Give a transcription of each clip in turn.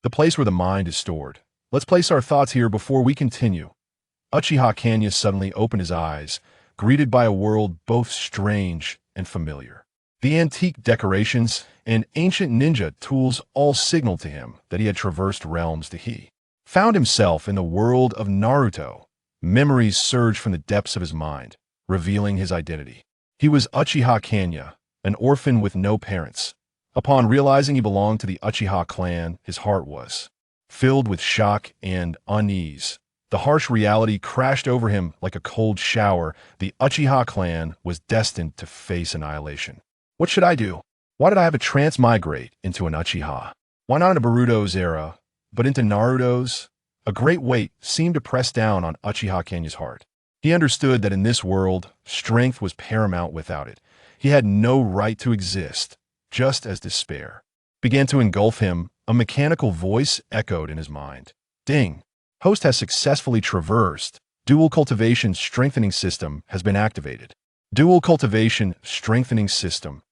the place where the mind is stored. Let's place our thoughts here before we continue. Uchiha Hanya suddenly opened his eyes, greeted by a world both strange and familiar. The antique decorations and ancient ninja tools all signaled to him that he had traversed realms that he found himself in the world of Naruto. Memories surged from the depths of his mind, revealing his identity. He was Uchiha Hanya, an orphan with no parents. Upon realizing he belonged to the Uchiha clan, his heart was filled with shock and unease. The harsh reality crashed over him like a cold shower. The Uchiha clan was destined to face annihilation. What should I do? Why did I have to transmigrate into an Uchiha? Why not into Boruto's era, but into Naruto's? A great weight seemed to press down on Uchiha Hanya's heart. He understood that in this world, strength was paramount. Without it, he had no right to exist, just as despair began to engulf him. A mechanical voice echoed in his mind. Ding! Host has successfully traversed. Dual cultivation strengthening system has been activated. Dual cultivation strengthening system.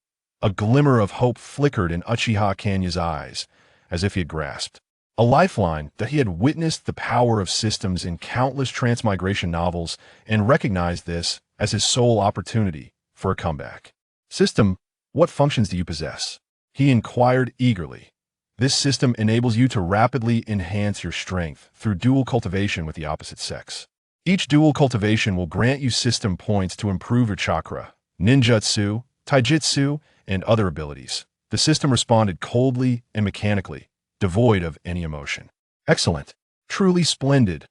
A glimmer of hope flickered in Uchiha Hanya's eyes, as if he had grasped a lifeline that he had witnessed the power of systems in countless transmigration novels and recognized this as his sole opportunity for a comeback. System, what functions do you possess? He inquired eagerly. This system enables you to rapidly enhance your strength through dual cultivation with the opposite sex. Each dual cultivation will grant you system points to improve your chakra, ninjutsu, taijutsu, and other abilities. The system responded coldly and mechanically, devoid of any emotion. Excellent. Truly splendid.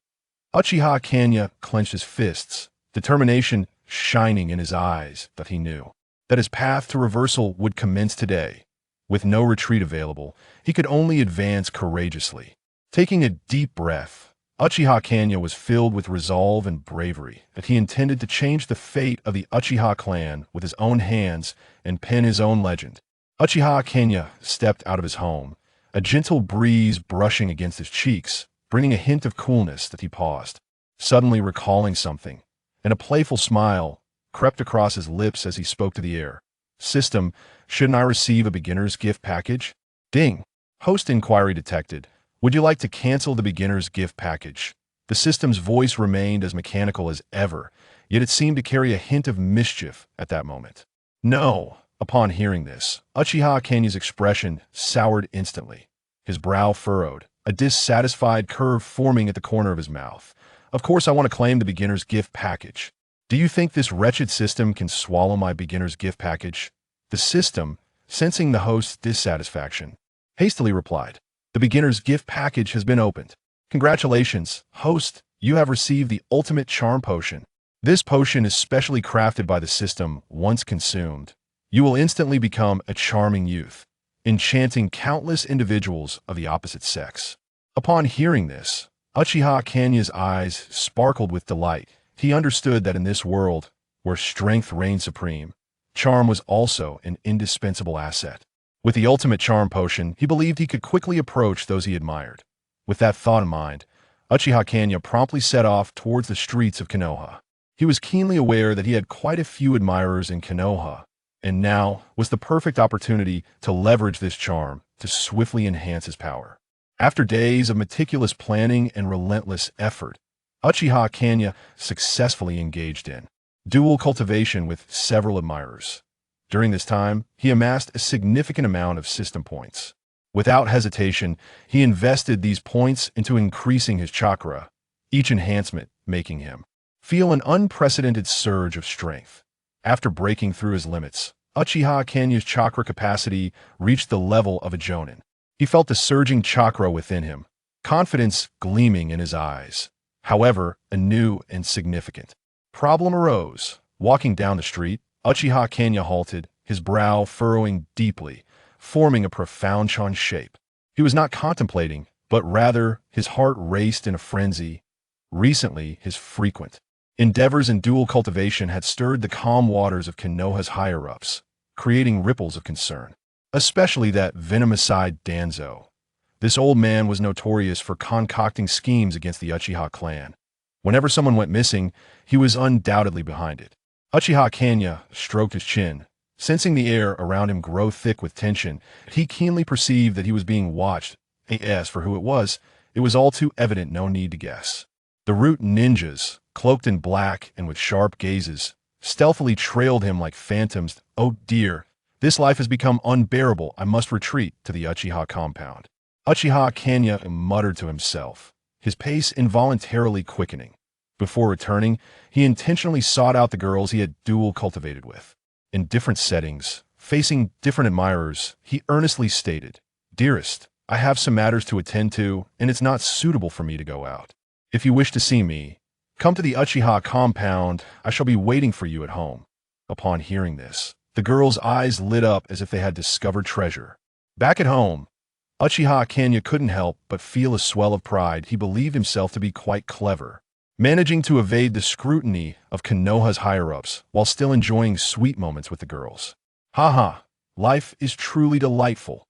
Uchiha Hanya clenched his fists, determination shining in his eyes. That he knew that his path to reversal would commence today. With no retreat available, he could only advance courageously. Taking a deep breath, Uchiha Hanya was filled with resolve and bravery that he intended to change the fate of the Uchiha clan with his own hands and pen his own legend. Uchiha Hanya stepped out of his home, a gentle breeze brushing against his cheeks, bringing a hint of coolness. That he paused, suddenly recalling something, and a playful smile crept across his lips as he spoke to the air. System, shouldn't I receive a beginner's gift package? Ding! Host inquiry detected. Would you like to cancel the beginner's gift package? The system's voice remained as mechanical as ever, yet it seemed to carry a hint of mischief at that moment. No! Upon hearing this, Uchiha Hanya's expression soured instantly. His brow furrowed, a dissatisfied curve forming at the corner of his mouth. Of course I want to claim the beginner's gift package. Do you think this wretched system can swallow my beginner's gift package? The system, sensing the host's dissatisfaction, hastily replied. The beginner's gift package has been opened. Congratulations, host, you have received the ultimate charm potion. This potion is specially crafted by the system. Once consumed, you will instantly become a charming youth, enchanting countless individuals of the opposite sex. Upon hearing this, Uchiha Hanya's eyes sparkled with delight. He understood that in this world, where strength reigned supreme, charm was also an indispensable asset. With the ultimate charm potion, he believed he could quickly approach those he admired. With that thought in mind, Uchiha Hanya promptly set off towards the streets of Konoha. He was keenly aware that he had quite a few admirers in Konoha, and now was the perfect opportunity to leverage this charm to swiftly enhance his power. After days of meticulous planning and relentless effort, Uchiha Hanya successfully engaged in dual cultivation with several admirers. During this time, he amassed a significant amount of system points. Without hesitation, he invested these points into increasing his chakra, each enhancement making him feel an unprecedented surge of strength. After breaking through his limits, Uchiha Hanya's chakra capacity reached the level of a jonin. He felt the surging chakra within him, confidence gleaming in his eyes. However, a new and significant problem arose. Walking down the street, Uchiha Hanya halted, his brow furrowing deeply, forming a profound chan shape. He was not contemplating, but rather his heart raced in a frenzy. Recently, his frequent endeavors in dual cultivation had stirred the calm waters of Konoha's higher-ups, creating ripples of concern, especially that venomous-eyed Danzo. This old man was notorious for concocting schemes against the Uchiha clan. Whenever someone went missing, he was undoubtedly behind it. Uchiha Hanya stroked his chin. Sensing the air around him grow thick with tension, he keenly perceived that he was being watched As for who it was all too evident, no need to guess. The root ninjas, cloaked in black and with sharp gazes, stealthily trailed him like phantoms. Oh dear, this life has become unbearable. I must retreat to the Uchiha compound. Uchiha Hanya muttered to himself, his pace involuntarily quickening. Before returning, he intentionally sought out the girls he had dual cultivated with. In different settings, facing different admirers, he earnestly stated, "Dearest, I have some matters to attend to, and it's not suitable for me to go out. If you wish to see me, come to the Uchiha compound. I shall be waiting for you at home." Upon hearing this, the girls' eyes lit up as if they had discovered treasure. Back at home, Uchiha Hanya couldn't help but feel a swell of pride. He believed himself to be quite clever, managing to evade the scrutiny of Konoha's higher-ups while still enjoying sweet moments with the girls. "Ha, life is truly delightful."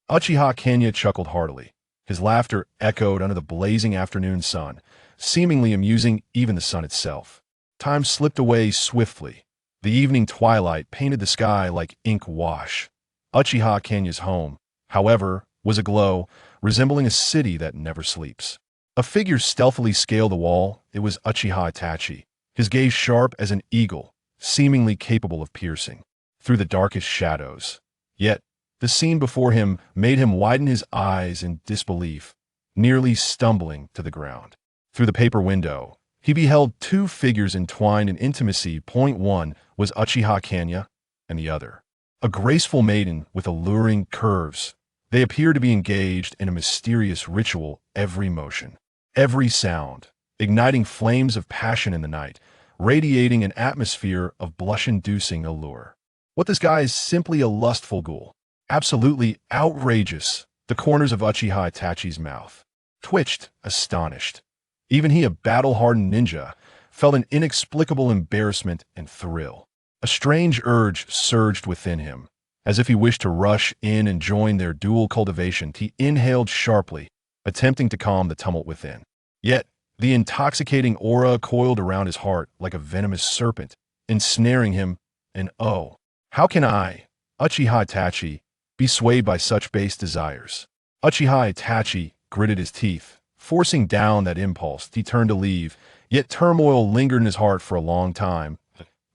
Uchiha Hanya chuckled heartily. His laughter echoed under the blazing afternoon sun, seemingly amusing even the sun itself. Time slipped away swiftly. The evening twilight painted the sky like ink wash. Uchiha Hanya's home, however, was aglow, resembling a city that never sleeps. A figure stealthily scaled the wall. It was Uchiha Itachi, his gaze sharp as an eagle, seemingly capable of piercing through the darkest shadows. Yet, the scene before him made him widen his eyes in disbelief, nearly stumbling to the ground. Through the paper window, he beheld two figures entwined in intimacy. One was Uchiha Hanya, and the other, a graceful maiden with alluring curves. They appeared to be engaged in a mysterious ritual. Every motion, every sound, igniting flames of passion in the night, radiating an atmosphere of blush-inducing allure. What this guy is simply a lustful ghoul. Absolutely outrageous. The corners of Uchiha Itachi's mouth twitched, astonished. Even he, a battle-hardened ninja, felt an inexplicable embarrassment and thrill. A strange urge surged within him. As if he wished to rush in and join their dual cultivation, he inhaled sharply, attempting to calm the tumult within. Yet, the intoxicating aura coiled around his heart like a venomous serpent, ensnaring him, and oh, how can I, Uchiha Itachi, be swayed by such base desires? Uchiha Itachi gritted his teeth, forcing down that impulse. He turned to leave, yet turmoil lingered in his heart for a long time.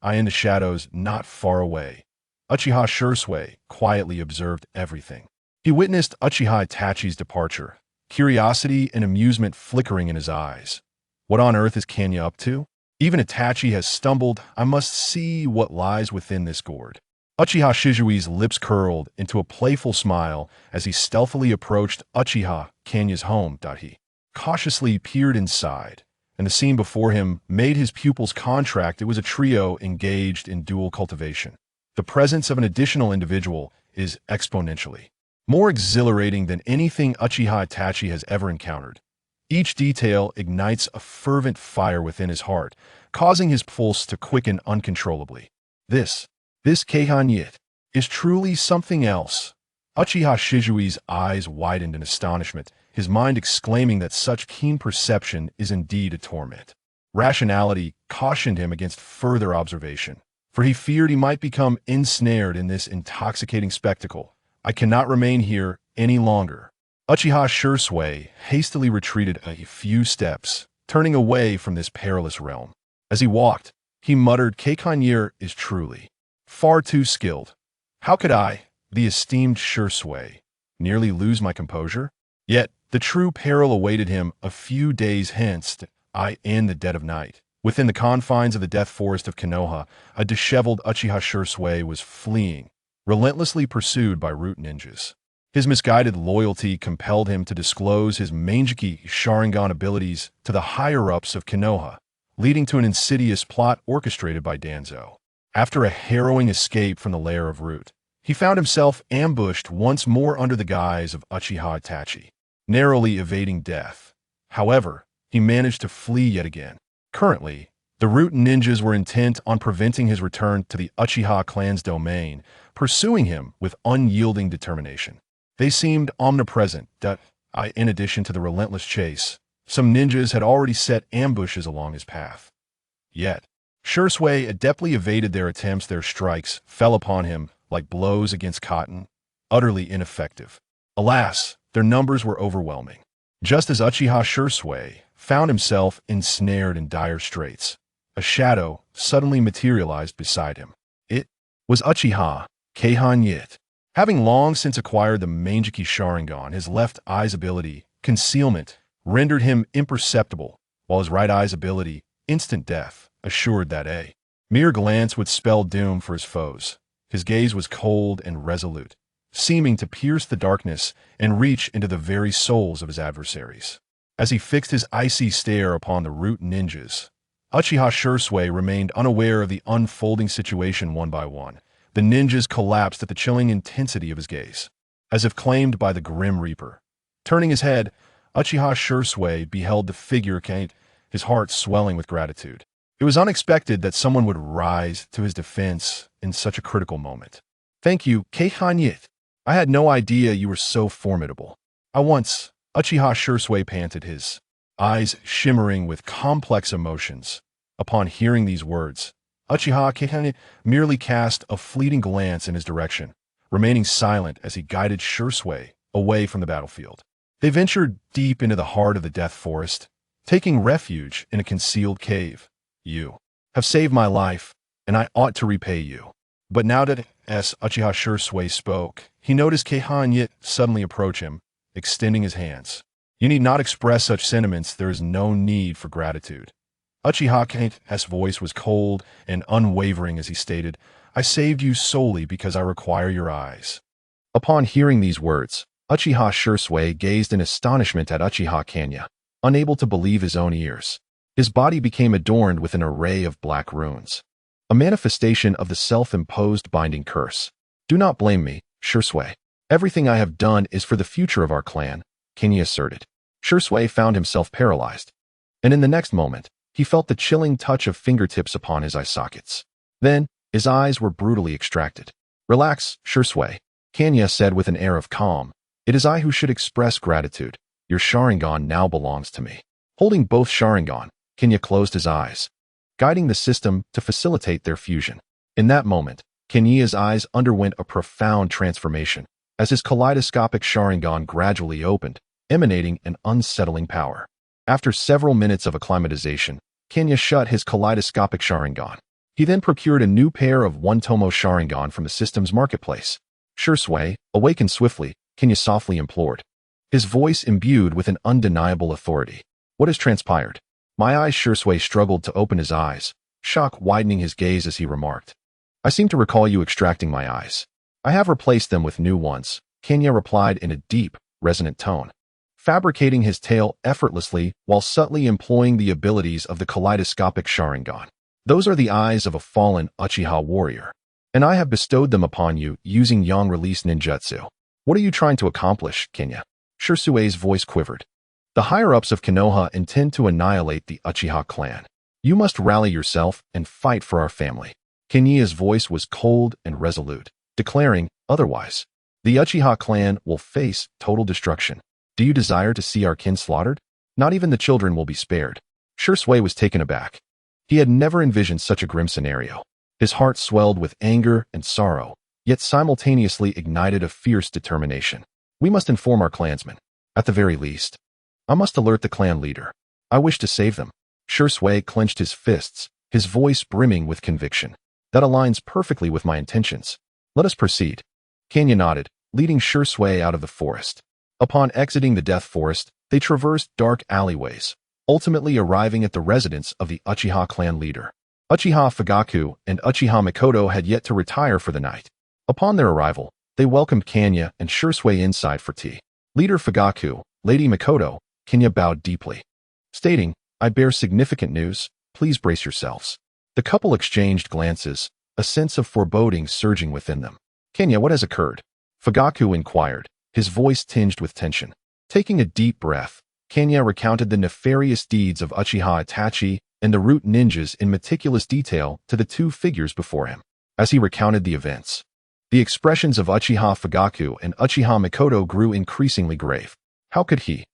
In the shadows, not far away, Uchiha Shursui quietly observed everything. He witnessed Uchiha Itachi's departure, curiosity and amusement flickering in his eyes. What on earth is Hanya up to? Even Itachi has stumbled. I must see what lies within this gourd. Uchiha Shizui's lips curled into a playful smile as he stealthily approached Uchiha Hanya's home. He cautiously peered inside, and the scene before him made his pupils contract. It was a trio engaged in dual cultivation. The presence of an additional individual is exponentially more exhilarating than anything Uchiha Itachi has ever encountered. Each detail ignites a fervent fire within his heart, causing his pulse to quicken uncontrollably. This Keihanyit is truly something else. Uchiha Shizui's eyes widened in astonishment, his mind exclaiming that such keen perception is indeed a torment. Rationality cautioned him against further observation, for he feared he might become ensnared in this intoxicating spectacle. I cannot remain here any longer. Uchiha Shursui hastily retreated a few steps, turning away from this perilous realm. As he walked, he muttered, "Keihanya is truly far too skilled. How could I, the esteemed Shursui, nearly lose my composure?" Yet, the true peril awaited him a few days hence. In the dead of night, within the confines of the death forest of Konoha, a disheveled Uchiha Shursui was fleeing, relentlessly pursued by root ninjas. His misguided loyalty compelled him to disclose his Manjiki Sharingan abilities to the higher-ups of Konoha, leading to an insidious plot orchestrated by Danzo. After a harrowing escape from the lair of Root, he found himself ambushed once more under the guise of Uchiha Itachi, narrowly evading death. However, he managed to flee yet again. Currently, the Root ninjas were intent on preventing his return to the Uchiha clan's domain, pursuing him with unyielding determination. They seemed omnipresent. In addition to the relentless chase, some ninjas had already set ambushes along his path. Yet, Shursui adeptly evaded their attempts. Their strikes fell upon him like blows against cotton, utterly ineffective. Alas, Their numbers were overwhelming. Just as Uchiha Shursui found himself ensnared in dire straits, a shadow suddenly materialized beside him. It was Uchiha Hanya. Having long since acquired the Mangeki Sharingan, his left eye's ability, concealment, rendered him imperceptible, while his right eye's ability, instant death, assured that a mere glance would spell doom for his foes. His gaze was cold and resolute, seeming to pierce the darkness and reach into the very souls of his adversaries. As he fixed his icy stare upon the root ninjas, Uchiha Shursui remained unaware of the unfolding situation one by one. The ninjas collapsed at the chilling intensity of his gaze, as if claimed by the Grim Reaper. Turning his head, Uchiha Shursui beheld the figure, his heart swelling with gratitude. It was unexpected that someone would rise to his defense in such a critical moment. "Thank you, Hanyit. I had no idea you were so formidable." Uchiha Shursui panted, his eyes shimmering with complex emotions. Upon hearing these words, Uchiha Hanya merely cast a fleeting glance in his direction, remaining silent as he guided Shursui away from the battlefield. They ventured deep into the heart of the Death Forest, taking refuge in a concealed cave. "You have saved my life, and I ought to repay you." But now that, as Uchiha Shursui spoke, he noticed Hanya suddenly approach him, extending his hands. "You need not express such sentiments. There is no need for gratitude." Uchiha Hanya's voice was cold and unwavering as he stated, "I saved you solely because I require your eyes." Upon hearing these words, Uchiha Shursui gazed in astonishment at Uchiha Hanya, unable to believe his own ears. His body became adorned with an array of black runes, a manifestation of the self-imposed binding curse. "Do not blame me, Shursui. Everything I have done is for the future of our clan," Hanya asserted. Shursui found himself paralyzed, and in the next moment, he felt the chilling touch of fingertips upon his eye sockets. Then, his eyes were brutally extracted. "Relax, Shursui," Hanya said with an air of calm. "It is I who should express gratitude. Your Sharingan now belongs to me." Holding both Sharingan, Hanya closed his eyes, guiding the system to facilitate their fusion. In that moment, Hanya's eyes underwent a profound transformation, as his kaleidoscopic Sharingan gradually opened, emanating an unsettling power. After several minutes of acclimatization, Hanya shut his kaleidoscopic Sharingan. He then procured a new pair of one-tomo Sharingan from the system's marketplace. "Shursui, awaken swiftly," Hanya softly implored, his voice imbued with an undeniable authority. "What has transpired?" "My eyes." Shursui struggled to open his eyes, shock widening his gaze as he remarked. "I seem to recall you extracting my eyes." "I have replaced them with new ones," Hanya replied in a deep, resonant tone, fabricating his tale effortlessly while subtly employing the abilities of the kaleidoscopic Sharingan. "Those are the eyes of a fallen Uchiha warrior, and I have bestowed them upon you using Yang-release ninjutsu." "What are you trying to accomplish, Hanya?" Shursui's voice quivered. "The higher-ups of Konoha intend to annihilate the Uchiha clan. You must rally yourself and fight for our family." Hanya's voice was cold and resolute, declaring, "Otherwise, the Uchiha clan will face total destruction. Do you desire to see our kin slaughtered? Not even the children will be spared." Shursui was taken aback. He had never envisioned such a grim scenario. His heart swelled with anger and sorrow, yet simultaneously ignited a fierce determination. "We must inform our clansmen. At the very least, I must alert the clan leader. I wish to save them." Shursui clenched his fists, his voice brimming with conviction. "That aligns perfectly with my intentions. Let us proceed." Hanya nodded, leading Shursui out of the forest. Upon exiting the Death Forest, they traversed dark alleyways, ultimately arriving at the residence of the Uchiha clan leader. Uchiha Fugaku and Uchiha Mikoto had yet to retire for the night. Upon their arrival, they welcomed Hanya and Shursui inside for tea. "Leader Fugaku, Lady Mikoto," Hanya bowed deeply, stating, "I bear significant news. Please brace yourselves." The couple exchanged glances, a sense of foreboding surging within them. "Hanya, what has occurred?" Fugaku inquired, his voice tinged with tension. Taking a deep breath, Hanya recounted the nefarious deeds of Uchiha Itachi and the root ninjas in meticulous detail to the two figures before him. As he recounted the events, the expressions of Uchiha Fugaku and Uchiha Mikoto grew increasingly grave. How could he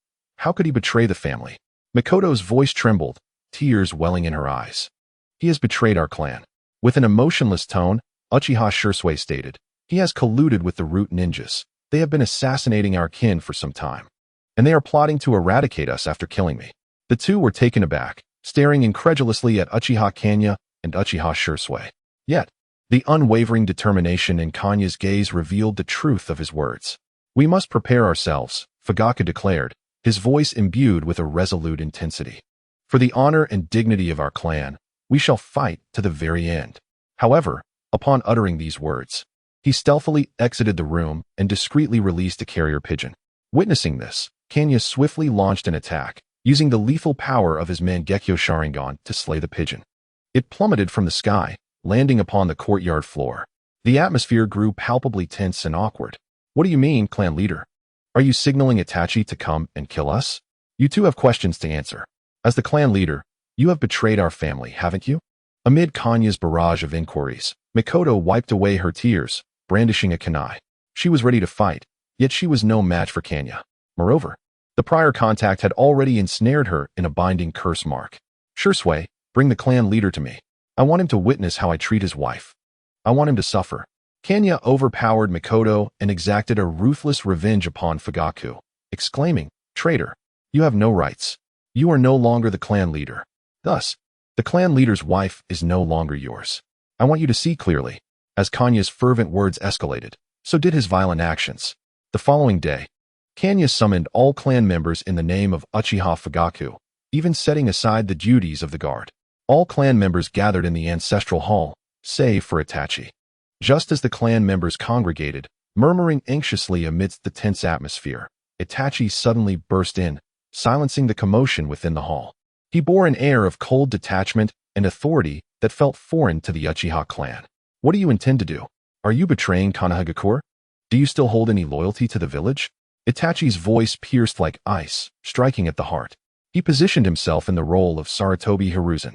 betray the family? Mikoto's voice trembled, tears welling in her eyes. "He has betrayed our clan." With an emotionless tone, Uchiha Shursui stated, "He has colluded with the root ninjas. They have been assassinating our kin for some time, and they are plotting to eradicate us after killing me. The two were taken aback, staring incredulously at Uchiha Hanya and Uchiha Shisui. Yet, the unwavering determination in Kanya's gaze revealed the truth of his words. "We must prepare ourselves," Fugaku declared, his voice imbued with a resolute intensity. "For the honor and dignity of our clan, we shall fight to the very end." However, upon uttering these words, he stealthily exited the room and discreetly released a carrier pigeon. Witnessing this, Kanya swiftly launched an attack, using the lethal power of his Mangekyo Sharingan to slay the pigeon. It plummeted from the sky, landing upon the courtyard floor. The atmosphere grew palpably tense and awkward. "What do you mean, clan leader? Are you signaling Itachi to come and kill us? You two have questions to answer. As the clan leader, you have betrayed our family, haven't you?" Amid Kanya's barrage of inquiries, Mikoto wiped away her tears, brandishing a kunai. She was ready to fight, yet she was no match for Kanya. Moreover, the prior contact had already ensnared her in a binding curse mark. "Shisui, bring the clan leader to me. I want him to witness how I treat his wife. I want him to suffer." Kanya overpowered Mikoto and exacted a ruthless revenge upon Fugaku, exclaiming, "Traitor, you have no rights. You are no longer the clan leader. Thus, the clan leader's wife is no longer yours. I want you to see clearly." As Kanya's fervent words escalated, so did his violent actions. The following day, Kanya summoned all clan members in the name of Uchiha Fugaku, even setting aside the duties of the guard. All clan members gathered in the ancestral hall, save for Itachi. Just as the clan members congregated, murmuring anxiously amidst the tense atmosphere, Itachi suddenly burst in, silencing the commotion within the hall. He bore an air of cold detachment and authority that felt foreign to the Uchiha clan. "What do you intend to do? Are you betraying Konoha? Do you still hold any loyalty to the village?" Itachi's voice pierced like ice, striking at the heart. He positioned himself in the role of Sarutobi Hiruzen,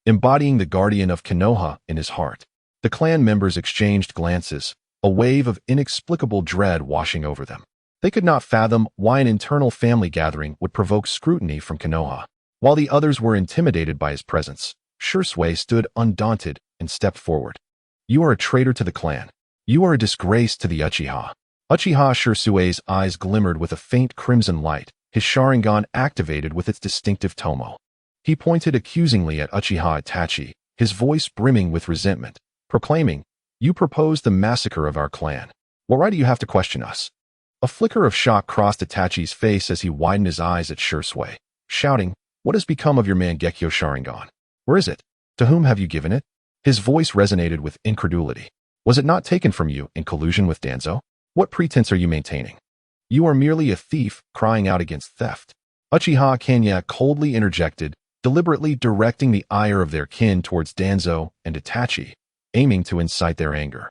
embodying the guardian of Konoha in his heart. The clan members exchanged glances, a wave of inexplicable dread washing over them. They could not fathom why an internal family gathering would provoke scrutiny from Konoha. While the others were intimidated by his presence, Shisui stood undaunted and stepped forward. "You are a traitor to the clan. You are a disgrace to the Uchiha." Uchiha Shisui's eyes glimmered with a faint crimson light, his Sharingan activated with its distinctive tomo. He pointed accusingly at Uchiha Itachi, his voice brimming with resentment, proclaiming, "You proposed the massacre of our clan. What right do you have to question us?" A flicker of shock crossed Itachi's face as he widened his eyes at Shisui, shouting, "What has become of your Mangekyo Sharingan? Where is it? To whom have you given it?" His voice resonated with incredulity. "Was it not taken from you in collusion with Danzo? What pretense are you maintaining? You are merely a thief crying out against theft." Uchiha Hanya coldly interjected, deliberately directing the ire of their kin towards Danzo and Itachi, aiming to incite their anger.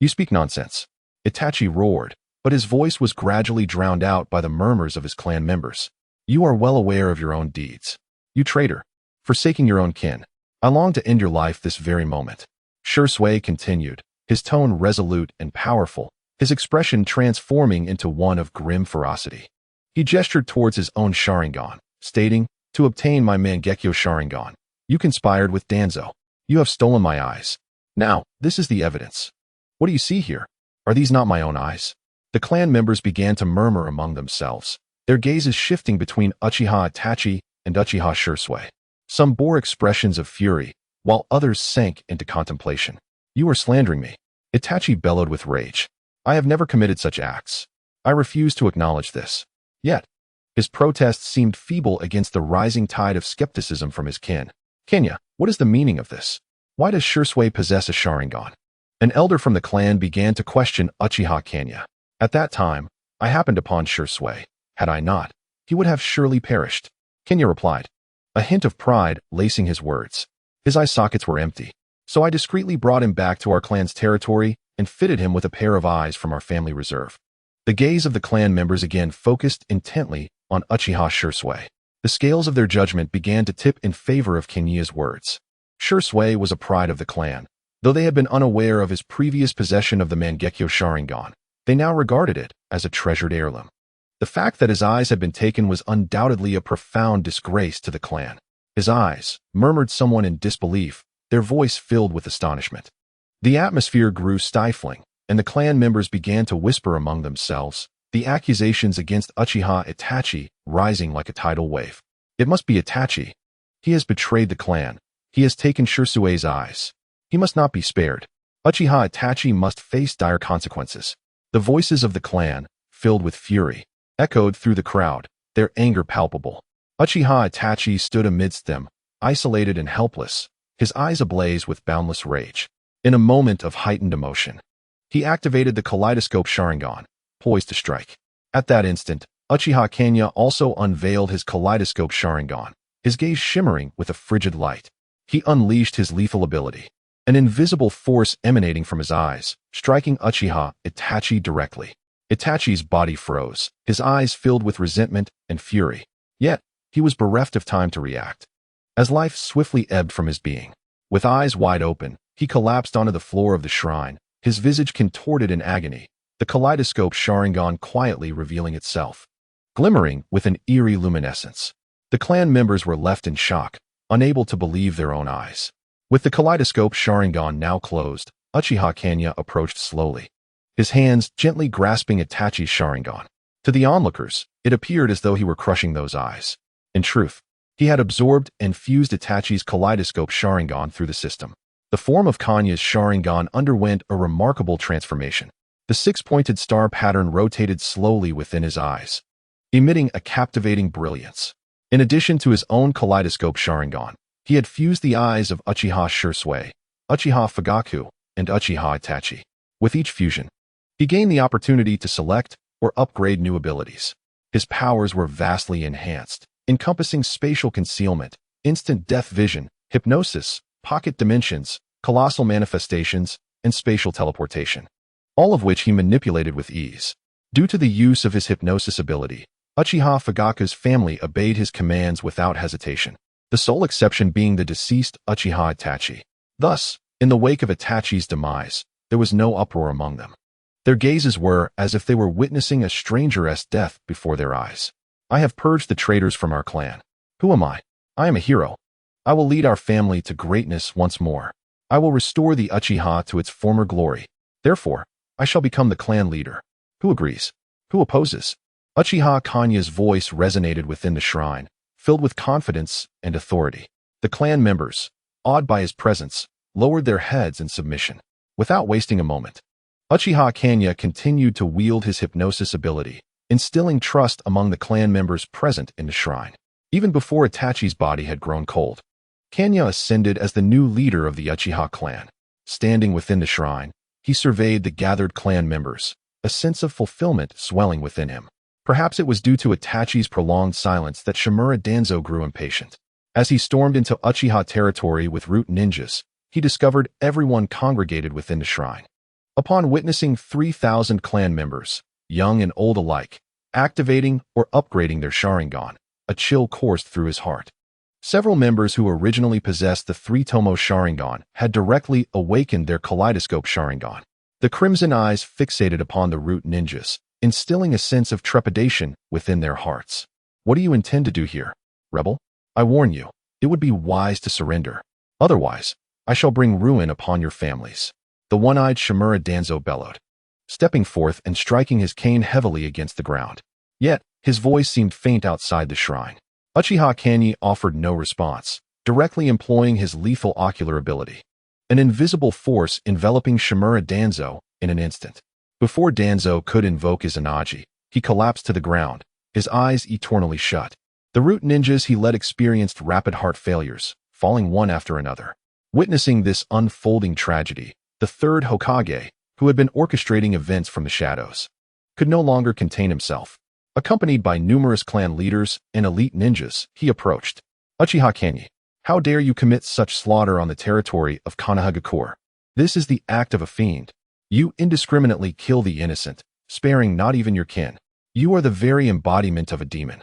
"You speak nonsense." Itachi roared, but his voice was gradually drowned out by the murmurs of his clan members. "You are well aware of your own deeds. You traitor, forsaking your own kin. I long to end your life this very moment." Shisui continued, his tone resolute and powerful, his expression transforming into one of grim ferocity. He gestured towards his own Sharingan, stating, "To obtain my Mangekyo Sharingan, you conspired with Danzo. You have stolen my eyes. Now, this is the evidence. What do you see here? Are these not my own eyes?" The clan members began to murmur among themselves, their gazes shifting between Uchiha Itachi and Uchiha Shisui. Some bore expressions of fury, while others sank into contemplation. "You are slandering me," Itachi bellowed with rage. "I have never committed such acts. I refuse to acknowledge this." Yet, his protest seemed feeble against the rising tide of skepticism from his kin. "Kenya, what is the meaning of this? Why does Shisui possess a Sharingan?" An elder from the clan began to question Uchiha Hanya. "At that time, I happened upon Shisui. Had I not, he would have surely perished." Kenya replied, a hint of pride lacing his words. "His eye sockets were empty, so I discreetly brought him back to our clan's territory and fitted him with a pair of eyes from our family reserve." The gaze of the clan members again focused intently on Uchiha Shisui. The scales of their judgment began to tip in favor of Kenya's words. Shisui was a pride of the clan. Though they had been unaware of his previous possession of the Mangekyo Sharingan, they now regarded it as a treasured heirloom. The fact that his eyes had been taken was undoubtedly a profound disgrace to the clan. "His eyes," murmured someone in disbelief, their voice filled with astonishment. The atmosphere grew stifling, and the clan members began to whisper among themselves, the accusations against Uchiha Itachi rising like a tidal wave. It must be Itachi. He has betrayed the clan. He has taken Shirsue's eyes. He must not be spared. Uchiha Itachi must face dire consequences. The voices of the clan, filled with fury, echoed through the crowd, their anger palpable. Uchiha Itachi stood amidst them, isolated and helpless, his eyes ablaze with boundless rage. In a moment of heightened emotion, he activated the kaleidoscope Sharingan, poised to strike. At that instant, Uchiha Hanya also unveiled his kaleidoscope Sharingan, his gaze shimmering with a frigid light. He unleashed his lethal ability, an invisible force emanating from his eyes, striking Uchiha Itachi directly. Itachi's body froze, his eyes filled with resentment and fury. Yet, he was bereft of time to react. As life swiftly ebbed from his being, with eyes wide open, he collapsed onto the floor of the shrine, his visage contorted in agony, the kaleidoscope Sharingan quietly revealing itself, glimmering with an eerie luminescence. The clan members were left in shock, unable to believe their own eyes. With the kaleidoscope Sharingan now closed, Uchiha Hanya approached slowly, his hands gently grasping Itachi's Sharingan. To the onlookers, it appeared as though he were crushing those eyes. In truth, he had absorbed and fused Itachi's kaleidoscope Sharingan through the system. The form of Kanya's Sharingan underwent a remarkable transformation. The six-pointed star pattern rotated slowly within his eyes, emitting a captivating brilliance. In addition to his own kaleidoscope Sharingan, he had fused the eyes of Uchiha Shirsue, Uchiha Fugaku, and Uchiha Itachi. With each fusion, he gained the opportunity to select or upgrade new abilities. His powers were vastly enhanced, encompassing spatial concealment, instant death vision, hypnosis, pocket dimensions, colossal manifestations, and spatial teleportation, all of which he manipulated with ease. Due to the use of his hypnosis ability, Uchiha Fugaku's family obeyed his commands without hesitation, the sole exception being the deceased Uchiha Itachi. Thus, in the wake of Itachi's demise, there was no uproar among them. Their gazes were as if they were witnessing a stranger's death before their eyes. I have purged the traitors from our clan. Who am I? I am a hero. I will lead our family to greatness once more. I will restore the Uchiha to its former glory. Therefore, I shall become the clan leader. Who agrees? Who opposes? Uchiha Hanya's voice resonated within the shrine, filled with confidence and authority. The clan members, awed by his presence, lowered their heads in submission. Without wasting a moment, Uchiha Hanya continued to wield his hypnosis ability, instilling trust among the clan members present in the shrine. Even before Itachi's body had grown cold, Hanya ascended as the new leader of the Uchiha clan. Standing within the shrine, he surveyed the gathered clan members, a sense of fulfillment swelling within him. Perhaps it was due to Itachi's prolonged silence that Shimura Danzo grew impatient. As he stormed into Uchiha territory with root ninjas, he discovered everyone congregated within the shrine. Upon witnessing 3,000 clan members, young and old alike, activating or upgrading their Sharingan, a chill coursed through his heart. Several members who originally possessed the three-tomo Sharingan had directly awakened their kaleidoscope Sharingan. The crimson eyes fixated upon the root ninjas, instilling a sense of trepidation within their hearts. What do you intend to do here, rebel? I warn you, it would be wise to surrender. Otherwise, I shall bring ruin upon your families. The one-eyed Shimura Danzo bellowed, stepping forth and striking his cane heavily against the ground. Yet, his voice seemed faint outside the shrine. Uchiha Hanya offered no response, directly employing his lethal ocular ability, an invisible force enveloping Shimura Danzo in an instant. Before Danzo could invoke his Anaji, he collapsed to the ground, his eyes eternally shut. The root ninjas he led experienced rapid heart failures, falling one after another. Witnessing this unfolding tragedy, the Third Hokage, who had been orchestrating events from the shadows, could no longer contain himself. Accompanied by numerous clan leaders and elite ninjas, he approached. Uchiha Hanya, how dare you commit such slaughter on the territory of Konoha? This is the act of a fiend. You indiscriminately kill the innocent, sparing not even your kin. You are the very embodiment of a demon,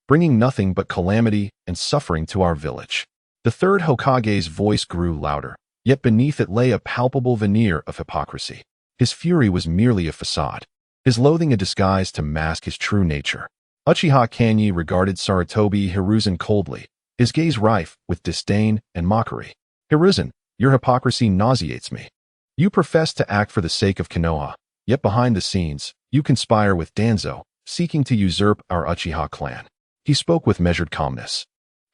bringing nothing but calamity and suffering to our village. The Third Hokage's voice grew louder, yet beneath it lay a palpable veneer of hypocrisy. His fury was merely a facade, his loathing a disguise to mask his true nature. Uchiha Hanya regarded Sarutobi Hiruzen coldly, his gaze rife with disdain and mockery. Hiruzen, your hypocrisy nauseates me. You profess to act for the sake of Konoha, yet behind the scenes, you conspire with Danzo, seeking to usurp our Uchiha clan. He spoke with measured calmness.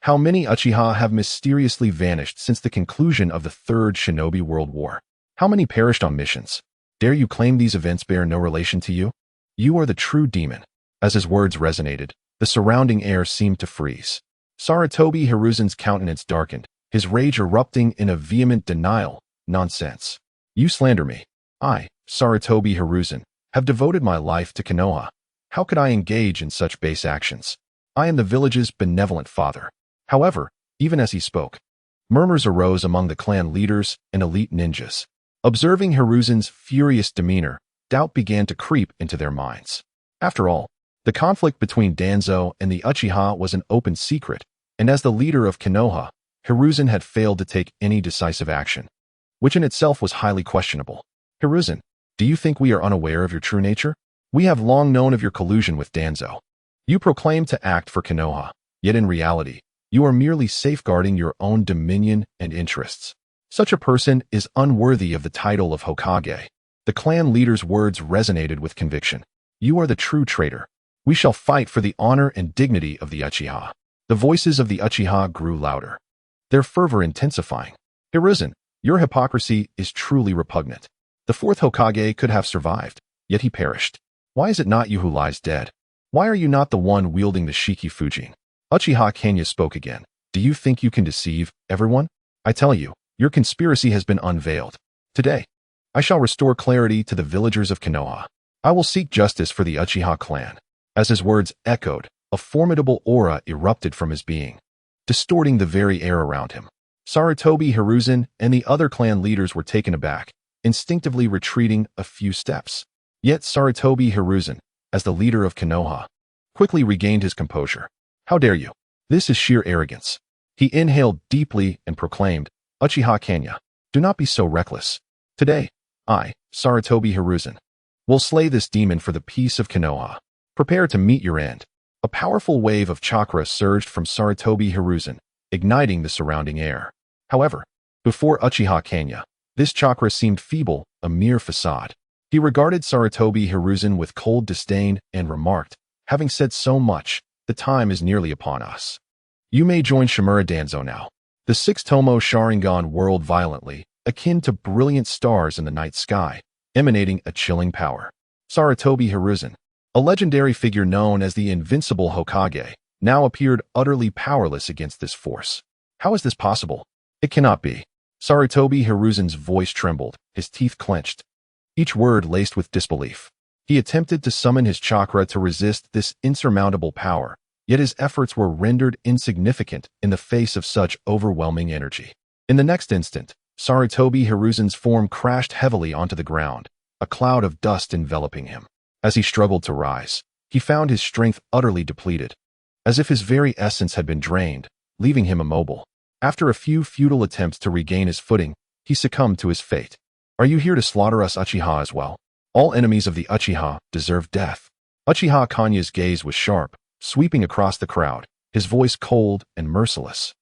How many Uchiha have mysteriously vanished since the conclusion of the Third Shinobi World War? How many perished on missions? Dare you claim these events bear no relation to you? You are the true demon. As his words resonated, the surrounding air seemed to freeze. Sarutobi Hiruzen's countenance darkened, his rage erupting in a vehement denial. Nonsense. You slander me. I, Sarutobi Hiruzen, have devoted my life to Konoha. How could I engage in such base actions? I am the village's benevolent father. However, even as he spoke, murmurs arose among the clan leaders and elite ninjas. Observing Hiruzen's furious demeanor, doubt began to creep into their minds. After all, the conflict between Danzo and the Uchiha was an open secret, and as the leader of Konoha, Hiruzen had failed to take any decisive action, which in itself was highly questionable. Hiruzen, do you think we are unaware of your true nature? We have long known of your collusion with Danzo. You proclaim to act for Konoha, yet in reality, you are merely safeguarding your own dominion and interests. Such a person is unworthy of the title of Hokage. The clan leader's words resonated with conviction. You are the true traitor. We shall fight for the honor and dignity of the Uchiha. The voices of the Uchiha grew louder, their fervor intensifying. Hiruzen, your hypocrisy is truly repugnant. The fourth Hokage could have survived, yet he perished. Why is it not you who lies dead? Why are you not the one wielding the Shiki Fujin? Uchiha Hanya spoke again. Do you think you can deceive everyone? I tell you, your conspiracy has been unveiled. Today, I shall restore clarity to the villagers of Konoha. I will seek justice for the Uchiha clan. As his words echoed, a formidable aura erupted from his being, distorting the very air around him. Sarutobi Hiruzen and the other clan leaders were taken aback, instinctively retreating a few steps. Yet Sarutobi Hiruzen, as the leader of Konoha, quickly regained his composure. How dare you? This is sheer arrogance. He inhaled deeply and proclaimed, Uchiha Hanya, do not be so reckless. Today, I, Sarutobi Hiruzen, will slay this demon for the peace of Konoha. Prepare to meet your end. A powerful wave of chakra surged from Sarutobi Hiruzen, igniting the surrounding air. However, before Uchiha Hanya, this chakra seemed feeble, a mere facade. He regarded Sarutobi Hiruzen with cold disdain and remarked, having said so much, the time is nearly upon us. You may join Shimura Danzo now. The six-tomo Sharingan whirled violently, akin to brilliant stars in the night sky, emanating a chilling power. Sarutobi Hiruzen, a legendary figure known as the invincible Hokage, now appeared utterly powerless against this force. How is this possible? It cannot be. Sarutobi Hiruzen's voice trembled, his teeth clenched, each word laced with disbelief. He attempted to summon his chakra to resist this insurmountable power, yet his efforts were rendered insignificant in the face of such overwhelming energy. In the next instant, Sarutobi Hiruzen's form crashed heavily onto the ground, a cloud of dust enveloping him. As he struggled to rise, he found his strength utterly depleted, as if his very essence had been drained, leaving him immobile. After a few futile attempts to regain his footing, he succumbed to his fate. Are you here to slaughter us Uchiha as well? All enemies of the Uchiha deserve death. Uchiha Hanya's gaze was sharp, sweeping across the crowd, his voice cold and merciless,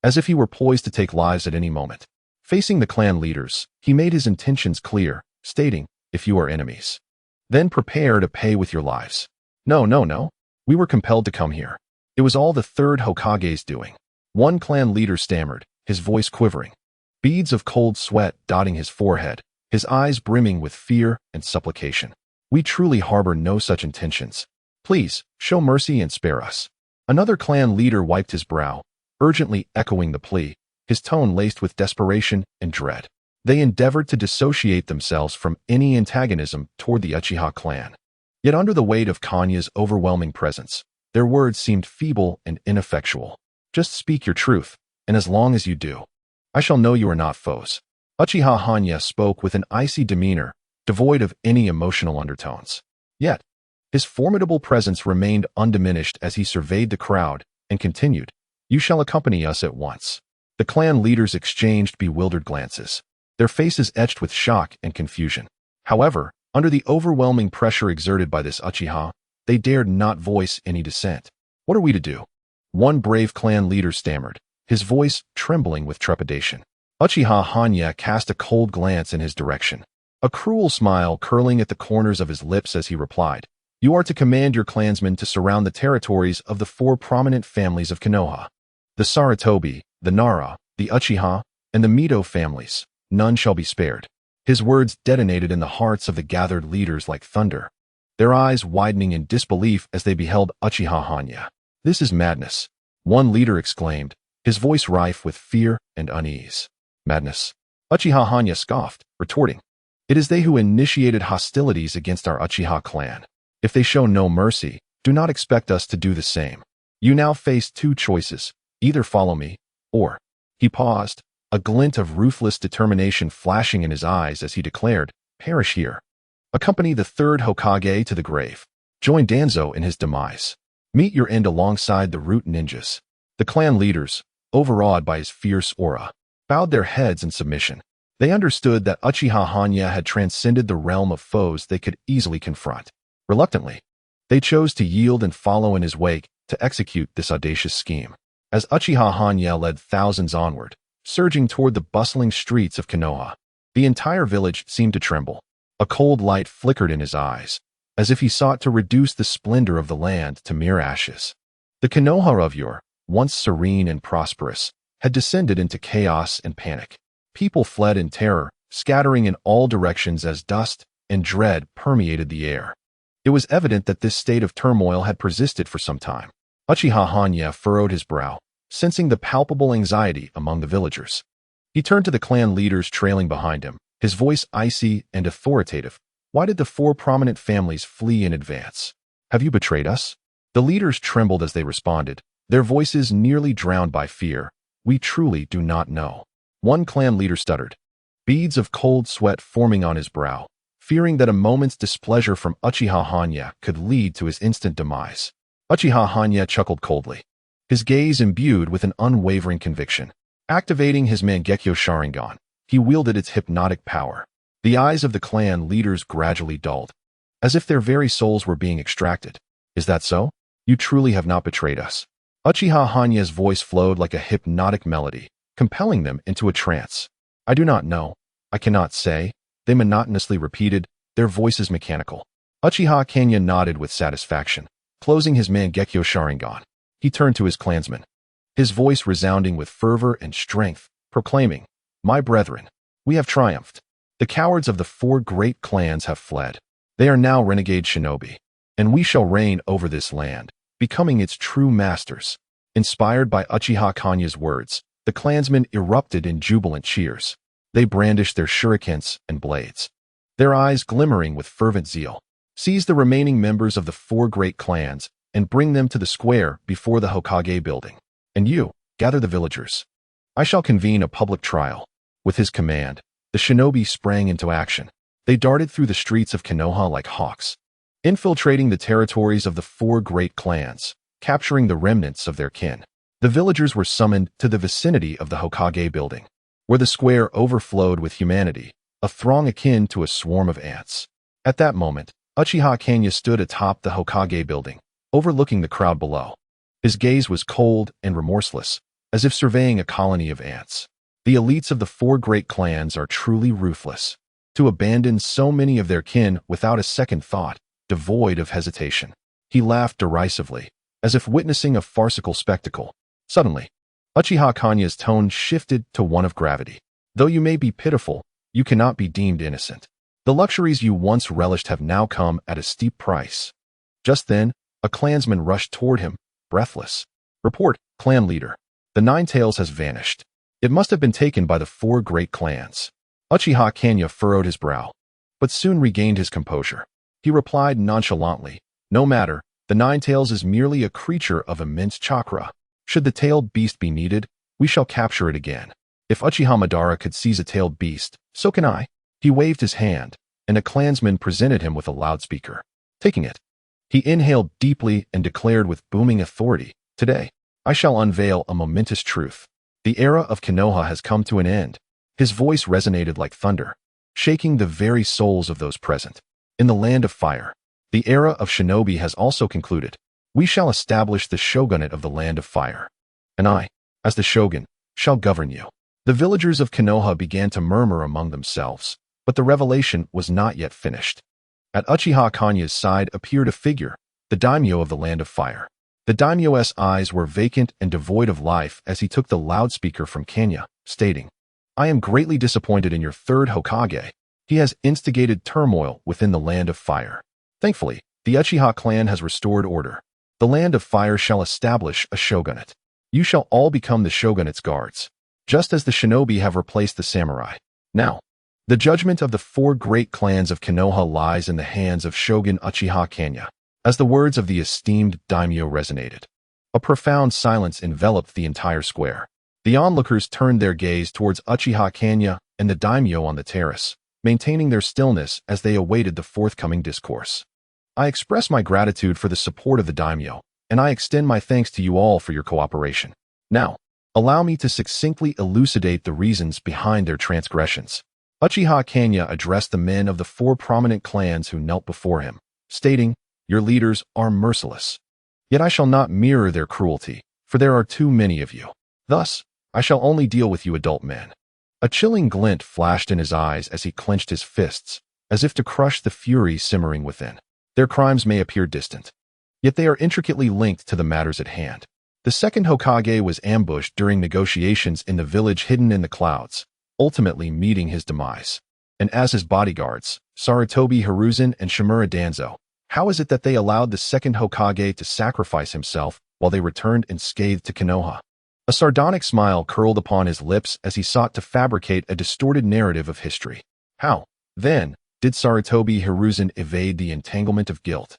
as if he were poised to take lives at any moment. Facing the clan leaders, he made his intentions clear, stating, if you are enemies, then prepare to pay with your lives. No. We were compelled to come here. It was all the Third Hokage's doing. One clan leader stammered, his voice quivering, beads of cold sweat dotting his forehead, his eyes brimming with fear and supplication. We truly harbor no such intentions. Please, show mercy and spare us. Another clan leader wiped his brow, urgently echoing the plea, his tone laced with desperation and dread. They endeavored to dissociate themselves from any antagonism toward the Uchiha clan. Yet under the weight of Kanya's overwhelming presence, their words seemed feeble and ineffectual. Just speak your truth, and as long as you do, I shall know you are not foes. Uchiha Hanya spoke with an icy demeanor, devoid of any emotional undertones. Yet, his formidable presence remained undiminished as he surveyed the crowd and continued, You shall accompany us at once. The clan leaders exchanged bewildered glances, their faces etched with shock and confusion. However, under the overwhelming pressure exerted by this Uchiha, they dared not voice any dissent. What are we to do? One brave clan leader stammered, his voice trembling with trepidation. Uchiha Hanya cast a cold glance in his direction, a cruel smile curling at the corners of his lips as he replied, "You are to command your clansmen to surround the territories of the 4 prominent families of Konoha. The Sarutobi, the Nara, the Uchiha, and the Mito families. None shall be spared." His words detonated in the hearts of the gathered leaders like thunder, their eyes widening in disbelief as they beheld Uchiha Hanya. "This is madness," one leader exclaimed, his voice rife with fear and unease. "Madness?" Uchiha Hanya scoffed, retorting, "It is they who initiated hostilities against our Uchiha clan. If they show no mercy, do not expect us to do the same. You now face 2 choices, either follow me, or—" He paused, a glint of ruthless determination flashing in his eyes as he declared, "Perish here. Accompany the Third Hokage to the grave. Join Danzo in his demise. Meet your end alongside the root ninjas." The clan leaders, overawed by his fierce aura, bowed their heads in submission. They understood that Uchiha Hanya had transcended the realm of foes they could easily confront. Reluctantly, they chose to yield and follow in his wake to execute this audacious scheme. As Uchiha Hanya led thousands onward, surging toward the bustling streets of Konoha, the entire village seemed to tremble. A cold light flickered in his eyes, as if he sought to reduce the splendor of the land to mere ashes. The Konoha of yore, once serene and prosperous, had descended into chaos and panic. People fled in terror, scattering in all directions as dust and dread permeated the air. It was evident that this state of turmoil had persisted for some time. Uchiha Hanya furrowed his brow, sensing the palpable anxiety among the villagers. He turned to the clan leaders trailing behind him, his voice icy and authoritative. "Why did the 4 prominent families flee in advance? Have you betrayed us?" The leaders trembled as they responded, their voices nearly drowned by fear. "We truly do not know." One clan leader stuttered, beads of cold sweat forming on his brow, fearing that a moment's displeasure from Uchiha Hanya could lead to his instant demise. Uchiha Hanya chuckled coldly, his gaze imbued with an unwavering conviction. Activating his Mangekyo Sharingan, he wielded its hypnotic power. The eyes of the clan leaders gradually dulled, as if their very souls were being extracted. "Is that so? You truly have not betrayed us." Uchiha Hanya's voice flowed like a hypnotic melody, compelling them into a trance. "I do not know. I cannot say," they monotonously repeated, their voices mechanical. Uchiha Hanya nodded with satisfaction, closing his Mangekyo Sharingan. He turned to his clansmen, his voice resounding with fervor and strength, proclaiming, "My brethren, we have triumphed. The cowards of the 4 great clans have fled. They are now renegade shinobi, and we shall reign over this land, becoming its true masters." Inspired by Uchiha Hanya's words, the clansmen erupted in jubilant cheers. They brandished their shurikens and blades, their eyes glimmering with fervent zeal. "Seize the remaining members of the 4 great clans and bring them to the square before the Hokage building. And you, gather the villagers. I shall convene a public trial." With his command, the shinobi sprang into action. They darted through the streets of Konoha like hawks, infiltrating the territories of the 4 great clans, capturing the remnants of their kin. The villagers were summoned to the vicinity of the Hokage building, where the square overflowed with humanity, a throng akin to a swarm of ants. At that moment, Uchiha Hanya stood atop the Hokage building, overlooking the crowd below. His gaze was cold and remorseless, as if surveying a colony of ants. The elites of the 4 great clans are truly ruthless. To abandon so many of their kin without a second thought, devoid of hesitation. He laughed derisively, as if witnessing a farcical spectacle. Suddenly, Uchiha Hanya's tone shifted to one of gravity. "Though you may be pitiful, you cannot be deemed innocent. The luxuries you once relished have now come at a steep price." Just then, a clansman rushed toward him, breathless. "Report, clan leader. The Nine Tails has vanished. It must have been taken by the 4 great clans." Uchiha Hanya furrowed his brow, but soon regained his composure. He replied nonchalantly, "No matter, the Nine Tails is merely a creature of immense chakra. Should the tailed beast be needed, we shall capture it again. If Uchiha Madara could seize a tailed beast, so can I." He waved his hand, and a clansman presented him with a loudspeaker. Taking it, he inhaled deeply and declared with booming authority, "Today, I shall unveil a momentous truth. The era of Konoha has come to an end." His voice resonated like thunder, shaking the very souls of those present. "In the land of fire, the era of shinobi has also concluded. We shall establish the shogunate of the land of fire. And I, as the shogun, shall govern you." The villagers of Konoha began to murmur among themselves, but the revelation was not yet finished. At Uchiha Hanya's side appeared a figure, the daimyo of the Land of Fire. The daimyo's eyes were vacant and devoid of life as he took the loudspeaker from Kenya, stating, "I am greatly disappointed in your third Hokage. He has instigated turmoil within the Land of Fire. Thankfully, the Uchiha clan has restored order. The Land of Fire shall establish a shogunate. You shall all become the shogunate's guards, just as the shinobi have replaced the samurai. Now, the judgment of the four great clans of Konoha lies in the hands of Shogun Uchiha Hanya." As the words of the esteemed daimyo resonated, a profound silence enveloped the entire square. The onlookers turned their gaze towards Uchiha Hanya and the daimyo on the terrace, maintaining their stillness as they awaited the forthcoming discourse. "I express my gratitude for the support of the daimyo, and I extend my thanks to you all for your cooperation. Now, allow me to succinctly elucidate the reasons behind their transgressions." Uchiha Hanya addressed the men of the four prominent clans who knelt before him, stating, "Your leaders are merciless. Yet I shall not mirror their cruelty, for there are too many of you. Thus, I shall only deal with you adult men." A chilling glint flashed in his eyes as he clenched his fists, as if to crush the fury simmering within. Their crimes may appear distant, yet they are intricately linked to the matters at hand. The second Hokage was ambushed during negotiations in the village hidden in the clouds, ultimately meeting his demise. And as his bodyguards, Sarutobi Hiruzen and Shimura Danzo, how is it that they allowed the second Hokage to sacrifice himself while they returned unscathed to Konoha? A sardonic smile curled upon his lips as he sought to fabricate a distorted narrative of history. How, then, did Sarutobi Hiruzen evade the entanglement of guilt?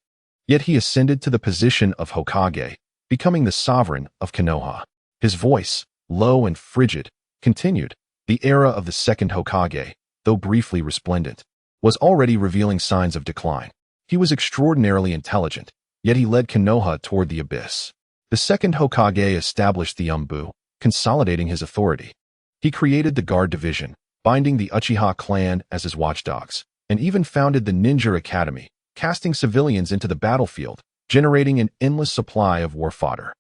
Yet he ascended to the position of Hokage, becoming the sovereign of Konoha. His voice, low and frigid, continued, "The era of the second Hokage, though briefly resplendent, was already revealing signs of decline. He was extraordinarily intelligent, yet he led Konoha toward the abyss. The second Hokage established the Umbu, consolidating his authority. He created the Guard Division, binding the Uchiha clan as his watchdogs, and even founded the Ninja Academy, casting civilians into the battlefield, generating an endless supply of war fodder.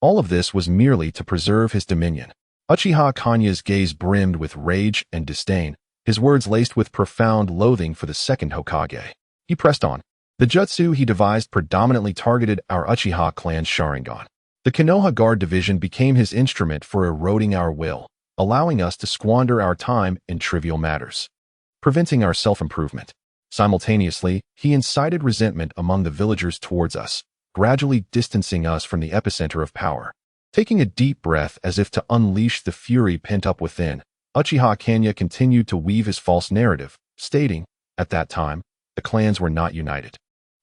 All of this was merely to preserve his dominion." Uchiha Hanya's gaze brimmed with rage and disdain, his words laced with profound loathing for the second Hokage. He pressed on. "The jutsu he devised predominantly targeted our Uchiha clan's Sharingan. The Konoha Guard Division became his instrument for eroding our will, allowing us to squander our time in trivial matters, preventing our self-improvement. Simultaneously, he incited resentment among the villagers towards us, gradually distancing us from the epicenter of power." Taking a deep breath as if to unleash the fury pent up within, Uchiha Hanya continued to weave his false narrative, stating, "At that time, the clans were not united.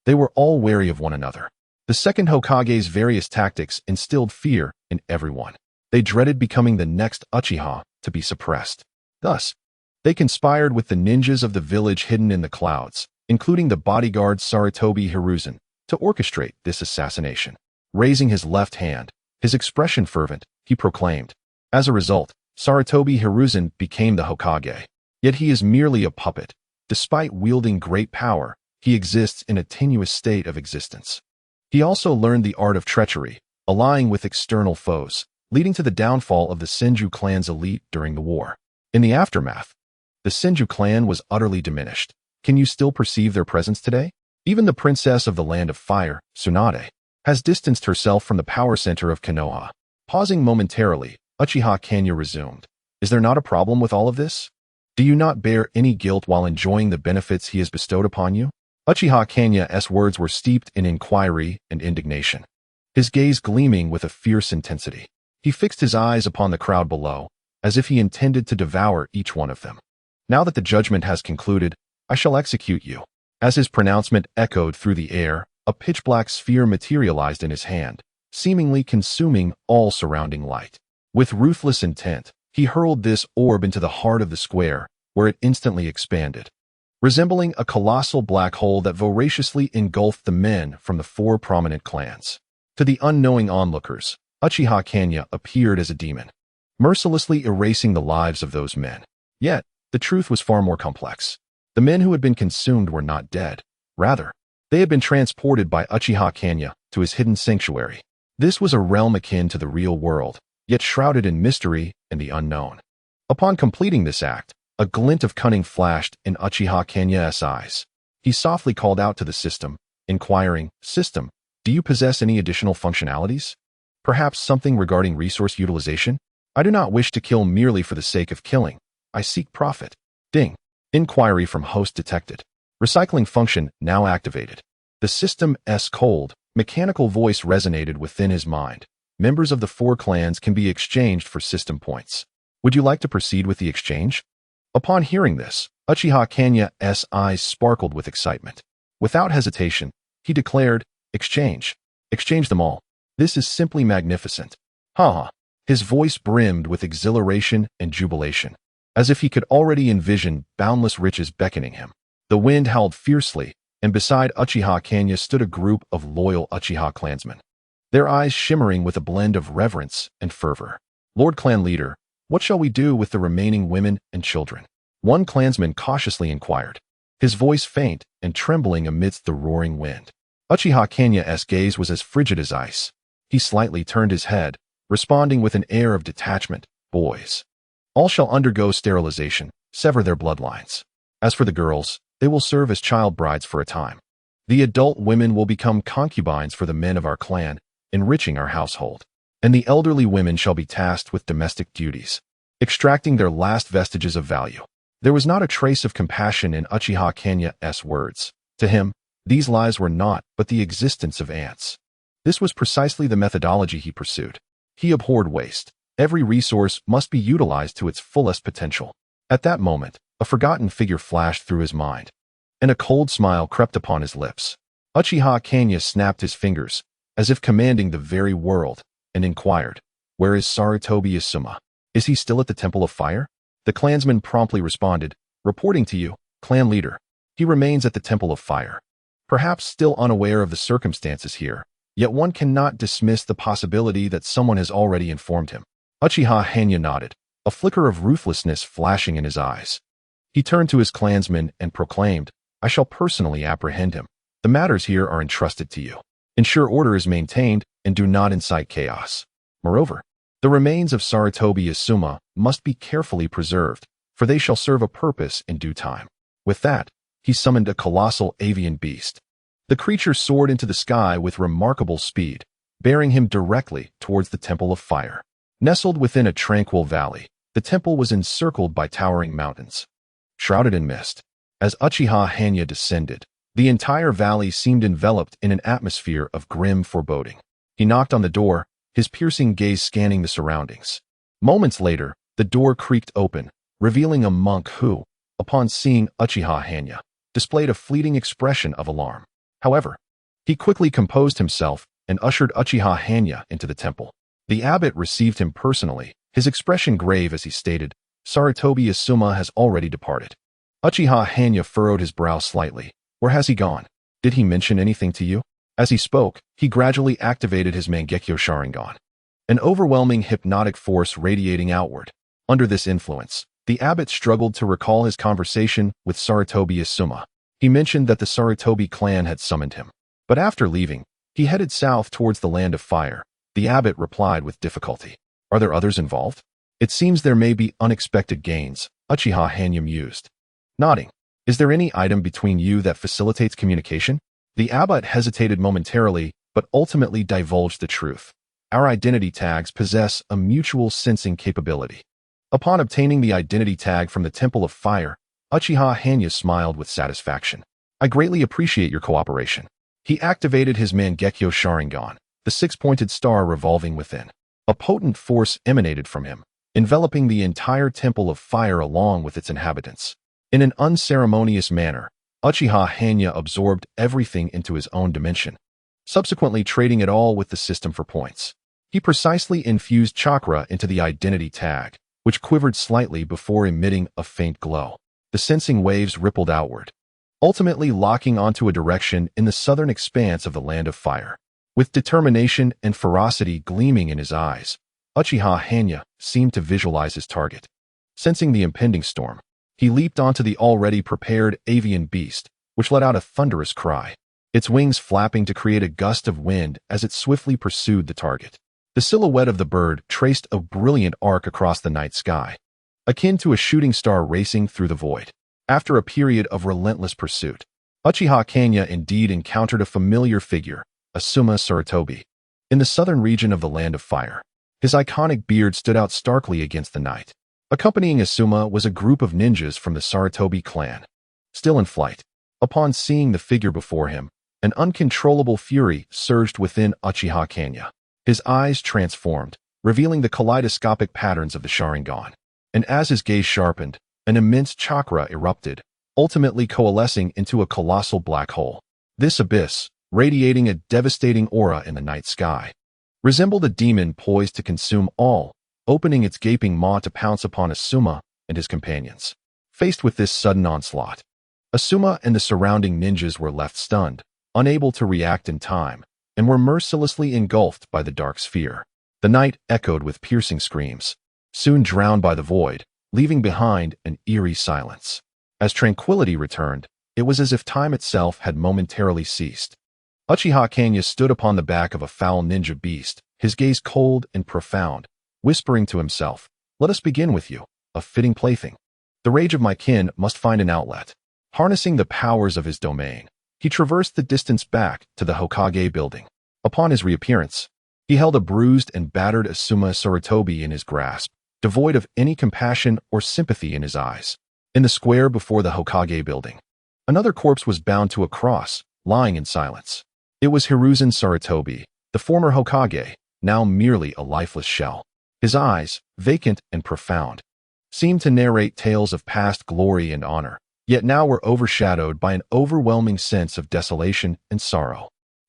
They were all wary of one another. The second Hokage's various tactics instilled fear in everyone. They dreaded becoming the next Uchiha to be suppressed. Thus, they conspired with the ninjas of the village hidden in the clouds, including the bodyguard Sarutobi Hiruzen, to orchestrate this assassination." Raising his left hand, his expression fervent, he proclaimed, "As a result, Sarutobi Hiruzen became the Hokage. Yet he is merely a puppet. Despite wielding great power, he exists in a tenuous state of existence. He also learned the art of treachery, allying with external foes, leading to the downfall of the Senju clan's elite during the war. In the aftermath, the Senju clan was utterly diminished. Can you still perceive their presence today? Even the princess of the Land of Fire, Tsunade, has distanced herself from the power center of Konoha." Pausing momentarily, Uchiha Hanya resumed, "Is there not a problem with all of this? Do you not bear any guilt while enjoying the benefits he has bestowed upon you?" Uchiha Hanya's words were steeped in inquiry and indignation, his gaze gleaming with a fierce intensity. He fixed his eyes upon the crowd below, as if he intended to devour each one of them. "Now that the judgment has concluded, I shall execute you." As his pronouncement echoed through the air, a pitch-black sphere materialized in his hand, seemingly consuming all surrounding light. With ruthless intent, he hurled this orb into the heart of the square, where it instantly expanded, resembling a colossal black hole that voraciously engulfed the men from the four prominent clans. To the unknowing onlookers, Uchiha Hanya appeared as a demon, mercilessly erasing the lives of those men. Yet, the truth was far more complex. The men who had been consumed were not dead. Rather, they had been transported by Uchiha Hanya to his hidden sanctuary. This was a realm akin to the real world, yet shrouded in mystery and the unknown. Upon completing this act, a glint of cunning flashed in Uchiha Hanya's eyes. He softly called out to the system, inquiring, "System, do you possess any additional functionalities? Perhaps something regarding resource utilization? I do not wish to kill merely for the sake of killing. I seek profit." Ding. Inquiry from host detected. Recycling function now activated. The system's cold, mechanical voice resonated within his mind. Members of the 4 clans can be exchanged for system points. Would you like to proceed with the exchange? Upon hearing this, Uchiha Hanya's eyes sparkled with excitement. Without hesitation, he declared, "Exchange. Exchange them all. This is simply magnificent." Ha! His voice brimmed with exhilaration and jubilation, as if he could already envision boundless riches beckoning him. The wind howled fiercely, and beside Uchiha Hanya stood a group of loyal Uchiha clansmen, their eyes shimmering with a blend of reverence and fervor. "Lord Clan Leader, what shall we do with the remaining women and children?" One clansman cautiously inquired, his voice faint and trembling amidst the roaring wind. Uchiha Hanya's gaze was as frigid as ice. He slightly turned his head, responding with an air of detachment, "Boys. All shall undergo sterilization, sever their bloodlines. As for the girls, they will serve as child brides for a time. The adult women will become concubines for the men of our clan, enriching our household. And the elderly women shall be tasked with domestic duties, extracting their last vestiges of value." There was not a trace of compassion in Uchiha Hanya's words. To him, these lives were naught but the existence of ants. This was precisely the methodology he pursued. He abhorred waste. Every resource must be utilized to its fullest potential. At that moment, a forgotten figure flashed through his mind, and a cold smile crept upon his lips. Uchiha Hanya snapped his fingers, as if commanding the very world, and inquired, "Where is Sarutobi Asuma? Is he still at the Temple of Fire?" The clansman promptly responded, "Reporting to you, clan leader. He remains at the Temple of Fire. Perhaps still unaware of the circumstances here, yet one cannot dismiss the possibility that someone has already informed him." Uchiha Hanya nodded, a flicker of ruthlessness flashing in his eyes. He turned to his clansmen and proclaimed, "I shall personally apprehend him. The matters here are entrusted to you. Ensure order is maintained and do not incite chaos. Moreover, the remains of Sarutobi Asuma must be carefully preserved, for they shall serve a purpose in due time." With that, he summoned a colossal avian beast. The creature soared into the sky with remarkable speed, bearing him directly towards the Temple of Fire. Nestled within a tranquil valley, the temple was encircled by towering mountains, shrouded in mist. As Uchiha Hanya descended, the entire valley seemed enveloped in an atmosphere of grim foreboding. He knocked on the door, his piercing gaze scanning the surroundings. Moments later, the door creaked open, revealing a monk who, upon seeing Uchiha Hanya, displayed a fleeting expression of alarm. However, he quickly composed himself and ushered Uchiha Hanya into the temple. The abbot received him personally, his expression grave as he stated, "Sarutobi Asuma has already departed." Uchiha Hanya furrowed his brow slightly. "Where has he gone? Did he mention anything to you?" As he spoke, he gradually activated his Mangekyo Sharingan, an overwhelming hypnotic force radiating outward. Under this influence, the abbot struggled to recall his conversation with Sarutobi Asuma. He mentioned that the Sarutobi clan had summoned him. But after leaving, he headed south towards the Land of Fire. The abbot replied with difficulty, "Are there others involved? It seems there may be unexpected gains," Uchiha Hanya mused. Nodding, "Is there any item between you that facilitates communication?" The abbot hesitated momentarily, but ultimately divulged the truth. "Our identity tags possess a mutual sensing capability." Upon obtaining the identity tag from the Temple of Fire, Uchiha Hanya smiled with satisfaction. "I greatly appreciate your cooperation." He activated his Mangekyo Sharingan, the 6-pointed star revolving within. A potent force emanated from him, enveloping the entire Temple of Fire along with its inhabitants. In an unceremonious manner, Uchiha Hanya absorbed everything into his own dimension, subsequently trading it all with the system for points. He precisely infused chakra into the identity tag, which quivered slightly before emitting a faint glow. The sensing waves rippled outward, ultimately locking onto a direction in the southern expanse of the Land of Fire. With determination and ferocity gleaming in his eyes, Uchiha Hanya seemed to visualize his target. Sensing the impending storm, he leaped onto the already prepared avian beast, which let out a thunderous cry, its wings flapping to create a gust of wind as it swiftly pursued the target. The silhouette of the bird traced a brilliant arc across the night sky, akin to a shooting star racing through the void. After a period of relentless pursuit, Uchiha Hanya indeed encountered a familiar figure, Asuma Sarutobi, in the southern region of the Land of Fire. His iconic beard stood out starkly against the night. Accompanying Asuma was a group of ninjas from the Sarutobi clan, still in flight. Upon seeing the figure before him, an uncontrollable fury surged within Uchiha Hanya. His eyes transformed, revealing the kaleidoscopic patterns of the Sharingan. And as his gaze sharpened, an immense chakra erupted, ultimately coalescing into a colossal black hole. This abyss, radiating a devastating aura in the night sky, resembled a demon poised to consume all, opening its gaping maw to pounce upon Asuma and his companions. Faced with this sudden onslaught, Asuma and the surrounding ninjas were left stunned, unable to react in time, and were mercilessly engulfed by the dark sphere. The night echoed with piercing screams, soon drowned by the void, leaving behind an eerie silence. As tranquility returned, it was as if time itself had momentarily ceased. Uchiha Hanya stood upon the back of a foul ninja beast, his gaze cold and profound, whispering to himself, "Let us begin with you, a fitting plaything. The rage of my kin must find an outlet." Harnessing the powers of his domain, he traversed the distance back to the Hokage building. Upon his reappearance, he held a bruised and battered Asuma Sarutobi in his grasp, devoid of any compassion or sympathy in his eyes. In the square before the Hokage building, another corpse was bound to a cross, lying in silence. It was Hiruzen Sarutobi, the former Hokage, now merely a lifeless shell. His eyes, vacant and profound, seemed to narrate tales of past glory and honor, yet now were overshadowed by an overwhelming sense of desolation and sorrow.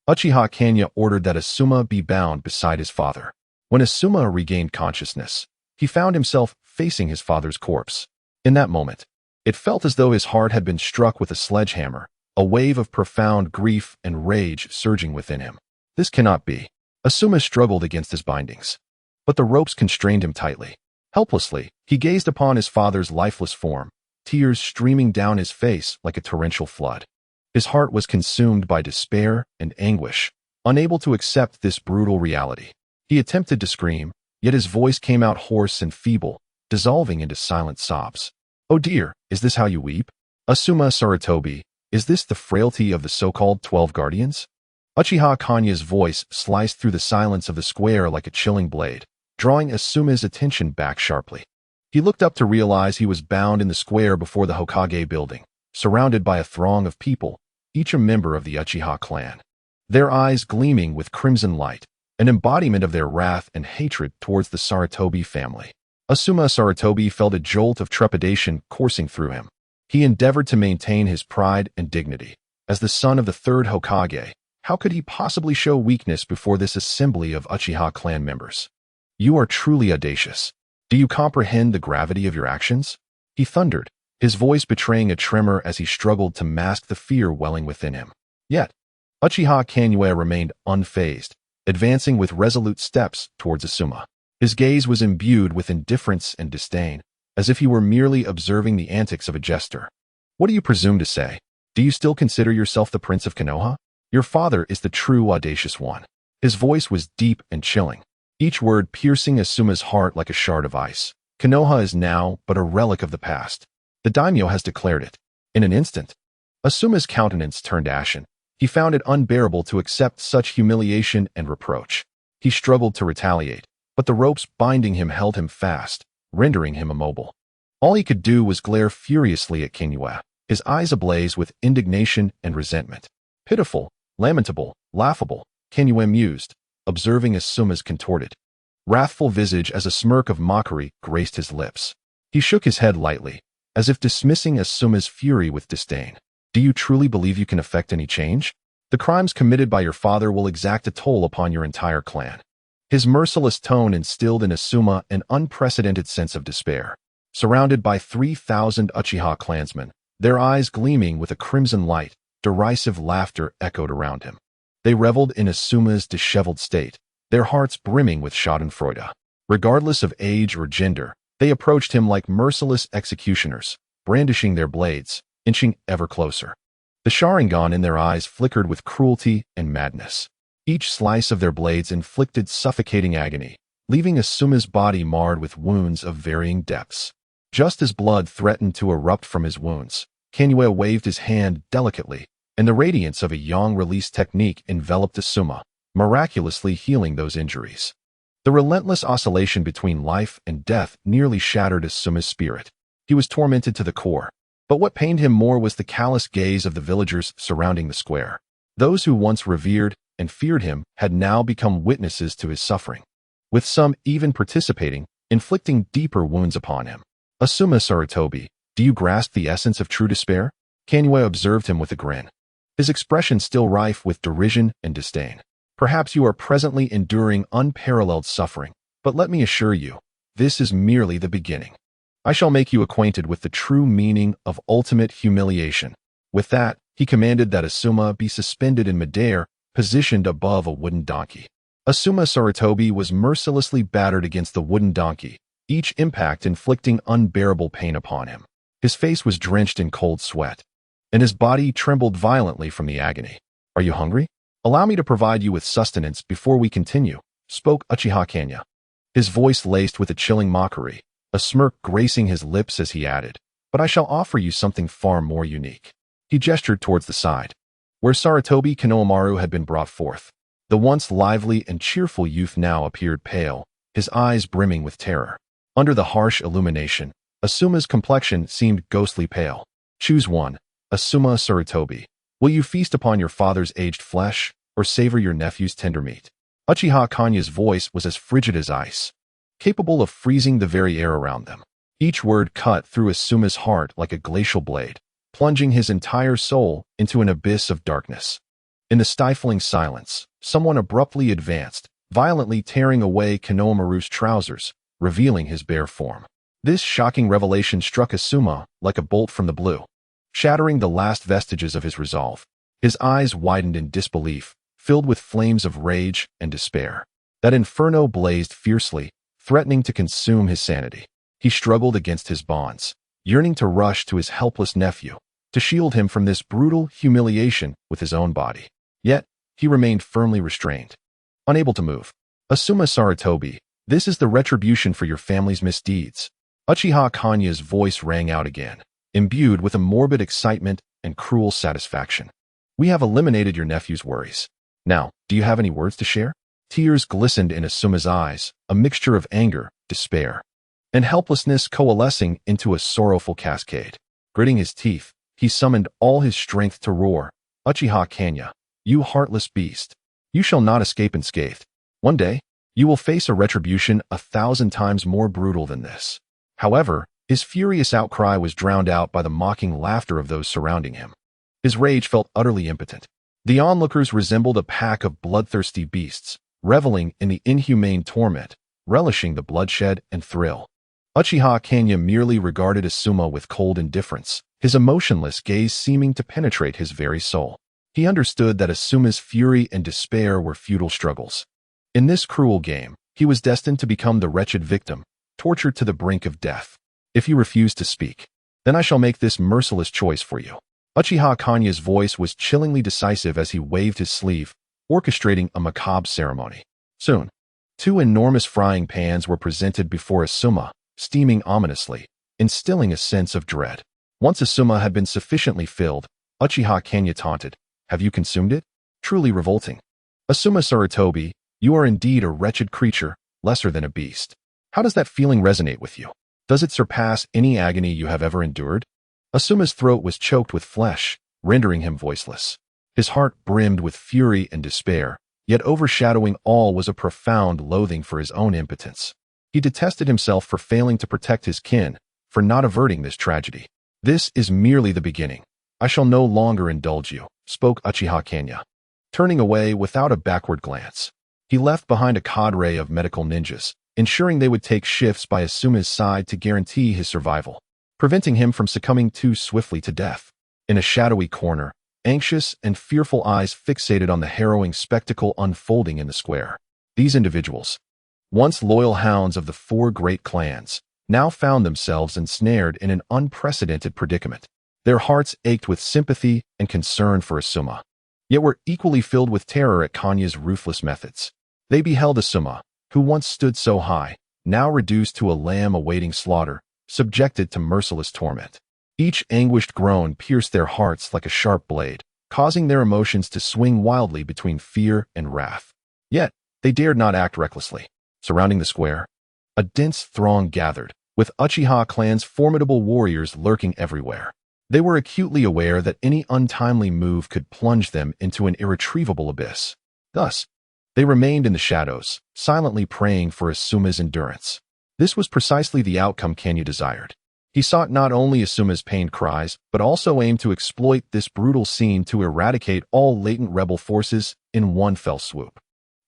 Uchiha Hanya ordered that Asuma be bound beside his father. When Asuma regained consciousness, he found himself facing his father's corpse. In that moment, it felt as though his heart had been struck with a sledgehammer, a wave of profound grief and rage surging within him. This cannot be. Asuma struggled against his bindings, but the ropes constrained him tightly. Helplessly, he gazed upon his father's lifeless form, tears streaming down his face like a torrential flood. His heart was consumed by despair and anguish, unable to accept this brutal reality. He attempted to scream, yet his voice came out hoarse and feeble, dissolving into silent sobs. "Oh dear, is this how you weep? Asuma Sarutobi, is this the frailty of the so-called 12 guardians?" Uchiha Hanya's voice sliced through the silence of the square like a chilling blade, drawing Asuma's attention back sharply. He looked up to realize he was bound in the square before the Hokage building, surrounded by a throng of people, each a member of the Uchiha clan. Their eyes gleaming with crimson light, an embodiment of their wrath and hatred towards the Sarutobi family. Asuma Sarutobi felt a jolt of trepidation coursing through him. He endeavored to maintain his pride and dignity. As the son of the third Hokage, how could he possibly show weakness before this assembly of Uchiha clan members? "You are truly audacious. Do you comprehend the gravity of your actions?" he thundered, his voice betraying a tremor as he struggled to mask the fear welling within him. Yet, Uchiha Hanya remained unfazed, advancing with resolute steps towards Asuma. His gaze was imbued with indifference and disdain, as if he were merely observing the antics of a jester. "What do you presume to say? Do you still consider yourself the Prince of Konoha? Your father is the true audacious one." His voice was deep and chilling, each word piercing Asuma's heart like a shard of ice. "Konoha is now but a relic of the past. The daimyo has declared it." In an instant, Asuma's countenance turned ashen. He found it unbearable to accept such humiliation and reproach. He struggled to retaliate, but the ropes binding him held him fast, rendering him immobile. All he could do was glare furiously at Hanya, his eyes ablaze with indignation and resentment. Pitiful, lamentable, laughable, Hanya mused, observing Asuma's contorted, wrathful visage as a smirk of mockery graced his lips. He shook his head lightly, as if dismissing Asuma's fury with disdain. "Do you truly believe you can effect any change? The crimes committed by your father will exact a toll upon your entire clan." His merciless tone instilled in Asuma an unprecedented sense of despair. Surrounded by 3,000 Uchiha clansmen, their eyes gleaming with a crimson light, derisive laughter echoed around him. They reveled in Asuma's disheveled state, their hearts brimming with schadenfreude. Regardless of age or gender, they approached him like merciless executioners, brandishing their blades, inching ever closer. The Sharingan in their eyes flickered with cruelty and madness. Each slice of their blades inflicted suffocating agony, leaving Asuma's body marred with wounds of varying depths. Just as blood threatened to erupt from his wounds, Kanye waved his hand delicately, and the radiance of a yang release technique enveloped Asuma, miraculously healing those injuries. The relentless oscillation between life and death nearly shattered Asuma's spirit. He was tormented to the core, but what pained him more was the callous gaze of the villagers surrounding the square. Those who once revered and feared him had now become witnesses to his suffering, with some even participating, inflicting deeper wounds upon him. Asuma Sarutobi, do you grasp the essence of true despair? Kanye observed him with a grin, his expression still rife with derision and disdain. Perhaps you are presently enduring unparalleled suffering, but let me assure you, this is merely the beginning. I shall make you acquainted with the true meaning of ultimate humiliation. With that, he commanded that Asuma be suspended in midair, positioned above a wooden donkey. Asuma Sarutobi was mercilessly battered against the wooden donkey, each impact inflicting unbearable pain upon him. His face was drenched in cold sweat, and his body trembled violently from the agony. Are you hungry? Allow me to provide you with sustenance before we continue, spoke Uchiha Hanya, his voice laced with a chilling mockery, a smirk gracing his lips as he added, but I shall offer you something far more unique. He gestured towards the side, where Sarutobi Konohamaru had been brought forth. The once lively and cheerful youth now appeared pale, his eyes brimming with terror. Under the harsh illumination, Asuma's complexion seemed ghostly pale. Choose one, Asuma Sarutobi. Will you feast upon your father's aged flesh, or savor your nephew's tender meat? Uchiha Hanya's voice was as frigid as ice, capable of freezing the very air around them. Each word cut through Asuma's heart like a glacial blade, plunging his entire soul into an abyss of darkness. In the stifling silence, someone abruptly advanced, violently tearing away Konohamaru's trousers, revealing his bare form. This shocking revelation struck Asuma like a bolt from the blue, shattering the last vestiges of his resolve. His eyes widened in disbelief, filled with flames of rage and despair. That inferno blazed fiercely, threatening to consume his sanity. He struggled against his bonds, yearning to rush to his helpless nephew, to shield him from this brutal humiliation with his own body. Yet, he remained firmly restrained, unable to move. Asuma Sarutobi, this is the retribution for your family's misdeeds. Uchiha Hanya's voice rang out again, imbued with a morbid excitement and cruel satisfaction. We have eliminated your nephew's worries. Now, do you have any words to share? Tears glistened in Asuma's eyes, a mixture of anger, despair, and helplessness coalescing into a sorrowful cascade. Gritting his teeth, he summoned all his strength to roar, Uchiha Hanya, you heartless beast. You shall not escape unscathed. One day, you will face a retribution 1,000 times more brutal than this. However, his furious outcry was drowned out by the mocking laughter of those surrounding him. His rage felt utterly impotent. The onlookers resembled a pack of bloodthirsty beasts, reveling in the inhumane torment, relishing the bloodshed and thrill. Uchiha Hanya merely regarded Asuma with cold indifference, his emotionless gaze seeming to penetrate his very soul. He understood that Asuma's fury and despair were futile struggles. In this cruel game, he was destined to become the wretched victim, tortured to the brink of death. If you refuse to speak, then I shall make this merciless choice for you. Uchiha Hanya's voice was chillingly decisive as he waved his sleeve, orchestrating a macabre ceremony. Soon, 2 enormous frying pans were presented before Asuma, steaming ominously, instilling a sense of dread. Once Asuma had been sufficiently filled, Uchiha Hanya taunted, have you consumed it? Truly revolting. Asuma Sarutobi, you are indeed a wretched creature, lesser than a beast. How does that feeling resonate with you? Does it surpass any agony you have ever endured? Asuma's throat was choked with flesh, rendering him voiceless. His heart brimmed with fury and despair, yet overshadowing all was a profound loathing for his own impotence. He detested himself for failing to protect his kin, for not averting this tragedy. This is merely the beginning. I shall no longer indulge you, spoke Uchiha Hanya, turning away without a backward glance. He left behind a cadre of medical ninjas, ensuring they would take shifts by Asuma's side to guarantee his survival, preventing him from succumbing too swiftly to death. In a shadowy corner, anxious and fearful eyes fixated on the harrowing spectacle unfolding in the square. These individuals, once loyal hounds of the 4 great clans, now found themselves ensnared in an unprecedented predicament. Their hearts ached with sympathy and concern for Asuma, yet were equally filled with terror at Kanya's ruthless methods. They beheld Asuma, who once stood so high, now reduced to a lamb awaiting slaughter, subjected to merciless torment. Each anguished groan pierced their hearts like a sharp blade, causing their emotions to swing wildly between fear and wrath. Yet, they dared not act recklessly. Surrounding the square, a dense throng gathered, with Uchiha clan's formidable warriors lurking everywhere. They were acutely aware that any untimely move could plunge them into an irretrievable abyss. Thus, they remained in the shadows, silently praying for Asuma's endurance. This was precisely the outcome Kenya desired. He sought not only Asuma's pained cries, but also aimed to exploit this brutal scene to eradicate all latent rebel forces in one fell swoop.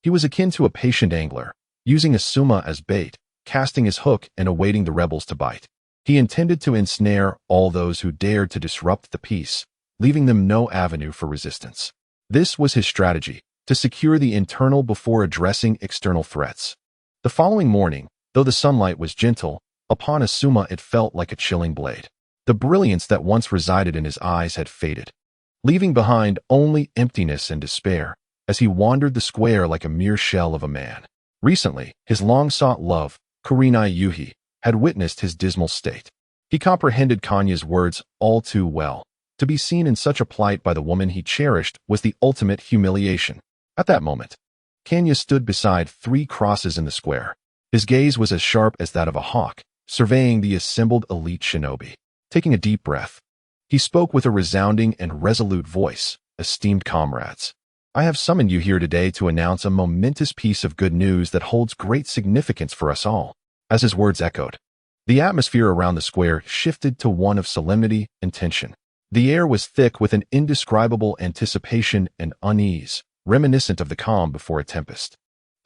He was akin to a patient angler, using Asuma as bait, casting his hook and awaiting the rebels to bite. He intended to ensnare all those who dared to disrupt the peace, leaving them no avenue for resistance. This was his strategy, to secure the internal before addressing external threats. The following morning, though the sunlight was gentle, upon Asuma it felt like a chilling blade. The brilliance that once resided in his eyes had faded, leaving behind only emptiness and despair, as he wandered the square like a mere shell of a man. Recently, his long-sought love, Kurenai Yuhi, had witnessed his dismal state. He comprehended Kanya's words all too well. To be seen in such a plight by the woman he cherished was the ultimate humiliation. At that moment, Kenya stood beside 3 crosses in the square. His gaze was as sharp as that of a hawk, surveying the assembled elite shinobi. Taking a deep breath, he spoke with a resounding and resolute voice. "Esteemed comrades, I have summoned you here today to announce a momentous piece of good news that holds great significance for us all." As his words echoed, the atmosphere around the square shifted to one of solemnity and tension. The air was thick with an indescribable anticipation and unease, reminiscent of the calm before a tempest.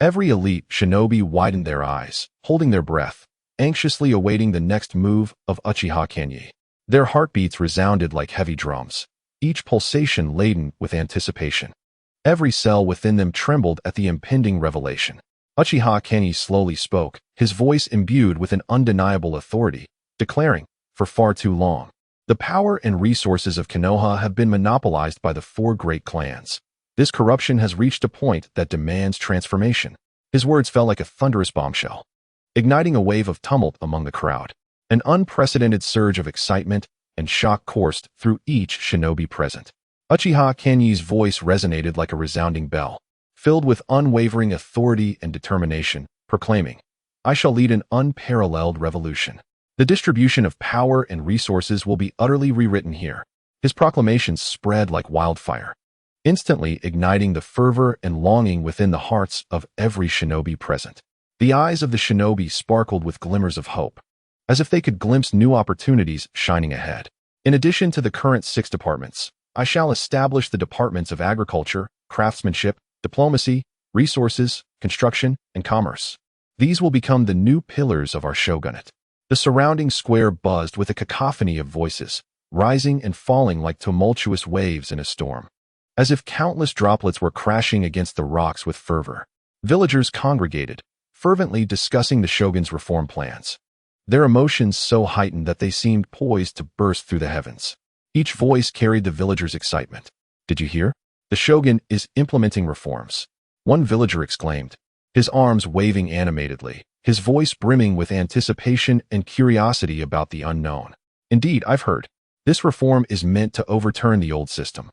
Every elite shinobi widened their eyes, holding their breath, anxiously awaiting the next move of Uchiha Hanya. Their heartbeats resounded like heavy drums, each pulsation laden with anticipation. Every cell within them trembled at the impending revelation. Uchiha Hanya slowly spoke, his voice imbued with an undeniable authority, declaring, "For far too long, the power and resources of Konoha have been monopolized by the 4 great clans. This corruption has reached a point that demands transformation." His words fell like a thunderous bombshell, igniting a wave of tumult among the crowd. An unprecedented surge of excitement and shock coursed through each shinobi present. Uchiha Hanya's voice resonated like a resounding bell, filled with unwavering authority and determination, proclaiming, "I shall lead an unparalleled revolution. The distribution of power and resources will be utterly rewritten here." His proclamations spread like wildfire, instantly igniting the fervor and longing within the hearts of every shinobi present. The eyes of the shinobi sparkled with glimmers of hope, as if they could glimpse new opportunities shining ahead. "In addition to the current 6 departments, I shall establish the departments of agriculture, craftsmanship, diplomacy, resources, construction, and commerce. These will become the new pillars of our shogunate." The surrounding square buzzed with a cacophony of voices, rising and falling like tumultuous waves in a storm, as if countless droplets were crashing against the rocks with fervor. Villagers congregated, fervently discussing the shogun's reform plans, their emotions so heightened that they seemed poised to burst through the heavens. Each voice carried the villagers' excitement. "Did you hear? The shogun is implementing reforms," one villager exclaimed, his arms waving animatedly, his voice brimming with anticipation and curiosity about the unknown. "Indeed, I've heard. This reform is meant to overturn the old system,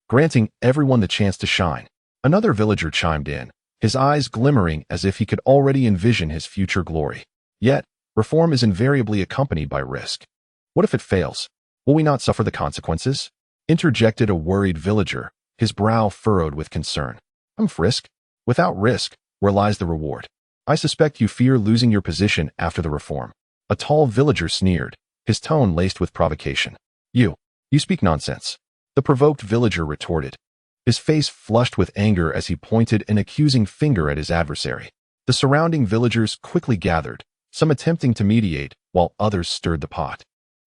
granting everyone the chance to shine." Another villager chimed in, his eyes glimmering as if he could already envision his future glory. "Yet, reform is invariably accompanied by risk. What if it fails? Will we not suffer the consequences?" Interjected a worried villager, his brow furrowed with concern. "Risk? Without risk, where lies the reward? I suspect you fear losing your position after the reform." A tall villager sneered, his tone laced with provocation. You speak nonsense," the provoked villager retorted, his face flushed with anger as he pointed an accusing finger at his adversary. The surrounding villagers quickly gathered, some attempting to mediate, while others stirred the pot,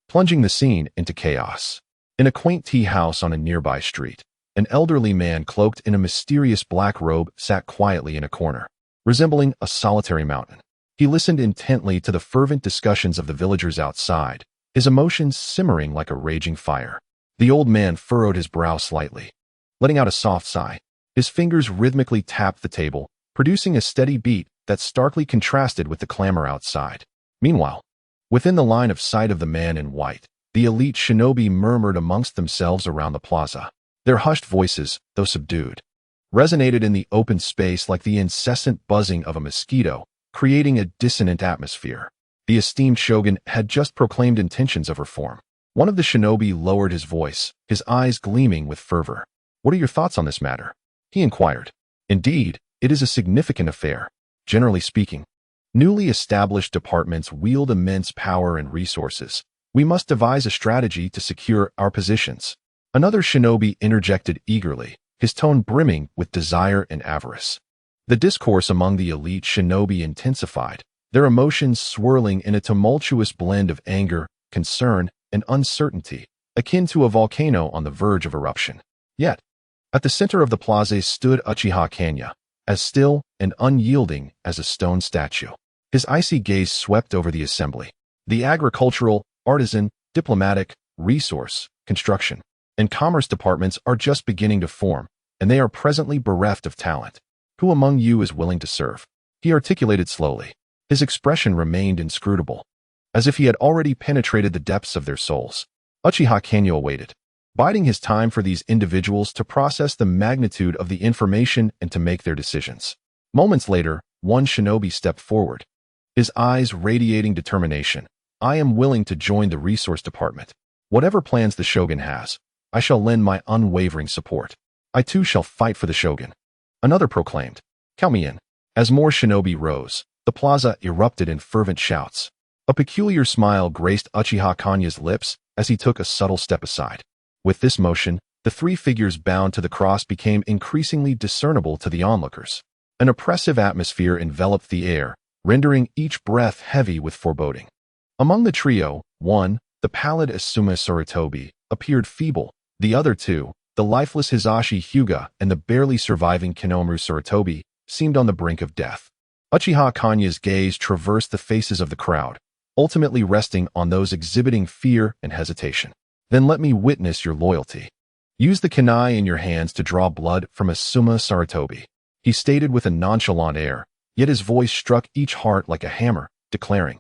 plunging the scene into chaos. In a quaint tea house on a nearby street, an elderly man cloaked in a mysterious black robe sat quietly in a corner, resembling a solitary mountain. He listened intently to the fervent discussions of the villagers outside, his emotions simmering like a raging fire. The old man furrowed his brow slightly, letting out a soft sigh. His fingers rhythmically tapped the table, producing a steady beat that starkly contrasted with the clamor outside. Meanwhile, Within the line of sight of the man in white, the elite shinobi murmured amongst themselves around the plaza. Their hushed voices, though subdued, resonated in the open space like the incessant buzzing of a mosquito, creating a dissonant atmosphere. The esteemed shogun had just proclaimed intentions of reform. One of the shinobi lowered his voice, his eyes gleaming with fervor. "What are your thoughts on this matter?" he inquired. "Indeed, it is a significant affair. Generally speaking, newly established departments wield immense power and resources. We must devise a strategy to secure our positions." Another shinobi interjected eagerly, his tone brimming with desire and avarice. The discourse among the elite shinobi intensified, their emotions swirling in a tumultuous blend of anger, concern, and uncertainty, akin to a volcano on the verge of eruption. Yet, at the center of the plaza stood Uchiha Hanya, as still and unyielding as a stone statue. His icy gaze swept over the assembly. The agricultural, artisan, diplomatic, resource, construction, and commerce departments are just beginning to form, and they are presently bereft of talent. "Who among you is willing to serve?" he articulated slowly. His expression remained inscrutable, as if he had already penetrated the depths of their souls. Uchiha Hanya awaited, biding his time for these individuals to process the magnitude of the information and to make their decisions. Moments later, one shinobi stepped forward, his eyes radiating determination. "I am willing to join the resource department. Whatever plans the shogun has, I shall lend my unwavering support. I too shall fight for the shogun." Another proclaimed, "Count me in." As more shinobi rose, the plaza erupted in fervent shouts. A peculiar smile graced Uchiha Hanya's lips as he took a subtle step aside. With this motion, the three figures bound to the cross became increasingly discernible to the onlookers. An oppressive atmosphere enveloped the air, rendering each breath heavy with foreboding. Among the trio, one, the pallid Asuma Sarutobi, appeared feeble. The other two, the lifeless Hisashi Hyuga and the barely surviving Kinomaru Sarutobi, seemed on the brink of death. Uchiha Hanya's gaze traversed the faces of the crowd, ultimately resting on those exhibiting fear and hesitation. "Then let me witness your loyalty. Use the kunai in your hands to draw blood from Asuma Sarutobi," he stated with a nonchalant air, yet his voice struck each heart like a hammer, declaring,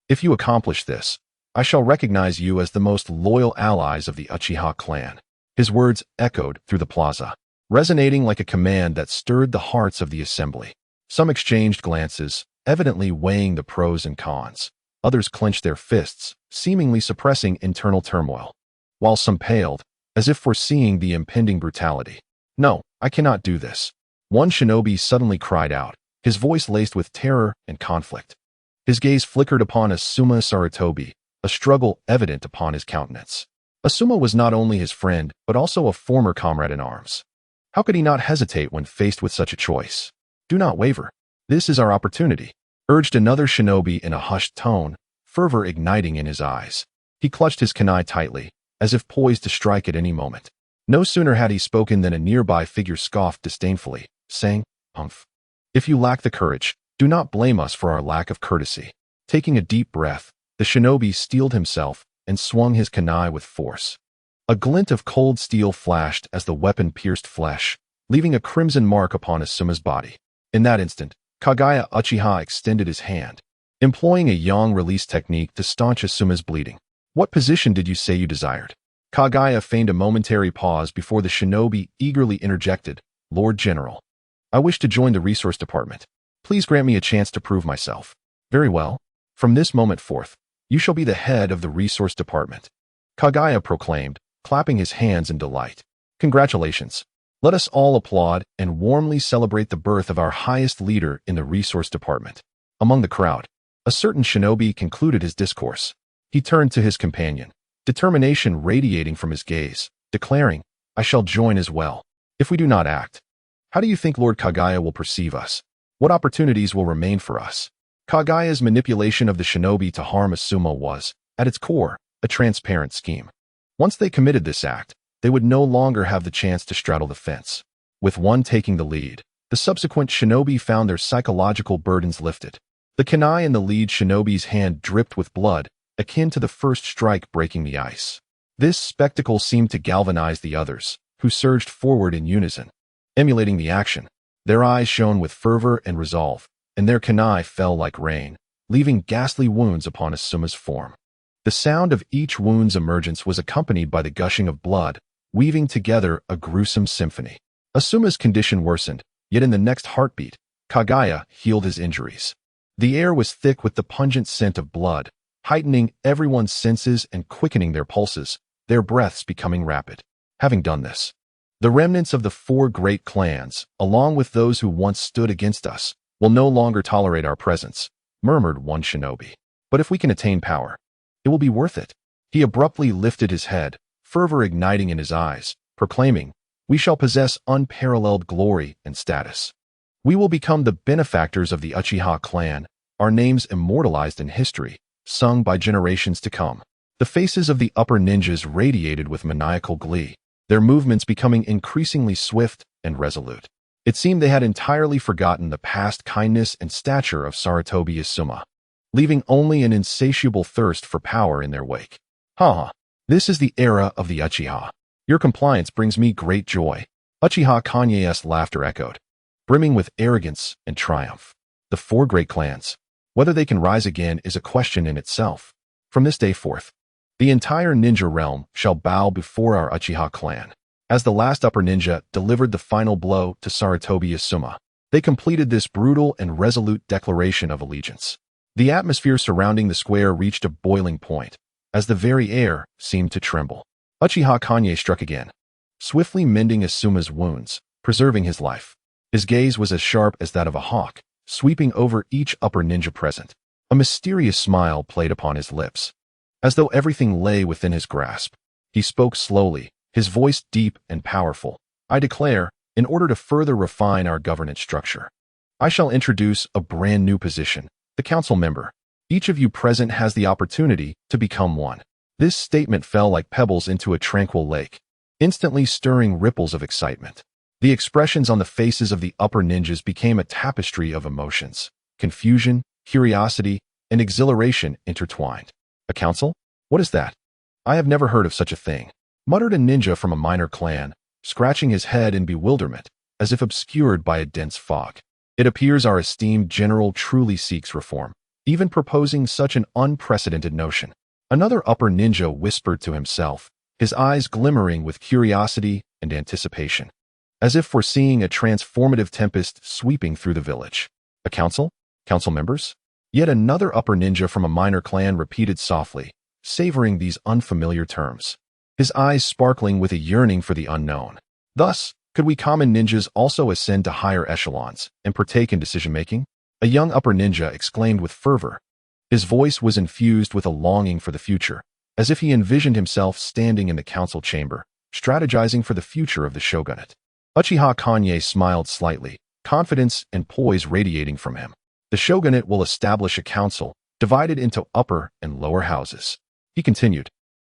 "If you accomplish this, I shall recognize you as the most loyal allies of the Uchiha clan." His words echoed through the plaza, resonating like a command that stirred the hearts of the assembly. Some exchanged glances, evidently weighing the pros and cons. Others clenched their fists, seemingly suppressing internal turmoil, while some paled, as if foreseeing the impending brutality. "No, I cannot do this." One shinobi suddenly cried out, his voice laced with terror and conflict. His gaze flickered upon Asuma Sarutobi, a struggle evident upon his countenance. Asuma was not only his friend, but also a former comrade in arms. How could he not hesitate when faced with such a choice? "Do not waver. This is our opportunity," urged another shinobi in a hushed tone, fervor igniting in his eyes. He clutched his kunai tightly, as if poised to strike at any moment. No sooner had he spoken than a nearby figure scoffed disdainfully, saying, "Humph. If you lack the courage, do not blame us for our lack of courtesy." Taking a deep breath, the shinobi steeled himself and swung his kunai with force. A glint of cold steel flashed as the weapon pierced flesh, leaving a crimson mark upon Asuma's body. In that instant, Kagaya Uchiha extended his hand, employing a yang release technique to staunch Asuma's bleeding. "What position did you say you desired?" Kagaya feigned a momentary pause before the shinobi eagerly interjected, "Lord General, I wish to join the resource department. Please grant me a chance to prove myself." "Very well. From this moment forth, you shall be the head of the resource department," Kagaya proclaimed, clapping his hands in delight. "Congratulations. Let us all applaud and warmly celebrate the birth of our highest leader in the resource department." Among the crowd, a certain shinobi concluded his discourse. He turned to his companion, determination radiating from his gaze, declaring, "I shall join as well. If we do not act, how do you think Lord Kagaya will perceive us? What opportunities will remain for us?" Kagaya's manipulation of the shinobi to harm Asuma was, at its core, a transparent scheme. Once they committed this act, they would no longer have the chance to straddle the fence. With one taking the lead, the subsequent shinobi found their psychological burdens lifted. The kunai in the lead shinobi's hand dripped with blood, akin to the first strike breaking the ice. This spectacle seemed to galvanize the others, who surged forward in unison. Emulating the action, their eyes shone with fervor and resolve, and their kunai fell like rain, leaving ghastly wounds upon Asuma's form. The sound of each wound's emergence was accompanied by the gushing of blood, weaving together a gruesome symphony. Asuma's condition worsened, yet in the next heartbeat, Kaguya healed his injuries. The air was thick with the pungent scent of blood, heightening everyone's senses and quickening their pulses, their breaths becoming rapid. Having done this, the remnants of the 4 great clans, along with those who once stood against us, will no longer tolerate our presence, murmured one shinobi. But if we can attain power, it will be worth it. He abruptly lifted his head, fervor igniting in his eyes, proclaiming, "We shall possess unparalleled glory and status. We will become the benefactors of the Uchiha clan, our names immortalized in history, sung by generations to come." The faces of the upper ninjas radiated with maniacal glee, their movements becoming increasingly swift and resolute. It seemed they had entirely forgotten the past kindness and stature of Sarutobi Asuma, leaving only an insatiable thirst for power in their wake. "Ha! This is the era of the Uchiha. Your compliance brings me great joy." Uchiha Hanya's laughter echoed, brimming with arrogance and triumph. The 4 great clans, whether they can rise again is a question in itself. From this day forth, the entire ninja realm shall bow before our Uchiha clan. As the last upper ninja delivered the final blow to Sarutobi Asuma, they completed this brutal and resolute declaration of allegiance. The atmosphere surrounding the square reached a boiling point, as the very air seemed to tremble. Uchiha Hanya struck again, swiftly mending Asuma's wounds, preserving his life. His gaze was as sharp as that of a hawk, sweeping over each upper ninja present. A mysterious smile played upon his lips, as though everything lay within his grasp. He spoke slowly, his voice deep and powerful. "I declare, in order to further refine our governance structure, I shall introduce a brand new position, the council member. Each of you present has the opportunity to become one." This statement fell like pebbles into a tranquil lake, instantly stirring ripples of excitement. The expressions on the faces of the upper ninjas became a tapestry of emotions, confusion, curiosity, and exhilaration intertwined. "A council? What is that? I have never heard of such a thing," muttered a ninja from a minor clan, scratching his head in bewilderment, as if obscured by a dense fog. "It appears our esteemed general truly seeks reform, even proposing such an unprecedented notion." Another upper ninja whispered to himself, his eyes glimmering with curiosity and anticipation, as if foreseeing a transformative tempest sweeping through the village. "A council? Council members?" Yet another upper ninja from a minor clan repeated softly, savoring these unfamiliar terms, his eyes sparkling with a yearning for the unknown. "Thus, could we common ninjas also ascend to higher echelons and partake in decision-making?" A young upper ninja exclaimed with fervor. His voice was infused with a longing for the future, as if he envisioned himself standing in the council chamber, strategizing for the future of the shogunate. Uchiha Hanya smiled slightly, confidence and poise radiating from him. "The shogunate will establish a council, divided into upper and lower houses." He continued,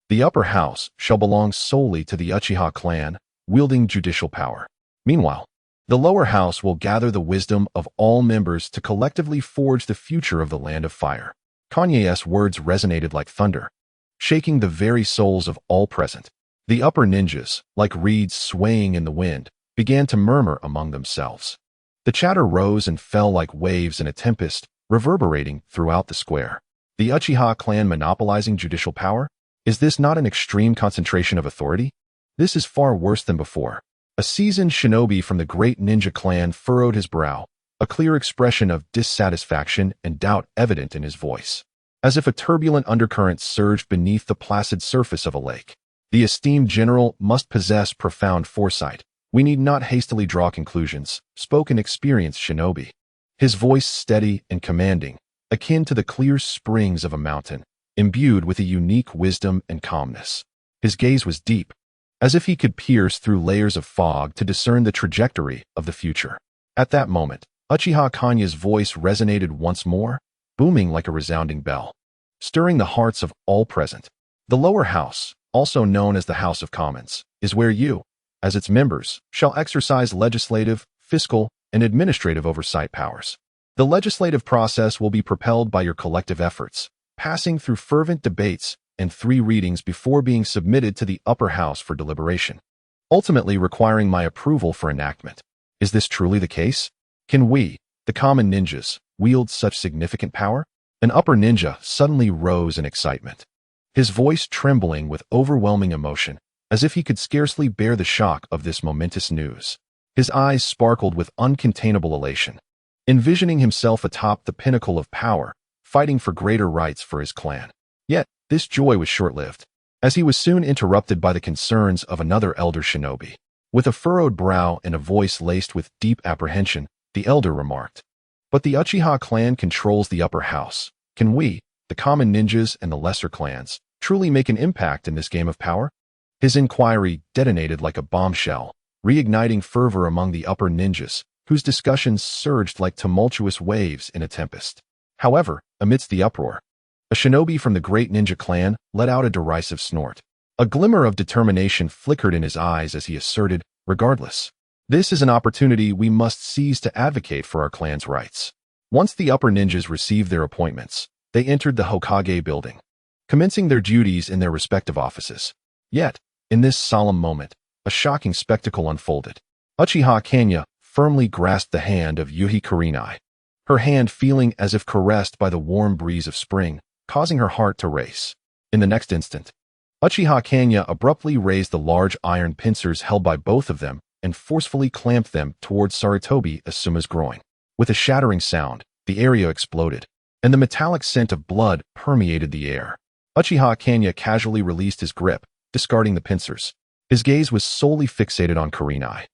"The upper house shall belong solely to the Uchiha clan, wielding judicial power. Meanwhile, the lower house will gather the wisdom of all members to collectively forge the future of the Land of Fire." Kanye's words resonated like thunder, shaking the very souls of all present. The upper ninjas, like reeds swaying in the wind, began to murmur among themselves. The chatter rose and fell like waves in a tempest, reverberating throughout the square. The Uchiha clan monopolizing judicial power? Is this not an extreme concentration of authority? This is far worse than before. A seasoned shinobi from the great ninja clan furrowed his brow, a clear expression of dissatisfaction and doubt evident in his voice, as if a turbulent undercurrent surged beneath the placid surface of a lake. "The esteemed general must possess profound foresight. We need not hastily draw conclusions," spoke an experienced shinobi, his voice steady and commanding, akin to the clear springs of a mountain, imbued with a unique wisdom and calmness. His gaze was deep, as if he could pierce through layers of fog to discern the trajectory of the future. At that moment, Uchiha Hanya's voice resonated once more, booming like a resounding bell, stirring the hearts of all present. "The lower house, also known as the House of Commons, is where you, as its members, shall exercise legislative, fiscal, and administrative oversight powers. The legislative process will be propelled by your collective efforts, passing through fervent debates and 3 readings before being submitted to the upper house for deliberation, ultimately requiring my approval for enactment. Is this truly the case? Can we, the common ninjas, wield such significant power?" An upper ninja suddenly rose in excitement, his voice trembling with overwhelming emotion, as if he could scarcely bear the shock of this momentous news. His eyes sparkled with uncontainable elation, envisioning himself atop the pinnacle of power, fighting for greater rights for his clan. Yet, this joy was short-lived, as he was soon interrupted by the concerns of another elder shinobi. With a furrowed brow and a voice laced with deep apprehension, the elder remarked, "But the Uchiha clan controls the upper house. Can we, the common ninjas and the lesser clans, truly make an impact in this game of power?" His inquiry detonated like a bombshell, reigniting fervor among the upper ninjas, whose discussions surged like tumultuous waves in a tempest. However, amidst the uproar, a shinobi from the great ninja clan let out a derisive snort. A glimmer of determination flickered in his eyes as he asserted, "Regardless, this is an opportunity we must seize to advocate for our clan's rights." Once the upper ninjas received their appointments, they entered the Hokage building, commencing their duties in their respective offices. Yet, in this solemn moment, a shocking spectacle unfolded. Uchiha Hanya firmly grasped the hand of Uchiha Kurenai, her hand feeling as if caressed by the warm breeze of spring, causing her heart to race. In the next instant, Uchiha Hanya abruptly raised the large iron pincers held by both of them and forcefully clamped them towards Sarutobi Asuma's groin. With a shattering sound, the area exploded, and the metallic scent of blood permeated the air. Uchiha Hanya casually released his grip, discarding the pincers. His gaze was solely fixated on Kurenai,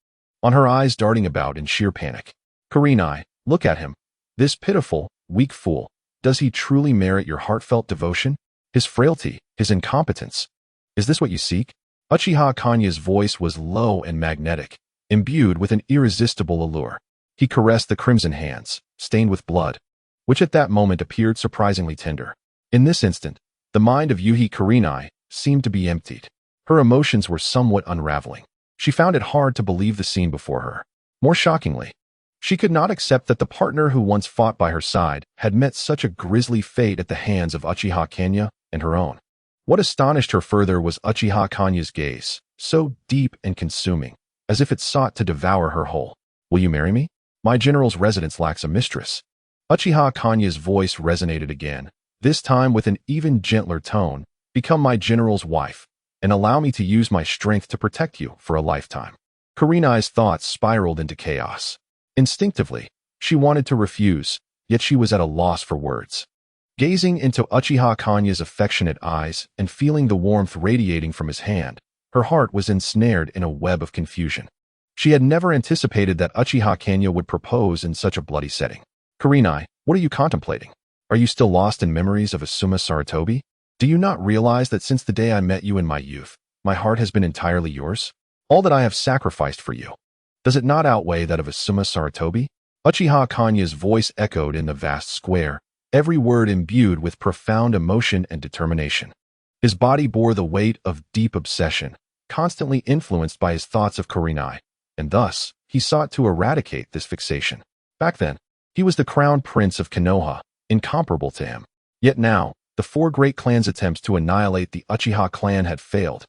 on her eyes darting about in sheer panic. "Kurenai, look at him. This pitiful, weak fool. Does he truly merit your heartfelt devotion? His frailty, his incompetence. Is this what you seek?" Uchiha Hanya's voice was low and magnetic, imbued with an irresistible allure. He caressed the crimson hands, stained with blood, which at that moment appeared surprisingly tender. In this instant, the mind of Uchiha Kurenai seemed to be emptied. Her emotions were somewhat unraveling. She found it hard to believe the scene before her. More shockingly, she could not accept that the partner who once fought by her side had met such a grisly fate at the hands of Uchiha Hanya and her own. What astonished her further was Uchiha Hanya's gaze, so deep and consuming, as if it sought to devour her whole. "Will you marry me? My general's residence lacks a mistress." Uchiha Hanya's voice resonated again, this time with an even gentler tone. "Become my general's wife, and allow me to use my strength to protect you for a lifetime." Kurenai's thoughts spiraled into chaos. Instinctively, she wanted to refuse, yet she was at a loss for words. Gazing into Uchiha Hanya's affectionate eyes and feeling the warmth radiating from his hand, her heart was ensnared in a web of confusion. She had never anticipated that Uchiha Hanya would propose in such a bloody setting. "Kurenai, what are you contemplating? Are you still lost in memories of Asuma Sarutobi? Do you not realize that since the day I met you in my youth, my heart has been entirely yours? All that I have sacrificed for you. Does it not outweigh that of Asuma Sarutobi?" Uchiha Hanya's voice echoed in the vast square, every word imbued with profound emotion and determination. His body bore the weight of deep obsession, constantly influenced by his thoughts of Kurenai, and thus, he sought to eradicate this fixation. Back then, he was the crown prince of Konoha, incomparable to him. Yet now, the four great clans' attempts to annihilate the Uchiha clan had failed.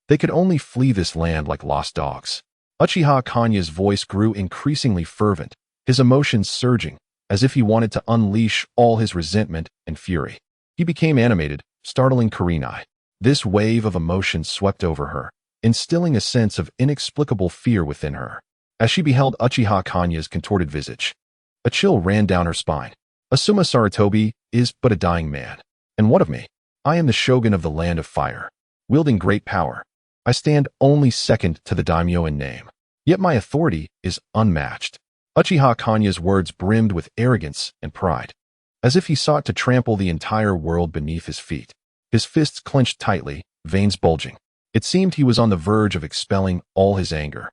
They could only flee this land like lost dogs. Uchiha Hanya's voice grew increasingly fervent, his emotions surging, as if he wanted to unleash all his resentment and fury. He became animated, startling Kurenai. This wave of emotion swept over her, instilling a sense of inexplicable fear within her. As she beheld Uchiha Hanya's contorted visage, a chill ran down her spine. "Asuma Sarutobi is but a dying man. And what of me? I am the shogun of the land of fire, wielding great power. I stand only second to the daimyo in name. Yet my authority is unmatched." Uchiha Hanya's words brimmed with arrogance and pride, as if he sought to trample the entire world beneath his feet. His fists clenched tightly, veins bulging. It seemed he was on the verge of expelling all his anger.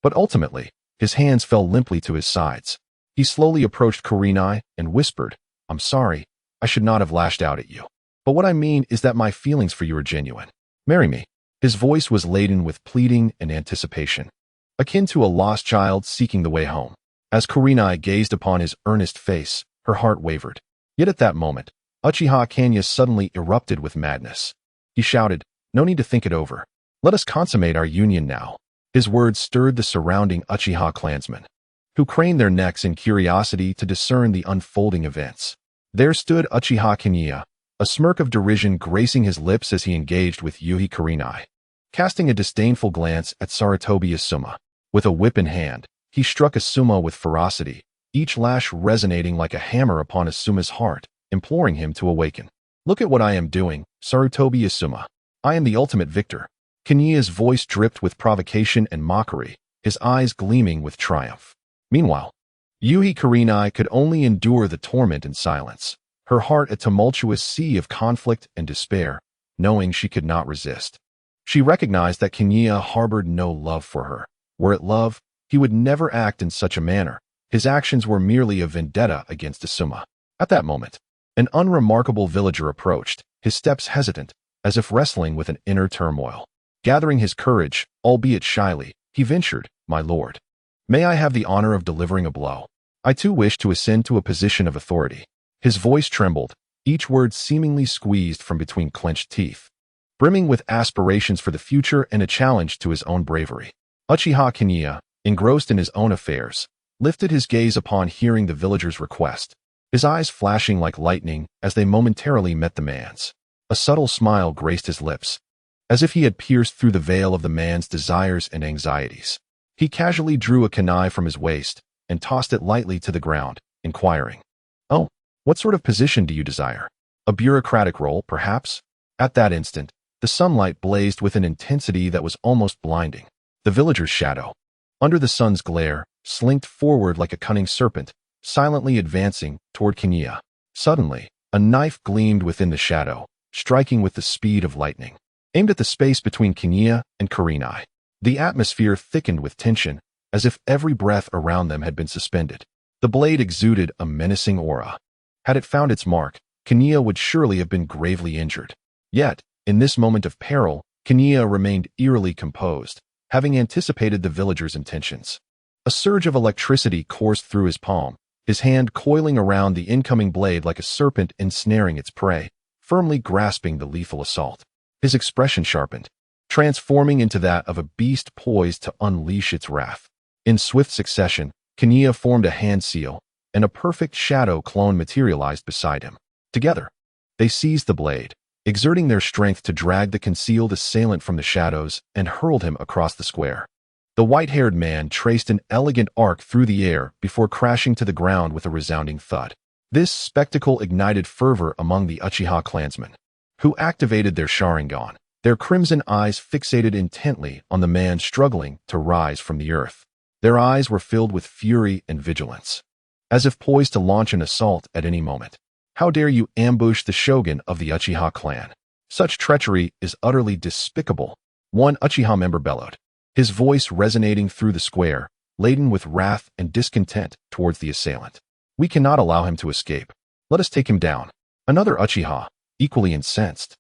But ultimately, his hands fell limply to his sides. He slowly approached Kurenai and whispered, "I'm sorry, I should not have lashed out at you. But what I mean is that my feelings for you are genuine. Marry me." His voice was laden with pleading and anticipation, akin to a lost child seeking the way home. As Kurenai gazed upon his earnest face, her heart wavered. Yet at that moment, Uchiha Hanya suddenly erupted with madness. He shouted, "No need to think it over. Let us consummate our union now." His words stirred the surrounding Uchiha clansmen, who craned their necks in curiosity to discern the unfolding events. There stood Uchiha Hanya, a smirk of derision gracing his lips as he engaged with Yuhi Kurenai. Casting a disdainful glance at Sarutobi Asuma, with a whip in hand, he struck Asuma with ferocity, each lash resonating like a hammer upon Asuma's heart, imploring him to awaken. Look at what I am doing, Sarutobi Asuma. I am the ultimate victor. Hanya's voice dripped with provocation and mockery, his eyes gleaming with triumph. Meanwhile, Yuhi Kurenai could only endure the torment in silence, her heart a tumultuous sea of conflict and despair, knowing she could not resist. She recognized that Hanya harbored no love for her. Were it love, he would never act in such a manner. His actions were merely a vendetta against Asuma. At that moment, an unremarkable villager approached, his steps hesitant, as if wrestling with an inner turmoil. Gathering his courage, albeit shyly, he ventured, "My lord, may I have the honor of delivering a blow? I too wish to ascend to a position of authority." His voice trembled, each word seemingly squeezed from between clenched teeth, brimming with aspirations for the future and a challenge to his own bravery. Uchiha Hanya, engrossed in his own affairs, lifted his gaze upon hearing the villager's request, his eyes flashing like lightning as they momentarily met the man's. A subtle smile graced his lips, as if he had pierced through the veil of the man's desires and anxieties. He casually drew a kunai from his waist and tossed it lightly to the ground, inquiring, "Oh, what sort of position do you desire? A bureaucratic role, perhaps?" At that instant, the sunlight blazed with an intensity that was almost blinding. The villager's shadow, under the sun's glare, slinked forward like a cunning serpent, silently advancing toward Hanya. Suddenly, a knife gleamed within the shadow, striking with the speed of lightning, aimed at the space between Hanya and Kurenai. The atmosphere thickened with tension, as if every breath around them had been suspended. The blade exuded a menacing aura. Had it found its mark, Hanya would surely have been gravely injured. Yet, in this moment of peril, Hanya remained eerily composed, having anticipated the villager's intentions. A surge of electricity coursed through his palm, his hand coiling around the incoming blade like a serpent ensnaring its prey, firmly grasping the lethal assault. His expression sharpened, transforming into that of a beast poised to unleash its wrath. In swift succession, Hanya formed a hand seal, and a perfect shadow clone materialized beside him. Together, they seized the blade, exerting their strength to drag the concealed assailant from the shadows and hurled him across the square. The white-haired man traced an elegant arc through the air before crashing to the ground with a resounding thud. This spectacle ignited fervor among the Uchiha clansmen, who activated their Sharingan, their crimson eyes fixated intently on the man struggling to rise from the earth. Their eyes were filled with fury and vigilance, as if poised to launch an assault at any moment. "How dare you ambush the shogun of the Uchiha clan? Such treachery is utterly despicable," one Uchiha member bellowed, his voice resonating through the square, laden with wrath and discontent towards the assailant. "We cannot allow him to escape. Let us take him down." Another Uchiha, equally incensed,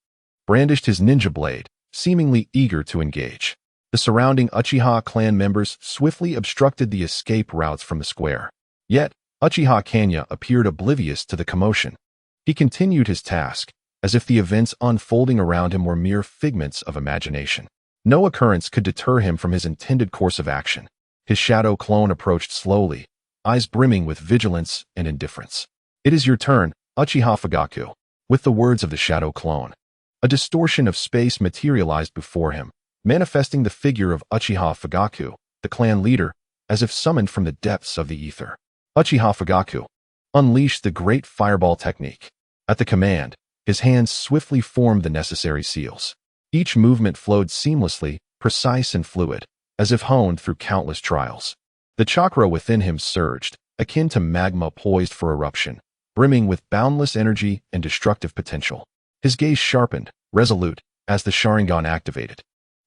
brandished his ninja blade, seemingly eager to engage. The surrounding Uchiha clan members swiftly obstructed the escape routes from the square. Yet, Uchiha Hanya appeared oblivious to the commotion. He continued his task, as if the events unfolding around him were mere figments of imagination. No occurrence could deter him from his intended course of action. His shadow clone approached slowly, eyes brimming with vigilance and indifference. "It is your turn, Uchiha Fugaku." With the words of the shadow clone, a distortion of space materialized before him, manifesting the figure of Uchiha Fugaku, the clan leader, as if summoned from the depths of the ether. Uchiha Fugaku unleashed the great fireball technique. At the command, his hands swiftly formed the necessary seals. Each movement flowed seamlessly, precise and fluid, as if honed through countless trials. The chakra within him surged, akin to magma poised for eruption, brimming with boundless energy and destructive potential. His gaze sharpened, resolute, as the Sharingan activated,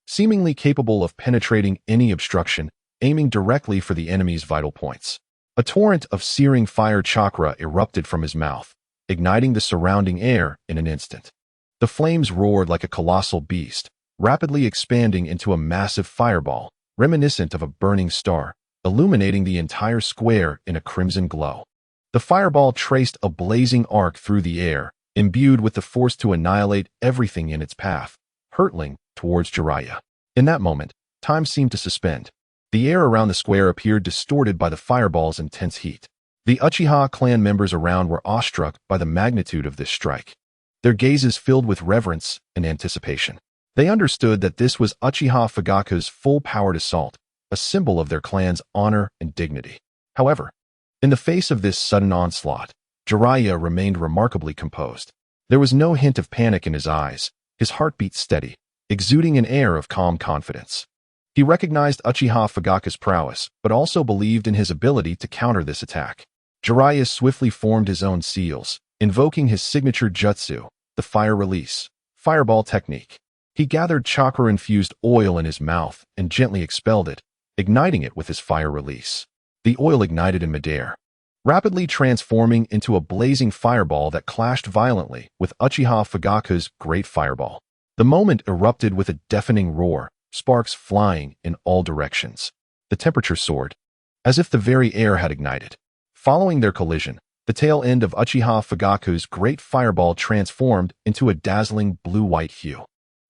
seemingly capable of penetrating any obstruction, aiming directly for the enemy's vital points. A torrent of searing fire chakra erupted from his mouth, igniting the surrounding air in an instant. The flames roared like a colossal beast, rapidly expanding into a massive fireball, reminiscent of a burning star, illuminating the entire square in a crimson glow. The fireball traced a blazing arc through the air, imbued with the force to annihilate everything in its path, hurtling towards Jiraiya. In that moment, time seemed to suspend. The air around the square appeared distorted by the fireball's intense heat. The Uchiha clan members around were awestruck by the magnitude of this strike. Their gazes filled with reverence and anticipation. They understood that this was Uchiha Fugaku's full-powered assault, a symbol of their clan's honor and dignity. However, in the face of this sudden onslaught, Jiraiya remained remarkably composed. There was no hint of panic in his eyes, his heartbeat steady, exuding an air of calm confidence. He recognized Uchiha Fugaku's prowess, but also believed in his ability to counter this attack. Jiraiya swiftly formed his own seals, invoking his signature jutsu, the fire release, fireball technique. He gathered chakra-infused oil in his mouth and gently expelled it, igniting it with his fire release. The oil ignited in midair, rapidly transforming into a blazing fireball that clashed violently with Uchiha Fugaku's great fireball. The moment erupted with a deafening roar, sparks flying in all directions. The temperature soared, as if the very air had ignited. Following their collision, the tail end of Uchiha Fugaku's great fireball transformed into a dazzling blue-white hue.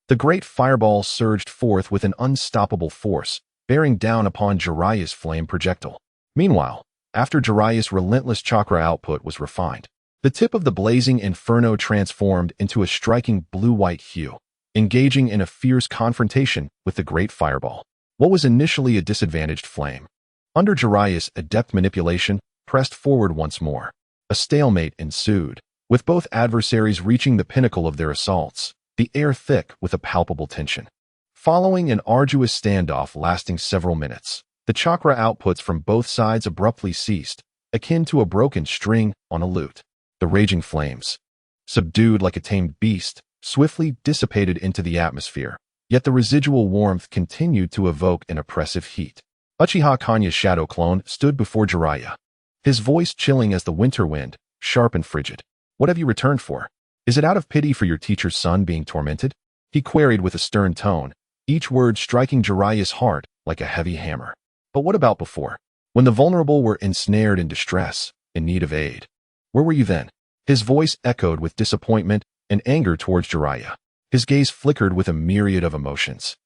The great fireball surged forth with an unstoppable force, bearing down upon Jiraiya's flame projectile. Meanwhile, after Jiraiya's relentless chakra output was refined, the tip of the blazing inferno transformed into a striking blue-white hue, engaging in a fierce confrontation with the great fireball. What was initially a disadvantaged flame, under Jiraiya's adept manipulation, pressed forward once more. A stalemate ensued, with both adversaries reaching the pinnacle of their assaults, the air thick with a palpable tension. Following an arduous standoff lasting several minutes, the chakra outputs from both sides abruptly ceased, akin to a broken string on a lute. The raging flames, subdued like a tamed beast, swiftly dissipated into the atmosphere, yet the residual warmth continued to evoke an oppressive heat. Uchiha Hanya's shadow clone stood before Jiraiya, his voice chilling as the winter wind, sharp and frigid. "What have you returned for? Is it out of pity for your teacher's son being tormented?" he queried with a stern tone, each word striking Jiraiya's heart like a heavy hammer. "But what about before, when the vulnerable were ensnared in distress, in need of aid? Where were you then?" His voice echoed with disappointment and anger towards Jiraiya. His gaze flickered with a myriad of emotions.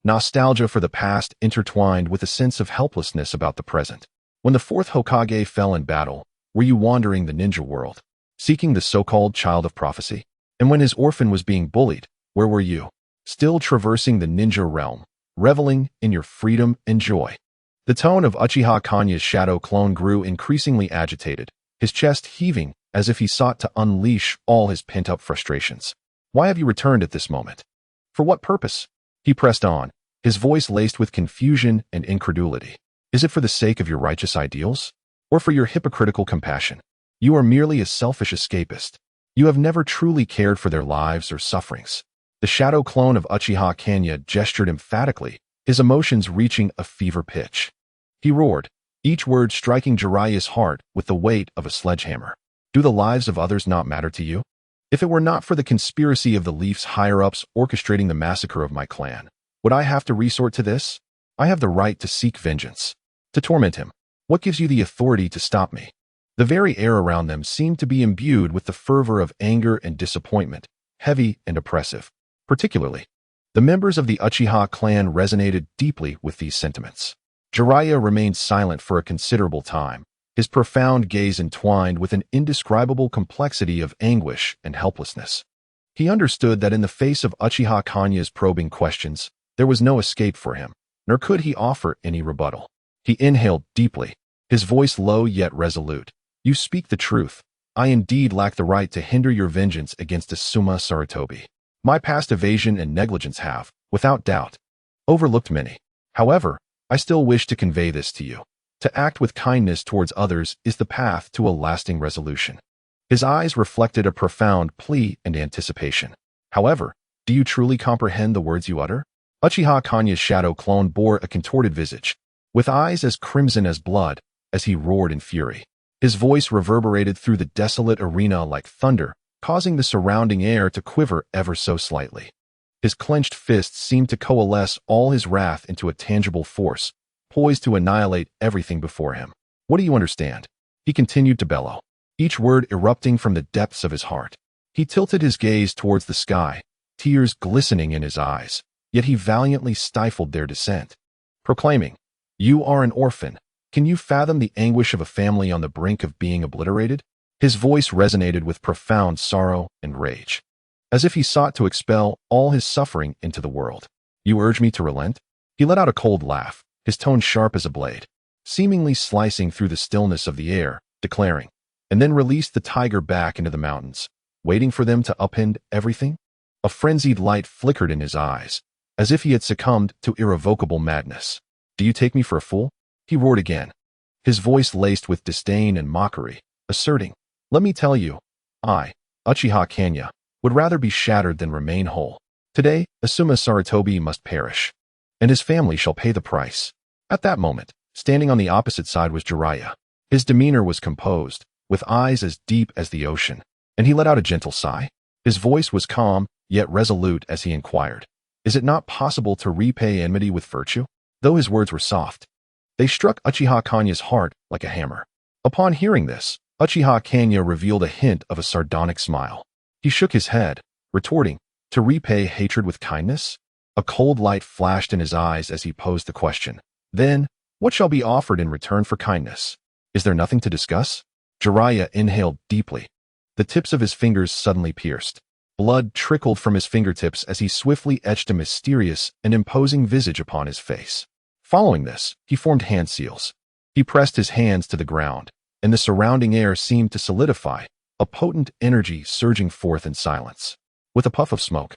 Nostalgia for the past intertwined with a sense of helplessness about the present. "When the fourth Hokage fell in battle, were you wandering the ninja world, seeking the so-called child of prophecy? And when his orphan was being bullied, where were you? Still traversing the ninja realm, reveling in your freedom and joy." The tone of Uchiha Hanya's shadow clone grew increasingly agitated, his chest heaving as if he sought to unleash all his pent-up frustrations. "Why have you returned at this moment? For what purpose?" He pressed on, his voice laced with confusion and incredulity. "Is it for the sake of your righteous ideals? Or for your hypocritical compassion? You are merely a selfish escapist. You have never truly cared for their lives or sufferings." The shadow clone of Uchiha Hanya gestured emphatically, his emotions reaching a fever pitch. He roared, each word striking Jiraiya's heart with the weight of a sledgehammer. "Do the lives of others not matter to you? If it were not for the conspiracy of the Leaf's higher-ups orchestrating the massacre of my clan, would I have to resort to this? I have the right to seek vengeance, to torment him. What gives you the authority to stop me?" The very air around them seemed to be imbued with the fervor of anger and disappointment, heavy and oppressive. Particularly, the members of the Uchiha clan resonated deeply with these sentiments. Jiraiya remained silent for a considerable time, his profound gaze entwined with an indescribable complexity of anguish and helplessness. He understood that in the face of Uchiha Hanya's probing questions, there was no escape for him, nor could he offer any rebuttal. He inhaled deeply, his voice low yet resolute. "You speak the truth. I indeed lack the right to hinder your vengeance against Asuma Sarutobi. My past evasion and negligence have, without doubt, overlooked many. However, I still wish to convey this to you. To act with kindness towards others is the path to a lasting resolution." His eyes reflected a profound plea and anticipation. "However, do you truly comprehend the words you utter?" Uchiha Hanya's shadow clone bore a contorted visage, with eyes as crimson as blood, as he roared in fury. His voice reverberated through the desolate arena like thunder, causing the surrounding air to quiver ever so slightly. His clenched fists seemed to coalesce all his wrath into a tangible force, poised to annihilate everything before him. "What do you understand?" he continued to bellow, each word erupting from the depths of his heart. He tilted his gaze towards the sky, tears glistening in his eyes, yet he valiantly stifled their descent, proclaiming, "You are an orphan, Can you fathom the anguish of a family on the brink of being obliterated? His voice resonated with profound sorrow and rage, as if he sought to expel all his suffering into the world. You urge me to relent? He let out a cold laugh, his tone sharp as a blade, seemingly slicing through the stillness of the air, declaring, and then released the tiger back into the mountains, waiting for them to upend everything? A frenzied light flickered in his eyes, as if he had succumbed to irrevocable madness. Do you take me for a fool? He roared again, his voice laced with disdain and mockery, asserting, let me tell you, I, Uchiha Hanya, would rather be shattered than remain whole. Today, Asuma Sarutobi must perish, and his family shall pay the price. At that moment, standing on the opposite side was Jiraiya. His demeanor was composed, with eyes as deep as the ocean, and he let out a gentle sigh. His voice was calm, yet resolute as he inquired, is it not possible to repay enmity with virtue? Though his words were soft, they struck Uchiha Hanya's heart like a hammer. Upon hearing this, Uchiha Hanya revealed a hint of a sardonic smile. He shook his head, retorting, to repay hatred with kindness? A cold light flashed in his eyes as he posed the question. Then, what shall be offered in return for kindness? Is there nothing to discuss? Jiraiya inhaled deeply. The tips of his fingers suddenly pierced. Blood trickled from his fingertips as he swiftly etched a mysterious and imposing visage upon his face. Following this, he formed hand seals. He pressed his hands to the ground, and the surrounding air seemed to solidify, a potent energy surging forth in silence. With a puff of smoke,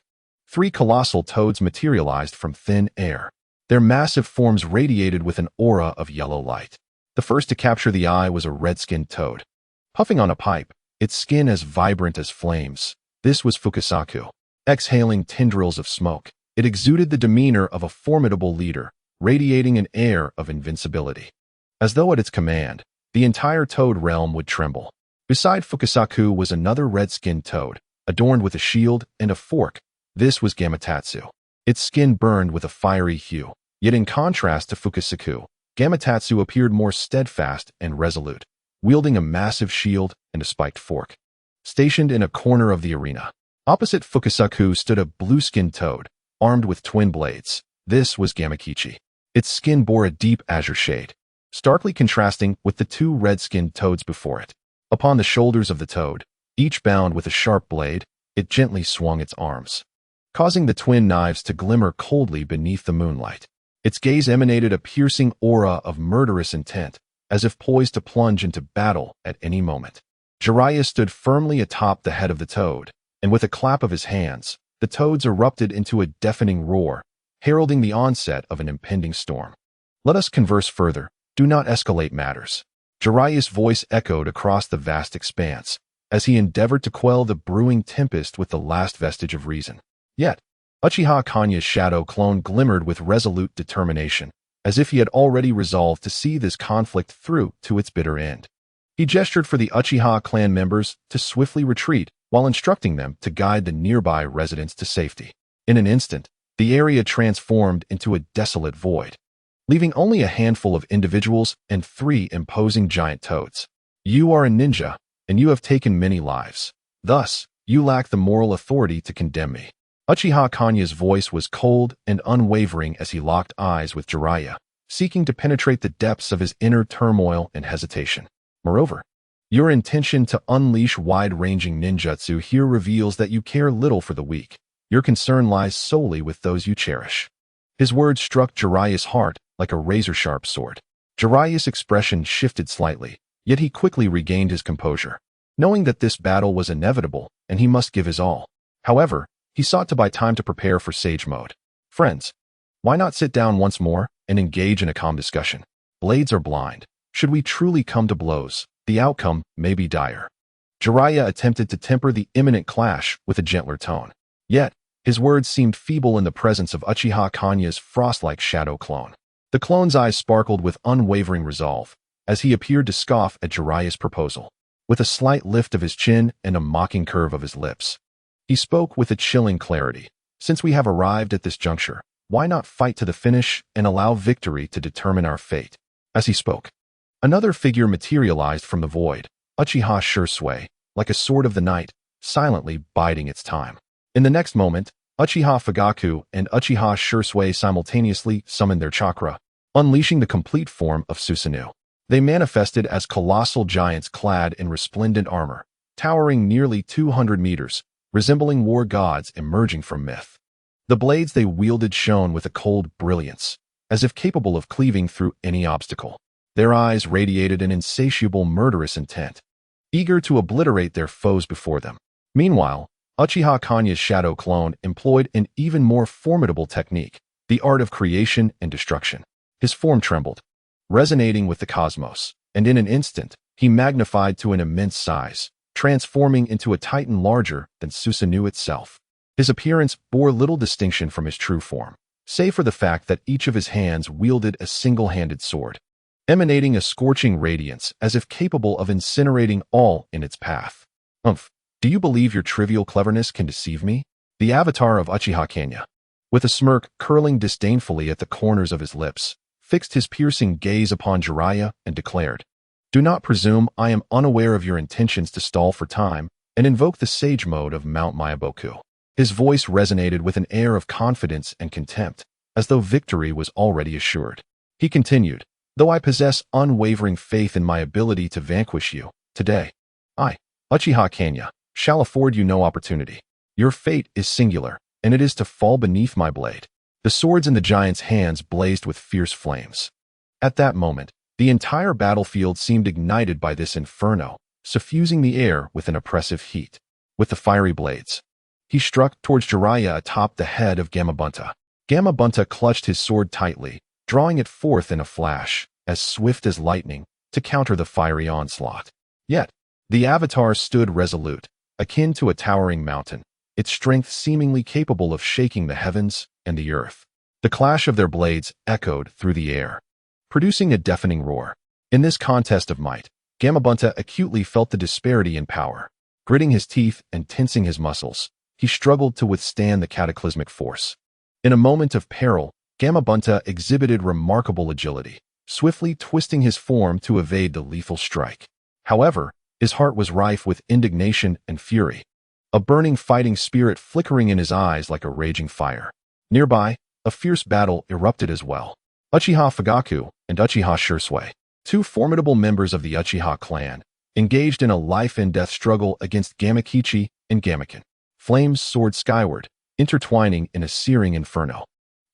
3 colossal toads materialized from thin air. Their massive forms radiated with an aura of yellow light. The first to capture the eye was a red-skinned toad. Puffing on a pipe, its skin as vibrant as flames, this was Fukasaku. Exhaling tendrils of smoke, it exuded the demeanor of a formidable leader, radiating an air of invincibility. As though at its command, the entire toad realm would tremble. Beside Fukasaku was another red-skinned toad, adorned with a shield and a fork. This was Gamatatsu. Its skin burned with a fiery hue. Yet in contrast to Fukasaku, Gamatatsu appeared more steadfast and resolute, wielding a massive shield and a spiked fork. Stationed in a corner of the arena, opposite Fukasaku stood a blue-skinned toad, armed with twin blades. This was Gamakichi. Its skin bore a deep azure shade, starkly contrasting with the 2 red-skinned toads before it. Upon the shoulders of the toad, each bound with a sharp blade, it gently swung its arms, causing the twin knives to glimmer coldly beneath the moonlight. Its gaze emanated a piercing aura of murderous intent, as if poised to plunge into battle at any moment. Jiraiya stood firmly atop the head of the toad, and with a clap of his hands, the toads erupted into a deafening roar, heralding the onset of an impending storm. Let us converse further. Do not escalate matters. Jiraiya's voice echoed across the vast expanse, as he endeavored to quell the brewing tempest with the last vestige of reason. Yet, Uchiha Hanya's shadow clone glimmered with resolute determination, as if he had already resolved to see this conflict through to its bitter end. He gestured for the Uchiha clan members to swiftly retreat, while instructing them to guide the nearby residents to safety. In an instant, the area transformed into a desolate void, leaving only a handful of individuals and 3 imposing giant toads. You are a ninja, and you have taken many lives. Thus, you lack the moral authority to condemn me. Uchiha Hanya's voice was cold and unwavering as he locked eyes with Jiraiya, seeking to penetrate the depths of his inner turmoil and hesitation. Moreover, your intention to unleash wide-ranging ninjutsu here reveals that you care little for the weak. Your concern lies solely with those you cherish. His words struck Jiraiya's heart like a razor-sharp sword. Jiraiya's expression shifted slightly, yet he quickly regained his composure, knowing that this battle was inevitable and he must give his all. However, he sought to buy time to prepare for sage mode. Friends, why not sit down once more and engage in a calm discussion? Blades are blind. Should we truly come to blows, the outcome may be dire. Jiraiya attempted to temper the imminent clash with a gentler tone. Yet, his words seemed feeble in the presence of Uchiha Hanya's frost-like shadow clone. The clone's eyes sparkled with unwavering resolve, as he appeared to scoff at Jiraiya's proposal. With a slight lift of his chin and a mocking curve of his lips, he spoke with a chilling clarity. Since we have arrived at this juncture, why not fight to the finish and allow victory to determine our fate? As he spoke, another figure materialized from the void, Uchiha Shursui, like a sword of the night, silently biding its time. In the next moment, Uchiha Fugaku and Uchiha Shursui simultaneously summoned their chakra, unleashing the complete form of Susanoo. They manifested as colossal giants clad in resplendent armor, towering nearly 200 meters, resembling war gods emerging from myth. The blades they wielded shone with a cold brilliance, as if capable of cleaving through any obstacle. Their eyes radiated an insatiable murderous intent, eager to obliterate their foes before them. Meanwhile, Uchiha Hanya's shadow clone employed an even more formidable technique, the art of creation and destruction. His form trembled, resonating with the cosmos, and in an instant, he magnified to an immense size, transforming into a titan larger than Susanoo itself. His appearance bore little distinction from his true form, save for the fact that each of his hands wielded a single-handed sword, emanating a scorching radiance as if capable of incinerating all in its path. Do you believe your trivial cleverness can deceive me? The avatar of Uchiha Hanya, with a smirk curling disdainfully at the corners of his lips, fixed his piercing gaze upon Jiraiya and declared, "Do not presume I am unaware of your intentions to stall for time and invoke the sage mode of Mount Myaboku." His voice resonated with an air of confidence and contempt, as though victory was already assured. He continued, "Though I possess unwavering faith in my ability to vanquish you, today, I, Uchiha Hanya, shall afford you no opportunity. Your fate is singular, and it is to fall beneath my blade." The swords in the giant's hands blazed with fierce flames. At that moment, the entire battlefield seemed ignited by this inferno, suffusing the air with an oppressive heat. With the fiery blades, he struck towards Jiraiya atop the head of Gamabunta. Gamabunta clutched his sword tightly, drawing it forth in a flash, as swift as lightning, to counter the fiery onslaught. Yet, the avatar stood resolute, akin to a towering mountain, its strength seemingly capable of shaking the heavens and the earth. The clash of their blades echoed through the air, producing a deafening roar. In this contest of might, Gamabunta acutely felt the disparity in power. Gritting his teeth and tensing his muscles, he struggled to withstand the cataclysmic force. In a moment of peril, Gamabunta exhibited remarkable agility, swiftly twisting his form to evade the lethal strike. However, his heart was rife with indignation and fury, a burning fighting spirit flickering in his eyes like a raging fire. Nearby, a fierce battle erupted as well. Uchiha Fugaku and Uchiha Shursui, two formidable members of the Uchiha clan, engaged in a life-and-death struggle against Gamakichi and Gamaken. Flames soared skyward, intertwining in a searing inferno.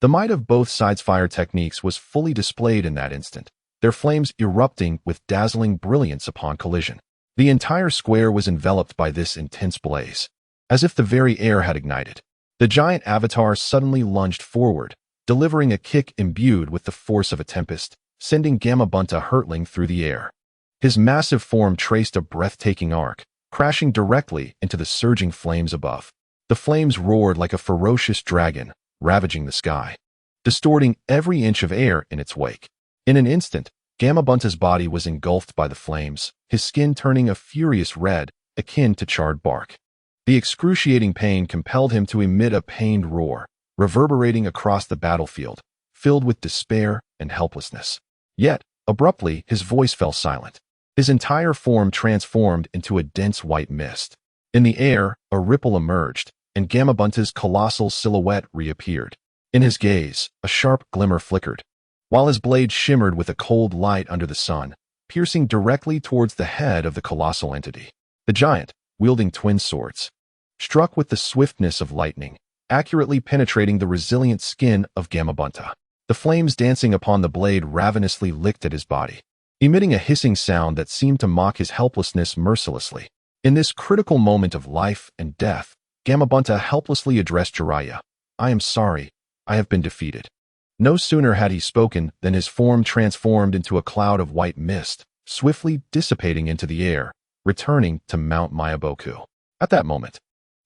The might of both sides' fire techniques was fully displayed in that instant, their flames erupting with dazzling brilliance upon collision. The entire square was enveloped by this intense blaze, as if the very air had ignited. The giant avatar suddenly lunged forward, delivering a kick imbued with the force of a tempest, sending Gamabunta hurtling through the air. His massive form traced a breathtaking arc, crashing directly into the surging flames above. The flames roared like a ferocious dragon, ravaging the sky, distorting every inch of air in its wake. In an instant, Gamabunta's body was engulfed by the flames, his skin turning a furious red, akin to charred bark. The excruciating pain compelled him to emit a pained roar, reverberating across the battlefield, filled with despair and helplessness. Yet, abruptly, his voice fell silent. His entire form transformed into a dense white mist. In the air, a ripple emerged, and Gamabunta's colossal silhouette reappeared. In his gaze, a sharp glimmer flickered, while his blade shimmered with a cold light under the sun, piercing directly towards the head of the colossal entity. The giant, wielding twin swords, struck with the swiftness of lightning, accurately penetrating the resilient skin of Gamabunta. The flames dancing upon the blade ravenously licked at his body, emitting a hissing sound that seemed to mock his helplessness mercilessly. In this critical moment of life and death, Gamabunta helplessly addressed Jiraiya. "I am sorry, I have been defeated." No sooner had he spoken than his form transformed into a cloud of white mist, swiftly dissipating into the air, returning to Mount Myaboku. At that moment,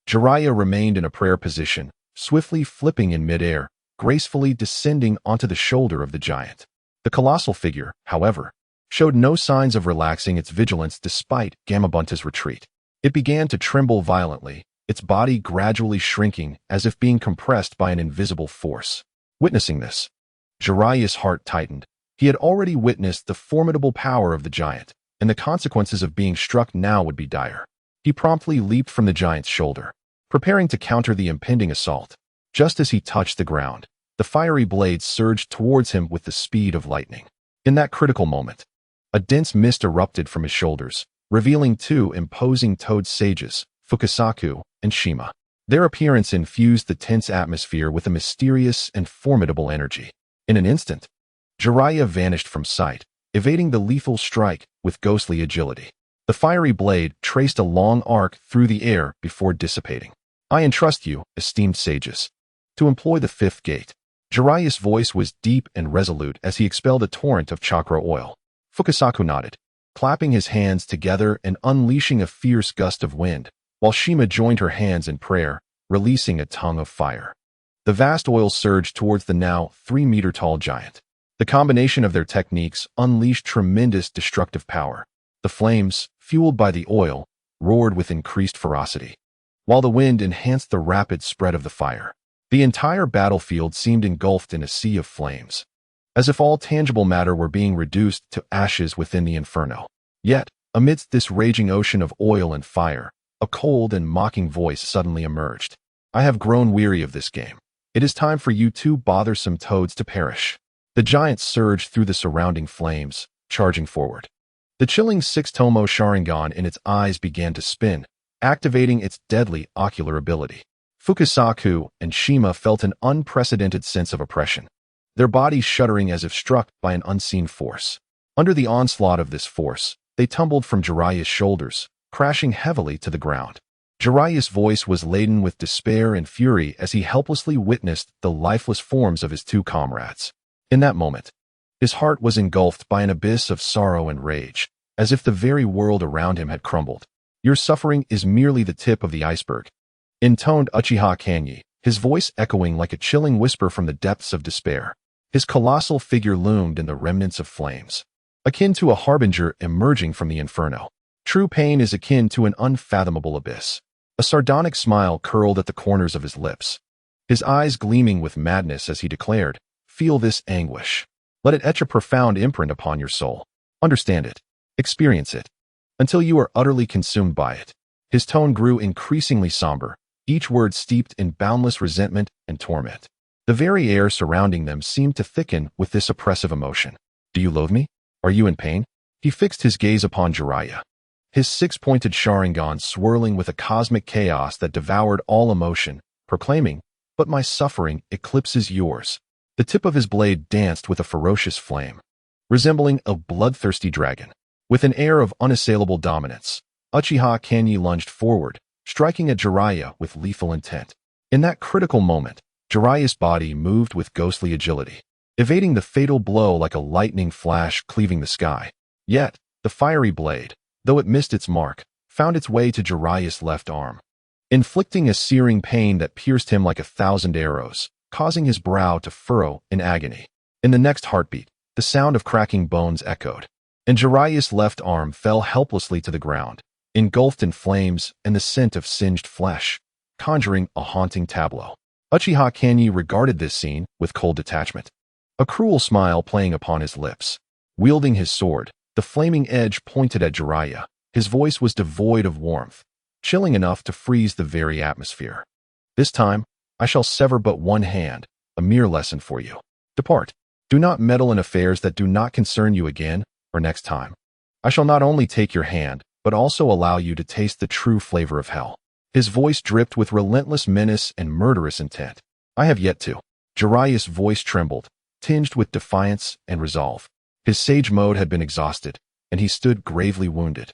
Jiraiya remained in a prayer position, swiftly flipping in midair, gracefully descending onto the shoulder of the giant. The colossal figure, however, showed no signs of relaxing its vigilance despite Gamabunta's retreat. It began to tremble violently, its body gradually shrinking as if being compressed by an invisible force. Witnessing this, Jiraiya's heart tightened. He had already witnessed the formidable power of the giant, and the consequences of being struck now would be dire. He promptly leaped from the giant's shoulder, preparing to counter the impending assault. Just as he touched the ground, the fiery blade surged towards him with the speed of lightning. In that critical moment, A dense mist erupted from his shoulders, revealing two imposing toad sages, Fukasaku and Shima. Their appearance infused the tense atmosphere with a mysterious and formidable energy. In an instant, Jiraiya vanished from sight, evading the lethal strike with ghostly agility. The fiery blade traced a long arc through the air before dissipating. I entrust you, esteemed sages, to employ the fifth gate. Jiraiya's voice was deep and resolute as he expelled a torrent of chakra oil. Fukasaku nodded, clapping his hands together and unleashing a fierce gust of wind, while Shima joined her hands in prayer, releasing a tongue of fire. The vast oil surged towards the now 3-meter-tall giant. The combination of their techniques unleashed tremendous destructive power. The flames, fueled by the oil, roared with increased ferocity, while the wind enhanced the rapid spread of the fire. The entire battlefield seemed engulfed in a sea of flames, as if all tangible matter were being reduced to ashes within the inferno. Yet, amidst this raging ocean of oil and fire, a cold and mocking voice suddenly emerged. I have grown weary of this game. It is time for you two bothersome toads to perish. The giant surged through the surrounding flames, charging forward. The chilling six-tomo Sharingan in its eyes began to spin, activating its deadly ocular ability. Fukasaku and Shima felt an unprecedented sense of oppression, their bodies shuddering as if struck by an unseen force. Under the onslaught of this force, they tumbled from Jiraiya's shoulders, crashing heavily to the ground. Jiraiya's voice was laden with despair and fury as he helplessly witnessed the lifeless forms of his two comrades. In that moment, his heart was engulfed by an abyss of sorrow and rage, as if the very world around him had crumbled. Your suffering is merely the tip of the iceberg, intoned Uchiha Hanya, his voice echoing like a chilling whisper from the depths of despair. His colossal figure loomed in the remnants of flames, akin to a harbinger emerging from the inferno. True pain is akin to an unfathomable abyss. A sardonic smile curled at the corners of his lips, his eyes gleaming with madness as he declared, "Feel this anguish. Let it etch a profound imprint upon your soul. Understand it. Experience it. Until you are utterly consumed by it." His tone grew increasingly somber, each word steeped in boundless resentment and torment. The very air surrounding them seemed to thicken with this oppressive emotion. Do you loathe me? Are you in pain? He fixed his gaze upon Jiraiya, his six-pointed Sharingan swirling with a cosmic chaos that devoured all emotion, proclaiming, "But my suffering eclipses yours." The tip of his blade danced with a ferocious flame, resembling a bloodthirsty dragon. With an air of unassailable dominance, Uchiha Hanya lunged forward, striking at Jiraiya with lethal intent. In that critical moment, Jiraiya's body moved with ghostly agility, evading the fatal blow like a lightning flash cleaving the sky. Yet, the fiery blade, though it missed its mark, found its way to Jiraiya's left arm, inflicting a searing pain that pierced him like 1,000 arrows, causing his brow to furrow in agony. In the next heartbeat, the sound of cracking bones echoed, and Jiraiya's left arm fell helplessly to the ground, engulfed in flames and the scent of singed flesh, conjuring a haunting tableau. Uchiha Hanya regarded this scene with cold detachment, a cruel smile playing upon his lips. Wielding his sword, the flaming edge pointed at Jiraiya. His voice was devoid of warmth, chilling enough to freeze the very atmosphere. "This time, I shall sever but one hand, a mere lesson for you. Depart. Do not meddle in affairs that do not concern you again, or next time. I shall not only take your hand, but also allow you to taste the true flavor of hell." His voice dripped with relentless menace and murderous intent. "I have yet to." Jiraiya's voice trembled, tinged with defiance and resolve. His sage mode had been exhausted, and he stood gravely wounded,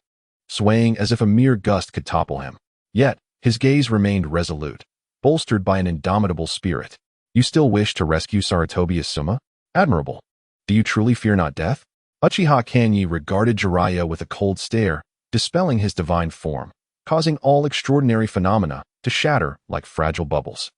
swaying as if a mere gust could topple him. Yet, his gaze remained resolute, bolstered by an indomitable spirit. "You still wish to rescue Sarutobi Asuma? Admirable. Do you truly fear not death?" Uchiha Hanya regarded Jiraiya with a cold stare, dispelling his divine form, causing all extraordinary phenomena to shatter like fragile bubbles.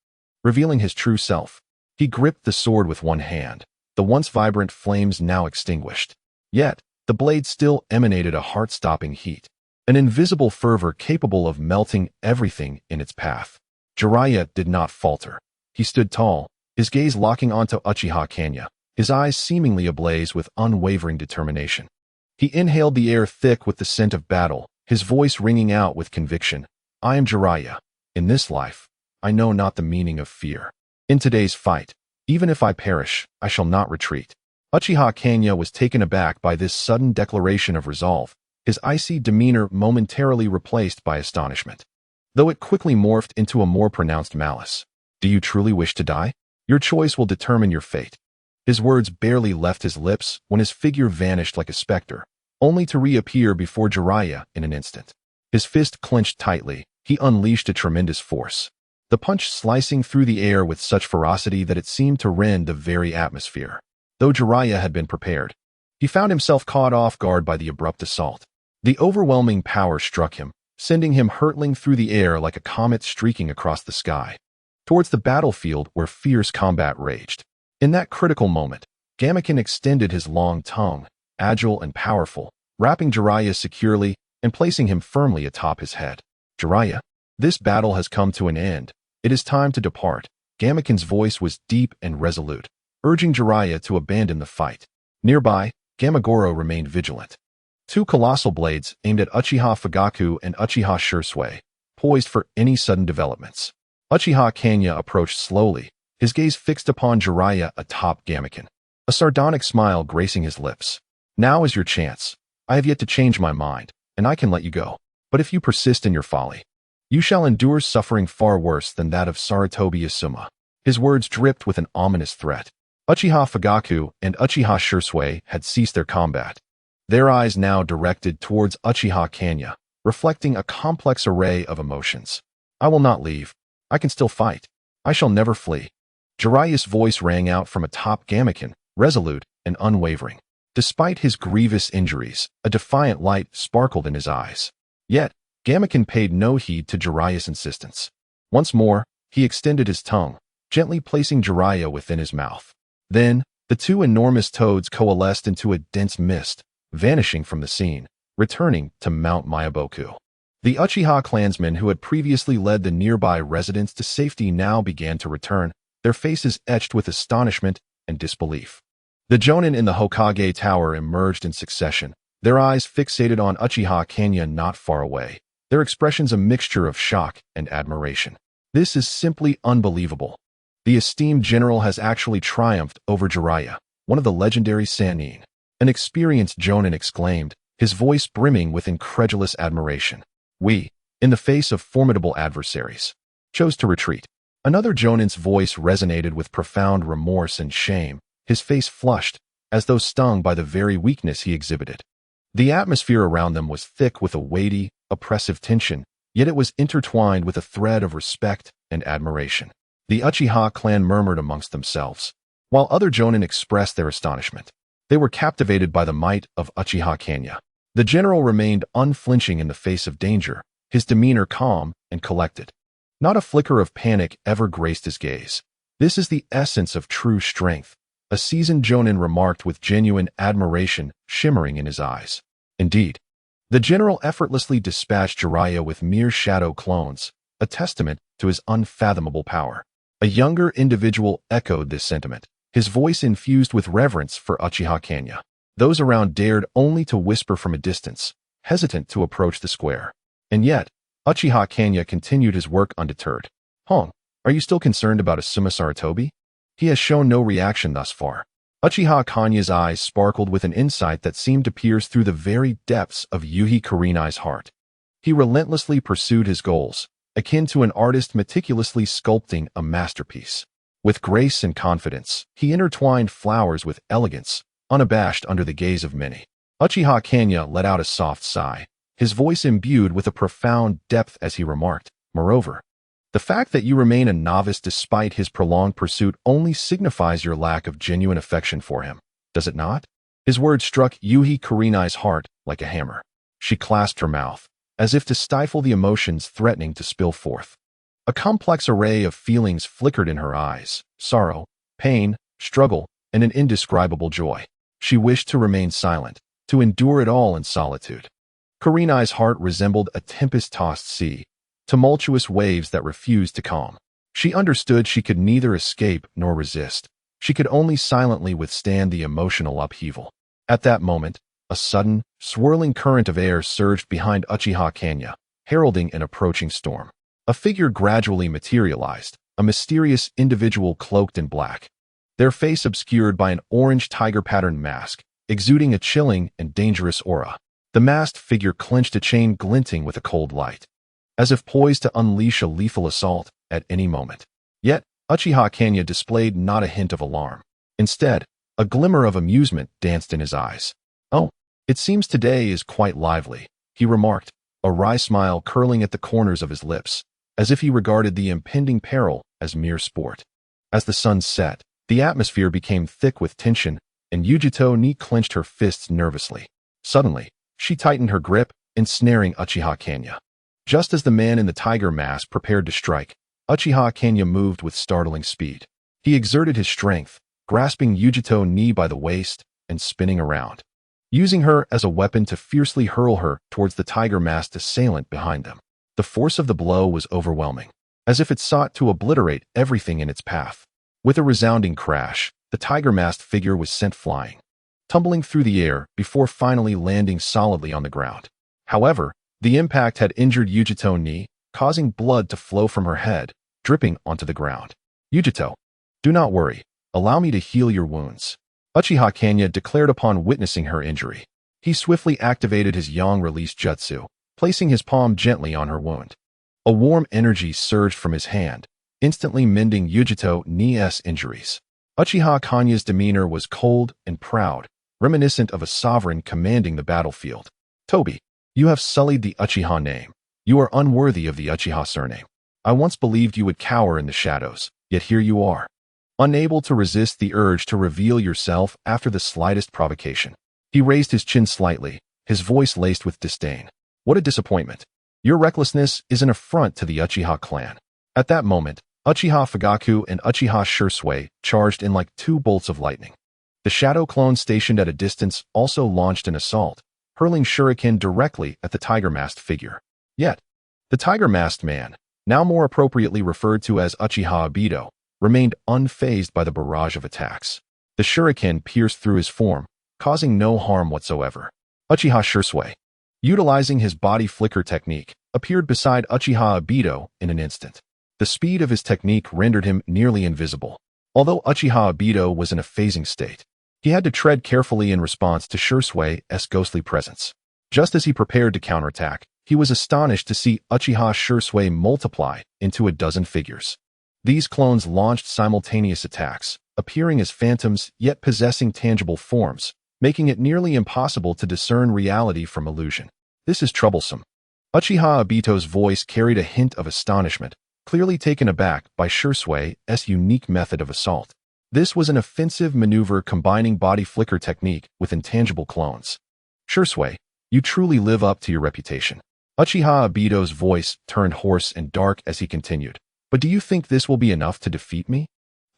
Revealing his true self, he gripped the sword with one hand, the once vibrant flames now extinguished. Yet, the blade still emanated a heart-stopping heat, an invisible fervor capable of melting everything in its path. Jiraiya did not falter. He stood tall, his gaze locking onto Uchiha Hanya, his eyes seemingly ablaze with unwavering determination. He inhaled the air thick with the scent of battle, his voice ringing out with conviction. "I am Jiraiya. In this life, I know not the meaning of fear. In today's fight, even if I perish, I shall not retreat." Uchiha Hanya was taken aback by this sudden declaration of resolve, his icy demeanor momentarily replaced by astonishment, though it quickly morphed into a more pronounced malice. Do you truly wish to die? Your choice will determine your fate. His words barely left his lips when his figure vanished like a specter, only to reappear before Jiraiya in an instant. His fist clenched tightly, he unleashed a tremendous force, the punch slicing through the air with such ferocity that it seemed to rend the very atmosphere. Though Jiraiya had been prepared, he found himself caught off guard by the abrupt assault. The overwhelming power struck him, sending him hurtling through the air like a comet streaking across the sky, towards the battlefield where fierce combat raged. In that critical moment, Gamaken extended his long tongue, agile and powerful, wrapping Jiraiya securely and placing him firmly atop his head. Jiraiya, this battle has come to an end. It is time to depart. Gamaken's voice was deep and resolute, urging Jiraiya to abandon the fight. Nearby, Gamagoro remained vigilant. Two colossal blades aimed at Uchiha Fugaku and Uchiha Shursui, poised for any sudden developments. Uchiha Hanya approached slowly, his gaze fixed upon Jiraiya atop Gamaken, a sardonic smile gracing his lips. Now is your chance. I have yet to change my mind, and I can let you go. But if you persist in your folly, you shall endure suffering far worse than that of Sarutobi Asuma. His words dripped with an ominous threat. Uchiha Fugaku and Uchiha Shursui had ceased their combat, their eyes now directed towards Uchiha Hanya, reflecting a complex array of emotions. I will not leave. I can still fight. I shall never flee. Jiraiya's voice rang out from atop Gamaken, resolute and unwavering. Despite his grievous injuries, a defiant light sparkled in his eyes. Yet, Gamaken paid no heed to Jiraiya's insistence. Once more, he extended his tongue, gently placing Jiraiya within his mouth. Then, the two enormous toads coalesced into a dense mist, vanishing from the scene, returning to Mount Myaboku. The Uchiha clansmen who had previously led the nearby residents to safety now began to return, their faces etched with astonishment and disbelief. The Jonin in the Hokage Tower emerged in succession, their eyes fixated on Uchiha Hanya not far away, their expressions a mixture of shock and admiration. This is simply unbelievable. The esteemed general has actually triumphed over Jiraiya, one of the legendary Sannin. An experienced Jonin exclaimed, his voice brimming with incredulous admiration. We, in the face of formidable adversaries, chose to retreat. Another Jonin's voice resonated with profound remorse and shame, his face flushed, as though stung by the very weakness he exhibited. The atmosphere around them was thick with a weighty, oppressive tension, yet it was intertwined with a thread of respect and admiration. The Uchiha clan murmured amongst themselves, while other Jonin expressed their astonishment. They were captivated by the might of Uchiha Hanya. The general remained unflinching in the face of danger, his demeanor calm and collected. Not a flicker of panic ever graced his gaze. This is the essence of true strength, a seasoned Jonin remarked with genuine admiration shimmering in his eyes. Indeed, the general effortlessly dispatched Jiraiya with mere shadow clones, a testament to his unfathomable power. A younger individual echoed this sentiment, his voice infused with reverence for Uchiha Hanya. Those around dared only to whisper from a distance, hesitant to approach the square. And yet, Uchiha Hanya continued his work undeterred. Hong, are you still concerned about Asuma Sarutobi? He has shown no reaction thus far. Uchiha Hanya's eyes sparkled with an insight that seemed to pierce through the very depths of Yuhi Kurenai's heart. He relentlessly pursued his goals, akin to an artist meticulously sculpting a masterpiece. With grace and confidence, he intertwined flowers with elegance, unabashed under the gaze of many. Uchiha Hanya let out a soft sigh, his voice imbued with a profound depth as he remarked, moreover, the fact that you remain a novice despite his prolonged pursuit only signifies your lack of genuine affection for him, does it not? His words struck Yuhi Kurenai's heart like a hammer. She clasped her mouth, as if to stifle the emotions threatening to spill forth. A complex array of feelings flickered in her eyes, sorrow, pain, struggle, and an indescribable joy. She wished to remain silent, to endure it all in solitude. Kurenai's heart resembled a tempest-tossed sea, tumultuous waves that refused to calm. She understood she could neither escape nor resist. She could only silently withstand the emotional upheaval. At that moment, a sudden, swirling current of air surged behind Uchiha Hanya, heralding an approaching storm. A figure gradually materialized, a mysterious individual cloaked in black. their face obscured by an orange tiger-patterned mask, exuding a chilling and dangerous aura. The masked figure clenched a chain glinting with a cold light, as if poised to unleash a lethal assault at any moment. Yet, Uchiha Hanya displayed not a hint of alarm. Instead, a glimmer of amusement danced in his eyes. "Oh, it seems today is quite lively," he remarked, a wry smile curling at the corners of his lips, as if he regarded the impending peril as mere sport. As the sun set, the atmosphere became thick with tension, and Yujito Ni clenched her fists nervously. Suddenly, she tightened her grip, ensnaring Uchiha Hanya. Just as the man in the tiger mask prepared to strike, Uchiha Hanya moved with startling speed. He exerted his strength, grasping Yujito Ni by the waist and spinning around, using her as a weapon to fiercely hurl her towards the tiger masked assailant behind them. The force of the blow was overwhelming, as if it sought to obliterate everything in its path. With a resounding crash, the tiger-masked figure was sent flying, tumbling through the air before finally landing solidly on the ground. However, the impact had injured Yujito Ni, causing blood to flow from her head, dripping onto the ground. "Yujito, do not worry. Allow me to heal your wounds," Uchiha Hanya declared upon witnessing her injury. He swiftly activated his yang release jutsu, placing his palm gently on her wound. A warm energy surged from his hand, instantly mending Yujito Ni's injuries. Uchiha Hanya's demeanor was cold and proud, reminiscent of a sovereign commanding the battlefield. "Tobi, you have sullied the Uchiha name. You are unworthy of the Uchiha surname. I once believed you would cower in the shadows, yet here you are, unable to resist the urge to reveal yourself after the slightest provocation." He raised his chin slightly, his voice laced with disdain. "What a disappointment. Your recklessness is an affront to the Uchiha clan." At that moment, Uchiha Fugaku and Uchiha Shursui charged in like two bolts of lightning. The shadow clone stationed at a distance also launched an assault, hurling shuriken directly at the tiger-masked figure. Yet, the tiger-masked man, now more appropriately referred to as Uchiha Obito, remained unfazed by the barrage of attacks. The shuriken pierced through his form, causing no harm whatsoever. Uchiha Shursui, utilizing his body flicker technique, appeared beside Uchiha Obito in an instant. The speed of his technique rendered him nearly invisible. Although Uchiha Obito was in a phasing state, he had to tread carefully in response to Shursui's ghostly presence. Just as he prepared to counterattack, he was astonished to see Uchiha Shursui multiply into a dozen figures. These clones launched simultaneous attacks, appearing as phantoms yet possessing tangible forms, making it nearly impossible to discern reality from illusion. "This is troublesome." Uchiha Obito's voice carried a hint of astonishment, clearly taken aback by Shursui's unique method of assault. This was an offensive maneuver combining body flicker technique with intangible clones. "Shursui, you truly live up to your reputation." Uchiha Obito's voice turned hoarse and dark as he continued. "But do you think this will be enough to defeat me?"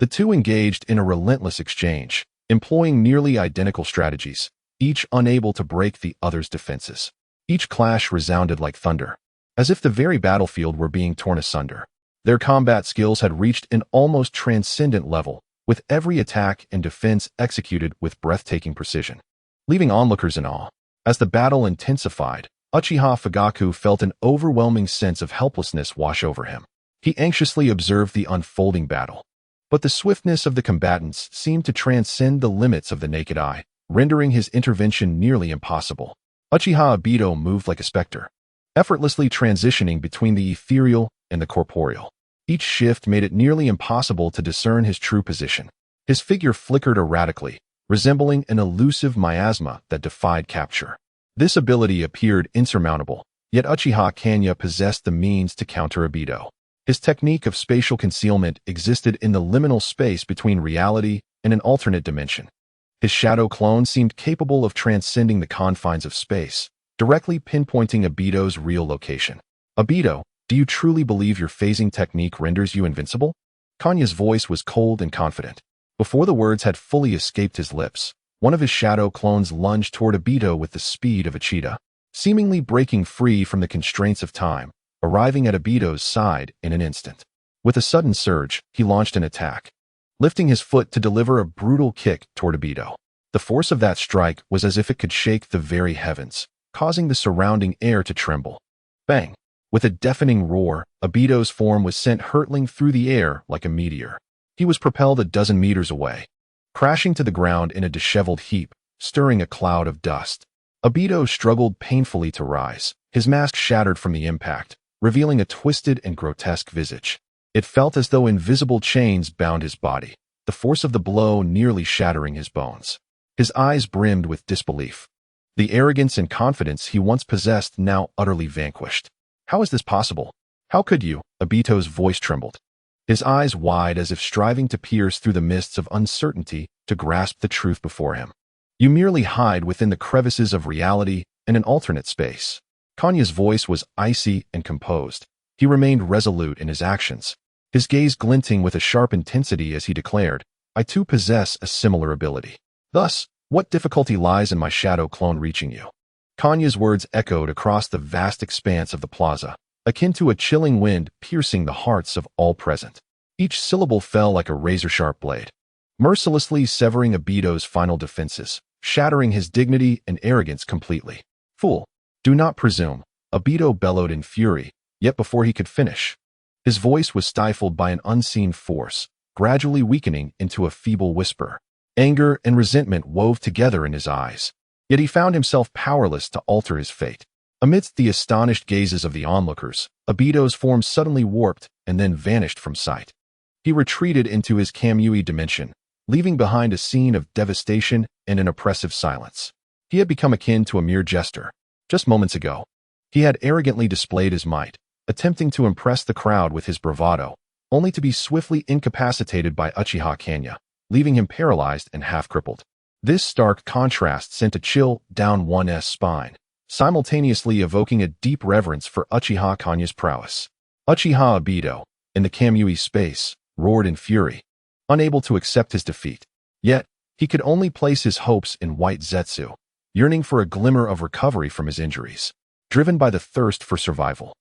The two engaged in a relentless exchange, employing nearly identical strategies, each unable to break the other's defenses. Each clash resounded like thunder, as if the very battlefield were being torn asunder. Their combat skills had reached an almost transcendent level, with every attack and defense executed with breathtaking precision, leaving onlookers in awe. As the battle intensified, Uchiha Fugaku felt an overwhelming sense of helplessness wash over him. He anxiously observed the unfolding battle, but the swiftness of the combatants seemed to transcend the limits of the naked eye, rendering his intervention nearly impossible. Uchiha Obito moved like a specter, effortlessly transitioning between the ethereal and the corporeal. Each shift made it nearly impossible to discern his true position. His figure flickered erratically, resembling an elusive miasma that defied capture. This ability appeared insurmountable, yet Uchiha Hanya possessed the means to counter Obito. His technique of spatial concealment existed in the liminal space between reality and an alternate dimension. His shadow clone seemed capable of transcending the confines of space, directly pinpointing Obito's real location. "Obito, do you truly believe your phasing technique renders you invincible?" Kanya's voice was cold and confident. Before the words had fully escaped his lips, one of his shadow clones lunged toward Obito with the speed of a cheetah, seemingly breaking free from the constraints of time, arriving at Obito's side in an instant. With a sudden surge, he launched an attack, lifting his foot to deliver a brutal kick toward Obito. The force of that strike was as if it could shake the very heavens, causing the surrounding air to tremble. Bang! With a deafening roar, Obito's form was sent hurtling through the air like a meteor. He was propelled a dozen meters away, crashing to the ground in a disheveled heap, stirring a cloud of dust. Obito struggled painfully to rise, his mask shattered from the impact, revealing a twisted and grotesque visage. It felt as though invisible chains bound his body, the force of the blow nearly shattering his bones. His eyes brimmed with disbelief. The arrogance and confidence he once possessed now utterly vanquished. How is this possible? How could you? Obito's voice trembled, his eyes wide as if striving to pierce through the mists of uncertainty to grasp the truth before him. You merely hide within the crevices of reality in an alternate space. Kanya's voice was icy and composed. He remained resolute in his actions, his gaze glinting with a sharp intensity as he declared, I too possess a similar ability. Thus, what difficulty lies in my shadow clone reaching you? Kanya's words echoed across the vast expanse of the plaza, akin to a chilling wind piercing the hearts of all present. Each syllable fell like a razor-sharp blade, mercilessly severing Obito's final defenses, shattering his dignity and arrogance completely. Fool! Do not presume, Obito bellowed in fury, yet before he could finish, his voice was stifled by an unseen force, gradually weakening into a feeble whisper. Anger and resentment wove together in his eyes, yet he found himself powerless to alter his fate. Amidst the astonished gazes of the onlookers, Obito's form suddenly warped and then vanished from sight. He retreated into his Kamui dimension, leaving behind a scene of devastation and an oppressive silence. He had become akin to a mere jester. Just moments ago, he had arrogantly displayed his might, attempting to impress the crowd with his bravado, only to be swiftly incapacitated by Uchiha Hanya, leaving him paralyzed and half-crippled. This stark contrast sent a chill down one's spine, simultaneously evoking a deep reverence for Uchiha Hanya's prowess. Uchiha Obito, in the Kamui space, roared in fury, unable to accept his defeat. Yet, he could only place his hopes in White Zetsu, yearning for a glimmer of recovery from his injuries. Driven by the thirst for survival,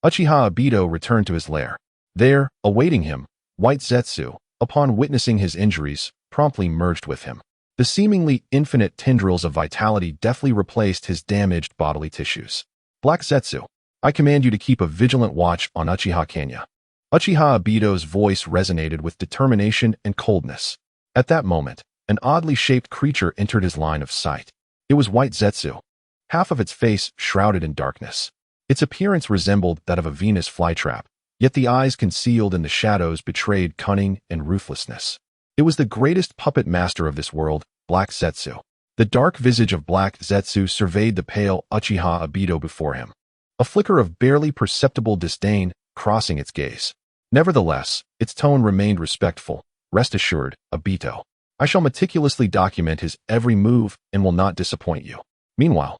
Uchiha Obito returned to his lair. There, awaiting him, White Zetsu, upon witnessing his injuries, promptly merged with him. The seemingly infinite tendrils of vitality deftly replaced his damaged bodily tissues. Black Zetsu, I command you to keep a vigilant watch on Uchiha Hanya. Uchiha Obito's voice resonated with determination and coldness. At that moment, an oddly shaped creature entered his line of sight. It was White Zetsu, half of its face shrouded in darkness. Its appearance resembled that of a Venus flytrap, yet the eyes concealed in the shadows betrayed cunning and ruthlessness. It was the greatest puppet master of this world, Black Zetsu. The dark visage of Black Zetsu surveyed the pale Uchiha Obito before him, a flicker of barely perceptible disdain crossing its gaze. Nevertheless, its tone remained respectful. Rest assured, Obito, I shall meticulously document his every move and will not disappoint you. Meanwhile,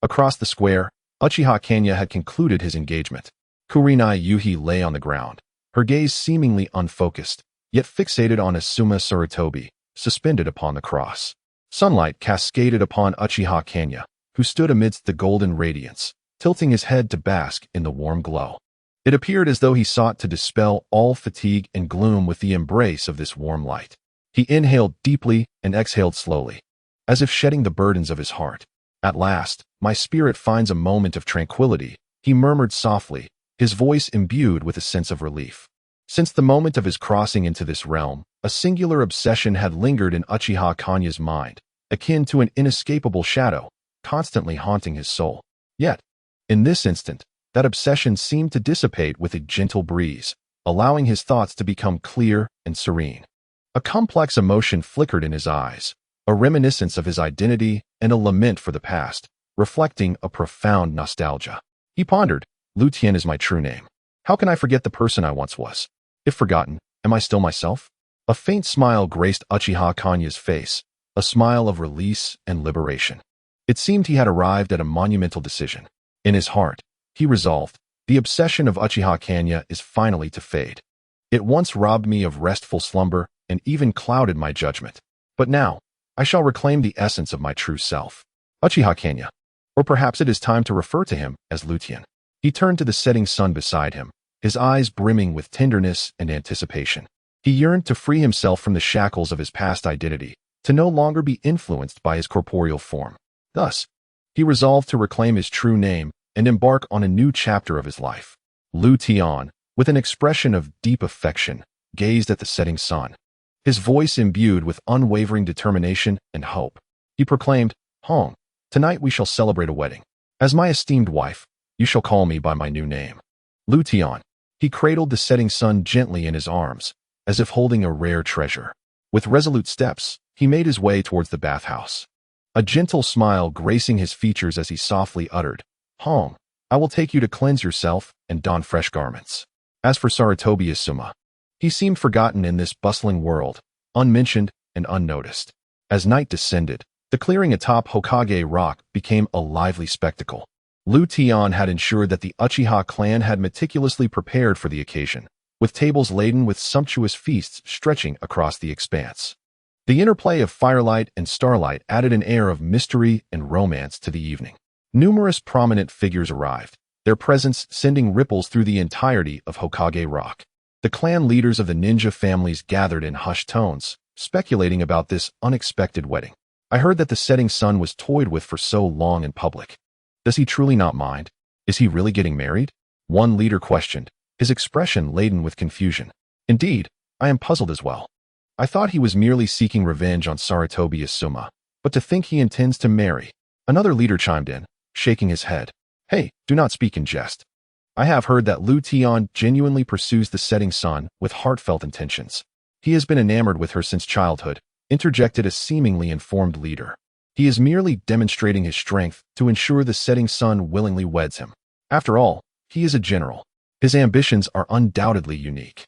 across the square, Uchiha Hanya had concluded his engagement. Kurenai Yuhi lay on the ground, her gaze seemingly unfocused, yet fixated on Asuma Sarutobi, suspended upon the cross. Sunlight cascaded upon Uchiha Hanya, who stood amidst the golden radiance, tilting his head to bask in the warm glow. It appeared as though he sought to dispel all fatigue and gloom with the embrace of this warm light. He inhaled deeply and exhaled slowly, as if shedding the burdens of his heart. At last, my spirit finds a moment of tranquility, he murmured softly, his voice imbued with a sense of relief. Since the moment of his crossing into this realm, a singular obsession had lingered in Uchiha Hanya's mind, akin to an inescapable shadow, constantly haunting his soul. Yet, in this instant, that obsession seemed to dissipate with a gentle breeze, allowing his thoughts to become clear and serene. A complex emotion flickered in his eyes, a reminiscence of his identity and a lament for the past, reflecting a profound nostalgia. He pondered, Tian is my true name. How can I forget the person I once was? If forgotten, am I still myself? A faint smile graced Uchiha Hanya's face, a smile of release and liberation. It seemed he had arrived at a monumental decision. In his heart, he resolved, the obsession of Uchiha Hanya is finally to fade. It once robbed me of restful slumber and even clouded my judgment. But now, I shall reclaim the essence of my true self. Uchiha Hanya. Or perhaps it is time to refer to him as Tian. He turned to the setting sun beside him, his eyes brimming with tenderness and anticipation. He yearned to free himself from the shackles of his past identity, to no longer be influenced by his corporeal form. Thus, he resolved to reclaim his true name and embark on a new chapter of his life. Tian, with an expression of deep affection, gazed at the setting sun, his voice imbued with unwavering determination and hope. He proclaimed, "Hong, tonight we shall celebrate a wedding. As my esteemed wife, you shall call me by my new name, Tian." He cradled the setting sun gently in his arms, as if holding a rare treasure. With resolute steps, he made his way towards the bathhouse. A gentle smile gracing his features as he softly uttered, "Hong, I will take you to cleanse yourself and don fresh garments." As for Sarutobi Asuma, he seemed forgotten in this bustling world, unmentioned and unnoticed. As night descended, the clearing atop Hokage Rock became a lively spectacle. Tian had ensured that the Uchiha clan had meticulously prepared for the occasion, with tables laden with sumptuous feasts stretching across the expanse. The interplay of firelight and starlight added an air of mystery and romance to the evening. Numerous prominent figures arrived, their presence sending ripples through the entirety of Hokage Rock. The clan leaders of the ninja families gathered in hushed tones, speculating about this unexpected wedding. "I heard that the setting sun was toyed with for so long in public. Does he truly not mind? Is he really getting married?" One leader questioned, his expression laden with confusion. "Indeed, I am puzzled as well. I thought he was merely seeking revenge on Sarutobi Asuma, but to think he intends to marry." Another leader chimed in, shaking his head. "Hey, do not speak in jest. I have heard that Tian genuinely pursues the setting sun with heartfelt intentions. He has been enamored with her since childhood," interjected a seemingly informed leader. "He is merely demonstrating his strength to ensure the setting sun willingly weds him. After all, he is a general. His ambitions are undoubtedly unique."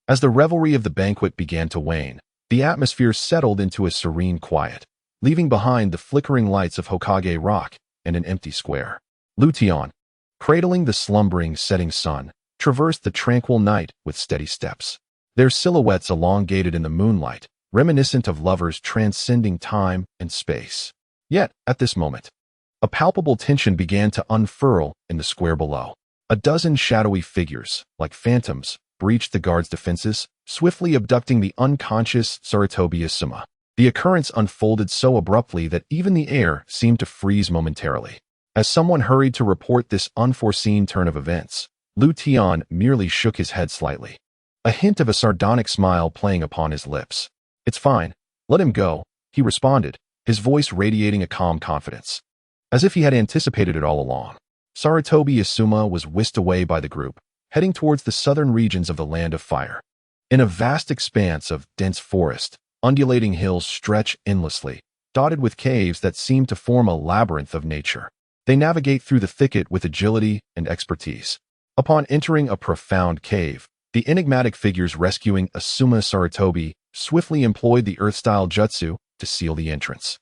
As the revelry of the banquet began to wane, the atmosphere settled into a serene quiet, leaving behind the flickering lights of Hokage Rock and an empty square. Tian, cradling the slumbering setting sun, traversed the tranquil night with steady steps. Their silhouettes elongated in the moonlight, reminiscent of lovers transcending time and space. Yet, at this moment, a palpable tension began to unfurl in the square below. A dozen shadowy figures, like phantoms, breached the guards' defenses, swiftly abducting the unconscious Sarutobi Asuma. The occurrence unfolded so abruptly that even the air seemed to freeze momentarily. As someone hurried to report this unforeseen turn of events, Tian merely shook his head slightly, a hint of a sardonic smile playing upon his lips. "It's fine. Let him go," he responded, his voice radiating a calm confidence. As if he had anticipated it all along, Sarutobi Asuma was whisked away by the group, heading towards the southern regions of the Land of Fire. In a vast expanse of dense forest, undulating hills stretch endlessly, dotted with caves that seem to form a labyrinth of nature. They navigate through the thicket with agility and expertise. Upon entering a profound cave, the enigmatic figures rescuing Asuma Sarutobi swiftly employed the earth-style jutsu to seal the entrance,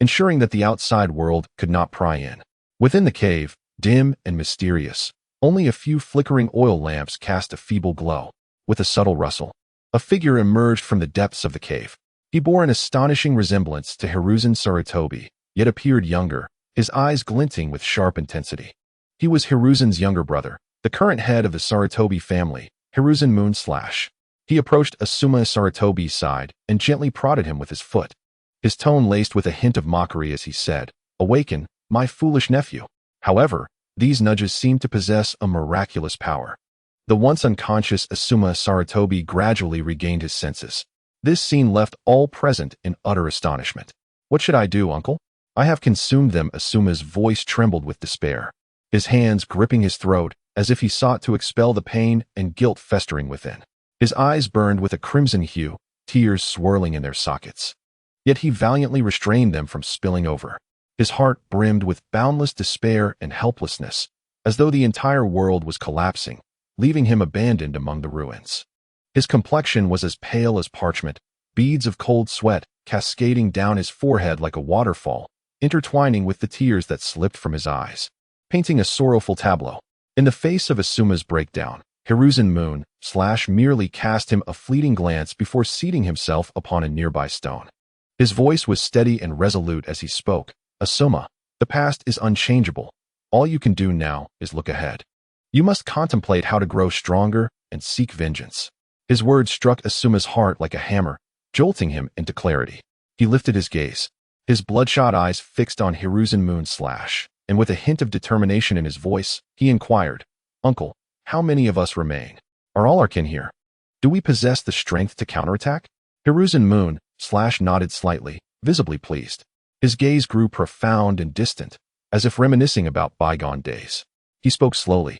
ensuring that the outside world could not pry in. Within the cave, dim and mysterious, only a few flickering oil lamps cast a feeble glow. With a subtle rustle, a figure emerged from the depths of the cave. He bore an astonishing resemblance to Hiruzen Sarutobi, yet appeared younger, his eyes glinting with sharp intensity. He was Hiruzen's younger brother, the current head of the Sarutobi family, Hiruzen Moonslash. He approached Asuma Sarutobi's side and gently prodded him with his foot, his tone laced with a hint of mockery as he said, "Awaken, my foolish nephew." However, these nudges seemed to possess a miraculous power. The once unconscious Asuma Sarutobi gradually regained his senses. This scene left all present in utter astonishment. "What should I do, uncle? I have consumed them." Asuma's voice trembled with despair, his hands gripping his throat as if he sought to expel the pain and guilt festering within. His eyes burned with a crimson hue, tears swirling in their sockets. Yet he valiantly restrained them from spilling over. His heart brimmed with boundless despair and helplessness, as though the entire world was collapsing, leaving him abandoned among the ruins. His complexion was as pale as parchment, beads of cold sweat cascading down his forehead like a waterfall, intertwining with the tears that slipped from his eyes, painting a sorrowful tableau. In the face of Asuma's breakdown, Hiruzen Moonslash merely cast him a fleeting glance before seating himself upon a nearby stone. His voice was steady and resolute as he spoke. "Asuma, the past is unchangeable. All you can do now is look ahead. You must contemplate how to grow stronger and seek vengeance." His words struck Asuma's heart like a hammer, jolting him into clarity. He lifted his gaze, his bloodshot eyes fixed on Hiruzen Moonslash, and with a hint of determination in his voice, he inquired, "Uncle, how many of us remain? Are all our kin here? Do we possess the strength to counterattack?" Hiruzen Moon nodded slightly, visibly pleased. His gaze grew profound and distant, as if reminiscing about bygone days. He spoke slowly.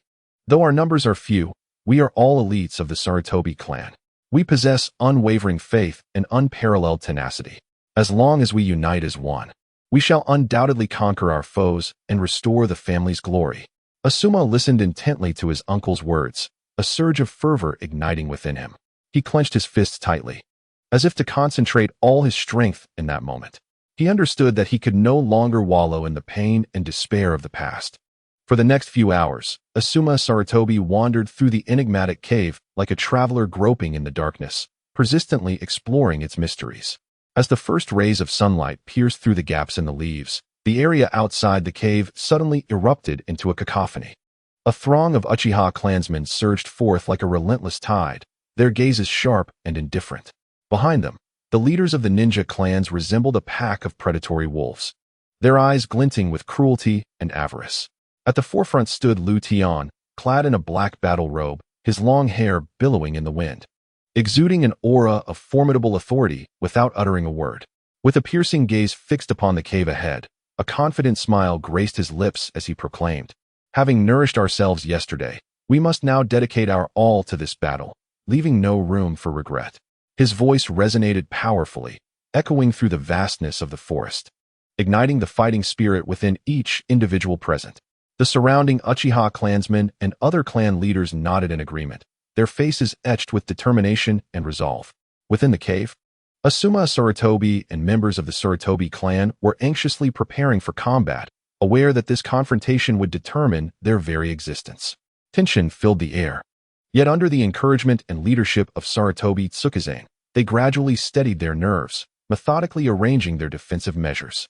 Though our numbers are few, we are all elites of the Sarutobi clan. We possess unwavering faith and unparalleled tenacity. As long as we unite as one, we shall undoubtedly conquer our foes and restore the family's glory. Asuma listened intently to his uncle's words, a surge of fervor igniting within him. He clenched his fists tightly, as if to concentrate all his strength in that moment. He understood that he could no longer wallow in the pain and despair of the past. For the next few hours, Asuma Sarutobi wandered through the enigmatic cave like a traveler groping in the darkness, persistently exploring its mysteries. As the first rays of sunlight pierced through the gaps in the leaves, the area outside the cave suddenly erupted into a cacophony. A throng of Uchiha clansmen surged forth like a relentless tide, their gazes sharp and indifferent. Behind them, the leaders of the ninja clans resembled a pack of predatory wolves, their eyes glinting with cruelty and avarice. At the forefront stood Tian, clad in a black battle robe, his long hair billowing in the wind, exuding an aura of formidable authority without uttering a word. With a piercing gaze fixed upon the cave ahead, a confident smile graced his lips as he proclaimed, "Having nourished ourselves yesterday, we must now dedicate our all to this battle, leaving no room for regret." His voice resonated powerfully, echoing through the vastness of the forest, igniting the fighting spirit within each individual present. The surrounding Uchiha clansmen and other clan leaders nodded in agreement, their faces etched with determination and resolve. Within the cave, Asuma Sarutobi and members of the Sarutobi clan were anxiously preparing for combat, aware that this confrontation would determine their very existence. Tension filled the air. Yet under the encouragement and leadership of Sarutobi Tsukazane, they gradually steadied their nerves, methodically arranging their defensive measures.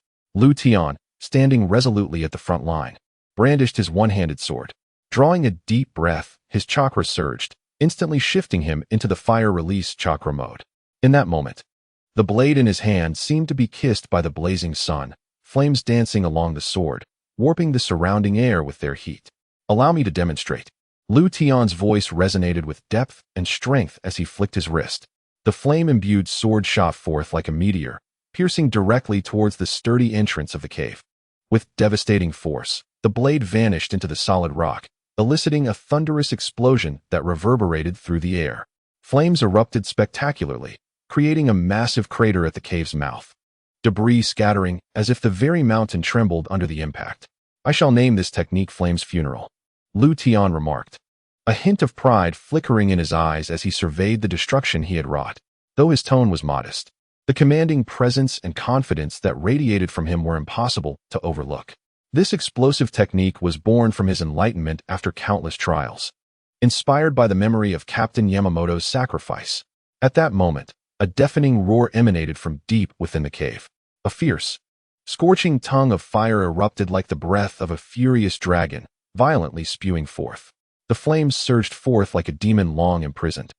Tian, standing resolutely at the front line, brandished his one-handed sword. Drawing a deep breath, his chakra surged, instantly shifting him into the fire-release chakra mode. In that moment, the blade in his hand seemed to be kissed by the blazing sun, flames dancing along the sword, warping the surrounding air with their heat. "Allow me to demonstrate." Tian's voice resonated with depth and strength as he flicked his wrist. The flame-imbued sword shot forth like a meteor, piercing directly towards the sturdy entrance of the cave. With devastating force, the blade vanished into the solid rock, eliciting a thunderous explosion that reverberated through the air. Flames erupted spectacularly, creating a massive crater at the cave's mouth, debris scattering as if the very mountain trembled under the impact. "I shall name this technique Flame's Funeral," Tian remarked, a hint of pride flickering in his eyes as he surveyed the destruction he had wrought. Though his tone was modest, the commanding presence and confidence that radiated from him were impossible to overlook. This explosive technique was born from his enlightenment after countless trials, inspired by the memory of Captain Yamamoto's sacrifice. At that moment, a deafening roar emanated from deep within the cave. A fierce, scorching tongue of fire erupted like the breath of a furious dragon, violently spewing forth. The flames surged forth like a demon long imprisoned,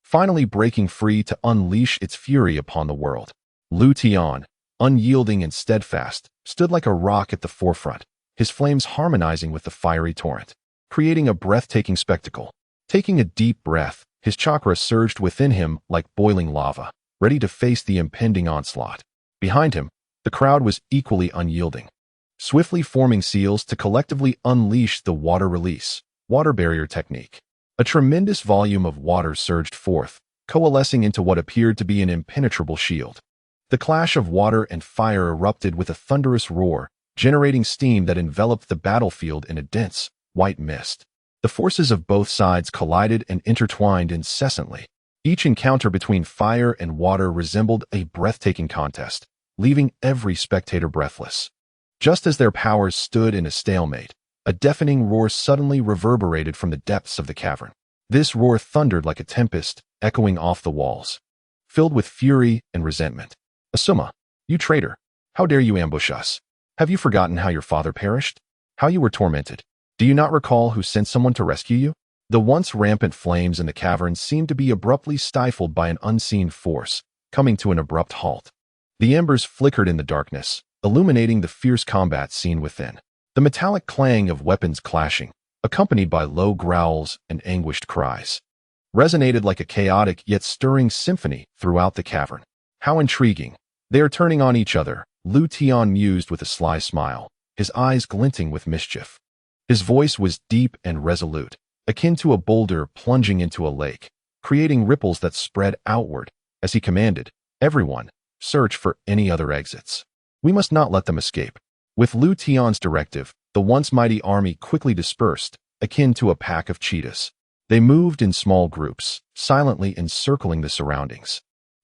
finally breaking free to unleash its fury upon the world. Tian, unyielding and steadfast, stood like a rock at the forefront, his flames harmonizing with the fiery torrent, creating a breathtaking spectacle. Taking a deep breath, his chakra surged within him like boiling lava, ready to face the impending onslaught. Behind him, the crowd was equally unyielding, swiftly forming seals to collectively unleash the water barrier technique. A tremendous volume of water surged forth, coalescing into what appeared to be an impenetrable shield. The clash of water and fire erupted with a thunderous roar, generating steam that enveloped the battlefield in a dense, white mist. The forces of both sides collided and intertwined incessantly. Each encounter between fire and water resembled a breathtaking contest, leaving every spectator breathless. Just as their powers stood in a stalemate, a deafening roar suddenly reverberated from the depths of the cavern. This roar thundered like a tempest, echoing off the walls, filled with fury and resentment. "Asuma, you traitor! How dare you ambush us? Have you forgotten how your father perished? How you were tormented? Do you not recall who sent someone to rescue you?" The once rampant flames in the cavern seemed to be abruptly stifled by an unseen force, coming to an abrupt halt. The embers flickered in the darkness, illuminating the fierce combat scene within. The metallic clang of weapons clashing, accompanied by low growls and anguished cries, resonated like a chaotic yet stirring symphony throughout the cavern. How intriguing. They are turning on each other, Tian mused with a sly smile, his eyes glinting with mischief. His voice was deep and resolute, akin to a boulder plunging into a lake, creating ripples that spread outward as he commanded, "Everyone, search for any other exits. We must not let them escape." With Tian's directive, the once mighty army quickly dispersed, akin to a pack of cheetahs. They moved in small groups, silently encircling the surroundings.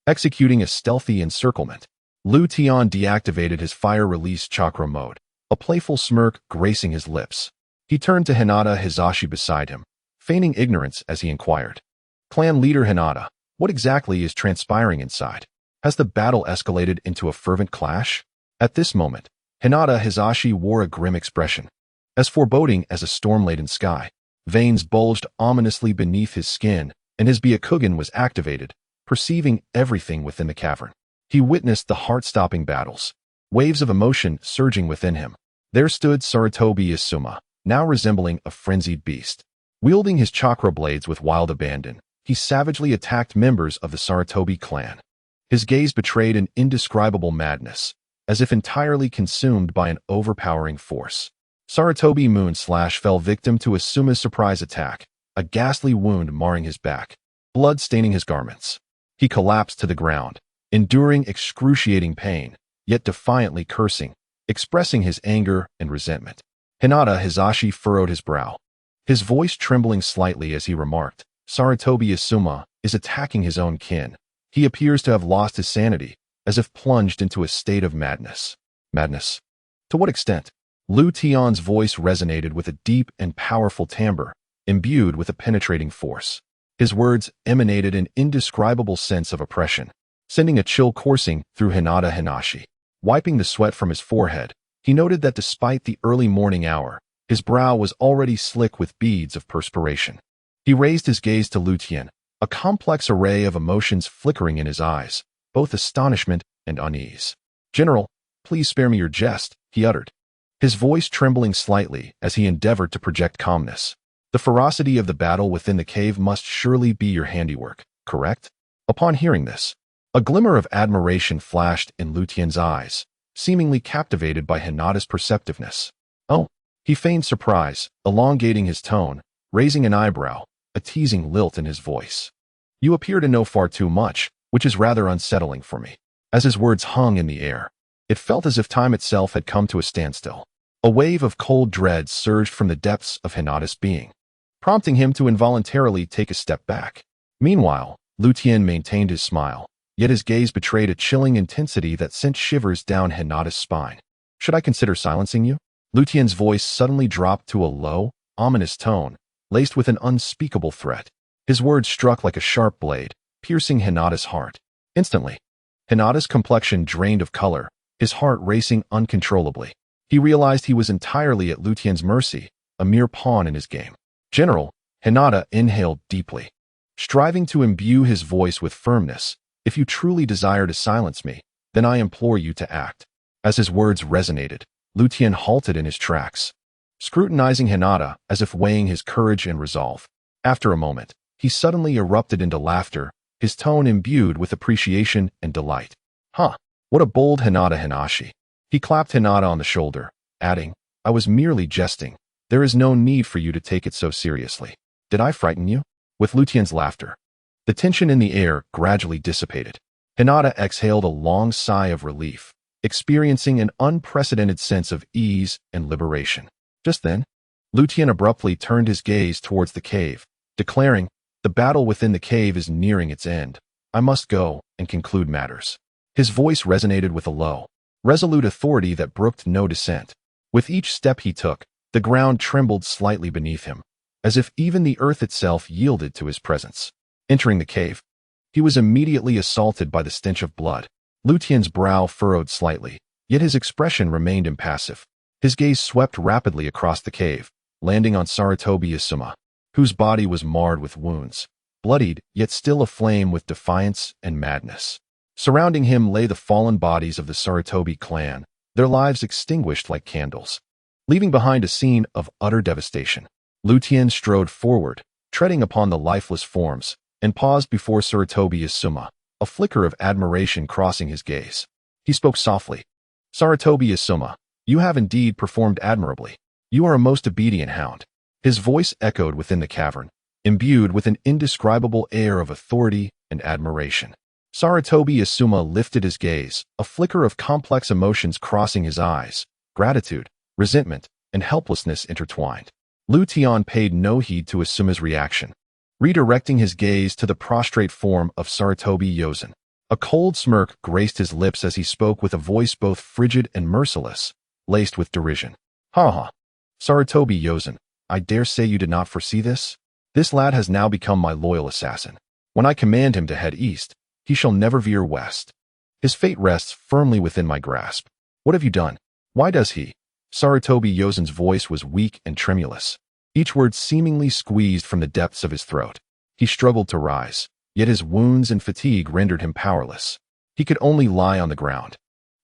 Executing a stealthy encirclement, Tian deactivated his fire-release chakra mode, a playful smirk gracing his lips. He turned to Hinata Hizashi beside him, feigning ignorance as he inquired. "Clan leader Hinata, what exactly is transpiring inside? Has the battle escalated into a fervent clash?" At this moment, Hinata Hizashi wore a grim expression, as foreboding as a storm-laden sky. Veins bulged ominously beneath his skin, and his Byakugan was activated, perceiving everything within the cavern. He witnessed the heart-stopping battles, waves of emotion surging within him. There stood Sarutobi Asuma, now resembling a frenzied beast. Wielding his chakra blades with wild abandon, he savagely attacked members of the Sarutobi clan. His gaze betrayed an indescribable madness, as if entirely consumed by an overpowering force. Sarutobi Moon/Slash fell victim to Asuma's surprise attack, a ghastly wound marring his back, blood staining his garments. He collapsed to the ground, enduring excruciating pain, yet defiantly cursing, expressing his anger and resentment. Hinata Hizashi furrowed his brow, his voice trembling slightly as he remarked, "Sarutobi Asuma is attacking his own kin. He appears to have lost his sanity, as if plunged into a state of madness." Madness? To what extent? Tian's voice resonated with a deep and powerful timbre, imbued with a penetrating force. His words emanated an indescribable sense of oppression, sending a chill coursing through Hinata Hizashi. Wiping the sweat from his forehead, he noted that despite the early morning hour, his brow was already slick with beads of perspiration. He raised his gaze to Tian, a complex array of emotions flickering in his eyes, both astonishment and unease. "General, please spare me your jest," he uttered, his voice trembling slightly as he endeavored to project calmness. "The ferocity of the battle within the cave must surely be your handiwork, correct?" Upon hearing this, a glimmer of admiration flashed in Tian's eyes, seemingly captivated by Hinata's perceptiveness. "Oh," he feigned surprise, elongating his tone, raising an eyebrow, a teasing lilt in his voice. "You appear to know far too much, which is rather unsettling for me." As his words hung in the air, it felt as if time itself had come to a standstill. A wave of cold dread surged from the depths of Hinata's being, prompting him to involuntarily take a step back. Meanwhile, Tian maintained his smile, yet his gaze betrayed a chilling intensity that sent shivers down Hinata's spine. "Should I consider silencing you?" Tian's voice suddenly dropped to a low, ominous tone, laced with an unspeakable threat. His words struck like a sharp blade, piercing Hinata's heart. Instantly, Hinata's complexion drained of color, his heart racing uncontrollably. He realized he was entirely at Tian's mercy, a mere pawn in his game. "General," Hinata inhaled deeply, striving to imbue his voice with firmness, "if you truly desire to silence me, then I implore you to act." As his words resonated, Tian halted in his tracks, scrutinizing Hinata as if weighing his courage and resolve. After a moment, he suddenly erupted into laughter, his tone imbued with appreciation and delight. "Huh, what a bold Hinata Hizashi." He clapped Hinata on the shoulder, adding, "I was merely jesting. There is no need for you to take it so seriously. Did I frighten you?" With Tian's laughter, the tension in the air gradually dissipated. Hinata exhaled a long sigh of relief, experiencing an unprecedented sense of ease and liberation. Just then, Tian abruptly turned his gaze towards the cave, declaring, "The battle within the cave is nearing its end. I must go and conclude matters." His voice resonated with a low, resolute authority that brooked no dissent. With each step he took, the ground trembled slightly beneath him, as if even the earth itself yielded to his presence. Entering the cave, he was immediately assaulted by the stench of blood. Tian's brow furrowed slightly, yet his expression remained impassive. His gaze swept rapidly across the cave, landing on Sarutobi Asuma, whose body was marred with wounds, bloodied yet still aflame with defiance and madness. Surrounding him lay the fallen bodies of the Sarutobi clan, their lives extinguished like candles. Leaving behind a scene of utter devastation, Tian strode forward, treading upon the lifeless forms, and paused before Sarutobi Asuma, a flicker of admiration crossing his gaze. He spoke softly. Sarutobi Asuma, you have indeed performed admirably. You are a most obedient hound. His voice echoed within the cavern, imbued with an indescribable air of authority and admiration. Sarutobi Asuma lifted his gaze, a flicker of complex emotions crossing his eyes, gratitude, resentment, and helplessness intertwined. Tian paid no heed to Asuma's reaction, redirecting his gaze to the prostrate form of Sarutobi Yozen. A cold smirk graced his lips as he spoke with a voice both frigid and merciless, laced with derision. Ha ha. Sarutobi Yozen, I dare say you did not foresee this? This lad has now become my loyal assassin. When I command him to head east, he shall never veer west. His fate rests firmly within my grasp. What have you done? Why does he? Sarutobi Yozen's voice was weak and tremulous, each word seemingly squeezed from the depths of his throat. He struggled to rise, yet his wounds and fatigue rendered him powerless. He could only lie on the ground,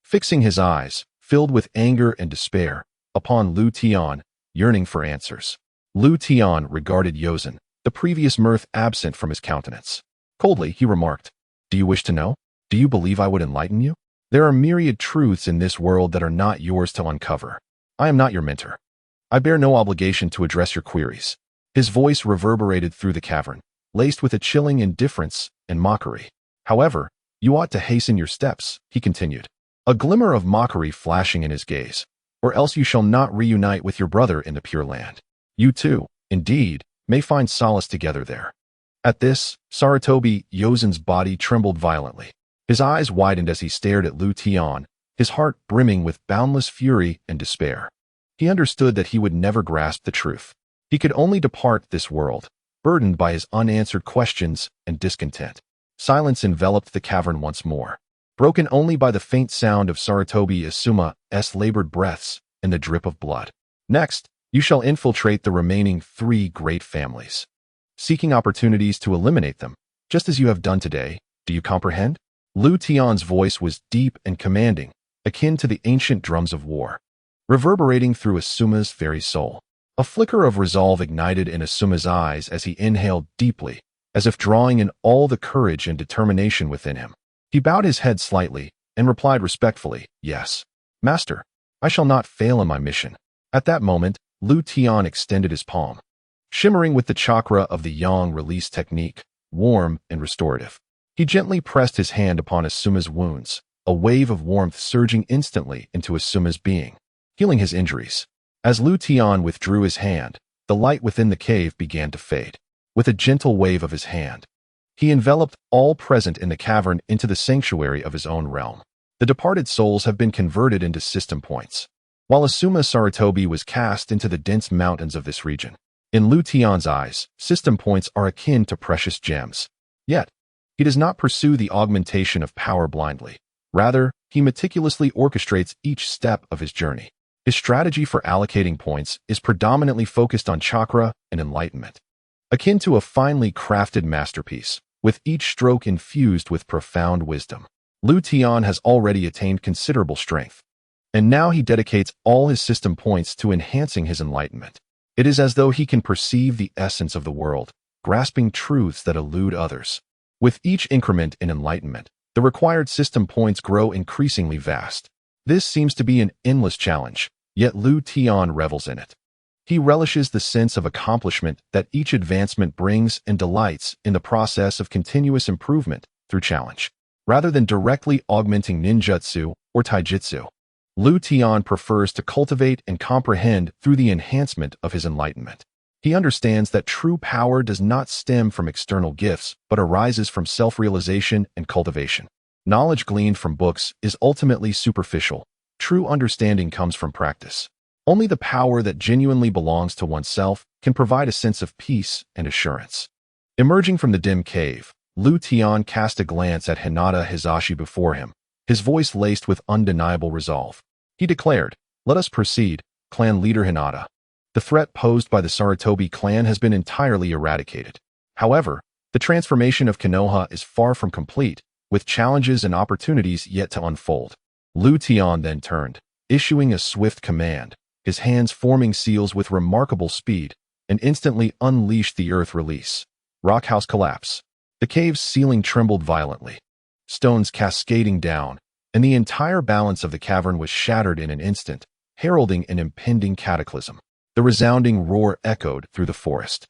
fixing his eyes, filled with anger and despair, upon Tian, yearning for answers. Tian regarded Yozen, the previous mirth absent from his countenance. Coldly, he remarked, Do you wish to know? Do you believe I would enlighten you? There are myriad truths in this world that are not yours to uncover. I am not your mentor. I bear no obligation to address your queries. His voice reverberated through the cavern, laced with a chilling indifference and mockery. However, you ought to hasten your steps, he continued, a glimmer of mockery flashing in his gaze, or else you shall not reunite with your brother in the Pure Land. You too, indeed, may find solace together there. At this, Sarutobi Yozen's body trembled violently. His eyes widened as he stared at Tian, his heart brimming with boundless fury and despair. He understood that he would never grasp the truth. He could only depart this world, burdened by his unanswered questions and discontent. Silence enveloped the cavern once more, broken only by the faint sound of Sarutobi Asuma's labored breaths and the drip of blood. Next, you shall infiltrate the remaining 3 great families, seeking opportunities to eliminate them, just as you have done today. Do you comprehend? Tian's voice was deep and commanding, akin to the ancient drums of war, reverberating through Asuma's very soul. A flicker of resolve ignited in Asuma's eyes as he inhaled deeply, as if drawing in all the courage and determination within him. He bowed his head slightly and replied respectfully, Yes, Master, I shall not fail in my mission. At that moment, Tian extended his palm, shimmering with the chakra of the yang release technique, warm and restorative. He gently pressed his hand upon Asuma's wounds, a wave of warmth surging instantly into Asuma's being, healing his injuries. As Tian withdrew his hand, the light within the cave began to fade. With a gentle wave of his hand, he enveloped all present in the cavern into the sanctuary of his own realm. The departed souls have been converted into system points, while Asuma Sarutobi was cast into the dense mountains of this region. In Tian's eyes, system points are akin to precious gems. Yet, he does not pursue the augmentation of power blindly. Rather, he meticulously orchestrates each step of his journey. His strategy for allocating points is predominantly focused on chakra and enlightenment, akin to a finely crafted masterpiece, with each stroke infused with profound wisdom. Tian has already attained considerable strength, and now he dedicates all his system points to enhancing his enlightenment. It is as though he can perceive the essence of the world, grasping truths that elude others. With each increment in enlightenment, the required system points grow increasingly vast. This seems to be an endless challenge, yet Tian revels in it. He relishes the sense of accomplishment that each advancement brings and delights in the process of continuous improvement through challenge. Rather than directly augmenting ninjutsu or taijutsu, Tian prefers to cultivate and comprehend through the enhancement of his enlightenment. He understands that true power does not stem from external gifts, but arises from self-realization and cultivation. Knowledge gleaned from books is ultimately superficial. True understanding comes from practice. Only the power that genuinely belongs to oneself can provide a sense of peace and assurance. Emerging from the dim cave, Tian cast a glance at Hinata Hizashi before him, his voice laced with undeniable resolve. He declared, Let us proceed, clan leader Hinata. The threat posed by the Sarutobi clan has been entirely eradicated. However, the transformation of Konoha is far from complete, with challenges and opportunities yet to unfold. Tian then turned, issuing a swift command, his hands forming seals with remarkable speed, and instantly unleashed the earth release. Rockhouse collapse. The cave's ceiling trembled violently, stones cascading down, and the entire balance of the cavern was shattered in an instant, heralding an impending cataclysm. The resounding roar echoed through the forest,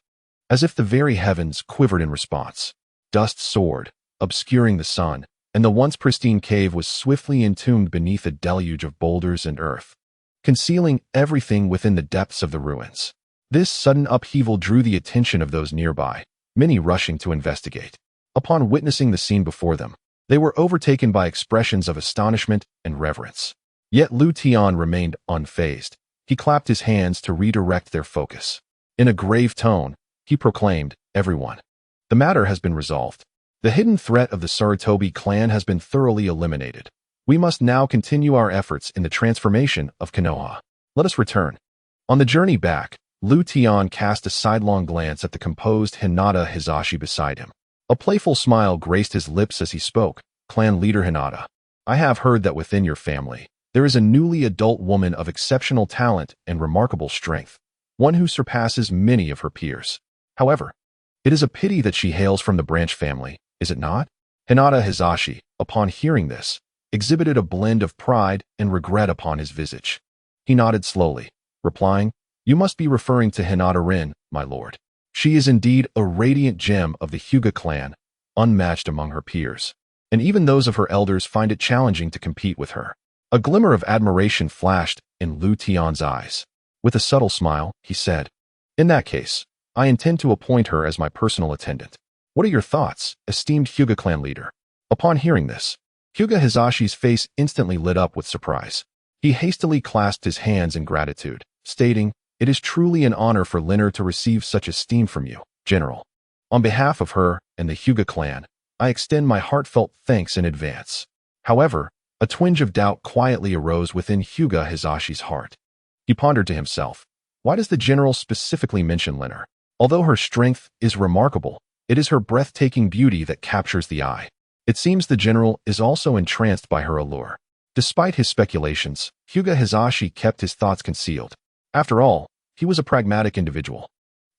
as if the very heavens quivered in response. Dust soared, obscuring the sun, and the once pristine cave was swiftly entombed beneath a deluge of boulders and earth, concealing everything within the depths of the ruins. This sudden upheaval drew the attention of those nearby, many rushing to investigate. Upon witnessing the scene before them, they were overtaken by expressions of astonishment and reverence. Yet Tian remained unfazed. He clapped his hands to redirect their focus. In a grave tone, he proclaimed, "Everyone, the matter has been resolved. The hidden threat of the Sarutobi clan has been thoroughly eliminated. We must now continue our efforts in the transformation of Konoha. Let us return." On the journey back, Tian cast a sidelong glance at the composed Hinata Hisashi beside him. A playful smile graced his lips as he spoke. "Clan leader Hinata, I have heard that within your family, there is a newly adult woman of exceptional talent and remarkable strength, one who surpasses many of her peers. However, it is a pity that she hails from the branch family, is it not?" Hinata Hisashi, upon hearing this, exhibited a blend of pride and regret upon his visage. He nodded slowly, replying, "You must be referring to Hinata Rin, my lord. She is indeed a radiant gem of the Hyuga clan, unmatched among her peers, and even those of her elders find it challenging to compete with her." A glimmer of admiration flashed in Tian's eyes. With a subtle smile, he said, "In that case, I intend to appoint her as my personal attendant. What are your thoughts, esteemed Hyuga clan leader?" Upon hearing this, Hyuga Hisashi's face instantly lit up with surprise. He hastily clasped his hands in gratitude, stating, "It is truly an honor for Linner to receive such esteem from you, General. On behalf of her and the Hyuga clan, I extend my heartfelt thanks in advance." However, a twinge of doubt quietly arose within Hyuga Hisashi's heart. He pondered to himself, why does the general specifically mention Linner? Although her strength is remarkable, it is her breathtaking beauty that captures the eye. It seems the general is also entranced by her allure. Despite his speculations, Hyuga Hisashi kept his thoughts concealed. After all, he was a pragmatic individual.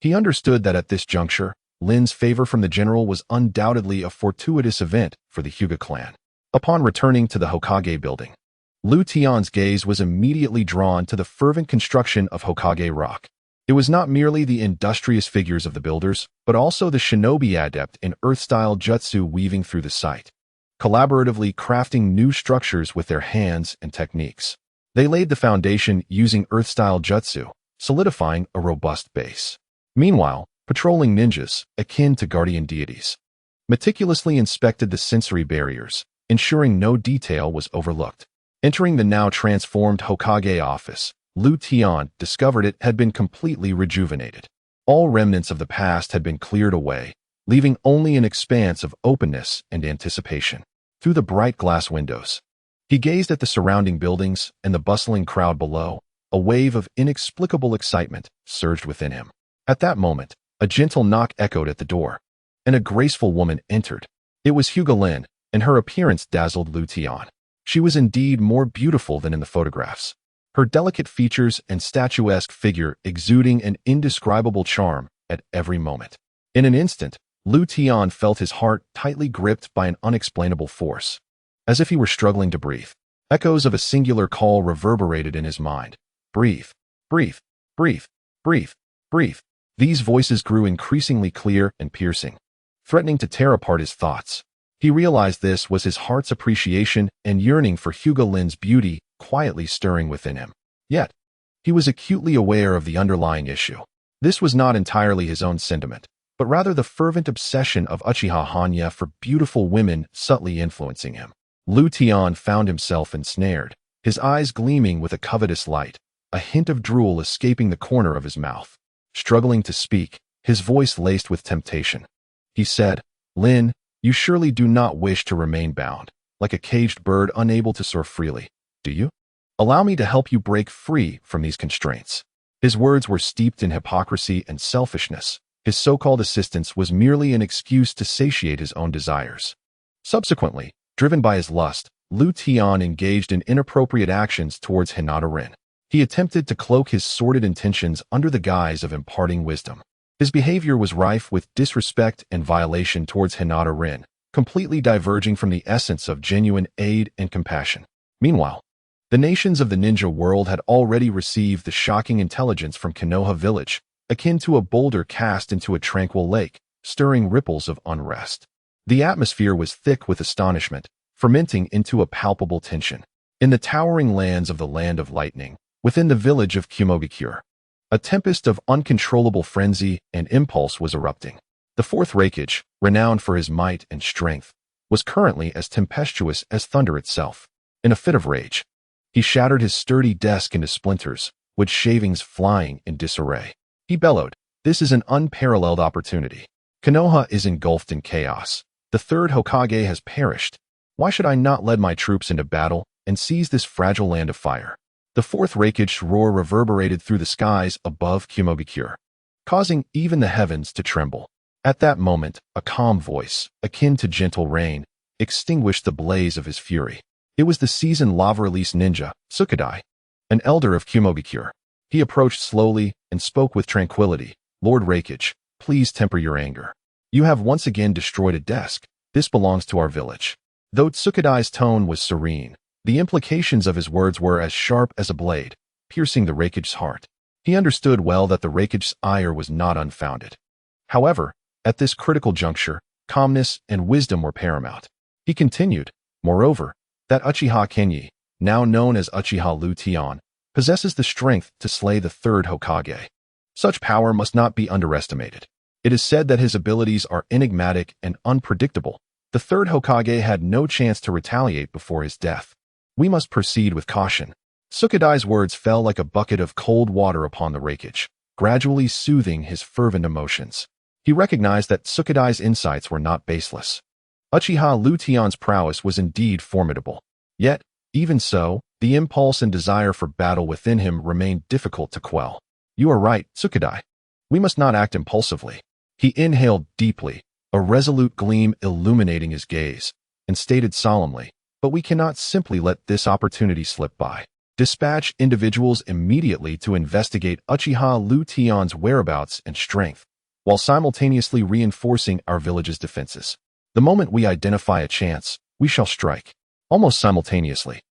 He understood that at this juncture, Lin's favor from the general was undoubtedly a fortuitous event for the Hyuga clan. Upon returning to the Hokage building, Tian's gaze was immediately drawn to the fervent construction of Hokage Rock. It was not merely the industrious figures of the builders, but also the shinobi adept in earth-style jutsu weaving through the site, collaboratively crafting new structures with their hands and techniques. They laid the foundation using earth-style jutsu, solidifying a robust base. Meanwhile, patrolling ninjas, akin to guardian deities, meticulously inspected the sensory barriers, ensuring no detail was overlooked. Entering the now transformed Hokage office, Tian discovered it had been completely rejuvenated. All remnants of the past had been cleared away, leaving only an expanse of openness and anticipation. Through the bright glass windows, he gazed at the surrounding buildings and the bustling crowd below. A wave of inexplicable excitement surged within him. At that moment, a gentle knock echoed at the door, and a graceful woman entered. It was Hyuga Lin, and her appearance dazzled Tian. She was indeed more beautiful than in the photographs, her delicate features and statuesque figure exuding an indescribable charm at every moment. In an instant, Tian felt his heart tightly gripped by an unexplainable force. As if he were struggling to breathe, echoes of a singular call reverberated in his mind. "Breathe, breathe, breathe, breathe, breathe." These voices grew increasingly clear and piercing, threatening to tear apart his thoughts. He realized this was his heart's appreciation and yearning for Hyuga Lin's beauty quietly stirring within him. Yet, he was acutely aware of the underlying issue. This was not entirely his own sentiment, but rather the fervent obsession of Uchiha Hanya for beautiful women subtly influencing him. Tian found himself ensnared, his eyes gleaming with a covetous light, a hint of drool escaping the corner of his mouth. Struggling to speak, his voice laced with temptation, he said, "Lin, you surely do not wish to remain bound, like a caged bird unable to soar freely, do you? Allow me to help you break free from these constraints." His words were steeped in hypocrisy and selfishness. His so-called assistance was merely an excuse to satiate his own desires. Subsequently, driven by his lust, Tian engaged in inappropriate actions towards Hinata Rin. He attempted to cloak his sordid intentions under the guise of imparting wisdom. His behavior was rife with disrespect and violation towards Hinata Rin, completely diverging from the essence of genuine aid and compassion. Meanwhile, the nations of the ninja world had already received the shocking intelligence from Konoha village, akin to a boulder cast into a tranquil lake, stirring ripples of unrest. The atmosphere was thick with astonishment, fermenting into a palpable tension. In the towering lands of the Land of Lightning, within the village of Kumogakure, a tempest of uncontrollable frenzy and impulse was erupting. The Fourth Hokage, renowned for his might and strength, was currently as tempestuous as thunder itself. In a fit of rage, he shattered his sturdy desk into splinters, with shavings flying in disarray. He bellowed, "This is an unparalleled opportunity. Konoha is engulfed in chaos. The Third Hokage has perished. Why should I not lead my troops into battle and seize this fragile land of fire?" The Fourth Hokage's roar reverberated through the skies above Kumogakure, causing even the heavens to tremble. At that moment, a calm voice, akin to gentle rain, extinguished the blaze of his fury. It was the seasoned lava-release ninja, Tsukadai, an elder of Kumogakure. He approached slowly and spoke with tranquility. "Lord Hokage, please temper your anger. You have once again destroyed a desk. This belongs to our village." Though Tsukadai's tone was serene, the implications of his words were as sharp as a blade, piercing the Hokage's heart. He understood well that the Hokage's ire was not unfounded. However, at this critical juncture, calmness and wisdom were paramount. He continued, "Moreover, that Uchiha Hanya, now known as Uchiha Tian, possesses the strength to slay the Third Hokage. Such power must not be underestimated. It is said that his abilities are enigmatic and unpredictable. The Third Hokage had no chance to retaliate before his death. We must proceed with caution." Tsukadai's words fell like a bucket of cold water upon the Hokage, gradually soothing his fervent emotions. He recognized that Tsukadai's insights were not baseless. Uchiha Tian's prowess was indeed formidable. Yet, even so, the impulse and desire for battle within him remained difficult to quell. "You are right, Tsukadai. We must not act impulsively." He inhaled deeply, a resolute gleam illuminating his gaze, and stated solemnly, "But we cannot simply let this opportunity slip by. Dispatch individuals immediately to investigate Uchiha Tian's whereabouts and strength, while simultaneously reinforcing our village's defenses. The moment we identify a chance, we shall strike." Almost simultaneously,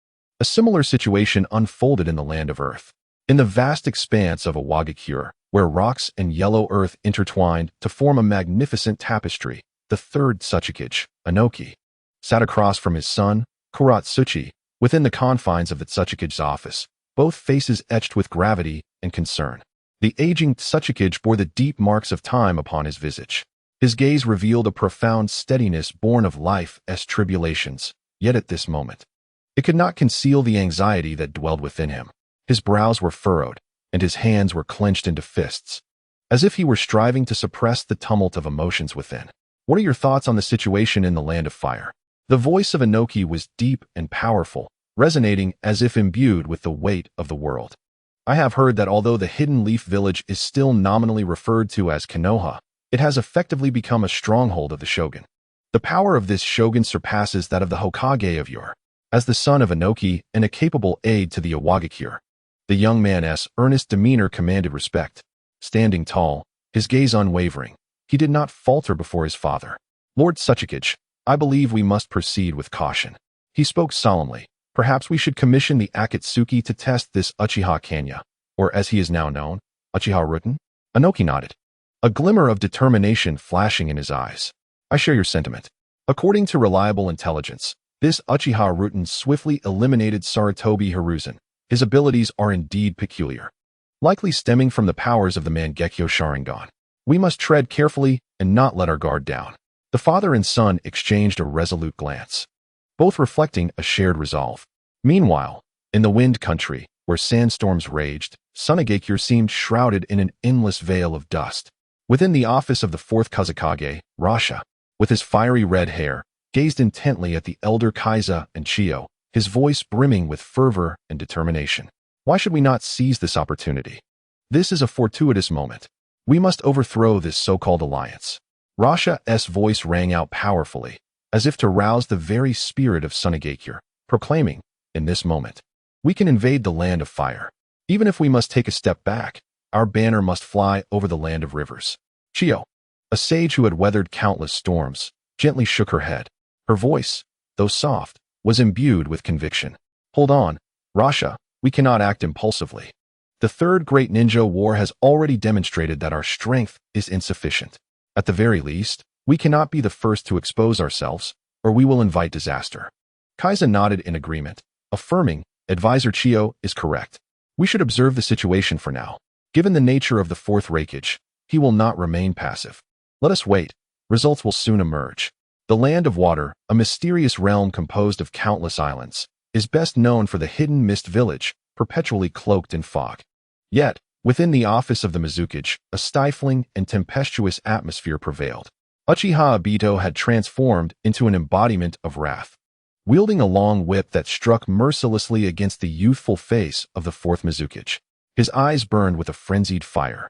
a similar situation unfolded in the Land of Earth. In the vast expanse of Iwagakure, where rocks and yellow earth intertwined to form a magnificent tapestry, the third Hokage, Inoki, sat across from his son, Kuratsuchi, within the confines of the Hokage's office, both faces etched with gravity and concern. The aging Hokage bore the deep marks of time upon his visage. His gaze revealed a profound steadiness born of life as tribulations, yet at this moment, it could not conceal the anxiety that dwelled within him. His brows were furrowed, and his hands were clenched into fists, as if he were striving to suppress the tumult of emotions within. "What are your thoughts on the situation in the Land of Fire?" The voice of Inoki was deep and powerful, resonating as if imbued with the weight of the world. "I have heard that although the Hidden Leaf Village is still nominally referred to as Konoha, it has effectively become a stronghold of the shogun. The power of this shogun surpasses that of the Hokage of yore." As the son of Inoki and a capable aide to the Iwagakure, the young man's earnest demeanor commanded respect. Standing tall, his gaze unwavering, he did not falter before his father. "Lord Hokage, I believe we must proceed with caution." He spoke solemnly. "Perhaps we should commission the Akatsuki to test this Uchiha Hanya, or as he is now known, Uchiha Rutan?" Inoki nodded, a glimmer of determination flashing in his eyes. "I share your sentiment. According to reliable intelligence, this Uchiha Rutan swiftly eliminated Sarutobi Hiruzen. His abilities are indeed peculiar, likely stemming from the powers of the Mangekyo Sharingan. We must tread carefully and not let our guard down." The father and son exchanged a resolute glance, both reflecting a shared resolve. Meanwhile, in the Wind Country, where sandstorms raged, Sunagakure seemed shrouded in an endless veil of dust. Within the office of the fourth Kazekage, Rasha, with his fiery red hair, gazed intently at the elder Kaiza and Chiyo, his voice brimming with fervor and determination. "Why should we not seize this opportunity? This is a fortuitous moment. We must overthrow this so-called alliance." Rasha's voice rang out powerfully, as if to rouse the very spirit of Sunagakure, proclaiming, "In this moment, we can invade the Land of Fire. Even if we must take a step back, our banner must fly over the Land of Rivers." Chiyo, a sage who had weathered countless storms, gently shook her head. Her voice, though soft, was imbued with conviction. Hold on, Rasha, we cannot act impulsively. The Third Great Ninja War has already demonstrated that our strength is insufficient. At the very least, we cannot be the first to expose ourselves, or we will invite disaster. Kaiza nodded in agreement, affirming, Advisor Chiyo is correct. We should observe the situation for now. Given the nature of the Fourth Hokage, he will not remain passive. Let us wait. Results will soon emerge. The Land of Water, a mysterious realm composed of countless islands, is best known for the hidden mist village, perpetually cloaked in fog. Yet, within the office of the Mizukage, a stifling and tempestuous atmosphere prevailed. Uchiha Obito had transformed into an embodiment of wrath. Wielding a long whip that struck mercilessly against the youthful face of the fourth Mizukage, his eyes burned with a frenzied fire,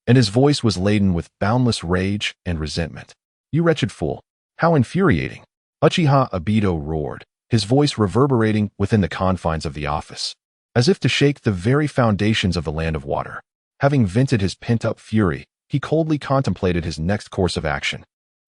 and his voice was laden with boundless rage and resentment. You wretched fool! How infuriating! Uchiha Obito roared, his voice reverberating within the confines of the office, as if to shake the very foundations of the Land of Water. Having vented his pent-up fury, he coldly contemplated his next course of action.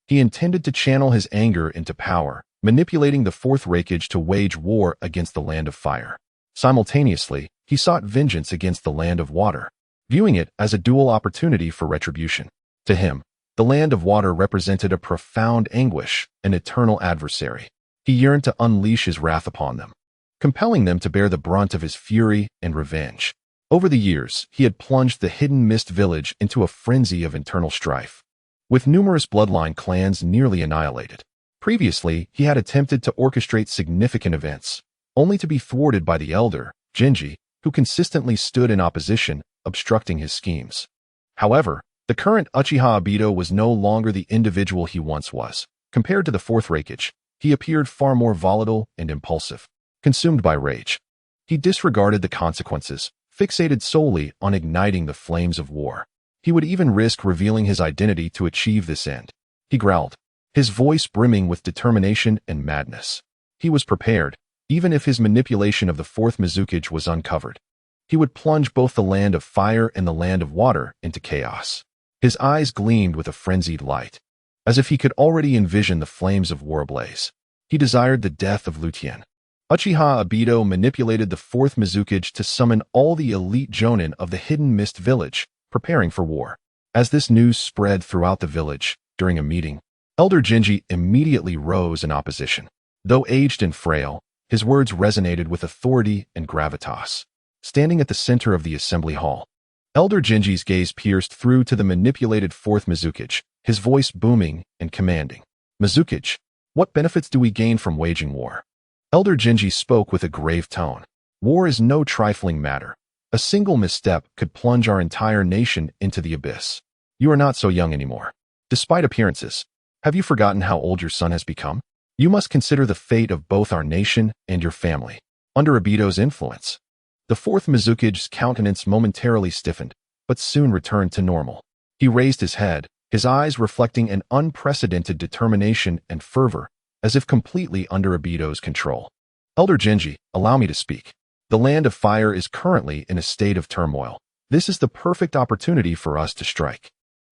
He intended to channel his anger into power, manipulating the Fourth Hokage to wage war against the Land of Fire. Simultaneously, he sought vengeance against the Land of Water, viewing it as a dual opportunity for retribution. To him, the Land of Water represented a profound anguish, an eternal adversary. He yearned to unleash his wrath upon them, compelling them to bear the brunt of his fury and revenge. Over the years, he had plunged the hidden mist village into a frenzy of internal strife, with numerous bloodline clans nearly annihilated. Previously, he had attempted to orchestrate significant events, only to be thwarted by the elder, Genji, who consistently stood in opposition, obstructing his schemes. However, the current Uchiha Obito was no longer the individual he once was. Compared to the Fourth Hokage, he appeared far more volatile and impulsive. Consumed by rage, he disregarded the consequences, fixated solely on igniting the flames of war. He would even risk revealing his identity to achieve this end. He growled, his voice brimming with determination and madness. He was prepared, even if his manipulation of the Fourth Mizukage was uncovered. He would plunge both the Land of Fire and the Land of Water into chaos. His eyes gleamed with a frenzied light, as if he could already envision the flames of war ablaze. He desired the death of Tian. Uchiha Obito manipulated the Fourth Mizukage to summon all the elite jonin of the Hidden Mist Village, preparing for war. As this news spread throughout the village, during a meeting, Elder Genji immediately rose in opposition. Though aged and frail, his words resonated with authority and gravitas. Standing at the center of the assembly hall, Elder Genji's gaze pierced through to the manipulated Fourth Mizukage, his voice booming and commanding. Mizukage, what benefits do we gain from waging war? Elder Genji spoke with a grave tone. War is no trifling matter. A single misstep could plunge our entire nation into the abyss. You are not so young anymore. Despite appearances, have you forgotten how old your son has become? You must consider the fate of both our nation and your family. Under Obito's influence, the Fourth Mizukage's countenance momentarily stiffened, but soon returned to normal. He raised his head, his eyes reflecting an unprecedented determination and fervor, as if completely under Obito's control. Elder Genji, allow me to speak. The Land of Fire is currently in a state of turmoil. This is the perfect opportunity for us to strike.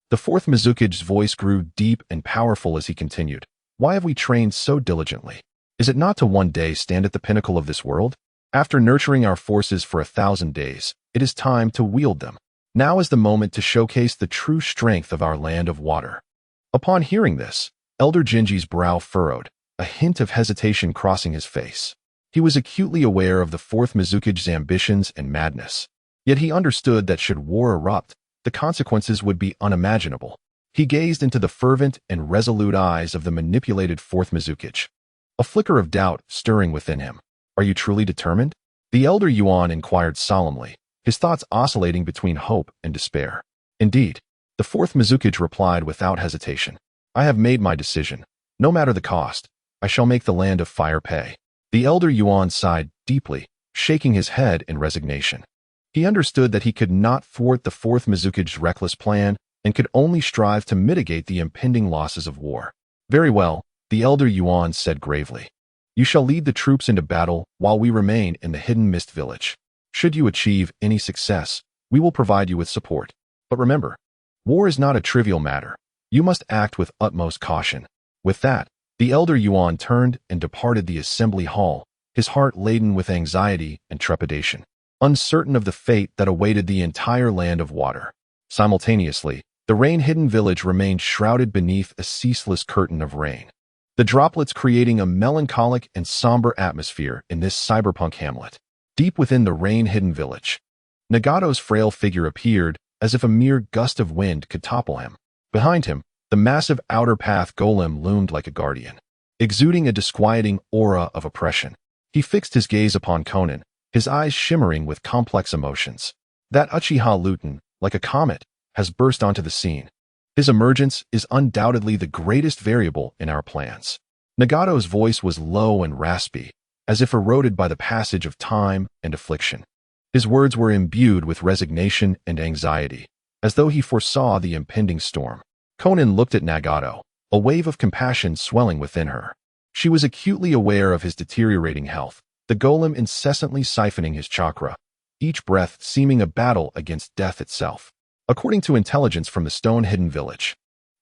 The Fourth Mizukage's voice grew deep and powerful as he continued. Why have we trained so diligently? Is it not to one day stand at the pinnacle of this world? After nurturing our forces for 1,000 days, it is time to wield them. Now is the moment to showcase the true strength of our Land of Water. Upon hearing this, Elder Genji's brow furrowed, a hint of hesitation crossing his face. He was acutely aware of the Fourth Mizukage's ambitions and madness. Yet he understood that should war erupt, the consequences would be unimaginable. He gazed into the fervent and resolute eyes of the manipulated Fourth Mizukage, a flicker of doubt stirring within him. Are you truly determined? The elder Yuan inquired solemnly, his thoughts oscillating between hope and despair. Indeed, the Fourth Mizukage replied without hesitation. I have made my decision. No matter the cost, I shall make the Land of Fire pay. The elder Yuan sighed deeply, shaking his head in resignation. He understood that he could not thwart the Fourth Mizukage's reckless plan and could only strive to mitigate the impending losses of war. Very well, the elder Yuan said gravely. You shall lead the troops into battle while we remain in the Hidden Mist Village. Should you achieve any success, we will provide you with support. But remember, War is not a trivial matter. You must act with utmost caution. With that, the elder Yuan turned and departed the assembly hall, his heart laden with anxiety and trepidation, uncertain of the fate that awaited the entire land of water. Simultaneously, the rain-hidden village remained shrouded beneath a ceaseless curtain of rain, the droplets creating a melancholic and somber atmosphere in this cyberpunk hamlet. Deep within the rain-hidden village, Nagato's frail figure appeared as if a mere gust of wind could topple him. Behind him, the massive outer path golem loomed like a guardian, exuding a disquieting aura of oppression. He fixed his gaze upon Conan, his eyes shimmering with complex emotions. That Uchiha Luton, like a comet, has burst onto the scene. His emergence is undoubtedly the greatest variable in our plans. Nagato's voice was low and raspy, as if eroded by the passage of time and affliction. His words were imbued with resignation and anxiety, as though he foresaw the impending storm. Conan looked at Nagato, a wave of compassion swelling within her. She was acutely aware of his deteriorating health, the golem incessantly siphoning his chakra, each breath seeming a battle against death itself. According to intelligence from the stone-hidden village,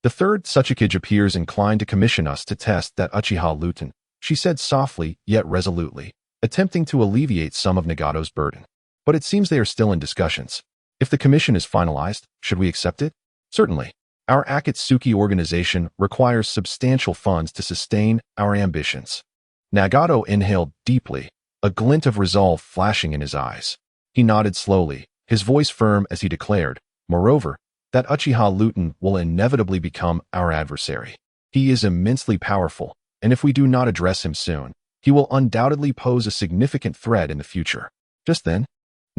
the Third Hokage appears inclined to commission us to test that Uchiha Luton, she said softly yet resolutely, attempting to alleviate some of Nagato's burden. But it seems they are still in discussions. If the commission is finalized, should we accept it? Certainly. Our Akatsuki organization requires substantial funds to sustain our ambitions. Nagato inhaled deeply, a glint of resolve flashing in his eyes. He nodded slowly, his voice firm as he declared, moreover, that Uchiha Luton will inevitably become our adversary. He is immensely powerful, and if we do not address him soon, he will undoubtedly pose a significant threat in the future. Just then,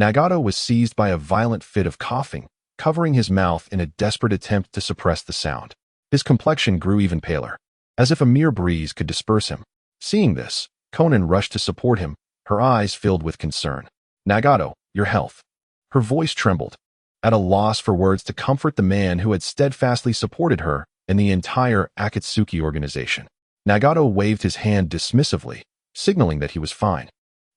Nagato was seized by a violent fit of coughing, covering his mouth in a desperate attempt to suppress the sound. His complexion grew even paler, as if a mere breeze could disperse him. Seeing this, Conan rushed to support him, her eyes filled with concern. Nagato, your health. Her voice trembled, at a loss for words to comfort the man who had steadfastly supported her and the entire Akatsuki organization. Nagato waved his hand dismissively, signaling that he was fine.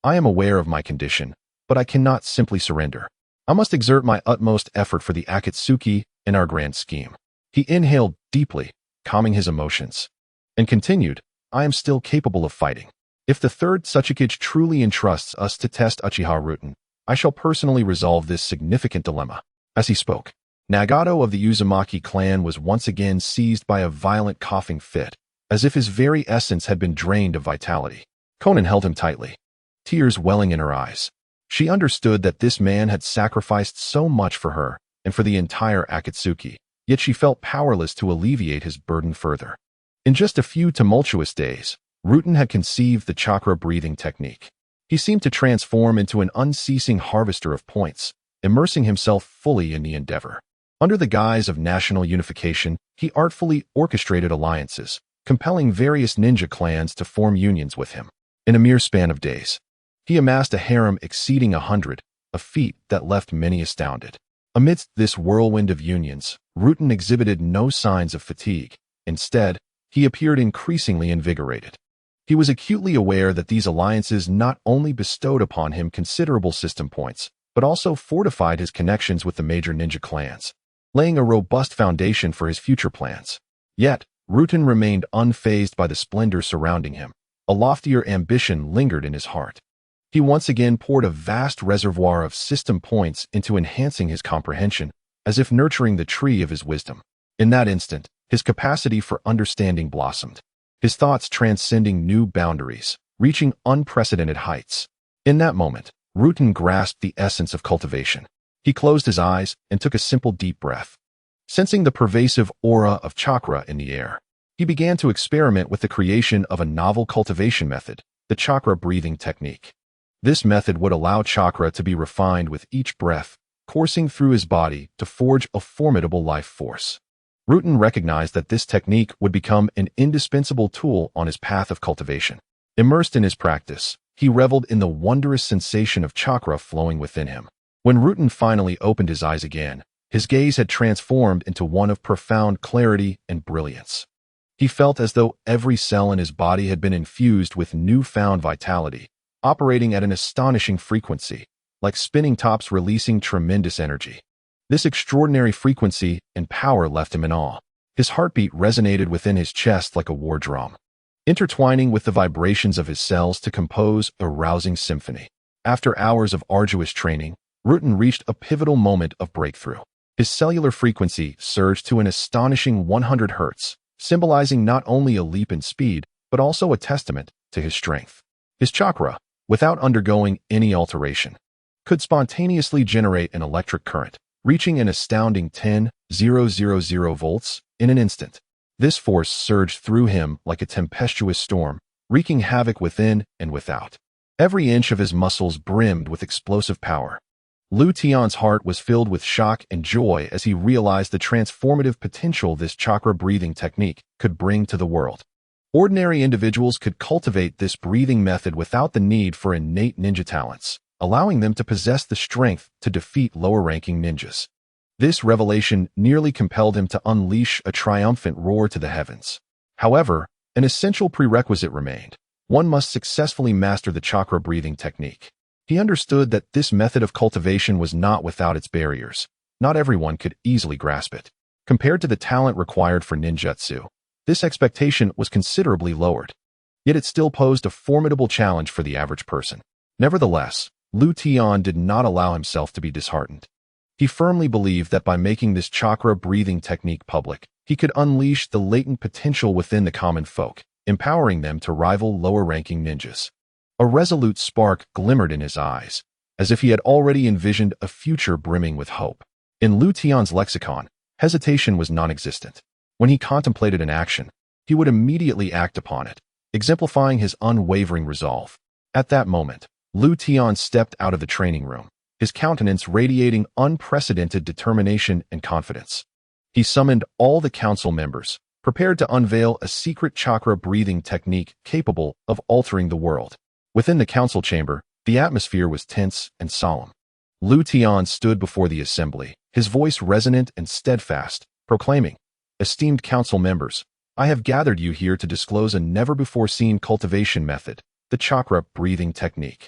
I am aware of my condition, but I cannot simply surrender. I must exert my utmost effort for the Akatsuki and our grand scheme. He inhaled deeply, calming his emotions, and continued, I am still capable of fighting. If the Third Hokage truly entrusts us to test Uchiha Ruton, I shall personally resolve this significant dilemma. As he spoke, Nagato of the Uzumaki clan was once again seized by a violent coughing fit, as if his very essence had been drained of vitality. Conan held him tightly, tears welling in her eyes. She understood that this man had sacrificed so much for her and for the entire Akatsuki, yet she felt powerless to alleviate his burden further. In just a few tumultuous days, Ruton had conceived the chakra-breathing technique. He seemed to transform into an unceasing harvester of points, immersing himself fully in the endeavor. Under the guise of national unification, he artfully orchestrated alliances, compelling various ninja clans to form unions with him. In a mere span of days, he amassed a harem exceeding 100, a feat that left many astounded. Amidst this whirlwind of unions, Ruton exhibited no signs of fatigue. Instead, he appeared increasingly invigorated. He was acutely aware that these alliances not only bestowed upon him considerable system points, but also fortified his connections with the major ninja clans, laying a robust foundation for his future plans. Yet, Ruton remained unfazed by the splendor surrounding him. A loftier ambition lingered in his heart. He once again poured a vast reservoir of system points into enhancing his comprehension, as if nurturing the tree of his wisdom. In that instant, his capacity for understanding blossomed, his thoughts transcending new boundaries, reaching unprecedented heights. In that moment, Ruton grasped the essence of cultivation. He closed his eyes and took a simple deep breath. Sensing the pervasive aura of chakra in the air, he began to experiment with the creation of a novel cultivation method, the chakra-breathing technique. This method would allow chakra to be refined with each breath, coursing through his body to forge a formidable life force. Ruton recognized that this technique would become an indispensable tool on his path of cultivation. Immersed in his practice, he reveled in the wondrous sensation of chakra flowing within him. When Ruton finally opened his eyes again, his gaze had transformed into one of profound clarity and brilliance. He felt as though every cell in his body had been infused with newfound vitality, operating at an astonishing frequency, like spinning tops releasing tremendous energy. This extraordinary frequency and power left him in awe. His heartbeat resonated within his chest like a war drum, intertwining with the vibrations of his cells to compose a rousing symphony. After hours of arduous training, Rutan reached a pivotal moment of breakthrough. His cellular frequency surged to an astonishing 100 Hz, symbolizing not only a leap in speed, but also a testament to his strength. His chakra, without undergoing any alteration, could spontaneously generate an electric current, reaching an astounding 10,000 volts in an instant. This force surged through him like a tempestuous storm, wreaking havoc within and without. Every inch of his muscles brimmed with explosive power. Lu Tian's heart was filled with shock and joy as he realized the transformative potential this chakra-breathing technique could bring to the world. Ordinary individuals could cultivate this breathing method without the need for innate ninja talents, allowing them to possess the strength to defeat lower-ranking ninjas. This revelation nearly compelled him to unleash a triumphant roar to the heavens. However, an essential prerequisite remained. One must successfully master the chakra-breathing technique. He understood that this method of cultivation was not without its barriers. Not everyone could easily grasp it. Compared to the talent required for ninjutsu, this expectation was considerably lowered. Yet it still posed a formidable challenge for the average person. Nevertheless, Lu Tian did not allow himself to be disheartened. He firmly believed that by making this chakra-breathing technique public, he could unleash the latent potential within the common folk, empowering them to rival lower-ranking ninjas. A resolute spark glimmered in his eyes, as if he had already envisioned a future brimming with hope. In Lu Tian's lexicon, hesitation was non-existent. When he contemplated an action, he would immediately act upon it, exemplifying his unwavering resolve. At that moment, Lu Tian stepped out of the training room, his countenance radiating unprecedented determination and confidence. He summoned all the council members, prepared to unveil a secret chakra-breathing technique capable of altering the world. Within the council chamber, the atmosphere was tense and solemn. Lu Tian stood before the assembly, his voice resonant and steadfast, proclaiming, "Esteemed council members, I have gathered you here to disclose a never-before-seen cultivation method, the chakra-breathing technique."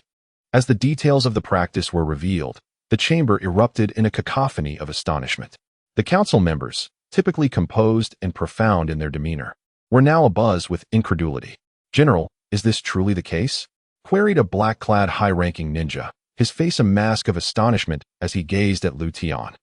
As the details of the practice were revealed, the chamber erupted in a cacophony of astonishment. The council members, typically composed and profound in their demeanor, were now abuzz with incredulity. "General, is this truly the case?" queried a black-clad high-ranking ninja, his face a mask of astonishment as he gazed at Lu Tian.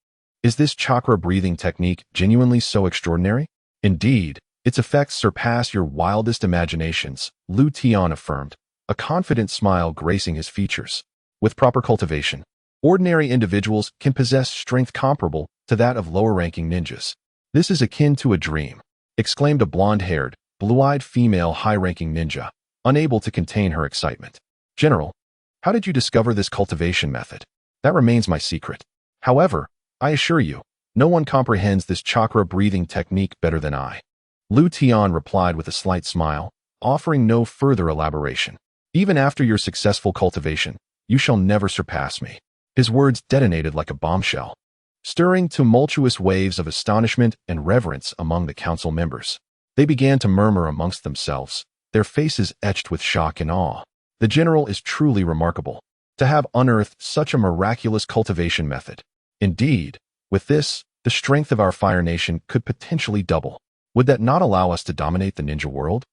"Is this chakra-breathing technique genuinely so extraordinary?" "Indeed, its effects surpass your wildest imaginations," Lu Tian affirmed, a confident smile gracing his features. "With proper cultivation, ordinary individuals can possess strength comparable to that of lower-ranking ninjas. This is akin to a dream," exclaimed a blonde-haired, blue-eyed female high-ranking ninja, unable to contain her excitement. "General, how did you discover this cultivation method?" "That remains my secret. However, I assure you, no one comprehends this chakra-breathing technique better than I." Lu Tian replied with a slight smile, offering no further elaboration. "Even after your successful cultivation, you shall never surpass me." His words detonated like a bombshell, stirring tumultuous waves of astonishment and reverence among the council members. They began to murmur amongst themselves, their faces etched with shock and awe. "The general is truly remarkable, to have unearthed such a miraculous cultivation method. Indeed, with this, the strength of our Fire Nation could potentially double. Would that not allow us to dominate the ninja world?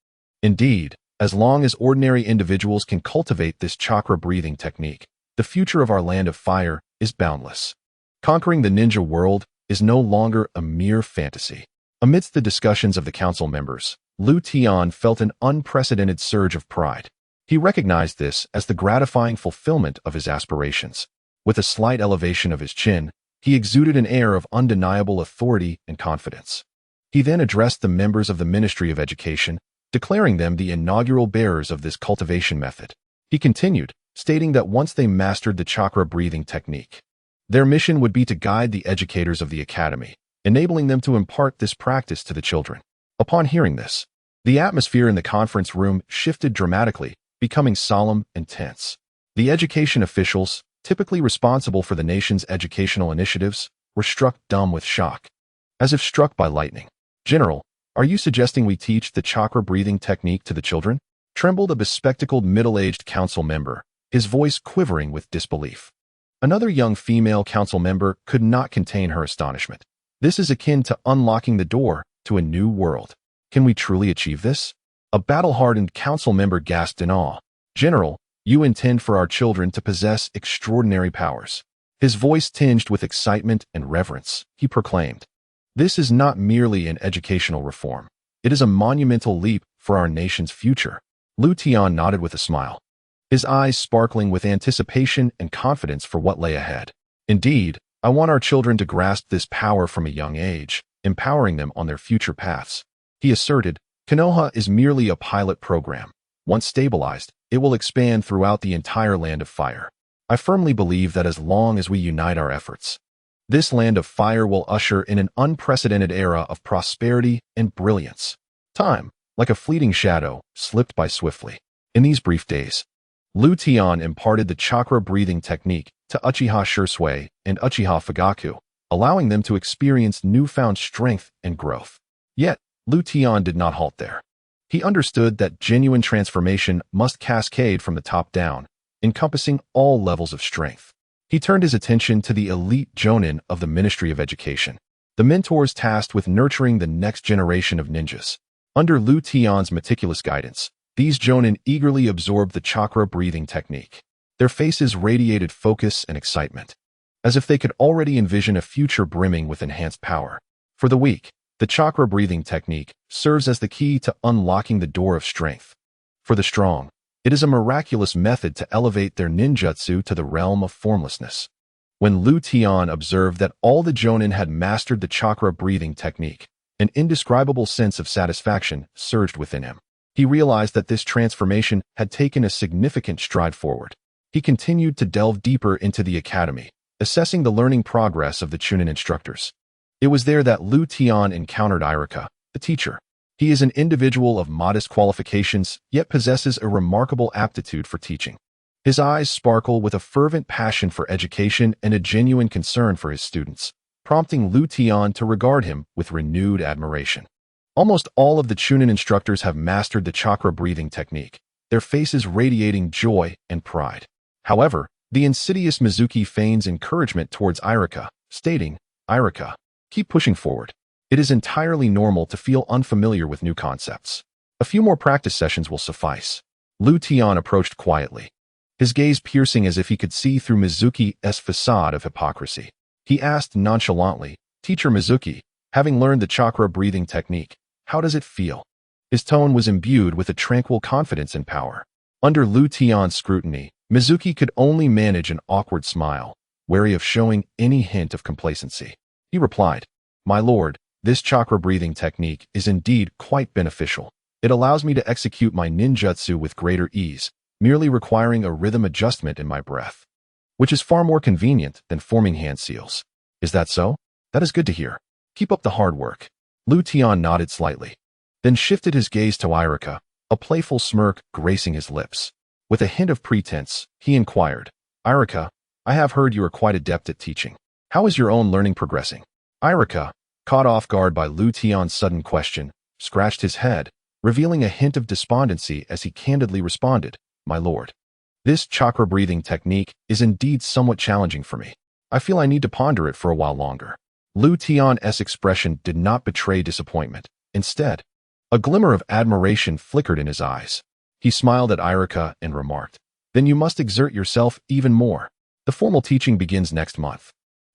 Indeed, as long as ordinary individuals can cultivate this chakra-breathing technique, the future of our land of fire is boundless. Conquering the ninja world is no longer a mere fantasy." Amidst the discussions of the council members, Lu Tian felt an unprecedented surge of pride. He recognized this as the gratifying fulfillment of his aspirations. With a slight elevation of his chin, he exuded an air of undeniable authority and confidence. He then addressed the members of the Ministry of Education, declaring them the inaugural bearers of this cultivation method. He continued, stating that once they mastered the chakra-breathing technique, their mission would be to guide the educators of the academy, enabling them to impart this practice to the children. Upon hearing this, the atmosphere in the conference room shifted dramatically, becoming solemn and tense. The education officials, typically responsible for the nation's educational initiatives, were struck dumb with shock. As if struck by lightning. "General, are you suggesting we teach the chakra-breathing technique to the children?" trembled a bespectacled middle-aged council member, his voice quivering with disbelief. Another young female council member could not contain her astonishment. This is akin to unlocking the door to a new world. Can we truly achieve this? A battle-hardened council member gasped in awe. General, you intend for our children to possess extraordinary powers. His voice tinged with excitement and reverence. He proclaimed, this is not merely an educational reform. It is a monumental leap for our nation's future. Tian nodded with a smile, his eyes sparkling with anticipation and confidence for what lay ahead. Indeed, I want our children to grasp this power from a young age, empowering them on their future paths. He asserted, Konoha is merely a pilot program. Once stabilized, it will expand throughout the entire Land of Fire. I firmly believe that as long as we unite our efforts, this Land of Fire will usher in an unprecedented era of prosperity and brilliance. Time, like a fleeting shadow, slipped by swiftly. In these brief days, Tian imparted the chakra breathing technique to Uchiha Shursui and Uchiha Fugaku, allowing them to experience newfound strength and growth. Yet, Tian did not halt there. He understood that genuine transformation must cascade from the top down, encompassing all levels of strength. He turned his attention to the elite jonin of the Ministry of Education, the mentors tasked with nurturing the next generation of ninjas. Under Tian's meticulous guidance, these jonin eagerly absorbed the chakra breathing technique. Their faces radiated focus and excitement, as if they could already envision a future brimming with enhanced power. For the weak, the chakra breathing technique serves as the key to unlocking the door of strength. For the strong, it is a miraculous method to elevate their ninjutsu to the realm of formlessness. When Tian observed that all the jonin had mastered the chakra breathing technique, an indescribable sense of satisfaction surged within him. He realized that this transformation had taken a significant stride forward. He continued to delve deeper into the academy, assessing the learning progress of the Chunin instructors. It was there that Tian encountered Irika, the teacher. He is an individual of modest qualifications, yet possesses a remarkable aptitude for teaching. His eyes sparkle with a fervent passion for education and a genuine concern for his students, prompting Tian to regard him with renewed admiration. Almost all of the Chunin instructors have mastered the chakra breathing technique, their faces radiating joy and pride. However, the insidious Mizuki feigns encouragement towards Irika, stating, Irika, keep pushing forward. It is entirely normal to feel unfamiliar with new concepts. A few more practice sessions will suffice. Tian approached quietly, his gaze piercing as if he could see through Mizuki's facade of hypocrisy. He asked nonchalantly, Teacher Mizuki, having learned the chakra breathing technique, how does it feel? His tone was imbued with a tranquil confidence and power. Under Tian's scrutiny, Mizuki could only manage an awkward smile, wary of showing any hint of complacency. He replied, My lord, this chakra breathing technique is indeed quite beneficial. It allows me to execute my ninjutsu with greater ease, merely requiring a rhythm adjustment in my breath, which is far more convenient than forming hand seals. Is that so? That is good to hear. Keep up the hard work. Tian nodded slightly, then shifted his gaze to Irika, a playful smirk gracing his lips. With a hint of pretense, he inquired, Irika, I have heard you are quite adept at teaching. How is your own learning progressing? Irika, caught off guard by Tian's sudden question, scratched his head, revealing a hint of despondency as he candidly responded, My lord, this chakra breathing technique is indeed somewhat challenging for me. I feel I need to ponder it for a while longer. Tian's expression did not betray disappointment. Instead, a glimmer of admiration flickered in his eyes. He smiled at Irika and remarked, Then you must exert yourself even more. The formal teaching begins next month.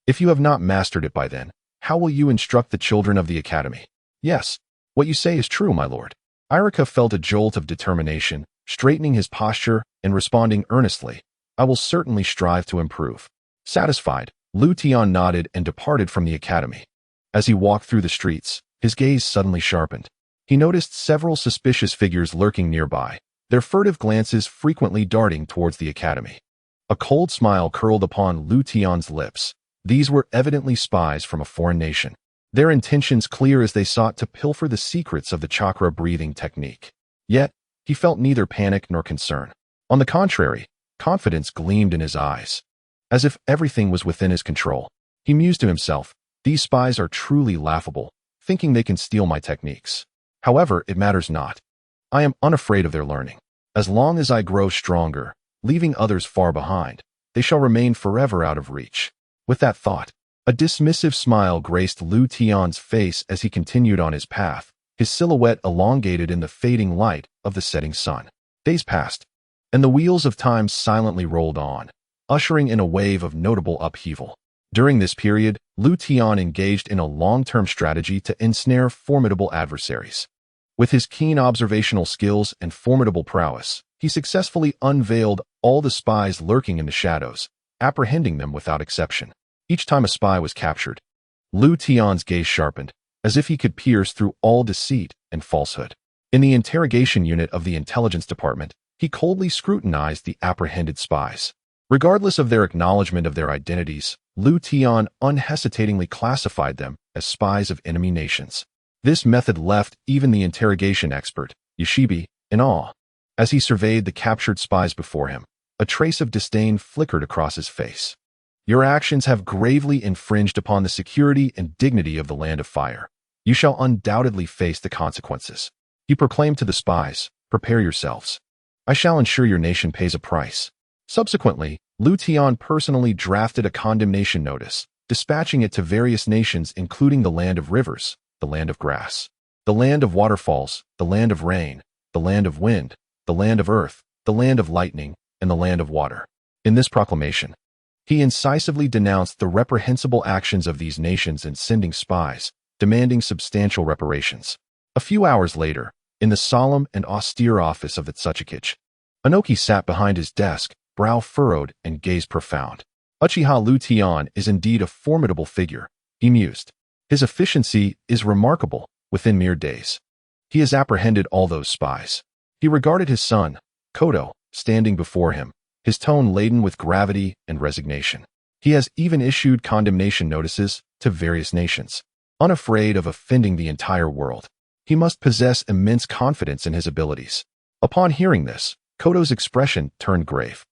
If you have not mastered it by then, how will you instruct the children of the academy? Yes, what you say is true, my lord. Irika felt a jolt of determination, straightening his posture and responding earnestly, I will certainly strive to improve. Satisfied, Tian nodded and departed from the academy. As he walked through the streets, his gaze suddenly sharpened. He noticed several suspicious figures lurking nearby, their furtive glances frequently darting towards the academy. A cold smile curled upon Tian's lips. These were evidently spies from a foreign nation, their intentions clear as they sought to pilfer the secrets of the chakra breathing technique. Yet, he felt neither panic nor concern. On the contrary, confidence gleamed in his eyes, as if everything was within his control. He mused to himself, These spies are truly laughable, thinking they can steal my techniques. However, it matters not. I am unafraid of their learning. As long as I grow stronger, leaving others far behind, they shall remain forever out of reach. With that thought, a dismissive smile graced Lu Tian's face as he continued on his path, his silhouette elongated in the fading light of the setting sun. Days passed, and the wheels of time silently rolled on, ushering in a wave of notable upheaval. During this period, Lu Tian engaged in a long-term strategy to ensnare formidable adversaries. With his keen observational skills and formidable prowess, he successfully unveiled all the spies lurking in the shadows, apprehending them without exception. Each time a spy was captured, Lu Tian's gaze sharpened, as if he could pierce through all deceit and falsehood. In the interrogation unit of the intelligence department, he coldly scrutinized the apprehended spies. Regardless of their acknowledgement of their identities, Lu Tian unhesitatingly classified them as spies of enemy nations. This method left even the interrogation expert, Yoshibi, in awe. As he surveyed the captured spies before him, a trace of disdain flickered across his face. Your actions have gravely infringed upon the security and dignity of the Land of Fire. You shall undoubtedly face the consequences. He proclaimed to the spies, prepare yourselves. I shall ensure your nation pays a price. Subsequently, Lu Tian personally drafted a condemnation notice, dispatching it to various nations including the Land of Rivers, the Land of Grass, the Land of Waterfalls, the Land of Rain, the Land of Wind, the Land of Earth, the Land of Lightning, and the Land of Water. In this proclamation, he incisively denounced the reprehensible actions of these nations in sending spies, demanding substantial reparations. A few hours later, in the solemn and austere office of the Hokage, Inoki sat behind his desk, brow furrowed and gaze profound. Uchiha Lu Tian is indeed a formidable figure, he mused. His efficiency is remarkable within mere days. He has apprehended all those spies. He regarded his son, Kodo, standing before him, his tone laden with gravity and resignation. He has even issued condemnation notices to various nations, unafraid of offending the entire world. He must possess immense confidence in his abilities. Upon hearing this, Kodo's expression turned grave.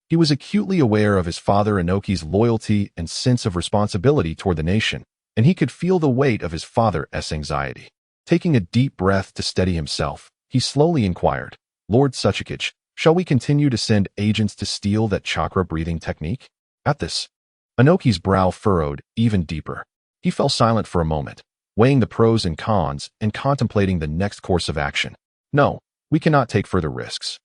He was acutely aware of his father Inoki's loyalty and sense of responsibility toward the nation, and he could feel the weight of his father's anxiety. Taking a deep breath to steady himself, he slowly inquired, Lord Hokage, shall we continue to send agents to steal that chakra-breathing technique? At this, Inoki's brow furrowed even deeper. He fell silent for a moment, weighing the pros and cons and contemplating the next course of action. No, we cannot take further risks.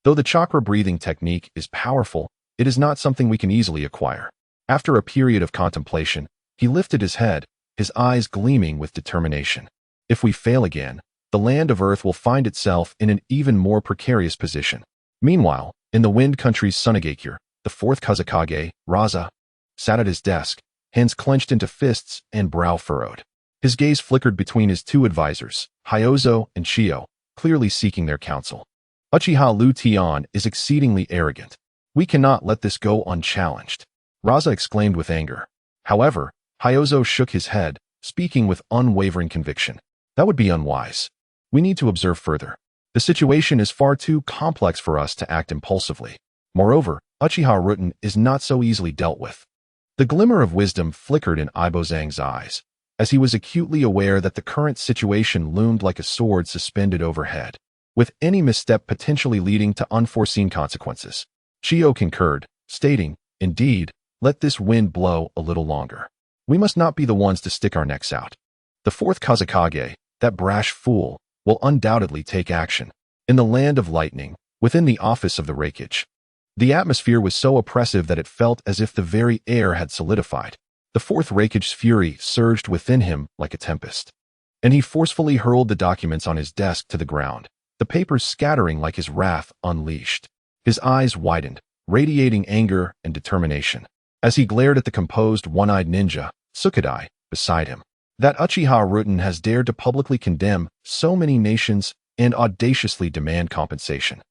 Though the chakra-breathing technique is powerful, it is not something we can easily acquire. After a period of contemplation, he lifted his head, his eyes gleaming with determination. If we fail again, the Land of Earth will find itself in an even more precarious position. Meanwhile, in the Wind Country's Sunagakure, the fourth Hokage, Raza, sat at his desk, hands clenched into fists and brow furrowed. His gaze flickered between his two advisors, Hyozo and Shio, clearly seeking their counsel. Uchiha Lu Tian is exceedingly arrogant. We cannot let this go unchallenged, Raza exclaimed with anger. However, Hyozo shook his head, speaking with unwavering conviction. That would be unwise. We need to observe further. The situation is far too complex for us to act impulsively. Moreover, Uchiha Rutan is not so easily dealt with. The glimmer of wisdom flickered in Ibozang's eyes, as he was acutely aware that the current situation loomed like a sword suspended overhead, with any misstep potentially leading to unforeseen consequences. Shio concurred, stating, Indeed, let this wind blow a little longer. We must not be the ones to stick our necks out. The fourth Hokage, that brash fool, will undoubtedly take action. In the Land of Lightning, within the office of the Hokage, the atmosphere was so oppressive that it felt as if the very air had solidified. The fourth Hokage's fury surged within him like a tempest, and he forcefully hurled the documents on his desk to the ground, the papers scattering like his wrath unleashed. His eyes widened, radiating anger and determination, as he glared at the composed one-eyed ninja, Sukadai, beside him. That Uchiha Rutan has dared to publicly condemn so many nations and audaciously demand compensation.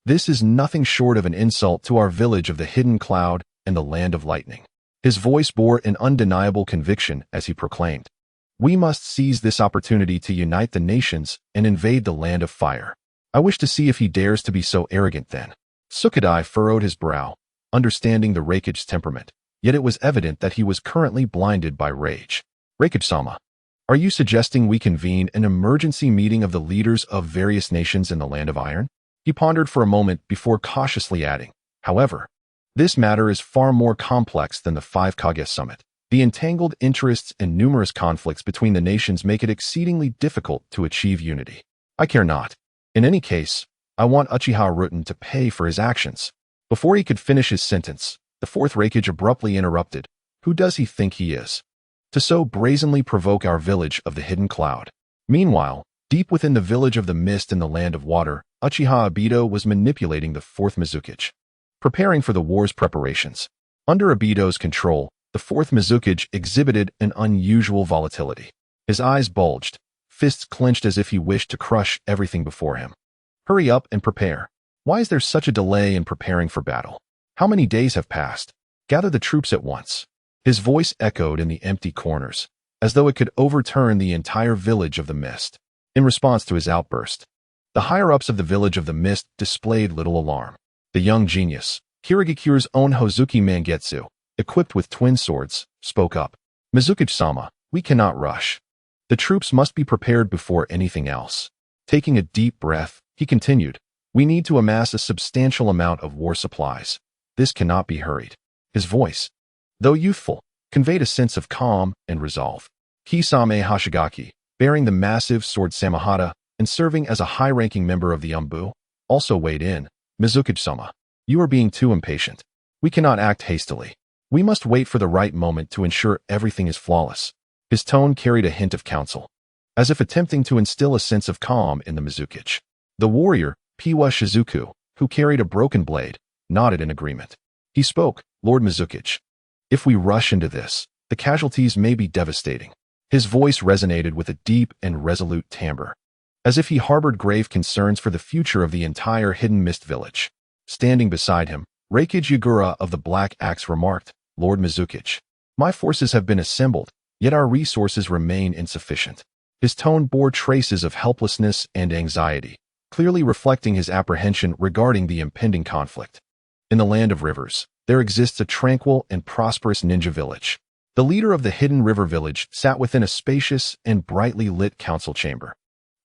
This is nothing short of an insult to our village of the Hidden Cloud and the Land of Lightning. His voice bore an undeniable conviction as he proclaimed, We must seize this opportunity to unite the nations and invade the Land of Fire. I wish to see if he dares to be so arrogant then. Sukadai furrowed his brow, understanding the Hokage's temperament, yet it was evident that he was currently blinded by rage. Hokage-sama, are you suggesting we convene an emergency meeting of the leaders of various nations in the Land of Iron? He pondered for a moment before cautiously adding, However, This matter is far more complex than the Five Kage Summit. The entangled interests and numerous conflicts between the nations make it exceedingly difficult to achieve unity. I care not. In any case, I want Uchiha Rutan to pay for his actions. Before he could finish his sentence, the Fourth Hokage abruptly interrupted. Who does he think he is? To so brazenly provoke our village of the hidden cloud. Meanwhile, deep within the village of the mist in the land of water, Uchiha Obito was manipulating the Fourth Mizukage, preparing for the war's preparations. Under Obito's control, the Fourth Mizukage exhibited an unusual volatility. His eyes bulged, fists clenched as if he wished to crush everything before him. Hurry up and prepare. Why is there such a delay in preparing for battle? How many days have passed? Gather the troops at once. His voice echoed in the empty corners, as though it could overturn the entire village of the mist. In response to his outburst, the higher-ups of the village of the mist displayed little alarm. The young genius, Hiragikyu's own Hozuki Mangetsu, equipped with twin swords, spoke up. Mizukage-sama, we cannot rush. The troops must be prepared before anything else. Taking a deep breath, he continued, we need to amass a substantial amount of war supplies. This cannot be hurried. His voice, though youthful, conveyed a sense of calm and resolve. Kisame Hashigaki, bearing the massive sword Samahata and serving as a high-ranking member of the Umbu, also weighed in. Mizukage-sama, you are being too impatient. We cannot act hastily. We must wait for the right moment to ensure everything is flawless. His tone carried a hint of counsel, as if attempting to instill a sense of calm in the Mizukage. The warrior, Piwa Shizuku, who carried a broken blade, nodded in agreement. He spoke, Lord Mizukage. If we rush into this, the casualties may be devastating. His voice resonated with a deep and resolute timbre, as if he harbored grave concerns for the future of the entire Hidden Mist village. Standing beside him, Reikage Yagura of the Black Axe remarked, Lord Mizukage, my forces have been assembled, yet our resources remain insufficient. His tone bore traces of helplessness and anxiety, clearly reflecting his apprehension regarding the impending conflict. In the land of rivers, there exists a tranquil and prosperous ninja village. The leader of the hidden river village sat within a spacious and brightly lit council chamber.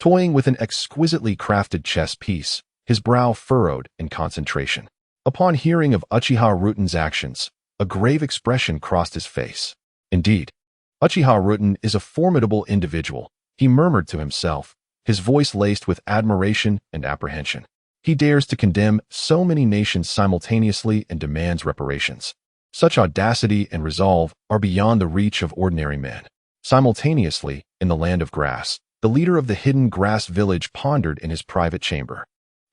Toying with an exquisitely crafted chess piece, his brow furrowed in concentration. Upon hearing of Uchiha Rutan's actions, a grave expression crossed his face. Indeed, Uchiha Rutan is a formidable individual, he murmured to himself, his voice laced with admiration and apprehension. He dares to condemn so many nations simultaneously and demands reparations. Such audacity and resolve are beyond the reach of ordinary men. Simultaneously, in the land of grass, the leader of the hidden grass village pondered in his private chamber.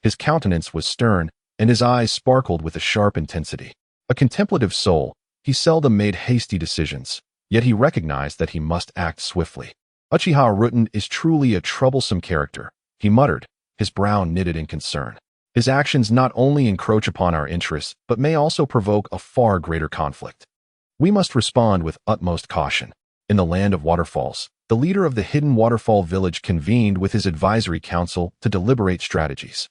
His countenance was stern, and his eyes sparkled with a sharp intensity. A contemplative soul, he seldom made hasty decisions, yet he recognized that he must act swiftly. Uchiha Rutan is truly a troublesome character, he muttered, his brow knitted in concern. His actions not only encroach upon our interests, but may also provoke a far greater conflict. We must respond with utmost caution. In the land of waterfalls, the leader of the hidden waterfall village convened with his advisory council to deliberate strategies.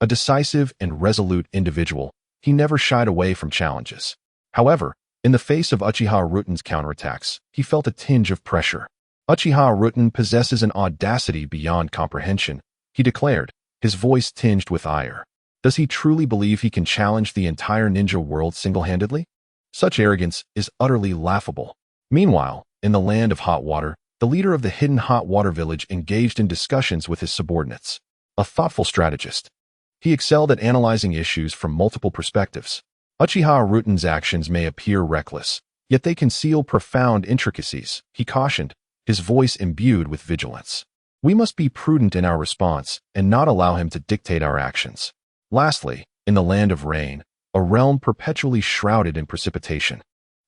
A decisive and resolute individual, he never shied away from challenges. However, in the face of Uchiha Rutan's counterattacks, he felt a tinge of pressure. Uchiha Rutan possesses an audacity beyond comprehension, he declared, his voice tinged with ire. Does he truly believe he can challenge the entire ninja world single-handedly? Such arrogance is utterly laughable. Meanwhile, in the land of hot water, the leader of the hidden hot water village engaged in discussions with his subordinates. A thoughtful strategist, he excelled at analyzing issues from multiple perspectives. Uchiha Rutan's actions may appear reckless, yet they conceal profound intricacies, he cautioned, his voice imbued with vigilance. We must be prudent in our response and not allow him to dictate our actions. Lastly, in the land of rain, a realm perpetually shrouded in precipitation,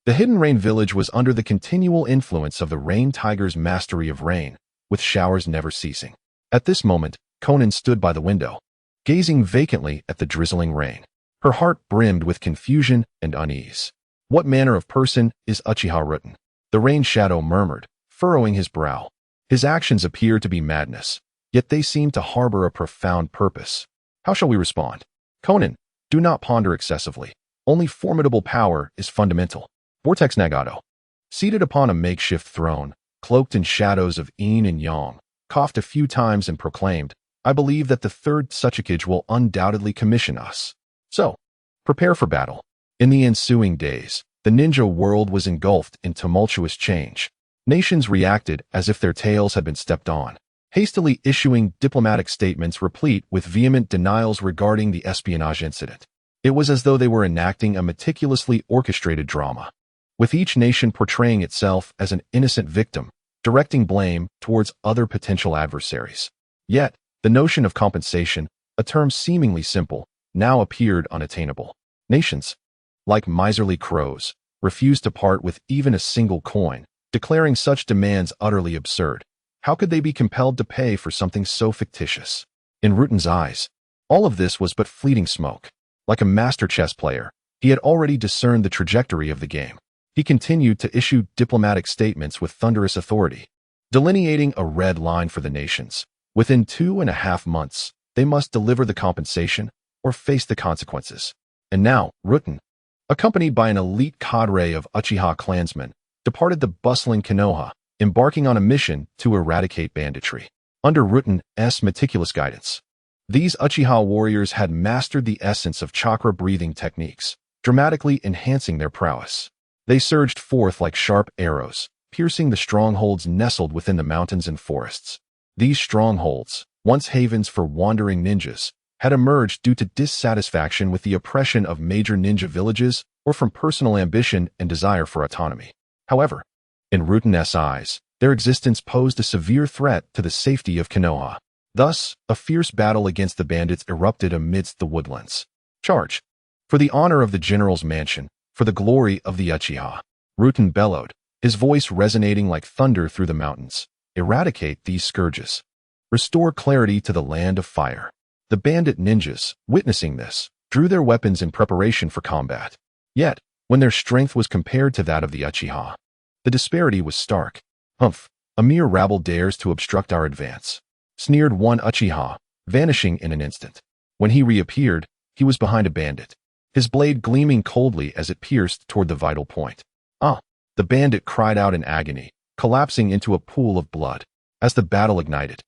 the hidden rain village was under the continual influence of the rain tiger's mastery of rain, with showers never ceasing. At this moment, Conan stood by the window, gazing vacantly at the drizzling rain. Her heart brimmed with confusion and unease. What manner of person is Uchiha Rutan? The rain shadow murmured, furrowing his brow. His actions appear to be madness, yet they seem to harbor a profound purpose. How shall we respond? Conan, do not ponder excessively. Only formidable power is fundamental. Vortex Nagato, seated upon a makeshift throne, cloaked in shadows of yin and yang, coughed a few times and proclaimed, I believe that the Third Hokage will undoubtedly commission us. So, prepare for battle. In the ensuing days, the ninja world was engulfed in tumultuous change. Nations reacted as if their tails had been stepped on, hastily issuing diplomatic statements replete with vehement denials regarding the espionage incident. It was as though they were enacting a meticulously orchestrated drama, with each nation portraying itself as an innocent victim, directing blame towards other potential adversaries. Yet, the notion of compensation, a term seemingly simple, now appeared unattainable. Nations, like miserly crows, refused to part with even a single coin, declaring such demands utterly absurd. How could they be compelled to pay for something so fictitious? In Ruten's eyes, all of this was but fleeting smoke. Like a master chess player, he had already discerned the trajectory of the game. He continued to issue diplomatic statements with thunderous authority, delineating a red line for the nations. Within 2.5 months, they must deliver the compensation or face the consequences. And now, Ruten, accompanied by an elite cadre of Uchiha clansmen, departed the bustling Konoha, embarking on a mission to eradicate banditry. Under Ruten's meticulous guidance, these Uchiha warriors had mastered the essence of chakra-breathing techniques, dramatically enhancing their prowess. They surged forth like sharp arrows, piercing the strongholds nestled within the mountains and forests. These strongholds, once havens for wandering ninjas, had emerged due to dissatisfaction with the oppression of major ninja villages or from personal ambition and desire for autonomy. However, in Ruten's eyes, their existence posed a severe threat to the safety of Konoha. Thus, a fierce battle against the bandits erupted amidst the woodlands. Charge! For the honor of the general's mansion, for the glory of the Uchiha, Ruten bellowed, his voice resonating like thunder through the mountains. Eradicate these scourges. Restore clarity to the land of fire. The bandit ninjas, witnessing this, drew their weapons in preparation for combat. Yet, when their strength was compared to that of the Uchiha, the disparity was stark. Humph, a mere rabble dares to obstruct our advance, sneered one Uchiha, vanishing in an instant. When he reappeared, he was behind a bandit, his blade gleaming coldly as it pierced toward the vital point. Ah! The bandit cried out in agony, collapsing into a pool of blood. As the battle ignited,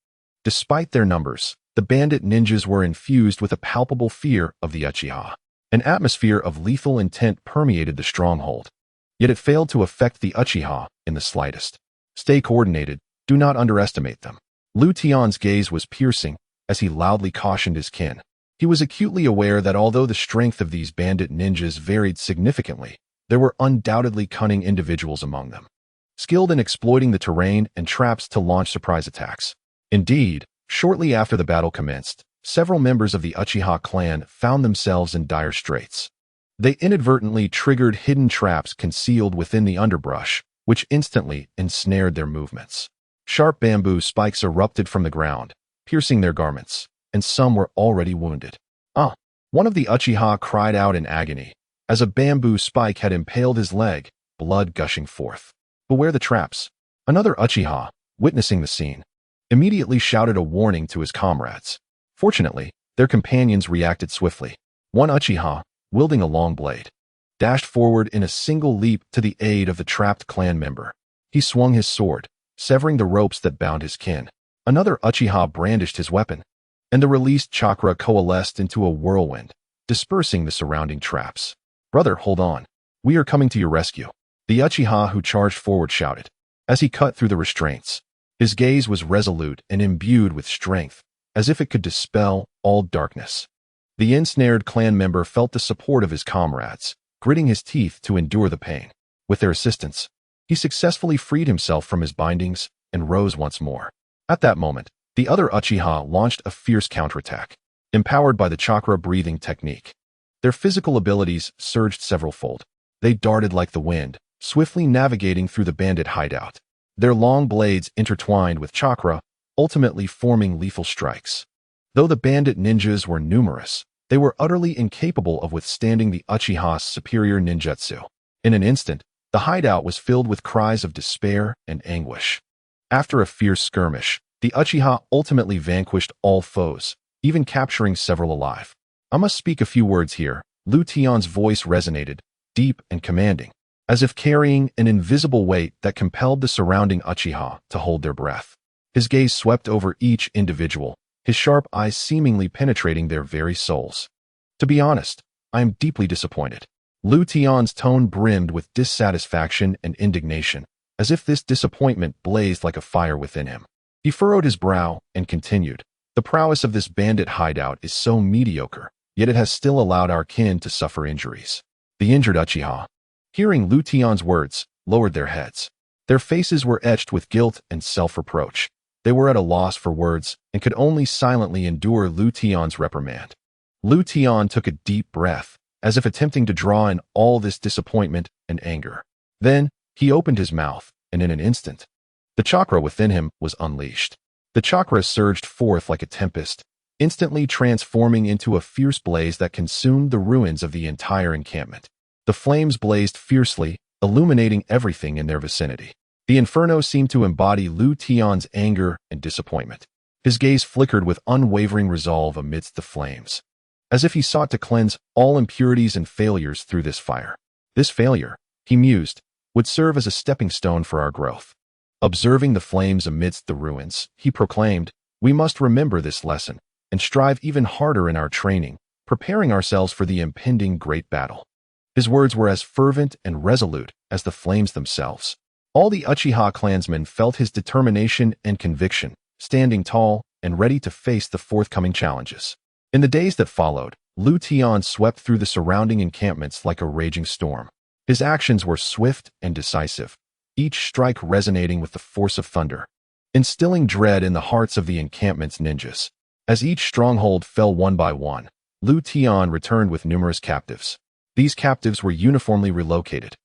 despite their numbers, the bandit ninjas were infused with a palpable fear of the Uchiha. An atmosphere of lethal intent permeated the stronghold. Yet it failed to affect the Uchiha in the slightest. Stay coordinated, do not underestimate them. Tian's gaze was piercing as he loudly cautioned his kin. He was acutely aware that although the strength of these bandit ninjas varied significantly, there were undoubtedly cunning individuals among them, skilled in exploiting the terrain and traps to launch surprise attacks. Indeed, shortly after the battle commenced, several members of the Uchiha clan found themselves in dire straits. They inadvertently triggered hidden traps concealed within the underbrush, which instantly ensnared their movements. Sharp bamboo spikes erupted from the ground, piercing their garments, and some were already wounded. Ah! One of the Uchiha cried out in agony, as a bamboo spike had impaled his leg, blood gushing forth. Beware the traps. Another Uchiha, witnessing the scene, immediately shouted a warning to his comrades. Fortunately, their companions reacted swiftly. One Uchiha, wielding a long blade, dashed forward in a single leap to the aid of the trapped clan member. He swung his sword, severing the ropes that bound his kin. Another Uchiha brandished his weapon, and the released chakra coalesced into a whirlwind, dispersing the surrounding traps. Brother, hold on. We are coming to your rescue. The Uchiha who charged forward shouted, as he cut through the restraints. His gaze was resolute and imbued with strength, as if it could dispel all darkness. The ensnared clan member felt the support of his comrades, gritting his teeth to endure the pain. With their assistance, he successfully freed himself from his bindings and rose once more. At that moment, the other Uchiha launched a fierce counterattack, empowered by the chakra-breathing technique. Their physical abilities surged several-fold. They darted like the wind, swiftly navigating through the bandit hideout. Their long blades intertwined with chakra, ultimately forming lethal strikes. Though the bandit ninjas were numerous, they were utterly incapable of withstanding the Uchiha's superior ninjutsu. In an instant, the hideout was filled with cries of despair and anguish. After a fierce skirmish, the Uchiha ultimately vanquished all foes, even capturing several alive. I must speak a few words here. Tian's voice resonated, deep and commanding, as if carrying an invisible weight that compelled the surrounding Uchiha to hold their breath. His gaze swept over each individual, his sharp eyes seemingly penetrating their very souls. To be honest, I am deeply disappointed. Lu Tian's tone brimmed with dissatisfaction and indignation, as if this disappointment blazed like a fire within him. He furrowed his brow and continued, "The prowess of this bandit hideout is so mediocre, yet it has still allowed our kin to suffer injuries." The injured Uchiha, hearing Lu Tian's words, lowered their heads. Their faces were etched with guilt and self-reproach. They were at a loss for words and could only silently endure Lu Tian's reprimand. Lu Tian took a deep breath, as if attempting to draw in all this disappointment and anger. Then, he opened his mouth, and in an instant, the chakra within him was unleashed. The chakra surged forth like a tempest, instantly transforming into a fierce blaze that consumed the ruins of the entire encampment. The flames blazed fiercely, illuminating everything in their vicinity. The inferno seemed to embody Lu Tian's anger and disappointment. His gaze flickered with unwavering resolve amidst the flames, as if he sought to cleanse all impurities and failures through this fire. This failure, he mused, would serve as a stepping stone for our growth. Observing the flames amidst the ruins, he proclaimed, "We must remember this lesson and strive even harder in our training, preparing ourselves for the impending great battle." His words were as fervent and resolute as the flames themselves. All the Uchiha clansmen felt his determination and conviction, standing tall and ready to face the forthcoming challenges. In the days that followed, Lu Tian swept through the surrounding encampments like a raging storm. His actions were swift and decisive, each strike resonating with the force of thunder, instilling dread in the hearts of the encampment's ninjas. As each stronghold fell one by one, Lu Tian returned with numerous captives. These captives were uniformly relocated,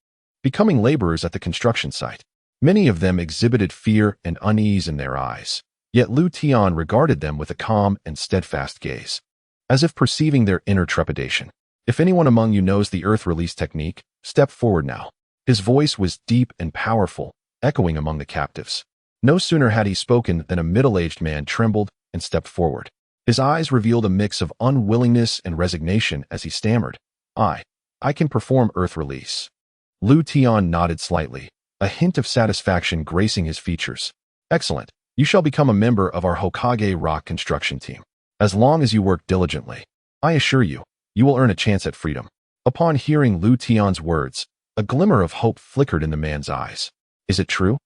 becoming laborers at the construction site. Many of them exhibited fear and unease in their eyes, yet Lu Tian regarded them with a calm and steadfast gaze, as if perceiving their inner trepidation. "If anyone among you knows the earth release technique, step forward now." His voice was deep and powerful, echoing among the captives. No sooner had he spoken than a middle-aged man trembled and stepped forward. His eyes revealed a mix of unwillingness and resignation as he stammered, I can perform earth release." Lu Tian nodded slightly, a hint of satisfaction gracing his features. "Excellent. You shall become a member of our Hokage rock construction team. As long as you work diligently, I assure you, you will earn a chance at freedom." Upon hearing Lu Tian's words, a glimmer of hope flickered in the man's eyes. "Is it true?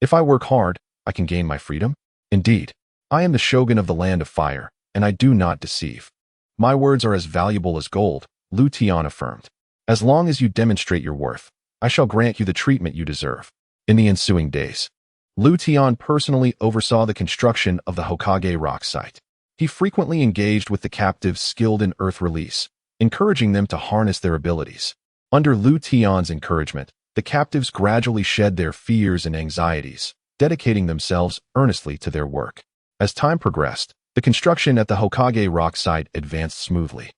If I work hard, I can gain my freedom? Indeed, I am the shogun of the land of fire, and I do not deceive. My words are as valuable as gold," Lu Tian affirmed. "As long as you demonstrate your worth, I shall grant you the treatment you deserve." In the ensuing days, Lu Tian personally oversaw the construction of the Hokage rock site. He frequently engaged with the captives skilled in earth release, encouraging them to harness their abilities. Under Lu Tian's encouragement, the captives gradually shed their fears and anxieties, dedicating themselves earnestly to their work. As time progressed, the construction at the Hokage rock site advanced smoothly.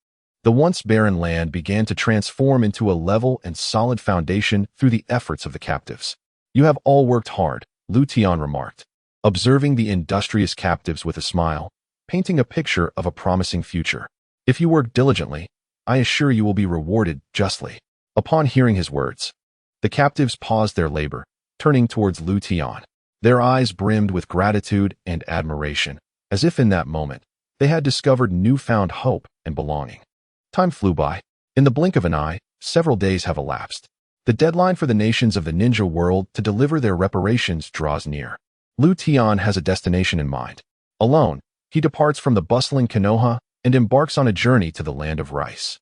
The once barren land began to transform into a level and solid foundation through the efforts of the captives. "You have all worked hard," Lu Tian remarked, observing the industrious captives with a smile, painting a picture of a promising future. "If you work diligently, I assure you will be rewarded justly." Upon hearing his words, the captives paused their labor, turning towards Lu Tian. Their eyes brimmed with gratitude and admiration, as if in that moment, they had discovered newfound hope and belonging. Time flew by. In the blink of an eye, several days have elapsed. The deadline for the nations of the ninja world to deliver their reparations draws near. Lu Tian has a destination in mind. Alone, he departs from the bustling Konoha and embarks on a journey to the land of rice.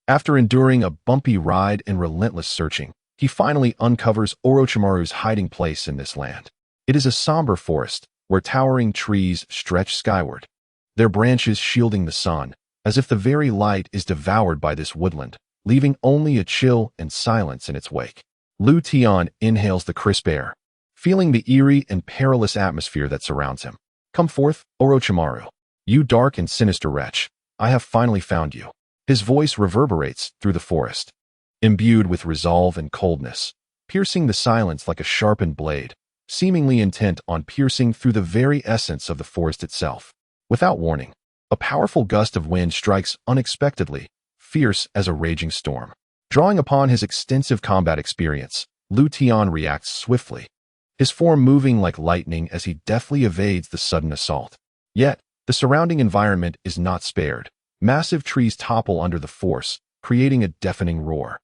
After enduring a bumpy ride and relentless searching, he finally uncovers Orochimaru's hiding place in this land. It is a somber forest, where towering trees stretch skyward, their branches shielding the sun, as if the very light is devoured by this woodland, leaving only a chill and silence in its wake. Lu Tian inhales the crisp air, feeling the eerie and perilous atmosphere that surrounds him. "Come forth, Orochimaru. You dark and sinister wretch, I have finally found you." His voice reverberates through the forest, imbued with resolve and coldness, piercing the silence like a sharpened blade, seemingly intent on piercing through the very essence of the forest itself. Without warning, a powerful gust of wind strikes unexpectedly, fierce as a raging storm. Drawing upon his extensive combat experience, Lu Tian reacts swiftly, his form moving like lightning as he deftly evades the sudden assault. Yet, the surrounding environment is not spared. Massive trees topple under the force, creating a deafening roar.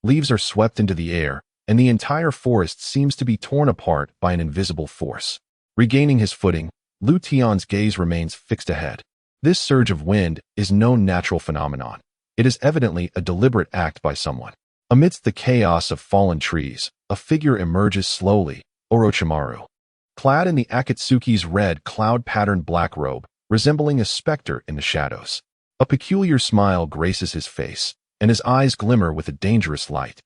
Leaves are swept into the air, and the entire forest seems to be torn apart by an invisible force. Regaining his footing, Lu Tian's gaze remains fixed ahead. This surge of wind is no natural phenomenon. It is evidently a deliberate act by someone. Amidst the chaos of fallen trees, a figure emerges slowly, Orochimaru. Clad in the Akatsuki's red cloud-patterned black robe, resembling a specter in the shadows. A peculiar smile graces his face, and his eyes glimmer with a dangerous light,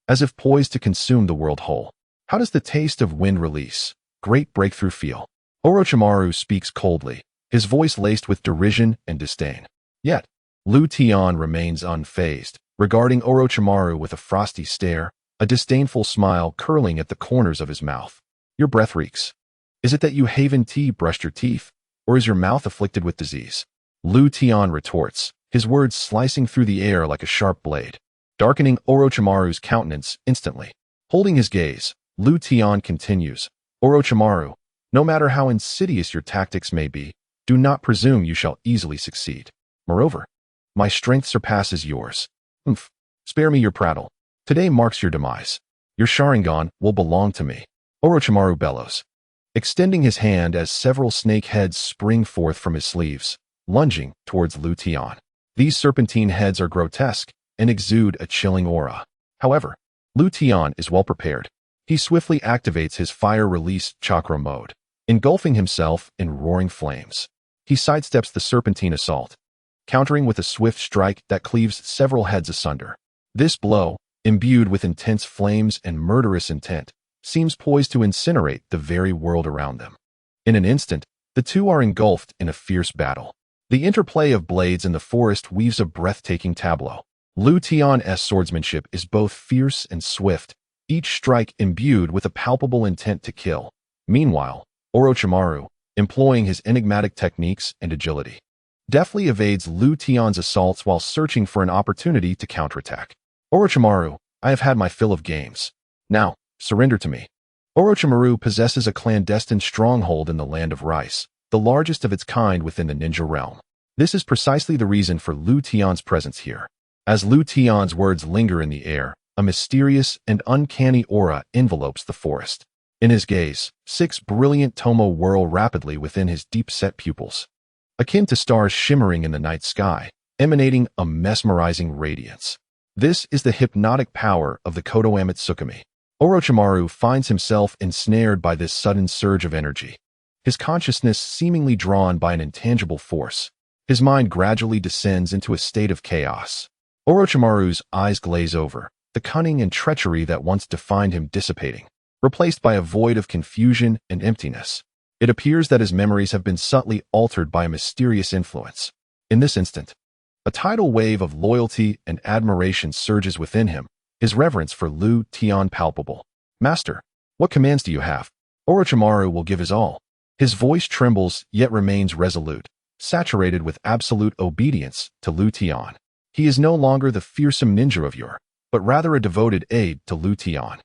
as if poised to consume the world whole. How does the taste of wind release? Great breakthrough feel. Orochimaru speaks coldly, his voice laced with derision and disdain. Yet, Lu Tian remains unfazed, regarding Orochimaru with a frosty stare, a disdainful smile curling at the corners of his mouth. Your breath reeks. Is it that you haven't brushed your teeth, or is your mouth afflicted with disease? Lu Tian retorts, his words slicing through the air like a sharp blade, darkening Orochimaru's countenance instantly. Holding his gaze, Lu Tian continues, Orochimaru, no matter how insidious your tactics may be, do not presume you shall easily succeed. Moreover, my strength surpasses yours. Spare me your prattle. Today marks your demise. Your Sharingan will belong to me. Orochimaru bellows, extending his hand as several snake heads spring forth from his sleeves, lunging towards Lu Tian. These serpentine heads are grotesque and exude a chilling aura. However, Lu Tian is well prepared. He swiftly activates his fire-release chakra mode, engulfing himself in roaring flames. He sidesteps the serpentine assault, countering with a swift strike that cleaves several heads asunder. This blow, imbued with intense flames and murderous intent, seems poised to incinerate the very world around them. In an instant, the two are engulfed in a fierce battle. The interplay of blades in the forest weaves a breathtaking tableau. Lu Tian's swordsmanship is both fierce and swift, each strike imbued with a palpable intent to kill. Meanwhile, Orochimaru, employing his enigmatic techniques and agility, deftly evades Lu Tian's assaults while searching for an opportunity to counterattack. Orochimaru, I have had my fill of games. Now, surrender to me. Orochimaru possesses a clandestine stronghold in the land of Rice, the largest of its kind within the ninja realm. This is precisely the reason for Lu Tian's presence here. As Lu Tian's words linger in the air, a mysterious and uncanny aura envelopes the forest. In his gaze, 6 brilliant tomo whirl rapidly within his deep-set pupils, akin to stars shimmering in the night sky, emanating a mesmerizing radiance. This is the hypnotic power of the Konoha Tsukimi. Orochimaru finds himself ensnared by this sudden surge of energy, his consciousness seemingly drawn by an intangible force. His mind gradually descends into a state of chaos. Orochimaru's eyes glaze over, the cunning and treachery that once defined him dissipating, replaced by a void of confusion and emptiness. It appears that his memories have been subtly altered by a mysterious influence. In this instant, a tidal wave of loyalty and admiration surges within him, his reverence for Lu Tian palpable. Master, what commands do you have? Orochimaru will give his all. His voice trembles yet remains resolute, saturated with absolute obedience to Lu Tian. He is no longer the fearsome ninja of yore, but rather a devoted aide to Lu Tian.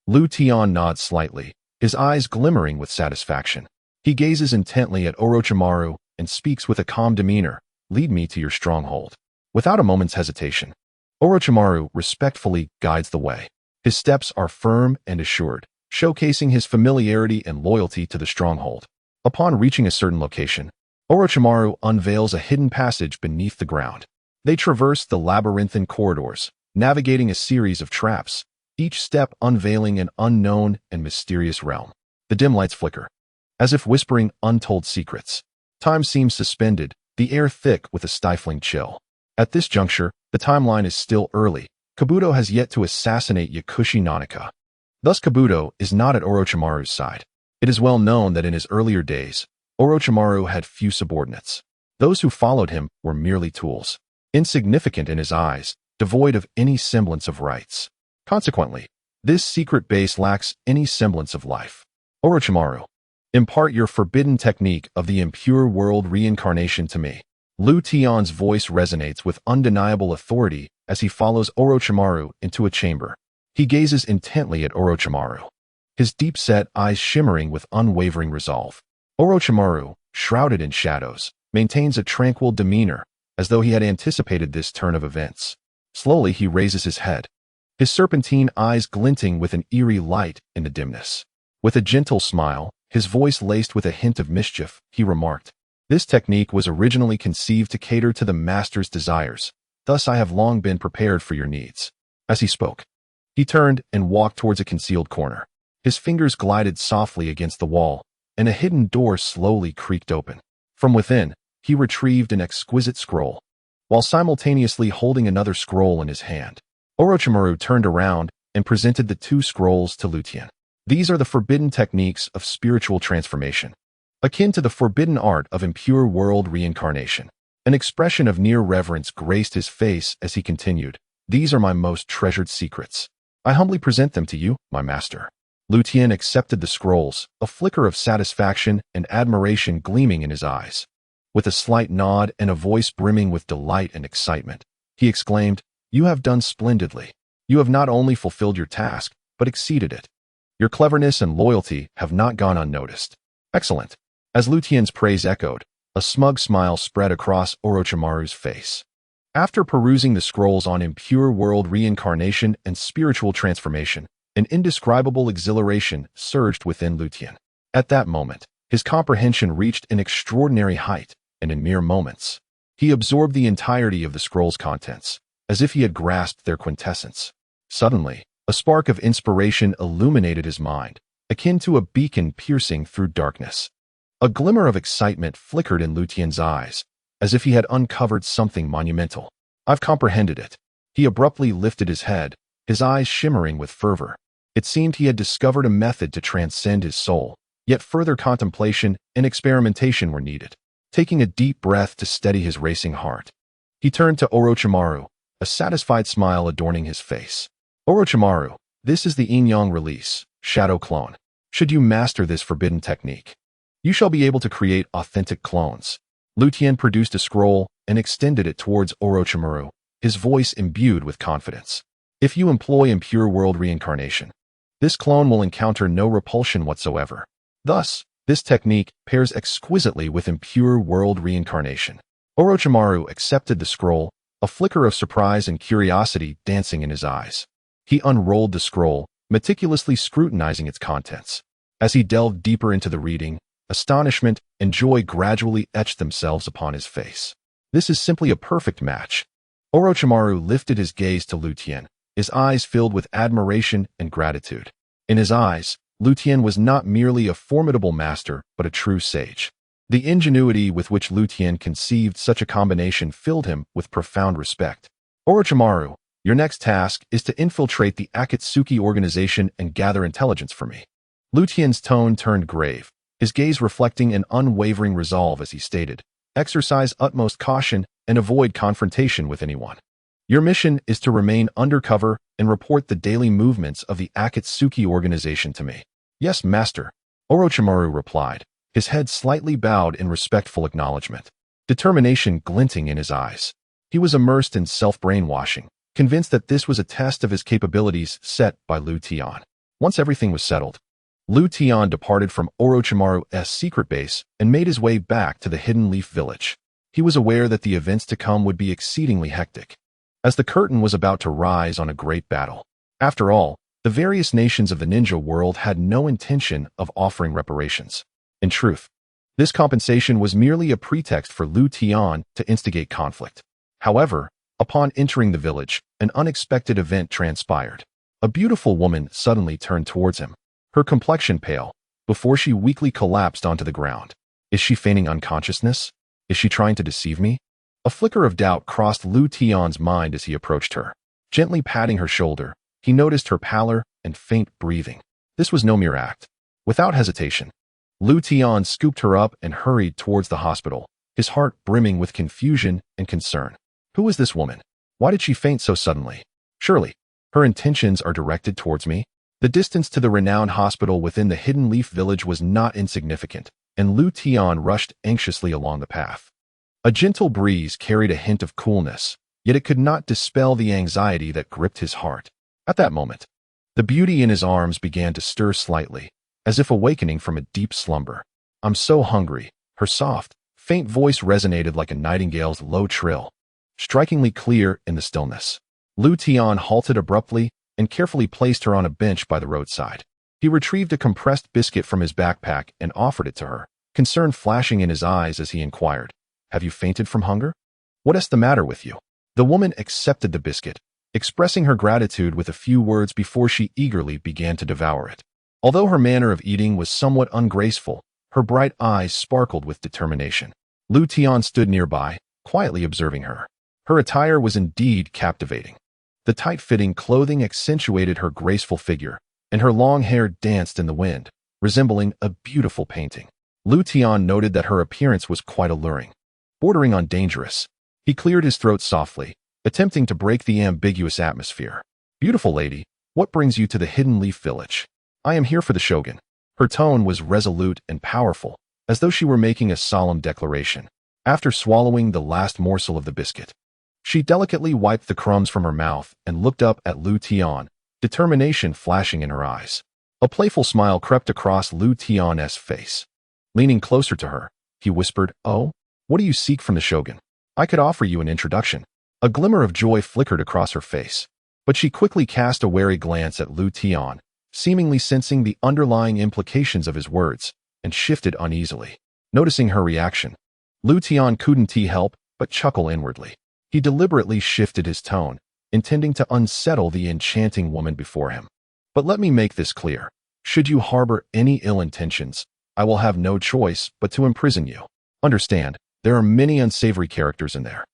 Lu Tian nods slightly, his eyes glimmering with satisfaction. He gazes intently at Orochimaru and speaks with a calm demeanor, lead me to your stronghold. Without a moment's hesitation, Orochimaru respectfully guides the way. His steps are firm and assured, showcasing his familiarity and loyalty to the stronghold. Upon reaching a certain location, Orochimaru unveils a hidden passage beneath the ground. They traverse the labyrinthine corridors, navigating a series of traps, each step unveiling an unknown and mysterious realm. The dim lights flicker, as if whispering untold secrets. Time seems suspended, the air thick with a stifling chill. At this juncture, the timeline is still early. Kabuto has yet to assassinate Yakushi Nanaka. Thus Kabuto is not at Orochimaru's side. It is well known that in his earlier days, Orochimaru had few subordinates. Those who followed him were merely tools, insignificant in his eyes, devoid of any semblance of rights. Consequently, this secret base lacks any semblance of life. Orochimaru, impart your forbidden technique of the impure world reincarnation to me. Lu Tian's voice resonates with undeniable authority as he follows Orochimaru into a chamber. He gazes intently at Orochimaru, his deep-set eyes shimmering with unwavering resolve. Orochimaru, shrouded in shadows, maintains a tranquil demeanor, as though he had anticipated this turn of events. Slowly he raises his head, his serpentine eyes glinting with an eerie light in the dimness. With a gentle smile, his voice laced with a hint of mischief, he remarked, "This technique was originally conceived to cater to the master's desires, thus I have long been prepared for your needs." As he spoke, he turned and walked towards a concealed corner. His fingers glided softly against the wall, and a hidden door slowly creaked open. From within, he retrieved an exquisite scroll, while simultaneously holding another scroll in his hand. Orochimaru turned around and presented the two scrolls to Tian. These are the forbidden techniques of spiritual transformation, akin to the forbidden art of impure world reincarnation. An expression of near reverence graced his face as he continued, "These are my most treasured secrets. I humbly present them to you, my master." Tian accepted the scrolls, a flicker of satisfaction and admiration gleaming in his eyes. With a slight nod and a voice brimming with delight and excitement, he exclaimed, "You have done splendidly. You have not only fulfilled your task, but exceeded it. Your cleverness and loyalty have not gone unnoticed." "Excellent." As Tian's praise echoed, a smug smile spread across Orochimaru's face. After perusing the scrolls on impure world reincarnation and spiritual transformation, an indescribable exhilaration surged within Tian. At that moment, his comprehension reached an extraordinary height, and in mere moments, he absorbed the entirety of the scroll's contents, as if he had grasped their quintessence. Suddenly, a spark of inspiration illuminated his mind, akin to a beacon piercing through darkness. A glimmer of excitement flickered in Tian's eyes, as if he had uncovered something monumental. "I've comprehended it." He abruptly lifted his head, his eyes shimmering with fervor. It seemed he had discovered a method to transcend his soul, yet further contemplation and experimentation were needed. Taking a deep breath to steady his racing heart, he turned to Orochimaru, a satisfied smile adorning his face. "Orochimaru, this is the Yin-Yang release, shadow clone. Should you master this forbidden technique, you shall be able to create authentic clones." Tian produced a scroll and extended it towards Orochimaru, his voice imbued with confidence. "If you employ impure world reincarnation, this clone will encounter no repulsion whatsoever. Thus, this technique pairs exquisitely with impure world reincarnation." Orochimaru accepted the scroll, a flicker of surprise and curiosity dancing in his eyes. He unrolled the scroll, meticulously scrutinizing its contents. As he delved deeper into the reading, astonishment and joy gradually etched themselves upon his face. "This is simply a perfect match." Orochimaru lifted his gaze to Tian, his eyes filled with admiration and gratitude. In his eyes, Tian was not merely a formidable master, but a true sage. The ingenuity with which Tian conceived such a combination filled him with profound respect. "Orochimaru, your next task is to infiltrate the Akatsuki organization and gather intelligence for me." Tian's tone turned grave, his gaze reflecting an unwavering resolve as he stated, "Exercise utmost caution and avoid confrontation with anyone. Your mission is to remain undercover and report the daily movements of the Akatsuki organization to me." "Yes, master," Orochimaru replied, his head slightly bowed in respectful acknowledgement, determination glinting in his eyes. He was immersed in self-brainwashing, convinced that this was a test of his capabilities set by Tian. Once everything was settled, Tian departed from Orochimaru's secret base and made his way back to the Hidden Leaf Village. He was aware that the events to come would be exceedingly hectic, as the curtain was about to rise on a great battle. After all, the various nations of the ninja world had no intention of offering reparations. In truth, this compensation was merely a pretext for Tian to instigate conflict. However, upon entering the village, an unexpected event transpired. A beautiful woman suddenly turned towards him, her complexion pale, before she weakly collapsed onto the ground. Is she feigning unconsciousness? Is she trying to deceive me? A flicker of doubt crossed Tian's mind as he approached her. Gently patting her shoulder, he noticed her pallor and faint breathing. This was no mere act. Without hesitation, Tian scooped her up and hurried towards the hospital, his heart brimming with confusion and concern. Who is this woman? Why did she faint so suddenly? Surely, her intentions are directed towards me. The distance to the renowned hospital within the Hidden Leaf Village was not insignificant, and Tian rushed anxiously along the path. A gentle breeze carried a hint of coolness, yet it could not dispel the anxiety that gripped his heart. At that moment, the beauty in his arms began to stir slightly, as if awakening from a deep slumber. "I'm so hungry." Her soft, faint voice resonated like a nightingale's low trill, strikingly clear in the stillness. Tian halted abruptly and carefully placed her on a bench by the roadside. He retrieved a compressed biscuit from his backpack and offered it to her, concern flashing in his eyes as he inquired, "Have you fainted from hunger? What is the matter with you?" The woman accepted the biscuit, expressing her gratitude with a few words before she eagerly began to devour it. Although her manner of eating was somewhat ungraceful, her bright eyes sparkled with determination. Lu Tian stood nearby, quietly observing her. Her attire was indeed captivating. The tight-fitting clothing accentuated her graceful figure, and her long hair danced in the wind, resembling a beautiful painting. Lu Tian noted that her appearance was quite alluring, bordering on dangerous. He cleared his throat softly, attempting to break the ambiguous atmosphere. "Beautiful lady, what brings you to the Hidden Leaf Village?" "I am here for the Shogun." Her tone was resolute and powerful, as though she were making a solemn declaration. After swallowing the last morsel of the biscuit, she delicately wiped the crumbs from her mouth and looked up at Lu Tian, determination flashing in her eyes. A playful smile crept across Lu Tian's face. Leaning closer to her, he whispered, "Oh, what do you seek from the Shogun? I could offer you an introduction." A glimmer of joy flickered across her face, but she quickly cast a wary glance at Lu Tian, seemingly sensing the underlying implications of his words, and shifted uneasily. Noticing her reaction, Lu Tian couldn't help but chuckle inwardly. He deliberately shifted his tone, intending to unsettle the enchanting woman before him. "But let me make this clear. Should you harbor any ill intentions, I will have no choice but to imprison you. Understand, there are many unsavory characters in there,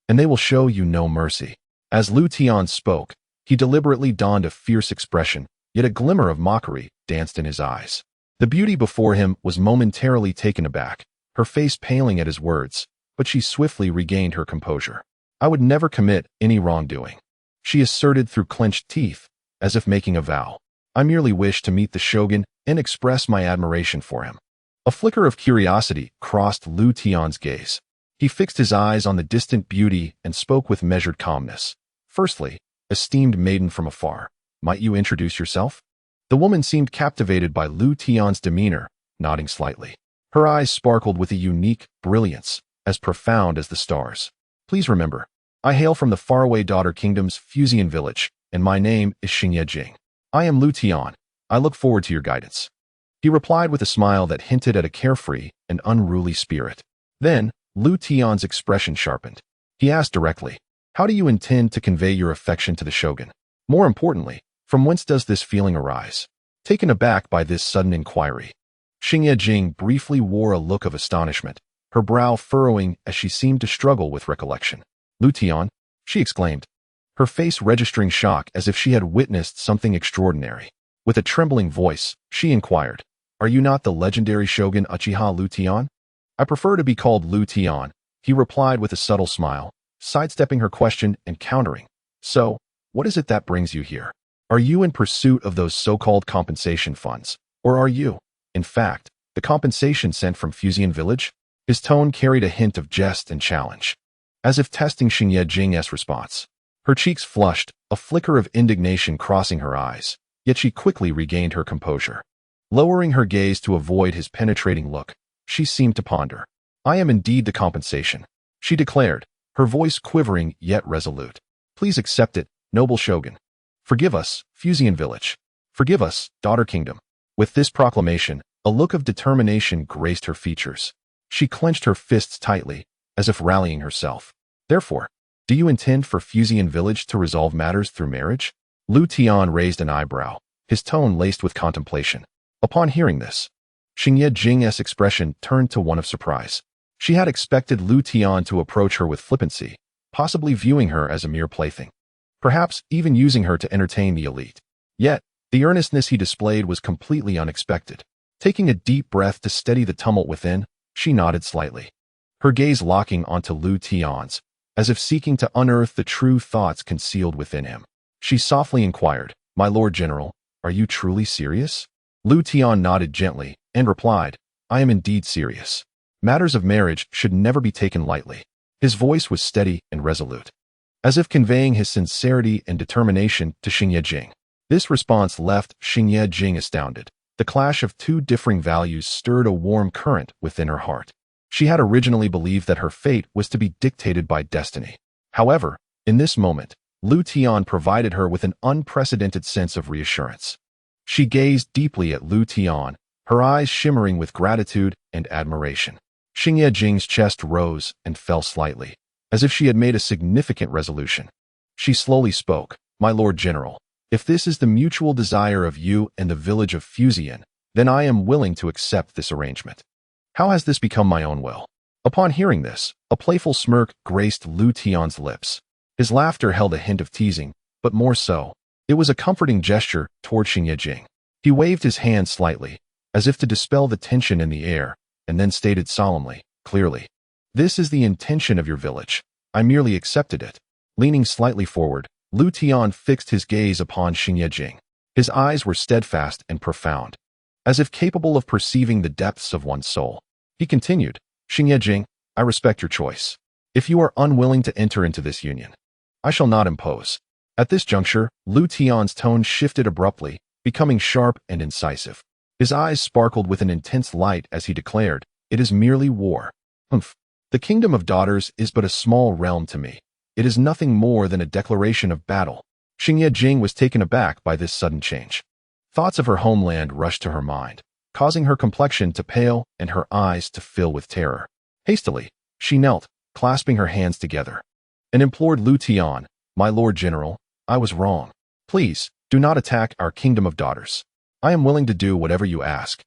and they will show you no mercy." As Lu Tian spoke, he deliberately donned a fierce expression, yet a glimmer of mockery danced in his eyes. The beauty before him was momentarily taken aback, her face paling at his words, but she swiftly regained her composure. "I would never commit any wrongdoing," she asserted through clenched teeth, as if making a vow. "I merely wish to meet the Shogun and express my admiration for him." A flicker of curiosity crossed Lu Tian's gaze. He fixed his eyes on the distant beauty and spoke with measured calmness. "Firstly, esteemed maiden from afar, might you introduce yourself?" The woman seemed captivated by Lu Tian's demeanor, nodding slightly. Her eyes sparkled with a unique brilliance, as profound as the stars. "Please remember, I hail from the faraway daughter kingdom's Fuzian village, and my name is Xingye Jing. I am Lu Tian. I look forward to your guidance." He replied with a smile that hinted at a carefree and unruly spirit. Then, Lu Tian's expression sharpened. He asked directly, "How do you intend to convey your affection to the Shogun? More importantly, from whence does this feeling arise?" Taken aback by this sudden inquiry, Xingye Jing briefly wore a look of astonishment, her brow furrowing as she seemed to struggle with recollection. "Lu Tian," she exclaimed, her face registering shock as if she had witnessed something extraordinary. With a trembling voice, she inquired, "Are you not the legendary Shogun Uchiha Lu Tian?" "I prefer to be called Lu Tian," he replied with a subtle smile, sidestepping her question and countering, "So, what is it that brings you here? Are you in pursuit of those so-called compensation funds, or are you, in fact, the compensation sent from Fuzian village?" His tone carried a hint of jest and challenge, as if testing Xingye Jing's response. Her cheeks flushed, a flicker of indignation crossing her eyes, yet she quickly regained her composure. Lowering her gaze to avoid his penetrating look, she seemed to ponder. "I am indeed the compensation," she declared, her voice quivering yet resolute. "Please accept it, noble Shogun. Forgive us, Fuzian village. Forgive us, daughter kingdom." With this proclamation, a look of determination graced her features. She clenched her fists tightly, as if rallying herself. "Therefore, do you intend for Fuzian village to resolve matters through marriage?" Lu Tian raised an eyebrow, his tone laced with contemplation. Upon hearing this, Xingye Jing's expression turned to one of surprise. She had expected Lu Tian to approach her with flippancy, possibly viewing her as a mere plaything, perhaps even using her to entertain the elite. Yet, the earnestness he displayed was completely unexpected. Taking a deep breath to steady the tumult within, she nodded slightly, her gaze locking onto Lu Tian's, as if seeking to unearth the true thoughts concealed within him. She softly inquired, "My Lord General, are you truly serious?" Lu Tian nodded gently and replied, "I am indeed serious. Matters of marriage should never be taken lightly." His voice was steady and resolute, as if conveying his sincerity and determination to Xingye Jing. This response left Xingye Jing astounded. The clash of two differing values stirred a warm current within her heart. She had originally believed that her fate was to be dictated by destiny. However, in this moment, Lu Tian provided her with an unprecedented sense of reassurance. She gazed deeply at Lu Tian, her eyes shimmering with gratitude and admiration. Xingye Jing's chest rose and fell slightly, as if she had made a significant resolution. She slowly spoke, "My Lord General, if this is the mutual desire of you and the village of Fuzian, then I am willing to accept this arrangement. How has this become my own will?" Upon hearing this, a playful smirk graced Lu Tian's lips. His laughter held a hint of teasing, but more so, it was a comforting gesture toward Xingye Jing. He waved his hand slightly, as if to dispel the tension in the air, and then stated solemnly, clearly, "This is the intention of your village. I merely accepted it." Leaning slightly forward, Lu Tian fixed his gaze upon Xingye Jing. His eyes were steadfast and profound, as if capable of perceiving the depths of one's soul. He continued, "Xingye Jing, I respect your choice. If you are unwilling to enter into this union, I shall not impose." At this juncture, Lu Tian's tone shifted abruptly, becoming sharp and incisive. His eyes sparkled with an intense light as he declared, "It is merely war. Humph. The kingdom of daughters is but a small realm to me. It is nothing more than a declaration of battle." Xingye Jing was taken aback by this sudden change. Thoughts of her homeland rushed to her mind, causing her complexion to pale and her eyes to fill with terror. Hastily, she knelt, clasping her hands together, and implored Lu Tian, "My Lord General, I was wrong. Please, do not attack our kingdom of daughters. I am willing to do whatever you ask."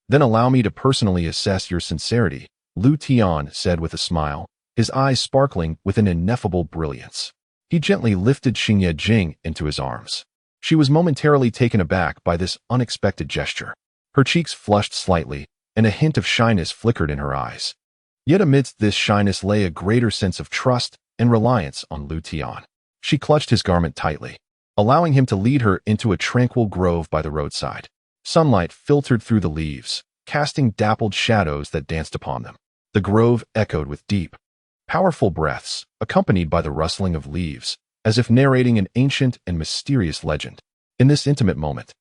"Then allow me to personally assess your sincerity," Lu Tian said with a smile, his eyes sparkling with an ineffable brilliance. He gently lifted Xingye Jing into his arms. She was momentarily taken aback by this unexpected gesture. Her cheeks flushed slightly, and a hint of shyness flickered in her eyes. Yet amidst this shyness lay a greater sense of trust and reliance on Lu Tian. She clutched his garment tightly, allowing him to lead her into a tranquil grove by the roadside. Sunlight filtered through the leaves, casting dappled shadows that danced upon them. The grove echoed with deep, powerful breaths, accompanied by the rustling of leaves, as if narrating an ancient and mysterious legend. In this intimate moment,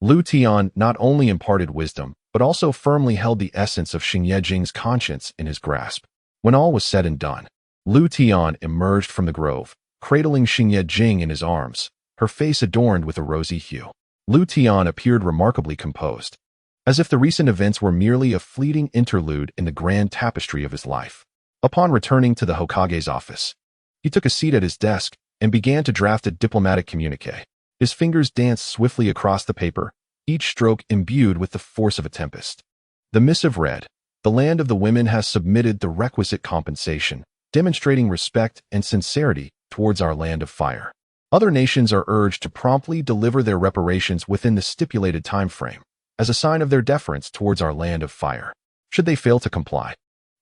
Lu Tian not only imparted wisdom, but also firmly held the essence of Xingye Jing's conscience in his grasp. When all was said and done, Lu Tian emerged from the grove, cradling Xingye Jing in his arms, her face adorned with a rosy hue. Lu Tian appeared remarkably composed, as if the recent events were merely a fleeting interlude in the grand tapestry of his life. Upon returning to the Hokage's office, he took a seat at his desk and began to draft a diplomatic communique. His fingers danced swiftly across the paper, each stroke imbued with the force of a tempest. The missive read, "The land of the women has submitted the requisite compensation, demonstrating respect and sincerity towards our land of fire. Other nations are urged to promptly deliver their reparations within the stipulated time frame, as a sign of their deference towards our land of fire. Should they fail to comply,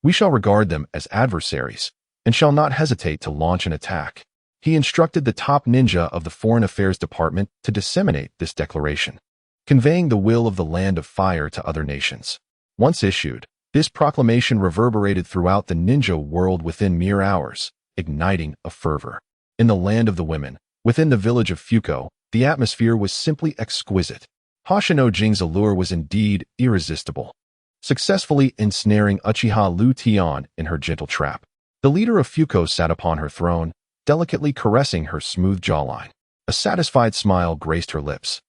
we shall regard them as adversaries and shall not hesitate to launch an attack." He instructed the top ninja of the Foreign Affairs Department to disseminate this declaration, conveying the will of the land of fire to other nations. Once issued, this proclamation reverberated throughout the ninja world within mere hours, igniting a fervor. In the land of the women, within the village of Fuko, the atmosphere was simply exquisite. Hoshino Jing's allure was indeed irresistible, successfully ensnaring Uchiha Lu Tian in her gentle trap. The leader of Fuko sat upon her throne, delicately caressing her smooth jawline. A satisfied smile graced her lips,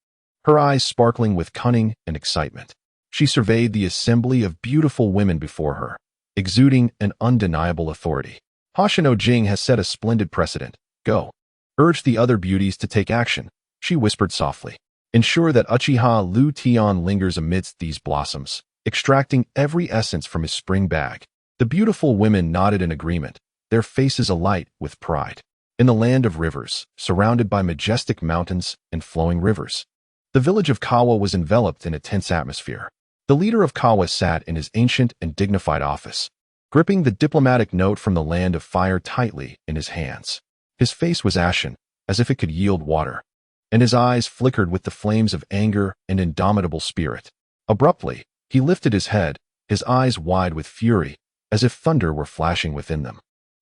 her eyes sparkling with cunning and excitement. She surveyed the assembly of beautiful women before her, exuding an undeniable authority. "Hoshino Jing has set a splendid precedent. Go. Urge the other beauties to take action," she whispered softly. "Ensure that Uchiha Lu Tian lingers amidst these blossoms, extracting every essence from his spring bag." The beautiful women nodded in agreement, their faces alight with pride. In the land of rivers, surrounded by majestic mountains and flowing rivers, the village of Kawa was enveloped in a tense atmosphere. The leader of Kawa sat in his ancient and dignified office, gripping the diplomatic note from the land of fire tightly in his hands. His face was ashen, as if it could yield water, and his eyes flickered with the flames of anger and indomitable spirit. Abruptly, he lifted his head, his eyes wide with fury, as if thunder were flashing within them.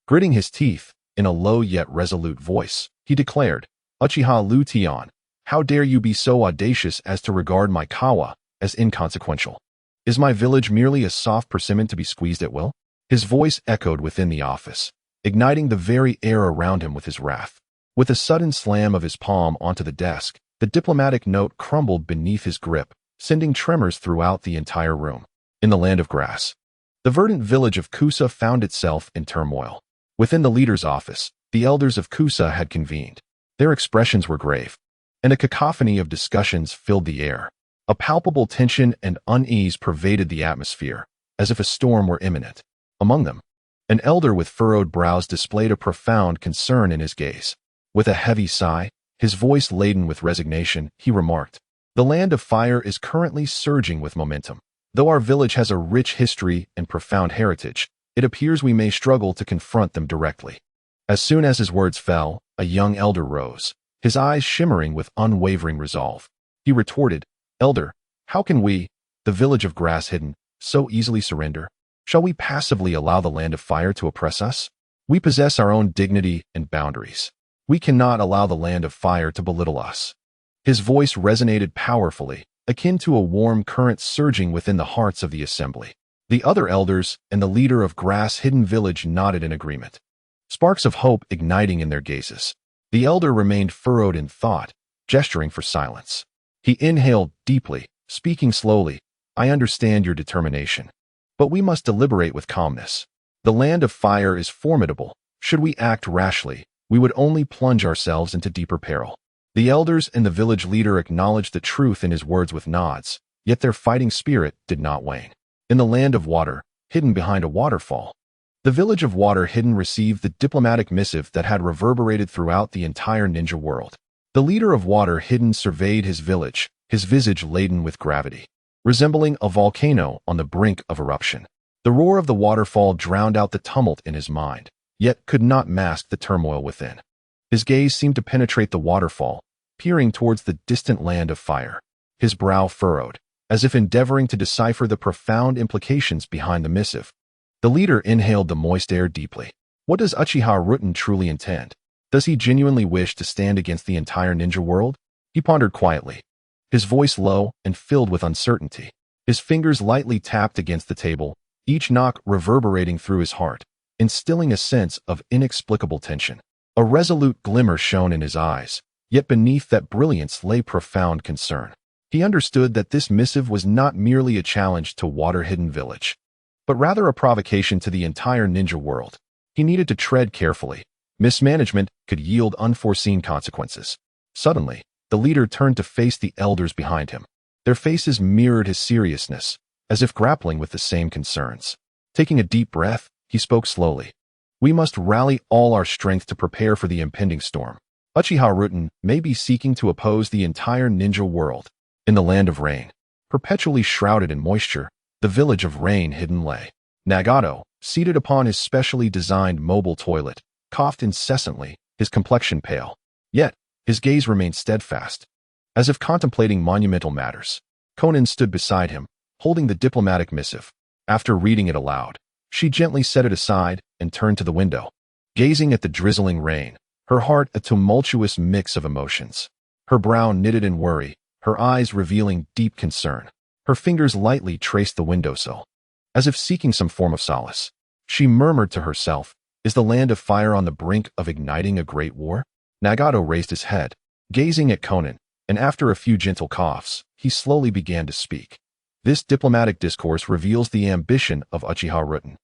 Gritting his teeth, in a low yet resolute voice, he declared, "Uchiha Lu Tian, how dare you be so audacious as to regard my Kawa as inconsequential? Is my village merely a soft persimmon to be squeezed at will?" His voice echoed within the office, igniting the very air around him with his wrath. With a sudden slam of his palm onto the desk, the diplomatic note crumbled beneath his grip, sending tremors throughout the entire room. In the land of grass, the verdant village of Kusa found itself in turmoil. Within the leader's office, the elders of Kusa had convened. Their expressions were grave, and a cacophony of discussions filled the air. A palpable tension and unease pervaded the atmosphere, as if a storm were imminent. Among them, an elder with furrowed brows displayed a profound concern in his gaze. With a heavy sigh, his voice laden with resignation, he remarked, "The land of fire is currently surging with momentum. Though our village has a rich history and profound heritage, it appears we may struggle to confront them directly." As soon as his words fell, a young elder rose, his eyes shimmering with unwavering resolve. He retorted, "Elder, how can we, the village of grass hidden, so easily surrender? Shall we passively allow the land of fire to oppress us? We possess our own dignity and boundaries. We cannot allow the land of fire to belittle us." His voice resonated powerfully, akin to a warm current surging within the hearts of the assembly. The other elders and the leader of Grass Hidden Village nodded in agreement, sparks of hope igniting in their gazes. The elder remained furrowed in thought, gesturing for silence. He inhaled deeply, speaking slowly, "I understand your determination, but we must deliberate with calmness. The land of fire is formidable. Should we act rashly, we would only plunge ourselves into deeper peril." The elders and the village leader acknowledged the truth in his words with nods, yet their fighting spirit did not wane. In the land of water, hidden behind a waterfall, the village of Water Hidden received the diplomatic missive that had reverberated throughout the entire ninja world. The leader of Water Hidden surveyed his village, his visage laden with gravity, resembling a volcano on the brink of eruption. The roar of the waterfall drowned out the tumult in his mind, yet could not mask the turmoil within. His gaze seemed to penetrate the waterfall, peering towards the distant land of fire. His brow furrowed, as if endeavoring to decipher the profound implications behind the missive. The leader inhaled the moist air deeply. What does Uchiha Rutten truly intend? Does he genuinely wish to stand against the entire ninja world? He pondered quietly, his voice low and filled with uncertainty. His fingers lightly tapped against the table, each knock reverberating through his heart, instilling a sense of inexplicable tension. A resolute glimmer shone in his eyes, yet beneath that brilliance lay profound concern. He understood that this missive was not merely a challenge to Water Hidden Village, but rather a provocation to the entire ninja world. He needed to tread carefully. Mismanagement could yield unforeseen consequences. Suddenly, the leader turned to face the elders behind him. Their faces mirrored his seriousness, as if grappling with the same concerns. Taking a deep breath, he spoke slowly. "We must rally all our strength to prepare for the impending storm. Uchiha Rutten may be seeking to oppose the entire ninja world." In the land of rain, perpetually shrouded in moisture, the village of Rain Hidden lay. Nagato, seated upon his specially designed mobile toilet, coughed incessantly, his complexion pale. Yet, his gaze remained steadfast, as if contemplating monumental matters. Konan stood beside him, holding the diplomatic missive. After reading it aloud, she gently set it aside and turned to the window. Gazing at the drizzling rain, her heart a tumultuous mix of emotions. Her brow knitted in worry, her eyes revealing deep concern. Her fingers lightly traced the windowsill, as if seeking some form of solace. She murmured to herself, "Is the land of fire on the brink of igniting a great war?" Nagato raised his head, gazing at Konan, and after a few gentle coughs, he slowly began to speak. This diplomatic discourse reveals the ambition of Uchiha Rutten.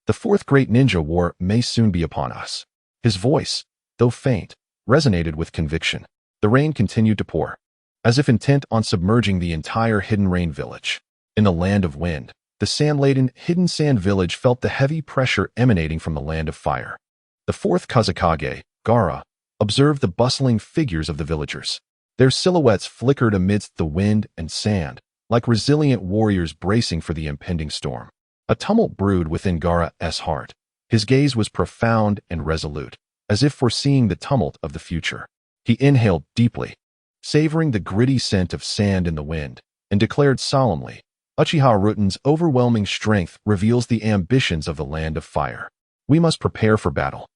"The fourth great ninja war may soon be upon us." His voice, though faint, resonated with conviction. The rain continued to pour, as if intent on submerging the entire Hidden Rain village. In the land of wind, the sand-laden Hidden Sand village felt the heavy pressure emanating from the land of fire. The fourth Kazakage, Gaara, observed the bustling figures of the villagers. Their silhouettes flickered amidst the wind and sand, like resilient warriors bracing for the impending storm. A tumult brewed within Gaara's heart. His gaze was profound and resolute, as if foreseeing the tumult of the future. He inhaled deeply, savoring the gritty scent of sand in the wind, and declared solemnly, "Uchiha Rutten's overwhelming strength reveals the ambitions of the land of fire. We must prepare for battle.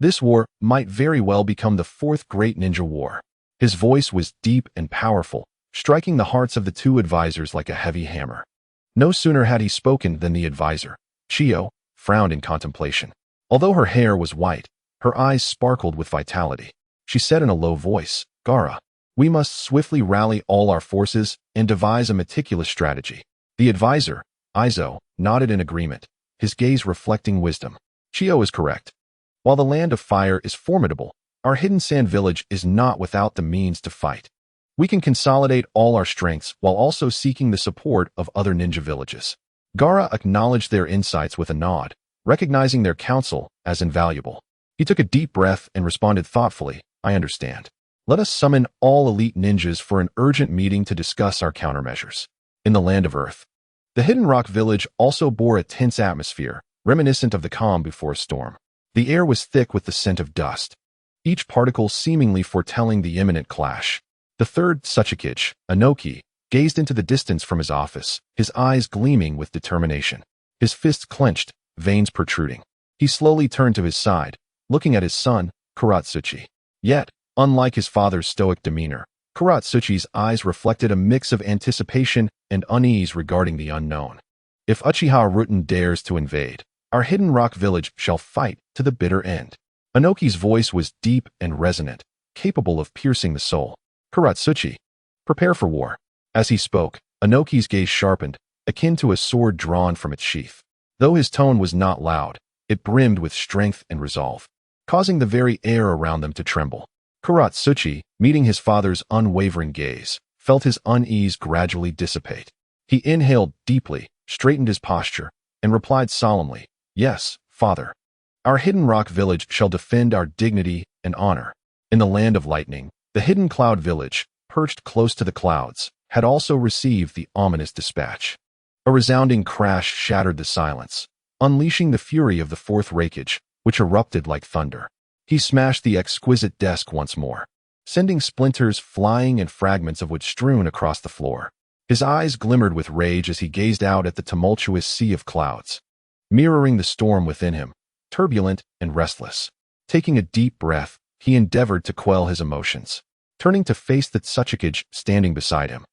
This war might very well become the fourth great ninja war." His voice was deep and powerful, striking the hearts of the two advisors like a heavy hammer. No sooner had he spoken than the advisor, Chiyo, frowned in contemplation. Although her hair was white, her eyes sparkled with vitality. She said in a low voice, "Gaara, we must swiftly rally all our forces and devise a meticulous strategy." The advisor, Izo, nodded in agreement, his gaze reflecting wisdom. Chio is correct. While the Land of Fire is formidable, our hidden sand village is not without the means to fight. We can consolidate all our strengths while also seeking the support of other ninja villages. Gaara acknowledged their insights with a nod, recognizing their counsel as invaluable. He took a deep breath and responded thoughtfully, "I understand. Let us summon all elite ninjas for an urgent meeting to discuss our countermeasures." In the Land of Earth, the Hidden Rock Village also bore a tense atmosphere, reminiscent of the calm before a storm. The air was thick with the scent of dust, each particle seemingly foretelling the imminent clash. The third Hokage, Inoki, gazed into the distance from his office, his eyes gleaming with determination. His fists clenched, veins protruding. He slowly turned to his side, looking at his son, Kuratsuchi. Yet, unlike his father's stoic demeanor, Kuratsuchi's eyes reflected a mix of anticipation and unease regarding the unknown. "If Uchiha Rutan dares to invade, our Hidden Rock Village shall fight to the bitter end." Inoki's voice was deep and resonant, capable of piercing the soul. "Kuratsuchi, prepare for war." As he spoke, Inoki's gaze sharpened, akin to a sword drawn from its sheath. Though his tone was not loud, it brimmed with strength and resolve, causing the very air around them to tremble. Kuratsuchi, meeting his father's unwavering gaze, felt his unease gradually dissipate. He inhaled deeply, straightened his posture, and replied solemnly, "Yes, father. Our Hidden Rock Village shall defend our dignity and honor." In the Land of Lightning, the Hidden Cloud Village, perched close to the clouds, had also received the ominous dispatch. A resounding crash shattered the silence, unleashing the fury of the Fourth Hokage, which erupted like thunder. He smashed the exquisite desk once more, sending splinters flying and fragments of wood strewn across the floor. His eyes glimmered with rage as he gazed out at the tumultuous sea of clouds, mirroring the storm within him, turbulent and restless. Taking a deep breath, he endeavored to quell his emotions. Turning to face the Hokage standing beside him,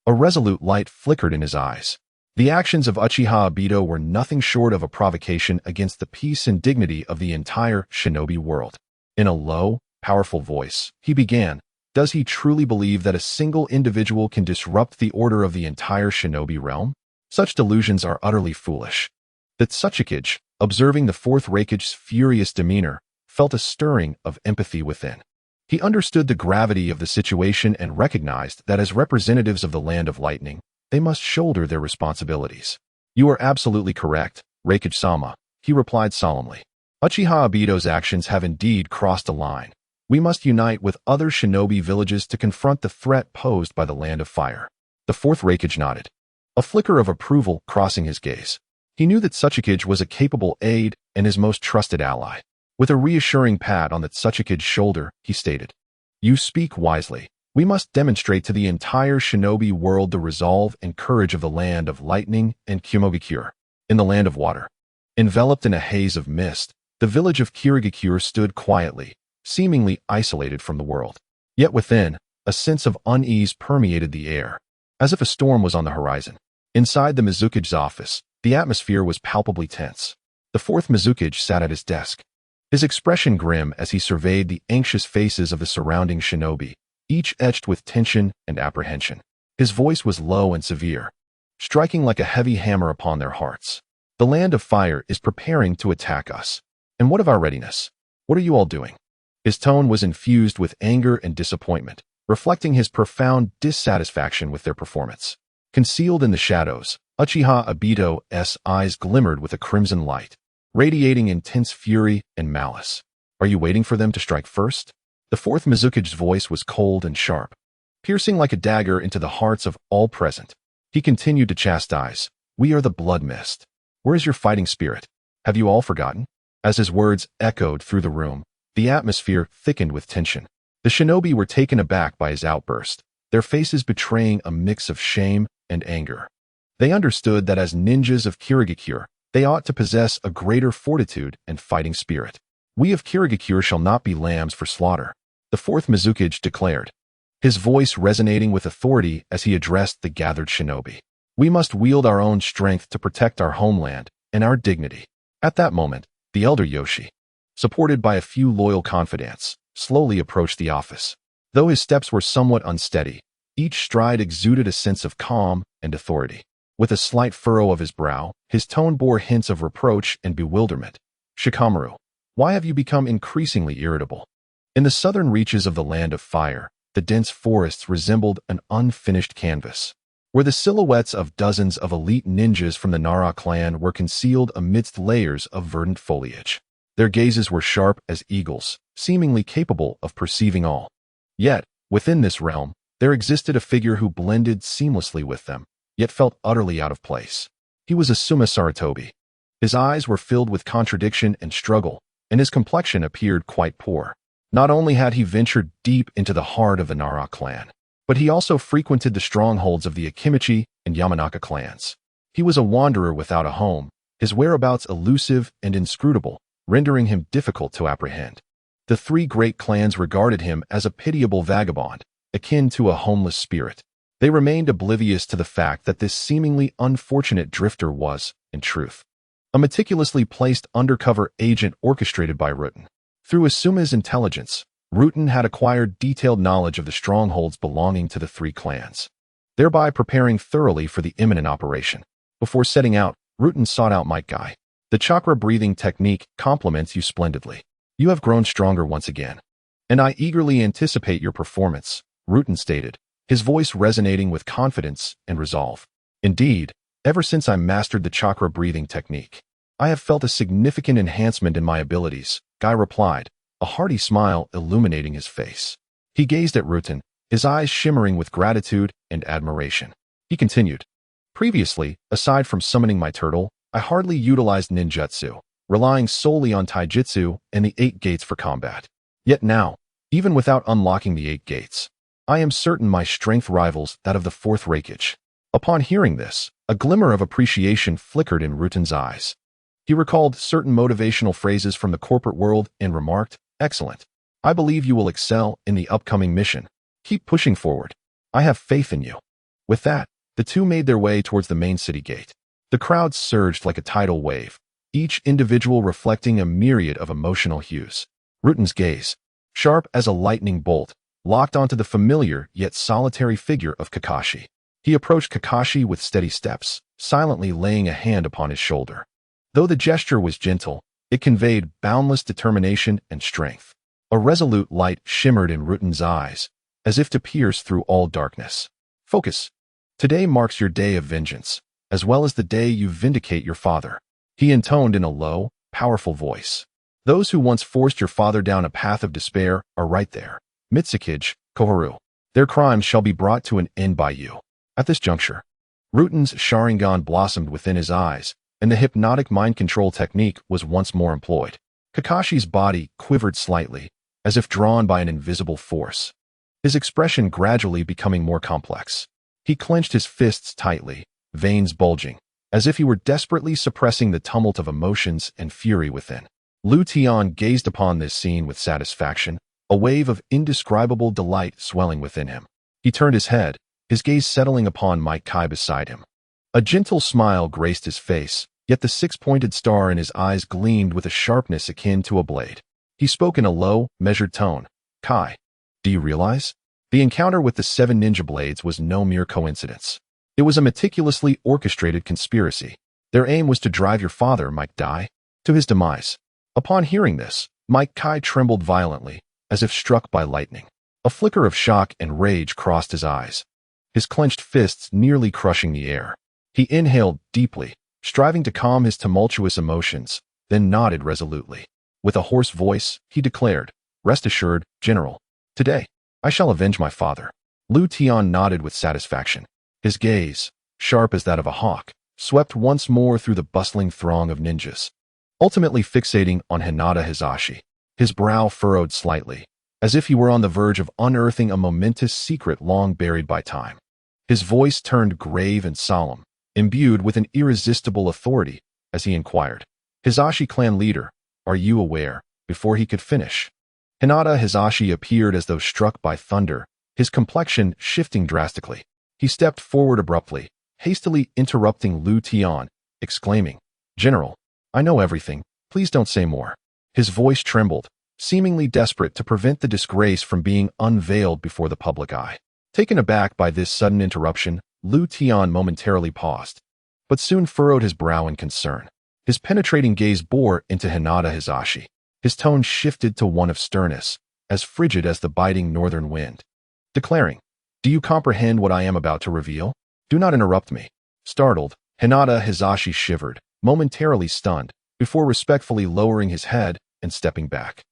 a resolute light flickered in his eyes. The actions of Uchiha Obito were nothing short of a provocation against the peace and dignity of the entire shinobi world. In a low, powerful voice, he began, "Does he truly believe that a single individual can disrupt the order of the entire shinobi realm? Such delusions are utterly foolish." The Hokage, observing the Fourth Hokage's furious demeanor, felt a stirring of empathy within. He understood the gravity of the situation and recognized that as representatives of the Land of Lightning, they must shoulder their responsibilities. "You are absolutely correct, Hokage-sama," he replied solemnly. "Uchiha Obito's actions have indeed crossed a line. We must unite with other shinobi villages to confront the threat posed by the Land of Fire." The Fourth Hokage nodded, a flicker of approval crossing his gaze. He knew that Hokage was a capable aide and his most trusted ally. With a reassuring pat on the Hokage's shoulder, he stated, "You speak wisely. We must demonstrate to the entire shinobi world the resolve and courage of the Land of Lightning and Kumogakure." In the Land of Water, enveloped in a haze of mist, the village of Kirigakure stood quietly, seemingly isolated from the world. Yet within, a sense of unease permeated the air, as if a storm was on the horizon. Inside the Mizukage's office, the atmosphere was palpably tense. The fourth Mizukage sat at his desk, his expression grim as he surveyed the anxious faces of the surrounding shinobi, each etched with tension and apprehension. His voice was low and severe, striking like a heavy hammer upon their hearts. "The Land of Fire is preparing to attack us. And what of our readiness? What are you all doing?" His tone was infused with anger and disappointment, reflecting his profound dissatisfaction with their performance. Concealed in the shadows, Uchiha Obito's eyes glimmered with a crimson light, radiating intense fury and malice. "Are you waiting for them to strike first?" The fourth Mizukage's voice was cold and sharp, piercing like a dagger into the hearts of all present. He continued to chastise, "We are the Blood Mist. Where is your fighting spirit? Have you all forgotten?" As his words echoed through the room, the atmosphere thickened with tension. The shinobi were taken aback by his outburst, their faces betraying a mix of shame and anger. They understood that as ninjas of Kirigakure, they ought to possess a greater fortitude and fighting spirit. "We of Kirigakure shall not be lambs for slaughter," the fourth Mizukage declared, his voice resonating with authority as he addressed the gathered shinobi. "We must wield our own strength to protect our homeland and our dignity." At that moment, the elder Yoshi, supported by a few loyal confidants, slowly approached the office. Though his steps were somewhat unsteady, each stride exuded a sense of calm and authority. With a slight furrow of his brow, his tone bore hints of reproach and bewilderment. "Shikamaru, why have you become increasingly irritable?" In the southern reaches of the Land of Fire, the dense forests resembled an unfinished canvas, where the silhouettes of dozens of elite ninjas from the Nara clan were concealed amidst layers of verdant foliage. Their gazes were sharp as eagles, seemingly capable of perceiving all. Yet, within this realm, there existed a figure who blended seamlessly with them, yet felt utterly out of place. He was Asuma Sarutobi. His eyes were filled with contradiction and struggle, and his complexion appeared quite poor. Not only had he ventured deep into the heart of the Nara clan, but he also frequented the strongholds of the Akimichi and Yamanaka clans. He was a wanderer without a home, his whereabouts elusive and inscrutable, rendering him difficult to apprehend. The three great clans regarded him as a pitiable vagabond, akin to a homeless spirit. They remained oblivious to the fact that this seemingly unfortunate drifter was, in truth, a meticulously placed undercover agent orchestrated by Rutan. Through Asuma's intelligence, Rutan had acquired detailed knowledge of the strongholds belonging to the three clans, thereby preparing thoroughly for the imminent operation. Before setting out, Rutan sought out Might Guy. "The chakra breathing technique complements you splendidly. You have grown stronger once again, and I eagerly anticipate your performance," Rutan stated, his voice resonating with confidence and resolve. "Indeed, ever since I mastered the chakra breathing technique, I have felt a significant enhancement in my abilities," Guy replied, a hearty smile illuminating his face. He gazed at Rutan, his eyes shimmering with gratitude and admiration. He continued, "Previously, aside from summoning my turtle, I hardly utilized ninjutsu, relying solely on taijutsu and the 8 gates for combat. Yet now, even without unlocking the 8 gates, I am certain my strength rivals that of the 4th Hokage." Upon hearing this, a glimmer of appreciation flickered in Rutan's eyes. He recalled certain motivational phrases from the corporate world and remarked, "Excellent. I believe you will excel in the upcoming mission. Keep pushing forward. I have faith in you." With that, the two made their way towards the main city gate. The crowd surged like a tidal wave, each individual reflecting a myriad of emotional hues. Rutan's gaze, sharp as a lightning bolt, locked onto the familiar yet solitary figure of Kakashi. He approached Kakashi with steady steps, silently laying a hand upon his shoulder. Though the gesture was gentle, it conveyed boundless determination and strength. A resolute light shimmered in Rutan's eyes, as if to pierce through all darkness. "Focus. Today marks your day of vengeance, as well as the day you vindicate your father," he intoned in a low, powerful voice. "Those who once forced your father down a path of despair are right there. Mitsukage, Koharu. Their crimes shall be brought to an end by you." At this juncture, Rutan's Sharingan blossomed within his eyes, and the hypnotic mind control technique was once more employed. Kakashi's body quivered slightly, as if drawn by an invisible force, his expression gradually becoming more complex. He clenched his fists tightly, veins bulging, as if he were desperately suppressing the tumult of emotions and fury within. Tian gazed upon this scene with satisfaction, a wave of indescribable delight swelling within him. He turned his head, his gaze settling upon Might Kai beside him. A gentle smile graced his face, yet the 6-pointed star in his eyes gleamed with a sharpness akin to a blade. He spoke in a low, measured tone. "Kai, do you realize? The encounter with the 7 ninja blades was no mere coincidence. It was a meticulously orchestrated conspiracy. Their aim was to drive your father, Might Dai, to his demise." Upon hearing this, Might Kai trembled violently, as if struck by lightning. A flicker of shock and rage crossed his eyes, his clenched fists nearly crushing the air. He inhaled deeply, striving to calm his tumultuous emotions, then nodded resolutely. With a hoarse voice, he declared, "Rest assured, General. Today, I shall avenge my father." Tian nodded with satisfaction. His gaze, sharp as that of a hawk, swept once more through the bustling throng of ninjas, ultimately fixating on Hinata Hisashi. His brow furrowed slightly, as if he were on the verge of unearthing a momentous secret long buried by time. His voice turned grave and solemn, imbued with an irresistible authority, as he inquired, "Hisashi clan leader, are you aware?" Before he could finish, Hinata Hisashi appeared as though struck by thunder, his complexion shifting drastically. He stepped forward abruptly, hastily interrupting Tian, exclaiming, "General, I know everything, please don't say more." His voice trembled, seemingly desperate to prevent the disgrace from being unveiled before the public eye. Taken aback by this sudden interruption, Tian momentarily paused, but soon furrowed his brow in concern. His penetrating gaze bore into Hinata Hisashi. His tone shifted to one of sternness, as frigid as the biting northern wind, declaring, "Do you comprehend what I am about to reveal? Do not interrupt me." Startled, Hinata Hisashi shivered, momentarily stunned, before respectfully lowering his head and stepping back.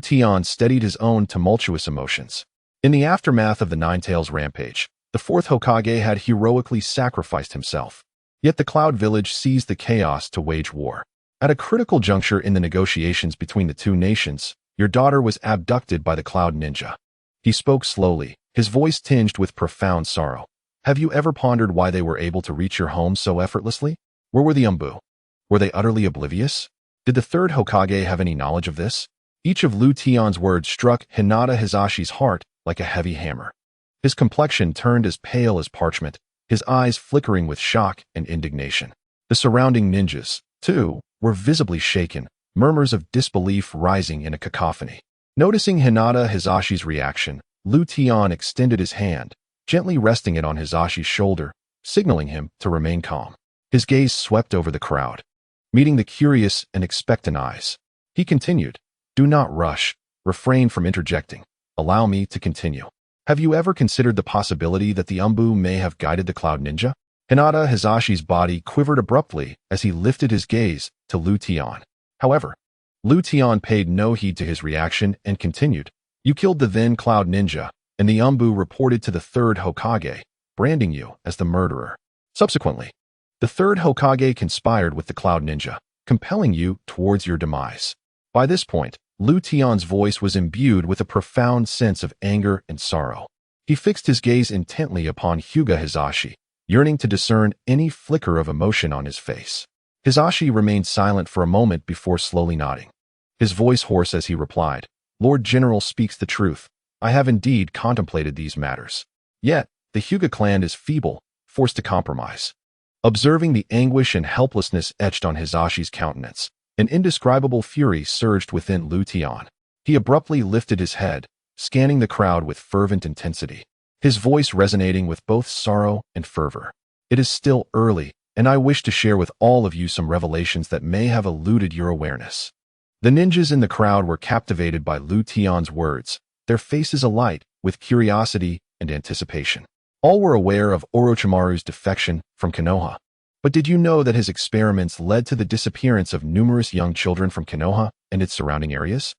Tian steadied his own tumultuous emotions. In the aftermath of the Nine-Tails rampage, the fourth Hokage had heroically sacrificed himself. Yet the Cloud Village seized the chaos to wage war. At a critical juncture in the negotiations between the two nations, your daughter was abducted by the Cloud Ninja. He spoke slowly, his voice tinged with profound sorrow. Have you ever pondered why they were able to reach your home so effortlessly? Where were the Umbu? Were they utterly oblivious? Did the third Hokage have any knowledge of this? Each of Tian's words struck Hinata Hisashi's heart like a heavy hammer. His complexion turned as pale as parchment, his eyes flickering with shock and indignation. The surrounding ninjas, too, were visibly shaken, murmurs of disbelief rising in a cacophony. Noticing Hinata Hisashi's reaction, Tian extended his hand, gently resting it on Hisashi's shoulder, signaling him to remain calm. His gaze swept over the crowd, meeting the curious and expectant eyes. He continued, "Do not rush, refrain from interjecting. Allow me to continue. Have you ever considered the possibility that the Umbu may have guided the Cloud Ninja?" Hinata Hisashi's body quivered abruptly as he lifted his gaze to Tian. However, Tian paid no heed to his reaction and continued, "You killed the then Cloud Ninja, and the Umbu reported to the third Hokage, branding you as the murderer. Subsequently, the third Hokage conspired with the Cloud Ninja, compelling you towards your demise." By this point, Tian's voice was imbued with a profound sense of anger and sorrow. He fixed his gaze intently upon Hyuga Hisashi, yearning to discern any flicker of emotion on his face. Hisashi remained silent for a moment before slowly nodding, his voice hoarse as he replied, "Lord General speaks the truth. I have indeed contemplated these matters. Yet, the Hyuga clan is feeble, forced to compromise." Observing the anguish and helplessness etched on Hisashi's countenance, an indescribable fury surged within Tian. He abruptly lifted his head, scanning the crowd with fervent intensity, his voice resonating with both sorrow and fervor. "It is still early, and I wish to share with all of you some revelations that may have eluded your awareness." The ninjas in the crowd were captivated by Tian's words, their faces alight with curiosity and anticipation. All were aware of Orochimaru's defection from Konoha. But did you know that his experiments led to the disappearance of numerous young children from Konoha and its surrounding areas?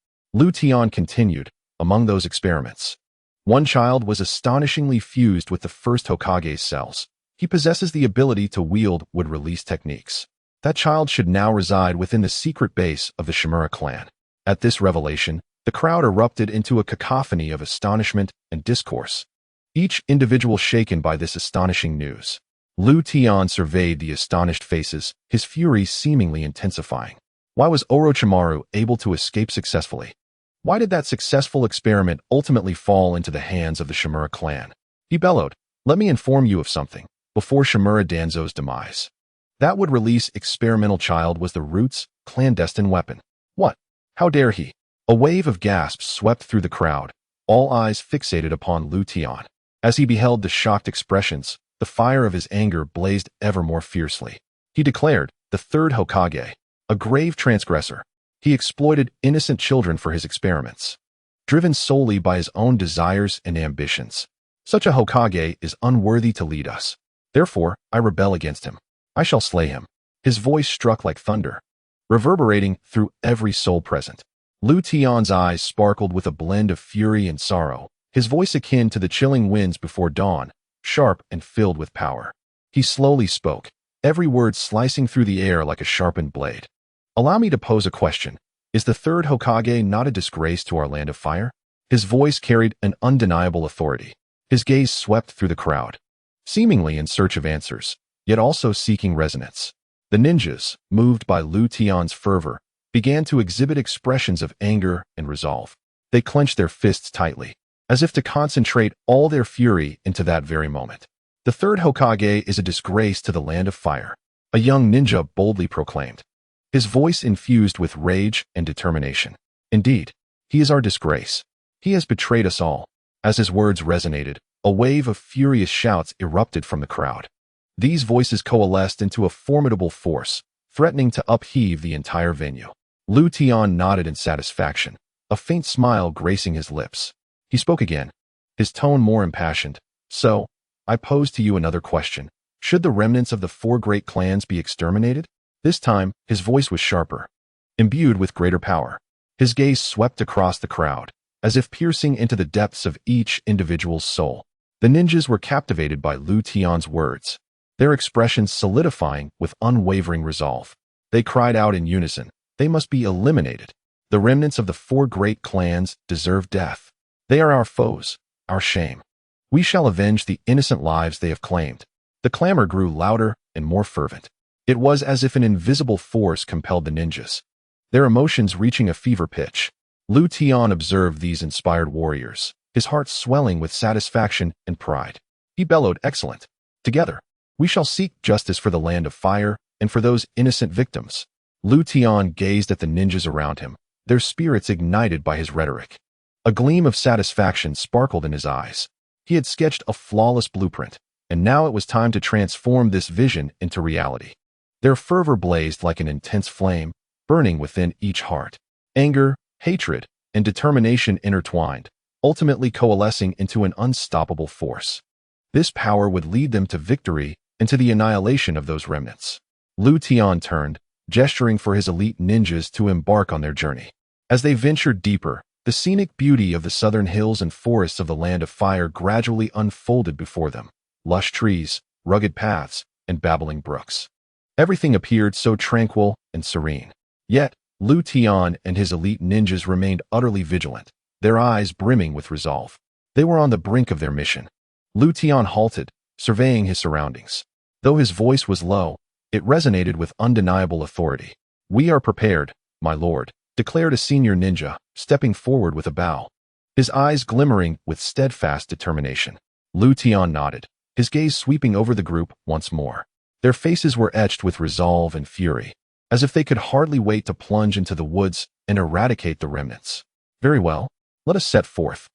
Tian continued, "Among those experiments, one child was astonishingly fused with the first Hokage's cells. He possesses the ability to wield wood-release techniques. That child should now reside within the secret base of the Shimura clan." At this revelation, the crowd erupted into a cacophony of astonishment and discourse, each individual shaken by this astonishing news. Tian surveyed the astonished faces, his fury seemingly intensifying. Why was Orochimaru able to escape successfully? Why did that successful experiment ultimately fall into the hands of the Shimura clan? He bellowed, "Let me inform you of something. Before Shimura Danzo's demise, that would-release experimental child was the Root's clandestine weapon." What? How dare he? A wave of gasps swept through the crowd, all eyes fixated upon Tian. As he beheld the shocked expressions, the fire of his anger blazed ever more fiercely. He declared, "The third Hokage, a grave transgressor. He exploited innocent children for his experiments, driven solely by his own desires and ambitions. Such a Hokage is unworthy to lead us. Therefore, I rebel against him. I shall slay him." His voice struck like thunder, reverberating through every soul present. Tian's eyes sparkled with a blend of fury and sorrow, his voice akin to the chilling winds before dawn, sharp and filled with power. He slowly spoke, every word slicing through the air like a sharpened blade. "Allow me to pose a question. Is the third Hokage not a disgrace to our land of fire?" His voice carried an undeniable authority. His gaze swept through the crowd, seemingly in search of answers, yet also seeking resonance. The ninjas, moved by Tian's fervor, began to exhibit expressions of anger and resolve. They clenched their fists tightly, as if to concentrate all their fury into that very moment. "The third Hokage is a disgrace to the land of fire," a young ninja boldly proclaimed, his voice infused with rage and determination. "Indeed, He is our disgrace. He has betrayed us all. As his words resonated, a wave of furious shouts erupted from the crowd. These voices coalesced into a formidable force, threatening to upheave the entire venue. Tian nodded in satisfaction, a faint smile gracing his lips. He spoke again, his tone more impassioned. So, I pose to you another question. Should the remnants of the 4 great clans be exterminated? This time, his voice was sharper, imbued with greater power. His gaze swept across the crowd, as if piercing into the depths of each individual's soul. The ninjas were captivated by Tian's words, their expressions solidifying with unwavering resolve. They cried out in unison, they must be eliminated. The remnants of the 4 great clans deserve death. They are our foes, our shame. We shall avenge the innocent lives they have claimed. The clamor grew louder and more fervent. It was as if an invisible force compelled the ninjas, their emotions reaching a fever pitch. Tian observed these inspired warriors, his heart swelling with satisfaction and pride. He bellowed, "Excellent! Together, we shall seek justice for the land of fire and for those innocent victims." Tian gazed at the ninjas around him, their spirits ignited by his rhetoric. A gleam of satisfaction sparkled in his eyes. He had sketched a flawless blueprint, and now it was time to transform this vision into reality. Their fervor blazed like an intense flame, burning within each heart. Anger, hatred, and determination intertwined, ultimately coalescing into an unstoppable force. This power would lead them to victory and to the annihilation of those remnants. Tian turned, gesturing for his elite ninjas to embark on their journey. As they ventured deeper, the scenic beauty of the southern hills and forests of the Land of Fire gradually unfolded before them. Lush trees, rugged paths, and babbling brooks. Everything appeared so tranquil and serene. Yet, Tian and his elite ninjas remained utterly vigilant, their eyes brimming with resolve. They were on the brink of their mission. Tian halted, surveying his surroundings. Though his voice was low, it resonated with undeniable authority. "We are prepared, my lord," declared a senior ninja, stepping forward with a bow, his eyes glimmering with steadfast determination. Tian nodded, his gaze sweeping over the group once more. Their faces were etched with resolve and fury, as if they could hardly wait to plunge into the woods and eradicate the remnants. "Very well, let us set forth,"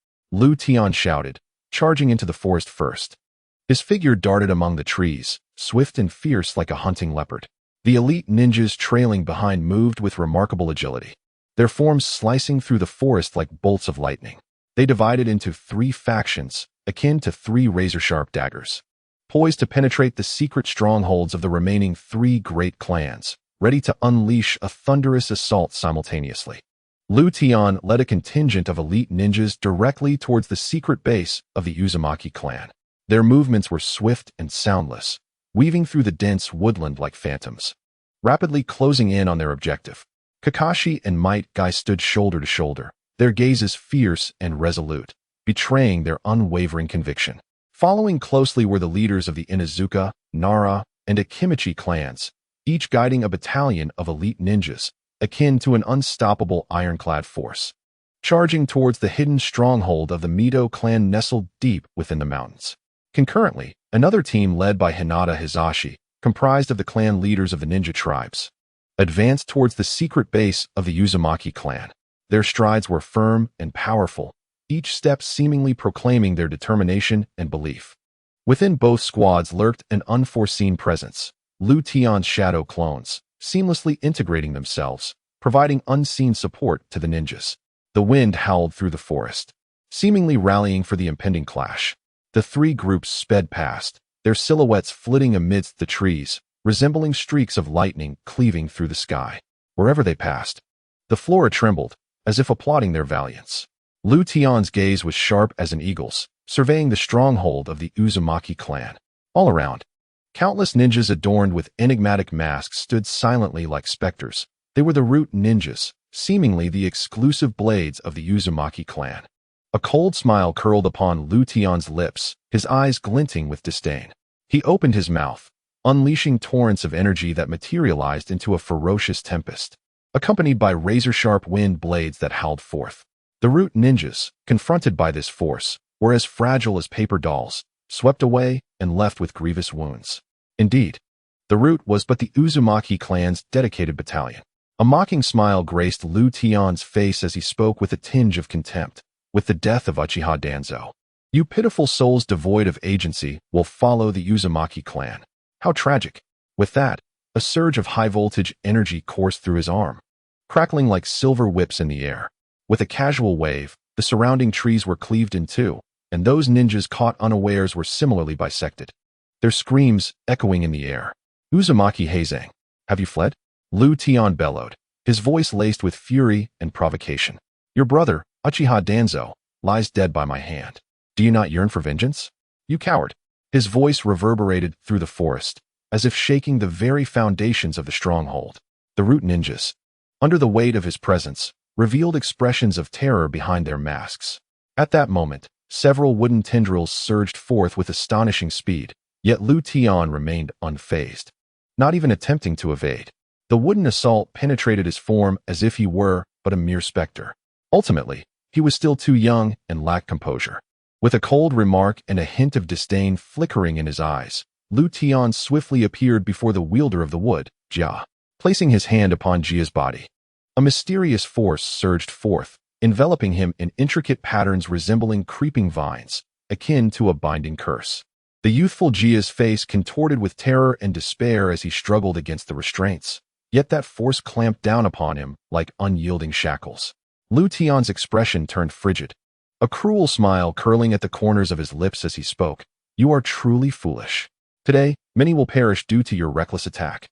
Tian shouted, charging into the forest first. His figure darted among the trees, swift and fierce like a hunting leopard. The elite ninjas trailing behind moved with remarkable agility, their forms slicing through the forest like bolts of lightning. They divided into 3 factions, akin to 3 razor-sharp daggers, poised to penetrate the secret strongholds of the remaining 3 great clans, ready to unleash a thunderous assault simultaneously. Tian led a contingent of elite ninjas directly towards the secret base of the Uzumaki clan. Their movements were swift and soundless, weaving through the dense woodland like phantoms, rapidly closing in on their objective. Kakashi and Might Guy stood shoulder to shoulder, their gazes fierce and resolute, betraying their unwavering conviction. Following closely were the leaders of the Inuzuka, Nara, and Akimichi clans, each guiding a battalion of elite ninjas, akin to an unstoppable ironclad force, charging towards the hidden stronghold of the Mito clan nestled deep within the mountains. Concurrently, another team led by Hinata Hizashi, comprised of the clan leaders of the ninja tribes, advanced towards the secret base of the Uzumaki clan. Their strides were firm and powerful, each step seemingly proclaiming their determination and belief. Within both squads lurked an unforeseen presence, Tian's shadow clones, seamlessly integrating themselves, providing unseen support to the ninjas. The wind howled through the forest, seemingly rallying for the impending clash. The 3 groups sped past, their silhouettes flitting amidst the trees, resembling streaks of lightning cleaving through the sky. Wherever they passed, the flora trembled, as if applauding their valiance. Tian's gaze was sharp as an eagle's, surveying the stronghold of the Uzumaki clan. All around, countless ninjas adorned with enigmatic masks stood silently like specters. They were the root ninjas, seemingly the exclusive blades of the Uzumaki clan. A cold smile curled upon Tian's lips, his eyes glinting with disdain. He opened his mouth, unleashing torrents of energy that materialized into a ferocious tempest, accompanied by razor-sharp wind blades that howled forth. The root ninjas, confronted by this force, were as fragile as paper dolls, swept away and left with grievous wounds. Indeed, the root was but the Uzumaki clan's dedicated battalion. A mocking smile graced Lu Tian's face as he spoke with a tinge of contempt. With the death of Uchiha Danzo, you pitiful souls devoid of agency will follow the Uzumaki clan. How tragic. With that, a surge of high-voltage energy coursed through his arm, crackling like silver whips in the air. With a casual wave, the surrounding trees were cleaved in two, and those ninjas caught unawares were similarly bisected, their screams echoing in the air. Uzumaki Heizang, have you fled? Lu Tian bellowed, his voice laced with fury and provocation. Your brother, Uchiha Danzo, lies dead by my hand. Do you not yearn for vengeance? You coward. His voice reverberated through the forest, as if shaking the very foundations of the stronghold. The root ninjas, under the weight of his presence, revealed expressions of terror behind their masks. At that moment, several wooden tendrils surged forth with astonishing speed, yet Lu Tian remained unfazed, not even attempting to evade. The wooden assault penetrated his form as if he were but a mere specter. Ultimately, he was still too young and lacked composure. With a cold remark and a hint of disdain flickering in his eyes, Lu Tian swiftly appeared before the wielder of the wood, Jia. Placing his hand upon Jia's body, a mysterious force surged forth, enveloping him in intricate patterns resembling creeping vines, akin to a binding curse. The youthful Jia's face contorted with terror and despair as he struggled against the restraints. Yet that force clamped down upon him like unyielding shackles. Lu Tian's expression turned frigid, a cruel smile curling at the corners of his lips as he spoke. You are truly foolish. Today, many will perish due to your reckless attack.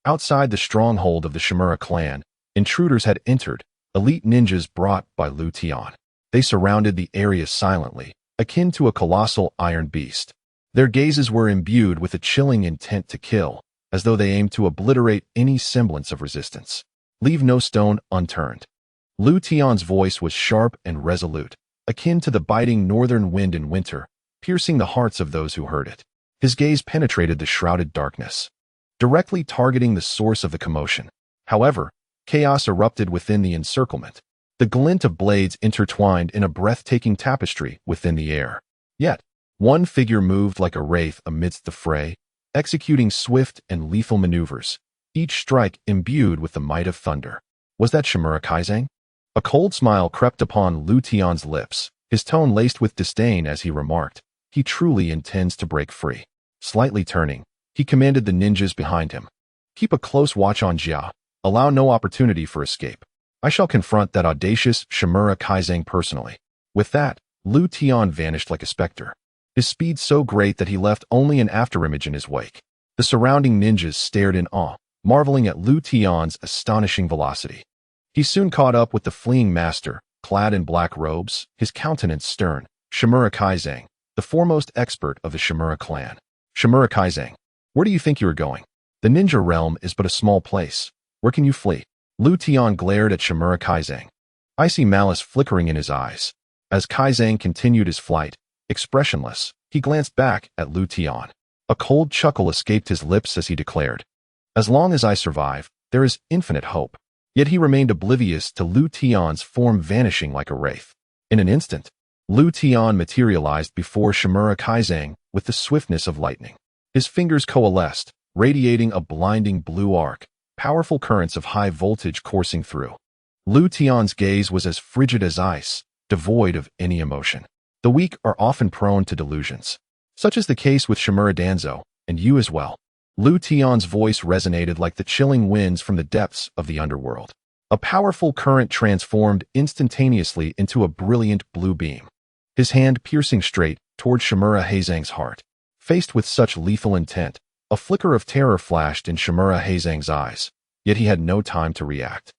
Outside the stronghold of the Shimura clan, intruders had entered, elite ninjas brought by Lu Tian. They surrounded the area silently, akin to a colossal iron beast. Their gazes were imbued with a chilling intent to kill, as though they aimed to obliterate any semblance of resistance. Leave no stone unturned. Lu Tian's voice was sharp and resolute, akin to the biting northern wind in winter, piercing the hearts of those who heard it. His gaze penetrated the shrouded darkness, directly targeting the source of the commotion. However, chaos erupted within the encirclement, the glint of blades intertwined in a breathtaking tapestry within the air. Yet, one figure moved like a wraith amidst the fray, executing swift and lethal maneuvers, each strike imbued with the might of thunder. Was that Shimura Kaizang? A cold smile crept upon Lu Tian's lips, his tone laced with disdain as he remarked, he truly intends to break free. Slightly turning, he commanded the ninjas behind him. Keep a close watch on Jia. Allow no opportunity for escape. I shall confront that audacious Shimura Kaizang personally. With that, Lu Tian vanished like a specter, his speed so great that he left only an afterimage in his wake. The surrounding ninjas stared in awe, marveling at Lu Tian's astonishing velocity. He soon caught up with the fleeing master, clad in black robes, his countenance stern. Shimura Kaizang, the foremost expert of the Shimura clan. Shimura Kaizang, where do you think you are going? The ninja realm is but a small place. Where can you flee? Lu Tian glared at Shimura Kaizang, icy malice flickering in his eyes. As Kaizang continued his flight, expressionless, he glanced back at Lu Tian. A cold chuckle escaped his lips as he declared, as long as I survive, there is infinite hope. Yet he remained oblivious to Lu Tian's form vanishing like a wraith. In an instant, Lu Tian materialized before Shimura Kaizang with the swiftness of lightning. His fingers coalesced, radiating a blinding blue arc, powerful currents of high voltage coursing through. Lu Tian's gaze was as frigid as ice, devoid of any emotion. The weak are often prone to delusions. Such is the case with Shimura Danzo, and you as well. Lu Tian's voice resonated like the chilling winds from the depths of the underworld. A powerful current transformed instantaneously into a brilliant blue beam, his hand piercing straight toward Shimura Heizang's heart. Faced with such lethal intent, a flicker of terror flashed in Shimura Heizang's eyes, yet he had no time to react.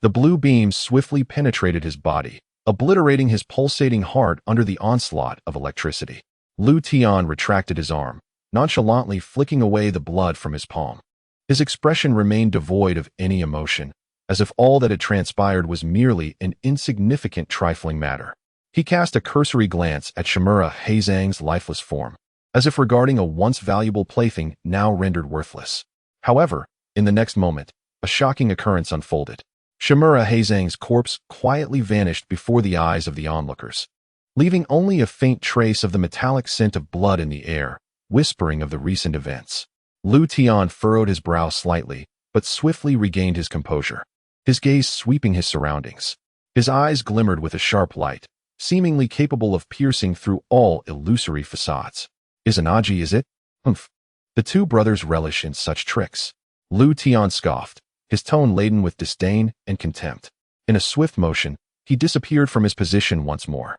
The blue beam swiftly penetrated his body, obliterating his pulsating heart under the onslaught of electricity. Lu Tian retracted his arm, nonchalantly flicking away the blood from his palm. His expression remained devoid of any emotion, as if all that had transpired was merely an insignificant trifling matter. He cast a cursory glance at Shimura Heizang's lifeless form, as if regarding a once valuable plaything now rendered worthless. However, in the next moment, a shocking occurrence unfolded. Shimura Heizang's corpse quietly vanished before the eyes of the onlookers, leaving only a faint trace of the metallic scent of blood in the air, whispering of the recent events. Lu Tian furrowed his brow slightly, but swiftly regained his composure. his gaze sweeping his surroundings. His eyes glimmered with a sharp light, seemingly capable of piercing through all illusory facades. Izanagi, is it? Humph. The two brothers relish in such tricks. Tian scoffed, his tone laden with disdain and contempt. In a swift motion, he disappeared from his position once more.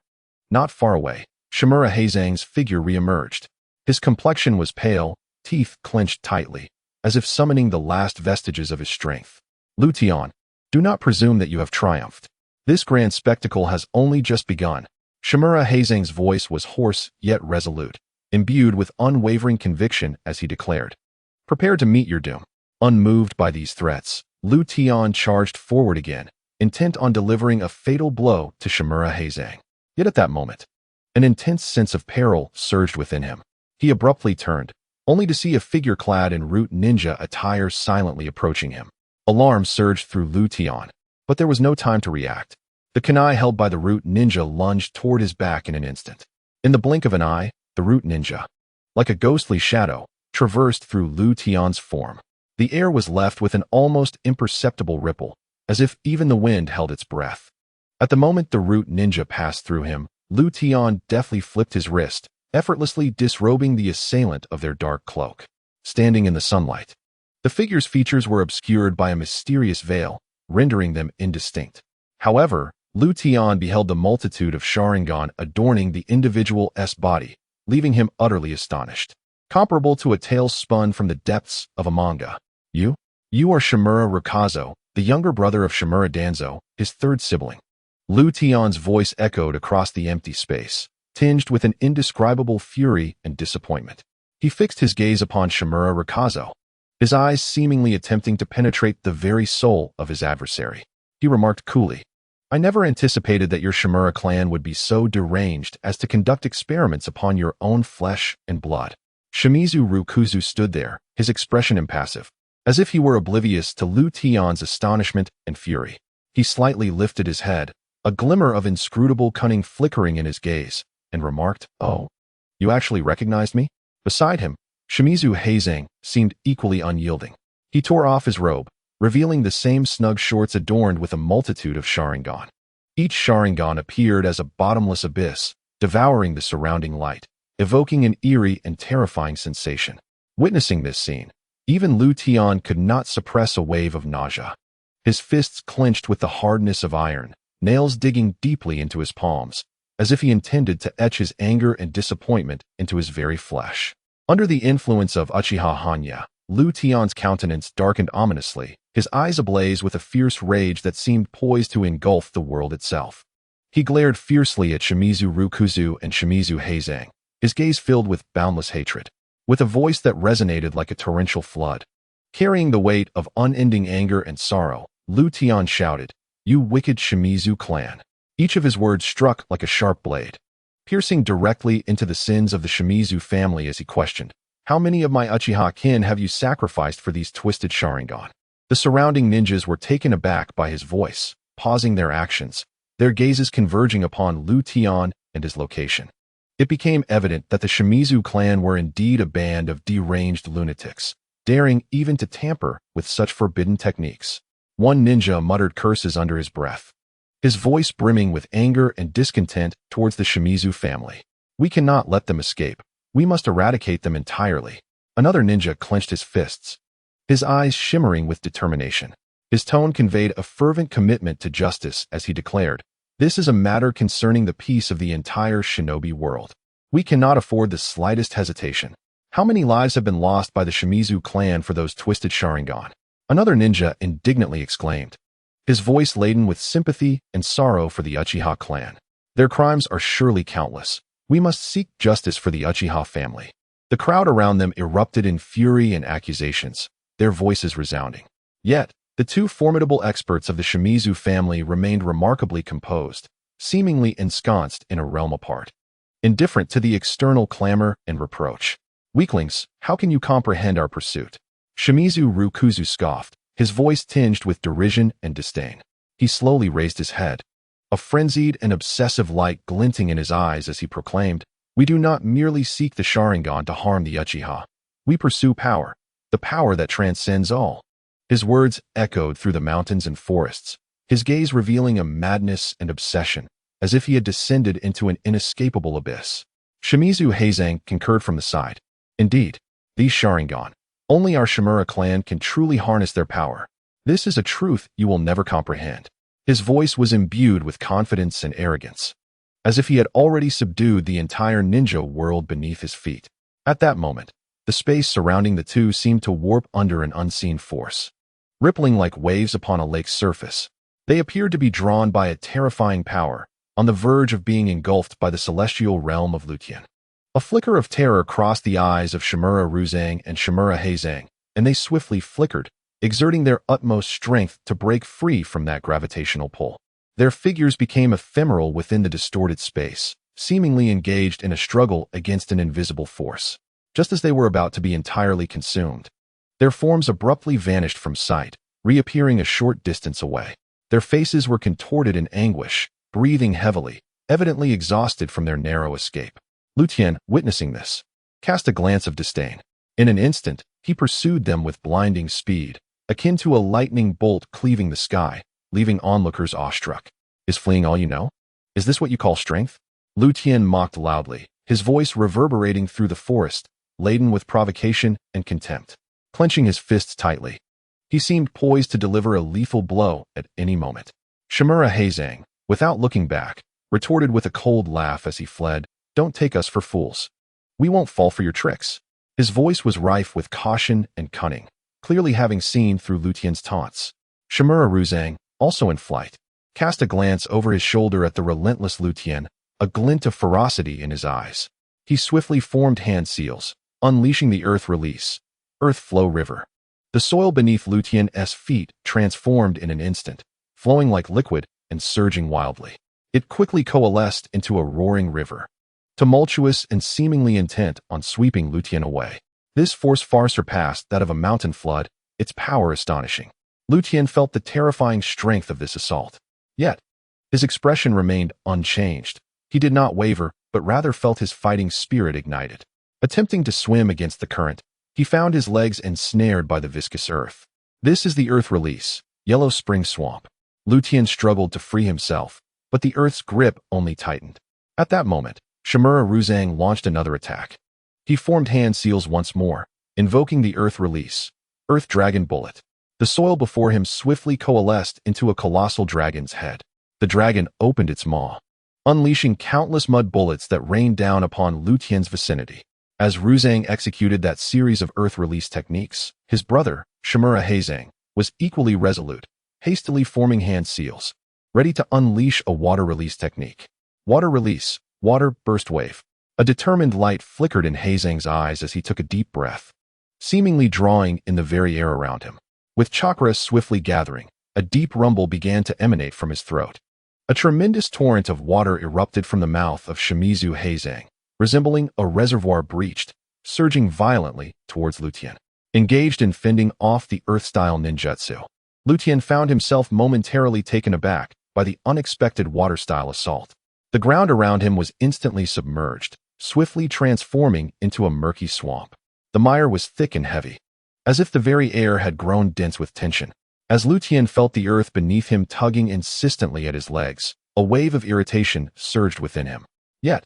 Not far away, Shimura Heizang's figure reemerged. His complexion was pale, teeth clenched tightly, as if summoning the last vestiges of his strength. Tian, do not presume that you have triumphed. This grand spectacle has only just begun. Shimura Heizang's voice was hoarse yet resolute, imbued with unwavering conviction as he declared. Prepare to meet your doom. Unmoved by these threats, Tian charged forward again, intent on delivering a fatal blow to Shimura Heizang. Yet at that moment, an intense sense of peril surged within him. He abruptly turned, only to see a figure clad in root ninja attire silently approaching him. Alarm surged through Tian, but there was no time to react. The kunai held by the root ninja lunged toward his back in an instant. In the blink of an eye, the root ninja, like a ghostly shadow, traversed through Tian's form. The air was left with an almost imperceptible ripple, as if even the wind held its breath. At the moment the root ninja passed through him, Tian deftly flipped his wrist, effortlessly disrobing the assailant of their dark cloak. Standing in the sunlight, the figure's features were obscured by a mysterious veil, rendering them indistinct. However, Tian beheld the multitude of Sharingan adorning the individual's body, leaving him utterly astonished. Comparable to a tale spun from the depths of a manga. You are Shimura Rakazo, the younger brother of Shimura Danzo, his third sibling. Tian's voice echoed across the empty space, tinged with an indescribable fury and disappointment. He fixed his gaze upon Shimura Rakazo, his eyes seemingly attempting to penetrate the very soul of his adversary. He remarked coolly, I never anticipated that your Shimura clan would be so deranged as to conduct experiments upon your own flesh and blood. Shimizu Rukuzu stood there, his expression impassive, as if he were oblivious to Tian's astonishment and fury. He slightly lifted his head, a glimmer of inscrutable cunning flickering in his gaze, and remarked, Oh, you actually recognized me? Beside him, Shimizu Heizang seemed equally unyielding. He tore off his robe, revealing the same snug shorts adorned with a multitude of Sharingan. Each Sharingan appeared as a bottomless abyss, devouring the surrounding light, evoking an eerie and terrifying sensation. Witnessing this scene, even Tian could not suppress a wave of nausea. His fists clenched with the hardness of iron, nails digging deeply into his palms, as if he intended to etch his anger and disappointment into his very flesh. Under the influence of Uchiha Hanya, Tian's countenance darkened ominously, his eyes ablaze with a fierce rage that seemed poised to engulf the world itself. He glared fiercely at Shimizu Rukuzu and Shimizu Heizang, his gaze filled with boundless hatred. With a voice that resonated like a torrential flood, carrying the weight of unending anger and sorrow, Tian shouted, You wicked Shimizu clan. Each of his words struck like a sharp blade, piercing directly into the sins of the Shimizu family as he questioned, How many of my Uchiha kin have you sacrificed for these twisted Sharingan? The surrounding ninjas were taken aback by his voice, pausing their actions, their gazes converging upon Tian and his location. It became evident that the Shimizu clan were indeed a band of deranged lunatics, daring even to tamper with such forbidden techniques. One ninja muttered curses under his breath, his voice brimming with anger and discontent towards the Shimizu family. We cannot let them escape. We must eradicate them entirely. Another ninja clenched his fists, his eyes shimmering with determination. His tone conveyed a fervent commitment to justice as he declared, This is a matter concerning the peace of the entire shinobi world. We cannot afford the slightest hesitation. How many lives have been lost by the Shimizu clan for those twisted Sharingan? Another ninja indignantly exclaimed, his voice laden with sympathy and sorrow for the Uchiha clan. Their crimes are surely countless. We must seek justice for the Uchiha family. The crowd around them erupted in fury and accusations, their voices resounding. Yet, the two formidable experts of the Shimizu family remained remarkably composed, seemingly ensconced in a realm apart, indifferent to the external clamor and reproach. Weaklings, how can you comprehend our pursuit? Shimizu Rukuzu scoffed, his voice tinged with derision and disdain. He slowly raised his head, a frenzied and obsessive light glinting in his eyes as he proclaimed, We do not merely seek the Sharingan to harm the Uchiha. We pursue power, the power that transcends all. His words echoed through the mountains and forests, his gaze revealing a madness and obsession, as if he had descended into an inescapable abyss. Shimizu Heizang concurred from the side. Indeed, these Sharingan, only our Shimura clan can truly harness their power. This is a truth you will never comprehend. His voice was imbued with confidence and arrogance, as if he had already subdued the entire ninja world beneath his feet. At that moment, the space surrounding the two seemed to warp under an unseen force. Rippling like waves upon a lake's surface, they appeared to be drawn by a terrifying power, on the verge of being engulfed by the celestial realm of Lutian. A flicker of terror crossed the eyes of Shimura Ruzang and Shimura Heizang, and they swiftly flickered, exerting their utmost strength to break free from that gravitational pull. Their figures became ephemeral within the distorted space, seemingly engaged in a struggle against an invisible force. Just as they were about to be entirely consumed, their forms abruptly vanished from sight, reappearing a short distance away. Their faces were contorted in anguish, breathing heavily, evidently exhausted from their narrow escape. Lutian, witnessing this, cast a glance of disdain. In an instant, he pursued them with blinding speed, akin to a lightning bolt cleaving the sky, leaving onlookers awestruck. Is fleeing all you know? Is this what you call strength? Lutian mocked loudly, his voice reverberating through the forest, laden with provocation and contempt. Clenching his fists tightly, he seemed poised to deliver a lethal blow at any moment. Shimura Heizang, without looking back, retorted with a cold laugh as he fled. Don't take us for fools. We won't fall for your tricks. His voice was rife with caution and cunning, clearly having seen through Lutian's taunts. Shimura Ruzang, also in flight, cast a glance over his shoulder at the relentless Lutian, a glint of ferocity in his eyes. He swiftly formed hand seals, unleashing the earth release, earth flow river. The soil beneath Lutian's feet transformed in an instant, flowing like liquid and surging wildly. It quickly coalesced into a roaring river, tumultuous and seemingly intent on sweeping Lutian away. This force far surpassed that of a mountain flood, its power astonishing. Lutian felt the terrifying strength of this assault. Yet, his expression remained unchanged. He did not waver, but rather felt his fighting spirit ignited. Attempting to swim against the current, he found his legs ensnared by the viscous earth. This is the earth release, Yellow Spring Swamp. Lutian struggled to free himself, but the earth's grip only tightened. At that moment, Shimura Ruzang launched another attack. He formed hand seals once more, invoking the earth release, Earth Dragon Bullet. The soil before him swiftly coalesced into a colossal dragon's head. The dragon opened its maw, unleashing countless mud bullets that rained down upon Lutian's vicinity. As Ruzang executed that series of earth release techniques, his brother, Shimura Heizang, was equally resolute, hastily forming hand seals, ready to unleash a water release technique. Water release, water burst wave. A determined light flickered in Heizang's eyes as he took a deep breath, seemingly drawing in the very air around him. With chakra swiftly gathering, a deep rumble began to emanate from his throat. A tremendous torrent of water erupted from the mouth of Shimizu Heizang, resembling a reservoir breached, surging violently towards Lutian. Engaged in fending off the earth-style ninjutsu, Lutian found himself momentarily taken aback by the unexpected water-style assault. The ground around him was instantly submerged, swiftly transforming into a murky swamp. The mire was thick and heavy, as if the very air had grown dense with tension. As Lutian felt the earth beneath him tugging insistently at his legs, a wave of irritation surged within him. Yet,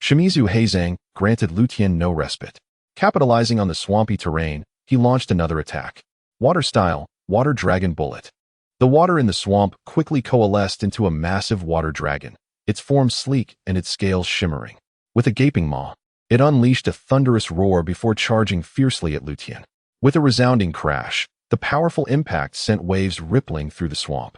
Shimizu Heizang granted Lutian no respite. Capitalizing on the swampy terrain, he launched another attack. Water-style, Water Dragon Bullet. The water in the swamp quickly coalesced into a massive water dragon, its form sleek and its scales shimmering. With a gaping maw, it unleashed a thunderous roar before charging fiercely at Lutian. With a resounding crash, the powerful impact sent waves rippling through the swamp,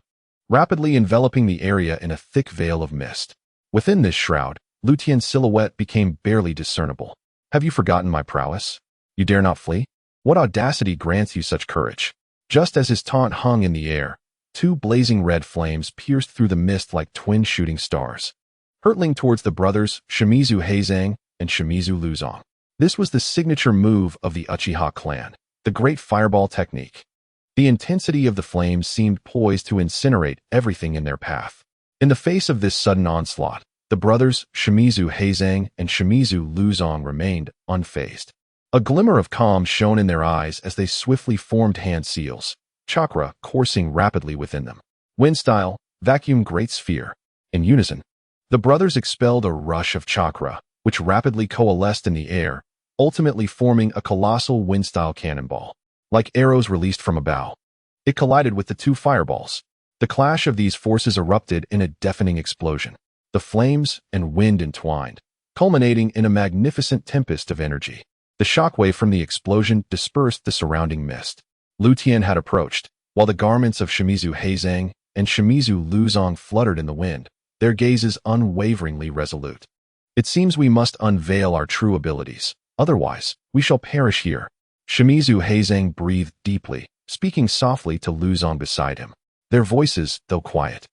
rapidly enveloping the area in a thick veil of mist. Within this shroud, Lutian's silhouette became barely discernible. Have you forgotten my prowess? You dare not flee? What audacity grants you such courage? Just as his taunt hung in the air, two blazing red flames pierced through the mist like twin shooting stars, hurtling towards the brothers Shimizu Heizang and Shimizu Luzang. This was the signature move of the Uchiha clan, the Great Fireball technique. The intensity of the flames seemed poised to incinerate everything in their path. In the face of this sudden onslaught, the brothers Shimizu Heizang and Shimizu Luzang remained unfazed. A glimmer of calm shone in their eyes as they swiftly formed hand seals, chakra coursing rapidly within them. Wind style, vacuum great sphere. In unison, the brothers expelled a rush of chakra, which rapidly coalesced in the air, ultimately forming a colossal wind-style cannonball. Like arrows released from a bow, it collided with the two fireballs. The clash of these forces erupted in a deafening explosion. The flames and wind entwined, culminating in a magnificent tempest of energy. The shockwave from the explosion dispersed the surrounding mist. Tian had approached, while the garments of Shimizu Heizang and Shimizu Luzong fluttered in the wind, their gazes unwaveringly resolute. It seems we must unveil our true abilities, otherwise we shall perish here. Shimizu Heizang breathed deeply, speaking softly to Luzong beside him. Their voices, though quiet,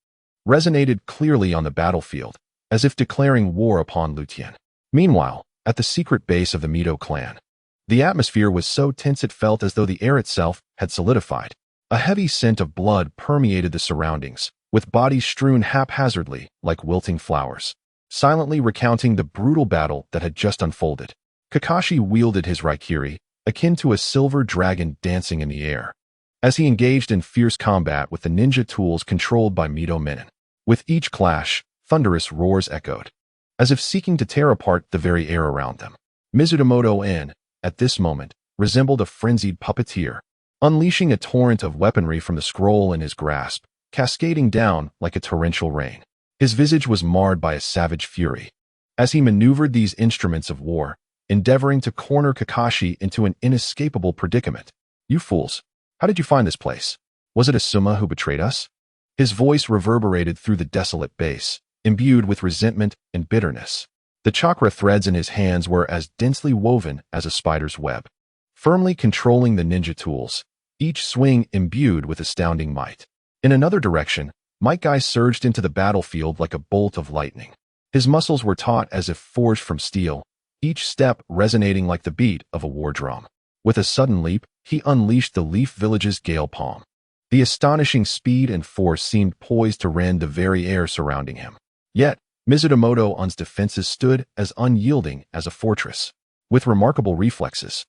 resonated clearly on the battlefield, as if declaring war upon Tian. Meanwhile, at the secret base of the Mito clan, the atmosphere was so tense it felt as though the air itself had solidified. A heavy scent of blood permeated the surroundings, with bodies strewn haphazardly like wilting flowers, silently recounting the brutal battle that had just unfolded. Kakashi wielded his Raikiri, akin to a silver dragon dancing in the air, as he engaged in fierce combat with the ninja tools controlled by Mito Menin. With each clash, thunderous roars echoed, as if seeking to tear apart the very air around them. Mizutomoto En, at this moment, resembled a frenzied puppeteer, unleashing a torrent of weaponry from the scroll in his grasp, cascading down like a torrential rain. His visage was marred by a savage fury, as he maneuvered these instruments of war, endeavoring to corner Kakashi into an inescapable predicament. "You fools, how did you find this place? Was it Asuma who betrayed us?" His voice reverberated through the desolate base, imbued with resentment and bitterness. The chakra threads in his hands were as densely woven as a spider's web, firmly controlling the ninja tools, each swing imbued with astounding might. In another direction, Might Guy surged into the battlefield like a bolt of lightning. His muscles were taut as if forged from steel, each step resonating like the beat of a war drum. With a sudden leap, he unleashed the Leaf Village's gale palm. The astonishing speed and force seemed poised to rend the very air surrounding him. Yet, Mizutomoto On's defenses stood as unyielding as a fortress. With remarkable reflexes,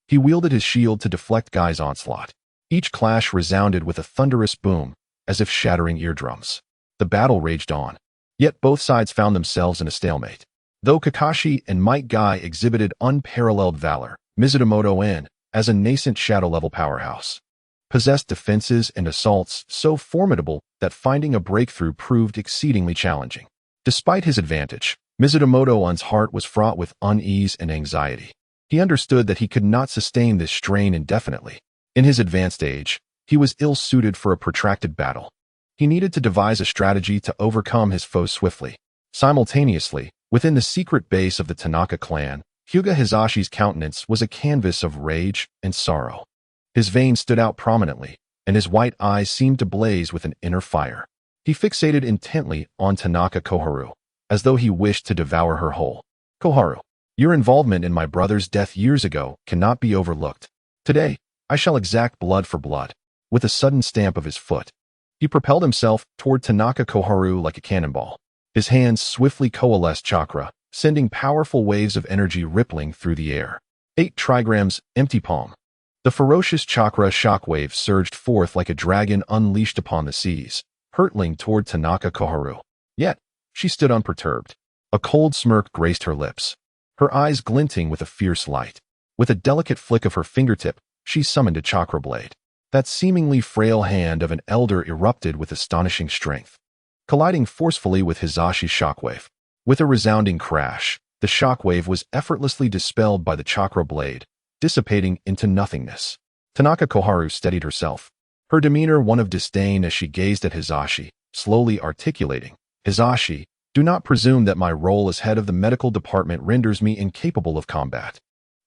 he wielded his shield to deflect Guy's onslaught. Each clash resounded with a thunderous boom, as if shattering eardrums. The battle raged on, yet both sides found themselves in a stalemate. Though Kakashi and Might Guy exhibited unparalleled valor, Mizutomoto En, as a nascent shadow-level powerhouse, possessed defenses and assaults so formidable that finding a breakthrough proved exceedingly challenging. Despite his advantage, Mizutomoto On's heart was fraught with unease and anxiety. He understood that he could not sustain this strain indefinitely. In his advanced age, he was ill-suited for a protracted battle. He needed to devise a strategy to overcome his foes swiftly. Simultaneously, within the secret base of the Tanaka clan, Hyuga Hizashi's countenance was a canvas of rage and sorrow. His veins stood out prominently, and his white eyes seemed to blaze with an inner fire. He fixated intently on Tanaka Koharu, as though he wished to devour her whole. "Koharu, your involvement in my brother's death years ago cannot be overlooked. Today, I shall exact blood for blood." With a sudden stamp of his foot, he propelled himself toward Tanaka Koharu like a cannonball. His hands swiftly coalesced chakra, sending powerful waves of energy rippling through the air. 8 trigrams, empty palm. The ferocious chakra shockwave surged forth like a dragon unleashed upon the seas, hurtling toward Tanaka Koharu. Yet, she stood unperturbed. A cold smirk graced her lips, her eyes glinting with a fierce light. With a delicate flick of her fingertip, she summoned a chakra blade. That seemingly frail hand of an elder erupted with astonishing strength, colliding forcefully with Hizashi's shockwave. With a resounding crash, the shockwave was effortlessly dispelled by the chakra blade, dissipating into nothingness. Tanaka Koharu steadied herself, her demeanor one of disdain as she gazed at Hizashi, slowly articulating, "Hizashi, do not presume that my role as head of the medical department renders me incapable of combat.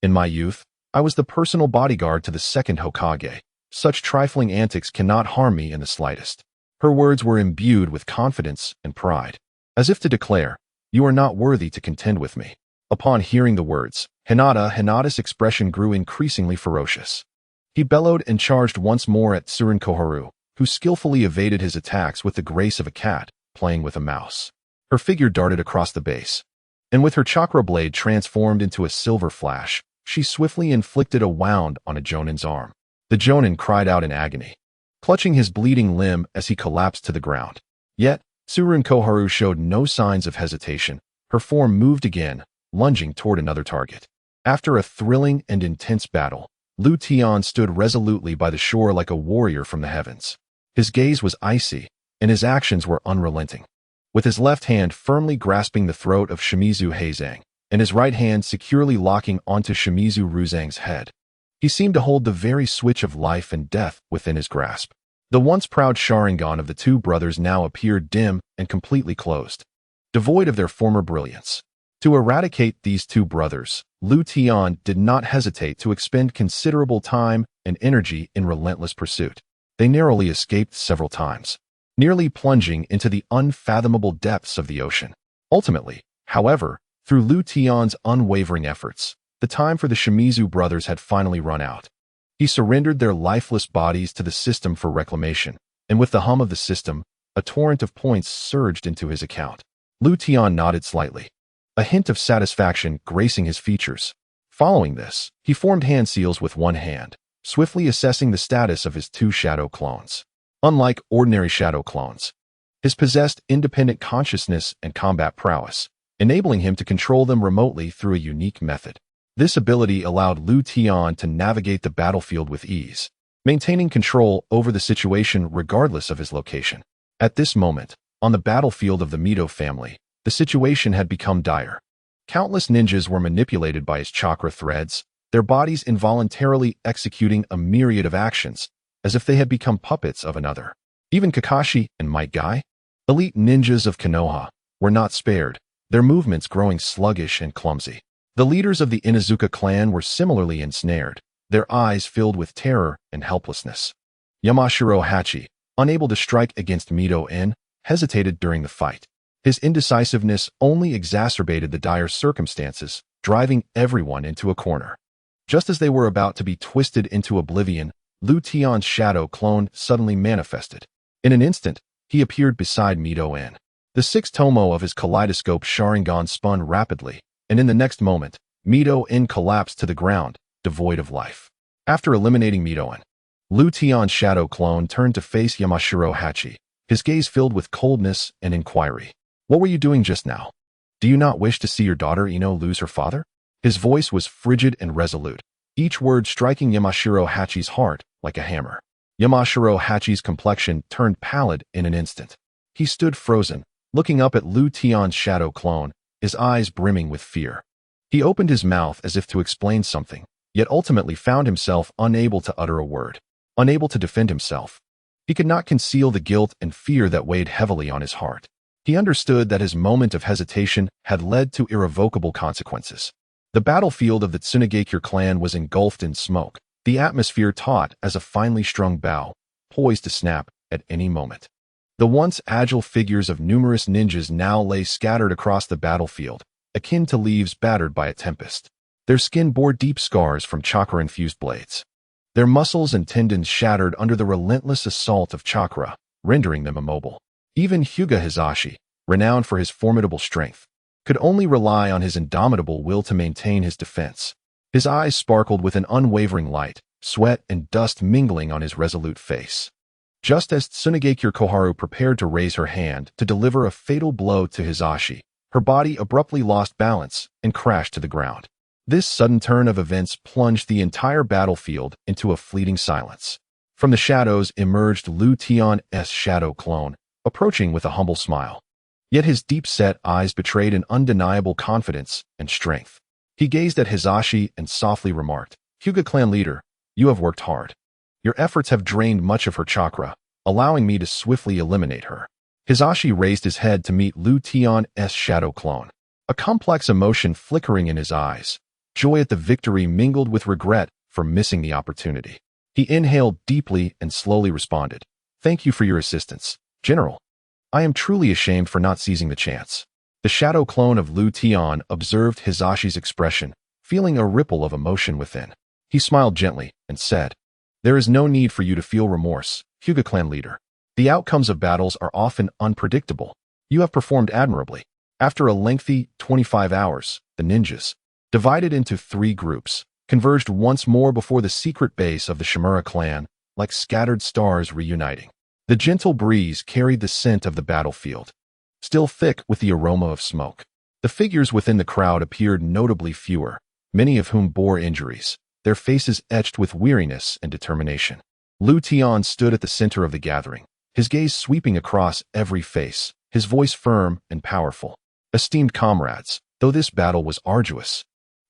In my youth, I was the personal bodyguard to the second Hokage. Such trifling antics cannot harm me in the slightest." Her words were imbued with confidence and pride, as if to declare, "You are not worthy to contend with me." Upon hearing the words, Hinata's expression grew increasingly ferocious. He bellowed and charged once more at Tsurin Koharu, who skillfully evaded his attacks with the grace of a cat playing with a mouse. Her figure darted across the base, and with her chakra blade transformed into a silver flash, she swiftly inflicted a wound on a Jonin's arm. The Jonin cried out in agony, clutching his bleeding limb as he collapsed to the ground. Yet, Tsurun Koharu showed no signs of hesitation. Her form moved again, lunging toward another target. After a thrilling and intense battle, Lu Tian stood resolutely by the shore like a warrior from the heavens. His gaze was icy, and his actions were unrelenting. With his left hand firmly grasping the throat of Shimizu Heizang, and his right hand securely locking onto Shimizu Ruzang's head, he seemed to hold the very switch of life and death within his grasp. The once proud Sharingan of the two brothers now appeared dim and completely closed, devoid of their former brilliance. To eradicate these two brothers, Lu Tian did not hesitate to expend considerable time and energy in relentless pursuit. They narrowly escaped several times, nearly plunging into the unfathomable depths of the ocean. Ultimately, however, through Lu Tian's unwavering efforts, the time for the Shimizu brothers had finally run out. He surrendered their lifeless bodies to the system for reclamation, and with the hum of the system, a torrent of points surged into his account. Lu Tian nodded slightly, a hint of satisfaction gracing his features. Following this, he formed hand seals with one hand, swiftly assessing the status of his two shadow clones. Unlike ordinary shadow clones, his possessed independent consciousness and combat prowess, enabling him to control them remotely through a unique method. This ability allowed Lu Tian to navigate the battlefield with ease, maintaining control over the situation regardless of his location. At this moment, on the battlefield of the Mito family, the situation had become dire. Countless ninjas were manipulated by his chakra threads, their bodies involuntarily executing a myriad of actions, as if they had become puppets of another. Even Kakashi and Might Guy, elite ninjas of Konoha, were not spared, their movements growing sluggish and clumsy. The leaders of the Inuzuka clan were similarly ensnared, their eyes filled with terror and helplessness. Yamashiro Hachi, unable to strike against Mito-en, hesitated during the fight. His indecisiveness only exacerbated the dire circumstances, driving everyone into a corner. Just as they were about to be twisted into oblivion, Lu Tian's shadow clone suddenly manifested. In an instant, he appeared beside Mito-en. The sixth tomo of his kaleidoscope Sharingan spun rapidly, and in the next moment, Mito-en collapsed to the ground, devoid of life. After eliminating Mito-en, Lu Tian's shadow clone turned to face Yamashiro Hachi, his gaze filled with coldness and inquiry. "What were you doing just now? Do you not wish to see your daughter Ino lose her father?" His voice was frigid and resolute, each word striking Yamashiro Hachi's heart like a hammer. Yamashiro Hachi's complexion turned pallid in an instant. He stood frozen, looking up at Lu Tian's shadow clone, his eyes brimming with fear. He opened his mouth as if to explain something, yet ultimately found himself unable to utter a word, unable to defend himself. He could not conceal the guilt and fear that weighed heavily on his heart. He understood that his moment of hesitation had led to irrevocable consequences. The battlefield of the Tsunegakure clan was engulfed in smoke, the atmosphere taut as a finely strung bow, poised to snap at any moment. The once agile figures of numerous ninjas now lay scattered across the battlefield, akin to leaves battered by a tempest. Their skin bore deep scars from chakra-infused blades. Their muscles and tendons shattered under the relentless assault of chakra, rendering them immobile. Even Hyuga Hizashi, renowned for his formidable strength, could only rely on his indomitable will to maintain his defense. His eyes sparkled with an unwavering light, sweat and dust mingling on his resolute face. Just as Tsunegakure Koharu prepared to raise her hand to deliver a fatal blow to Hizashi, her body abruptly lost balance and crashed to the ground. This sudden turn of events plunged the entire battlefield into a fleeting silence. From the shadows emerged Lu Tian's shadow clone, approaching with a humble smile. Yet his deep-set eyes betrayed an undeniable confidence and strength. He gazed at Hizashi and softly remarked, "Hyuga clan leader, you have worked hard. Your efforts have drained much of her chakra, allowing me to swiftly eliminate her." Hizashi raised his head to meet Lu Tian's shadow clone, a complex emotion flickering in his eyes. Joy at the victory mingled with regret for missing the opportunity. He inhaled deeply and slowly responded, "Thank you for your assistance, General. I am truly ashamed for not seizing the chance." The shadow clone of Lu Tian observed Hizashi's expression, feeling a ripple of emotion within. He smiled gently and said, "There is no need for you to feel remorse, Hyuga clan leader. The outcomes of battles are often unpredictable. You have performed admirably." After a lengthy 25 hours, the ninjas, divided into 3 groups, converged once more before the secret base of the Shimura clan, like scattered stars reuniting. The gentle breeze carried the scent of the battlefield, still thick with the aroma of smoke. The figures within the crowd appeared notably fewer, many of whom bore injuries, their faces etched with weariness and determination. Tian stood at the center of the gathering, his gaze sweeping across every face, his voice firm and powerful. Esteemed comrades, though this battle was arduous,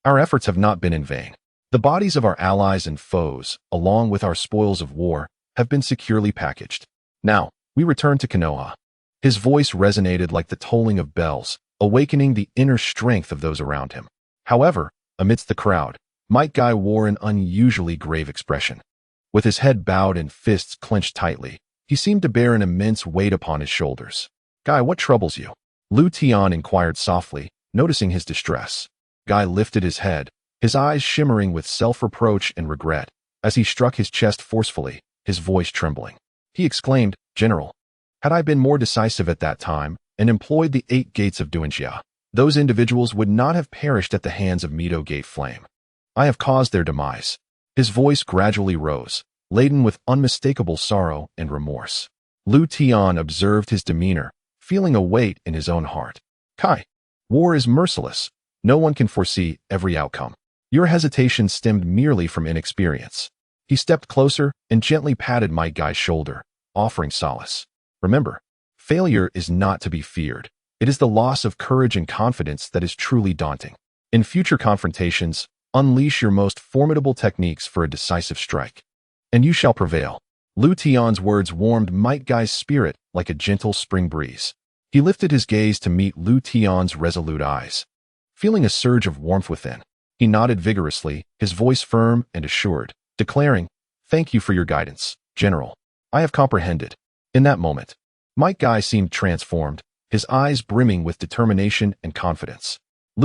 our efforts have not been in vain. The bodies of our allies and foes, along with our spoils of war, have been securely packaged. Now, we return to Konoha. His voice resonated like the tolling of bells, awakening the inner strength of those around him. However, amidst the crowd, Might Guy wore an unusually grave expression. With his head bowed and fists clenched tightly, he seemed to bear an immense weight upon his shoulders. "Guy, what troubles you?" Tian inquired softly, noticing his distress. Guy lifted his head, his eyes shimmering with self-reproach and regret, as he struck his chest forcefully, his voice trembling. He exclaimed, "General, had I been more decisive at that time and employed the 8 gates of Uchiha, those individuals would not have perished at the hands of Mido Gate Flame. I have caused their demise." His voice gradually rose, laden with unmistakable sorrow and remorse. Tian observed his demeanor, feeling a weight in his own heart. "Kai, war is merciless. No one can foresee every outcome. Your hesitation stemmed merely from inexperience." He stepped closer and gently patted Might Guy's shoulder, offering solace. "Remember, failure is not to be feared. It is the loss of courage and confidence that is truly daunting. In future confrontations, unleash your most formidable techniques for a decisive strike, and you shall prevail." Tian's words warmed Might Guy's spirit like a gentle spring breeze. He lifted his gaze to meet Tian's resolute eyes. Feeling a surge of warmth within, he nodded vigorously, his voice firm and assured, declaring, "Thank you for your guidance, General. I have comprehended." In that moment, Might Guy seemed transformed, his eyes brimming with determination and confidence.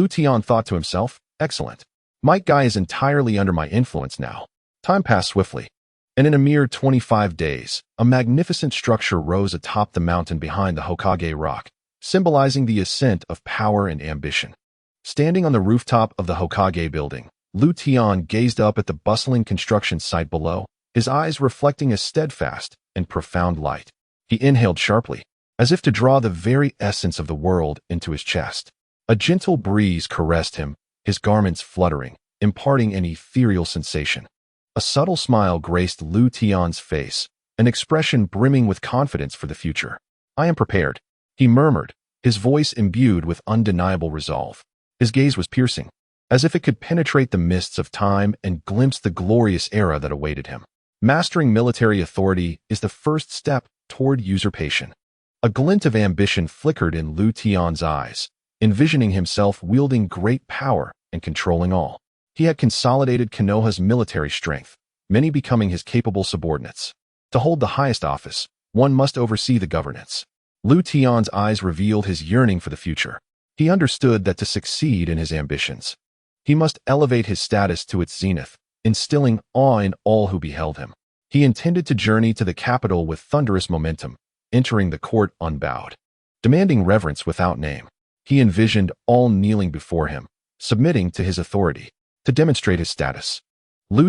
Tian thought to himself, "Excellent. Might Guy is entirely under my influence now." Time passed swiftly, and in a mere 25 days, a magnificent structure rose atop the mountain behind the Hokage rock, symbolizing the ascent of power and ambition. Standing on the rooftop of the Hokage building, Tian gazed up at the bustling construction site below, his eyes reflecting a steadfast and profound light. He inhaled sharply, as if to draw the very essence of the world into his chest. A gentle breeze caressed him, his garments fluttering, imparting an ethereal sensation. A subtle smile graced Tian's face, an expression brimming with confidence for the future. "I am prepared," he murmured, his voice imbued with undeniable resolve. His gaze was piercing, as if it could penetrate the mists of time and glimpse the glorious era that awaited him. Mastering military authority is the first step toward usurpation. A glint of ambition flickered in Tian's eyes, envisioning himself wielding great power and controlling all. He had consolidated Konoha's military strength, many becoming his capable subordinates. To hold the highest office, one must oversee the governance. Tian's eyes revealed his yearning for the future. He understood that to succeed in his ambitions, he must elevate his status to its zenith, instilling awe in all who beheld him. He intended to journey to the capital with thunderous momentum, entering the court unbowed. Demanding reverence without name, he envisioned all kneeling before him, submitting to his authority. To demonstrate his status,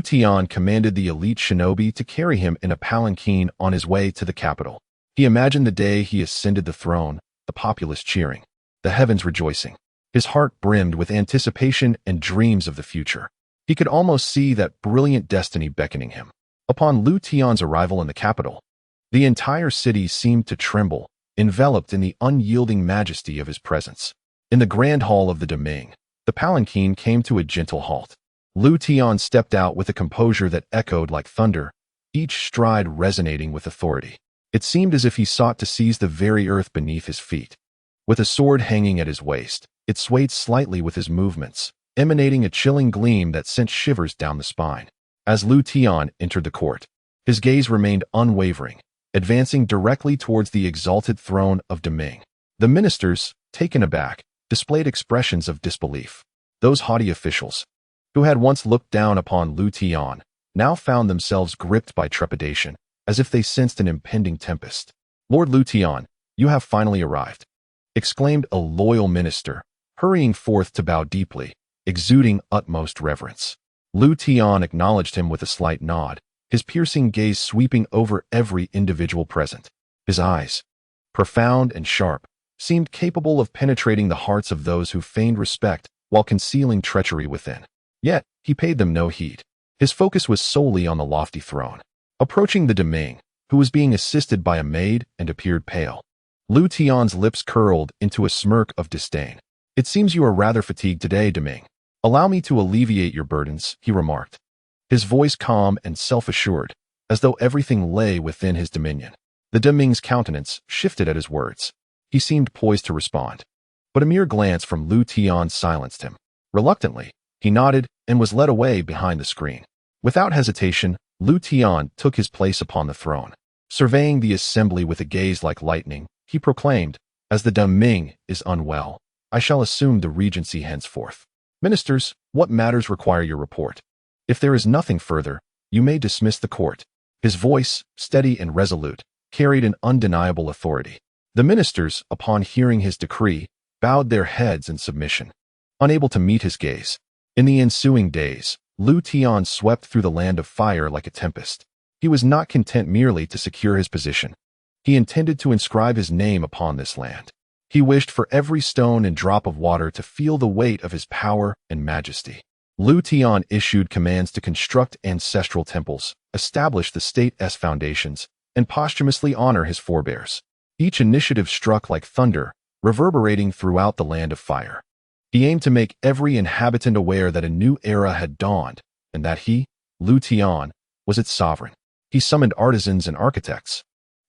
Tian commanded the elite shinobi to carry him in a palanquin on his way to the capital. He imagined the day he ascended the throne, the populace cheering, the heavens rejoicing. His heart brimmed with anticipation and dreams of the future. He could almost see that brilliant destiny beckoning him. Upon Tian's arrival in the capital, the entire city seemed to tremble, enveloped in the unyielding majesty of his presence. In the grand hall of the domain, the palanquin came to a gentle halt. Tian stepped out with a composure that echoed like thunder, each stride resonating with authority. It seemed as if he sought to seize the very earth beneath his feet. With a sword hanging at his waist, it swayed slightly with his movements, emanating a chilling gleam that sent shivers down the spine. As Tian entered the court, his gaze remained unwavering, advancing directly towards the exalted throne of Deming. The ministers, taken aback, displayed expressions of disbelief. Those haughty officials, who had once looked down upon Tian, now found themselves gripped by trepidation, as if they sensed an impending tempest. "Lord Tian, you have finally arrived," exclaimed a loyal minister, hurrying forth to bow deeply, exuding utmost reverence. Tian acknowledged him with a slight nod, his piercing gaze sweeping over every individual present. His eyes, profound and sharp, seemed capable of penetrating the hearts of those who feigned respect while concealing treachery within. Yet, he paid them no heed. His focus was solely on the lofty throne. Approaching the Deming, who was being assisted by a maid and appeared pale. Lu Tian's lips curled into a smirk of disdain. "It seems you are rather fatigued today, Deming. Allow me to alleviate your burdens," he remarked. His voice calm and self-assured, as though everything lay within his dominion. The Deming's countenance shifted at his words. He seemed poised to respond. But a mere glance from Lu Tian silenced him. Reluctantly, he nodded and was led away behind the screen. Without hesitation, Lu Tian took his place upon the throne. Surveying the assembly with a gaze like lightning, he proclaimed, "As the Deming is unwell, I shall assume the regency henceforth. Ministers, what matters require your report? If there is nothing further, you may dismiss the court." His voice, steady and resolute, carried an undeniable authority. The ministers, upon hearing his decree, bowed their heads in submission, unable to meet his gaze. In the ensuing days, Lu Tian swept through the land of fire like a tempest. He was not content merely to secure his position. He intended to inscribe his name upon this land. He wished for every stone and drop of water to feel the weight of his power and majesty. Lu Tian issued commands to construct ancestral temples, establish the state's foundations, and posthumously honor his forebears. Each initiative struck like thunder, reverberating throughout the land of fire. He aimed to make every inhabitant aware that a new era had dawned, and that he, Lu Tian, was its sovereign. He summoned artisans and architects,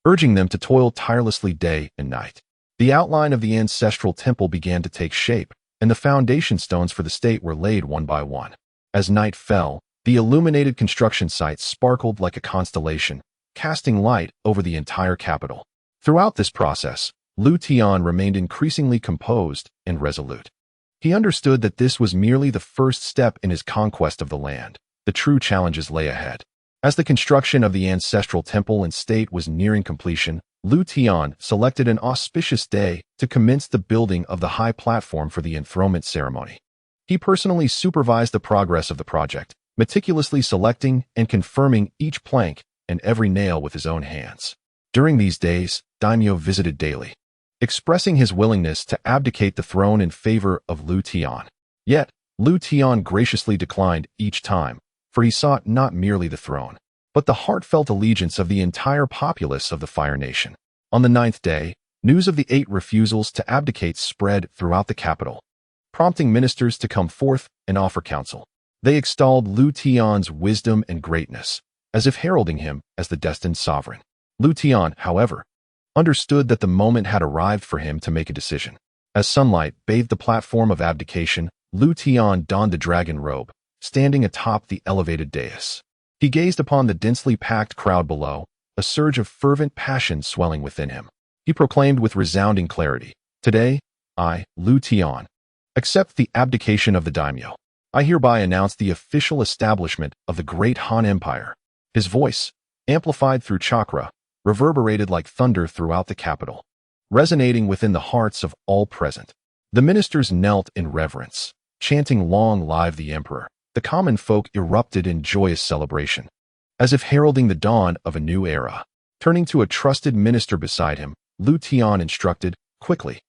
urging them to toil tirelessly day and night. The outline of the ancestral temple began to take shape, and the foundation stones for the state were laid one by one. As night fell, the illuminated construction site sparkled like a constellation, casting light over the entire capital. Throughout this process, Lu Tian remained increasingly composed and resolute. He understood that this was merely the first step in his conquest of the land. The true challenges lay ahead. As the construction of the ancestral temple and state was nearing completion, Lu Tian selected an auspicious day to commence the building of the high platform for the enthronement ceremony. He personally supervised the progress of the project, meticulously selecting and confirming each plank and every nail with his own hands. During these days, Daimyo visited daily, expressing his willingness to abdicate the throne in favor of Lu Tian. Yet, Lu Tian graciously declined each time, for he sought not merely the throne, but the heartfelt allegiance of the entire populace of the Fire Nation. On the 9th day, news of the 8 refusals to abdicate spread throughout the capital, prompting ministers to come forth and offer counsel. They extolled Lu Tian's wisdom and greatness, as if heralding him as the destined sovereign. Lu Tian, however, understood that the moment had arrived for him to make a decision. As sunlight bathed the platform of abdication, Lu Tian donned the dragon robe, standing atop the elevated dais. He gazed upon the densely packed crowd below, a surge of fervent passion swelling within him. He proclaimed with resounding clarity, "Today, I, Lu Tian, accept the abdication of the daimyo. I hereby announce the official establishment of the great Han Empire." His voice, amplified through chakra, reverberated like thunder throughout the capital, resonating within the hearts of all present. The ministers knelt in reverence, chanting "Long live the Emperor." The common folk erupted in joyous celebration, as if heralding the dawn of a new era. Turning to a trusted minister beside him, Lu Tian instructed, "Quickly,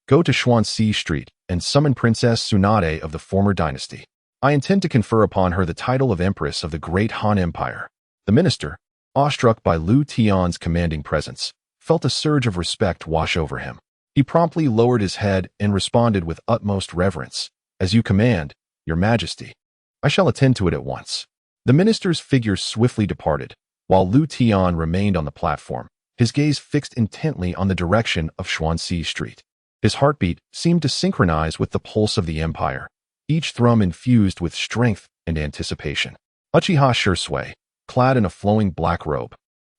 go to Xuanxi Street and summon Princess Tsunade of the former dynasty. I intend to confer upon her the title of Empress of the great Han Empire." The minister, awestruck by Lu Tian's commanding presence, felt a surge of respect wash over him. He promptly lowered his head and responded with utmost reverence, "As you command, Your Majesty. I shall attend to it at once." The minister's figure swiftly departed, while Lu Tian remained on the platform, his gaze fixed intently on the direction of Xuanxi Street. His heartbeat seemed to synchronize with the pulse of the empire, each thrum infused with strength and anticipation. Uchiha Hanya, clad in a flowing black robe,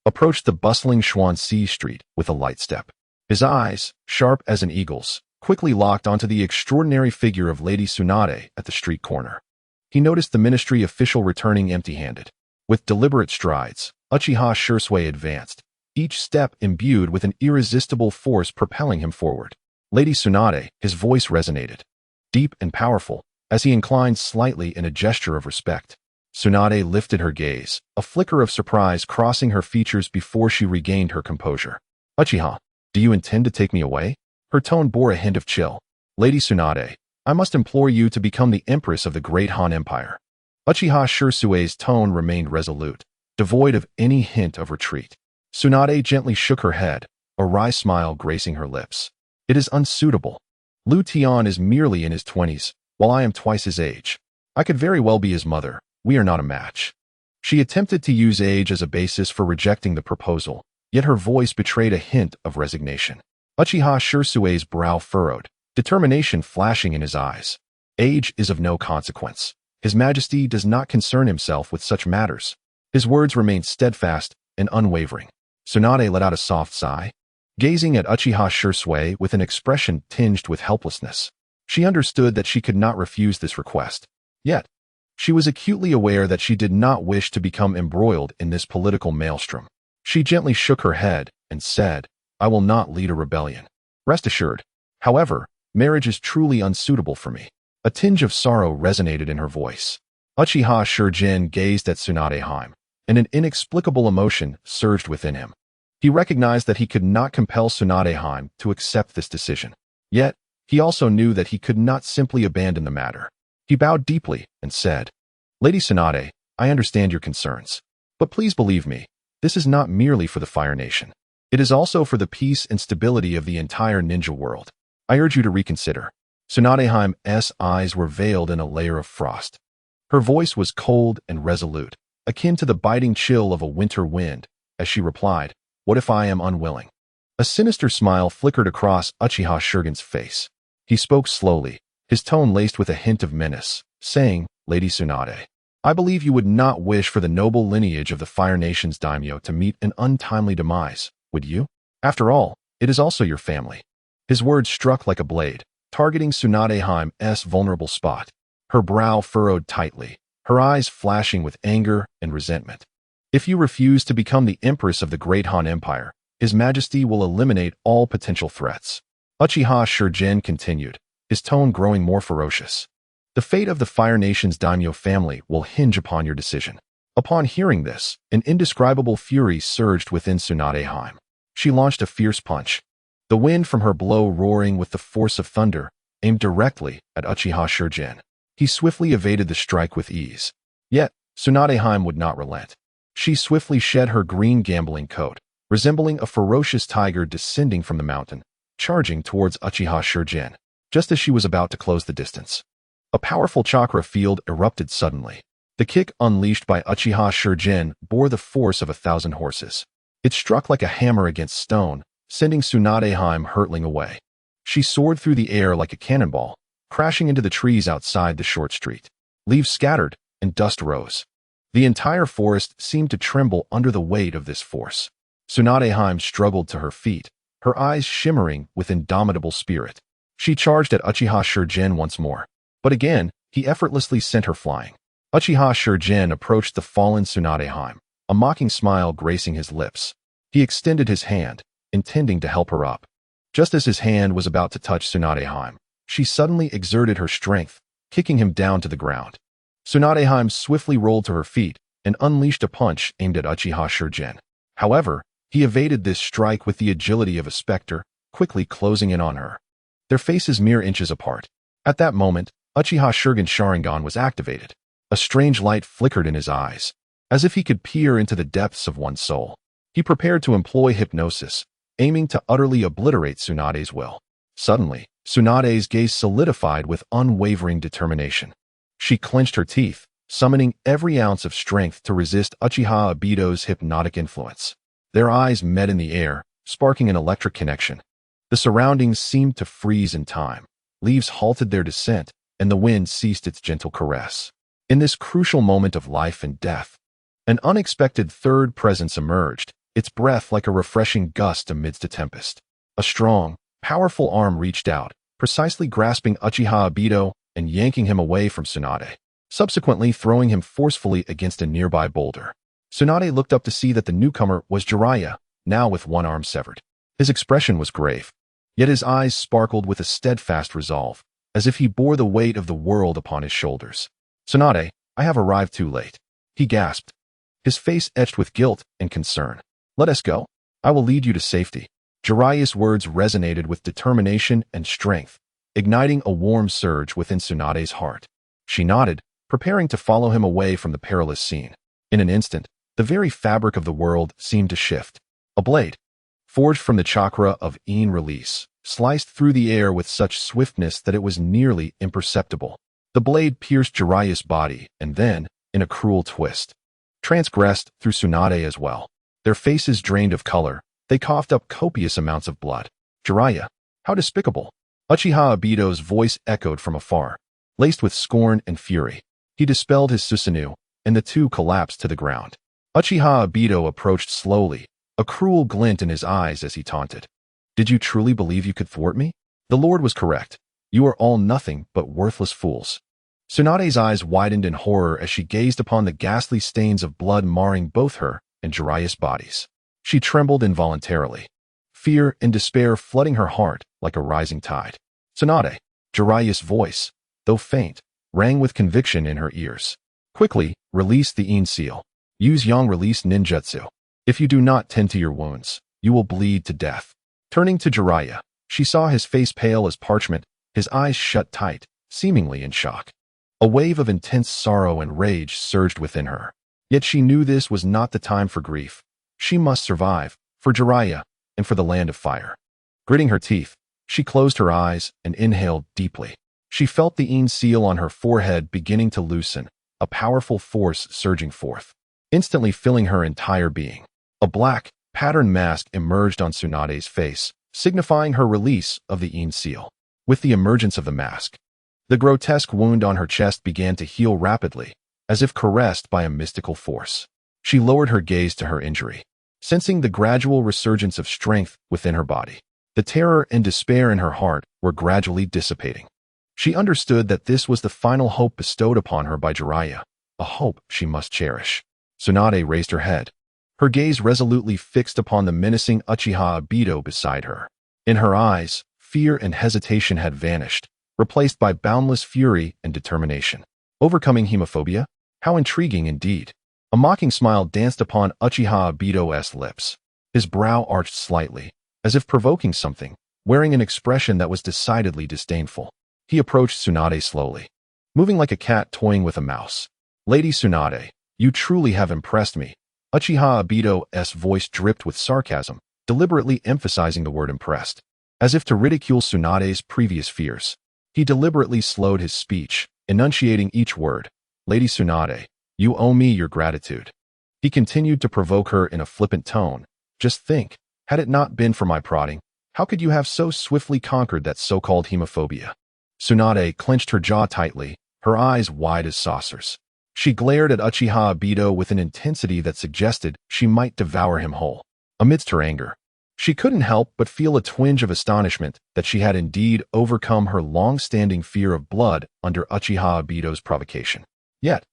approached the bustling Xuanxi Street with a light step. His eyes, sharp as an eagle's, quickly locked onto the extraordinary figure of Lady Tsunade at the street corner. He noticed the ministry official returning empty-handed. With deliberate strides, Uchiha Hanya advanced, each step imbued with an irresistible force propelling him forward. Lady Tsunade, his voice resonated, deep and powerful, as he inclined slightly in a gesture of respect. Tsunade lifted her gaze, a flicker of surprise crossing her features before she regained her composure. Uchiha, do you intend to take me away? Her tone bore a hint of chill. Lady Tsunade, I must implore you to become the empress of the great Han Empire. Uchiha Shirsue's tone remained resolute, devoid of any hint of retreat. Tsunade gently shook her head, a wry smile gracing her lips. It is unsuitable. Tian is merely in his 20s, while I am twice his age. I could very well be his mother. We are not a match. She attempted to use age as a basis for rejecting the proposal, yet her voice betrayed a hint of resignation. Uchiha Shirsue's brow furrowed, determination flashing in his eyes. Age is of no consequence. His Majesty does not concern himself with such matters. His words remained steadfast and unwavering. Tsunade let out a soft sigh, gazing at Uchiha Shirsue with an expression tinged with helplessness. She understood that she could not refuse this request. Yet, she was acutely aware that she did not wish to become embroiled in this political maelstrom. She gently shook her head and said, I will not lead a rebellion. Rest assured. However, marriage is truly unsuitable for me. A tinge of sorrow resonated in her voice. Uchiha Shurjin gazed at Tsunade Heim, and an inexplicable emotion surged within him. He recognized that he could not compel Tsunade Heim to accept this decision. Yet, he also knew that he could not simply abandon the matter. He bowed deeply and said, Lady Tsunade, I understand your concerns. But please believe me, this is not merely for the Fire Nation. It is also for the peace and stability of the entire ninja world. I urge you to reconsider. Tsunade Heim's eyes were veiled in a layer of frost. Her voice was cold and resolute, akin to the biting chill of a winter wind, as she replied, What if I am unwilling? A sinister smile flickered across Uchiha Shurgen's face. He spoke slowly, his tone laced with a hint of menace, saying, Lady Tsunade, I believe you would not wish for the noble lineage of the Fire Nation's daimyo to meet an untimely demise, would you? After all, it is also your family. His words struck like a blade, targeting Tsunade Heim's vulnerable spot. Her brow furrowed tightly, her eyes flashing with anger and resentment. If you refuse to become the empress of the great Han Empire, His Majesty will eliminate all potential threats. Uchiha Shurjin continued, his tone growing more ferocious. The fate of the Fire Nation's daimyo family will hinge upon your decision. Upon hearing this, an indescribable fury surged within Tsunade Heim. She launched a fierce punch, the wind from her blow roaring with the force of thunder, aimed directly at Uchiha Shurjin. He swiftly evaded the strike with ease. Yet, Tsunade Heim would not relent. She swiftly shed her green gambling coat, resembling a ferocious tiger descending from the mountain, charging towards Uchiha Shurjin, just as she was about to close the distance. A powerful chakra field erupted suddenly. The kick unleashed by Uchiha Shurjin bore the force of 1,000 horses. It struck like a hammer against stone, sending Tsunade Heim hurtling away. She soared through the air like a cannonball, crashing into the trees outside the short street. Leaves scattered, and dust rose. The entire forest seemed to tremble under the weight of this force. Tsunade Heim struggled to her feet, her eyes shimmering with indomitable spirit. She charged at Uchiha Shurjin once more, but again, he effortlessly sent her flying. Uchiha Shurjin approached the fallen Tsunade Heim, a mocking smile gracing his lips. He extended his hand, intending to help her up. Just as his hand was about to touch Tsunade Heim, she suddenly exerted her strength, kicking him down to the ground. Tsunade Heim swiftly rolled to her feet and unleashed a punch aimed at Uchiha Shurjin. However, he evaded this strike with the agility of a specter, quickly closing in on her. Their faces mere inches apart. At that moment, Uchiha Shurgen's Sharingan was activated. A strange light flickered in his eyes, as if he could peer into the depths of one's soul. He prepared to employ hypnosis, aiming to utterly obliterate Tsunade's will. Suddenly, Tsunade's gaze solidified with unwavering determination. She clenched her teeth, summoning every ounce of strength to resist Uchiha Obito's hypnotic influence. Their eyes met in the air, sparking an electric connection. The surroundings seemed to freeze in time. Leaves halted their descent, and the wind ceased its gentle caress. In this crucial moment of life and death, an unexpected third presence emerged, its breath like a refreshing gust amidst a tempest. A strong, powerful arm reached out, precisely grasping Uchiha Obito and yanking him away from Tsunade, subsequently throwing him forcefully against a nearby boulder. Tsunade looked up to see that the newcomer was Jiraiya, now with one arm severed. His expression was grave, yet his eyes sparkled with a steadfast resolve, as if he bore the weight of the world upon his shoulders. Tsunade, I have arrived too late. He gasped, his face etched with guilt and concern. Let us go. I will lead you to safety. Jiraiya's words resonated with determination and strength, igniting a warm surge within Tsunade's heart. She nodded, preparing to follow him away from the perilous scene. In an instant, the very fabric of the world seemed to shift. A blade, forged from the chakra of Ein release, sliced through the air with such swiftness that it was nearly imperceptible. The blade pierced Jiraiya's body and then, in a cruel twist, transgressed through Tsunade as well. Their faces drained of color, they coughed up copious amounts of blood. Jiraiya, how despicable! Uchiha Obito's voice echoed from afar, laced with scorn and fury. He dispelled his Susanoo, and the two collapsed to the ground. Uchiha Obito approached slowly, a cruel glint in his eyes as he taunted. Did you truly believe you could thwart me? The Lord was correct. You are all nothing but worthless fools. Tsunade's eyes widened in horror as she gazed upon the ghastly stains of blood marring both her and Jiraiya's bodies. She trembled involuntarily, fear and despair flooding her heart like a rising tide. Tsunade, Jiraiya's voice, though faint, rang with conviction in her ears. Quickly, release the Ein seal. Use Yang release ninjutsu. If you do not tend to your wounds, you will bleed to death. Turning to Jiraiya, she saw his face pale as parchment, his eyes shut tight, seemingly in shock. A wave of intense sorrow and rage surged within her. Yet she knew this was not the time for grief. She must survive, for Jiraiya, and for the land of fire. Gritting her teeth, she closed her eyes and inhaled deeply. She felt the Ein seal on her forehead beginning to loosen, a powerful force surging forth, instantly filling her entire being. A black, patterned mask emerged on Tsunade's face, signifying her release of the Ein seal. With the emergence of the mask, the grotesque wound on her chest began to heal rapidly, as if caressed by a mystical force. She lowered her gaze to her injury, sensing the gradual resurgence of strength within her body. The terror and despair in her heart were gradually dissipating. She understood that this was the final hope bestowed upon her by Jiraiya, a hope she must cherish. Tsunade raised her head, her gaze resolutely fixed upon the menacing Uchiha Obito beside her. In her eyes, fear and hesitation had vanished, replaced by boundless fury and determination. Overcoming hemophobia? How intriguing indeed. A mocking smile danced upon Uchiha Obito's lips. His brow arched slightly, as if provoking something, wearing an expression that was decidedly disdainful. He approached Tsunade slowly, moving like a cat toying with a mouse. Lady Tsunade, you truly have impressed me. Uchiha Obito's voice dripped with sarcasm, deliberately emphasizing the word impressed. As if to ridicule Tsunade's previous fears, he deliberately slowed his speech, enunciating each word. Lady Tsunade, you owe me your gratitude. He continued to provoke her in a flippant tone. Just think, had it not been for my prodding, how could you have so swiftly conquered that so-called hemophobia? Tsunade clenched her jaw tightly, her eyes wide as saucers. She glared at Uchiha Obito with an intensity that suggested she might devour him whole. Amidst her anger, she couldn't help but feel a twinge of astonishment that she had indeed overcome her long-standing fear of blood under Uchiha Obito's provocation. Yet,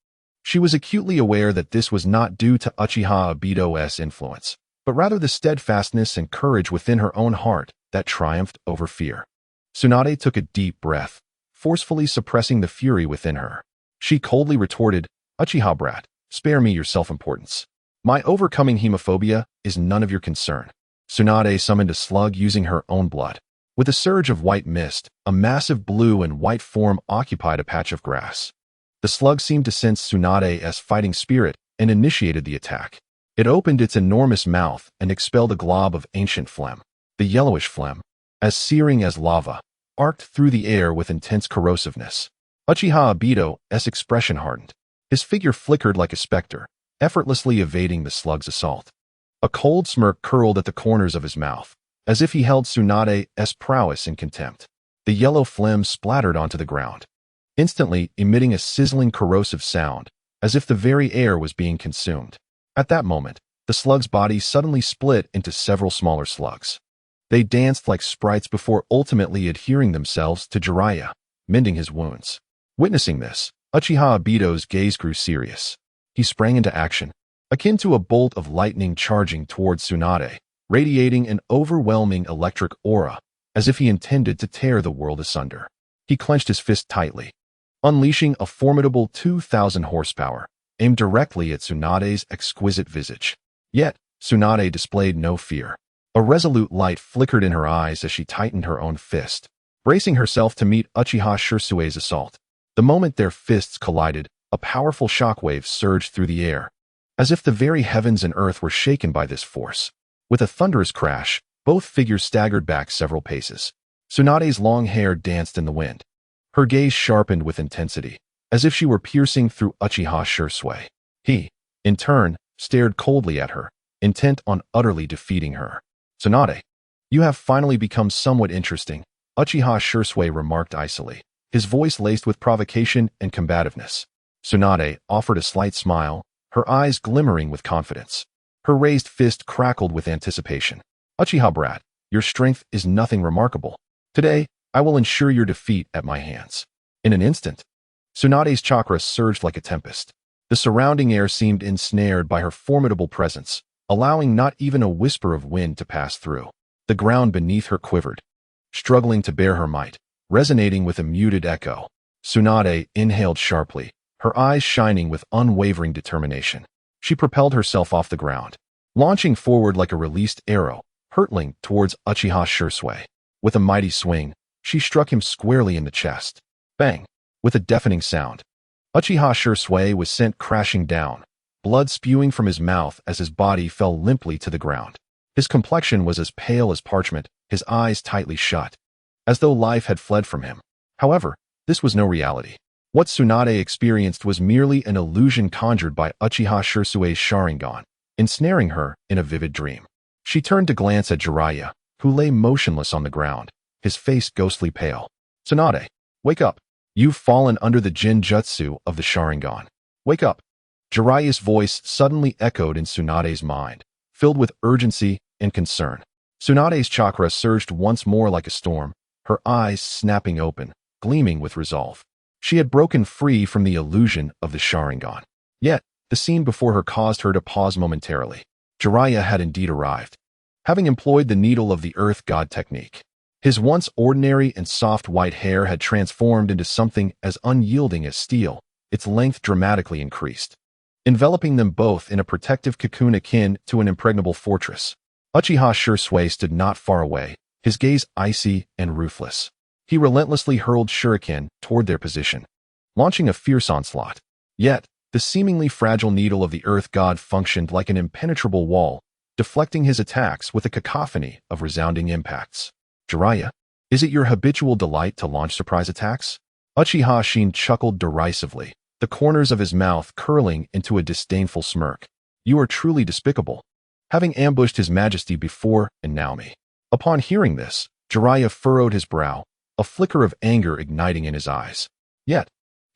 she was acutely aware that this was not due to Uchiha Obito's influence, but rather the steadfastness and courage within her own heart that triumphed over fear. Tsunade took a deep breath, forcefully suppressing the fury within her. She coldly retorted, Uchiha brat, spare me your self-importance. My overcoming hemophobia is none of your concern. Tsunade summoned a slug using her own blood. With a surge of white mist, a massive blue and white form occupied a patch of grass. The slug seemed to sense Tsunade's fighting spirit and initiated the attack. It opened its enormous mouth and expelled a glob of ancient phlegm. The yellowish phlegm, as searing as lava, arced through the air with intense corrosiveness. Uchiha Obito's expression hardened. His figure flickered like a specter, effortlessly evading the slug's assault. A cold smirk curled at the corners of his mouth, as if he held Tsunade's prowess in contempt. The yellow phlegm splattered onto the ground, instantly emitting a sizzling corrosive sound, as if the very air was being consumed. At that moment, the slug's body suddenly split into several smaller slugs. They danced like sprites before ultimately adhering themselves to Jiraiya, mending his wounds. Witnessing this, Uchiha Obito's gaze grew serious. He sprang into action, akin to a bolt of lightning charging towards Tsunade, radiating an overwhelming electric aura, as if he intended to tear the world asunder. He clenched his fist tightly, unleashing a formidable 2,000 horsepower, aimed directly at Tsunade's exquisite visage. Yet, Tsunade displayed no fear. A resolute light flickered in her eyes as she tightened her own fist, bracing herself to meet Uchiha Shirsue's assault. The moment their fists collided, a powerful shockwave surged through the air, as if the very heavens and earth were shaken by this force. With a thunderous crash, both figures staggered back several paces. Tsunade's long hair danced in the wind. Her gaze sharpened with intensity, as if she were piercing through Uchiha Shirsue. He, in turn, stared coldly at her, intent on utterly defeating her. "Tsunade, you have finally become somewhat interesting," Uchiha Shirsue remarked icily, his voice laced with provocation and combativeness. Tsunade offered a slight smile, her eyes glimmering with confidence. Her raised fist crackled with anticipation. "Uchiha brat, your strength is nothing remarkable. Today, I will ensure your defeat at my hands." In an instant, Tsunade's chakra surged like a tempest. The surrounding air seemed ensnared by her formidable presence, allowing not even a whisper of wind to pass through. The ground beneath her quivered, struggling to bear her might, resonating with a muted echo. Tsunade inhaled sharply, her eyes shining with unwavering determination. She propelled herself off the ground, launching forward like a released arrow, hurtling towards Uchiha Shirsue. With a mighty swing, she struck him squarely in the chest. Bang! With a deafening sound, Uchiha Shirsue was sent crashing down, blood spewing from his mouth as his body fell limply to the ground. His complexion was as pale as parchment, his eyes tightly shut, as though life had fled from him. However, this was no reality. What Tsunade experienced was merely an illusion conjured by Uchiha Shirsue's Sharingan, ensnaring her in a vivid dream. She turned to glance at Jiraiya, who lay motionless on the ground, his face ghostly pale. "Tsunade, wake up. You've fallen under the Jinjutsu of the Sharingan. Wake up." Jiraiya's voice suddenly echoed in Tsunade's mind, filled with urgency and concern. Tsunade's chakra surged once more like a storm, her eyes snapping open, gleaming with resolve. She had broken free from the illusion of the Sharingan. Yet, the scene before her caused her to pause momentarily. Jiraiya had indeed arrived, having employed the Needle of the Earth God technique. His once ordinary and soft white hair had transformed into something as unyielding as steel, its length dramatically increased, enveloping them both in a protective cocoon akin to an impregnable fortress. Uchiha Shirsue stood not far away, his gaze icy and ruthless. He relentlessly hurled shuriken toward their position, launching a fierce onslaught. Yet, the seemingly fragile Needle of the Earth God functioned like an impenetrable wall, deflecting his attacks with a cacophony of resounding impacts. "Jiraiya, is it your habitual delight to launch surprise attacks?" Uchiha Shin chuckled derisively, the corners of his mouth curling into a disdainful smirk. "You are truly despicable, having ambushed His Majesty before and now me." Upon hearing this, Jiraiya furrowed his brow, a flicker of anger igniting in his eyes. Yet,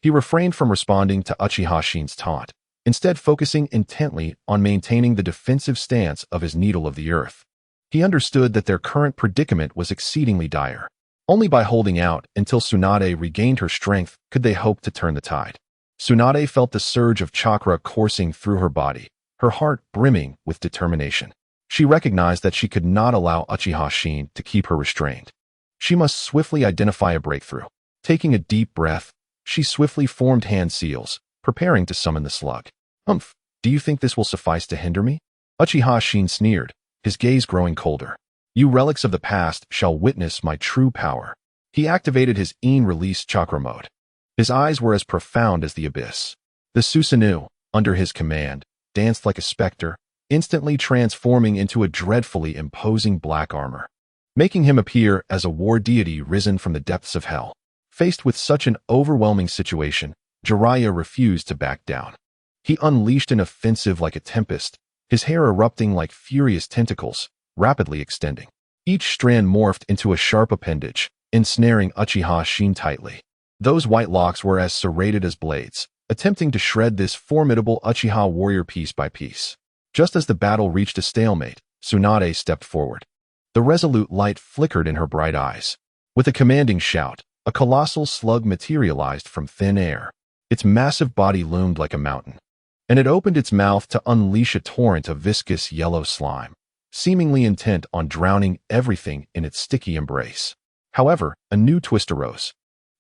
he refrained from responding to Uchiha Shin's taunt, instead focusing intently on maintaining the defensive stance of his Needle of the Earth. He understood that their current predicament was exceedingly dire. Only by holding out until Tsunade regained her strength could they hope to turn the tide. Tsunade felt the surge of chakra coursing through her body, her heart brimming with determination. She recognized that she could not allow Uchiha Shin to keep her restrained. She must swiftly identify a breakthrough. Taking a deep breath, she swiftly formed hand seals, preparing to summon the slug. "Humph, do you think this will suffice to hinder me?" Uchiha Shin sneered, his gaze growing colder. "You relics of the past shall witness my true power." He activated his release chakra mode. His eyes were as profound as the abyss. The Susanoo, under his command, danced like a specter, instantly transforming into a dreadfully imposing black armor, making him appear as a war deity risen from the depths of hell. Faced with such an overwhelming situation, Jiraiya refused to back down. He unleashed an offensive like a tempest, his hair erupting like furious tentacles, rapidly extending. Each strand morphed into a sharp appendage, ensnaring Uchiha Shin tightly. Those white locks were as serrated as blades, attempting to shred this formidable Uchiha warrior piece by piece. Just as the battle reached a stalemate, Tsunade stepped forward. The resolute light flickered in her bright eyes. With a commanding shout, a colossal slug materialized from thin air. Its massive body loomed like a mountain, and it opened its mouth to unleash a torrent of viscous yellow slime, seemingly intent on drowning everything in its sticky embrace. However, a new twist arose.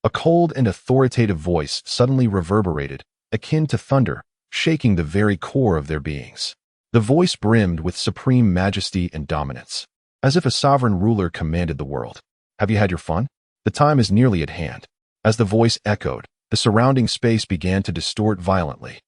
A cold and authoritative voice suddenly reverberated, akin to thunder, shaking the very core of their beings. The voice brimmed with supreme majesty and dominance, as if a sovereign ruler commanded the world. Have you had your fun? The time is nearly at hand. As the voice echoed, the surrounding space began to distort violently,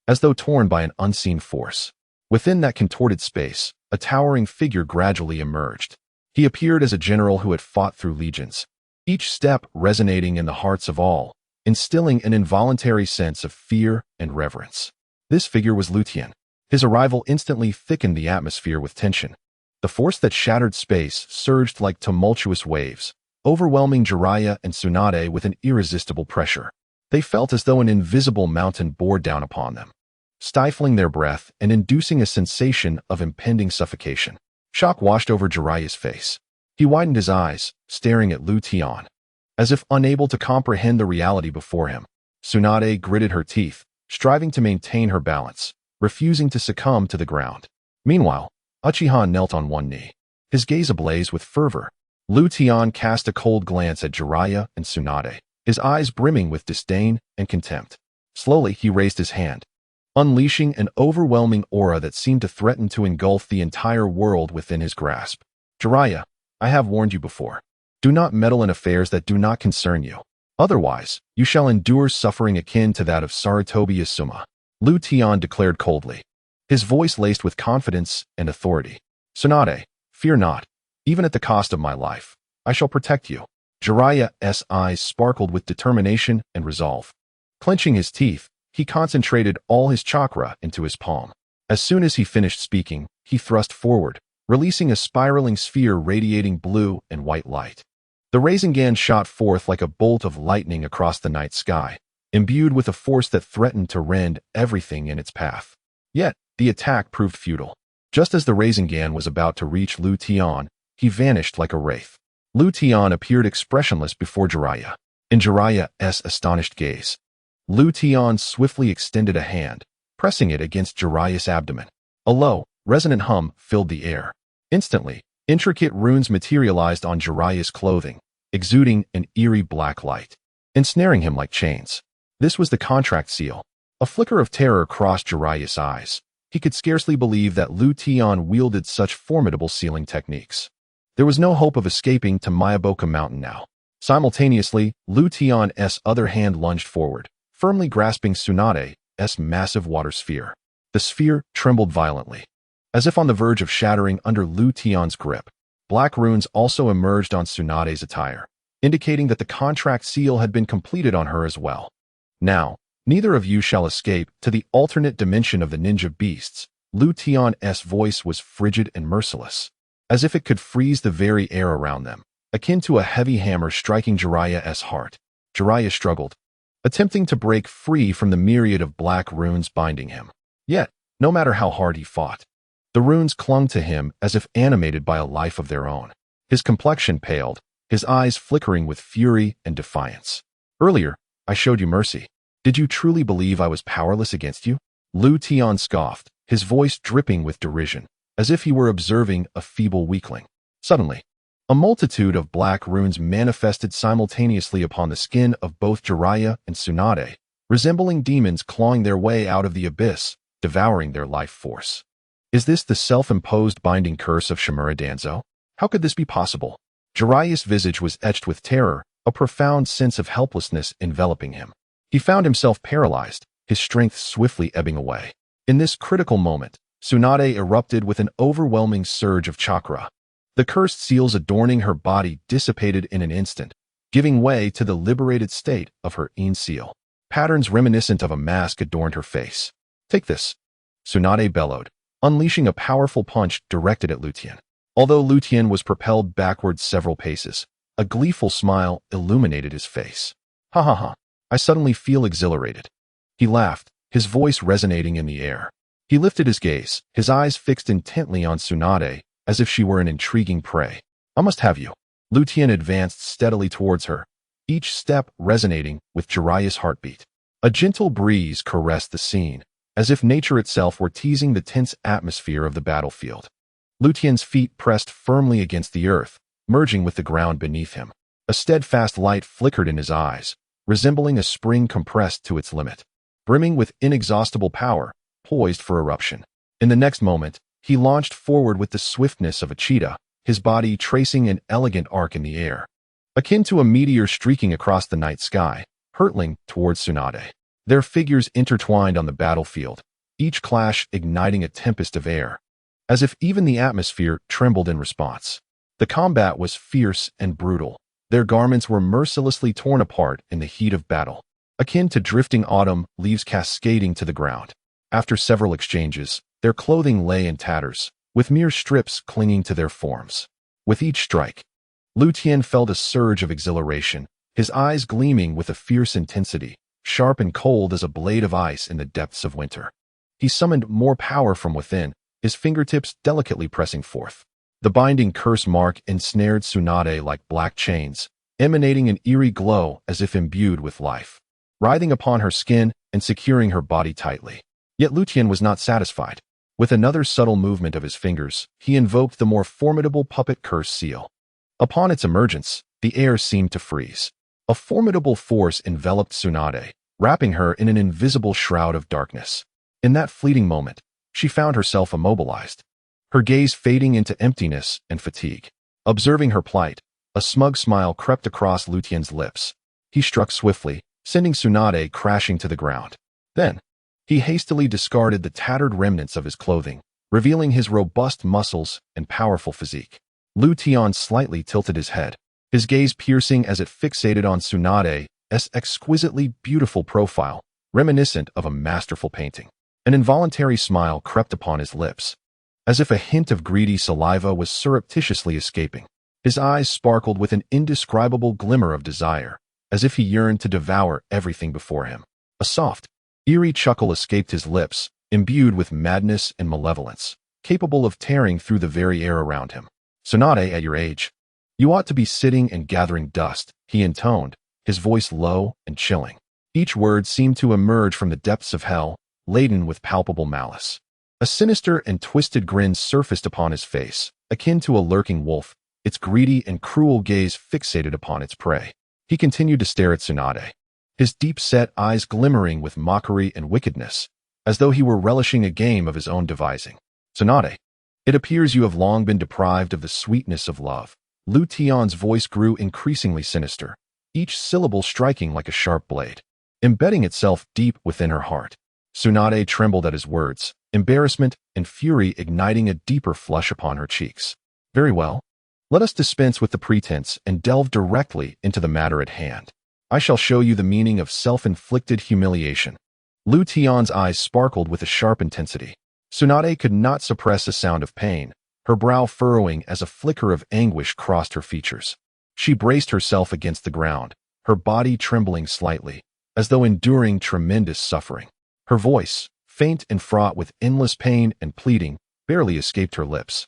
as though torn by an unseen force. Within that contorted space, a towering figure gradually emerged. He appeared as a general who had fought through legions, each step resonating in the hearts of all, instilling an involuntary sense of fear and reverence. This figure was Tian. His arrival instantly thickened the atmosphere with tension. The force that shattered space surged like tumultuous waves, overwhelming Jiraiya and Tsunade with an irresistible pressure. They felt as though an invisible mountain bore down upon them, stifling their breath and inducing a sensation of impending suffocation. Shock washed over Jiraiya's face. He widened his eyes, staring at Tian, as if unable to comprehend the reality before him. Tsunade gritted her teeth, striving to maintain her balance, refusing to succumb to the ground. Meanwhile, Uchiha knelt on one knee, his gaze ablaze with fervor. Tian cast a cold glance at Jiraiya and Tsunade, his eyes brimming with disdain and contempt. Slowly, he raised his hand, unleashing an overwhelming aura that seemed to threaten to engulf the entire world within his grasp. Jiraiya, I have warned you before. Do not meddle in affairs that do not concern you. Otherwise, you shall endure suffering akin to that of Sarutobi Asuma. Tian declared coldly, his voice laced with confidence and authority. Tsunade, fear not. Even at the cost of my life, I shall protect you. Jiraiya's eyes sparkled with determination and resolve. Clenching his teeth, he concentrated all his chakra into his palm. As soon as he finished speaking, he thrust forward, releasing a spiraling sphere radiating blue and white light. The Rasengan shot forth like a bolt of lightning across the night sky, imbued with a force that threatened to rend everything in its path. Yet, the attack proved futile. Just as the Rasengan was about to reach Tian, he vanished like a wraith. Tian appeared expressionless before Jiraiya. In Jiraiya's astonished gaze, Tian swiftly extended a hand, pressing it against Jiraiya's abdomen. A low, resonant hum filled the air. Instantly, intricate runes materialized on Jiraiya's clothing, exuding an eerie black light, ensnaring him like chains. This was the contract seal. A flicker of terror crossed Jiraiya's eyes. He could scarcely believe that Tian wielded such formidable sealing techniques. There was no hope of escaping to Mayaboka Mountain now. Simultaneously, Tian's other hand lunged forward, firmly grasping Tsunade's massive water sphere. The sphere trembled violently, as if on the verge of shattering under Tian's grip. Black runes also emerged on Tsunade's attire, indicating that the contract seal had been completed on her as well. Now, neither of you shall escape to the alternate dimension of the ninja beasts. Tian's voice was frigid and merciless, as if it could freeze the very air around them, akin to a heavy hammer striking Jiraiya's heart. Jiraiya struggled, attempting to break free from the myriad of black runes binding him. Yet, no matter how hard he fought, the runes clung to him as if animated by a life of their own. His complexion paled, his eyes flickering with fury and defiance. Earlier, I showed you mercy. Did you truly believe I was powerless against you? Tian scoffed, his voice dripping with derision, as if he were observing a feeble weakling. Suddenly, a multitude of black runes manifested simultaneously upon the skin of both Jiraiya and Tsunade, resembling demons clawing their way out of the abyss, devouring their life force. Is this the self-imposed binding curse of Shimura Danzo? How could this be possible? Jiraiya's visage was etched with terror, a profound sense of helplessness enveloping him. He found himself paralyzed, his strength swiftly ebbing away. In this critical moment, Tsunade erupted with an overwhelming surge of chakra. The cursed seals adorning her body dissipated in an instant, giving way to the liberated state of her Ein seal. Patterns reminiscent of a mask adorned her face. Take this, Tsunade bellowed, unleashing a powerful punch directed at Tian. Although Tian was propelled backwards several paces, a gleeful smile illuminated his face. Ha ha ha, I suddenly feel exhilarated. He laughed, his voice resonating in the air. He lifted his gaze, his eyes fixed intently on Tsunade, as if she were an intriguing prey. I must have you. Tian advanced steadily towards her, each step resonating with Jiraiya's heartbeat. A gentle breeze caressed the scene, as if nature itself were teasing the tense atmosphere of the battlefield. Tian's feet pressed firmly against the earth, merging with the ground beneath him. A steadfast light flickered in his eyes, resembling a spring compressed to its limit. brimming with inexhaustible power, poised for eruption. In the next moment, he launched forward with the swiftness of a cheetah, his body tracing an elegant arc in the air, akin to a meteor streaking across the night sky, hurtling towards Tsunade. Their figures intertwined on the battlefield, each clash igniting a tempest of air, as if even the atmosphere trembled in response. The combat was fierce and brutal. Their garments were mercilessly torn apart in the heat of battle, akin to drifting autumn leaves cascading to the ground. After several exchanges, their clothing lay in tatters, with mere strips clinging to their forms. With each strike, Tian felt a surge of exhilaration, his eyes gleaming with a fierce intensity, sharp and cold as a blade of ice in the depths of winter. He summoned more power from within, his fingertips delicately pressing forth. The binding curse mark ensnared Tsunade like black chains, emanating an eerie glow as if imbued with life, writhing upon her skin and securing her body tightly. Yet Tian was not satisfied. With another subtle movement of his fingers, he invoked the more formidable puppet curse seal. Upon its emergence, the air seemed to freeze. A formidable force enveloped Tsunade, wrapping her in an invisible shroud of darkness. In that fleeting moment, she found herself immobilized, her gaze fading into emptiness and fatigue. Observing her plight, a smug smile crept across Tian's lips. He struck swiftly, sending Tsunade crashing to the ground. Then, he hastily discarded the tattered remnants of his clothing, revealing his robust muscles and powerful physique. Tian slightly tilted his head, his gaze piercing as it fixated on Tsunade's exquisitely beautiful profile, reminiscent of a masterful painting. An involuntary smile crept upon his lips, as if a hint of greedy saliva was surreptitiously escaping. His eyes sparkled with an indescribable glimmer of desire, as if he yearned to devour everything before him. A soft, eerie chuckle escaped his lips, imbued with madness and malevolence, capable of tearing through the very air around him. "Tsunade, at your age, you ought to be sitting and gathering dust," he intoned, his voice low and chilling. Each word seemed to emerge from the depths of hell, laden with palpable malice. A sinister and twisted grin surfaced upon his face, akin to a lurking wolf, its greedy and cruel gaze fixated upon its prey. He continued to stare at Tsunade, his deep-set eyes glimmering with mockery and wickedness, as though he were relishing a game of his own devising. "Tsunade, it appears you have long been deprived of the sweetness of love." Tian's voice grew increasingly sinister, each syllable striking like a sharp blade, embedding itself deep within her heart. Tsunade trembled at his words, embarrassment and fury igniting a deeper flush upon her cheeks. "Very well. Let us dispense with the pretense and delve directly into the matter at hand. I shall show you the meaning of self-inflicted humiliation." Tian's eyes sparkled with a sharp intensity. Tsunade could not suppress a sound of pain, her brow furrowing as a flicker of anguish crossed her features. She braced herself against the ground, her body trembling slightly, as though enduring tremendous suffering. Her voice, faint and fraught with endless pain and pleading, barely escaped her lips.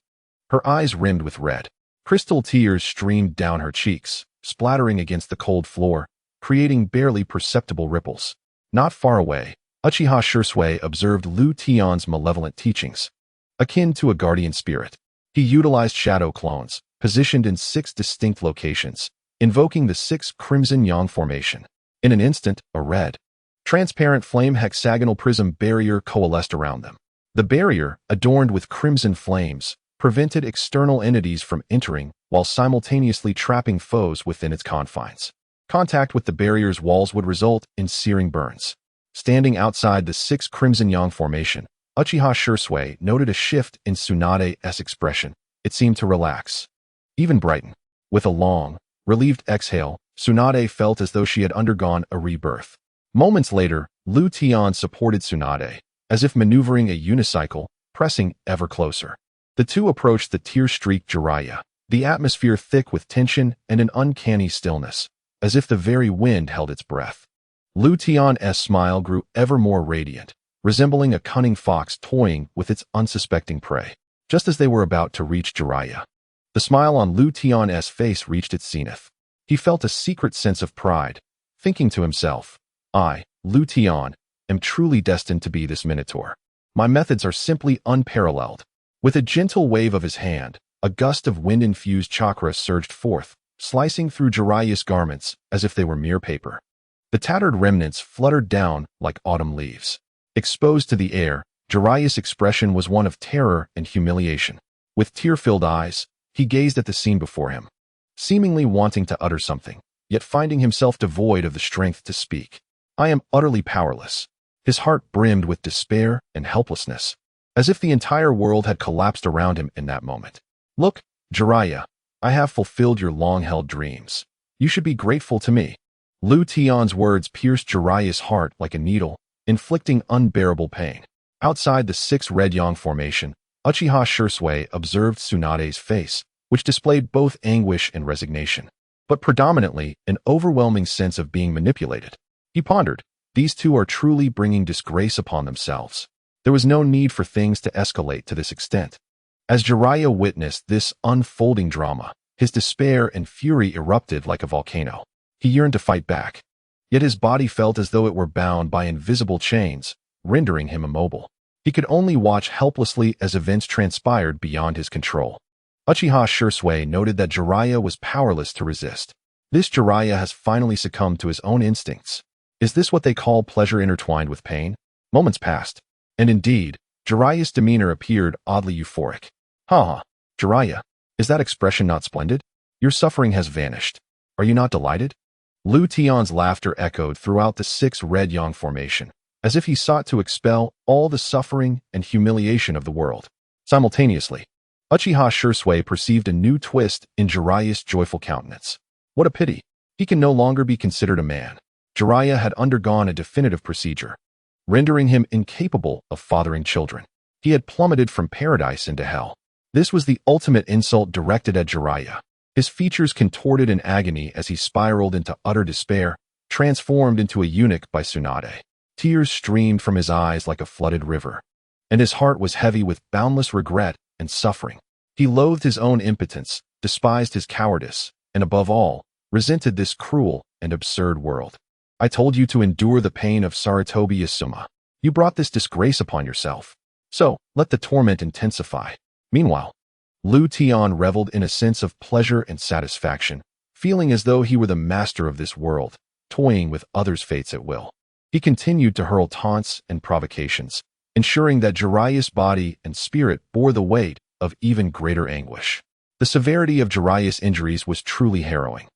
Her eyes rimmed with red. Crystal tears streamed down her cheeks, splattering against the cold floor, creating barely perceptible ripples. Not far away, Uchiha Hanya observed Tian's malevolent teachings. Akin to a guardian spirit, he utilized shadow clones, positioned in 6 distinct locations, invoking the 6 Crimson Yang formation. In an instant, a red, transparent flame hexagonal prism barrier coalesced around them. The barrier, adorned with crimson flames, prevented external entities from entering while simultaneously trapping foes within its confines. Contact with the barrier's walls would result in searing burns. Standing outside the 6 Crimson Yang formation, Uchiha Hanya noted a shift in Tsunade's expression. It seemed to relax, even brighten. With a long, relieved exhale, Tsunade felt as though she had undergone a rebirth. Moments later, Tian supported Tsunade, as if maneuvering a unicycle, pressing ever closer. The two approached the tear-streaked Jiraiya, the atmosphere thick with tension and an uncanny stillness, as if the very wind held its breath. Tian's smile grew ever more radiant, resembling a cunning fox toying with its unsuspecting prey. Just as they were about to reach Jiraiya, the smile on Tian's face reached its zenith. He felt a secret sense of pride, thinking to himself, "I, Tian, am truly destined to be this Minotaur. My methods are simply unparalleled." With a gentle wave of his hand, a gust of wind-infused chakra surged forth, slicing through Jiraiya's garments as if they were mere paper. The tattered remnants fluttered down like autumn leaves. Exposed to the air, Jiraiya's expression was one of terror and humiliation. With tear-filled eyes, he gazed at the scene before him, seemingly wanting to utter something, yet finding himself devoid of the strength to speak. I am utterly powerless. His heart brimmed with despair and helplessness, as if the entire world had collapsed around him in that moment. Look, Jiraiya, I have fulfilled your long-held dreams. You should be grateful to me. Lu Tian's words pierced Jiraiya's heart like a needle, inflicting unbearable pain. Outside the 6 Red Yang formation, Uchiha Shursui observed Tsunade's face, which displayed both anguish and resignation, but predominantly an overwhelming sense of being manipulated. He pondered, these two are truly bringing disgrace upon themselves. There was no need for things to escalate to this extent. As Jiraiya witnessed this unfolding drama, his despair and fury erupted like a volcano. He yearned to fight back, yet his body felt as though it were bound by invisible chains, rendering him immobile. He could only watch helplessly as events transpired beyond his control. Uchiha Shursui noted that Jiraiya was powerless to resist. This Jiraiya has finally succumbed to his own instincts. Is this what they call pleasure intertwined with pain? Moments passed, and indeed, Jiraiya's demeanor appeared oddly euphoric. Ha! Jiraiya, is that expression not splendid? Your suffering has vanished. Are you not delighted? Lu Tian's laughter echoed throughout the 6 Red Yang formation, as if he sought to expel all the suffering and humiliation of the world. Simultaneously, Uchiha Shursui perceived a new twist in Jiraiya's joyful countenance. What a pity! He can no longer be considered a man. Jiraiya had undergone a definitive procedure, rendering him incapable of fathering children. He had plummeted from paradise into hell. This was the ultimate insult directed at Jiraiya. His features contorted in agony as he spiraled into utter despair, transformed into a eunuch by Tsunade. Tears streamed from his eyes like a flooded river, and his heart was heavy with boundless regret and suffering. He loathed his own impotence, despised his cowardice, and above all, resented this cruel and absurd world. I told you to endure the pain of Sarutobi Asuma. You brought this disgrace upon yourself. So, let the torment intensify. Meanwhile, Lu Tian reveled in a sense of pleasure and satisfaction, feeling as though he were the master of this world, toying with others' fates at will. He continued to hurl taunts and provocations, ensuring that Jiraiya's body and spirit bore the weight of even greater anguish. The severity of Jiraiya's injuries was truly harrowing.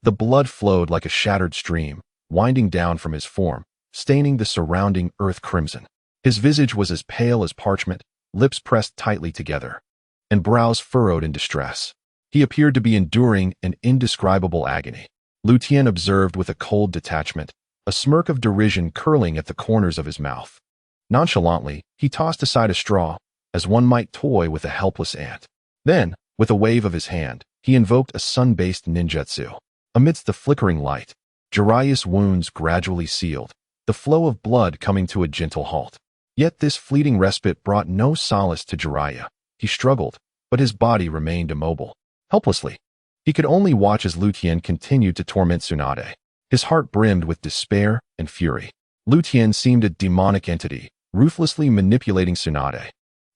The blood flowed like a shattered stream, winding down from his form, staining the surrounding earth crimson. His visage was as pale as parchment, lips pressed tightly together, and brows furrowed in distress. He appeared to be enduring an indescribable agony. Lu Tian observed with a cold detachment, a smirk of derision curling at the corners of his mouth. Nonchalantly, he tossed aside a straw, as one might toy with a helpless ant. Then, with a wave of his hand, he invoked a sun-based ninjutsu. Amidst the flickering light, Jiraiya's wounds gradually sealed, the flow of blood coming to a gentle halt. Yet this fleeting respite brought no solace to Jiraiya. He struggled, but his body remained immobile. Helplessly, he could only watch as Lu Tian continued to torment Tsunade. His heart brimmed with despair and fury. Lu Tian seemed a demonic entity, ruthlessly manipulating Tsunade,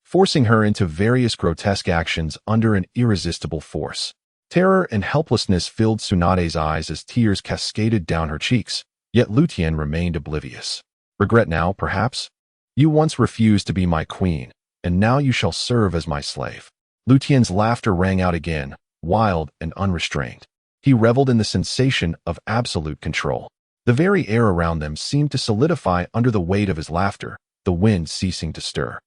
forcing her into various grotesque actions under an irresistible force. Terror and helplessness filled Tsunade's eyes as tears cascaded down her cheeks, yet Lu Tian remained oblivious. Regret now, perhaps? You once refused to be my queen, and now you shall serve as my slave. Lu Tian's laughter rang out again, wild and unrestrained. He reveled in the sensation of absolute control. The very air around them seemed to solidify under the weight of his laughter, the wind ceasing to stir.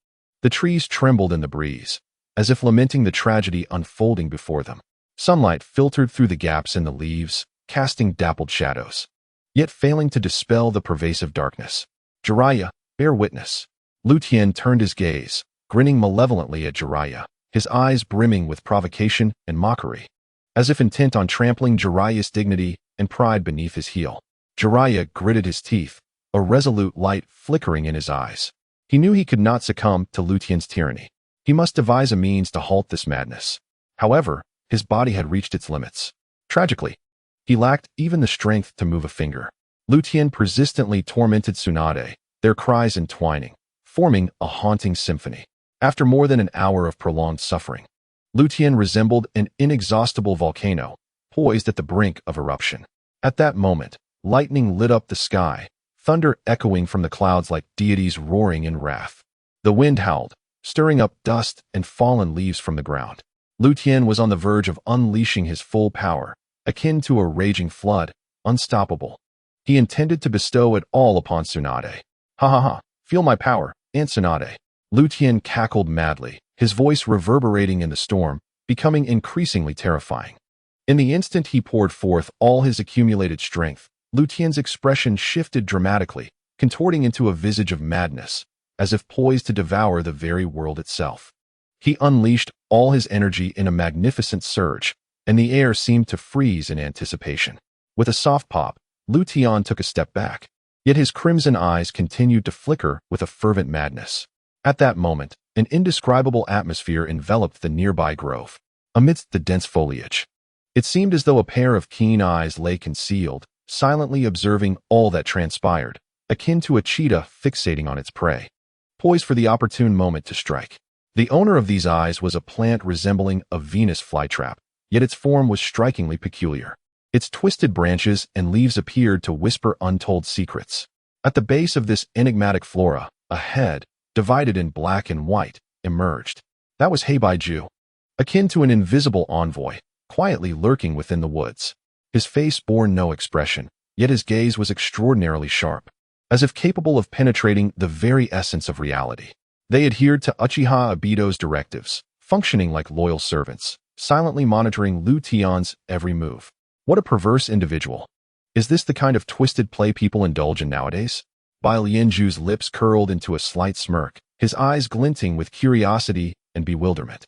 The trees trembled in the breeze, as if lamenting the tragedy unfolding before them. Sunlight filtered through the gaps in the leaves, casting dappled shadows, yet failing to dispel the pervasive darkness. Jiraiya, bear witness. Lu Tian turned his gaze, grinning malevolently at Jiraiya, his eyes brimming with provocation and mockery, as if intent on trampling Jiraiya's dignity and pride beneath his heel. Jiraiya gritted his teeth, a resolute light flickering in his eyes. He knew he could not succumb to Lu Tian's tyranny. He must devise a means to halt this madness. However, his body had reached its limits. Tragically, he lacked even the strength to move a finger. Lu Tian persistently tormented Tsunade, their cries entwining, forming a haunting symphony. After more than an hour of prolonged suffering, Lu Tian resembled an inexhaustible volcano, poised at the brink of eruption. At that moment, Lightning lit up the sky, thunder echoing from the clouds like deities roaring in wrath. The wind howled, stirring up dust and fallen leaves from the ground. Tian was on the verge of unleashing his full power, akin to a raging flood, unstoppable. He intended to bestow it all upon Tsunade. Ha ha ha, feel my power, Aunt Tsunade. Tian cackled madly, his voice reverberating in the storm, becoming increasingly terrifying. In the instant he poured forth all his accumulated strength, Tian's expression shifted dramatically, contorting into a visage of madness, as if poised to devour the very world itself. He unleashed all his energy in a magnificent surge, and the air seemed to freeze in anticipation. With a soft pop, Tian took a step back, yet his crimson eyes continued to flicker with a fervent madness. At that moment, an indescribable atmosphere enveloped the nearby grove. Amidst the dense foliage, it seemed as though a pair of keen eyes lay concealed, silently observing all that transpired, akin to a cheetah fixating on its prey, poised for the opportune moment to strike. The owner of these eyes was a plant resembling a Venus flytrap, yet its form was strikingly peculiar. Its twisted branches and leaves appeared to whisper untold secrets. At the base of this enigmatic flora, a head, divided in black and white, emerged. That was Heibaiju, akin to an invisible envoy, quietly lurking within the woods. His face bore no expression, yet his gaze was extraordinarily sharp, as if capable of penetrating the very essence of reality. They adhered to Uchiha Obito's directives, functioning like loyal servants, silently monitoring Tian's every move. What a perverse individual. Is this the kind of twisted play people indulge in nowadays? Lianju's lips curled into a slight smirk, his eyes glinting with curiosity and bewilderment.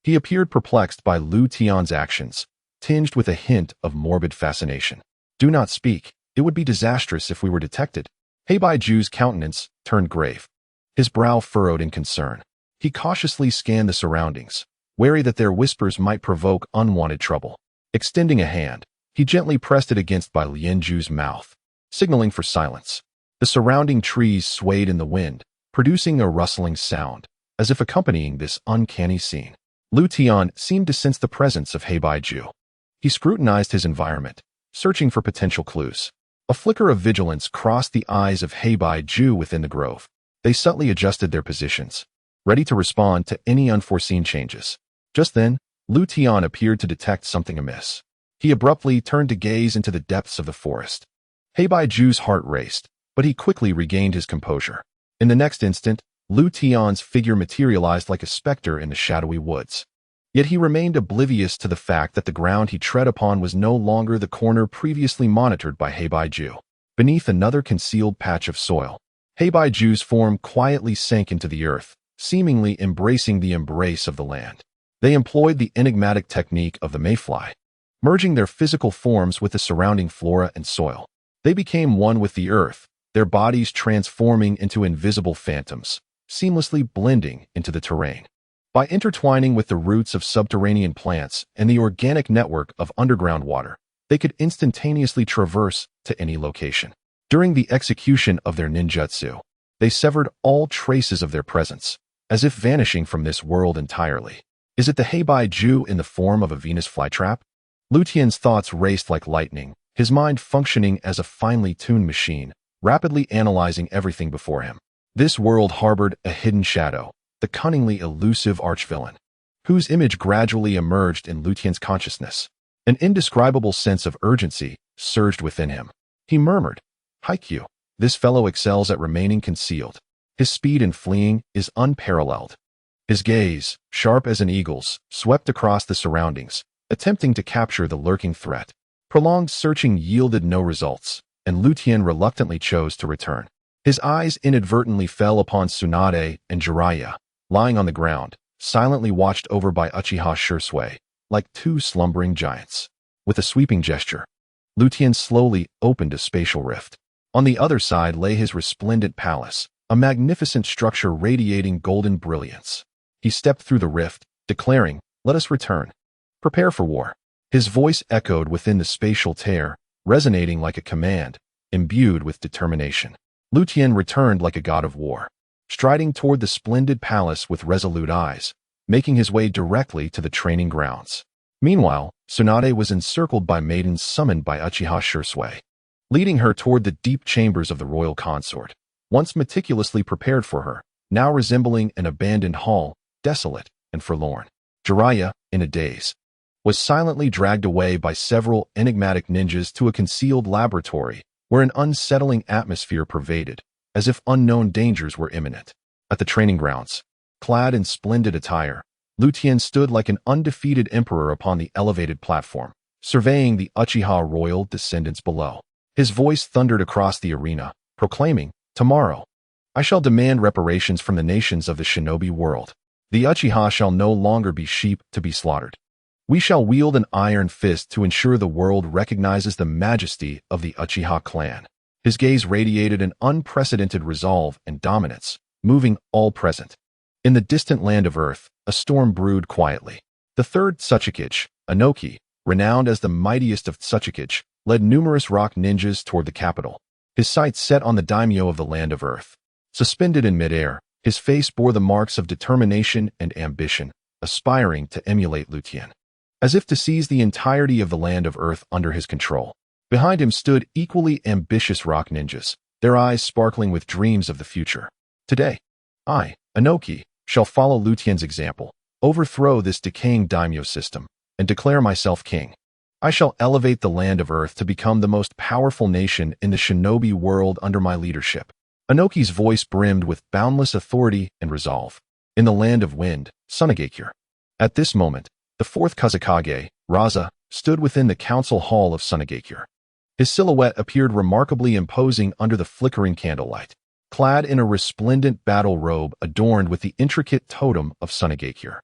He appeared perplexed by Tian's actions, tinged with a hint of morbid fascination. Do not speak. It would be disastrous if we were detected. Heibaiju's countenance turned grave, his brow furrowed in concern. He cautiously scanned the surroundings, wary that their whispers might provoke unwanted trouble. Extending a hand, he gently pressed it against Lianju's mouth, signaling for silence. The surrounding trees swayed in the wind, producing a rustling sound, as if accompanying this uncanny scene. Tian seemed to sense the presence of Heibaiju. He scrutinized his environment, searching for potential clues. A flicker of vigilance crossed the eyes of Heibaiju within the grove. They subtly adjusted their positions, ready to respond to any unforeseen changes. Just then, Tian appeared to detect something amiss. He abruptly turned to gaze into the depths of the forest. Heibaiju's heart raced, but he quickly regained his composure. In the next instant, Tian's figure materialized like a specter in the shadowy woods. Yet he remained oblivious to the fact that the ground he tread upon was no longer the corner previously monitored by Heibaiju. Beneath another concealed patch of soil, Heibaiju's form quietly sank into the earth, seemingly embracing the embrace of the land. They employed the enigmatic technique of the mayfly, merging their physical forms with the surrounding flora and soil. They became one with the earth, their bodies transforming into invisible phantoms, seamlessly blending into the terrain. By intertwining with the roots of subterranean plants and the organic network of underground water, they could instantaneously traverse to any location. During the execution of their ninjutsu, they severed all traces of their presence, as if vanishing from this world entirely. Is it the Heibaiju in the form of a Venus flytrap? Tian's thoughts raced like lightning, his mind functioning as a finely tuned machine, rapidly analyzing everything before him. This world harbored a hidden shadow, the cunningly elusive archvillain, whose image gradually emerged in Tian's consciousness. An indescribable sense of urgency surged within him. He murmured, "Haikyuu, this fellow excels at remaining concealed. His speed in fleeing is unparalleled." His gaze, sharp as an eagle's, swept across the surroundings, attempting to capture the lurking threat. Prolonged searching yielded no results, and Tian reluctantly chose to return. His eyes inadvertently fell upon Tsunade and Jiraiya, lying on the ground, silently watched over by Uchiha Shursui, like two slumbering giants. With a sweeping gesture, Tian slowly opened a spatial rift. On the other side lay his resplendent palace, a magnificent structure radiating golden brilliance. He stepped through the rift, declaring, "Let us return. Prepare for war." His voice echoed within the spatial tear, resonating like a command, imbued with determination. Tian returned like a god of war, striding toward the splendid palace with resolute eyes, making his way directly to the training grounds. Meanwhile, Tsunade was encircled by maidens summoned by Uchiha Shursui. leading her toward the deep chambers of the royal consort, once meticulously prepared for her, now resembling an abandoned hall, desolate and forlorn. Jiraiya, in a daze, was silently dragged away by several enigmatic ninjas to a concealed laboratory where an unsettling atmosphere pervaded, as if unknown dangers were imminent. At the training grounds, clad in splendid attire, Tian stood like an undefeated emperor upon the elevated platform, surveying the Uchiha royal descendants below. His voice thundered across the arena, proclaiming, "Tomorrow, I shall demand reparations from the nations of the shinobi world. The Uchiha shall no longer be sheep to be slaughtered. We shall wield an iron fist to ensure the world recognizes the majesty of the Uchiha clan." His gaze radiated an unprecedented resolve and dominance, moving all present. In the distant land of Earth, a storm brewed quietly. The third Hokage, Inoki, renowned as the mightiest of Hokage, led numerous rock ninjas toward the capital, his sights set on the daimyo of the land of Earth. Suspended in midair, his face bore the marks of determination and ambition, aspiring to emulate Tian, as if to seize the entirety of the land of Earth under his control. Behind him stood equally ambitious rock ninjas, their eyes sparkling with dreams of the future. Today, I, Inoki, shall follow Tian's example, overthrow this decaying daimyo system, and declare myself king. I shall elevate the land of Earth to become the most powerful nation in the shinobi world under my leadership. Inoki's voice brimmed with boundless authority and resolve. In the land of wind, Sunagakure. At this moment, the fourth Hokage, Raza, stood within the council hall of Sunagakure. His silhouette appeared remarkably imposing under the flickering candlelight. Clad in a resplendent battle robe adorned with the intricate totem of Sunagakure,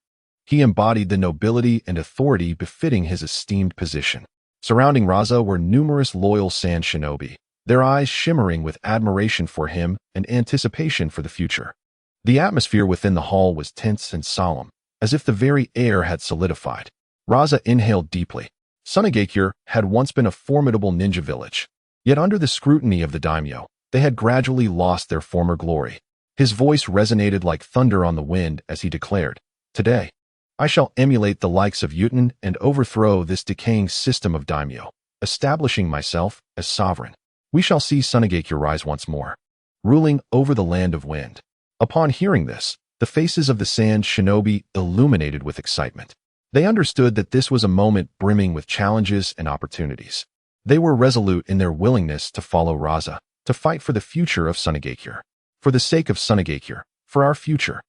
he embodied the nobility and authority befitting his esteemed position. Surrounding Raza were numerous loyal sand shinobi, their eyes shimmering with admiration for him and anticipation for the future. The atmosphere within the hall was tense and solemn, as if the very air had solidified. Raza inhaled deeply. Sunagakure had once been a formidable ninja village, yet under the scrutiny of the daimyo, they had gradually lost their former glory. His voice resonated like thunder on the wind as he declared, "Today, I shall emulate the likes of Uchiha and overthrow this decaying system of daimyo, establishing myself as sovereign. We shall see Sunagakure rise once more, ruling over the land of wind." Upon hearing this, the faces of the sand shinobi illuminated with excitement. They understood that this was a moment brimming with challenges and opportunities. They were resolute in their willingness to follow Raza, to fight for the future of Sunagakure. For the sake of Sunagakure, for our future,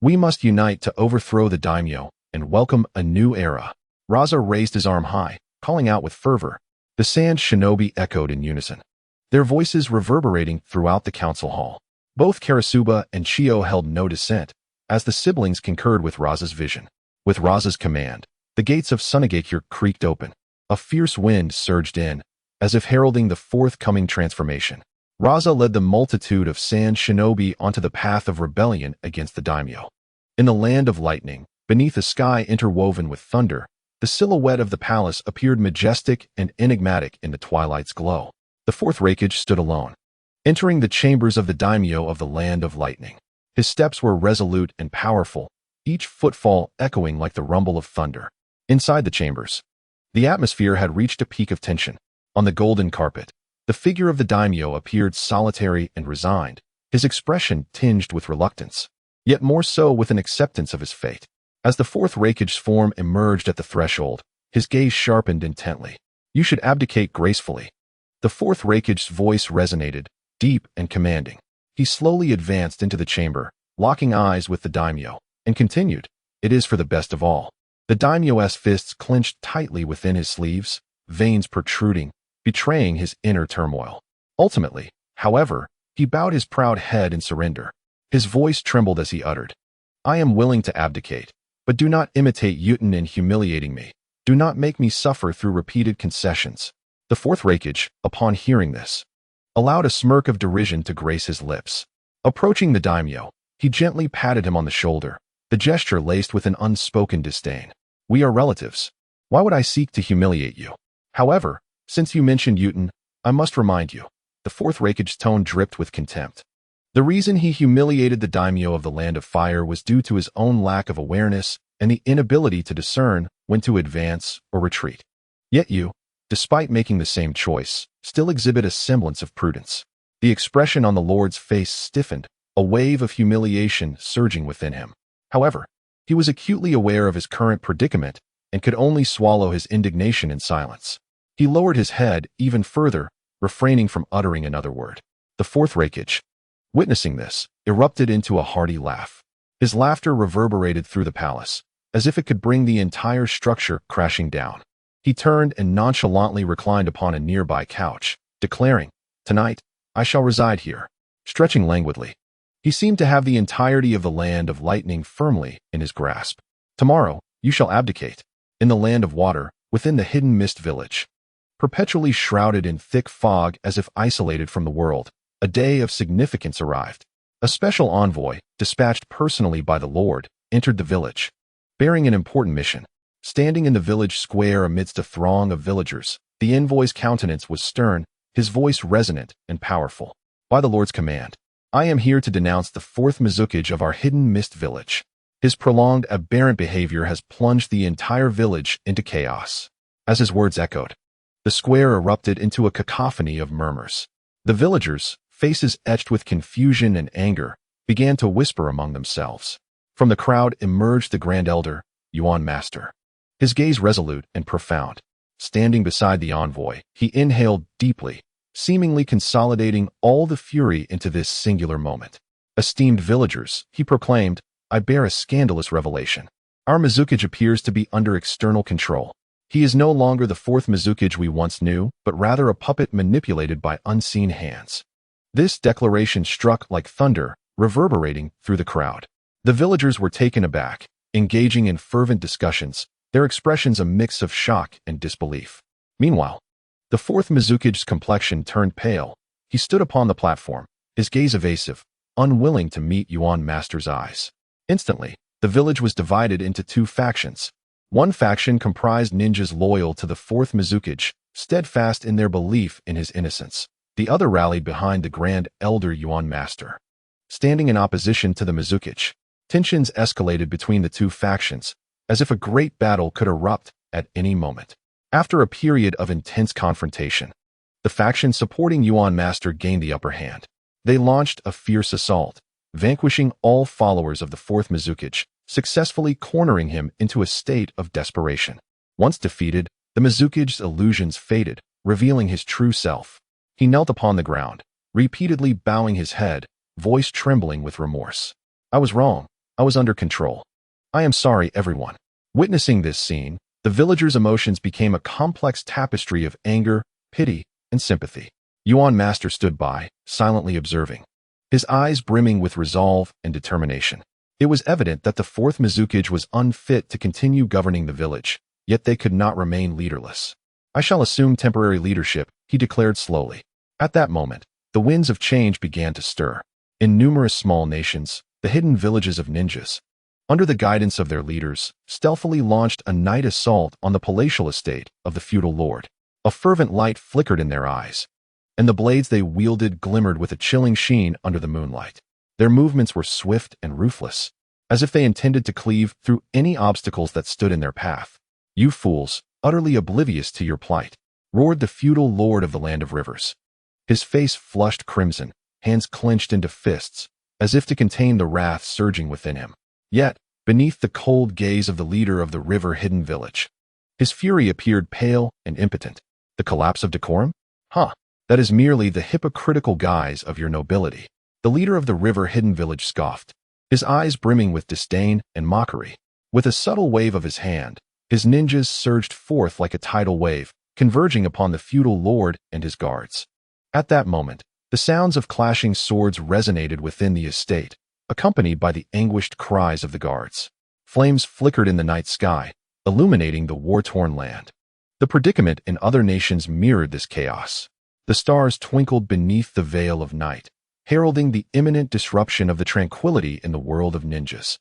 we must unite to overthrow the daimyo and welcome a new era. Raza raised his arm high, calling out with fervor. The sand shinobi echoed in unison, their voices reverberating throughout the council hall. Both Karasuba and Chio held no dissent, as the siblings concurred with Raza's vision. With Raza's command, the gates of Sunagakure creaked open. A fierce wind surged in, as if heralding the forthcoming transformation. Raza led the multitude of sand shinobi onto the path of rebellion against the daimyo. In the land of lightning, beneath a sky interwoven with thunder, the silhouette of the palace appeared majestic and enigmatic in the twilight's glow. The fourth Hokage stood alone, entering the chambers of the daimyo of the land of lightning. His steps were resolute and powerful, each footfall echoing like the rumble of thunder. Inside the chambers, the atmosphere had reached a peak of tension. On the golden carpet, the figure of the daimyo appeared solitary and resigned, his expression tinged with reluctance, yet more so with an acceptance of his fate. As the fourth Hokage's form emerged at the threshold, his gaze sharpened intently. "You should abdicate gracefully." The fourth Hokage's voice resonated, deep and commanding. He slowly advanced into the chamber, locking eyes with the daimyo, and continued, "It is for the best of all." The daimyo's fists clenched tightly within his sleeves, veins protruding, betraying his inner turmoil. Ultimately, however, he bowed his proud head in surrender. His voice trembled as he uttered, "I am willing to abdicate, but do not imitate Uchiha in humiliating me. Do not make me suffer through repeated concessions." The fourth Hokage, upon hearing this, allowed a smirk of derision to grace his lips. Approaching the daimyo, he gently patted him on the shoulder, the gesture laced with an unspoken disdain. "We are relatives. Why would I seek to humiliate you? However, since you mentioned Uchiha, I must remind you." The fourth Hokage's tone dripped with contempt. The reason he humiliated the daimyo of the Land of Fire was due to his own lack of awareness and the inability to discern when to advance or retreat. Yet you, despite making the same choice, still exhibit a semblance of prudence. The expression on the Lord's face stiffened, a wave of humiliation surging within him. However, he was acutely aware of his current predicament and could only swallow his indignation in silence. He lowered his head even further, refraining from uttering another word. The Fourth Hokage, witnessing this, erupted into a hearty laugh. His laughter reverberated through the palace, as if it could bring the entire structure crashing down. He turned and nonchalantly reclined upon a nearby couch, declaring, "Tonight, I shall reside here." Stretching languidly, he seemed to have the entirety of the land of lightning firmly in his grasp. "Tomorrow, you shall abdicate. In the land of water, within the hidden mist village." Perpetually shrouded in thick fog as if isolated from the world, a day of significance arrived. A special envoy, dispatched personally by the Lord, entered the village, bearing an important mission. Standing in the village square amidst a throng of villagers, the envoy's countenance was stern, his voice resonant and powerful. "By the Lord's command, I am here to denounce the fourth Hokage of our hidden mist village. His prolonged aberrant behavior has plunged the entire village into chaos." As his words echoed, the square erupted into a cacophony of murmurs. The villagers, faces etched with confusion and anger, began to whisper among themselves. From the crowd emerged the Grand Elder, Yuan Master. His gaze resolute and profound. Standing beside the envoy, he inhaled deeply, seemingly consolidating all the fury into this singular moment. "Esteemed villagers," he proclaimed, "I bear a scandalous revelation. Our Mizukage appears to be under external control. He is no longer the fourth Mizukage we once knew, but rather a puppet manipulated by unseen hands." This declaration struck like thunder, reverberating through the crowd. The villagers were taken aback, engaging in fervent discussions, their expressions a mix of shock and disbelief. Meanwhile, the fourth Mizukage's complexion turned pale. He stood upon the platform, his gaze evasive, unwilling to meet Yuan Master's eyes. Instantly, the village was divided into two factions. One faction comprised ninjas loyal to the fourth Mizukage, steadfast in their belief in his innocence. The other rallied behind the Grand Elder Yuan Master. Standing in opposition to the Mizukage, tensions escalated between the two factions, as if a great battle could erupt at any moment. After a period of intense confrontation, the faction supporting Yuan Master gained the upper hand. They launched a fierce assault, vanquishing all followers of the fourth Mizukage, successfully cornering him into a state of desperation. Once defeated, the Mizukage's illusions faded, revealing his true self. He knelt upon the ground, repeatedly bowing his head, voice trembling with remorse. "I was wrong. I was under control. I am sorry, everyone." Witnessing this scene, the villagers' emotions became a complex tapestry of anger, pity, and sympathy. Yuan Master stood by, silently observing, his eyes brimming with resolve and determination. It was evident that the fourth Mizukage was unfit to continue governing the village, yet they could not remain leaderless. "I shall assume temporary leadership," he declared slowly. At that moment, the winds of change began to stir. In numerous small nations, the hidden villages of ninjas, under the guidance of their leaders, stealthily launched a night assault on the palatial estate of the feudal lord. A fervent light flickered in their eyes, and the blades they wielded glimmered with a chilling sheen under the moonlight. Their movements were swift and ruthless, as if they intended to cleave through any obstacles that stood in their path. "You fools, utterly oblivious to your plight," roared the feudal lord of the Land of Rivers. His face flushed crimson, hands clenched into fists, as if to contain the wrath surging within him. Yet, beneath the cold gaze of the leader of the river-hidden village, his fury appeared pale and impotent. "The collapse of decorum? That is merely the hypocritical guise of your nobility." The leader of the river-hidden village scoffed, his eyes brimming with disdain and mockery. With a subtle wave of his hand, his ninjas surged forth like a tidal wave, converging upon the feudal lord and his guards. At that moment, the sounds of clashing swords resonated within the estate, accompanied by the anguished cries of the guards. Flames flickered in the night sky, illuminating the war-torn land. The predicament in other nations mirrored this chaos. The stars twinkled beneath the veil of night, heralding the imminent disruption of the tranquility in the world of ninjas.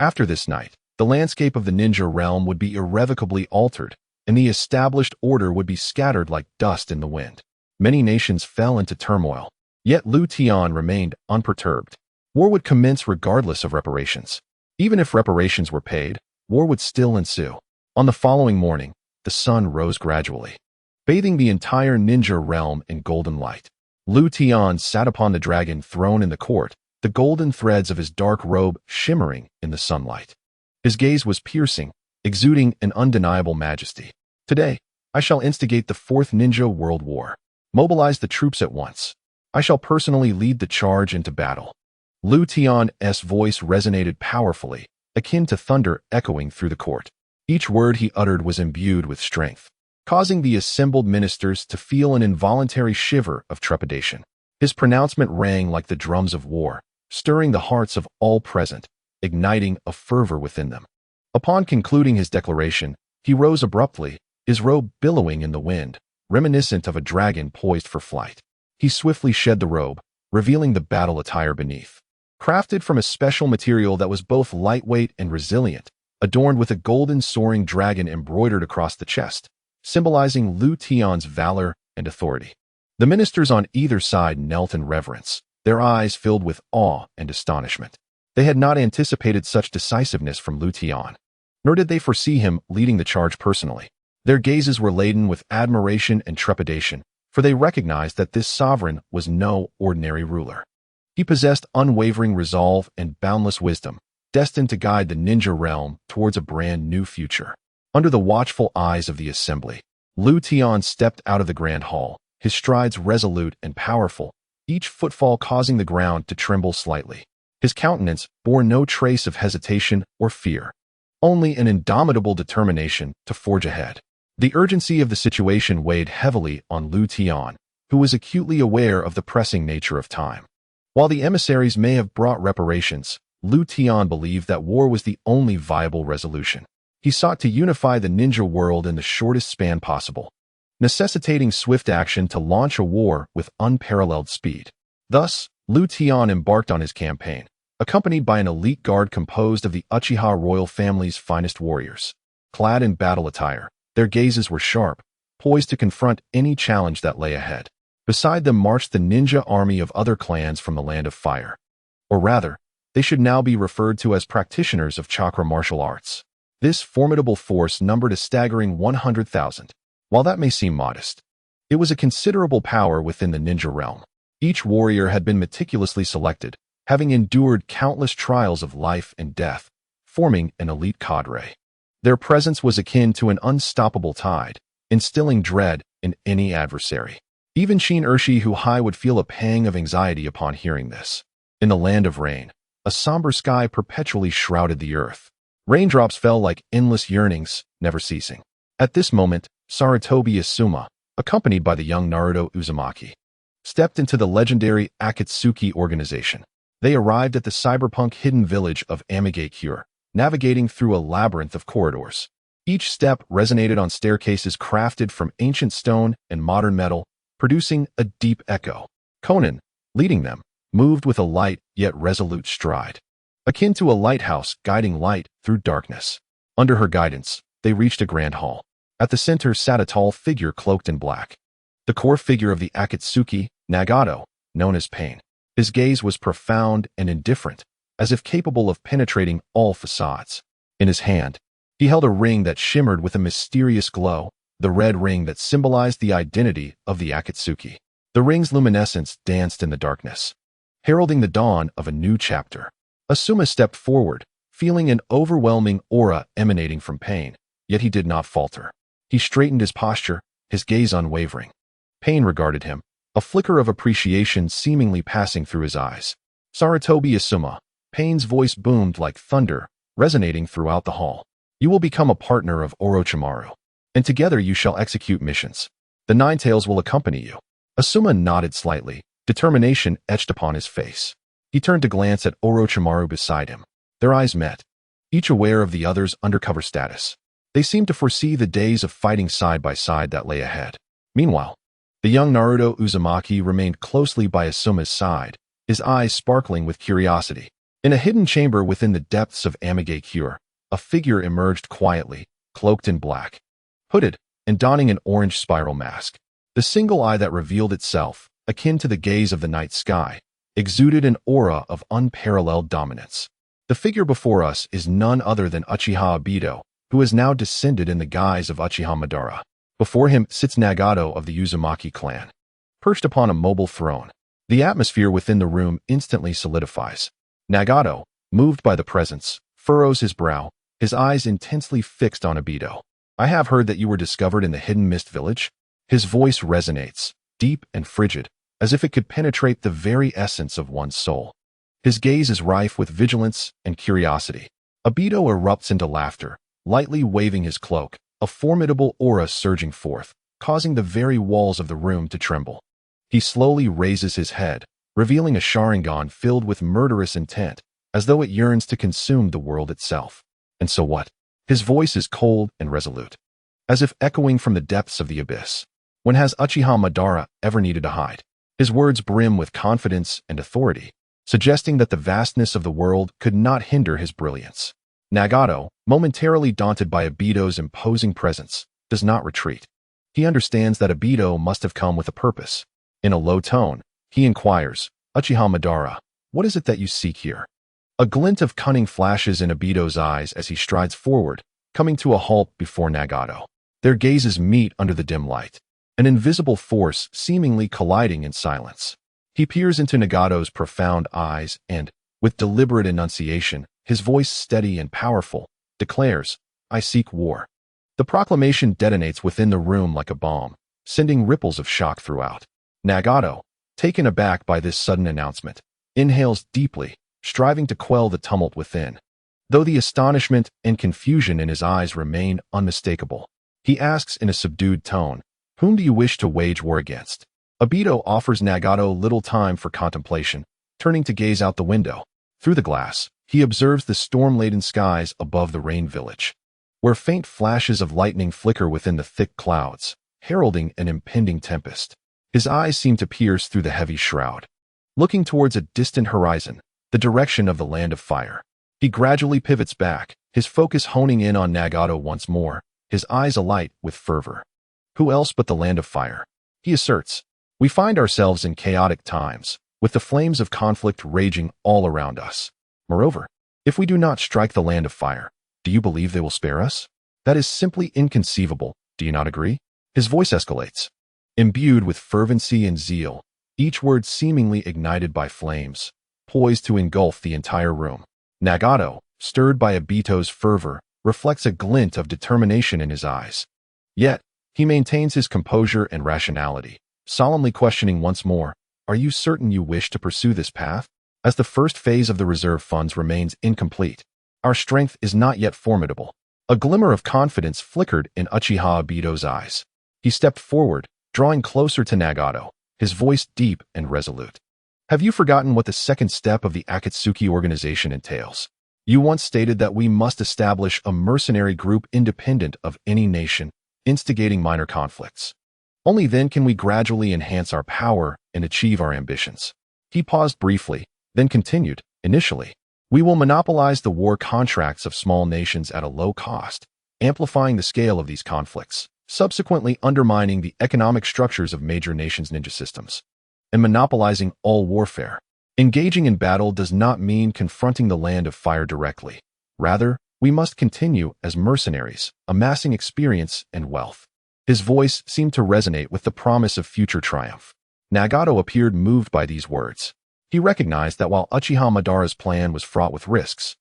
After this night, the landscape of the ninja realm would be irrevocably altered, and the established order would be scattered like dust in the wind. Many nations fell into turmoil, yet Tian remained unperturbed. War would commence regardless of reparations. Even if reparations were paid, war would still ensue. On the following morning, the sun rose gradually. bathing the entire ninja realm in golden light. Lu Tian sat upon the dragon throne in the court, the golden threads of his dark robe shimmering in the sunlight. His gaze was piercing, exuding an undeniable majesty. Today, I shall instigate the Fourth Ninja World War. Mobilize the troops at once. I shall personally lead the charge into battle. Lu Tian's voice resonated powerfully, akin to thunder echoing through the court. Each word he uttered was imbued with strength, causing the assembled ministers to feel an involuntary shiver of trepidation. His pronouncement rang like the drums of war, stirring the hearts of all present, igniting a fervor within them. Upon concluding his declaration, he rose abruptly, his robe billowing in the wind, reminiscent of a dragon poised for flight. He swiftly shed the robe, revealing the battle attire beneath. Crafted from a special material that was both lightweight and resilient, adorned with a golden soaring dragon embroidered across the chest, symbolizing Lu Tian's valor and authority. The ministers on either side knelt in reverence, their eyes filled with awe and astonishment. They had not anticipated such decisiveness from Lu Tian, nor did they foresee him leading the charge personally. Their gazes were laden with admiration and trepidation, for they recognized that this sovereign was no ordinary ruler. He possessed unwavering resolve and boundless wisdom, destined to guide the ninja realm towards a brand new future. Under the watchful eyes of the assembly, Lu Tian stepped out of the grand hall, his strides resolute and powerful, each footfall causing the ground to tremble slightly. His countenance bore no trace of hesitation or fear, only an indomitable determination to forge ahead. The urgency of the situation weighed heavily on Lu Tian, who was acutely aware of the pressing nature of time. While the emissaries may have brought reparations, Lu Tian believed that war was the only viable resolution. He sought to unify the ninja world in the shortest span possible, necessitating swift action to launch a war with unparalleled speed. Thus, Lu Tian embarked on his campaign, accompanied by an elite guard composed of the Uchiha royal family's finest warriors. Clad in battle attire, their gazes were sharp, poised to confront any challenge that lay ahead. Beside them marched the ninja army of other clans from the Land of Fire. Or rather, they should now be referred to as practitioners of chakra martial arts. This formidable force numbered a staggering 100,000. While that may seem modest, it was a considerable power within the ninja realm. Each warrior had been meticulously selected, having endured countless trials of life and death, forming an elite cadre. Their presence was akin to an unstoppable tide, instilling dread in any adversary. Even Shin Urshi Huhai would feel a pang of anxiety upon hearing this. In the land of rain, a somber sky perpetually shrouded the earth. Raindrops fell like endless yearnings, never ceasing. At this moment, Sarutobi Asuma, accompanied by the young Naruto Uzumaki, stepped into the legendary Akatsuki organization. They arrived at the cyberpunk hidden village of Amigakure, navigating through a labyrinth of corridors. Each step resonated on staircases crafted from ancient stone and modern metal, producing a deep echo. Conan, leading them, moved with a light yet resolute stride, akin to a lighthouse guiding light through darkness. Under her guidance, they reached a grand hall. At the center sat a tall figure cloaked in black, the core figure of the Akatsuki, Nagato, known as Pain. His gaze was profound and indifferent, as if capable of penetrating all facades. In his hand, he held a ring that shimmered with a mysterious glow, the red ring that symbolized the identity of the Akatsuki. The ring's luminescence danced in the darkness, heralding the dawn of a new chapter. Asuma stepped forward, feeling an overwhelming aura emanating from Pain, yet he did not falter. He straightened his posture, his gaze unwavering. Pain regarded him, a flicker of appreciation seemingly passing through his eyes. Sarutobi Asuma, Pain's voice boomed like thunder, resonating throughout the hall. You will become a partner of Orochimaru, and together you shall execute missions. The Nine Tails will accompany you. Asuma nodded slightly, determination etched upon his face. He turned to glance at Orochimaru beside him. Their eyes met, each aware of the other's undercover status. They seemed to foresee the days of fighting side by side that lay ahead. Meanwhile, the young Naruto Uzumaki remained closely by Asuma's side, his eyes sparkling with curiosity. In a hidden chamber within the depths of Amigakure, a figure emerged quietly, cloaked in black, hooded, and donning an orange spiral mask. The single eye that revealed itself, akin to the gaze of the night sky, exuded an aura of unparalleled dominance. The figure before us is none other than Uchiha Obito, who has now descended in the guise of Uchiha Madara. Before him sits Nagato of the Uzumaki clan, perched upon a mobile throne. The atmosphere within the room instantly solidifies. Nagato, moved by the presence, furrows his brow, his eyes intensely fixed on Obito. I have heard that you were discovered in the Hidden Mist Village. His voice resonates, deep and frigid, as if it could penetrate the very essence of one's soul. His gaze is rife with vigilance and curiosity. Obito erupts into laughter, lightly waving his cloak, a formidable aura surging forth, causing the very walls of the room to tremble. He slowly raises his head, revealing a Sharingan filled with murderous intent, as though it yearns to consume the world itself. And so what? His voice is cold and resolute, as if echoing from the depths of the abyss. When has Uchiha Madara ever needed to hide? His words brim with confidence and authority, suggesting that the vastness of the world could not hinder his brilliance. Nagato, momentarily daunted by Obito's imposing presence, does not retreat. He understands that Obito must have come with a purpose. In a low tone, he inquires, Uchiha Madara, what is it that you seek here? A glint of cunning flashes in Obito's eyes as he strides forward, coming to a halt before Nagato. Their gazes meet under the dim light, an invisible force seemingly colliding in silence. He peers into Nagato's profound eyes and, with deliberate enunciation, his voice steady and powerful, declares, I seek war. The proclamation detonates within the room like a bomb, sending ripples of shock throughout. Nagato, taken aback by this sudden announcement, inhales deeply, striving to quell the tumult within. Though the astonishment and confusion in his eyes remain unmistakable, he asks in a subdued tone, whom do you wish to wage war against? Obito offers Nagato little time for contemplation, turning to gaze out the window. Through the glass, he observes the storm-laden skies above the rain village, where faint flashes of lightning flicker within the thick clouds, heralding an impending tempest. His eyes seem to pierce through the heavy shroud, looking towards a distant horizon, the direction of the Land of Fire. He gradually pivots back, his focus honing in on Nagato once more, his eyes alight with fervor. Who else but the Land of Fire? He asserts. We find ourselves in chaotic times, with the flames of conflict raging all around us. Moreover, if we do not strike the Land of Fire, do you believe they will spare us? That is simply inconceivable, do you not agree? His voice escalates, imbued with fervency and zeal, each word seemingly ignited by flames, poised to engulf the entire room. Nagato, stirred by Obito's fervor, reflects a glint of determination in his eyes. Yet, he maintains his composure and rationality, solemnly questioning once more, are you certain you wish to pursue this path? As the first phase of the reserve funds remains incomplete, our strength is not yet formidable. A glimmer of confidence flickered in Uchiha Obito's eyes. He stepped forward, drawing closer to Nagato, his voice deep and resolute. Have you forgotten what the second step of the Akatsuki organization entails? You once stated that we must establish a mercenary group independent of any nation, instigating minor conflicts. Only then can we gradually enhance our power and achieve our ambitions. He paused briefly, then continued, initially, we will monopolize the war contracts of small nations at a low cost, amplifying the scale of these conflicts, subsequently undermining the economic structures of major nations' ninja systems, and monopolizing all warfare. Engaging in battle does not mean confronting the Land of Fire directly. Rather, we must continue as mercenaries, amassing experience and wealth. His voice seemed to resonate with the promise of future triumph. Nagato appeared moved by these words. He recognized that while Uchiha Madara's plan was fraught with risks,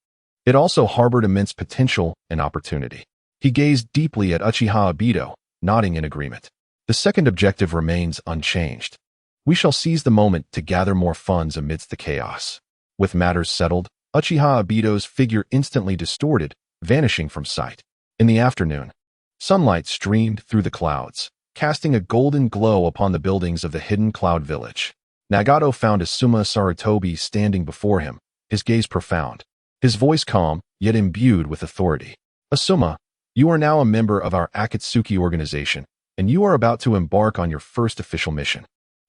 it also harbored immense potential and opportunity. He gazed deeply at Uchiha Obito, nodding in agreement. The second objective remains unchanged. We shall seize the moment to gather more funds amidst the chaos. With matters settled, Uchiha Obito's figure instantly distorted, vanishing from sight. In the afternoon, sunlight streamed through the clouds, casting a golden glow upon the buildings of the hidden cloud village. Nagato found Asuma Sarutobi standing before him, his gaze profound, his voice calm, yet imbued with authority. Asuma, you are now a member of our Akatsuki organization, and you are about to embark on your first official mission.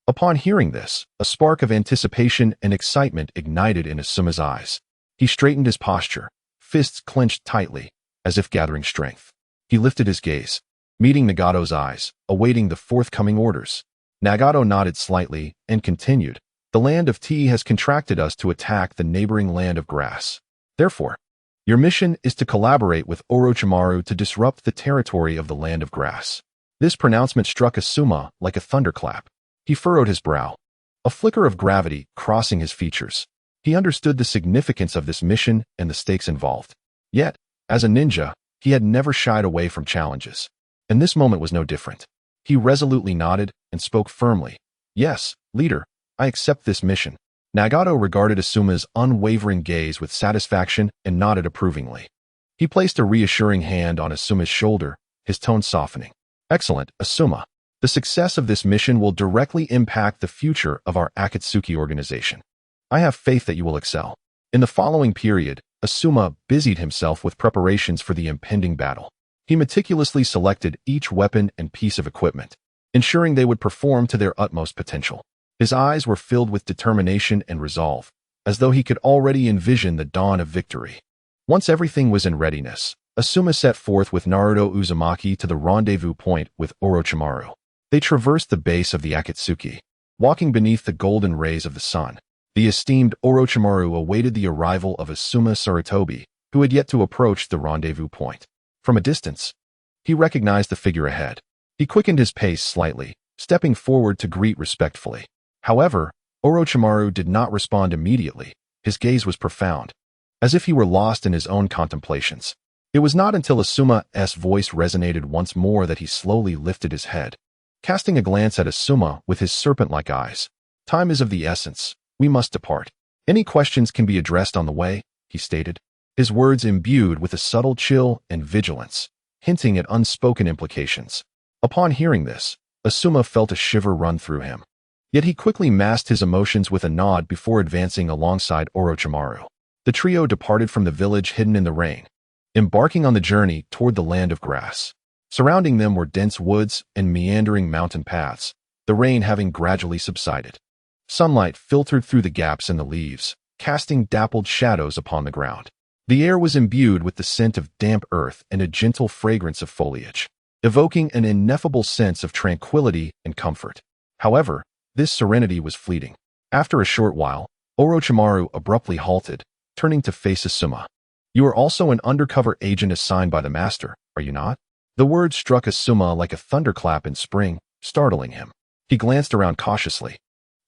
Upon hearing this, a spark of anticipation and excitement ignited in Asuma's eyes. He straightened his posture, fists clenched tightly, as if gathering strength. He lifted his gaze, meeting Nagato's eyes, awaiting the forthcoming orders. Nagato nodded slightly and continued, the Land of Tea has contracted us to attack the neighboring Land of Grass. Therefore, your mission is to collaborate with Orochimaru to disrupt the territory of the Land of Grass. This pronouncement struck Asuma like a thunderclap. He furrowed his brow, a flicker of gravity crossing his features. He understood the significance of this mission and the stakes involved. Yet, as a ninja, he had never shied away from challenges. And this moment was no different. He resolutely nodded and spoke firmly. Yes, leader, I accept this mission. Nagato regarded Asuma's unwavering gaze with satisfaction and nodded approvingly. He placed a reassuring hand on Asuma's shoulder, his tone softening. Excellent, Asuma. The success of this mission will directly impact the future of our Akatsuki organization. I have faith that you will excel. In the following period, Asuma busied himself with preparations for the impending battle. He meticulously selected each weapon and piece of equipment, ensuring they would perform to their utmost potential. His eyes were filled with determination and resolve, as though he could already envision the dawn of victory. Once everything was in readiness, Asuma set forth with Naruto Uzumaki to the rendezvous point with Orochimaru. They traversed the base of the Akatsuki, walking beneath the golden rays of the sun. The esteemed Orochimaru awaited the arrival of Asuma Sarutobi, who had yet to approach the rendezvous point. From a distance, he recognized the figure ahead. He quickened his pace slightly, stepping forward to greet respectfully. However, Orochimaru did not respond immediately. His gaze was profound, as if he were lost in his own contemplations. It was not until Asuma's voice resonated once more that he slowly lifted his head, casting a glance at Asuma with his serpent-like eyes. Time is of the essence. We must depart. Any questions can be addressed on the way, he stated, his words imbued with a subtle chill and vigilance, hinting at unspoken implications. Upon hearing this, Asuma felt a shiver run through him. Yet he quickly masked his emotions with a nod before advancing alongside Orochimaru. The trio departed from the village hidden in the rain, embarking on the journey toward the land of grass. Surrounding them were dense woods and meandering mountain paths, the rain having gradually subsided. Sunlight filtered through the gaps in the leaves, casting dappled shadows upon the ground. The air was imbued with the scent of damp earth and a gentle fragrance of foliage, evoking an ineffable sense of tranquility and comfort. However, this serenity was fleeting. After a short while, Orochimaru abruptly halted, turning to face Asuma. You are also an undercover agent assigned by the master, are you not? The words struck Asuma like a thunderclap in spring, startling him. He glanced around cautiously,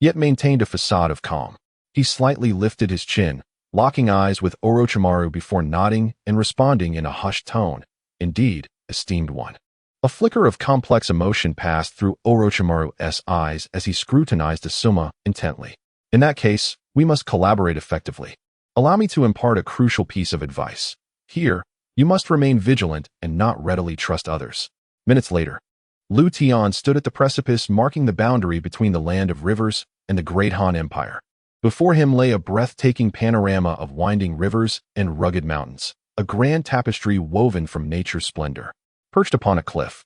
yet maintained a facade of calm. He slightly lifted his chin, locking eyes with Orochimaru before nodding and responding in a hushed tone. Indeed, esteemed one. A flicker of complex emotion passed through Orochimaru's eyes as he scrutinized Asuma intently. In that case, we must collaborate effectively. Allow me to impart a crucial piece of advice. Here, you must remain vigilant and not readily trust others. Minutes later, Tian stood at the precipice marking the boundary between the land of rivers and the great Han Empire. Before him lay a breathtaking panorama of winding rivers and rugged mountains, a grand tapestry woven from nature's splendor. Perched upon a cliff,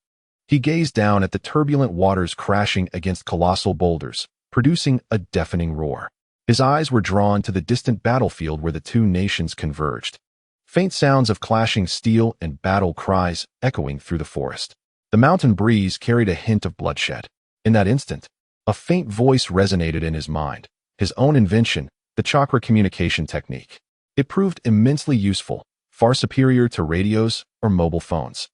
he gazed down at the turbulent waters crashing against colossal boulders, producing a deafening roar. His eyes were drawn to the distant battlefield where the two nations converged. Faint sounds of clashing steel and battle cries echoing through the forest. The mountain breeze carried a hint of bloodshed. In that instant, a faint voice resonated in his mind, his own invention, the chakra communication technique. It proved immensely useful, far superior to radios or mobile phones.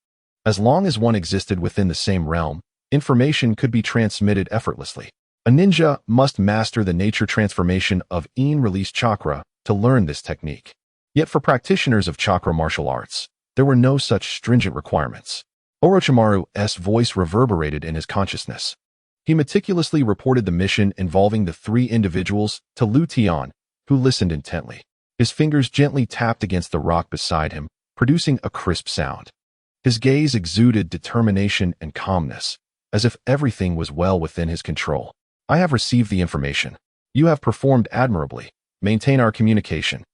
As long as one existed within the same realm, information could be transmitted effortlessly. A ninja must master the nature transformation of in-release chakra to learn this technique. Yet for practitioners of chakra martial arts, there were no such stringent requirements. Orochimaru's voice reverberated in his consciousness. He meticulously reported the mission involving the three individuals to Tian, who listened intently. His fingers gently tapped against the rock beside him, producing a crisp sound. His gaze exuded determination and calmness, as if everything was well within his control. I have received the information. You have performed admirably. Maintain our communication.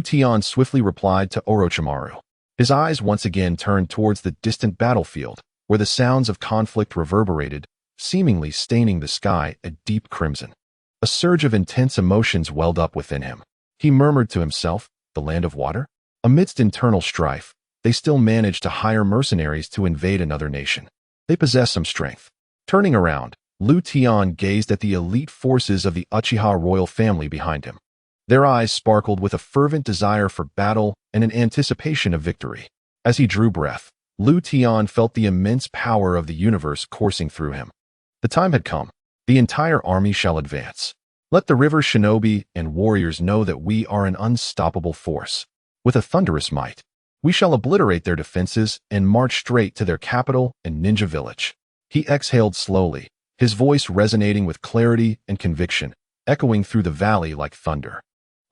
Tian swiftly replied to Orochimaru. His eyes once again turned towards the distant battlefield, where the sounds of conflict reverberated, seemingly staining the sky a deep crimson. A surge of intense emotions welled up within him. He murmured to himself, the land of water? Amidst internal strife, they still managed to hire mercenaries to invade another nation. They possess some strength. Turning around, Tian gazed at the elite forces of the Uchiha royal family behind him. Their eyes sparkled with a fervent desire for battle and an anticipation of victory. As he drew breath, Tian felt the immense power of the universe coursing through him. The time had come. The entire army shall advance. Let the river shinobi and warriors know that we are an unstoppable force. With a thunderous might, we shall obliterate their defenses and march straight to their capital and ninja village. He exhaled slowly, his voice resonating with clarity and conviction, echoing through the valley like thunder.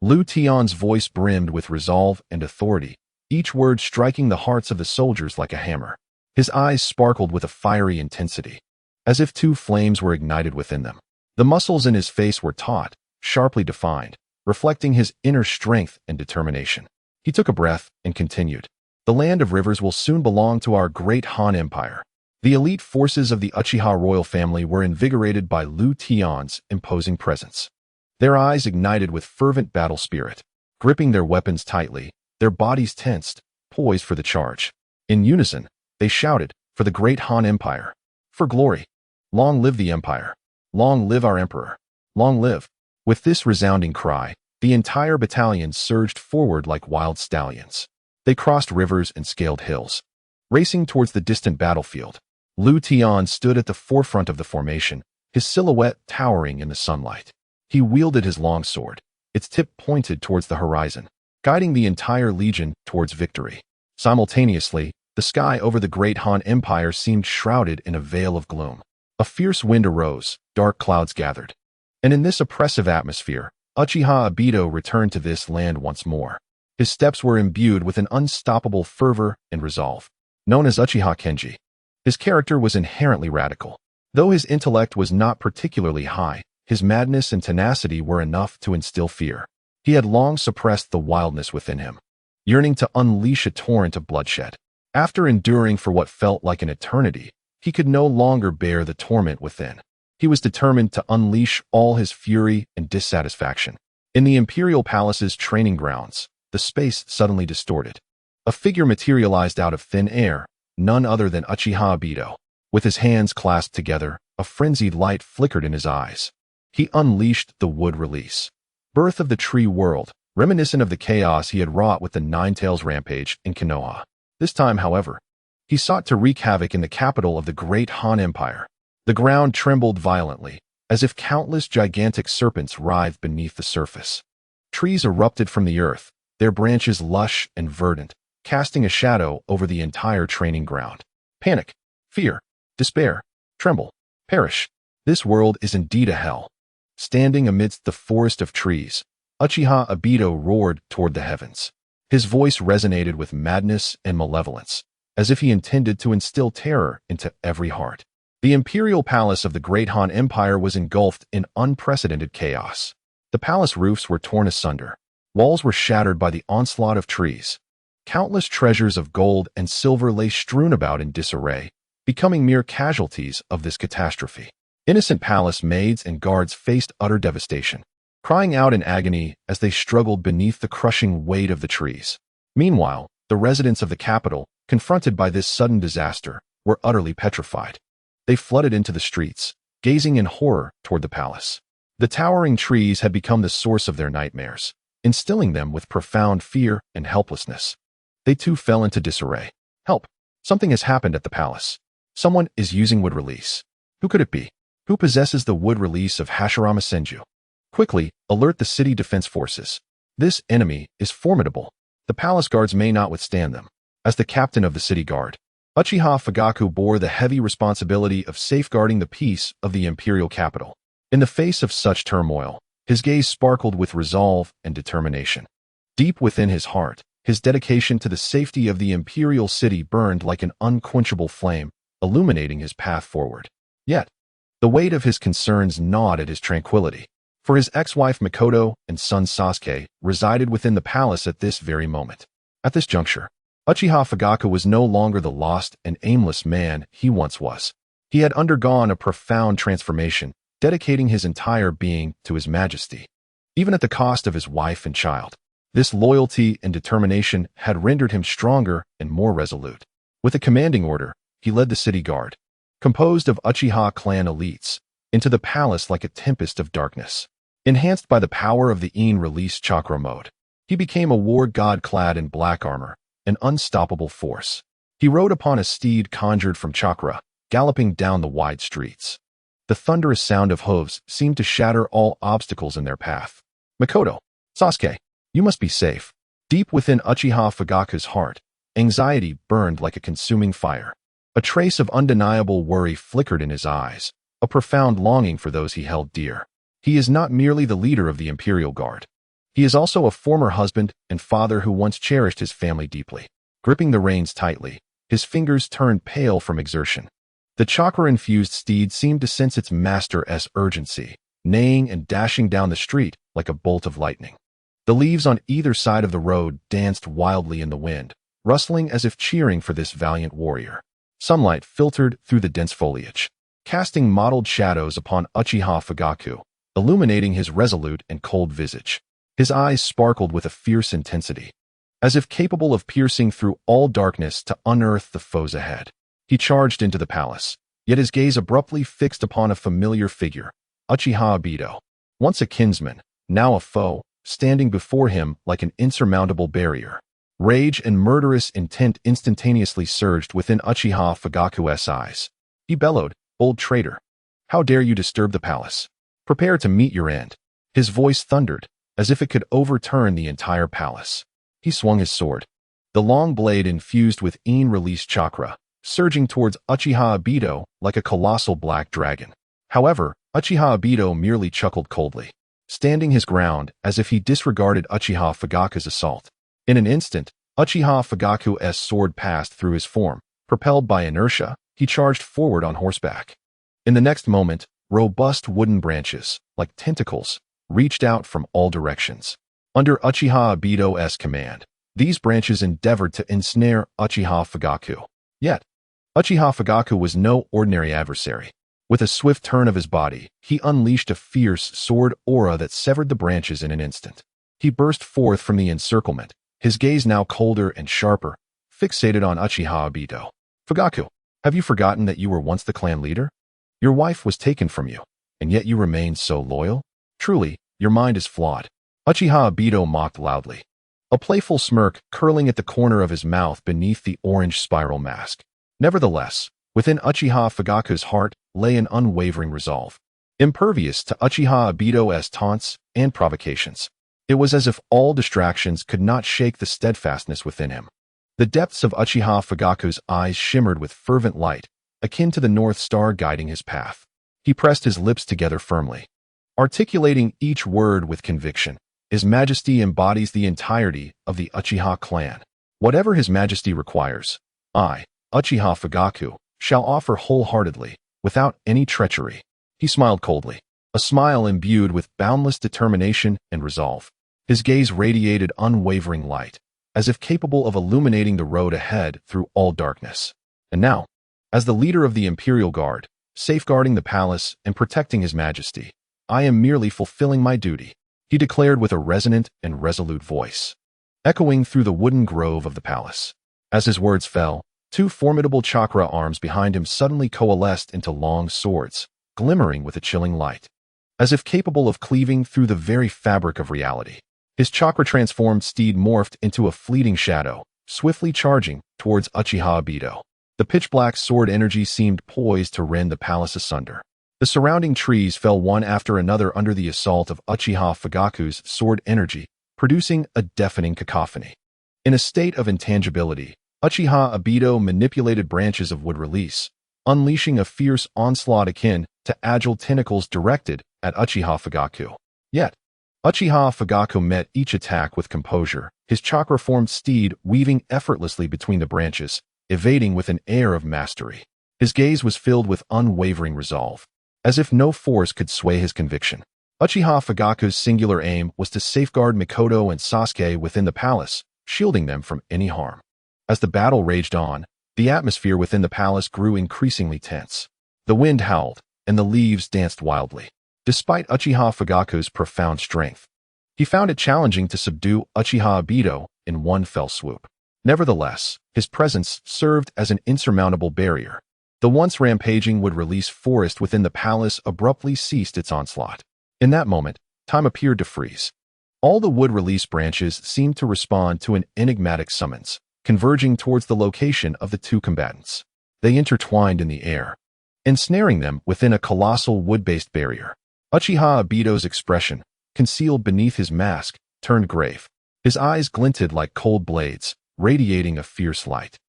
Tian's voice brimmed with resolve and authority, each word striking the hearts of the soldiers like a hammer. His eyes sparkled with a fiery intensity, as if two flames were ignited within them. The muscles in his face were taut, sharply defined, reflecting his inner strength and determination. He took a breath and continued. The land of rivers will soon belong to our great Han Empire. The elite forces of the Uchiha royal family were invigorated by Tian's imposing presence. Their eyes ignited with fervent battle spirit, gripping their weapons tightly, their bodies tensed, poised for the charge. In unison, they shouted, "For the great Han Empire! For glory! Long live the Empire! Long live our Emperor! Long live!" With this resounding cry, the entire battalion surged forward like wild stallions. They crossed rivers and scaled hills. Racing towards the distant battlefield, Tian stood at the forefront of the formation, his silhouette towering in the sunlight. He wielded his long sword, its tip pointed towards the horizon, guiding the entire legion towards victory. Simultaneously, the sky over the great Han Empire seemed shrouded in a veil of gloom. A fierce wind arose, dark clouds gathered. And in this oppressive atmosphere, Uchiha Obito returned to this land once more. His steps were imbued with an unstoppable fervor and resolve. Known as Uchiha Kenji, his character was inherently radical. Though his intellect was not particularly high, his madness and tenacity were enough to instill fear. He had long suppressed the wildness within him, yearning to unleash a torrent of bloodshed. After enduring for what felt like an eternity, he could no longer bear the torment within. He was determined to unleash all his fury and dissatisfaction. In the Imperial Palace's training grounds, the space suddenly distorted. A figure materialized out of thin air, none other than Uchiha Obito. With his hands clasped together, a frenzied light flickered in his eyes. He unleashed the wood release. Birth of the tree world, reminiscent of the chaos he had wrought with the Nine Tails rampage in Konoha. This time, however, he sought to wreak havoc in the capital of the great Han Empire. The ground trembled violently, as if countless gigantic serpents writhed beneath the surface. Trees erupted from the earth, their branches lush and verdant, casting a shadow over the entire training ground. Panic, fear, despair, tremble, perish. This world is indeed a hell. Standing amidst the forest of trees, Uchiha Obito roared toward the heavens. His voice resonated with madness and malevolence, as if he intended to instill terror into every heart. The imperial palace of the great Han Empire was engulfed in unprecedented chaos. The palace roofs were torn asunder. Walls were shattered by the onslaught of trees. Countless treasures of gold and silver lay strewn about in disarray, becoming mere casualties of this catastrophe. Innocent palace maids and guards faced utter devastation, crying out in agony as they struggled beneath the crushing weight of the trees. Meanwhile, the residents of the capital, confronted by this sudden disaster, were utterly petrified. They flooded into the streets, gazing in horror toward the palace. The towering trees had become the source of their nightmares, instilling them with profound fear and helplessness. They too fell into disarray. Help! Something has happened at the palace. Someone is using wood release. Who could it be? Who possesses the wood release of Hashirama Senju? Quickly, alert the city defense forces. This enemy is formidable. The palace guards may not withstand them. As the captain of the city guard, Uchiha Fugaku bore the heavy responsibility of safeguarding the peace of the imperial capital. In the face of such turmoil, his gaze sparkled with resolve and determination. Deep within his heart, his dedication to the safety of the imperial city burned like an unquenchable flame, illuminating his path forward. Yet, the weight of his concerns gnawed at his tranquility, for his ex-wife Mikoto and son Sasuke resided within the palace at this very moment. At this juncture, Uchiha Fugaku was no longer the lost and aimless man he once was. He had undergone a profound transformation, dedicating his entire being to his majesty, even at the cost of his wife and child. This loyalty and determination had rendered him stronger and more resolute. With a commanding order, he led the city guard, composed of Uchiha clan elites, into the palace like a tempest of darkness. Enhanced by the power of the In release chakra mode, he became a war god clad in black armor, an unstoppable force. He rode upon a steed conjured from chakra, galloping down the wide streets. The thunderous sound of hooves seemed to shatter all obstacles in their path. Makoto, Sasuke, you must be safe. Deep within Uchiha Fugaku's heart, anxiety burned like a consuming fire. A trace of undeniable worry flickered in his eyes, a profound longing for those he held dear. He is not merely the leader of the Imperial Guard. He is also a former husband and father who once cherished his family deeply. Gripping the reins tightly, his fingers turned pale from exertion. The chakra-infused steed seemed to sense its master's urgency, neighing and dashing down the street like a bolt of lightning. The leaves on either side of the road danced wildly in the wind, rustling as if cheering for this valiant warrior. Sunlight filtered through the dense foliage, casting mottled shadows upon Uchiha Fugaku, illuminating his resolute and cold visage. His eyes sparkled with a fierce intensity, as if capable of piercing through all darkness to unearth the foes ahead. He charged into the palace, yet his gaze abruptly fixed upon a familiar figure, Uchiha Obito. Once a kinsman, now a foe, standing before him like an insurmountable barrier. Rage and murderous intent instantaneously surged within Uchiha Fugaku's eyes. He bellowed, "Old traitor! How dare you disturb the palace? Prepare to meet your end." His voice thundered, as if it could overturn the entire palace. He swung his sword, the long blade infused with released chakra, surging towards Uchiha Obito like a colossal black dragon. However, Uchiha Obito merely chuckled coldly, standing his ground as if he disregarded Uchiha Fugaku's assault. In an instant, Uchiha Fugaku's sword passed through his form. Propelled by inertia, he charged forward on horseback. In the next moment, robust wooden branches, like tentacles, reached out from all directions. Under Uchiha Obito's command, these branches endeavored to ensnare Uchiha Fugaku. Yet, Uchiha Fugaku was no ordinary adversary. With a swift turn of his body, he unleashed a fierce sword aura that severed the branches in an instant. He burst forth from the encirclement, his gaze now colder and sharper, fixated on Uchiha Obito. "Fugaku, have you forgotten that you were once the clan leader? Your wife was taken from you, and yet you remained so loyal? Truly, your mind is flawed." Uchiha Obito mocked loudly, a playful smirk curling at the corner of his mouth beneath the orange spiral mask. Nevertheless, within Uchiha Fugaku's heart lay an unwavering resolve, impervious to Uchiha Obito's taunts and provocations. It was as if all distractions could not shake the steadfastness within him. The depths of Uchiha Fugaku's eyes shimmered with fervent light, akin to the North Star guiding his path. He pressed his lips together firmly, articulating each word with conviction. His Majesty embodies the entirety of the Uchiha clan. Whatever His Majesty requires, I, Uchiha Fugaku, shall offer wholeheartedly, without any treachery. He smiled coldly, a smile imbued with boundless determination and resolve. His gaze radiated unwavering light, as if capable of illuminating the road ahead through all darkness. And now, as the leader of the Imperial Guard, safeguarding the palace and protecting His Majesty, I am merely fulfilling my duty, he declared with a resonant and resolute voice, echoing through the wooden grove of the palace. As his words fell, two formidable chakra arms behind him suddenly coalesced into long swords, glimmering with a chilling light, as if capable of cleaving through the very fabric of reality. His chakra-transformed steed morphed into a fleeting shadow, swiftly charging towards Uchiha Obito. The pitch-black sword energy seemed poised to rend the palace asunder. The surrounding trees fell one after another under the assault of Uchiha Fugaku's sword energy, producing a deafening cacophony. In a state of intangibility, Uchiha Obito manipulated branches of wood release, unleashing a fierce onslaught akin to agile tentacles directed at Uchiha Fugaku. Yet, Uchiha Fugaku met each attack with composure, his chakra-formed steed weaving effortlessly between the branches, evading with an air of mastery. His gaze was filled with unwavering resolve, as if no force could sway his conviction. Uchiha Fugaku's singular aim was to safeguard Mikoto and Sasuke within the palace, shielding them from any harm. As the battle raged on, the atmosphere within the palace grew increasingly tense. The wind howled, and the leaves danced wildly. Despite Uchiha Fugaku's profound strength, he found it challenging to subdue Uchiha Obito in one fell swoop. Nevertheless, his presence served as an insurmountable barrier. The once rampaging wood-release forest within the palace abruptly ceased its onslaught. In that moment, time appeared to freeze. All the wood-release branches seemed to respond to an enigmatic summons, converging towards the location of the two combatants. They intertwined in the air, ensnaring them within a colossal wood-based barrier. Uchiha Obito's expression, concealed beneath his mask, turned grave. His eyes glinted like cold blades, radiating a fierce light.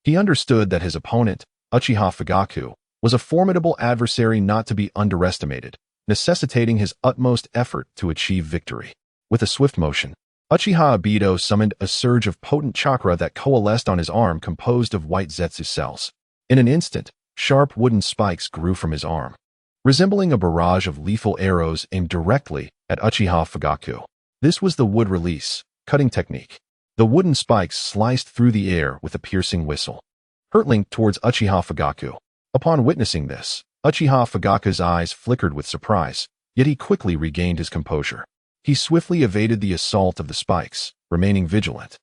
He understood that his opponent, Uchiha Fugaku, was a formidable adversary not to be underestimated, necessitating his utmost effort to achieve victory. With a swift motion, Uchiha Obito summoned a surge of potent chakra that coalesced on his arm composed of white Zetsu cells. In an instant, sharp wooden spikes grew from his arm, resembling a barrage of lethal arrows aimed directly at Uchiha Fugaku. This was the wood release, cutting technique. The wooden spikes sliced through the air with a piercing whistle, hurtling towards Uchiha Fugaku. Upon witnessing this, Uchiha Fugaku's eyes flickered with surprise, yet he quickly regained his composure. He swiftly evaded the assault of the spikes, remaining vigilant,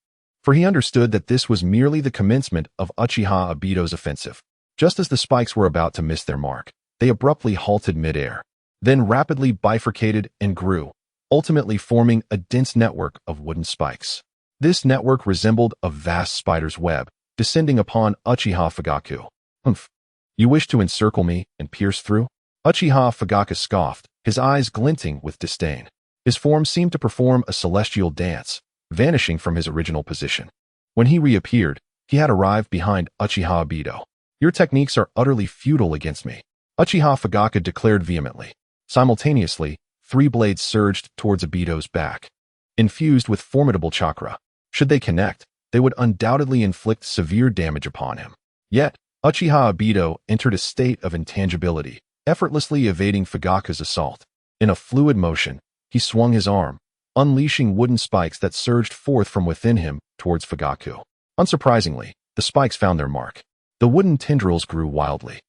for he understood that this was merely the commencement of Uchiha Obito's offensive. Just as the spikes were about to miss their mark, they abruptly halted midair, then rapidly bifurcated and grew, ultimately forming a dense network of wooden spikes. This network resembled a vast spider's web, descending upon Uchiha Fugaku. "Humph! You wish to encircle me and pierce through?" Uchiha Fugaku scoffed, his eyes glinting with disdain. His form seemed to perform a celestial dance, vanishing from his original position. When he reappeared, he had arrived behind Uchiha Obito. "Your techniques are utterly futile against me," Uchiha Fugaku declared vehemently. Simultaneously, 3 blades surged towards Obito's back, infused with formidable chakra. Should they connect, they would undoubtedly inflict severe damage upon him. Yet, Uchiha Obito entered a state of intangibility, effortlessly evading Fugaku's assault. In a fluid motion, he swung his arm, unleashing wooden spikes that surged forth from within him towards Fugaku. Unsurprisingly, the spikes found their mark. The wooden tendrils grew wildly,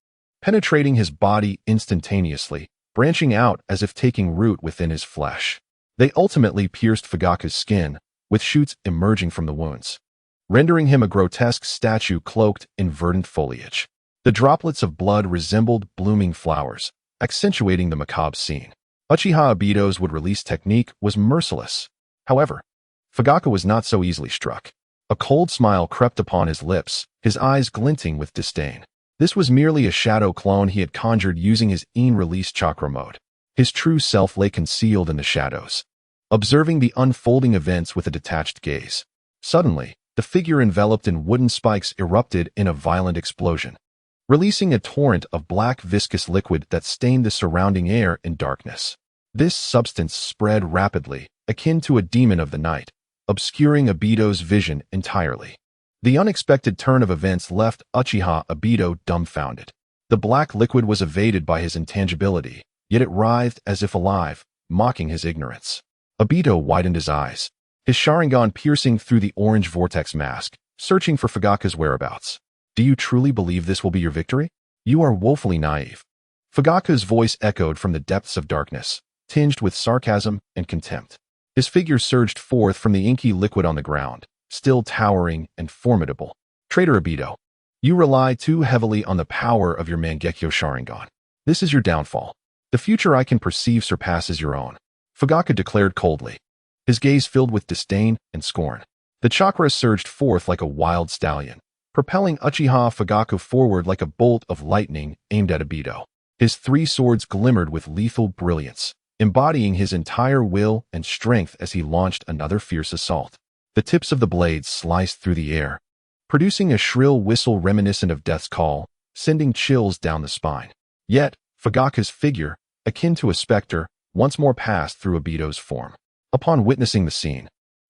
penetrating his body instantaneously, branching out as if taking root within his flesh. They ultimately pierced Fugaku's skin, with shoots emerging from the wounds, rendering him a grotesque statue cloaked in verdant foliage. The droplets of blood resembled blooming flowers, accentuating the macabre scene. Uchiha Obito's wood-release technique was merciless. However, Fugaku was not so easily struck. A cold smile crept upon his lips, his eyes glinting with disdain. This was merely a shadow clone he had conjured using his in-release chakra mode. His true self lay concealed in the shadows, observing the unfolding events with a detached gaze. Suddenly, the figure enveloped in wooden spikes erupted in a violent explosion, releasing a torrent of black viscous liquid that stained the surrounding air in darkness. This substance spread rapidly, akin to a demon of the night, obscuring Obito's vision entirely. The unexpected turn of events left Uchiha Obito dumbfounded. The black liquid was evaded by his intangibility, yet it writhed as if alive, mocking his ignorance. Obito widened his eyes, his Sharingan piercing through the orange vortex mask, searching for Fugaku's whereabouts. "Do you truly believe this will be your victory? You are woefully naive." Fugaku's voice echoed from the depths of darkness, tinged with sarcasm and contempt. His figure surged forth from the inky liquid on the ground, still towering and formidable. "Traitor Obito, you rely too heavily on the power of your Mangekyo Sharingan. This is your downfall. The future I can perceive surpasses your own," Fugaku declared coldly, his gaze filled with disdain and scorn. The chakra surged forth like a wild stallion, propelling Uchiha Fugaku forward like a bolt of lightning aimed at Obito. His 3 swords glimmered with lethal brilliance, embodying his entire will and strength as he launched another fierce assault. The tips of the blades sliced through the air, producing a shrill whistle reminiscent of death's call, sending chills down the spine. Yet, Fugaku's figure, akin to a specter, once more passed through Obito's form. Upon witnessing the scene,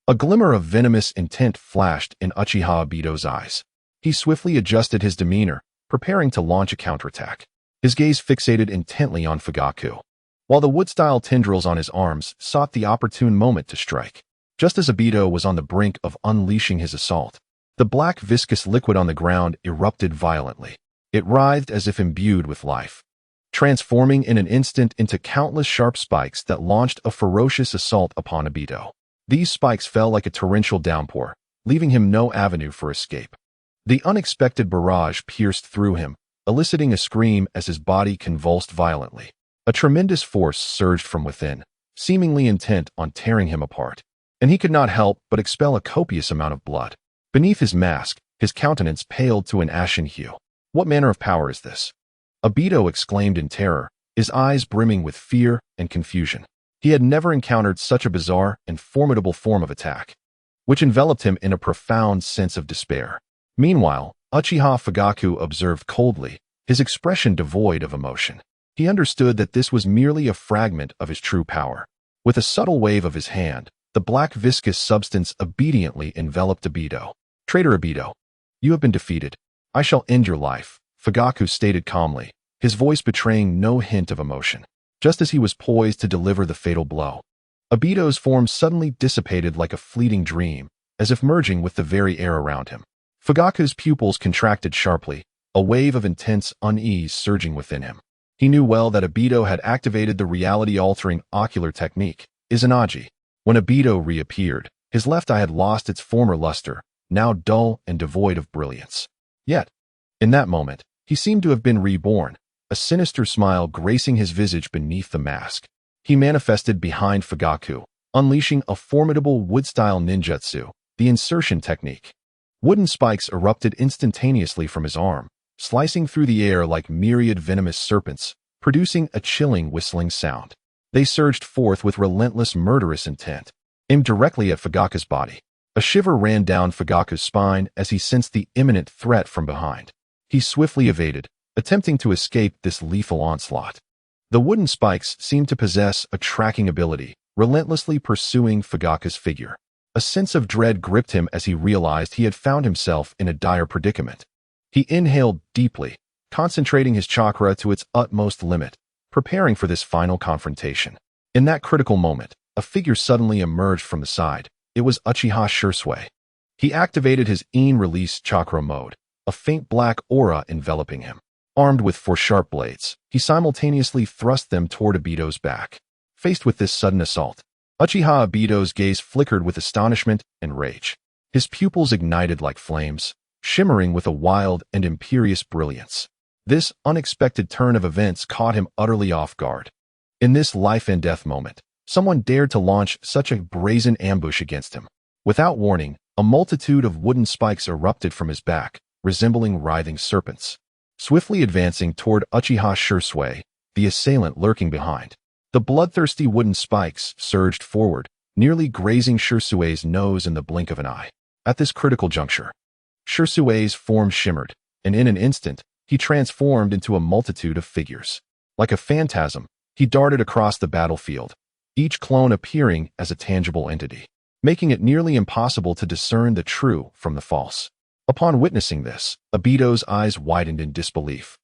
a glimmer of venomous intent flashed in Uchiha Obito's eyes. He swiftly adjusted his demeanor, preparing to launch a counterattack. His gaze fixated intently on Fugaku, while the wood-style tendrils on his arms sought the opportune moment to strike. Just as Obito was on the brink of unleashing his assault, the black viscous liquid on the ground erupted violently. It writhed as if imbued with life, transforming in an instant into countless sharp spikes that launched a ferocious assault upon Obito. These spikes fell like a torrential downpour, leaving him no avenue for escape. The unexpected barrage pierced through him, eliciting a scream as his body convulsed violently. A tremendous force surged from within, seemingly intent on tearing him apart, and he could not help but expel a copious amount of blood. Beneath his mask, his countenance paled to an ashen hue. What manner of power is this? Obito exclaimed in terror, his eyes brimming with fear and confusion. He had never encountered such a bizarre and formidable form of attack, which enveloped him in a profound sense of despair. Meanwhile, Uchiha Fugaku observed coldly, his expression devoid of emotion. He understood that this was merely a fragment of his true power. With a subtle wave of his hand, the black viscous substance obediently enveloped Obito. Traitor Obito, you have been defeated. I shall end your life, Fugaku stated calmly, his voice betraying no hint of emotion. Just as he was poised to deliver the fatal blow, Obito's form suddenly dissipated like a fleeting dream, as if merging with the very air around him. Fugaku's pupils contracted sharply, a wave of intense unease surging within him. He knew well that Obito had activated the reality-altering ocular technique, Izanagi. When Obito reappeared, his left eye had lost its former luster, now dull and devoid of brilliance. Yet, in that moment, he seemed to have been reborn, a sinister smile gracing his visage beneath the mask. He manifested behind Fugaku, unleashing a formidable wood-style ninjutsu, the insertion technique. Wooden spikes erupted instantaneously from his arm, slicing through the air like myriad venomous serpents, producing a chilling whistling sound. They surged forth with relentless murderous intent, aimed directly at Fugaku's body. A shiver ran down Fugaku's spine as he sensed the imminent threat from behind. He swiftly evaded, attempting to escape this lethal onslaught. The wooden spikes seemed to possess a tracking ability, relentlessly pursuing Fugaku's figure. A sense of dread gripped him as he realized he had found himself in a dire predicament. He inhaled deeply, concentrating his chakra to its utmost limit, preparing for this final confrontation. In that critical moment, a figure suddenly emerged from the side. It was Uchiha Shursui. He activated his in-release chakra mode, a faint black aura enveloping him. Armed with four sharp blades, he simultaneously thrust them toward Obito's back. Faced with this sudden assault, Uchiha Obito's gaze flickered with astonishment and rage. His pupils ignited like flames, shimmering with a wild and imperious brilliance. This unexpected turn of events caught him utterly off guard. In this life-and-death moment, someone dared to launch such a brazen ambush against him. Without warning, a multitude of wooden spikes erupted from his back, resembling writhing serpents. Swiftly advancing toward Uchiha Shursui, the assailant lurking behind. The bloodthirsty wooden spikes surged forward, nearly grazing Shursui's nose in the blink of an eye. At this critical juncture, Shursui's form shimmered, and in an instant, he transformed into a multitude of figures. Like a phantasm, he darted across the battlefield, each clone appearing as a tangible entity, making it nearly impossible to discern the true from the false. Upon witnessing this, Obito's eyes widened in disbelief.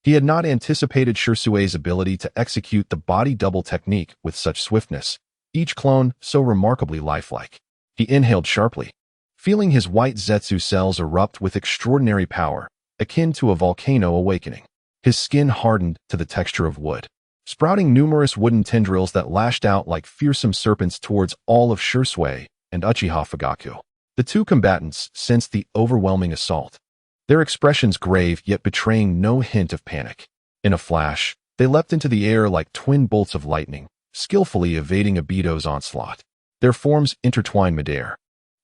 He had not anticipated Shursui's ability to execute the body double technique with such swiftness, each clone so remarkably lifelike. He inhaled sharply, feeling his white Zetsu cells erupt with extraordinary power, akin to a volcano awakening. His skin hardened to the texture of wood, sprouting numerous wooden tendrils that lashed out like fearsome serpents towards all of Shursui and Uchiha Fugaku. The two combatants sensed the overwhelming assault, their expressions grave yet betraying no hint of panic. In a flash, they leapt into the air like twin bolts of lightning, skillfully evading Obito's onslaught. Their forms intertwined midair,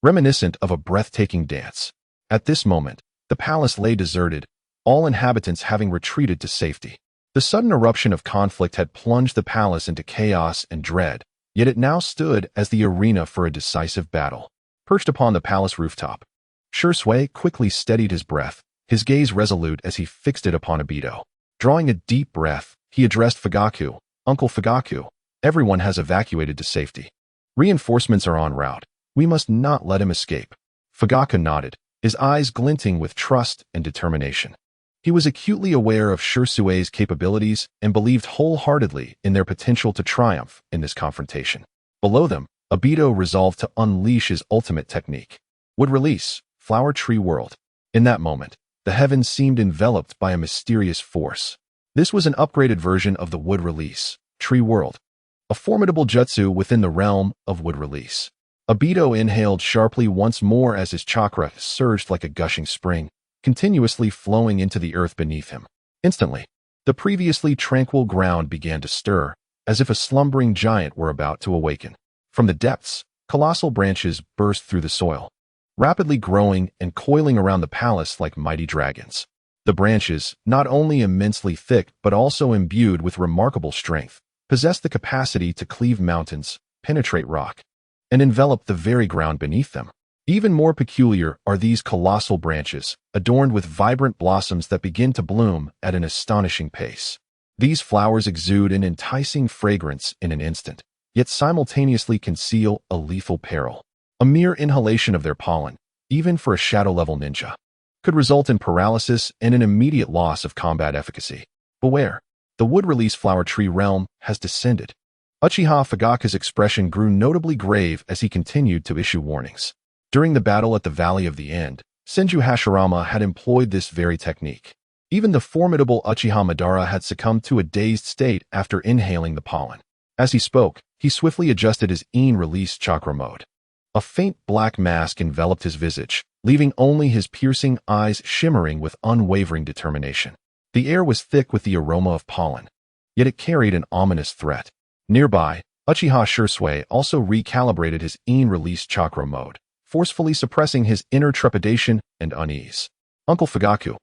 reminiscent of a breathtaking dance. At this moment, the palace lay deserted, all inhabitants having retreated to safety. The sudden eruption of conflict had plunged the palace into chaos and dread, yet it now stood as the arena for a decisive battle. Perched upon the palace rooftop, Shursui quickly steadied his breath, his gaze resolute as he fixed it upon Obito. Drawing a deep breath, he addressed Fugaku. Uncle Fugaku, everyone has evacuated to safety. Reinforcements are en route. We must not let him escape. Fugaku nodded, his eyes glinting with trust and determination. He was acutely aware of Shursui's capabilities and believed wholeheartedly in their potential to triumph in this confrontation. Below them, Obito resolved to unleash his ultimate technique. Would release, Flower Tree World. In that moment, the heavens seemed enveloped by a mysterious force. This was an upgraded version of the Wood Release, Tree World, a formidable jutsu within the realm of Wood Release. Obito inhaled sharply once more as his chakra surged like a gushing spring, continuously flowing into the earth beneath him. Instantly, the previously tranquil ground began to stir, as if a slumbering giant were about to awaken. From the depths, colossal branches burst through the soil, rapidly growing and coiling around the palace like mighty dragons. The branches, not only immensely thick but also imbued with remarkable strength, possessed the capacity to cleave mountains, penetrate rock, and envelop the very ground beneath them. Even more peculiar are these colossal branches, adorned with vibrant blossoms that begin to bloom at an astonishing pace. These flowers exude an enticing fragrance in an instant, yet simultaneously conceal a lethal peril. A mere inhalation of their pollen, even for a shadow-level ninja, could result in paralysis and an immediate loss of combat efficacy. Beware, the wood-release flower tree realm has descended. Uchiha Fugaku's expression grew notably grave as he continued to issue warnings. During the battle at the Valley of the End, Senju Hashirama had employed this very technique. Even the formidable Uchiha Madara had succumbed to a dazed state after inhaling the pollen. As he spoke, he swiftly adjusted his in-release chakra mode. A faint black mask enveloped his visage, leaving only his piercing eyes shimmering with unwavering determination. The air was thick with the aroma of pollen, yet it carried an ominous threat. Nearby, Uchiha Shursui also recalibrated his in-release chakra mode, forcefully suppressing his inner trepidation and unease. Uncle Fugaku,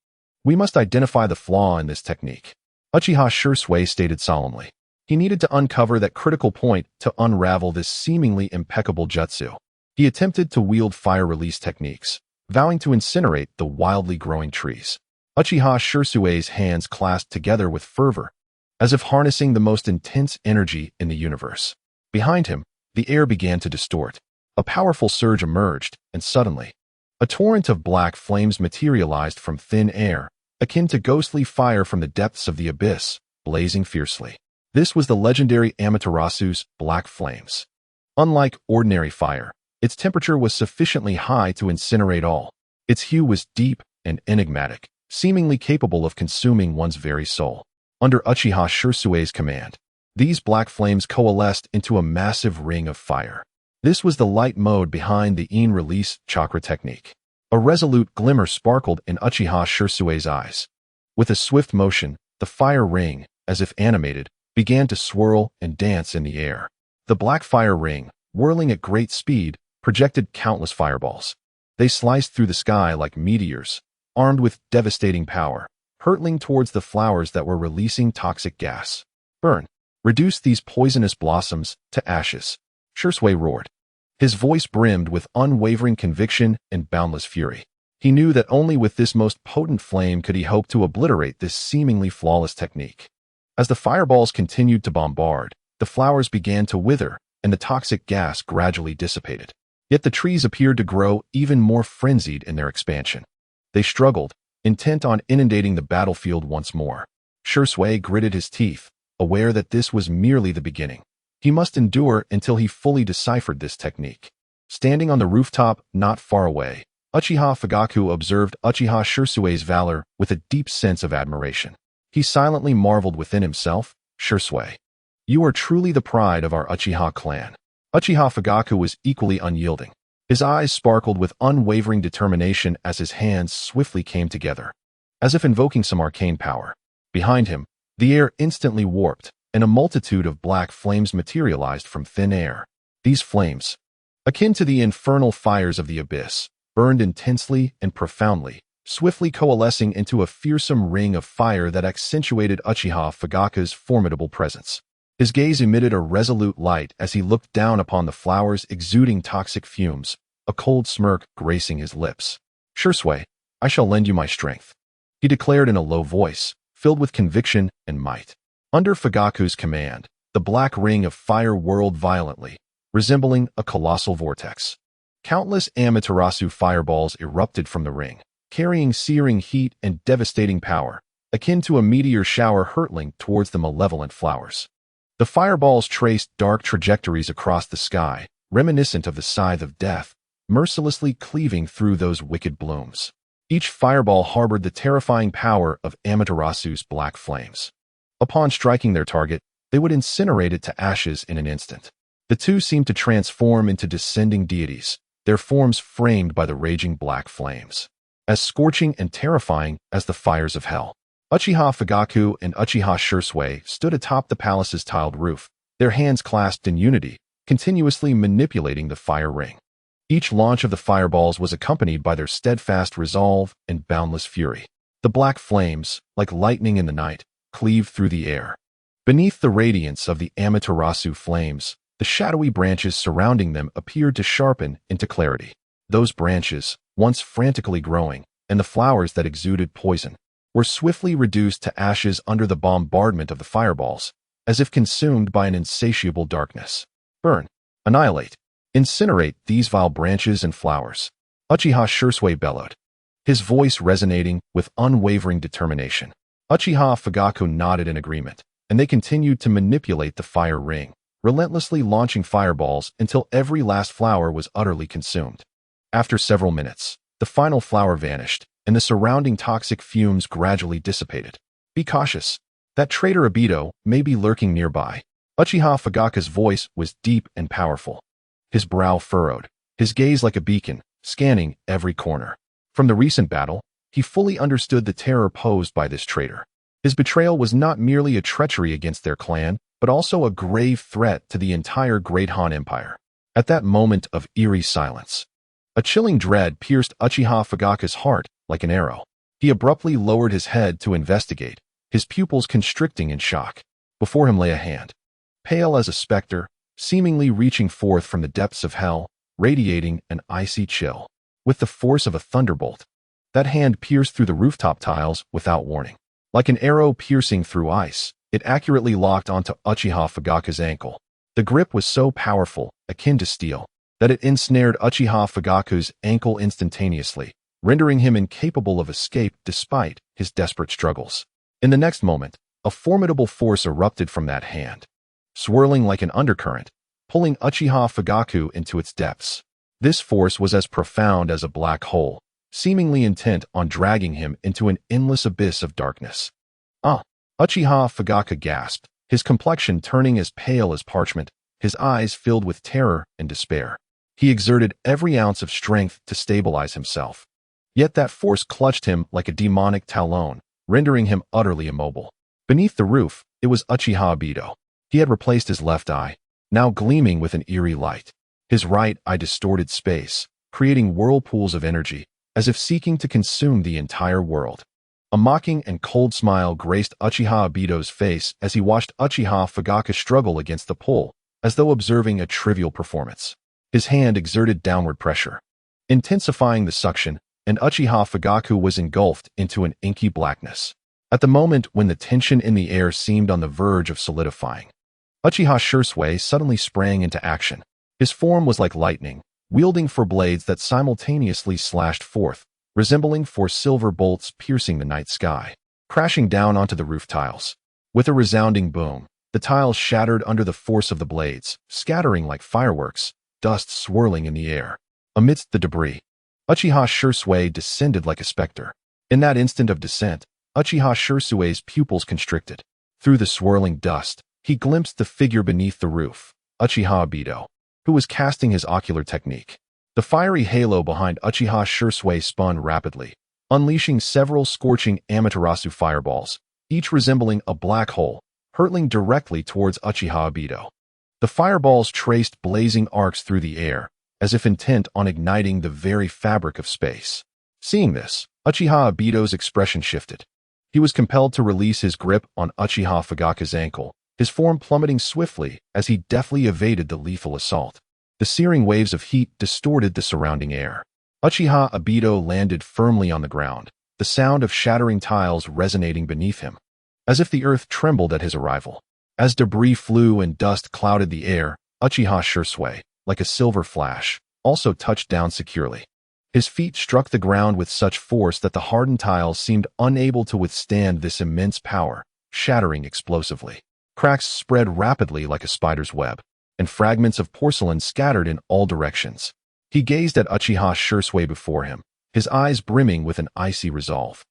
we must identify the flaw in this technique, Uchiha Shursui stated solemnly. He needed to uncover that critical point to unravel this seemingly impeccable jutsu. He attempted to wield fire release techniques, vowing to incinerate the wildly growing trees. Uchiha Shursui's hands clasped together with fervor, as if harnessing the most intense energy in the universe. Behind him, the air began to distort. A powerful surge emerged, and suddenly, a torrent of black flames materialized from thin air, akin to ghostly fire from the depths of the abyss, blazing fiercely. This was the legendary Amaterasu's black flames. Unlike ordinary fire, its temperature was sufficiently high to incinerate all. Its hue was deep and enigmatic, seemingly capable of consuming one's very soul. Under Uchiha Shursui's command, these black flames coalesced into a massive ring of fire. This was the light mode behind the in-release chakra technique. A resolute glimmer sparkled in Uchiha Shursui's eyes. With a swift motion, the fire ring, as if animated, began to swirl and dance in the air. The black fire ring, whirling at great speed, projected countless fireballs. They sliced through the sky like meteors, armed with devastating power, hurtling towards the flowers that were releasing toxic gas. Burn! Reduce these poisonous blossoms to ashes, Shursui roared. His voice brimmed with unwavering conviction and boundless fury. He knew that only with this most potent flame could he hope to obliterate this seemingly flawless technique. As the fireballs continued to bombard, the flowers began to wither, and the toxic gas gradually dissipated. Yet the trees appeared to grow even more frenzied in their expansion. They struggled, intent on inundating the battlefield once more. Shursui gritted his teeth, aware that this was merely the beginning. He must endure until he fully deciphered this technique. Standing on the rooftop not far away, Uchiha Fugaku observed Uchiha Shursui's valor with a deep sense of admiration. He silently marveled within himself, Shursui, you are truly the pride of our Uchiha clan. Uchiha Fugaku was equally unyielding. His eyes sparkled with unwavering determination as his hands swiftly came together, as if invoking some arcane power. Behind him, the air instantly warped, and a multitude of black flames materialized from thin air. These flames, akin to the infernal fires of the abyss, burned intensely and profoundly, swiftly coalescing into a fearsome ring of fire that accentuated Uchiha Fugaku's formidable presence. His gaze emitted a resolute light as he looked down upon the flowers exuding toxic fumes, a cold smirk gracing his lips. Shursui, I shall lend you my strength, he declared in a low voice, filled with conviction and might. Under Fugaku's command, the black ring of fire whirled violently, resembling a colossal vortex. Countless Amaterasu fireballs erupted from the ring, carrying searing heat and devastating power, akin to a meteor shower hurtling towards the malevolent flowers. The fireballs traced dark trajectories across the sky, reminiscent of the scythe of death, mercilessly cleaving through those wicked blooms. Each fireball harbored the terrifying power of Amaterasu's black flames. Upon striking their target, they would incinerate it to ashes in an instant. The two seemed to transform into descending deities, their forms framed by the raging black flames, as scorching and terrifying as the fires of hell. Uchiha Fugaku and Uchiha Shursui stood atop the palace's tiled roof, their hands clasped in unity, continuously manipulating the fire ring. Each launch of the fireballs was accompanied by their steadfast resolve and boundless fury. The black flames, like lightning in the night, cleaved through the air. Beneath the radiance of the Amaterasu flames, the shadowy branches surrounding them appeared to sharpen into clarity. Those branches, once frantically growing, and the flowers that exuded poison, were swiftly reduced to ashes under the bombardment of the fireballs, as if consumed by an insatiable darkness. Burn, annihilate, incinerate these vile branches and flowers, Uchiha Shursui bellowed, his voice resonating with unwavering determination. Uchiha Fugaku nodded in agreement, and they continued to manipulate the fire ring, relentlessly launching fireballs until every last flower was utterly consumed. After several minutes, the final flower vanished, and the surrounding toxic fumes gradually dissipated. Be cautious. That traitor Obito may be lurking nearby. Uchiha Fugaku's voice was deep and powerful. His brow furrowed, his gaze like a beacon, scanning every corner. From the recent battle, he fully understood the terror posed by this traitor. His betrayal was not merely a treachery against their clan, but also a grave threat to the entire Great Han Empire. At that moment of eerie silence, a chilling dread pierced Uchiha Fugaku's heart like an arrow. He abruptly lowered his head to investigate, his pupils constricting in shock. Before him lay a hand, pale as a specter, seemingly reaching forth from the depths of hell, radiating an icy chill. With the force of a thunderbolt, that hand pierced through the rooftop tiles without warning. Like an arrow piercing through ice, it accurately locked onto Uchiha Fugaku's ankle. The grip was so powerful, akin to steel, that it ensnared Uchiha Fugaku's ankle instantaneously, rendering him incapable of escape despite his desperate struggles. In the next moment, a formidable force erupted from that hand, swirling like an undercurrent, pulling Uchiha Fugaku into its depths. This force was as profound as a black hole, seemingly intent on dragging him into an endless abyss of darkness. Uchiha Fugaku gasped, his complexion turning as pale as parchment, his eyes filled with terror and despair. He exerted every ounce of strength to stabilize himself. Yet that force clutched him like a demonic talon, rendering him utterly immobile. Beneath the roof, it was Uchiha Obito. He had replaced his left eye, now gleaming with an eerie light. His right eye distorted space, creating whirlpools of energy, as if seeking to consume the entire world. A mocking and cold smile graced Uchiha Obito's face as he watched Uchiha Fugaku struggle against the pull, as though observing a trivial performance. His hand exerted downward pressure, intensifying the suction, and Uchiha Fugaku was engulfed into an inky blackness. At the moment when the tension in the air seemed on the verge of solidifying, Uchiha Shursui suddenly sprang into action. His form was like lightning, wielding four blades that simultaneously slashed forth, resembling four silver bolts piercing the night sky, crashing down onto the roof tiles. With a resounding boom, the tiles shattered under the force of the blades, scattering like fireworks, dust swirling in the air. Amidst the debris, Uchiha Shursui descended like a specter. In that instant of descent, Uchiha Shursui's pupils constricted. Through the swirling dust, he glimpsed the figure beneath the roof, Uchiha Obito, who was casting his ocular technique. The fiery halo behind Uchiha Shursui spun rapidly, unleashing several scorching Amaterasu fireballs, each resembling a black hole, hurtling directly towards Uchiha Obito. The fireballs traced blazing arcs through the air, as if intent on igniting the very fabric of space. Seeing this, Uchiha Obito's expression shifted. He was compelled to release his grip on Uchiha Fugaku's ankle, his form plummeting swiftly as he deftly evaded the lethal assault. The searing waves of heat distorted the surrounding air. Uchiha Obito landed firmly on the ground, the sound of shattering tiles resonating beneath him, as if the earth trembled at his arrival. As debris flew and dust clouded the air, Uchiha Shursui, like a silver flash, also touched down securely. His feet struck the ground with such force that the hardened tiles seemed unable to withstand this immense power, shattering explosively. Cracks spread rapidly like a spider's web, and fragments of porcelain scattered in all directions. He gazed at Uchiha Shursui before him, his eyes brimming with an icy resolve.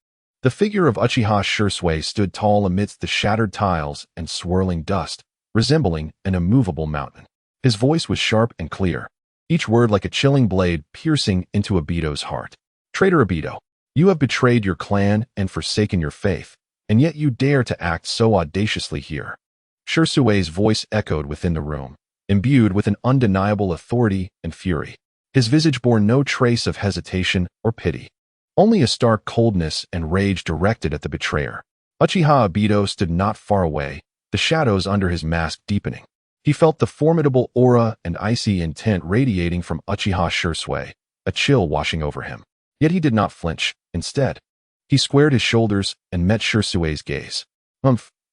The figure of Uchiha Shursui stood tall amidst the shattered tiles and swirling dust, resembling an immovable mountain. His voice was sharp and clear, each word like a chilling blade piercing into Obito's heart. Traitor Obito, you have betrayed your clan and forsaken your faith, and yet you dare to act so audaciously here. Shursui's voice echoed within the room, imbued with an undeniable authority and fury. His visage bore no trace of hesitation or pity, only a stark coldness and rage directed at the betrayer. Uchiha Obito stood not far away, the shadows under his mask deepening. He felt the formidable aura and icy intent radiating from Uchiha Shisui, a chill washing over him. Yet he did not flinch. Instead, he squared his shoulders and met Shisui's gaze.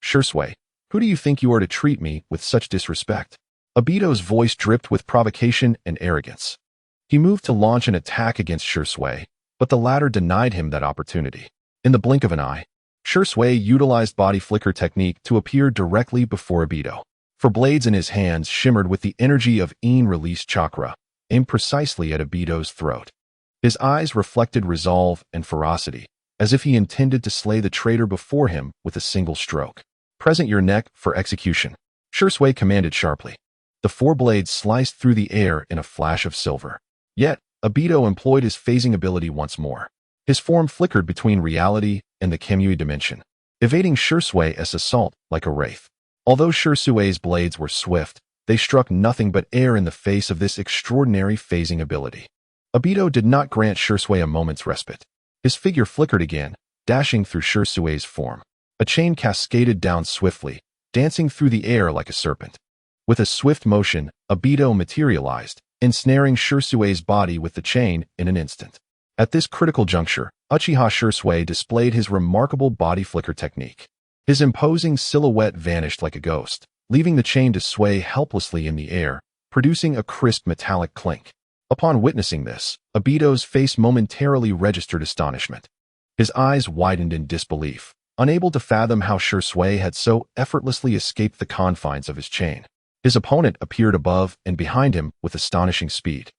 Shisui, who do you think you are to treat me with such disrespect? Obito's voice dripped with provocation and arrogance. He moved to launch an attack against Shisui, but the latter denied him that opportunity. In the blink of an eye, Shisui utilized body flicker technique to appear directly before Obito. For blades in his hands shimmered with the energy of released chakra, aimed precisely at Obito's throat. His eyes reflected resolve and ferocity, as if he intended to slay the traitor before him with a single stroke. Present your neck for execution, Shisui commanded sharply. The four blades sliced through the air in a flash of silver. Yet, Obito employed his phasing ability once more. His form flickered between reality and the Kamui dimension, evading Shisui's assault like a wraith. Although Shisui's blades were swift, they struck nothing but air in the face of this extraordinary phasing ability. Obito did not grant Shisui a moment's respite. His figure flickered again, dashing through Shisui's form. A chain cascaded down swiftly, dancing through the air like a serpent. With a swift motion, Obito materialized, ensnaring Shisui's body with the chain in an instant. At this critical juncture, Uchiha Shisui displayed his remarkable body flicker technique. His imposing silhouette vanished like a ghost, leaving the chain to sway helplessly in the air, producing a crisp metallic clink. Upon witnessing this, Obito's face momentarily registered astonishment. His eyes widened in disbelief, unable to fathom how Shisui had so effortlessly escaped the confines of his chain. His opponent appeared above and behind him with astonishing speed.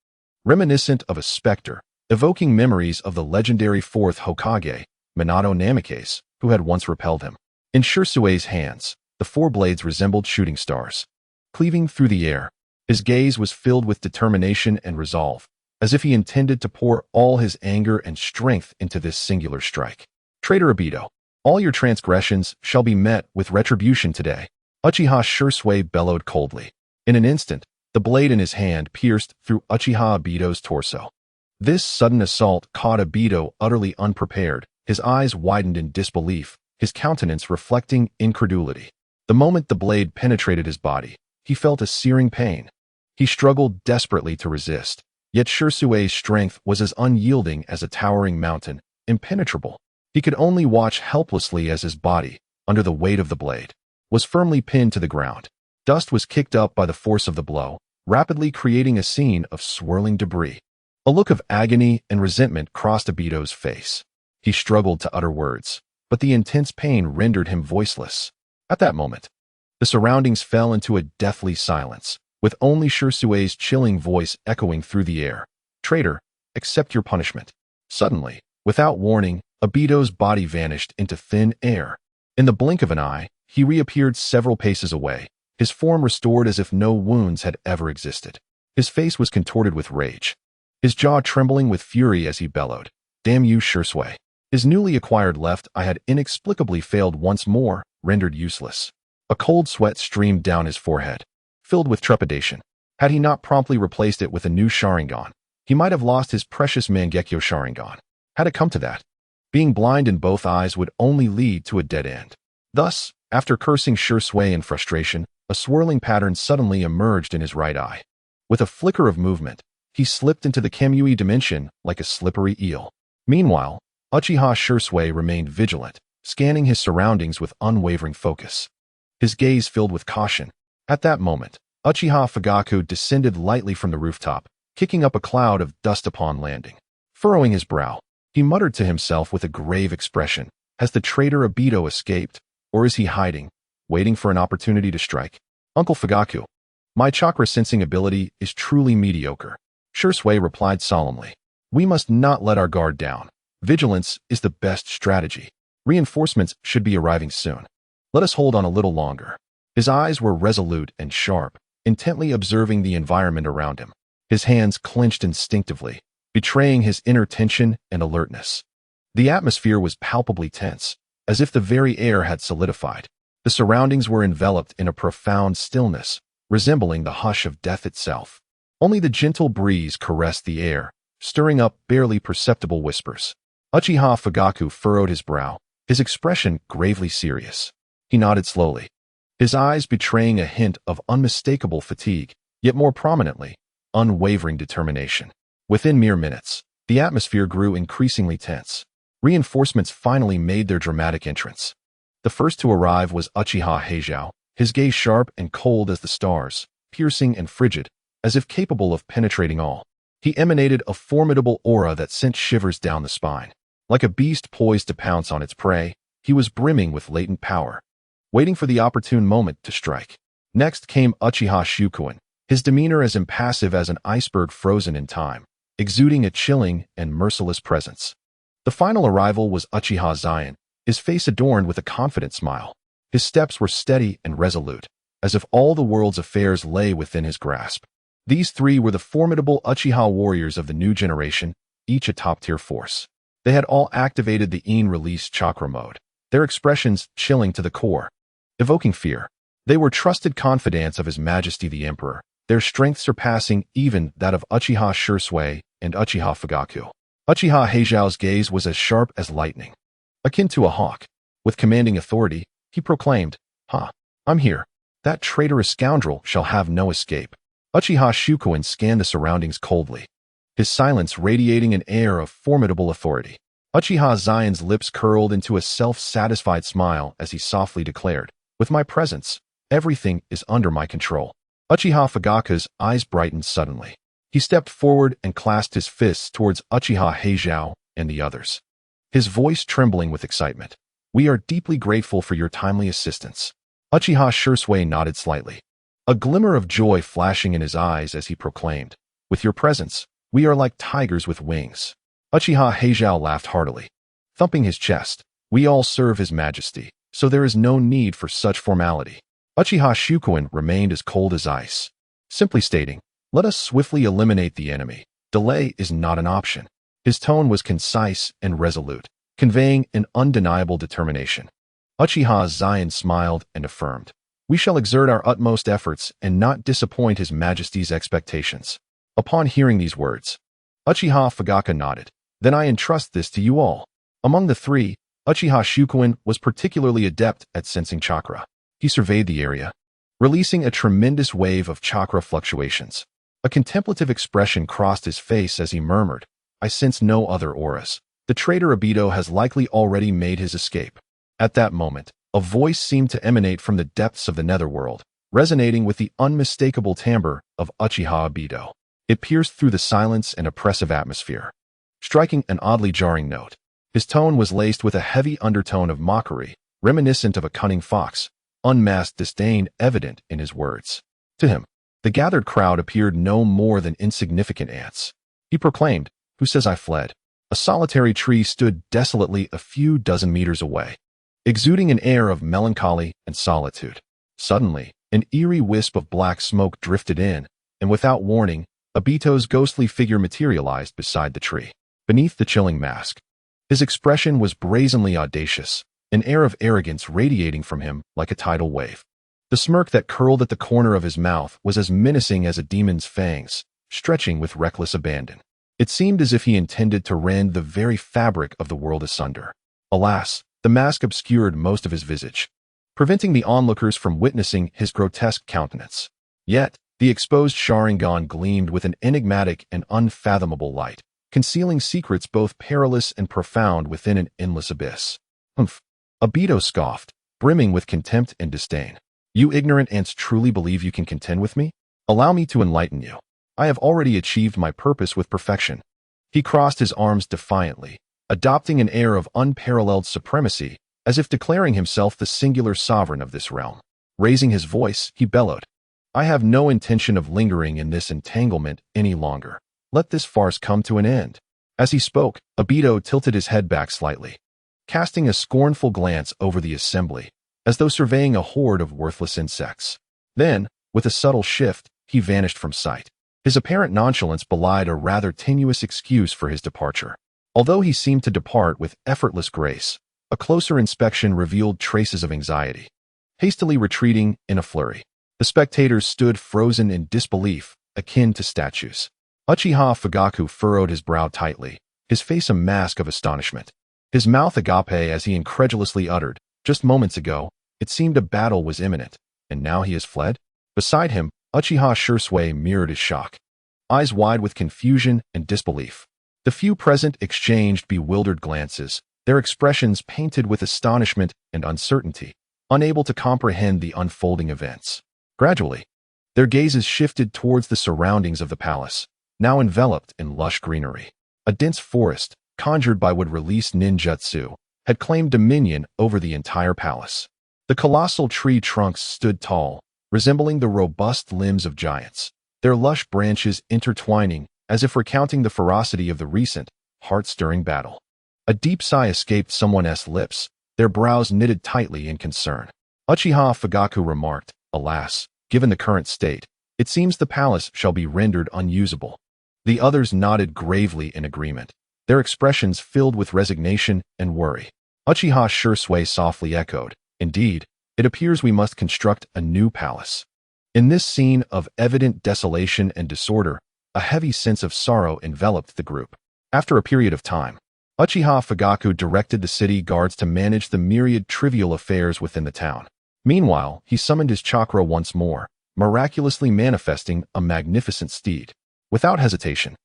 Reminiscent of a specter, evoking memories of the legendary Fourth Hokage, Minato Namikaze, who had once repelled him. In Shisui's hands, the four blades resembled shooting stars. Cleaving through the air, his gaze was filled with determination and resolve, as if he intended to pour all his anger and strength into this singular strike. Traitor Obito, all your transgressions shall be met with retribution today, Uchiha Shisui bellowed coldly. In an instant, the blade in his hand pierced through Uchiha Obito's torso. This sudden assault caught Obito utterly unprepared, his eyes widened in disbelief, his countenance reflecting incredulity. The moment the blade penetrated his body, he felt a searing pain. He struggled desperately to resist, yet Shisui's strength was as unyielding as a towering mountain, impenetrable. He could only watch helplessly as his body, under the weight of the blade, was firmly pinned to the ground. Dust was kicked up by the force of the blow, rapidly creating a scene of swirling debris. A look of agony and resentment crossed Obito's face. He struggled to utter words, but the intense pain rendered him voiceless. At that moment, the surroundings fell into a deathly silence, with only Shisui's chilling voice echoing through the air. Traitor, accept your punishment. Suddenly, without warning, Obito's body vanished into thin air. In the blink of an eye, he reappeared several paces away, his form restored as if no wounds had ever existed. His face was contorted with rage, his jaw trembling with fury as he bellowed, "Damn you, Shisui." His newly acquired left eye had inexplicably failed once more, rendered useless. A cold sweat streamed down his forehead, filled with trepidation. Had he not promptly replaced it with a new Sharingan, he might have lost his precious Mangekyo Sharingan. Had it come to that, being blind in both eyes would only lead to a dead end. Thus, after cursing Shisui in frustration, a swirling pattern suddenly emerged in his right eye. With a flicker of movement, he slipped into the Kamui dimension like a slippery eel. Meanwhile, Uchiha Shisui remained vigilant, scanning his surroundings with unwavering focus. His gaze filled with caution. At that moment, Uchiha Fugaku descended lightly from the rooftop, kicking up a cloud of dust upon landing. Furrowing his brow, he muttered to himself with a grave expression, "Has the traitor Obito escaped, or is he hiding, waiting for an opportunity to strike?" "Uncle Fugaku, my chakra sensing ability is truly mediocre," Shisui replied solemnly. "We must not let our guard down. Vigilance is the best strategy. Reinforcements should be arriving soon. Let us hold on a little longer." His eyes were resolute and sharp, intently observing the environment around him. His hands clenched instinctively, betraying his inner tension and alertness. The atmosphere was palpably tense, as if the very air had solidified. The surroundings were enveloped in a profound stillness, resembling the hush of death itself. Only the gentle breeze caressed the air, stirring up barely perceptible whispers. Uchiha Fugaku furrowed his brow, his expression gravely serious. He nodded slowly, his eyes betraying a hint of unmistakable fatigue, yet more prominently, unwavering determination. Within mere minutes, the atmosphere grew increasingly tense. Reinforcements finally made their dramatic entrance. The first to arrive was Uchiha Hanya, his gaze sharp and cold as the stars, piercing and frigid, as if capable of penetrating all. He emanated a formidable aura that sent shivers down the spine. Like a beast poised to pounce on its prey, he was brimming with latent power, waiting for the opportune moment to strike. Next came Uchiha Shukuin, his demeanor as impassive as an iceberg frozen in time, exuding a chilling and merciless presence. The final arrival was Uchiha Zion, his face adorned with a confident smile. His steps were steady and resolute, as if all the world's affairs lay within his grasp. These three were the formidable Uchiha warriors of the new generation, each a top-tier force. They had all activated the in-release chakra mode, their expressions chilling to the core, evoking fear. They were trusted confidants of His Majesty the Emperor, their strength surpassing even that of Uchiha Shursui and Uchiha Fugaku. Uchiha Heijiao's gaze was as sharp as lightning, akin to a hawk. With commanding authority, he proclaimed, I'm here. That traitorous scoundrel shall have no escape." Uchiha Shukuin scanned the surroundings coldly, his silence radiating an air of formidable authority. Uchiha Zion's lips curled into a self-satisfied smile as he softly declared, "With my presence, everything is under my control." Uchiha Fugaku's eyes brightened suddenly. He stepped forward and clasped his fists towards Uchiha Heijiao and the others, his voice trembling with excitement. "We are deeply grateful for your timely assistance." Uchiha Shursui nodded slightly, a glimmer of joy flashing in his eyes as he proclaimed, "With your presence, we are like tigers with wings." Uchiha Heijiao laughed heartily, thumping his chest. "We all serve His Majesty, so there is no need for such formality." Uchiha Shukuin remained as cold as ice, simply stating, "Let us swiftly eliminate the enemy. Delay is not an option." His tone was concise and resolute, conveying an undeniable determination. Uchiha Zion smiled and affirmed, "We shall exert our utmost efforts and not disappoint His Majesty's expectations." Upon hearing these words, Uchiha Fugaku nodded. "Then I entrust this to you all." Among the three, Uchiha Shukuin was particularly adept at sensing chakra. He surveyed the area, releasing a tremendous wave of chakra fluctuations. A contemplative expression crossed his face as he murmured, "I sense no other auras. The traitor Obito has likely already made his escape." At that moment, a voice seemed to emanate from the depths of the netherworld, resonating with the unmistakable timbre of Uchiha Obito. It pierced through the silence and oppressive atmosphere, striking an oddly jarring note. His tone was laced with a heavy undertone of mockery, reminiscent of a cunning fox, unmasked disdain evident in his words. To him, the gathered crowd appeared no more than insignificant ants. He proclaimed, "Who says I fled?" A solitary tree stood desolately a few dozen meters away, exuding an air of melancholy and solitude. Suddenly, an eerie wisp of black smoke drifted in, and without warning, Obito's ghostly figure materialized beside the tree. Beneath the chilling mask, his expression was brazenly audacious, an air of arrogance radiating from him like a tidal wave. The smirk that curled at the corner of his mouth was as menacing as a demon's fangs, stretching with reckless abandon. It seemed as if he intended to rend the very fabric of the world asunder. Alas, the mask obscured most of his visage, preventing the onlookers from witnessing his grotesque countenance. Yet, the exposed Sharingan gleamed with an enigmatic and unfathomable light, concealing secrets both perilous and profound within an endless abyss. "Humph," Obito scoffed, brimming with contempt and disdain. "You ignorant ants truly believe you can contend with me? Allow me to enlighten you. I have already achieved my purpose with perfection." He crossed his arms defiantly, adopting an air of unparalleled supremacy, as if declaring himself the singular sovereign of this realm. Raising his voice, he bellowed, "I have no intention of lingering in this entanglement any longer. Let this farce come to an end." As he spoke, Obito tilted his head back slightly, casting a scornful glance over the assembly, as though surveying a horde of worthless insects. Then, with a subtle shift, he vanished from sight. His apparent nonchalance belied a rather tenuous excuse for his departure. Although he seemed to depart with effortless grace, a closer inspection revealed traces of anxiety. Hastily retreating in a flurry, the spectators stood frozen in disbelief, akin to statues. Uchiha Fugaku furrowed his brow tightly, his face a mask of astonishment. His mouth agape as he incredulously uttered, "Just moments ago, it seemed a battle was imminent, and now he has fled?" Beside him, Uchiha Shursui mirrored his shock, eyes wide with confusion and disbelief. The few present exchanged bewildered glances, their expressions painted with astonishment and uncertainty, unable to comprehend the unfolding events. Gradually, their gazes shifted towards the surroundings of the palace, now enveloped in lush greenery. A dense forest, conjured by wood-released ninjutsu, had claimed dominion over the entire palace. The colossal tree trunks stood tall, resembling the robust limbs of giants, their lush branches intertwining as if recounting the ferocity of the recent, heart-stirring battle. A deep sigh escaped someone's lips, their brows knitted tightly in concern. Uchiha Fugaku remarked, "Alas, given the current state, it seems the palace shall be rendered unusable." The others nodded gravely in agreement, their expressions filled with resignation and worry. Uchiha Shursui softly echoed, "Indeed, it appears we must construct a new palace." In this scene of evident desolation and disorder, a heavy sense of sorrow enveloped the group. After a period of time, Uchiha Fugaku directed the city guards to manage the myriad trivial affairs within the town. Meanwhile, he summoned his chakra once more, miraculously manifesting a magnificent steed. Without hesitation,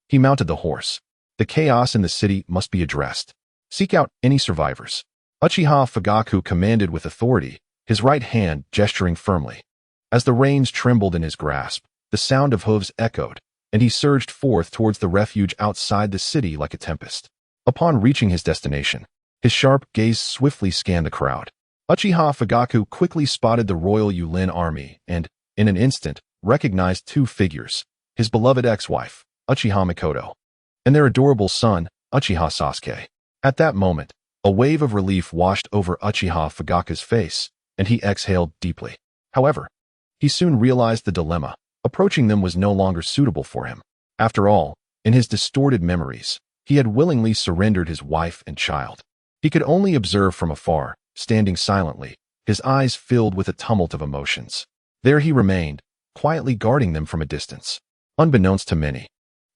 he mounted the horse. The chaos in the city must be addressed. Seek out any survivors. Uchiha Fugaku commanded with authority, his right hand gesturing firmly. As the reins trembled in his grasp, the sound of hooves echoed, and he surged forth towards the refuge outside the city like a tempest. Upon reaching his destination, his sharp gaze swiftly scanned the crowd. Uchiha Fugaku quickly spotted the royal Yulin army and, in an instant, recognized two figures, his beloved ex-wife, Uchiha Mikoto, and their adorable son, Uchiha Sasuke. At that moment, a wave of relief washed over Uchiha Fugaku's face, and he exhaled deeply. However, he soon realized the dilemma. Approaching them was no longer suitable for him. After all, in his distorted memories, he had willingly surrendered his wife and child. He could only observe from afar, standing silently, his eyes filled with a tumult of emotions. There he remained, quietly guarding them from a distance. Unbeknownst to many,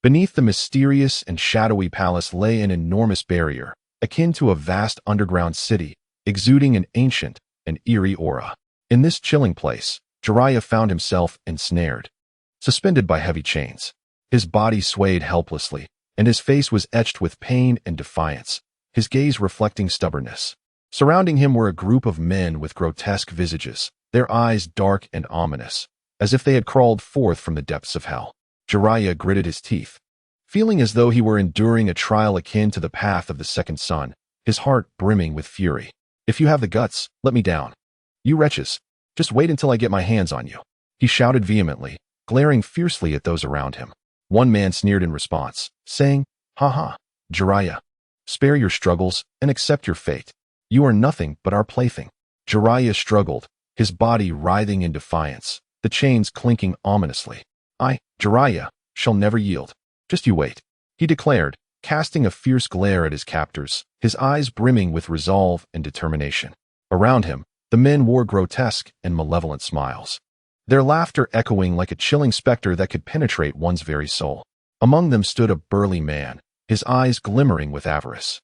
beneath the mysterious and shadowy palace lay an enormous barrier, akin to a vast underground city, exuding an ancient and eerie aura. In this chilling place, Jiraiya found himself ensnared, suspended by heavy chains. His body swayed helplessly, and his face was etched with pain and defiance, his gaze reflecting stubbornness. Surrounding him were a group of men with grotesque visages, their eyes dark and ominous, as if they had crawled forth from the depths of hell. Jiraiya gritted his teeth, feeling as though he were enduring a trial akin to the path of the second son, his heart brimming with fury. "If you have the guts, let me down. You wretches, just wait until I get my hands on you," he shouted vehemently, glaring fiercely at those around him. One man sneered in response, saying, "Ha, Jiraiya, spare your struggles and accept your fate. You are nothing but our plaything." Jiraiya struggled, his body writhing in defiance, the chains clinking ominously. "I, Jiraiya, shall never yield. Just you wait," he declared, casting a fierce glare at his captors, his eyes brimming with resolve and determination. Around him, the men wore grotesque and malevolent smiles, their laughter echoing like a chilling specter that could penetrate one's very soul. Among them stood a burly man, his eyes glimmering with avarice.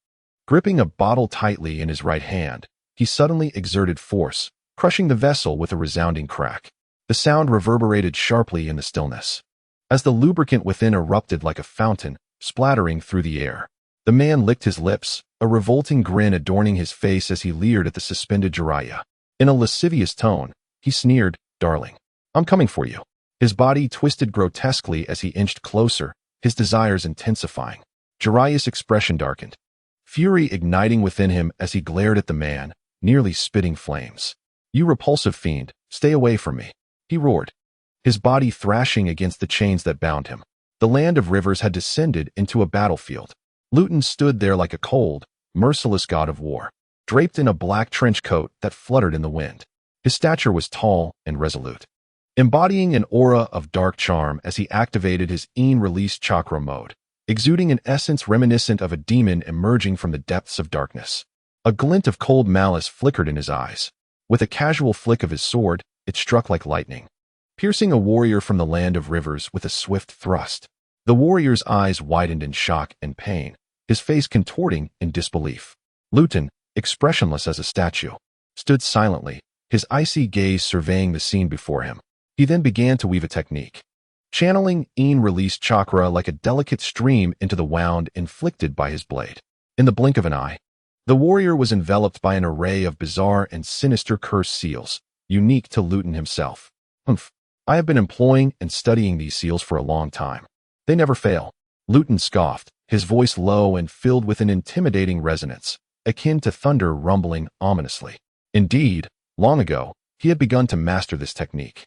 Gripping a bottle tightly in his right hand, he suddenly exerted force, crushing the vessel with a resounding crack. The sound reverberated sharply in the stillness, as the lubricant within erupted like a fountain, splattering through the air. The man licked his lips, a revolting grin adorning his face as he leered at the suspended Jiraiya. In a lascivious tone, he sneered, "Darling, I'm coming for you." His body twisted grotesquely as he inched closer, his desires intensifying. Jiraiya's expression darkened, fury igniting within him as he glared at the man, nearly spitting flames. "You repulsive fiend, stay away from me," he roared, his body thrashing against the chains that bound him. The land of rivers had descended into a battlefield. Luton stood there like a cold, merciless god of war, draped in a black trench coat that fluttered in the wind. His stature was tall and resolute, embodying an aura of dark charm as he activated his released chakra mode, exuding an essence reminiscent of a demon emerging from the depths of darkness. A glint of cold malice flickered in his eyes. With a casual flick of his sword, it struck like lightning, piercing a warrior from the land of rivers with a swift thrust. The warrior's eyes widened in shock and pain, his face contorting in disbelief. Luton, expressionless as a statue, stood silently, his icy gaze surveying the scene before him. He then began to weave a technique. Channeling Ian released chakra like a delicate stream into the wound inflicted by his blade. In the blink of an eye, the warrior was enveloped by an array of bizarre and sinister curse seals, unique to Luton himself. I have been employing and studying these seals for a long time. They never fail. Luton scoffed, his voice low and filled with an intimidating resonance, akin to thunder rumbling ominously. Indeed, long ago, he had begun to master this technique.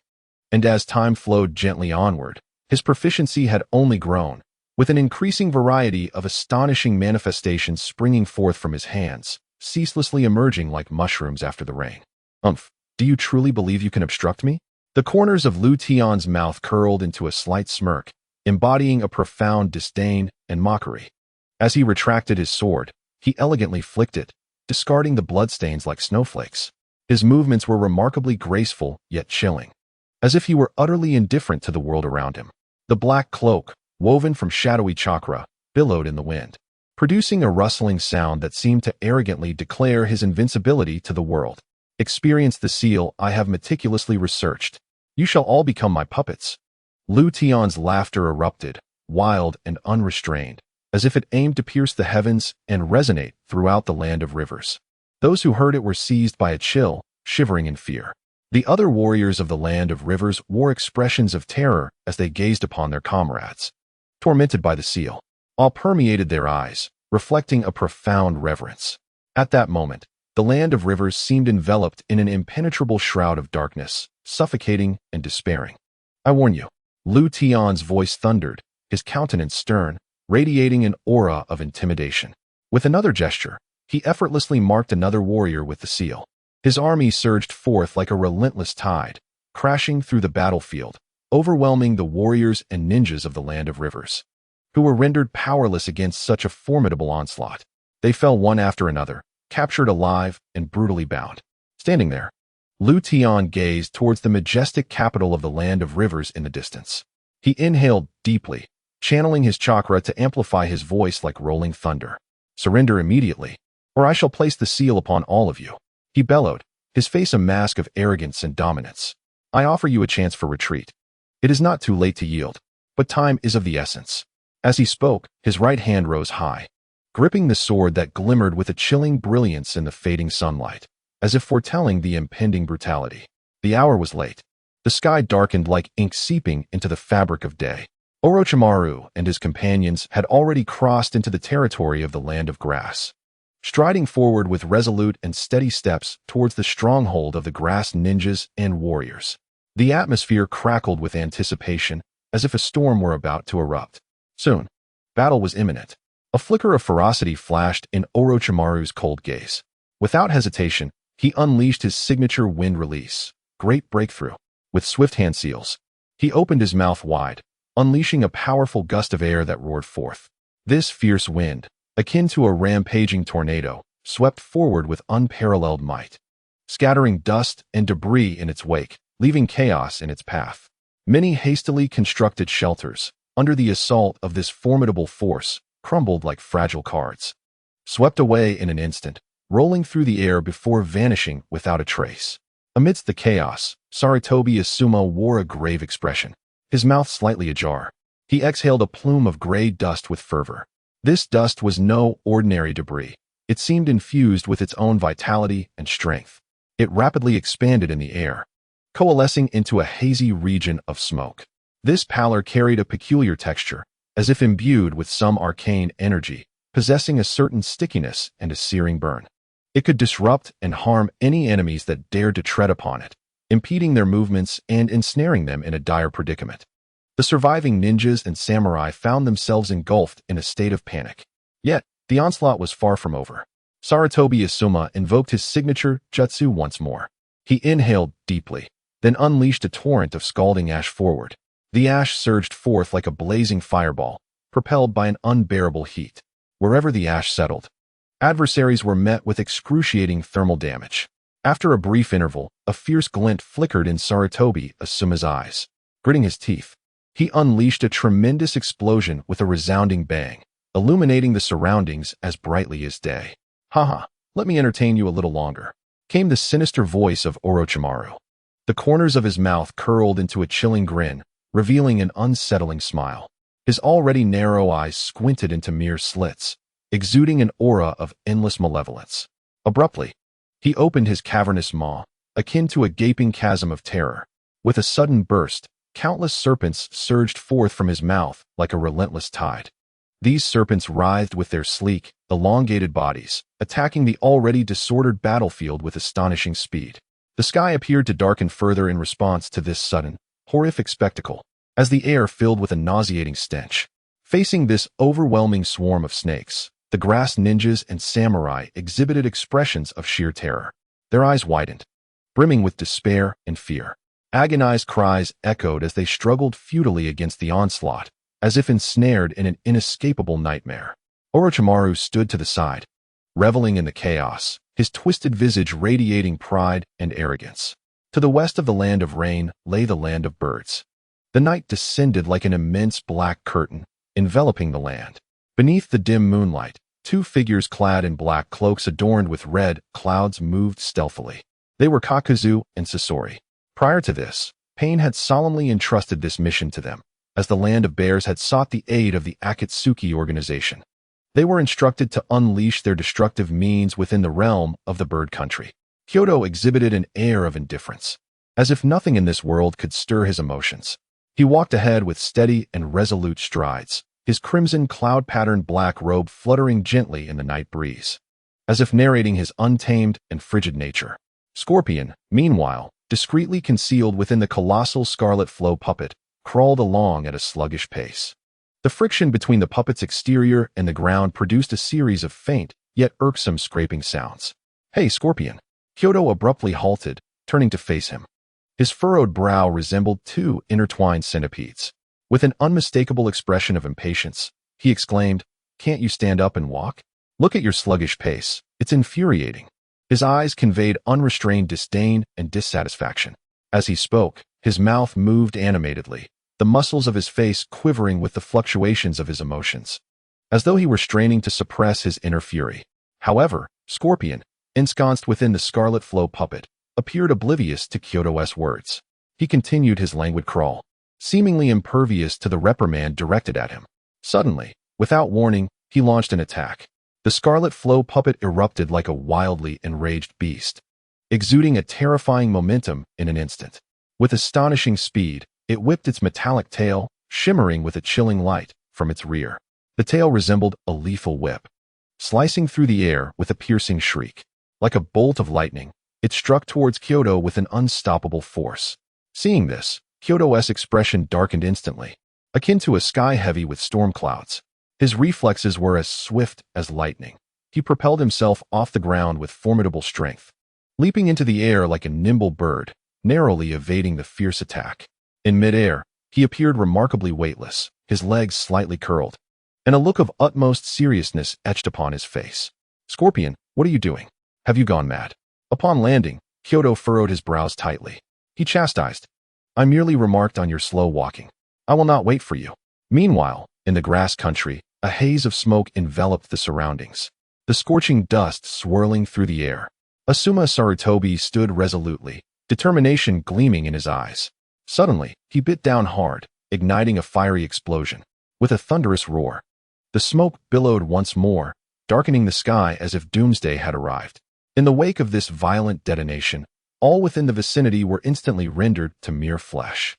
And as time flowed gently onward, his proficiency had only grown, with an increasing variety of astonishing manifestations springing forth from his hands, ceaselessly emerging like mushrooms after the rain. Do you truly believe you can obstruct me? The corners of Lu Tian's mouth curled into a slight smirk, embodying a profound disdain and mockery. As he retracted his sword, he elegantly flicked it, discarding the bloodstains like snowflakes. His movements were remarkably graceful yet chilling, as if he were utterly indifferent to the world around him. The black cloak, woven from shadowy chakra, billowed in the wind, producing a rustling sound that seemed to arrogantly declare his invincibility to the world. Experience the seal I have meticulously researched. You shall all become my puppets. Lu Tian's laughter erupted, wild and unrestrained, as if it aimed to pierce the heavens and resonate throughout the land of rivers. Those who heard it were seized by a chill, shivering in fear. The other warriors of the land of rivers wore expressions of terror as they gazed upon their comrades, tormented by the seal. Awe permeated their eyes, reflecting a profound reverence. At that moment, the land of rivers seemed enveloped in an impenetrable shroud of darkness, suffocating and despairing. I warn you. Lu Tian's voice thundered, his countenance stern, radiating an aura of intimidation. With another gesture, he effortlessly marked another warrior with the seal. His army surged forth like a relentless tide, crashing through the battlefield, overwhelming the warriors and ninjas of the land of rivers, who were rendered powerless against such a formidable onslaught. They fell one after another, captured alive and brutally bound. Standing there, Lu Tian gazed towards the majestic capital of the land of rivers in the distance. He inhaled deeply, channeling his chakra to amplify his voice like rolling thunder. Surrender immediately, or I shall place the seal upon all of you. He bellowed, his face a mask of arrogance and dominance. I offer you a chance for retreat. It is not too late to yield, but time is of the essence. As he spoke, his right hand rose high, gripping the sword that glimmered with a chilling brilliance in the fading sunlight, as if foretelling the impending brutality. The hour was late. The sky darkened like ink seeping into the fabric of day. Orochimaru and his companions had already crossed into the territory of the land of grass, striding forward with resolute and steady steps towards the stronghold of the grass ninjas and warriors. The atmosphere crackled with anticipation, as if a storm were about to erupt. Soon, battle was imminent. A flicker of ferocity flashed in Orochimaru's cold gaze. Without hesitation, he unleashed his signature wind release, Great Breakthrough. With swift hand seals, he opened his mouth wide, unleashing a powerful gust of air that roared forth. This fierce wind, akin to a rampaging tornado, swept forward with unparalleled might, scattering dust and debris in its wake, leaving chaos in its path. Many hastily constructed shelters, under the assault of this formidable force, crumbled like fragile cards, swept away in an instant, rolling through the air before vanishing without a trace. Amidst the chaos, Sarutobi Asuma wore a grave expression, his mouth slightly ajar. He exhaled a plume of gray dust with fervor. This dust was no ordinary debris. It seemed infused with its own vitality and strength. It rapidly expanded in the air, coalescing into a hazy region of smoke. This pallor carried a peculiar texture, as if imbued with some arcane energy, possessing a certain stickiness and a searing burn. It could disrupt and harm any enemies that dared to tread upon it, impeding their movements and ensnaring them in a dire predicament. The surviving ninjas and samurai found themselves engulfed in a state of panic. Yet, the onslaught was far from over. Sarutobi Asuma invoked his signature jutsu once more. He inhaled deeply, then unleashed a torrent of scalding ash forward. The ash surged forth like a blazing fireball, propelled by an unbearable heat. Wherever the ash settled, adversaries were met with excruciating thermal damage. After a brief interval, a fierce glint flickered in Sarutobi Asuma's eyes. Gritting his teeth, he unleashed a tremendous explosion with a resounding bang, illuminating the surroundings as brightly as day. Haha, let me entertain you a little longer, came the sinister voice of Orochimaru. The corners of his mouth curled into a chilling grin, revealing an unsettling smile. His already narrow eyes squinted into mere slits, exuding an aura of endless malevolence. Abruptly, he opened his cavernous maw, akin to a gaping chasm of terror. With a sudden burst, countless serpents surged forth from his mouth like a relentless tide. These serpents writhed with their sleek, elongated bodies, attacking the already disordered battlefield with astonishing speed. The sky appeared to darken further in response to this sudden, horrific spectacle, as the air filled with a nauseating stench. Facing this overwhelming swarm of snakes, the grass ninjas and samurai exhibited expressions of sheer terror. Their eyes widened, brimming with despair and fear. Agonized cries echoed as they struggled futilely against the onslaught, as if ensnared in an inescapable nightmare. Orochimaru stood to the side, reveling in the chaos, his twisted visage radiating pride and arrogance. To the west of the land of rain lay the land of birds. The night descended like an immense black curtain, enveloping the land. Beneath the dim moonlight, two figures clad in black cloaks adorned with red clouds moved stealthily. They were Kakuzu and Sasori. Prior to this, Pain had solemnly entrusted this mission to them, as the land of bears had sought the aid of the Akatsuki organization. They were instructed to unleash their destructive means within the realm of the bird country. Kyoto exhibited an air of indifference, as if nothing in this world could stir his emotions. He walked ahead with steady and resolute strides, his crimson cloud-patterned black robe fluttering gently in the night breeze, as if narrating his untamed and frigid nature. Scorpion, meanwhile, discreetly concealed within the colossal scarlet flow puppet, crawled along at a sluggish pace. The friction between the puppet's exterior and the ground produced a series of faint, yet irksome scraping sounds. "Hey, Scorpion!" Kyoto abruptly halted, turning to face him. His furrowed brow resembled two intertwined centipedes. With an unmistakable expression of impatience, he exclaimed, "Can't you stand up and walk? Look at your sluggish pace. It's infuriating." His eyes conveyed unrestrained disdain and dissatisfaction. As he spoke, his mouth moved animatedly, the muscles of his face quivering with the fluctuations of his emotions, as though he were straining to suppress his inner fury. However, Scorpion, ensconced within the scarlet flow puppet, appeared oblivious to Kyoto's words. He continued his languid crawl, seemingly impervious to the reprimand directed at him. Suddenly, without warning, he launched an attack. The scarlet flow puppet erupted like a wildly enraged beast, exuding a terrifying momentum in an instant. With astonishing speed, it whipped its metallic tail, shimmering with a chilling light, from its rear. The tail resembled a lethal whip, slicing through the air with a piercing shriek. Like a bolt of lightning, it struck towards Kyoto with an unstoppable force. Seeing this, Kyoto's expression darkened instantly, akin to a sky heavy with storm clouds. His reflexes were as swift as lightning. He propelled himself off the ground with formidable strength, leaping into the air like a nimble bird, narrowly evading the fierce attack. In midair, he appeared remarkably weightless, his legs slightly curled, and a look of utmost seriousness etched upon his face. "Scorpion, what are you doing? Have you gone mad?" Upon landing, Kyoto furrowed his brows tightly. He chastised, "I merely remarked on your slow walking. I will not wait for you." Meanwhile, in the grass country, a haze of smoke enveloped the surroundings, the scorching dust swirling through the air. Asuma Sarutobi stood resolutely, determination gleaming in his eyes. Suddenly, he bit down hard, igniting a fiery explosion. With a thunderous roar, the smoke billowed once more, darkening the sky as if doomsday had arrived. In the wake of this violent detonation, all within the vicinity were instantly rendered to mere flesh.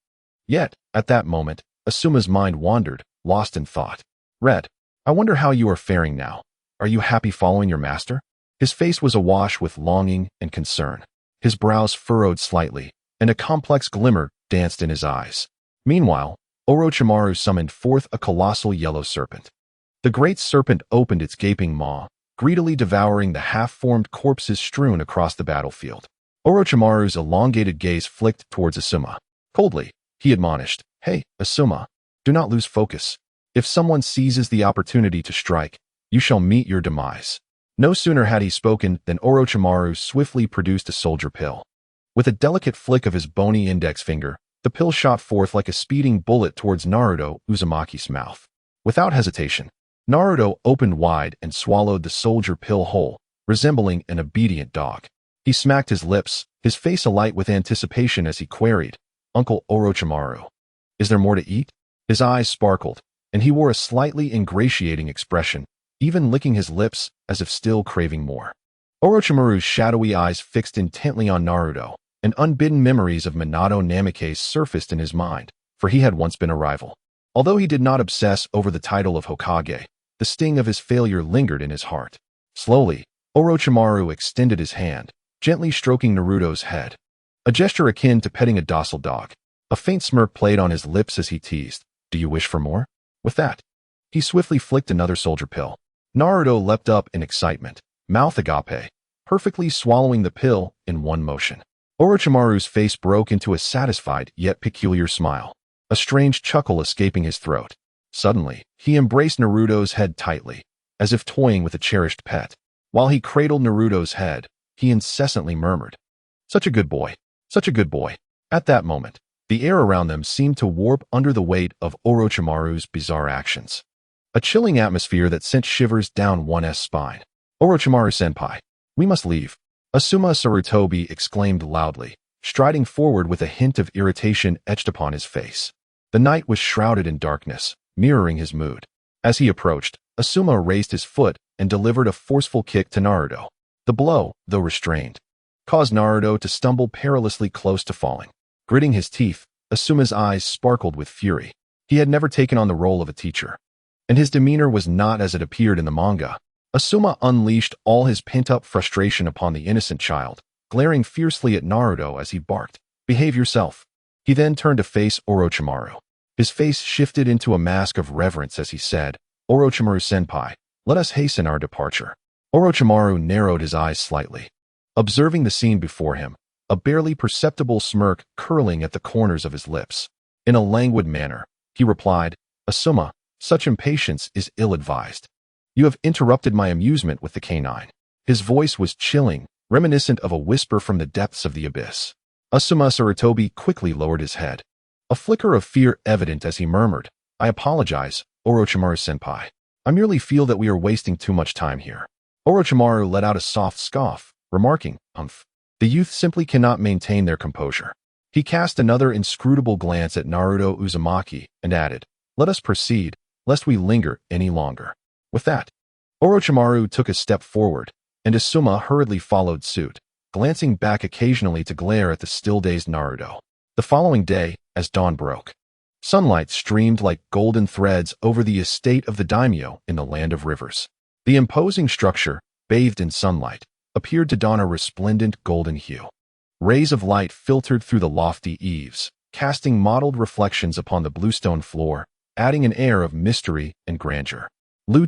Yet, at that moment, Asuma's mind wandered, lost in thought. "Red, I wonder how you are faring now. Are you happy following your master?" His face was awash with longing and concern. His brows furrowed slightly, and a complex glimmer danced in his eyes. Meanwhile, Orochimaru summoned forth a colossal yellow serpent. The great serpent opened its gaping maw, greedily devouring the half-formed corpses strewn across the battlefield. Orochimaru's elongated gaze flicked towards Asuma. Coldly, he admonished, "Hey, Asuma, do not lose focus. If someone seizes the opportunity to strike, you shall meet your demise." No sooner had he spoken than Orochimaru swiftly produced a soldier pill. With a delicate flick of his bony index finger, the pill shot forth like a speeding bullet towards Naruto Uzumaki's mouth. Without hesitation, Naruto opened wide and swallowed the soldier pill whole, resembling an obedient dog. He smacked his lips, his face alight with anticipation as he queried, "Uncle Orochimaru, is there more to eat?" His eyes sparkled, and he wore a slightly ingratiating expression, even licking his lips as if still craving more. Orochimaru's shadowy eyes fixed intently on Naruto, and unbidden memories of Minato Namikaze surfaced in his mind, for he had once been a rival. Although he did not obsess over the title of Hokage, the sting of his failure lingered in his heart. Slowly, Orochimaru extended his hand, gently stroking Naruto's head, a gesture akin to petting a docile dog. A faint smirk played on his lips as he teased, "Do you wish for more?" With that, he swiftly flicked another soldier pill. Naruto leapt up in excitement, mouth agape, perfectly swallowing the pill in one motion. Orochimaru's face broke into a satisfied yet peculiar smile, a strange chuckle escaping his throat. Suddenly, he embraced Naruto's head tightly, as if toying with a cherished pet. While he cradled Naruto's head, he incessantly murmured, "Such a good boy, such a good boy." At that moment, the air around them seemed to warp under the weight of Orochimaru's bizarre actions. A chilling atmosphere that sent shivers down one's spine. "Orochimaru-senpai, we must leave," Asuma Sarutobi exclaimed loudly, striding forward with a hint of irritation etched upon his face. The night was shrouded in darkness, mirroring his mood. As he approached, Asuma raised his foot and delivered a forceful kick to Naruto. The blow, though restrained, caused Naruto to stumble perilously close to falling. Gritting his teeth, Asuma's eyes sparkled with fury. He had never taken on the role of a teacher, and his demeanor was not as it appeared in the manga. Asuma unleashed all his pent-up frustration upon the innocent child, glaring fiercely at Naruto as he barked, "Behave yourself." He then turned to face Orochimaru. His face shifted into a mask of reverence as he said, "Orochimaru-senpai, let us hasten our departure." Orochimaru narrowed his eyes slightly, observing the scene before him, a barely perceptible smirk curling at the corners of his lips. In a languid manner, he replied, "Asuma, such impatience is ill-advised. You have interrupted my amusement with the canine." His voice was chilling, reminiscent of a whisper from the depths of the abyss. Asuma Sarutobi quickly lowered his head, a flicker of fear evident as he murmured, "I apologize, Orochimaru-senpai. I merely feel that we are wasting too much time here." Orochimaru let out a soft scoff, remarking, "Umph." The youth simply cannot maintain their composure. He cast another inscrutable glance at Naruto Uzumaki and added, "Let us proceed, lest we linger any longer." With that, Orochimaru took a step forward, and Asuma hurriedly followed suit, glancing back occasionally to glare at the still-dazed Naruto. The following day, as dawn broke, sunlight streamed like golden threads over the estate of the daimyo in the land of rivers. The imposing structure, bathed in sunlight, appeared to don a resplendent golden hue. Rays of light filtered through the lofty eaves, casting mottled reflections upon the bluestone floor, adding an air of mystery and grandeur.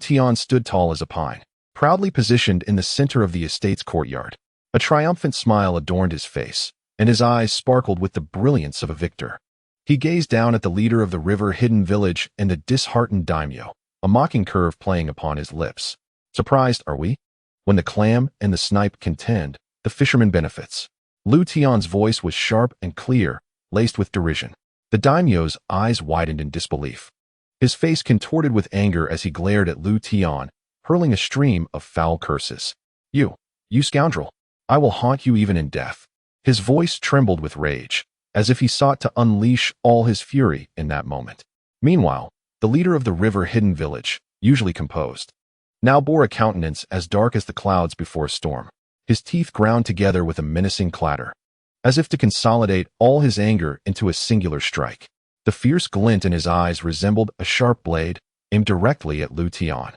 Tian stood tall as a pine, proudly positioned in the center of the estate's courtyard. A triumphant smile adorned his face, and his eyes sparkled with the brilliance of a victor. He gazed down at the leader of the river-hidden village and the disheartened daimyo, a mocking curve playing upon his lips. "Surprised, are we? When the clam and the snipe contend, the fisherman benefits." Tian's voice was sharp and clear, laced with derision. The daimyo's eyes widened in disbelief. His face contorted with anger as he glared at Tian, hurling a stream of foul curses. You scoundrel! I will haunt you even in death." His voice trembled with rage, as if he sought to unleash all his fury in that moment. Meanwhile, the leader of the river-hidden village, usually composed, now bore a countenance as dark as the clouds before a storm. His teeth ground together with a menacing clatter, as if to consolidate all his anger into a singular strike. The fierce glint in his eyes resembled a sharp blade aimed directly at Tian,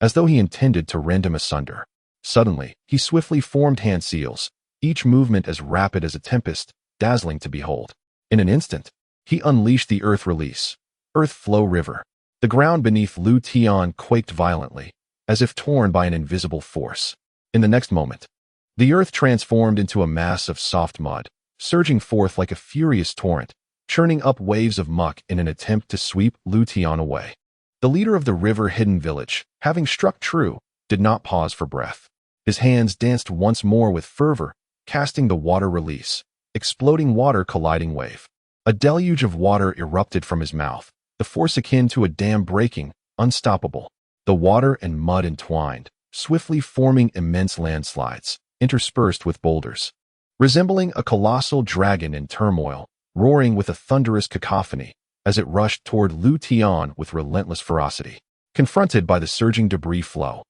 as though he intended to rend him asunder. Suddenly, he swiftly formed hand seals, each movement as rapid as a tempest, dazzling to behold. In an instant, he unleashed the Earth Release, Earth Flow River. The ground beneath Tian quaked violently, as if torn by an invisible force. In the next moment, the earth transformed into a mass of soft mud, surging forth like a furious torrent, churning up waves of muck in an attempt to sweep Tian away. The leader of the river-hidden village, having struck true, did not pause for breath. His hands danced once more with fervor, casting the water release, exploding water colliding wave. A deluge of water erupted from his mouth, the force akin to a dam breaking, unstoppable. The water and mud entwined, swiftly forming immense landslides, interspersed with boulders. Resembling a colossal dragon in turmoil, roaring with a thunderous cacophony, as it rushed toward Lu Tian with relentless ferocity. Confronted by the surging debris flow,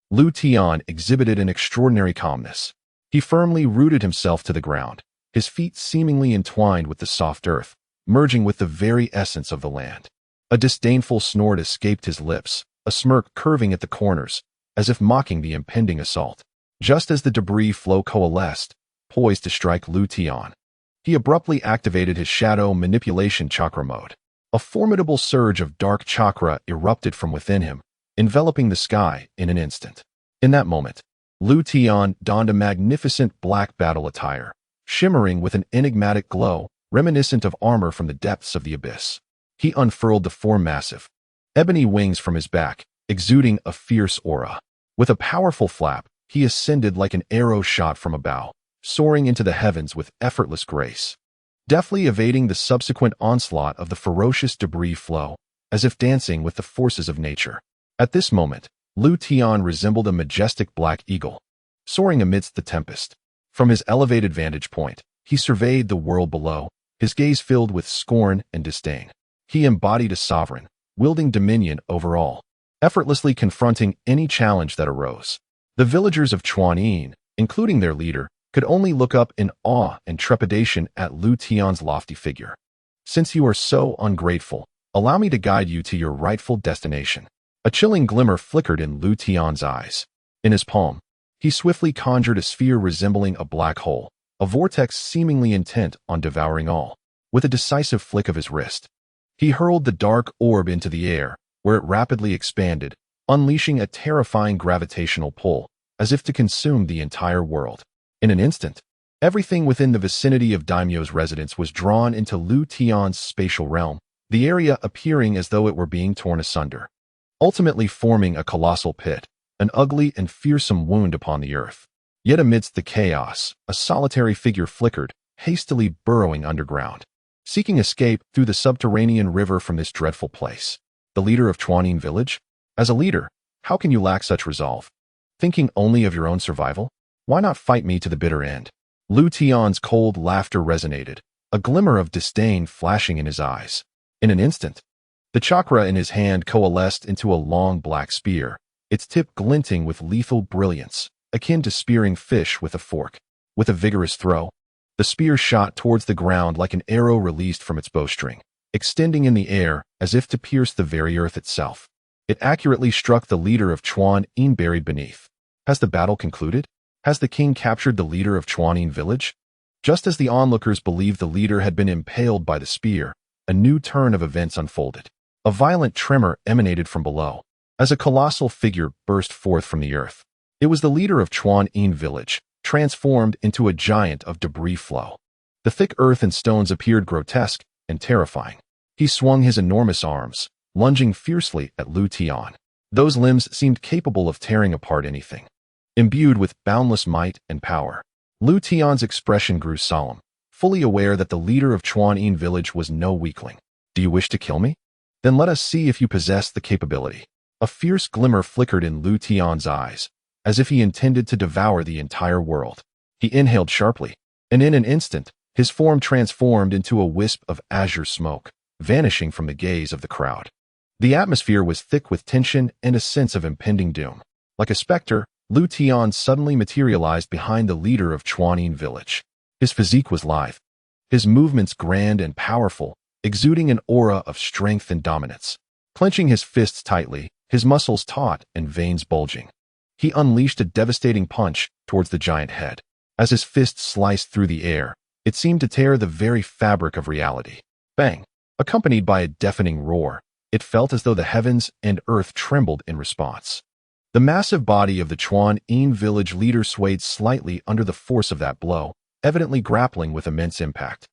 Lu Tian exhibited an extraordinary calmness. He firmly rooted himself to the ground, his feet seemingly entwined with the soft earth, merging with the very essence of the land. A disdainful snort escaped his lips, a smirk curving at the corners, as if mocking the impending assault. Just as the debris flow coalesced, poised to strike Lu Tian, he abruptly activated his shadow manipulation chakra mode. A formidable surge of dark chakra erupted from within him, enveloping the sky in an instant. In that moment, Lu Tian donned a magnificent black battle attire, shimmering with an enigmatic glow, reminiscent of armor from the depths of the abyss. He unfurled the four massive, ebony wings from his back, exuding a fierce aura. With a powerful flap, he ascended like an arrow shot from a bow, soaring into the heavens with effortless grace, deftly evading the subsequent onslaught of the ferocious debris flow, as if dancing with the forces of nature. At this moment, Lu Tian resembled a majestic black eagle, soaring amidst the tempest. From his elevated vantage point, he surveyed the world below, his gaze filled with scorn and disdain. He embodied a sovereign, wielding dominion over all, effortlessly confronting any challenge that arose. The villagers of Chuanin, including their leader, could only look up in awe and trepidation at Lu Tian's lofty figure. Since you are so ungrateful, allow me to guide you to your rightful destination. A chilling glimmer flickered in Lu Tian's eyes. In his palm, he swiftly conjured a sphere resembling a black hole, a vortex seemingly intent on devouring all. With a decisive flick of his wrist, he hurled the dark orb into the air, where it rapidly expanded, unleashing a terrifying gravitational pull, as if to consume the entire world. In an instant, everything within the vicinity of Daimyo's residence was drawn into Lu Tian's spatial realm, the area appearing as though it were being torn asunder, ultimately forming a colossal pit, an ugly and fearsome wound upon the earth. Yet amidst the chaos, a solitary figure flickered, hastily burrowing underground, seeking escape through the subterranean river from this dreadful place. The leader of Chuanin village? As a leader, how can you lack such resolve? Thinking only of your own survival? Why not fight me to the bitter end? Lu Tian's cold laughter resonated, a glimmer of disdain flashing in his eyes. In an instant, the chakra in his hand coalesced into a long black spear, its tip glinting with lethal brilliance, akin to spearing fish with a fork. With a vigorous throw, the spear shot towards the ground like an arrow released from its bowstring, extending in the air as if to pierce the very earth itself. It accurately struck the leader of Chuanin buried beneath. Has the battle concluded? Has the king captured the leader of Chuanin village? Just as the onlookers believed the leader had been impaled by the spear, a new turn of events unfolded. A violent tremor emanated from below, as a colossal figure burst forth from the earth. It was the leader of Chuanin village, transformed into a giant of debris flow. The thick earth and stones appeared grotesque and terrifying. He swung his enormous arms, lunging fiercely at Lu Tian. Those limbs seemed capable of tearing apart anything. Imbued with boundless might and power, Lu Tian's expression grew solemn, fully aware that the leader of Chuanin village was no weakling. Do you wish to kill me? Then let us see if you possess the capability. A fierce glimmer flickered in Lu Tian's eyes, as if he intended to devour the entire world. He inhaled sharply, and in an instant, his form transformed into a wisp of azure smoke, vanishing from the gaze of the crowd. The atmosphere was thick with tension and a sense of impending doom. Like a specter, Lu Tian suddenly materialized behind the leader of Chuanin village. His physique was lithe, his movements grand and powerful, exuding an aura of strength and dominance. Clenching his fists tightly, his muscles taut and veins bulging, he unleashed a devastating punch towards the giant head. As his fist sliced through the air, it seemed to tear the very fabric of reality. Bang! Accompanied by a deafening roar, it felt as though the heavens and earth trembled in response. The massive body of the Chuanin village leader swayed slightly under the force of that blow, evidently grappling with immense impact.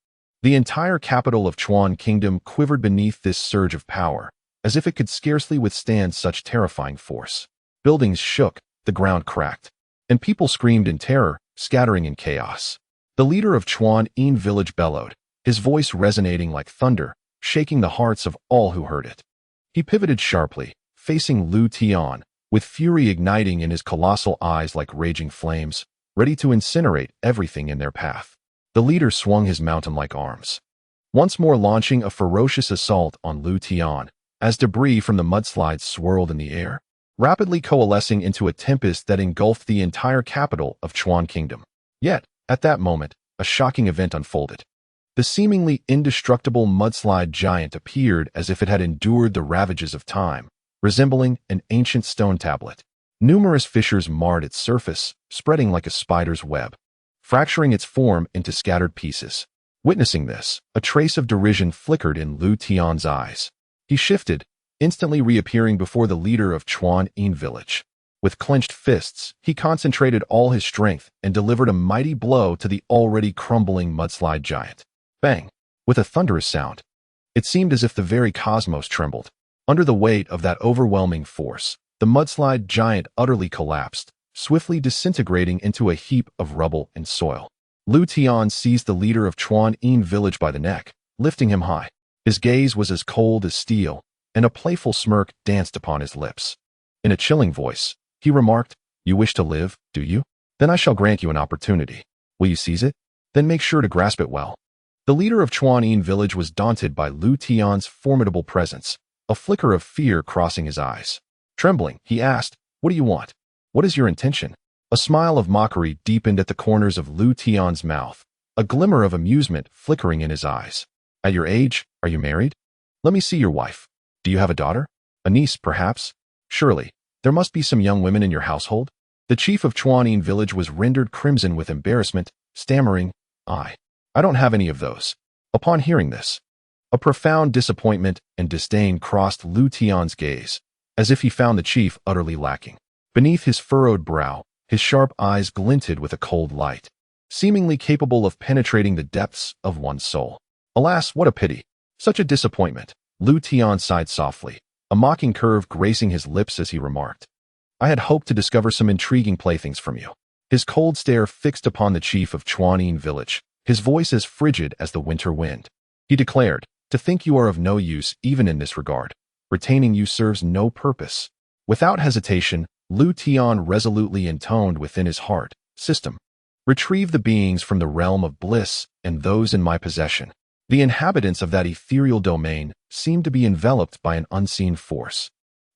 The entire capital of Chuan Kingdom quivered beneath this surge of power, as if it could scarcely withstand such terrifying force. Buildings shook, the ground cracked. and people screamed in terror, scattering in chaos. The leader of Chuan In village bellowed, his voice resonating like thunder, shaking the hearts of all who heard it. He pivoted sharply, facing Lu Tian, with fury igniting in his colossal eyes like raging flames, ready to incinerate everything in their path. The leader swung his mountain-like arms, once more launching a ferocious assault on Lu Tian, as debris from the mudslides swirled in the air, rapidly coalescing into a tempest that engulfed the entire capital of Chuan Kingdom. Yet, at that moment, a shocking event unfolded. The seemingly indestructible mudslide giant appeared as if it had endured the ravages of time, resembling an ancient stone tablet. Numerous fissures marred its surface, spreading like a spider's web, fracturing its form into scattered pieces. Witnessing this, a trace of derision flickered in Lu Tian's eyes. He shifted, instantly reappearing before the leader of Chuan In village. With clenched fists, he concentrated all his strength and delivered a mighty blow to the already crumbling mudslide giant. Bang! With a thunderous sound. It seemed as if the very cosmos trembled. Under the weight of that overwhelming force, the mudslide giant utterly collapsed, swiftly disintegrating into a heap of rubble and soil. Lu Tian seized the leader of Chuan In village by the neck, lifting him high. His gaze was as cold as steel, and a playful smirk danced upon his lips. In a chilling voice, he remarked, "You wish to live, do you? Then I shall grant you an opportunity. Will you seize it? Then make sure to grasp it well." The leader of Chuan In village was daunted by Lu Tian's formidable presence, a flicker of fear crossing his eyes. Trembling, he asked, "What do you want? What is your intention?" A smile of mockery deepened at the corners of Lu Tian's mouth, a glimmer of amusement flickering in his eyes. "At your age, are you married? Let me see your wife. Do you have a daughter? A niece, perhaps? Surely, there must be some young women in your household?" The chief of Chuan In village was rendered crimson with embarrassment, stammering, I don't have any of those." Upon hearing this, a profound disappointment and disdain crossed Lu Tian's gaze, as if he found the chief utterly lacking. Beneath his furrowed brow, his sharp eyes glinted with a cold light, seemingly capable of penetrating the depths of one's soul. Alas, what a pity! Such a disappointment. Lu Tian sighed softly, a mocking curve gracing his lips as he remarked, "I had hoped to discover some intriguing playthings from you." His cold stare fixed upon the chief of Chuan In village, his voice as frigid as the winter wind. He declared, "To think you are of no use even in this regard. Retaining you serves no purpose." Without hesitation, Lu Tian resolutely intoned within his heart, "System. Retrieve the beings from the realm of bliss and those in my possession." The inhabitants of that ethereal domain seemed to be enveloped by an unseen force,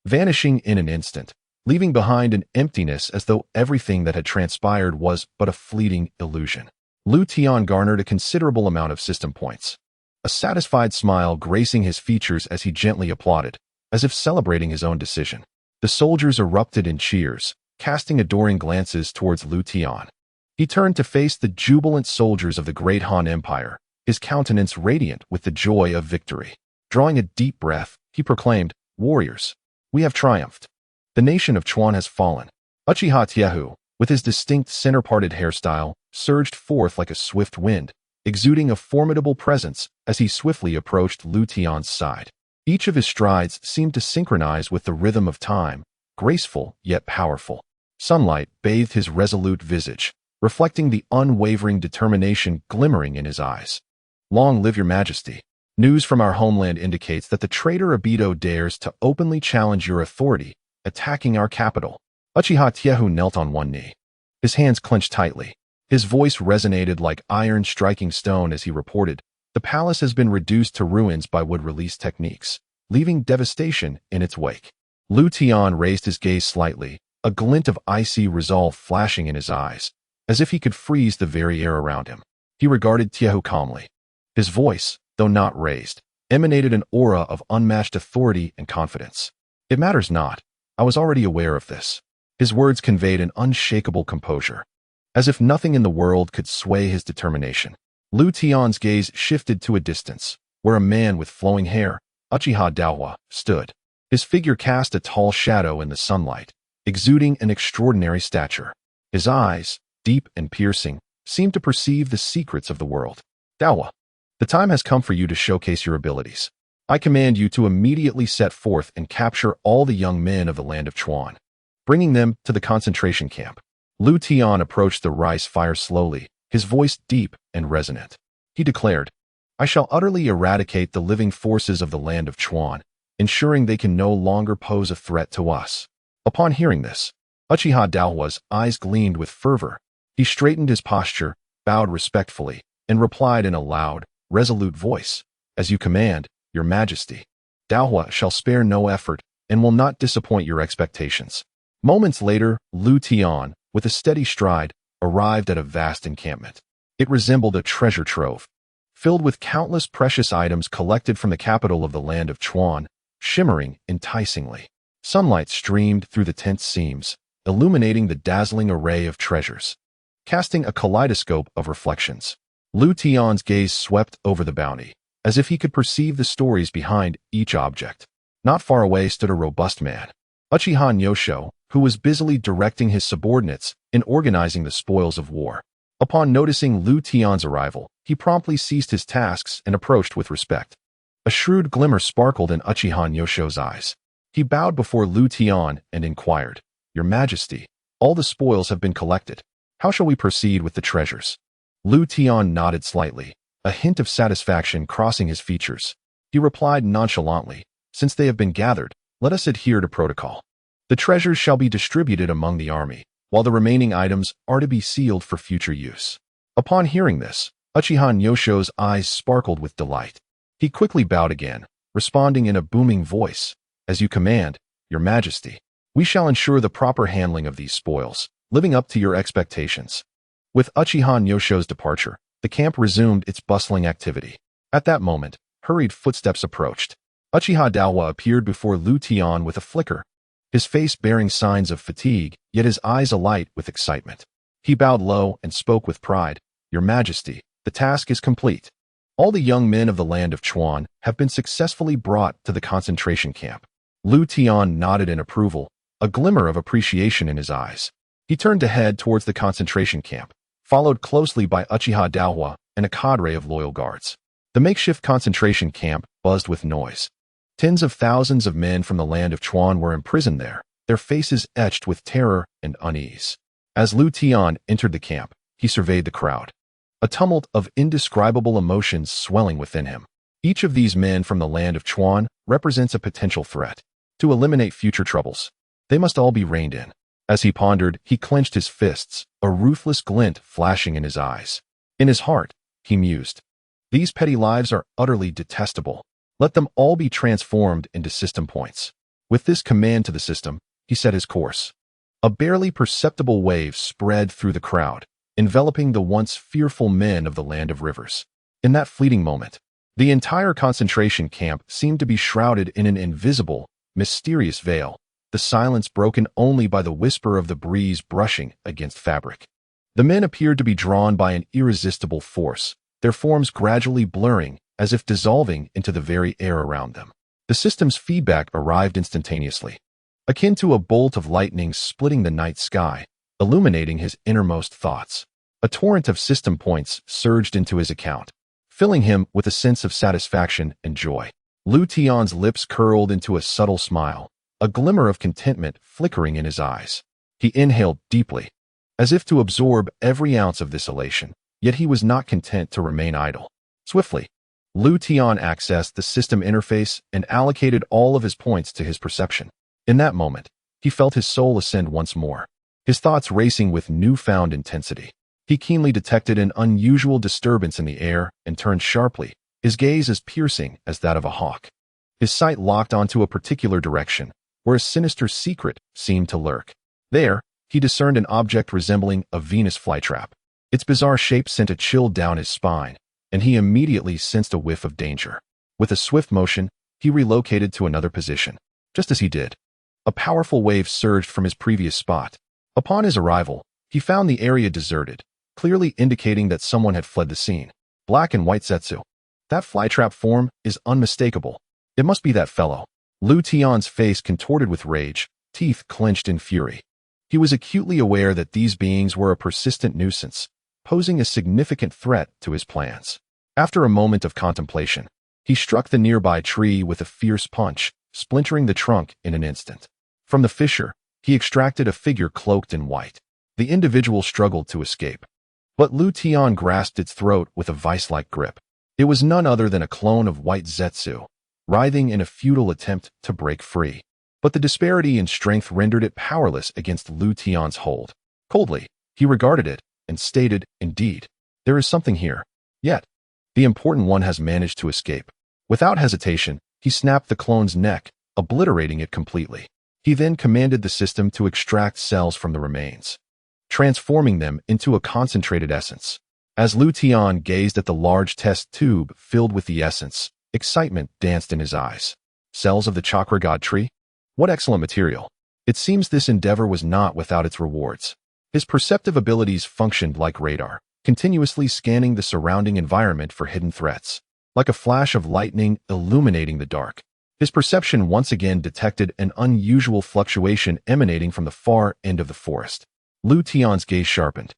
vanishing in an instant, leaving behind an emptiness as though everything that had transpired was but a fleeting illusion. Lu Tian garnered a considerable amount of system points, a satisfied smile gracing his features as he gently applauded, as if celebrating his own decision. The soldiers erupted in cheers, casting adoring glances towards Lu Tian. He turned to face the jubilant soldiers of the great Han Empire, his countenance radiant with the joy of victory. Drawing a deep breath, he proclaimed, "Warriors, we have triumphed. The nation of Chuan has fallen." Uchiha Hanya, with his distinct center-parted hairstyle, surged forth like a swift wind, exuding a formidable presence as he swiftly approached Lu Tian's side. Each of his strides seemed to synchronize with the rhythm of time, graceful yet powerful. Sunlight bathed his resolute visage, reflecting the unwavering determination glimmering in his eyes. "Long live your majesty. News from our homeland indicates that the traitor Abito dares to openly challenge your authority, attacking our capital." Uchiha Hanya knelt on one knee, his hands clenched tightly. His voice resonated like iron striking stone as he reported, "The palace has been reduced to ruins by wood release techniques, leaving devastation in its wake." Lu Tian raised his gaze slightly, a glint of icy resolve flashing in his eyes, as if he could freeze the very air around him. He regarded Hanya calmly. His voice, though not raised, emanated an aura of unmatched authority and confidence. "It matters not. I was already aware of this." His words conveyed an unshakable composure, as if nothing in the world could sway his determination. Lu Tian's gaze shifted to a distance, where a man with flowing hair, Uchiha Hanya, stood. His figure cast a tall shadow in the sunlight, exuding an extraordinary stature. His eyes, deep and piercing, seemed to perceive the secrets of the world. "Hanya, the time has come for you to showcase your abilities. I command you to immediately set forth and capture all the young men of the land of Chuan, bringing them to the concentration camp." Lu Tian approached the rice fire slowly, his voice deep and resonant. He declared, "I shall utterly eradicate the living forces of the land of Chuan, ensuring they can no longer pose a threat to us." Upon hearing this, Uchiha Daohua's eyes gleamed with fervor. He straightened his posture, bowed respectfully, and replied in a loud, resolute voice, "As you command, Your Majesty. Daohua shall spare no effort and will not disappoint your expectations." Moments later, Lu Tian, with a steady stride, arrived at a vast encampment. It resembled a treasure trove, filled with countless precious items collected from the capital of the land of Chuan, shimmering enticingly. Sunlight streamed through the tent's seams, illuminating the dazzling array of treasures. Casting a kaleidoscope of reflections, Lu Tian's gaze swept over the bounty, as if he could perceive the stories behind each object. Not far away stood a robust man, Uchiha Hanya, who was busily directing his subordinates in organizing the spoils of war. Upon noticing Lu Tian's arrival, he promptly ceased his tasks and approached with respect. A shrewd glimmer sparkled in Uchiha Hanya's eyes. He bowed before Lu Tian and inquired, "Your Majesty, all the spoils have been collected. How shall we proceed with the treasures?" Lu Tian nodded slightly, a hint of satisfaction crossing his features. He replied nonchalantly, "Since they have been gathered, let us adhere to protocol. The treasures shall be distributed among the army, while the remaining items are to be sealed for future use." Upon hearing this, Uchiha Hanya's eyes sparkled with delight. He quickly bowed again, responding in a booming voice, "As you command, Your Majesty. We shall ensure the proper handling of these spoils, living up to your expectations." With Uchiha Hanya's departure, the camp resumed its bustling activity. At that moment, hurried footsteps approached. Uchiha Daohua appeared before Lu Tian with a flicker, his face bearing signs of fatigue, yet his eyes alight with excitement. He bowed low and spoke with pride, "Your Majesty, the task is complete. All the young men of the land of Chuan have been successfully brought to the concentration camp." Lu Tian nodded in approval, a glimmer of appreciation in his eyes. He turned to head towards the concentration camp, followed closely by Uchiha Daohua and a cadre of loyal guards. The makeshift concentration camp buzzed with noise. Tens of thousands of men from the land of Chuan were imprisoned there, their faces etched with terror and unease. As Lu Tian entered the camp, he surveyed the crowd, a tumult of indescribable emotions swelling within him. Each of these men from the land of Chuan represents a potential threat. To eliminate future troubles, they must all be reined in. As he pondered, he clenched his fists, a ruthless glint flashing in his eyes. In his heart, he mused, "These petty lives are utterly detestable. Let them all be transformed into system points." With this command to the system, he set his course. A barely perceptible wave spread through the crowd, enveloping the once fearful men of the land of rivers. In that fleeting moment, the entire concentration camp seemed to be shrouded in an invisible, mysterious veil, the silence broken only by the whisper of the breeze brushing against fabric. The men appeared to be drawn by an irresistible force, their forms gradually blurring as if dissolving into the very air around them. The system's feedback arrived instantaneously, akin to a bolt of lightning splitting the night sky, illuminating his innermost thoughts. A torrent of system points surged into his account, filling him with a sense of satisfaction and joy. Lu Tian's lips curled into a subtle smile, a glimmer of contentment flickering in his eyes. He inhaled deeply, as if to absorb every ounce of this elation, yet he was not content to remain idle. Swiftly, Lu Tian accessed the system interface and allocated all of his points to his perception. In that moment, he felt his soul ascend once more, his thoughts racing with newfound intensity. He keenly detected an unusual disturbance in the air and turned sharply, his gaze as piercing as that of a hawk. His sight locked onto a particular direction, where a sinister secret seemed to lurk. There, he discerned an object resembling a Venus flytrap. Its bizarre shape sent a chill down his spine, and he immediately sensed a whiff of danger. With a swift motion, he relocated to another position. Just as he did, a powerful wave surged from his previous spot. Upon his arrival, he found the area deserted, clearly indicating that someone had fled the scene. Black and white Zetsu. That flytrap form is unmistakable. It must be that fellow. Lu Tian's face contorted with rage, teeth clenched in fury. He was acutely aware that these beings were a persistent nuisance, posing a significant threat to his plans. After a moment of contemplation, he struck the nearby tree with a fierce punch, splintering the trunk in an instant. From the fissure, he extracted a figure cloaked in white. The individual struggled to escape, but Lu Tian grasped its throat with a vice-like grip. It was none other than a clone of White Zetsu, writhing in a futile attempt to break free. But the disparity in strength rendered it powerless against Lu Tian's hold. Coldly, he regarded it and stated, "Indeed, there is something here. Yet, the important one has managed to escape." Without hesitation, he snapped the clone's neck, obliterating it completely. He then commanded the system to extract cells from the remains, transforming them into a concentrated essence. As Lu Tian gazed at the large test tube filled with the essence, excitement danced in his eyes. Cells of the chakra god tree? What excellent material. It seems this endeavor was not without its rewards. His perceptive abilities functioned like radar, continuously scanning the surrounding environment for hidden threats. Like a flash of lightning illuminating the dark, his perception once again detected an unusual fluctuation emanating from the far end of the forest. Lu Tian's gaze sharpened.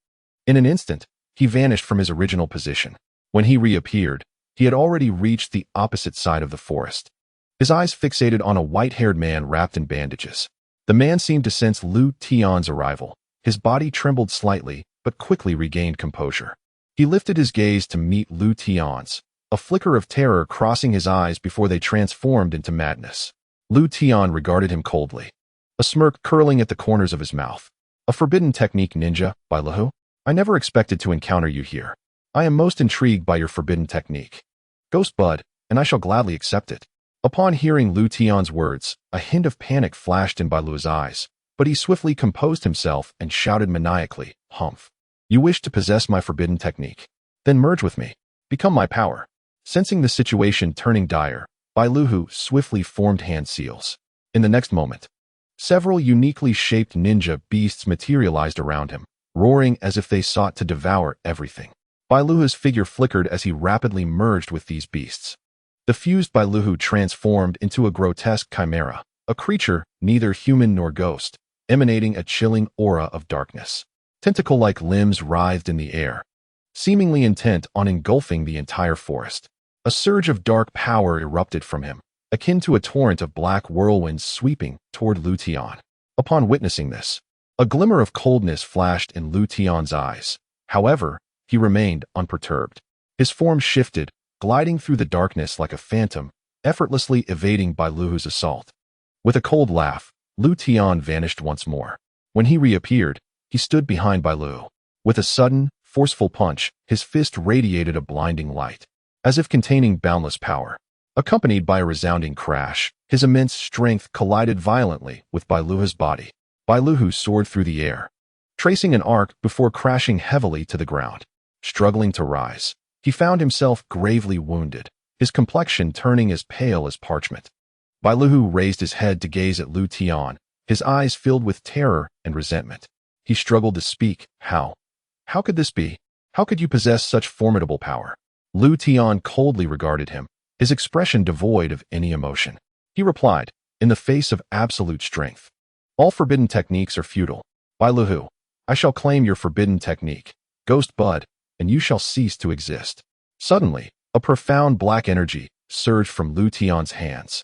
In an instant, he vanished from his original position. When he reappeared, he had already reached the opposite side of the forest. His eyes fixated on a white-haired man wrapped in bandages. The man seemed to sense Lu Tian's arrival. His body trembled slightly, but quickly regained composure. He lifted his gaze to meet Lu Tian's, a flicker of terror crossing his eyes before they transformed into madness. Lu Tian regarded him coldly, a smirk curling at the corners of his mouth. "A forbidden technique, ninja, by Lahu? I never expected to encounter you here. I am most intrigued by your forbidden technique. Ghost Bud, and I shall gladly accept it." Upon hearing Lu Tian's words, a hint of panic flashed in Bailu's eyes, but he swiftly composed himself and shouted maniacally, "Humph! You wish to possess my forbidden technique? Then merge with me. Become my power." Sensing the situation turning dire, Bailu swiftly formed hand seals. In the next moment, several uniquely shaped ninja beasts materialized around him, roaring as if they sought to devour everything. Bailu's figure flickered as he rapidly merged with these beasts. The fused Bailu transformed into a grotesque chimera, a creature neither human nor ghost, emanating a chilling aura of darkness. Tentacle-like limbs writhed in the air, seemingly intent on engulfing the entire forest. A surge of dark power erupted from him, akin to a torrent of black whirlwinds sweeping toward Lu Tian. Upon witnessing this, a glimmer of coldness flashed in Lu Tian's eyes. However, he remained unperturbed. His form shifted, gliding through the darkness like a phantom, effortlessly evading Bailu's assault. With a cold laugh, Lu Tian vanished once more. When he reappeared, he stood behind Bailu. With a sudden, forceful punch, his fist radiated a blinding light, as if containing boundless power. Accompanied by a resounding crash, his immense strength collided violently with Bailu's body. Bailu soared through the air, tracing an arc before crashing heavily to the ground. Struggling to rise, he found himself gravely wounded, his complexion turning as pale as parchment. Bailu raised his head to gaze at Lu Tian, his eyes filled with terror and resentment. He struggled to speak. How could this be? How could you possess such formidable power?" Lu Tian coldly regarded him, his expression devoid of any emotion. He replied, in the face of absolute strength, "All forbidden techniques are futile. Bailu, I shall claim your forbidden technique, Ghost Bud, and you shall cease to exist." Suddenly, a profound black energy surged from Lu Tian's hands,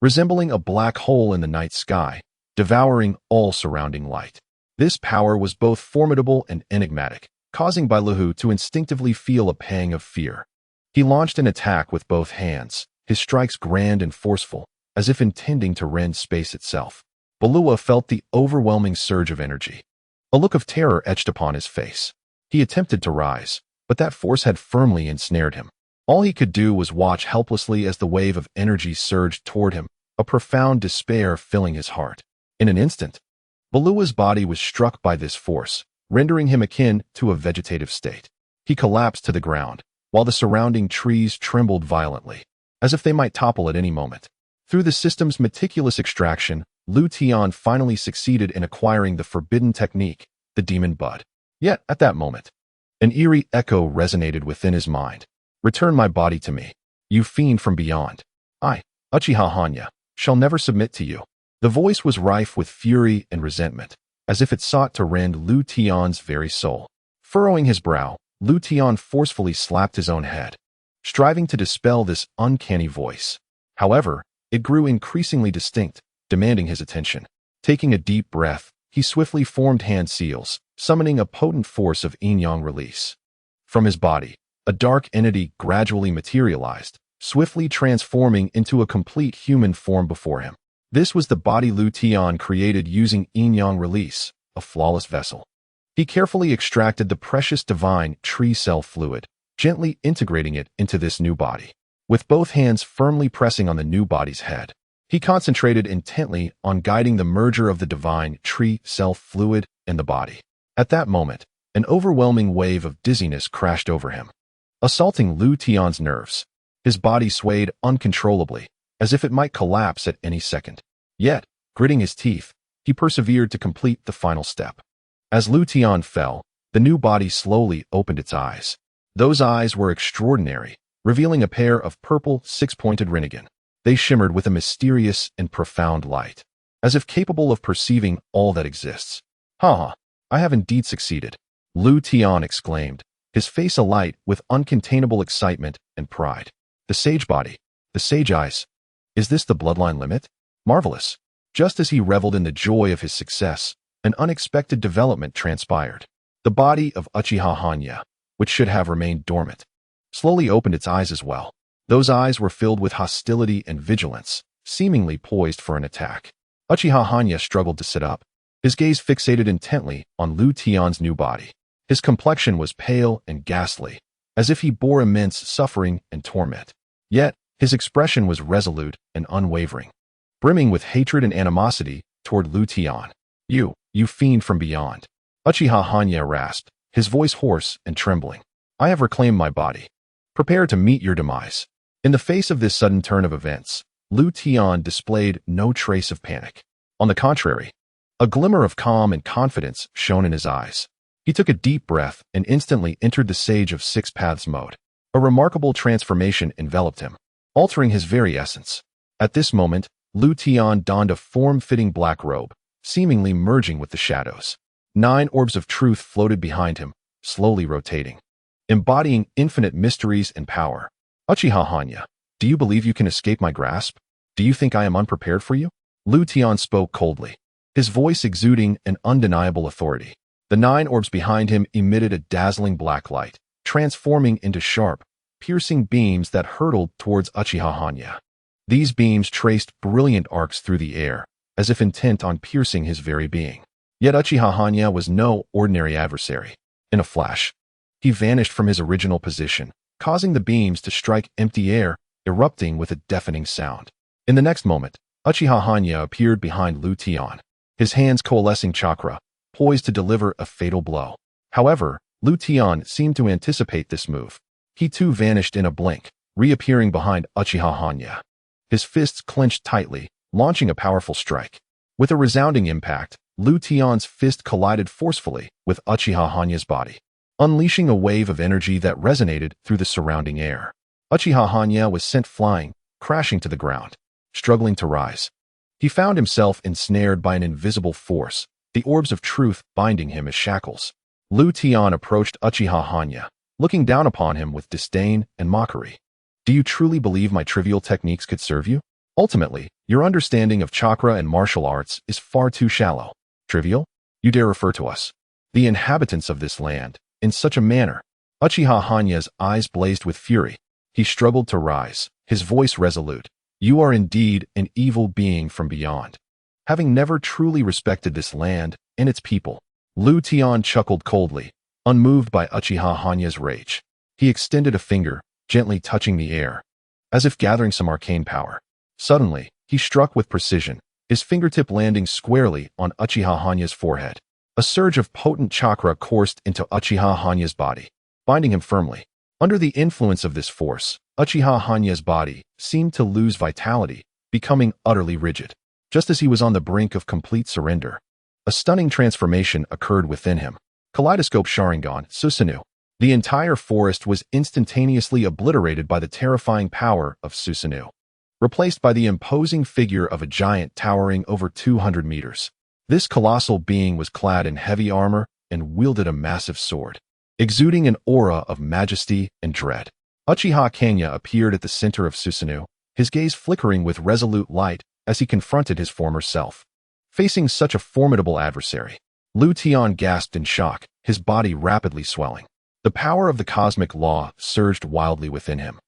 resembling a black hole in the night sky, devouring all surrounding light. This power was both formidable and enigmatic, causing Bailu to instinctively feel a pang of fear. He launched an attack with both hands, his strikes grand and forceful, as if intending to rend space itself. Bailu felt the overwhelming surge of energy. A look of terror etched upon his face. He attempted to rise, but that force had firmly ensnared him. All he could do was watch helplessly as the wave of energy surged toward him, a profound despair filling his heart. In an instant, Bailu's body was struck by this force, rendering him akin to a vegetative state. He collapsed to the ground, while the surrounding trees trembled violently, as if they might topple at any moment. Through the system's meticulous extraction, Lu Tian finally succeeded in acquiring the forbidden technique, the Demon Bud. Yet, at that moment, an eerie echo resonated within his mind. "Return my body to me, you fiend from beyond. I, Uchiha Hanya, shall never submit to you." The voice was rife with fury and resentment, as if it sought to rend Lu Tian's very soul. Furrowing his brow, Lu Tian forcefully slapped his own head, striving to dispel this uncanny voice. However, it grew increasingly distinct, demanding his attention. Taking a deep breath, he swiftly formed hand seals, summoning a potent force of yin-yang release. From his body, a dark entity gradually materialized, swiftly transforming into a complete human form before him. This was the body Tian created using yin-yang release, a flawless vessel. He carefully extracted the precious divine tree cell fluid, gently integrating it into this new body. With both hands firmly pressing on the new body's head, he concentrated intently on guiding the merger of the divine tree cell fluid and the body. At that moment, an overwhelming wave of dizziness crashed over him, assaulting Tian's nerves. His body swayed uncontrollably, as if it might collapse at any second. Yet, gritting his teeth, he persevered to complete the final step. As Tian fell, the new body slowly opened its eyes. Those eyes were extraordinary, revealing a pair of purple, six-pointed rinnegan. They shimmered with a mysterious and profound light, as if capable of perceiving all that exists. "Ha! I have indeed succeeded," Tian exclaimed, his face alight with uncontainable excitement and pride. "The sage body, the sage eyes. Is this the bloodline limit? Marvelous." Just as he reveled in the joy of his success, an unexpected development transpired. The body of Uchiha Hanya, which should have remained dormant, slowly opened its eyes as well. Those eyes were filled with hostility and vigilance, seemingly poised for an attack. Uchiha Hanya struggled to sit up, his gaze fixated intently on Tian's new body. His complexion was pale and ghastly, as if he bore immense suffering and torment. Yet, his expression was resolute and unwavering, brimming with hatred and animosity toward Tian. You fiend from beyond," Uchiha Hanya rasped, his voice hoarse and trembling. "I have reclaimed my body. Prepare to meet your demise." In the face of this sudden turn of events, Tian displayed no trace of panic. On the contrary, a glimmer of calm and confidence shone in his eyes. He took a deep breath and instantly entered the Sage of Six Paths mode. A remarkable transformation enveloped him, altering his very essence. At this moment, Tian donned a form-fitting black robe, seemingly merging with the shadows. 9 orbs of truth floated behind him, slowly rotating, embodying infinite mysteries and power. "Uchiha Hanya, do you believe you can escape my grasp? Do you think I am unprepared for you?" Tian spoke coldly, his voice exuding an undeniable authority. The 9 orbs behind him emitted a dazzling black light, transforming into sharp, piercing beams that hurtled towards Uchiha Hanya. These beams traced brilliant arcs through the air, as if intent on piercing his very being. Yet Uchiha Hanya was no ordinary adversary. In a flash, he vanished from his original position, causing the beams to strike empty air, erupting with a deafening sound. In the next moment, Uchiha Hanya appeared behind Tian, his hands coalescing chakra, poised to deliver a fatal blow. However, Tian seemed to anticipate this move. He too vanished in a blink, reappearing behind Uchiha Hanya. His fists clenched tightly, launching a powerful strike. With a resounding impact, Tian's fist collided forcefully with Uchiha Hanya's body, unleashing a wave of energy that resonated through the surrounding air. Uchiha Hanya was sent flying, crashing to the ground, struggling to rise. He found himself ensnared by an invisible force, the orbs of truth binding him as shackles. Tian approached Uchiha Hanya, looking down upon him with disdain and mockery. "Do you truly believe my trivial techniques could serve you? Ultimately, your understanding of chakra and martial arts is far too shallow. Trivial? You dare refer to us, the inhabitants of this land, in such a manner?" Uchiha Hanya's eyes blazed with fury. He struggled to rise, his voice resolute. "You are indeed an evil being from beyond, having never truly respected this land and its people." Tian chuckled coldly, unmoved by Uchiha Hanya's rage. He extended a finger, gently touching the air, as if gathering some arcane power. Suddenly, he struck with precision, his fingertip landing squarely on Uchiha Hanya's forehead. A surge of potent chakra coursed into Uchiha Hanya's body, binding him firmly. Under the influence of this force, Uchiha Hanya's body seemed to lose vitality, becoming utterly rigid. Just as he was on the brink of complete surrender, a stunning transformation occurred within him. Kaleidoscope Sharingan Susanoo. The entire forest was instantaneously obliterated by the terrifying power of Susanoo, replaced by the imposing figure of a giant towering over 200 meters. This colossal being was clad in heavy armor and wielded a massive sword, exuding an aura of majesty and dread. Uchiha Hanya appeared at the center of Susanoo, his gaze flickering with resolute light as he confronted his former self. Facing such a formidable adversary, Lu Tian gasped in shock, his body rapidly swelling. The power of the cosmic law surged wildly within him.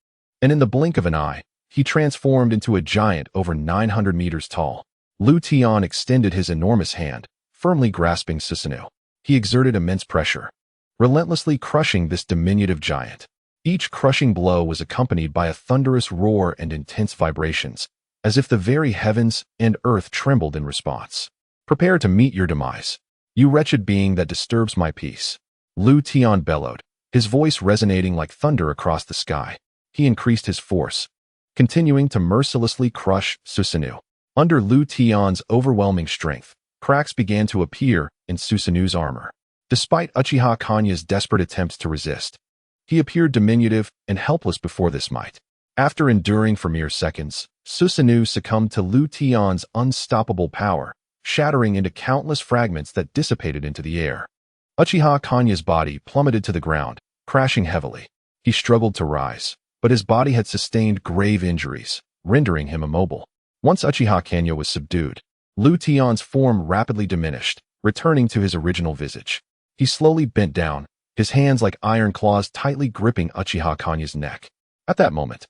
And in the blink of an eye, he transformed into a giant over 900 meters tall. Lu Tian extended his enormous hand, firmly grasping Susanoo. He exerted immense pressure, relentlessly crushing this diminutive giant. Each crushing blow was accompanied by a thunderous roar and intense vibrations, as if the very heavens and earth trembled in response. Prepare to meet your demise, you wretched being that disturbs my peace. Lu Tian bellowed, his voice resonating like thunder across the sky. He increased his force, continuing to mercilessly crush Susanoo. Under Lu Tian's overwhelming strength, cracks began to appear in Susanoo's armor. Despite Uchiha Hanya's desperate attempts to resist, he appeared diminutive and helpless before this might. After enduring for mere seconds, Susanoo succumbed to Lu Tian's unstoppable power, shattering into countless fragments that dissipated into the air. Uchiha Hanya's body plummeted to the ground, crashing heavily. He struggled to rise, but his body had sustained grave injuries, rendering him immobile. Once Uchiha Hanya was subdued, Lu Tian's form rapidly diminished, returning to his original visage. He slowly bent down, his hands like iron claws tightly gripping Uchiha Hanya's neck. At that moment,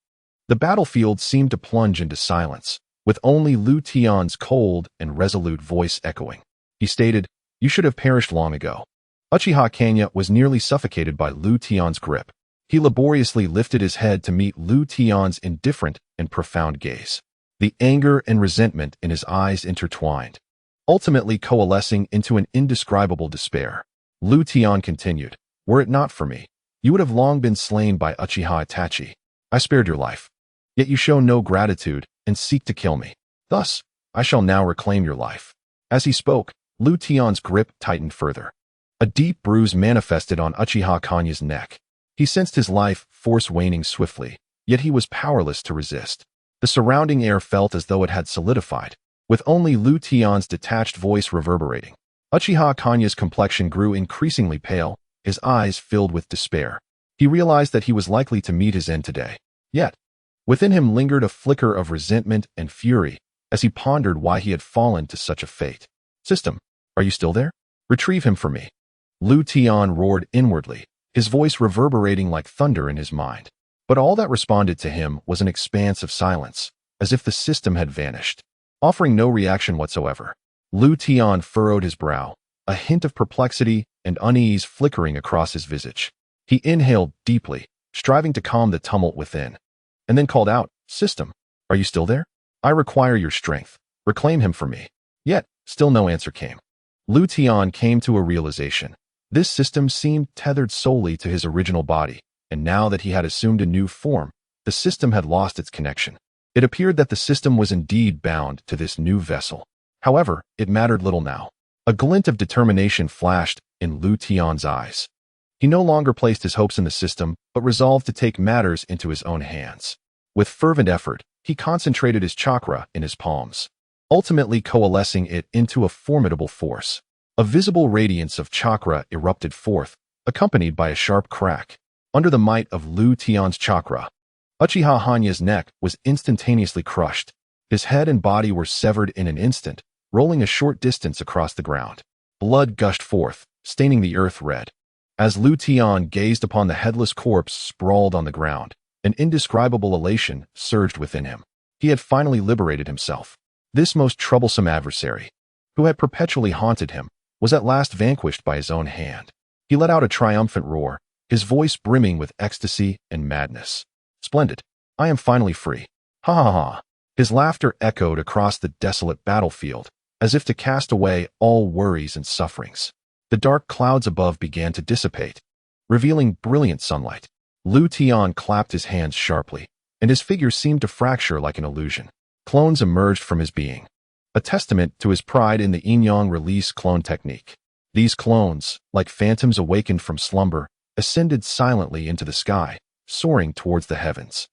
the battlefield seemed to plunge into silence, with only Lu Tian's cold and resolute voice echoing. He stated, "You should have perished long ago." Uchiha Hanya was nearly suffocated by Lu Tian's grip. He laboriously lifted his head to meet Lu Tian's indifferent and profound gaze. The anger and resentment in his eyes intertwined, ultimately coalescing into an indescribable despair. Lu Tian continued, "Were it not for me, you would have long been slain by Uchiha Itachi. I spared your life, yet you show no gratitude and seek to kill me. Thus, I shall now reclaim your life." As he spoke, Lu Tian's grip tightened further. A deep bruise manifested on Uchiha Hanya's neck. He sensed his life force waning swiftly, yet he was powerless to resist. The surrounding air felt as though it had solidified, with only Lu Tian's detached voice reverberating. Uchiha Hanya's complexion grew increasingly pale, his eyes filled with despair. He realized that he was likely to meet his end today. Yet, within him lingered a flicker of resentment and fury as he pondered why he had fallen to such a fate. "System, are you still there? Retrieve him for me." Lu Tian roared inwardly, his voice reverberating like thunder in his mind. But all that responded to him was an expanse of silence, as if the system had vanished. Offering no reaction whatsoever, Lu Tian furrowed his brow, a hint of perplexity and unease flickering across his visage. He inhaled deeply, striving to calm the tumult within, and then called out, "System, are you still there? I require your strength. Reclaim him for me." Yet, still no answer came. Lu Tian came to a realization. This system seemed tethered solely to his original body, and now that he had assumed a new form, the system had lost its connection. It appeared that the system was indeed bound to this new vessel. However, it mattered little now. A glint of determination flashed in Lu Tian's eyes. He no longer placed his hopes in the system, but resolved to take matters into his own hands. With fervent effort, he concentrated his chakra in his palms, ultimately coalescing it into a formidable force. A visible radiance of chakra erupted forth, accompanied by a sharp crack. Under the might of Lu Tian's chakra, Uchiha Hanya's neck was instantaneously crushed. His head and body were severed in an instant, rolling a short distance across the ground. Blood gushed forth, staining the earth red. As Lu Tian gazed upon the headless corpse sprawled on the ground, an indescribable elation surged within him. He had finally liberated himself. This most troublesome adversary, who had perpetually haunted him, was at last vanquished by his own hand. He let out a triumphant roar, his voice brimming with ecstasy and madness. "Splendid! I am finally free. Ha ha ha!" His laughter echoed across the desolate battlefield, as if to cast away all worries and sufferings. The dark clouds above began to dissipate, revealing brilliant sunlight. Lu Tian clapped his hands sharply, and his figure seemed to fracture like an illusion. Clones emerged from his being, a testament to his pride in the yin-yang release clone technique. These clones, like phantoms awakened from slumber, ascended silently into the sky, soaring towards the heavens.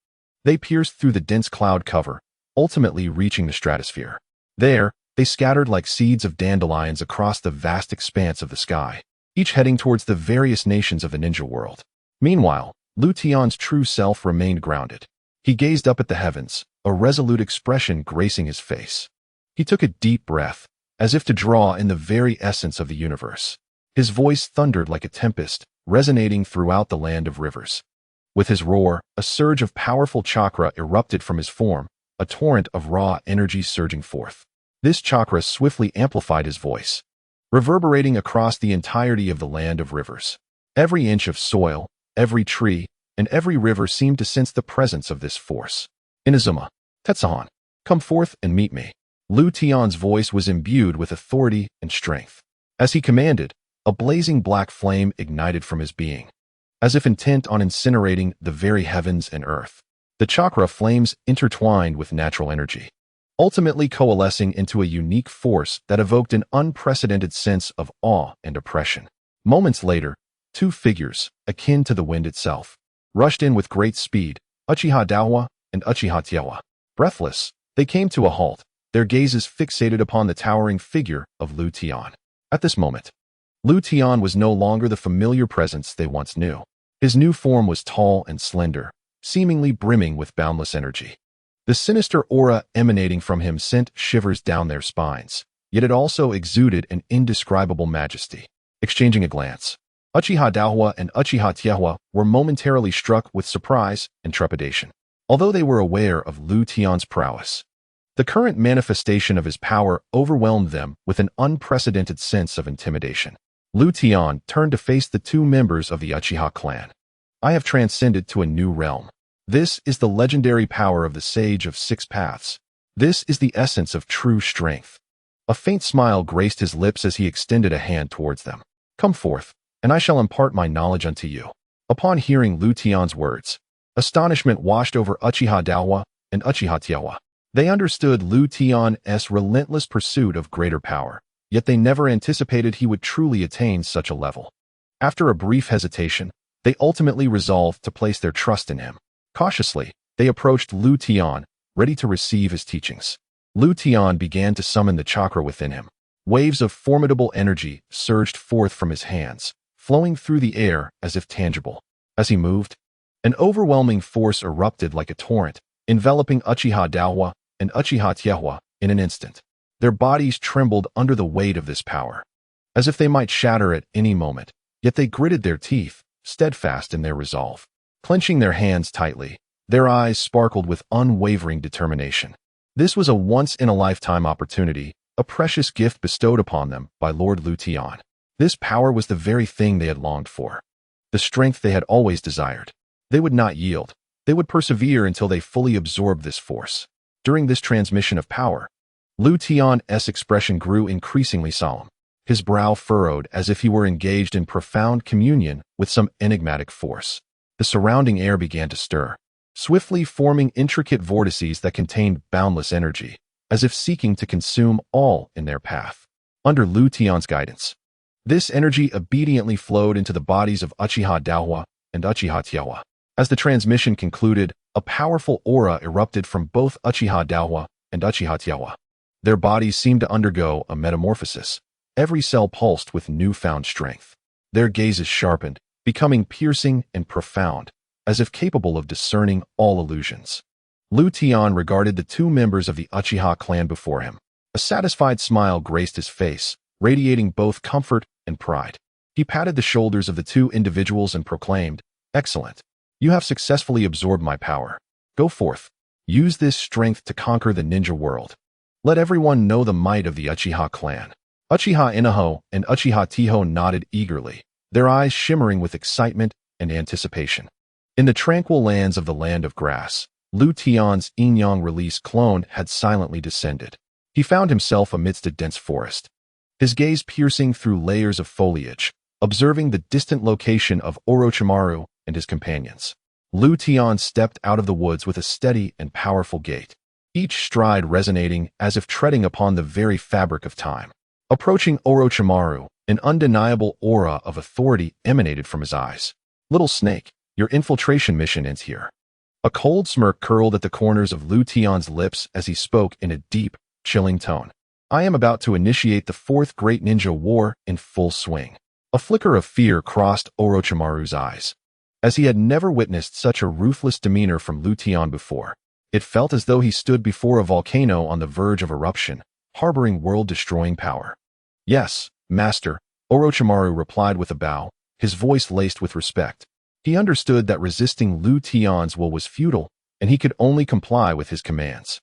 They pierced through the dense cloud cover, ultimately reaching the stratosphere. There, they scattered like seeds of dandelions across the vast expanse of the sky, each heading towards the various nations of the ninja world. Meanwhile, Lu Tian's true self remained grounded. He gazed up at the heavens, a resolute expression gracing his face. He took a deep breath, as if to draw in the very essence of the universe. His voice thundered like a tempest, resonating throughout the land of rivers. With his roar, a surge of powerful chakra erupted from his form, a torrent of raw energy surging forth. This chakra swiftly amplified his voice, reverberating across the entirety of the land of rivers. Every inch of soil, every tree, and every river seemed to sense the presence of this force. Inazuma, Tetsuhan, come forth and meet me. Lu Tian's voice was imbued with authority and strength. As he commanded, a blazing black flame ignited from his being, as if intent on incinerating the very heavens and earth. The chakra flames intertwined with natural energy, ultimately coalescing into a unique force that evoked an unprecedented sense of awe and oppression. Moments later, two figures, akin to the wind itself, rushed in with great speed, Uchiha Hanya and Uchiha Hanya. Breathless, they came to a halt, their gazes fixated upon the towering figure of Lu Tian. At this moment, Lu Tian was no longer the familiar presence they once knew. His new form was tall and slender, seemingly brimming with boundless energy. The sinister aura emanating from him sent shivers down their spines, yet it also exuded an indescribable majesty. Exchanging a glance, Uchiha Hanya and Uchiha Hanya were momentarily struck with surprise and trepidation. Although they were aware of Lu Tian's prowess, the current manifestation of his power overwhelmed them with an unprecedented sense of intimidation. Lu Tian turned to face the two members of the Uchiha clan. I have transcended to a new realm. This is the legendary power of the Sage of Six Paths. This is the essence of true strength. A faint smile graced his lips as he extended a hand towards them. Come forth, and I shall impart my knowledge unto you. Upon hearing Lu Tian's words, astonishment washed over Uchiha Hanya and Uchiha Hanya. They understood Lu Tian's relentless pursuit of greater power, yet they never anticipated he would truly attain such a level. After a brief hesitation, they ultimately resolved to place their trust in him. Cautiously, they approached Lu Tian, ready to receive his teachings. Lu Tian began to summon the chakra within him. Waves of formidable energy surged forth from his hands, flowing through the air as if tangible. As he moved, an overwhelming force erupted like a torrent, enveloping Uchiha Hanya and Uchiha Hanya in an instant. Their bodies trembled under the weight of this power, as if they might shatter at any moment, yet they gritted their teeth, steadfast in their resolve. Clenching their hands tightly, their eyes sparkled with unwavering determination. This was a once-in-a-lifetime opportunity, a precious gift bestowed upon them by Lord Lu Tian. This power was the very thing they had longed for, the strength they had always desired. They would not yield. They would persevere until they fully absorbed this force. During this transmission of power, Lu Tian's expression grew increasingly solemn. His brow furrowed as if he were engaged in profound communion with some enigmatic force. The surrounding air began to stir, swiftly forming intricate vortices that contained boundless energy, as if seeking to consume all in their path. Under Lu Tian's guidance, this energy obediently flowed into the bodies of Uchiha Hanya and Uchiha Hanya. As the transmission concluded, a powerful aura erupted from both Uchiha Hanya and Uchiha Hanya. Their bodies seemed to undergo a metamorphosis. Every cell pulsed with newfound strength. Their gazes sharpened, becoming piercing and profound, as if capable of discerning all illusions. Lu Tian regarded the two members of the Uchiha clan before him. A satisfied smile graced his face, radiating both comfort and pride. He patted the shoulders of the two individuals and proclaimed, "Excellent. You have successfully absorbed my power. Go forth. Use this strength to conquer the ninja world. Let everyone know the might of the Uchiha clan." Uchiha Inaho and Uchiha Tiho nodded eagerly, their eyes shimmering with excitement and anticipation. In the tranquil lands of the Land of Grass, Lu Tian's yin-yang release clone had silently descended. He found himself amidst a dense forest, his gaze piercing through layers of foliage, observing the distant location of Orochimaru and his companions. Lu Tian stepped out of the woods with a steady and powerful gait, each stride resonating as if treading upon the very fabric of time. Approaching Orochimaru, an undeniable aura of authority emanated from his eyes. "Little snake, your infiltration mission ends here." A cold smirk curled at the corners of Lu Tian's lips as he spoke in a deep, chilling tone. "I am about to initiate the fourth great ninja war in full swing." A flicker of fear crossed Orochimaru's eyes, as he had never witnessed such a ruthless demeanor from Lu Tian before. It felt as though he stood before a volcano on the verge of eruption, harboring world-destroying power. Yes, Master, Orochimaru replied with a bow, his voice laced with respect. He understood that resisting Lu Tian's will was futile, and he could only comply with his commands.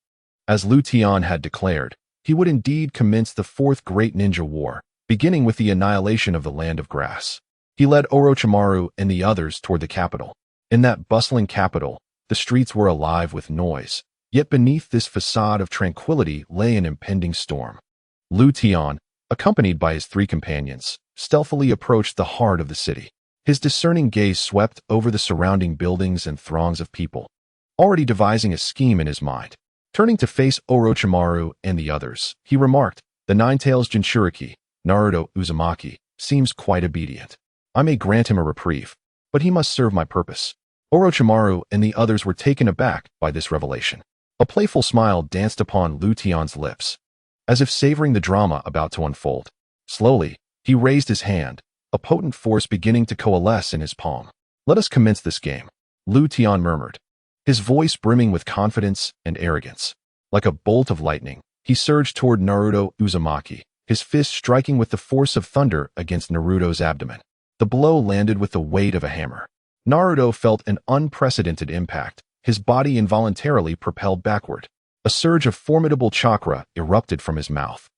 As Lu Tian had declared, he would indeed commence the Fourth Great Ninja War, beginning with the annihilation of the Land of Grass. He led Orochimaru and the others toward the capital. In that bustling capital, the streets were alive with noise, yet beneath this facade of tranquility lay an impending storm. Lu Tian, accompanied by his three companions, stealthily approached the heart of the city. His discerning gaze swept over the surrounding buildings and throngs of people, already devising a scheme in his mind. Turning to face Orochimaru and the others, he remarked, "The Nine-Tails Jinchuriki, Naruto Uzumaki, seems quite obedient. I may grant him a reprieve, but he must serve my purpose." Orochimaru and the others were taken aback by this revelation. A playful smile danced upon Lu Tian's lips, as if savoring the drama about to unfold. Slowly, he raised his hand, a potent force beginning to coalesce in his palm. "Let us commence this game," Lu Tian murmured, his voice brimming with confidence and arrogance. Like a bolt of lightning, he surged toward Naruto Uzumaki, his fist striking with the force of thunder against Naruto's abdomen. The blow landed with the weight of a hammer. Naruto felt an unprecedented impact, his body involuntarily propelled backward. A surge of formidable chakra erupted from his mouth,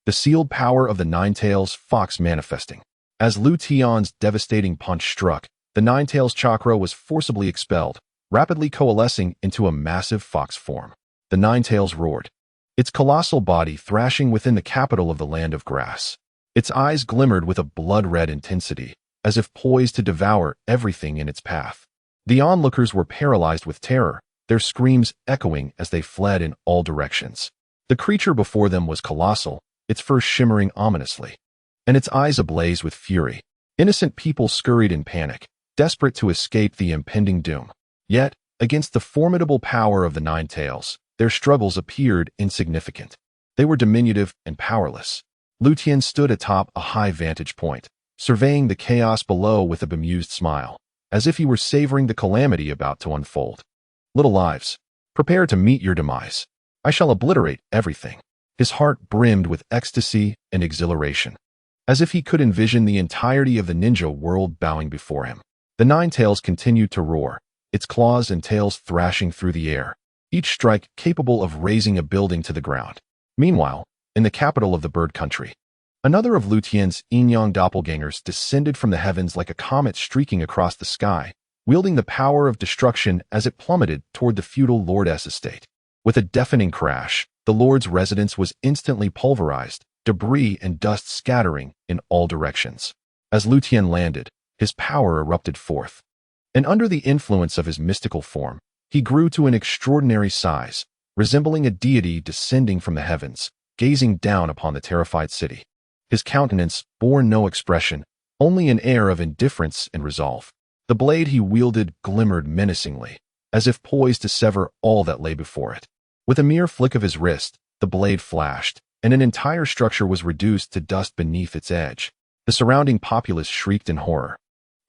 the sealed power of the Nine-Tails Fox manifesting. As Lu Tian's devastating punch struck, the Nine-Tails chakra was forcibly expelled, rapidly coalescing into a massive fox form. The Nine-Tails roared, its colossal body thrashing within the capital of the Land of Grass. Its eyes glimmered with a blood-red intensity, as if poised to devour everything in its path. The onlookers were paralyzed with terror, their screams echoing as they fled in all directions. The creature before them was colossal, its fur shimmering ominously, and its eyes ablaze with fury. Innocent people scurried in panic, desperate to escape the impending doom. Yet, against the formidable power of the Nine-Tails, their struggles appeared insignificant. They were diminutive and powerless. Lu Tian stood atop a high vantage point, surveying the chaos below with a bemused smile, as if he were savoring the calamity about to unfold. "Little lives, prepare to meet your demise. I shall obliterate everything." His heart brimmed with ecstasy and exhilaration, as if he could envision the entirety of the ninja world bowing before him. The Nine-Tails continued to roar, its claws and tails thrashing through the air, each strike capable of razing a building to the ground. Meanwhile, in the capital of the bird country, another of Lu Tian's yin-yang doppelgangers descended from the heavens like a comet streaking across the sky, wielding the power of destruction as it plummeted toward the feudal lordess estate. With a deafening crash, the lord's residence was instantly pulverized, debris and dust scattering in all directions. As Lu Tian landed, his power erupted forth, and under the influence of his mystical form, he grew to an extraordinary size, resembling a deity descending from the heavens, gazing down upon the terrified city. His countenance bore no expression, only an air of indifference and resolve. The blade he wielded glimmered menacingly, as if poised to sever all that lay before it. With a mere flick of his wrist, the blade flashed, and an entire structure was reduced to dust beneath its edge. The surrounding populace shrieked in horror,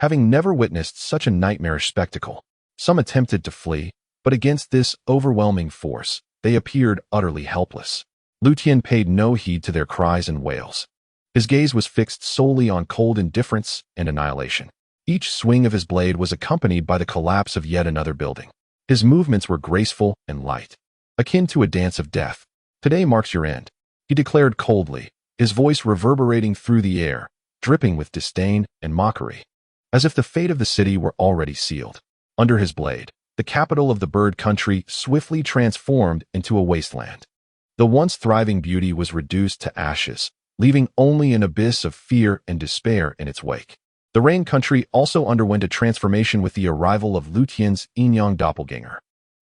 having never witnessed such a nightmarish spectacle. Some attempted to flee, but against this overwhelming force, they appeared utterly helpless. Lu Tian paid no heed to their cries and wails. His gaze was fixed solely on cold indifference and annihilation. Each swing of his blade was accompanied by the collapse of yet another building. His movements were graceful and light, akin to a dance of death. "Today marks your end," he declared coldly, his voice reverberating through the air, dripping with disdain and mockery, as if the fate of the city were already sealed. Under his blade, the capital of the bird country swiftly transformed into a wasteland. The once thriving beauty was reduced to ashes, leaving only an abyss of fear and despair in its wake. The rain country also underwent a transformation with the arrival of Lu Tian's yin-yang doppelganger.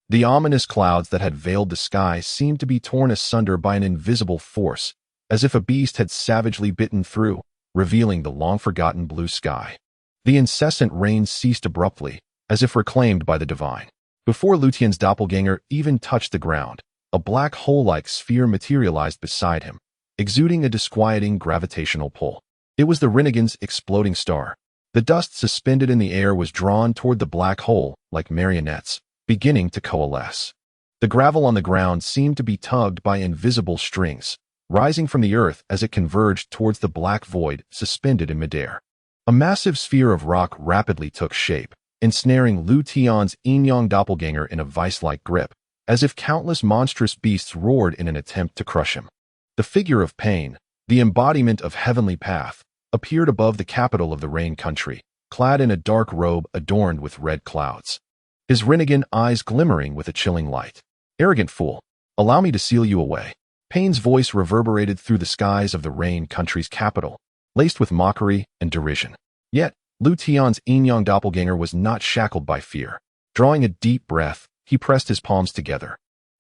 The ominous clouds that had veiled the sky seemed to be torn asunder by an invisible force, as if a beast had savagely bitten through, revealing the long-forgotten blue sky. The incessant rain ceased abruptly, as if reclaimed by the divine. Before Lu Tian's doppelganger even touched the ground, a black hole-like sphere materialized beside him, exuding a disquieting gravitational pull. It was the Rinnegan's exploding star. The dust suspended in the air was drawn toward the black hole like marionettes, beginning to coalesce. The gravel on the ground seemed to be tugged by invisible strings, rising from the earth as it converged towards the black void suspended in midair. A massive sphere of rock rapidly took shape, ensnaring Lu Tian's yin-yang doppelganger in a vice-like grip, as if countless monstrous beasts roared in an attempt to crush him. The figure of Pain, the embodiment of heavenly path, appeared above the capital of the Rain Country, clad in a dark robe adorned with red clouds. His Rinnegan eyes glimmering with a chilling light. "Arrogant fool, allow me to seal you away." Pain's voice reverberated through the skies of the Rain Country's capital, laced with mockery and derision. Yet, Lu Tian's yin-yang doppelganger was not shackled by fear. Drawing a deep breath, he pressed his palms together,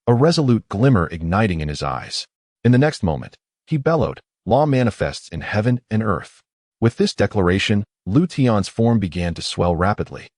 a resolute glimmer igniting in his eyes. In the next moment, he bellowed, "Law manifests in heaven and earth." With this declaration, Lu Tian's form began to swell rapidly,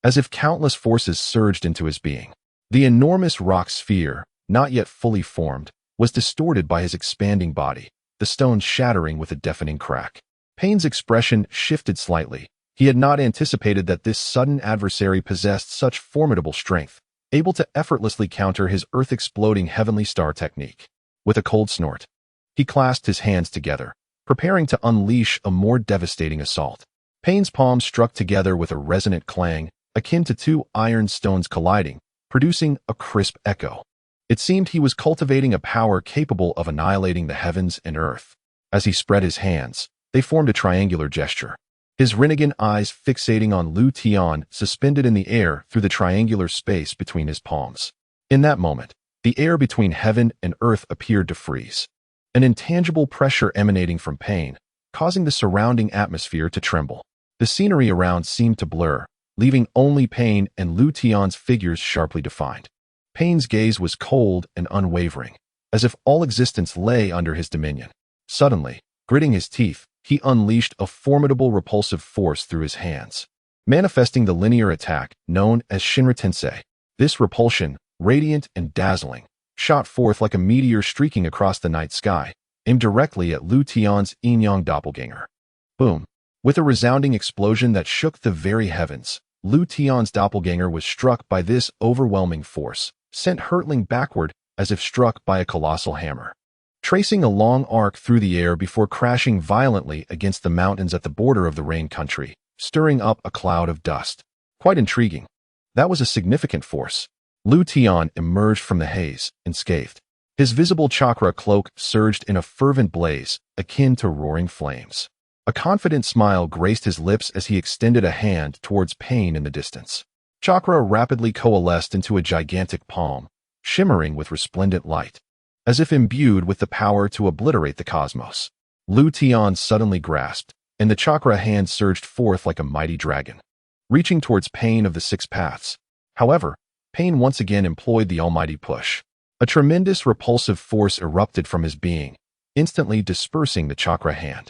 as if countless forces surged into his being. The enormous rock sphere, not yet fully formed, was distorted by his expanding body, the stones shattering with a deafening crack. Pain's expression shifted slightly. He had not anticipated that this sudden adversary possessed such formidable strength, able to effortlessly counter his earth-exploding heavenly star technique. With a cold snort, he clasped his hands together, preparing to unleash a more devastating assault. Pain's palms struck together with a resonant clang, akin to two iron stones colliding, producing a crisp echo. It seemed he was cultivating a power capable of annihilating the heavens and earth. As he spread his hands, they formed a triangular gesture. His Rinnegan eyes fixating on Lu Tian suspended in the air through the triangular space between his palms. In that moment, the air between heaven and earth appeared to freeze. An intangible pressure emanating from Pain, causing the surrounding atmosphere to tremble. The scenery around seemed to blur, leaving only Pain and Lu Tian's figures sharply defined. Pain's gaze was cold and unwavering, as if all existence lay under his dominion. Suddenly, gritting his teeth, he unleashed a formidable repulsive force through his hands, manifesting the linear attack known as Shinra Tensei. This repulsion, radiant and dazzling, shot forth like a meteor streaking across the night sky, aimed directly at Lu Tian's yin-yang doppelganger. Boom! With a resounding explosion that shook the very heavens, Lu Tian's doppelganger was struck by this overwhelming force, sent hurtling backward as if struck by a colossal hammer, tracing a long arc through the air before crashing violently against the mountains at the border of the Rain Country, stirring up a cloud of dust. Quite intriguing. That was a significant force. Lu Tian emerged from the haze, unscathed. His visible chakra cloak surged in a fervent blaze, akin to roaring flames. A confident smile graced his lips as he extended a hand towards Pain in the distance. Chakra rapidly coalesced into a gigantic palm, shimmering with resplendent light, as if imbued with the power to obliterate the cosmos. Lu Tian suddenly grasped, and the chakra hand surged forth like a mighty dragon, reaching towards Pain of the Six Paths. However, Pain once again employed the almighty push. A tremendous repulsive force erupted from his being, instantly dispersing the chakra hand.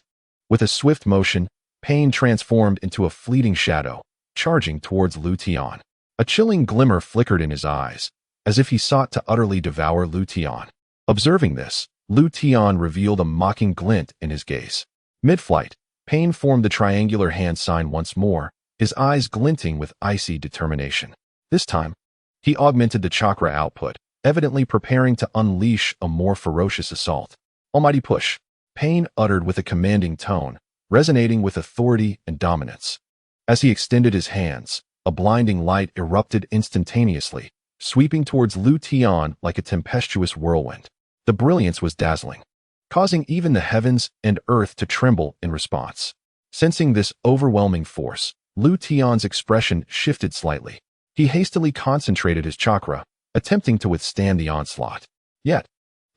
With a swift motion, Pain transformed into a fleeting shadow, charging towards Lu Tian. A chilling glimmer flickered in his eyes, as if he sought to utterly devour Lu Tian. Observing this, Lu Tian revealed a mocking glint in his gaze. Mid-flight, Pain formed the triangular hand sign once more, his eyes glinting with icy determination. This time, he augmented the chakra output, evidently preparing to unleash a more ferocious assault. Almighty push, Pain uttered with a commanding tone, resonating with authority and dominance. As he extended his hands, a blinding light erupted instantaneously, sweeping towards Lu Tian like a tempestuous whirlwind. The brilliance was dazzling, causing even the heavens and earth to tremble in response. Sensing this overwhelming force, Lu Tian's expression shifted slightly. He hastily concentrated his chakra, attempting to withstand the onslaught. Yet,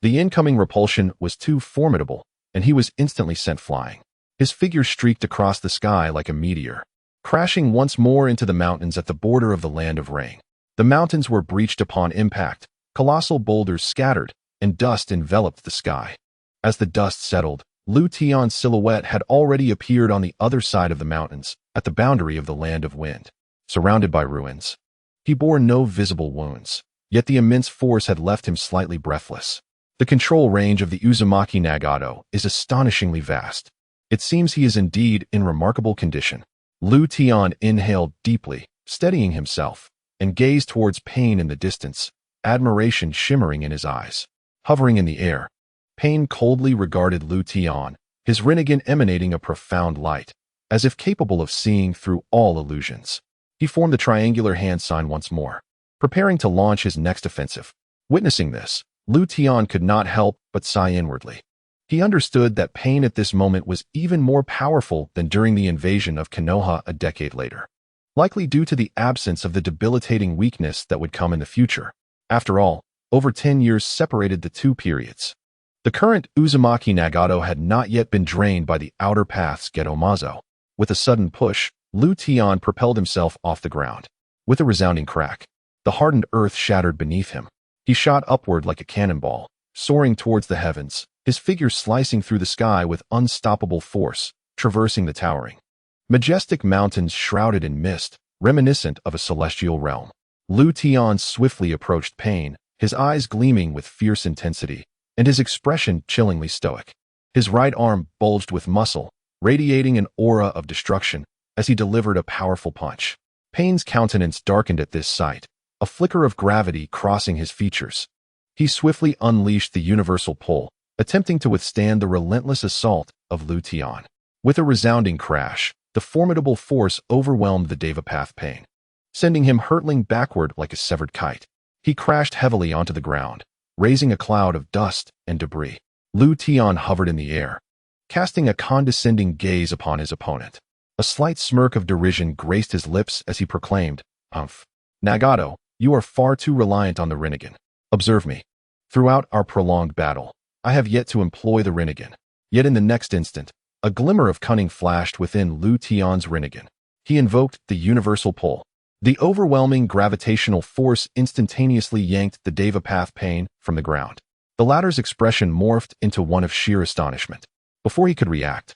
the incoming repulsion was too formidable, and he was instantly sent flying. His figure streaked across the sky like a meteor, crashing once more into the mountains at the border of the Land of Rain. The mountains were breached upon impact, colossal boulders scattered, and dust enveloped the sky. As the dust settled, Lu Tian's silhouette had already appeared on the other side of the mountains, at the boundary of the Land of Wind. Surrounded by ruins, he bore no visible wounds, yet the immense force had left him slightly breathless. The control range of the Uzumaki Nagato is astonishingly vast. It seems he is indeed in remarkable condition. Lu Tian inhaled deeply, steadying himself, and gazed towards Pain in the distance, admiration shimmering in his eyes. Hovering in the air, Pain coldly regarded Lu Tian, his Rinnegan emanating a profound light, as if capable of seeing through all illusions. He formed the triangular hand sign once more, preparing to launch his next offensive. Witnessing this, Lu Tian could not help but sigh inwardly. He understood that pain at this moment was even more powerful than during the invasion of Konoha a decade later, likely due to the absence of the debilitating weakness that would come in the future. After all, over 10 years separated the two periods. The current Uzumaki Nagato had not yet been drained by the outer path's Gedomazo. With a sudden push, Lu Tian propelled himself off the ground. With a resounding crack, the hardened earth shattered beneath him. He shot upward like a cannonball, soaring towards the heavens, his figure slicing through the sky with unstoppable force, traversing the towering, majestic mountains shrouded in mist, reminiscent of a celestial realm. Lu Tian swiftly approached Pain, his eyes gleaming with fierce intensity, and his expression chillingly stoic. His right arm bulged with muscle, radiating an aura of destruction as he delivered a powerful punch. Pain's countenance darkened at this sight, a flicker of gravity crossing his features. He swiftly unleashed the universal pull, attempting to withstand the relentless assault of Lu Tian. With a resounding crash, the formidable force overwhelmed the Devapath Pain, sending him hurtling backward like a severed kite. He crashed heavily onto the ground, raising a cloud of dust and debris. Lu Tian hovered in the air, casting a condescending gaze upon his opponent. A slight smirk of derision graced his lips as he proclaimed, "Umph. Nagato, you are far too reliant on the Rinnegan. Observe me. Throughout our prolonged battle, I have yet to employ the Rinnegan." Yet in the next instant, a glimmer of cunning flashed within Lu Tian's Rinnegan. He invoked the universal pull. The overwhelming gravitational force instantaneously yanked the Devapath Pain from the ground. The latter's expression morphed into one of sheer astonishment. Before he could react,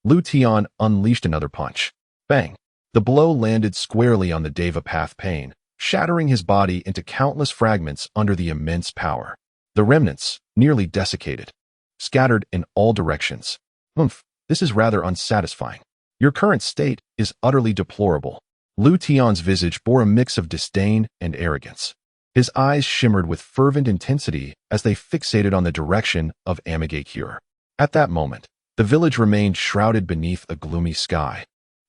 Lu Tian unleashed another punch. Bang! The blow landed squarely on the Devapath Pain, shattering his body into countless fragments under the immense power. The remnants, nearly desiccated, scattered in all directions. "Humph, this is rather unsatisfying. Your current state is utterly deplorable." Lu Tian's visage bore a mix of disdain and arrogance. His eyes shimmered with fervent intensity as they fixated on the direction of Amigakure. At that moment, the village remained shrouded beneath a gloomy sky,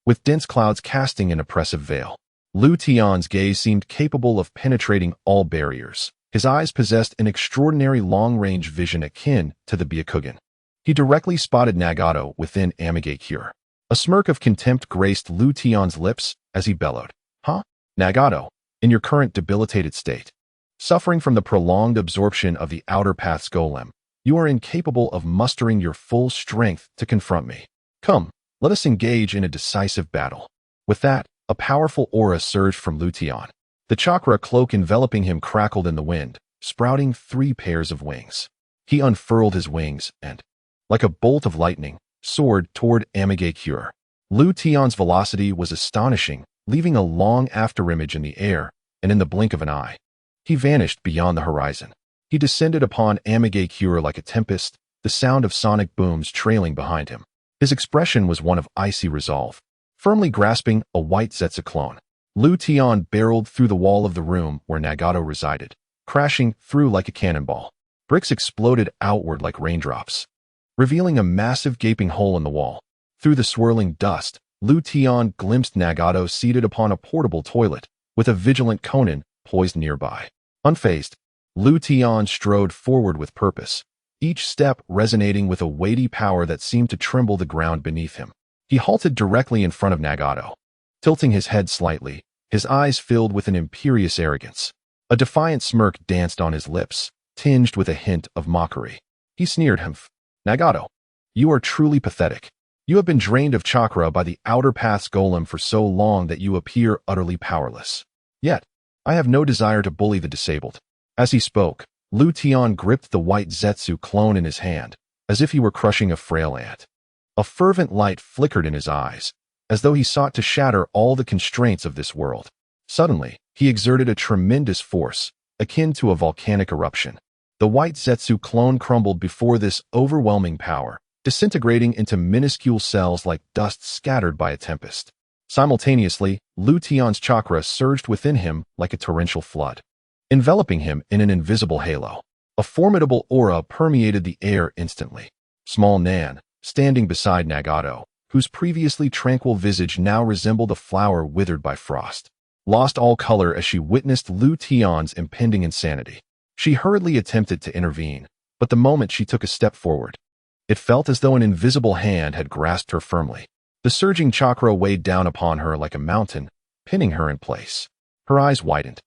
with dense clouds casting an oppressive veil. Lu Tian's gaze seemed capable of penetrating all barriers. His eyes possessed an extraordinary long-range vision akin to the Byakugan. He directly spotted Nagato within Amigakure. A smirk of contempt graced Lu Tian's lips as he bellowed, "Huh? Nagato, in your current debilitated state, suffering from the prolonged absorption of the outer path's golem, you are incapable of mustering your full strength to confront me. Come, let us engage in a decisive battle." With that, a powerful aura surged from Lu Tian. The chakra cloak enveloping him crackled in the wind, sprouting 3 pairs of wings. He unfurled his wings and, like a bolt of lightning, soared toward Amigakure. Lu Tian's velocity was astonishing, leaving a long afterimage in the air, and in the blink of an eye, he vanished beyond the horizon. He descended upon Amigakure like a tempest, the sound of sonic booms trailing behind him. His expression was one of icy resolve. Firmly grasping a white Zetsu clone, Lu Tian barreled through the wall of the room where Nagato resided, crashing through like a cannonball. Bricks exploded outward like raindrops, revealing a massive gaping hole in the wall. Through the swirling dust, Lu Tian glimpsed Nagato seated upon a portable toilet, with a vigilant Conan poised nearby. Unfazed, Lu Tian strode forward with purpose, each step resonating with a weighty power that seemed to tremble the ground beneath him. He halted directly in front of Nagato, tilting his head slightly, his eyes filled with an imperious arrogance. A defiant smirk danced on his lips, tinged with a hint of mockery. He sneered, "Humph. Nagato, you are truly pathetic. You have been drained of chakra by the outer path's golem for so long that you appear utterly powerless. Yet, I have no desire to bully the disabled." As he spoke, Lu Tian gripped the white Zetsu clone in his hand, as if he were crushing a frail ant. A fervent light flickered in his eyes, as though he sought to shatter all the constraints of this world. Suddenly, he exerted a tremendous force, akin to a volcanic eruption. The white Zetsu clone crumbled before this overwhelming power, disintegrating into minuscule cells like dust scattered by a tempest. Simultaneously, Lu Tian's chakra surged within him like a torrential flood, enveloping him in an invisible halo. A formidable aura permeated the air instantly. Small Nan, standing beside Nagato, whose previously tranquil visage now resembled a flower withered by frost, lost all color as she witnessed Lu Tian's impending insanity. She hurriedly attempted to intervene, but the moment she took a step forward, it felt as though an invisible hand had grasped her firmly. The surging chakra weighed down upon her like a mountain, pinning her in place. Her eyes widened,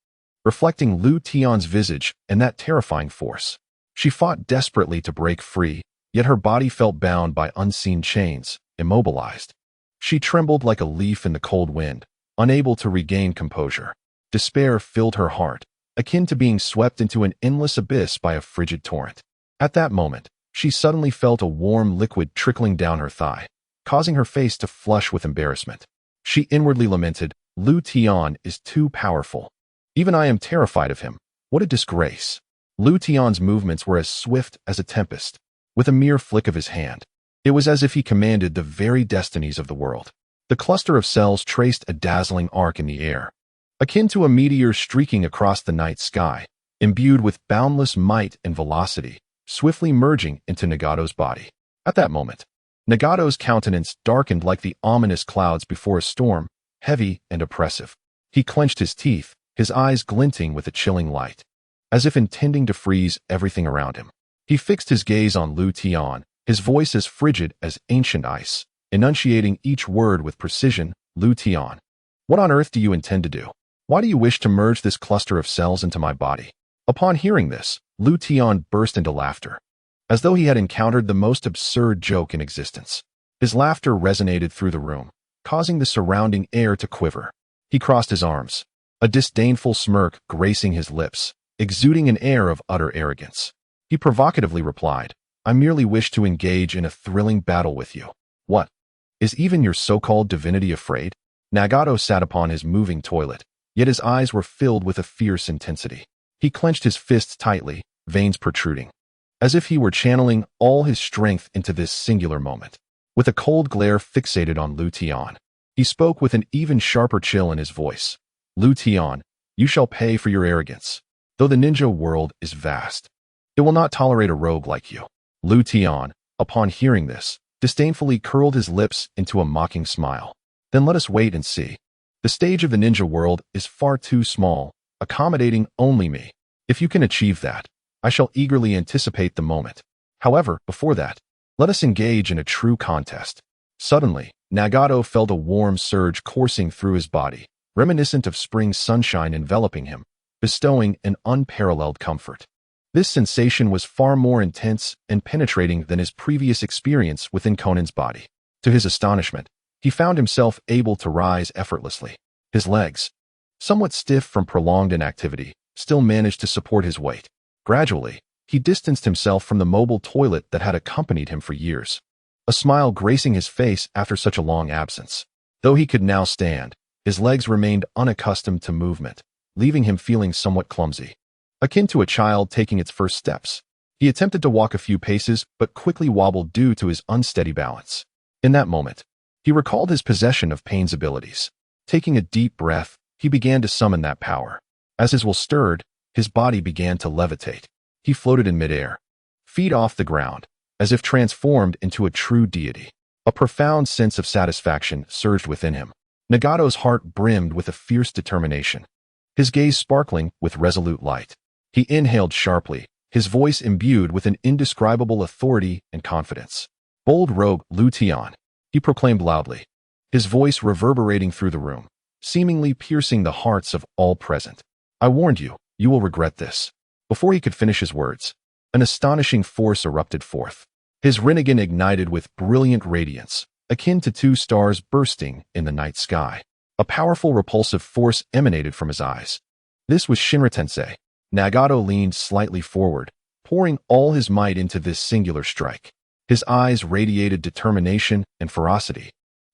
reflecting Lu Tian's visage and that terrifying force. She fought desperately to break free, yet her body felt bound by unseen chains, immobilized. She trembled like a leaf in the cold wind, unable to regain composure. Despair filled her heart, akin to being swept into an endless abyss by a frigid torrent. At that moment, she suddenly felt a warm liquid trickling down her thigh, causing her face to flush with embarrassment. She inwardly lamented, Lu Tian is too powerful. Even I am terrified of him. What a disgrace. Lu Tian's movements were as swift as a tempest. With a mere flick of his hand, it was as if he commanded the very destinies of the world. The cluster of cells traced a dazzling arc in the air, akin to a meteor streaking across the night sky, imbued with boundless might and velocity, swiftly merging into Nagato's body. At that moment, Nagato's countenance darkened like the ominous clouds before a storm, heavy and oppressive. He clenched his teeth, his eyes glinting with a chilling light, as if intending to freeze everything around him. He fixed his gaze on Lu Tian, his voice as frigid as ancient ice, enunciating each word with precision. Lu Tian, what on earth do you intend to do? Why do you wish to merge this cluster of cells into my body? Upon hearing this, Lu Tian burst into laughter, as though he had encountered the most absurd joke in existence. His laughter resonated through the room, causing the surrounding air to quiver. He crossed his arms, a disdainful smirk gracing his lips, exuding an air of utter arrogance. He provocatively replied, I merely wish to engage in a thrilling battle with you. What? Is even your so-called divinity afraid? Nagato sat upon his moving toilet, yet his eyes were filled with a fierce intensity. He clenched his fists tightly, veins protruding, as if he were channeling all his strength into this singular moment. With a cold glare fixated on Lu Tian, he spoke with an even sharper chill in his voice. Lu Tian, you shall pay for your arrogance. Though the ninja world is vast, it will not tolerate a rogue like you. Lu Tian, upon hearing this, disdainfully curled his lips into a mocking smile. Then let us wait and see. The stage of the ninja world is far too small, accommodating only me. If you can achieve that, I shall eagerly anticipate the moment. However, before that, let us engage in a true contest. Suddenly, Nagato felt a warm surge coursing through his body, reminiscent of spring sunshine enveloping him, bestowing an unparalleled comfort. This sensation was far more intense and penetrating than his previous experience within Conan's body. To his astonishment, he found himself able to rise effortlessly. His legs, somewhat stiff from prolonged inactivity, still managed to support his weight. Gradually, he distanced himself from the mobile toilet that had accompanied him for years, a smile gracing his face after such a long absence. Though he could now stand, his legs remained unaccustomed to movement, leaving him feeling somewhat clumsy, akin to a child taking its first steps. He attempted to walk a few paces, but quickly wobbled due to his unsteady balance. In that moment, he recalled his possession of Pain's abilities. Taking a deep breath, he began to summon that power. As his will stirred, his body began to levitate. He floated in midair, feet off the ground, as if transformed into a true deity. A profound sense of satisfaction surged within him. Nagato's heart brimmed with a fierce determination, his gaze sparkling with resolute light. He inhaled sharply, his voice imbued with an indescribable authority and confidence. Bold rogue Lu Tian, he proclaimed loudly, his voice reverberating through the room, seemingly piercing the hearts of all present. I warned you, you will regret this. Before he could finish his words, an astonishing force erupted forth. His rinnegan ignited with brilliant radiance, akin to two stars bursting in the night sky. A powerful repulsive force emanated from his eyes. This was Shinra Tensei. Nagato leaned slightly forward, pouring all his might into this singular strike. His eyes radiated determination and ferocity,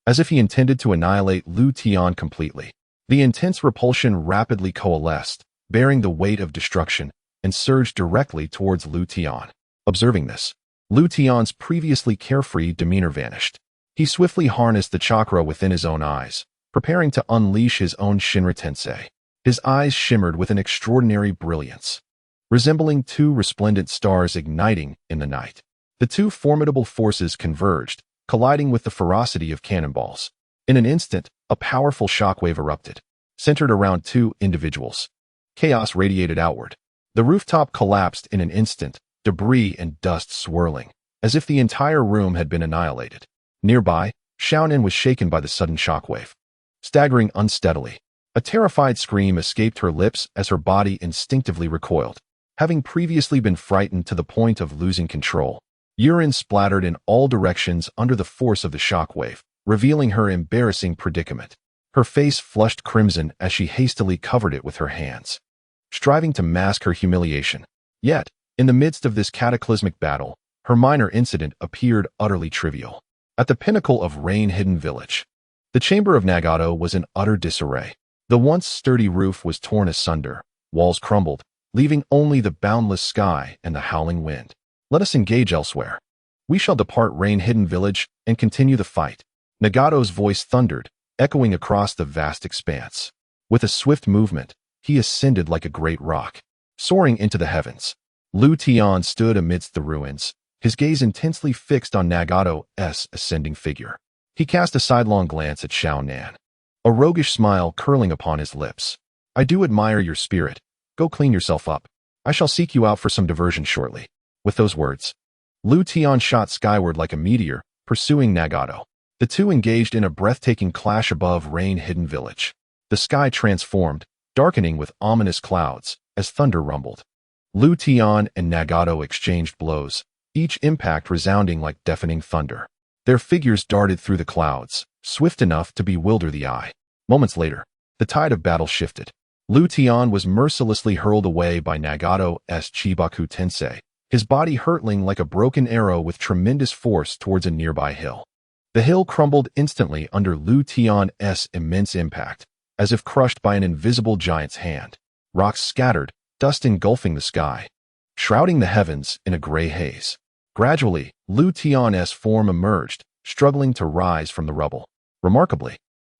as if he intended to annihilate Lu Tian completely. The intense repulsion rapidly coalesced, bearing the weight of destruction, and surged directly towards Lu Tian. Observing this, Lu Tian's previously carefree demeanor vanished. He swiftly harnessed the chakra within his own eyes, preparing to unleash his own Shinra Tensei. His eyes shimmered with an extraordinary brilliance, resembling two resplendent stars igniting in the night. The two formidable forces converged, colliding with the ferocity of cannonballs. In an instant, a powerful shockwave erupted, centered around two individuals. Chaos radiated outward. The rooftop collapsed in an instant, debris and dust swirling, as if the entire room had been annihilated. Nearby, Xiaonan was shaken by the sudden shockwave. Staggering unsteadily, a terrified scream escaped her lips as her body instinctively recoiled. Having previously been frightened to the point of losing control, urine splattered in all directions under the force of the shockwave, revealing her embarrassing predicament. Her face flushed crimson as she hastily covered it with her hands, striving to mask her humiliation. Yet, in the midst of this cataclysmic battle, her minor incident appeared utterly trivial. At the pinnacle of rain-hidden village, the chamber of Nagato was in utter disarray. The once sturdy roof was torn asunder, walls crumbled, leaving only the boundless sky and the howling wind. Let us engage elsewhere. We shall depart rain-hidden village and continue the fight. Nagato's voice thundered, echoing across the vast expanse. With a swift movement, he ascended like a great rock, soaring into the heavens. Tian stood amidst the ruins, his gaze intensely fixed on Nagato's ascending figure. He cast a sidelong glance at Xiaonan, a roguish smile curling upon his lips. I do admire your spirit. Go clean yourself up. I shall seek you out for some diversion shortly. With those words, Tian shot skyward like a meteor, pursuing Nagato. The two engaged in a breathtaking clash above rain-hidden village. The sky transformed, darkening with ominous clouds, as thunder rumbled. Tian and Nagato exchanged blows, each impact resounding like deafening thunder. Their figures darted through the clouds, swift enough to bewilder the eye. Moments later, the tide of battle shifted. Tian was mercilessly hurled away by Nagato's Chibaku Tensei, his body hurtling like a broken arrow with tremendous force towards a nearby hill. The hill crumbled instantly under Tian's immense impact, as if crushed by an invisible giant's hand. Rocks scattered, dust engulfing the sky, shrouding the heavens in a gray haze. Gradually, Tian's form emerged, struggling to rise from the rubble. Remarkably,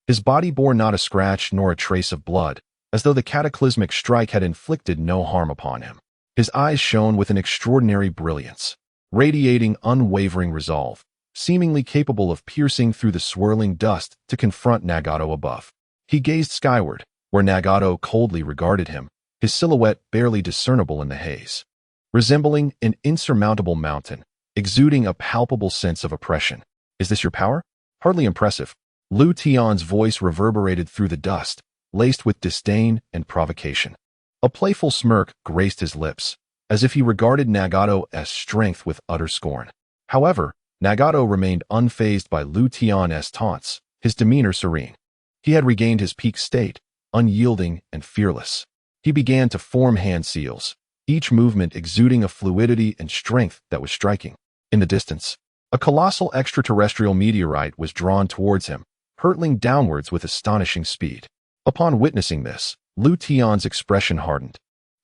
his body bore not a scratch nor a trace of blood, as though the cataclysmic strike had inflicted no harm upon him. His eyes shone with an extraordinary brilliance, radiating unwavering resolve, seemingly capable of piercing through the swirling dust to confront Nagato above. He gazed skyward, where Nagato coldly regarded him, his silhouette barely discernible in the haze. Resembling an insurmountable mountain, exuding a palpable sense of oppression. Is this your power? Hardly impressive. Tian's voice reverberated through the dust, laced with disdain and provocation. A playful smirk graced his lips, as if he regarded Nagato's strength with utter scorn. However, Nagato remained unfazed by Tian's taunts, his demeanor serene. He had regained his peak state, unyielding and fearless. He began to form hand seals, each movement exuding a fluidity and strength that was striking. In the distance, a colossal extraterrestrial meteorite was drawn towards him, hurtling downwards with astonishing speed. Upon witnessing this, Tian's expression hardened,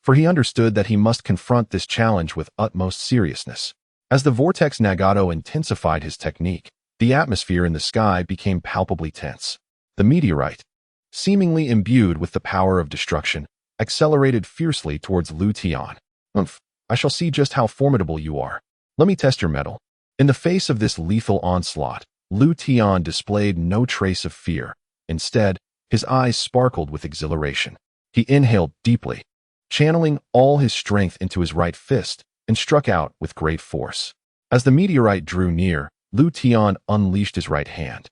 for he understood that he must confront this challenge with utmost seriousness. As the vortex Nagato intensified his technique, the atmosphere in the sky became palpably tense. The meteorite, seemingly imbued with the power of destruction, accelerated fiercely towards Tian. Umph, I shall see just how formidable you are. Let me test your mettle. In the face of this lethal onslaught, Tian displayed no trace of fear. Instead, his eyes sparkled with exhilaration. He inhaled deeply, channeling all his strength into his right fist, and struck out with great force. As the meteorite drew near, Tian unleashed his right hand,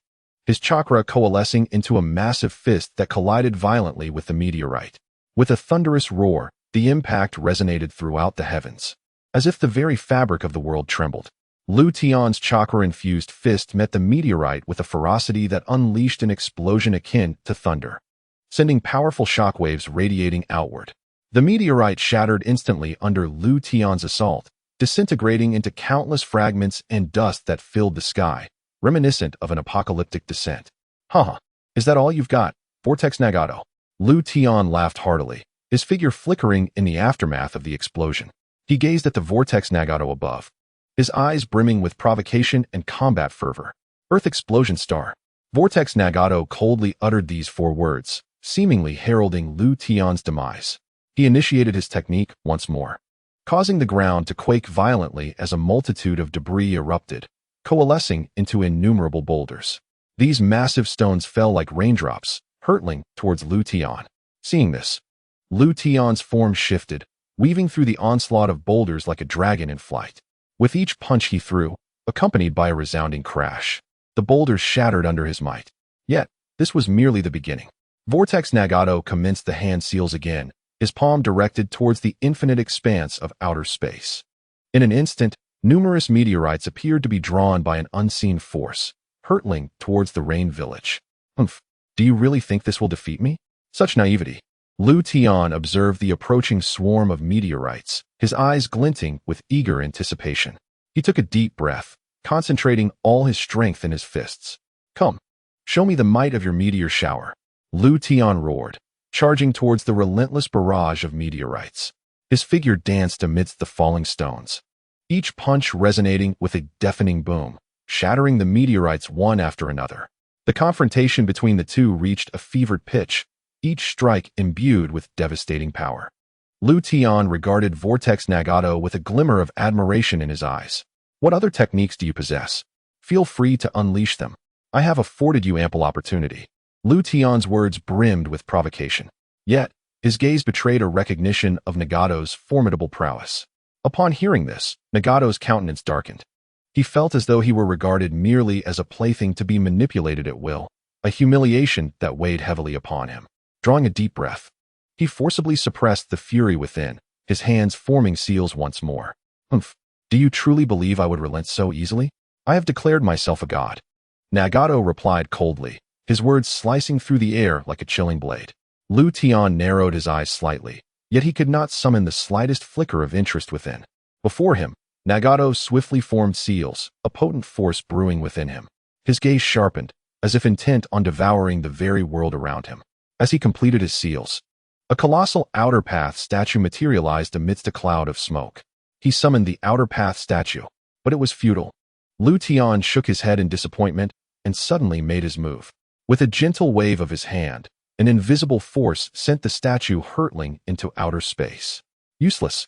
his chakra coalescing into a massive fist that collided violently with the meteorite. With a thunderous roar, the impact resonated throughout the heavens, as if the very fabric of the world trembled. Tian's chakra-infused fist met the meteorite with a ferocity that unleashed an explosion akin to thunder, sending powerful shockwaves radiating outward. The meteorite shattered instantly under Tian's assault, disintegrating into countless fragments and dust that filled the sky, reminiscent of an apocalyptic descent. Haha, is that all you've got, Vortex Nagato? Tian laughed heartily, his figure flickering in the aftermath of the explosion. He gazed at the Vortex Nagato above, his eyes brimming with provocation and combat fervor. Earth Explosion Star. Vortex Nagato coldly uttered these 4 words, seemingly heralding Tian's demise. He initiated his technique once more. causing the ground to quake violently as a multitude of debris erupted, coalescing into innumerable boulders. These massive stones fell like raindrops, hurtling towards Lu Tian. Seeing this, Lu Tian's form shifted, weaving through the onslaught of boulders like a dragon in flight. With each punch he threw, accompanied by a resounding crash, the boulders shattered under his might. Yet, this was merely the beginning. Vortex Nagato commenced the hand seals again, his palm directed towards the infinite expanse of outer space. In an instant, numerous meteorites appeared to be drawn by an unseen force, hurtling towards the Rain Village. Humph, do you really think this will defeat me? Such naivety. Lu Tian observed the approaching swarm of meteorites, his eyes glinting with eager anticipation. He took a deep breath, concentrating all his strength in his fists. Come, show me the might of your meteor shower. Lu Tian roared, charging towards the relentless barrage of meteorites. His figure danced amidst the falling stones, each punch resonating with a deafening boom, shattering the meteorites one after another. The confrontation between the two reached a fevered pitch, each strike imbued with devastating power. Lu Tian regarded Vortex Nagato with a glimmer of admiration in his eyes. What other techniques do you possess? Feel free to unleash them. I have afforded you ample opportunity. Lu Tian's words brimmed with provocation. Yet, his gaze betrayed a recognition of Nagato's formidable prowess. Upon hearing this, Nagato's countenance darkened. He felt as though he were regarded merely as a plaything to be manipulated at will, a humiliation that weighed heavily upon him. Drawing a deep breath, he forcibly suppressed the fury within, his hands forming seals once more. Humph, do you truly believe I would relent so easily? I have declared myself a god. Nagato replied coldly, his words slicing through the air like a chilling blade. Lu Tian narrowed his eyes slightly, yet he could not summon the slightest flicker of interest within. Before him, Nagato swiftly formed seals, a potent force brewing within him. His gaze sharpened, as if intent on devouring the very world around him. As he completed his seals, a colossal Outer Path statue materialized amidst a cloud of smoke. He summoned the Outer Path statue, but it was futile. Lu Tian shook his head in disappointment and suddenly made his move. With a gentle wave of his hand, an invisible force sent the statue hurtling into outer space. Useless.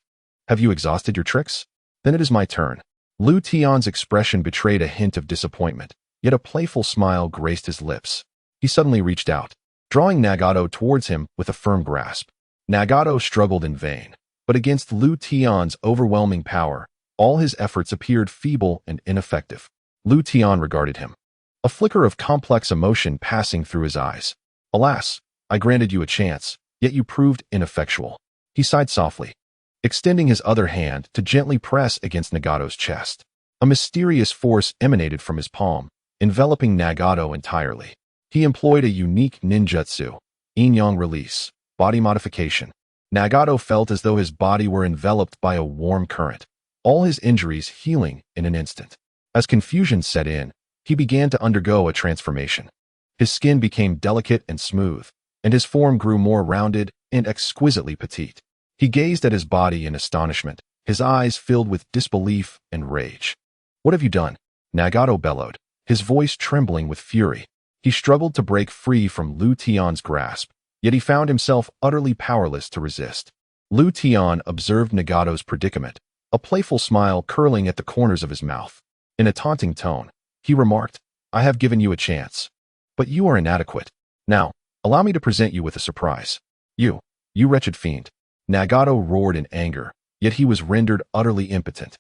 Have you exhausted your tricks? Then it is my turn. Lu Tian's expression betrayed a hint of disappointment, yet a playful smile graced his lips. He suddenly reached out, drawing Nagato towards him with a firm grasp. Nagato struggled in vain, but against Lu Tian's overwhelming power, all his efforts appeared feeble and ineffective. Lu Tian regarded him, a flicker of complex emotion passing through his eyes. Alas, I granted you a chance, yet you proved ineffectual. He sighed softly, extending his other hand to gently press against Nagato's chest. A mysterious force emanated from his palm, enveloping Nagato entirely. He employed a unique ninjutsu, yin-yang release, body modification. Nagato felt as though his body were enveloped by a warm current, all his injuries healing in an instant. As confusion set in, he began to undergo a transformation. His skin became delicate and smooth, and his form grew more rounded and exquisitely petite. He gazed at his body in astonishment, his eyes filled with disbelief and rage. What have you done? Nagato bellowed, his voice trembling with fury. He struggled to break free from Lu Tian's grasp, yet he found himself utterly powerless to resist. Lu Tian observed Nagato's predicament, a playful smile curling at the corners of his mouth. In a taunting tone, he remarked, I have given you a chance, but you are inadequate. Now, allow me to present you with a surprise. You wretched fiend. Nagato roared in anger, yet he was rendered utterly impotent.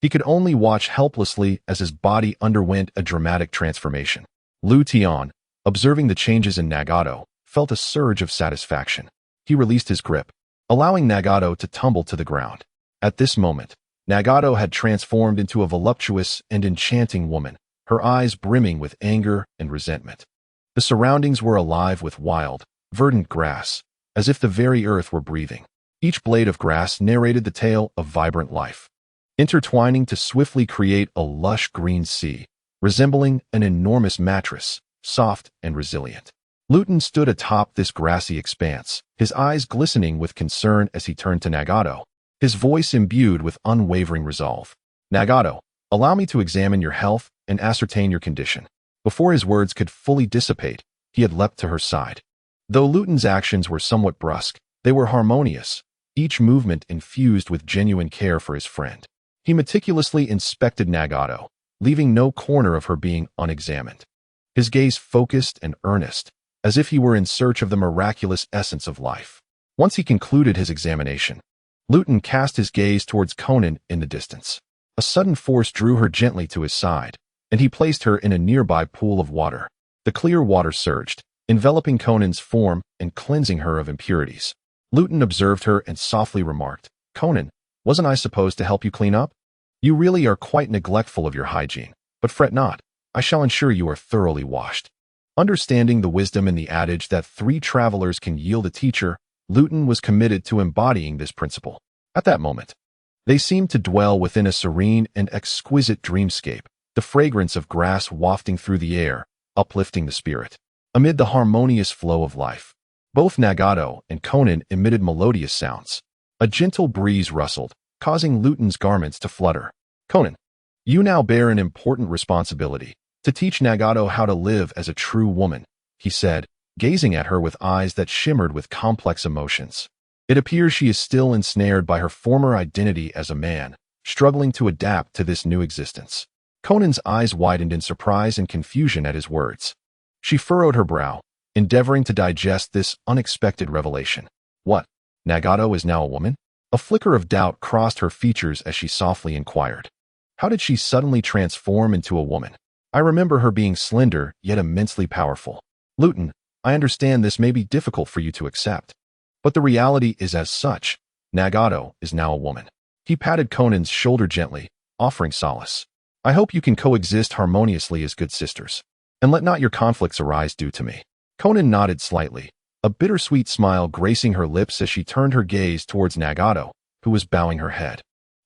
He could only watch helplessly as his body underwent a dramatic transformation. Lu Tian, observing the changes in Nagato, felt a surge of satisfaction. He released his grip, allowing Nagato to tumble to the ground. At this moment, Nagato had transformed into a voluptuous and enchanting woman, her eyes brimming with anger and resentment. The surroundings were alive with wild, verdant grass, as if the very earth were breathing. Each blade of grass narrated the tale of vibrant life, intertwining to swiftly create a lush green sea, resembling an enormous mattress, soft and resilient. Luton stood atop this grassy expanse, his eyes glistening with concern as he turned to Nagato, his voice imbued with unwavering resolve. Nagato, allow me to examine your health and ascertain your condition. Before his words could fully dissipate, he had leapt to her side. Though Luton's actions were somewhat brusque, they were harmonious, each movement infused with genuine care for his friend. He meticulously inspected Nagato, leaving no corner of her being unexamined. His gaze focused and earnest, as if he were in search of the miraculous essence of life. Once he concluded his examination, Luton cast his gaze towards Conan in the distance. A sudden force drew her gently to his side, and he placed her in a nearby pool of water. The clear water surged, enveloping Conan's form and cleansing her of impurities. Luton observed her and softly remarked, "Conan, wasn't I supposed to help you clean up? You really are quite neglectful of your hygiene, but fret not, I shall ensure you are thoroughly washed." Understanding the wisdom in the adage that 3 travelers can yield a teacher, Luton was committed to embodying this principle. At that moment, they seemed to dwell within a serene and exquisite dreamscape, the fragrance of grass wafting through the air, uplifting the spirit. Amid the harmonious flow of life, both Nagato and Conan emitted melodious sounds. A gentle breeze rustled, causing Luton's garments to flutter. "Conan, you now bear an important responsibility, to teach Nagato how to live as a true woman," he said, gazing at her with eyes that shimmered with complex emotions. "It appears she is still ensnared by her former identity as a man, struggling to adapt to this new existence." Conan's eyes widened in surprise and confusion at his words. She furrowed her brow, endeavoring to digest this unexpected revelation. "What? Nagato is now a woman?" A flicker of doubt crossed her features as she softly inquired. "How did she suddenly transform into a woman? I remember her being slender, yet immensely powerful." "Luton, I understand this may be difficult for you to accept, but the reality is as such. Nagato is now a woman." He patted Conan's shoulder gently, offering solace. "I hope you can coexist harmoniously as good sisters, and let not your conflicts arise due to me." Conan nodded slightly, a bittersweet smile gracing her lips as she turned her gaze towards Nagato, who was bowing her head.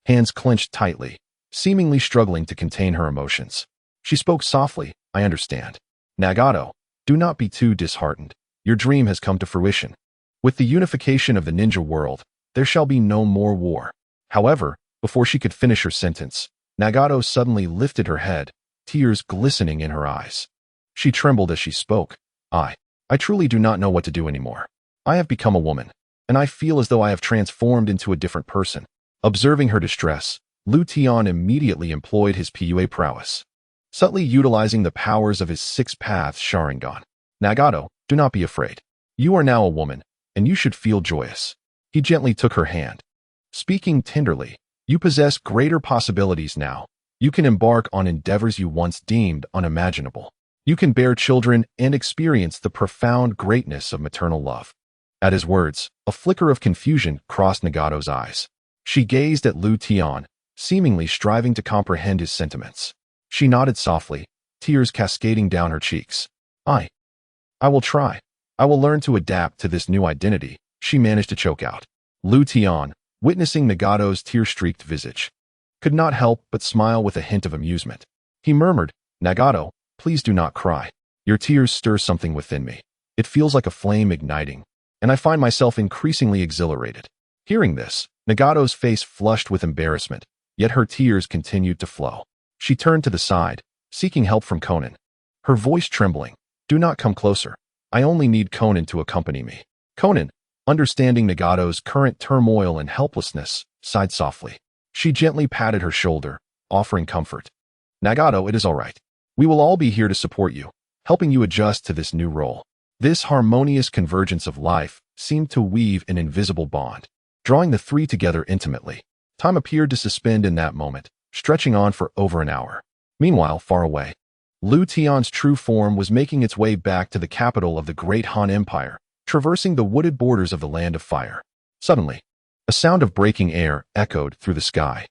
Hands clenched tightly, seemingly struggling to contain her emotions. She spoke softly, "I understand. Nagato, do not be too disheartened. Your dream has come to fruition. With the unification of the ninja world, there shall be no more war." However, before she could finish her sentence, Nagato suddenly lifted her head, tears glistening in her eyes. She trembled as she spoke. I truly do not know what to do anymore. I have become a woman, and I feel as though I have transformed into a different person." Observing her distress, Tian immediately employed his PUA prowess, subtly utilizing the powers of his 6-path Sharingan. "Nagato, do not be afraid. You are now a woman, and you should feel joyous." He gently took her hand. Speaking tenderly, "You possess greater possibilities now. You can embark on endeavors you once deemed unimaginable. You can bear children and experience the profound greatness of maternal love." At his words, a flicker of confusion crossed Nagato's eyes. She gazed at Tian, seemingly striving to comprehend his sentiments. She nodded softly, tears cascading down her cheeks. I will try. I will learn to adapt to this new identity," she managed to choke out. Tian, witnessing Nagato's tear-streaked visage, could not help but smile with a hint of amusement. He murmured, "Nagato, please do not cry. Your tears stir something within me. It feels like a flame igniting, and I find myself increasingly exhilarated." Hearing this, Nagato's face flushed with embarrassment, yet her tears continued to flow. She turned to the side, seeking help from Conan, her voice trembling. "Do not come closer. I only need Conan to accompany me." Conan, understanding Nagato's current turmoil and helplessness, sighed softly. She gently patted her shoulder, offering comfort. "Nagato, it is all right. We will all be here to support you, helping you adjust to this new role." This harmonious convergence of life seemed to weave an invisible bond, drawing the 3 together intimately. Time appeared to suspend in that moment, stretching on for over an hour. Meanwhile, far away, Tian's true form was making its way back to the capital of the great Han Empire, traversing the wooded borders of the Land of Fire. Suddenly, a sound of breaking air echoed through the sky.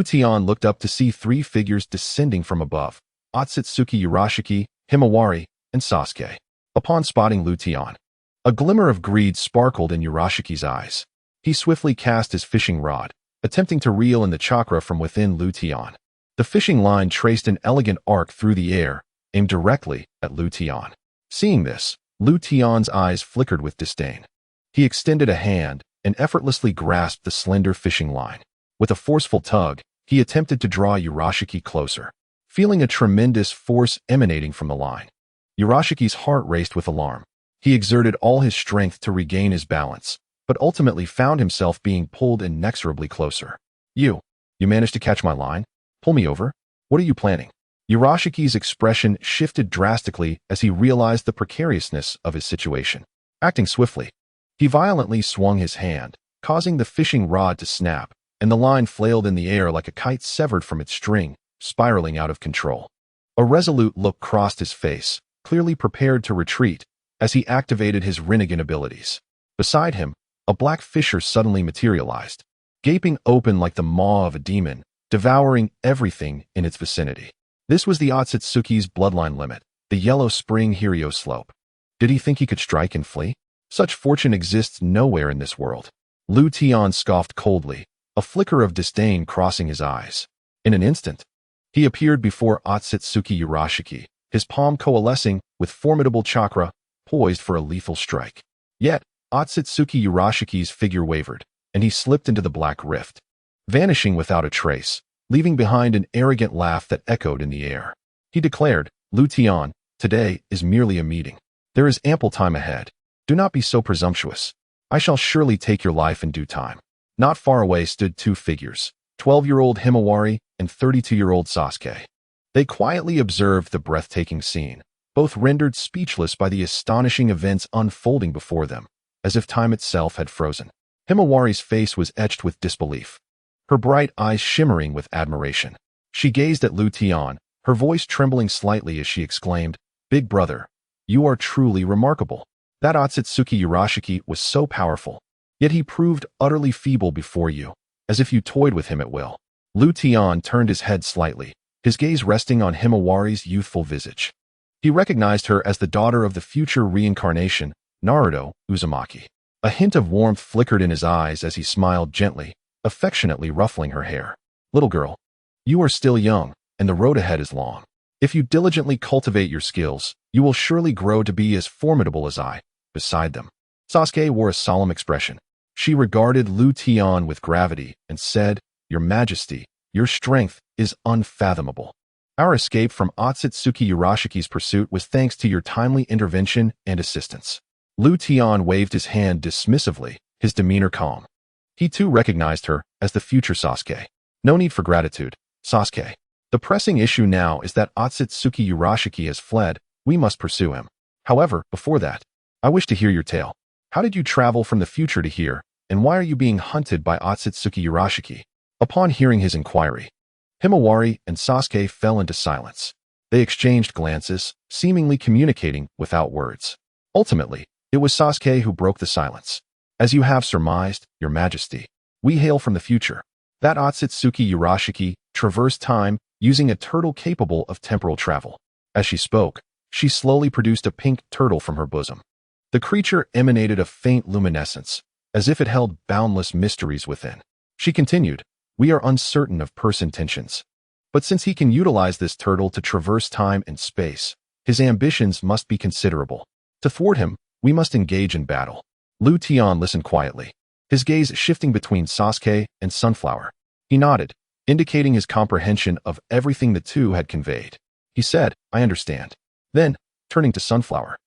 Tian looked up to see 3 figures descending from above: Otsutsuki Urashiki, Himawari, and Sasuke. Upon spotting Tian, a glimmer of greed sparkled in Urashiki's eyes. He swiftly cast his fishing rod, attempting to reel in the chakra from within Tian. The fishing line traced an elegant arc through the air, aimed directly at Tian. Seeing this, Tian's eyes flickered with disdain. He extended a hand and effortlessly grasped the slender fishing line. With a forceful tug, he attempted to draw Urashiki closer. Feeling a tremendous force emanating from the line, Urashiki's heart raced with alarm. He exerted all his strength to regain his balance, but ultimately found himself being pulled inexorably closer. You managed to catch my line? Pull me over? What are you planning? Urashiki's expression shifted drastically as he realized the precariousness of his situation. Acting swiftly, he violently swung his hand, causing the fishing rod to snap, and the line flailed in the air like a kite severed from its string, spiraling out of control. A resolute look crossed his face, clearly prepared to retreat, as he activated his Rinnegan abilities. Beside him, a black fissure suddenly materialized, gaping open like the maw of a demon, devouring everything in its vicinity. This was the Otsutsuki's bloodline limit, the Yellow Spring Hiryo Slope. Did he think he could strike and flee? Such fortune exists nowhere in this world. Lu Tian scoffed coldly, a flicker of disdain crossing his eyes. In an instant, he appeared before Otsutsuki Urashiki, his palm coalescing with formidable chakra, poised for a lethal strike. Yet, Otsutsuki Urashiki's figure wavered, and he slipped into the black rift, vanishing without a trace, leaving behind an arrogant laugh that echoed in the air. He declared, Lu Tian, today is merely a meeting. There is ample time ahead. Do not be so presumptuous. I shall surely take your life in due time. Not far away stood two figures, 12-year-old Himawari and 32-year-old Sasuke. They quietly observed the breathtaking scene, both rendered speechless by the astonishing events unfolding before them, as if time itself had frozen. Himawari's face was etched with disbelief, her bright eyes shimmering with admiration. She gazed at Lu Tian, her voice trembling slightly as she exclaimed, Big brother, you are truly remarkable. That Otsutsuki Urashiki was so powerful, yet he proved utterly feeble before you, as if you toyed with him at will. Lu Tian turned his head slightly, his gaze resting on Himawari's youthful visage. He recognized her as the daughter of the future reincarnation, Naruto Uzumaki. A hint of warmth flickered in his eyes as he smiled gently, affectionately ruffling her hair. Little girl, you are still young, and the road ahead is long. If you diligently cultivate your skills, you will surely grow to be as formidable as I. Beside them, Sasuke wore a solemn expression. She regarded Lu Tian with gravity and said, Your Majesty, your strength is unfathomable. Our escape from Otsutsuki Urashiki's pursuit was thanks to your timely intervention and assistance. Lu Tian waved his hand dismissively, his demeanor calm. He too recognized her as the future Sasuke. No need for gratitude, Sasuke. The pressing issue now is that Otsutsuki Urashiki has fled. We must pursue him. However, before that, I wish to hear your tale. How did you travel from the future to here, and why are you being hunted by Otsutsuki Urashiki? Upon hearing his inquiry, Himawari and Sasuke fell into silence. They exchanged glances, seemingly communicating without words. Ultimately, it was Sasuke who broke the silence. As you have surmised, Your Majesty, we hail from the future. That Otsutsuki Urashiki traversed time using a turtle capable of temporal travel. As she spoke, she slowly produced a pink turtle from her bosom. The creature emanated a faint luminescence, as if it held boundless mysteries within. She continued, We are uncertain of purse intentions. But since he can utilize this turtle to traverse time and space, his ambitions must be considerable. To thwart him, we must engage in battle. Lu Tian listened quietly, his gaze shifting between Sasuke and Sunflower. He nodded, indicating his comprehension of everything the two had conveyed. He said, I understand. Then, turning to Sunflower,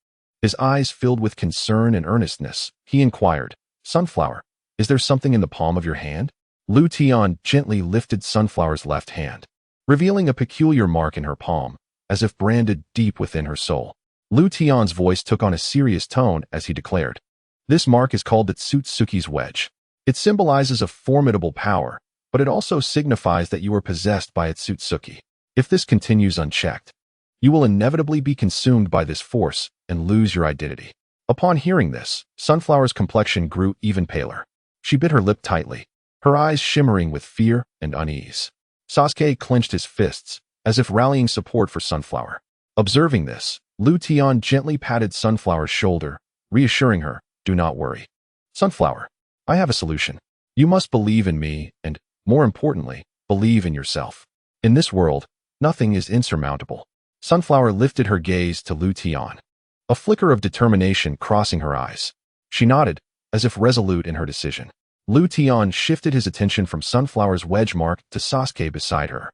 his eyes filled with concern and earnestness, he inquired, Sunflower, is there something in the palm of your hand? Lu Tian gently lifted Sunflower's left hand, revealing a peculiar mark in her palm, as if branded deep within her soul. Lu Tian's voice took on a serious tone as he declared, This mark is called the Tsutsuki's Wedge. It symbolizes a formidable power, but it also signifies that you are possessed by a Tsutsuki. If this continues unchecked, you will inevitably be consumed by this force and lose your identity. Upon hearing this, Sunflower's complexion grew even paler. She bit her lip tightly, her eyes shimmering with fear and unease. Sasuke clenched his fists, as if rallying support for Sunflower. Observing this, Lu Tian gently patted Sunflower's shoulder, reassuring her, Do not worry. Sunflower, I have a solution. You must believe in me and, more importantly, believe in yourself. In this world, nothing is insurmountable. Sunflower lifted her gaze to Lu Tian, a flicker of determination crossing her eyes. She nodded, as if resolute in her decision. Lu Tian shifted his attention from Sunflower's wedge mark to Sasuke beside her.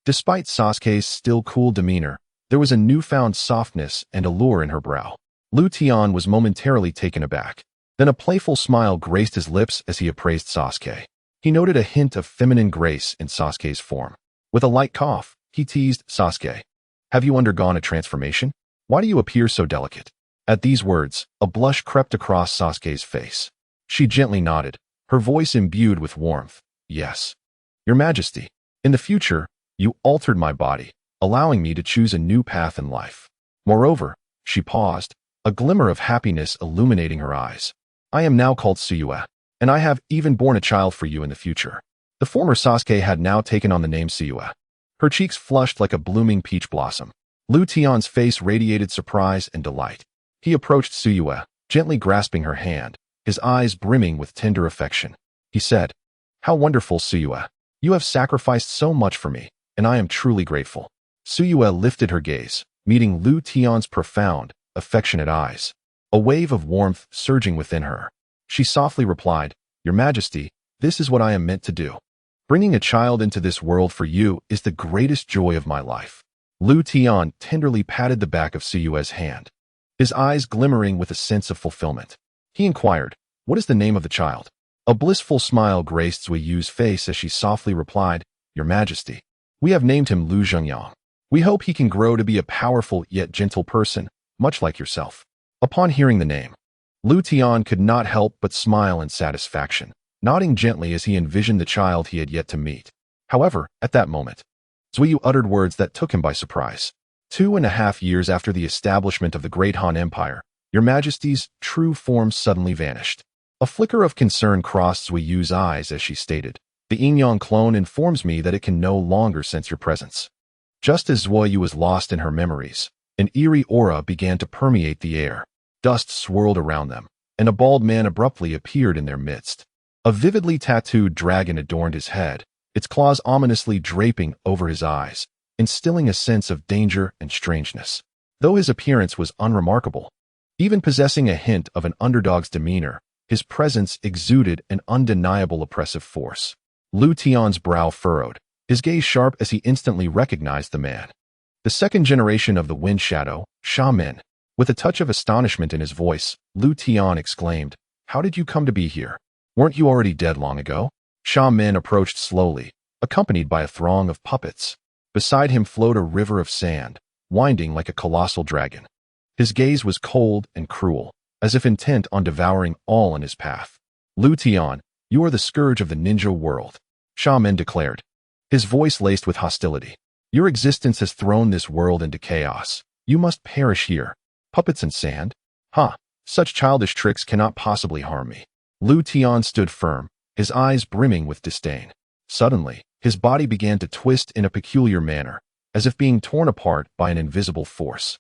Despite Sasuke's still cool demeanor, there was a newfound softness and allure in her brow. Lu Tian was momentarily taken aback. Then a playful smile graced his lips as he appraised Sasuke. He noted a hint of feminine grace in Sasuke's form. With a light cough, he teased, "Sasuke, have you undergone a transformation? Why do you appear so delicate?" At these words, a blush crept across Sasuke's face. She gently nodded, her voice imbued with warmth. "Yes, Your Majesty. In the future, you altered my body, allowing me to choose a new path in life. Moreover," she paused, a glimmer of happiness illuminating her eyes, "I am now called Suyue, and I have even born a child for you in the future." The former Sasuke had now taken on the name Suyue. Her cheeks flushed like a blooming peach blossom. Lu Tian's face radiated surprise and delight. He approached Suyue, gently grasping her hand, his eyes brimming with tender affection. He said, "How wonderful, Suyue. You have sacrificed so much for me, and I am truly grateful." Suyue lifted her gaze, meeting Lu Tian's profound, affectionate eyes. A wave of warmth surging within her. She softly replied, "Your Majesty, this is what I am meant to do. Bringing a child into this world for you is the greatest joy of my life." Lu Tian tenderly patted the back of Suyue's hand, his eyes glimmering with a sense of fulfillment. He inquired, "What is the name of the child?" A blissful smile graced Suyue's face as she softly replied, "Your Majesty, we have named him Lu Zhengyang. We hope he can grow to be a powerful yet gentle person, much like yourself." Upon hearing the name, Lu Tian could not help but smile in satisfaction, nodding gently as he envisioned the child he had yet to meet. However, at that moment, Suyu uttered words that took him by surprise. 2.5 years after the establishment of the Great Han Empire, Your Majesty's true form suddenly vanished. A flicker of concern crossed Suyu's eyes as she stated, "The Yin-Yang clone informs me that it can no longer sense your presence." Just as Zuoyu was lost in her memories, an eerie aura began to permeate the air. Dust swirled around them, and a bald man abruptly appeared in their midst. A vividly tattooed dragon adorned his head, its claws ominously draping over his eyes, instilling a sense of danger and strangeness. Though his appearance was unremarkable, even possessing a hint of an underdog's demeanor, his presence exuded an undeniable oppressive force. Lu Tian's brow furrowed, his gaze sharp as he instantly recognized the man. The second generation of the Wind Shadow, Sha Min. With a touch of astonishment in his voice, Lu Tian exclaimed, "How did you come to be here? Weren't you already dead long ago?" Sha Min approached slowly, accompanied by a throng of puppets. Beside him flowed a river of sand, winding like a colossal dragon. His gaze was cold and cruel, as if intent on devouring all in his path. "Lu Tian, you are the scourge of the ninja world," Sha Min declared, his voice laced with hostility. "Your existence has thrown this world into chaos. You must perish here. Puppets and sand? Ha! Such childish tricks cannot possibly harm me." Lu Tian stood firm, his eyes brimming with disdain. Suddenly, his body began to twist in a peculiar manner, as if being torn apart by an invisible force.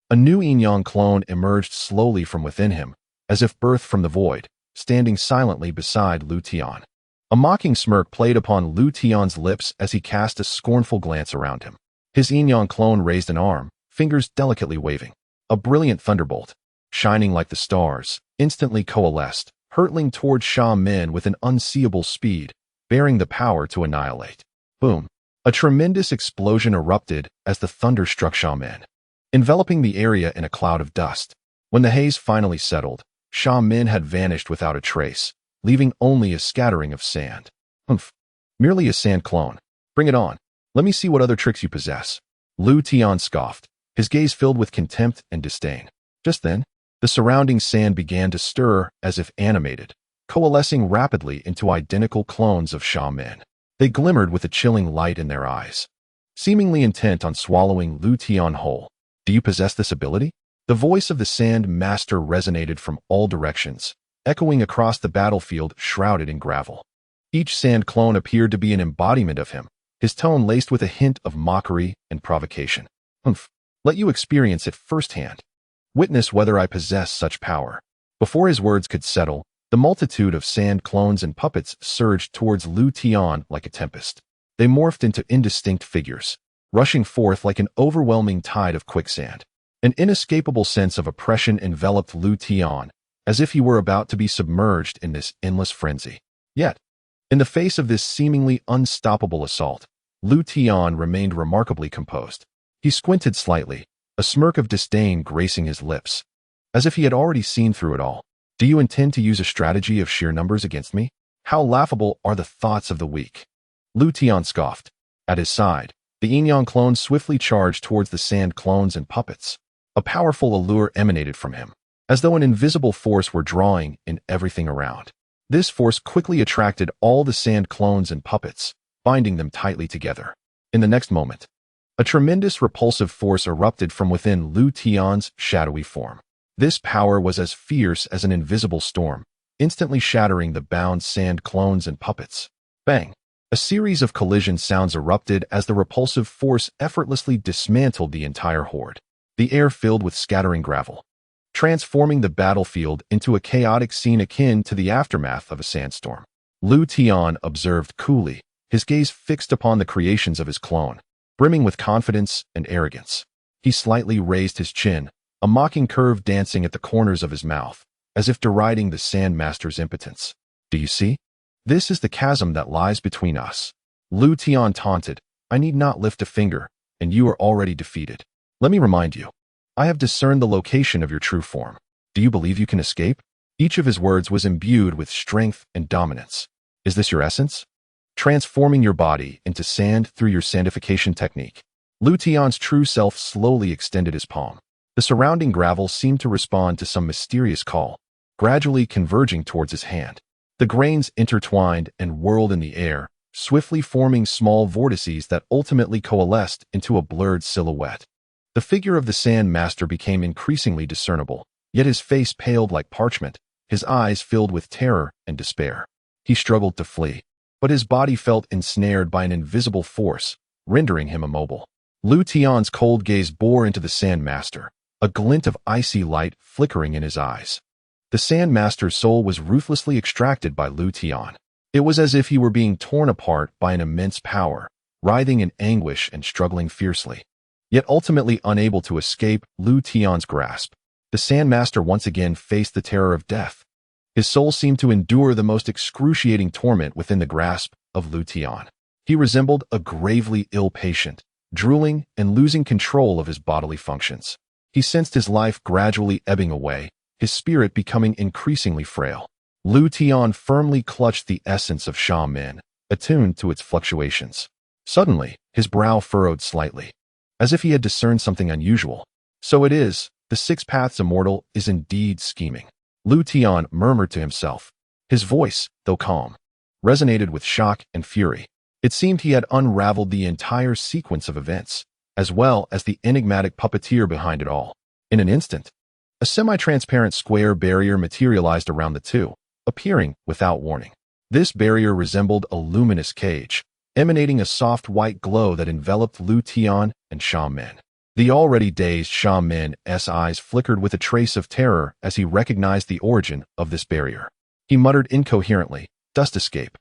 A new Yin-Yang clone emerged slowly from within him, as if birthed from the void, standing silently beside Lu Tian. A mocking smirk played upon Lu Tian's lips as he cast a scornful glance around him. His Yin-Yang clone raised an arm, fingers delicately waving. A brilliant thunderbolt, shining like the stars, instantly coalesced, hurtling toward Sha Min with an unseeable speed, bearing the power to annihilate. Boom! A tremendous explosion erupted as the thunder struck Sha Min, enveloping the area in a cloud of dust. When the haze finally settled, Sha Min had vanished without a trace, leaving only a scattering of sand. "Humph! Merely a sand clone. Bring it on. Let me see what other tricks you possess." Lu Tian scoffed, his gaze filled with contempt and disdain. Just then, the surrounding sand began to stir as if animated, coalescing rapidly into identical clones of Sha Min. They glimmered with a chilling light in their eyes, seemingly intent on swallowing Lu Tian whole. "Do you possess this ability?" The voice of the sand master resonated from all directions, echoing across the battlefield shrouded in gravel. Each sand clone appeared to be an embodiment of him, his tone laced with a hint of mockery and provocation. "Humph! Let you experience it firsthand. Witness whether I possess such power." Before his words could settle, the multitude of sand clones and puppets surged towards Lu Tian like a tempest. They morphed into indistinct figures, rushing forth like an overwhelming tide of quicksand. An inescapable sense of oppression enveloped Lu Tian, as if he were about to be submerged in this endless frenzy. Yet, in the face of this seemingly unstoppable assault, Lu Tian remained remarkably composed. He squinted slightly, a smirk of disdain gracing his lips, as if he had already seen through it all. Do you intend to use a strategy of sheer numbers against me? How laughable are the thoughts of the weak. Lu Tian scoffed. At his side, the yin-yang clone swiftly charged towards the sand clones and puppets. A powerful allure emanated from him, as though an invisible force were drawing in everything around. This force quickly attracted all the sand clones and puppets, binding them tightly together. In the next moment, a tremendous repulsive force erupted from within Lu Tian's shadowy form. This power was as fierce as an invisible storm, instantly shattering the bound sand clones and puppets. Bang! A series of collision sounds erupted as the repulsive force effortlessly dismantled the entire horde. The air filled with scattering gravel, transforming the battlefield into a chaotic scene akin to the aftermath of a sandstorm. Lu Tian observed coolly, his gaze fixed upon the creations of his clone, brimming with confidence and arrogance. He slightly raised his chin, a mocking curve dancing at the corners of his mouth, as if deriding the Sandmaster's impotence. Do you see? This is the chasm that lies between us. Lu Tian taunted. I need not lift a finger, and you are already defeated. Let me remind you, I have discerned the location of your true form. Do you believe you can escape? Each of his words was imbued with strength and dominance. Is this your essence? Transforming your body into sand through your sandification technique. Lu Tian's true self slowly extended his palm. The surrounding gravel seemed to respond to some mysterious call, gradually converging towards his hand. The grains intertwined and whirled in the air, swiftly forming small vortices that ultimately coalesced into a blurred silhouette. The figure of the Sand Master became increasingly discernible, yet his face paled like parchment, his eyes filled with terror and despair. He struggled to flee, but his body felt ensnared by an invisible force, rendering him immobile. Lu Tian's cold gaze bore into the Sand Master, a glint of icy light flickering in his eyes. The Sand Master's soul was ruthlessly extracted by Lu Tian. It was as if he were being torn apart by an immense power, writhing in anguish and struggling fiercely. Yet ultimately unable to escape Lu Tian's grasp, the Sand Master once again faced the terror of death. His soul seemed to endure the most excruciating torment within the grasp of Lu Tian. He resembled a gravely ill patient, drooling and losing control of his bodily functions. He sensed his life gradually ebbing away, his spirit becoming increasingly frail. Lu Tian firmly clutched the essence of Sha Min, attuned to its fluctuations. Suddenly, his brow furrowed slightly, as if he had discerned something unusual. So it is, the Six Paths Immortal is indeed scheming. Lu Tian murmured to himself. His voice, though calm, resonated with shock and fury. It seemed he had unraveled the entire sequence of events, as well as the enigmatic puppeteer behind it all. In an instant, a semi-transparent square barrier materialized around the two, appearing without warning. This barrier resembled a luminous cage, emanating a soft white glow that enveloped Lu Tian and Sha Min. The already dazed Sha Min's eyes flickered with a trace of terror as he recognized the origin of this barrier. He muttered incoherently, "Dust escape."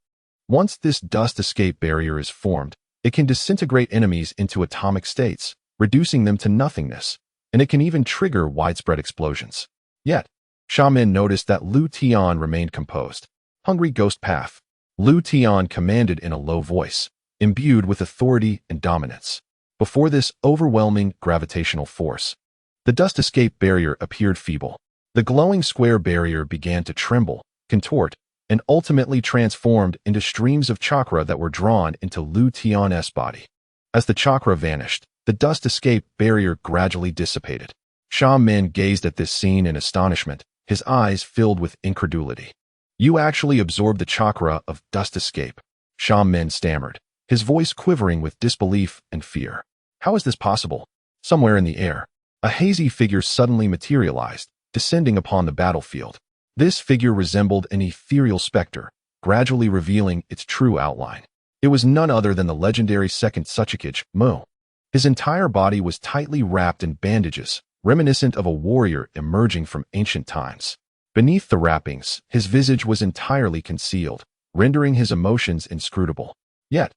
Once this dust escape barrier is formed, it can disintegrate enemies into atomic states, reducing them to nothingness, and it can even trigger widespread explosions. Yet, Sha Min noticed that Lu Tian remained composed. Hungry Ghost Path. Lu Tian commanded in a low voice, imbued with authority and dominance. Before this overwhelming gravitational force, the dust escape barrier appeared feeble. The glowing square barrier began to tremble, contort, and ultimately transformed into streams of chakra that were drawn into Lu Tian's body. As the chakra vanished, the dust escape barrier gradually dissipated. Sha Min gazed at this scene in astonishment, his eyes filled with incredulity. "You actually absorbed the chakra of dust escape," Sha Min stammered, his voice quivering with disbelief and fear. "How is this possible?" Somewhere in the air, a hazy figure suddenly materialized, descending upon the battlefield. This figure resembled an ethereal specter, gradually revealing its true outline. It was none other than the legendary second Hokage, Mu. His entire body was tightly wrapped in bandages, reminiscent of a warrior emerging from ancient times. Beneath the wrappings, his visage was entirely concealed, rendering his emotions inscrutable. Yet,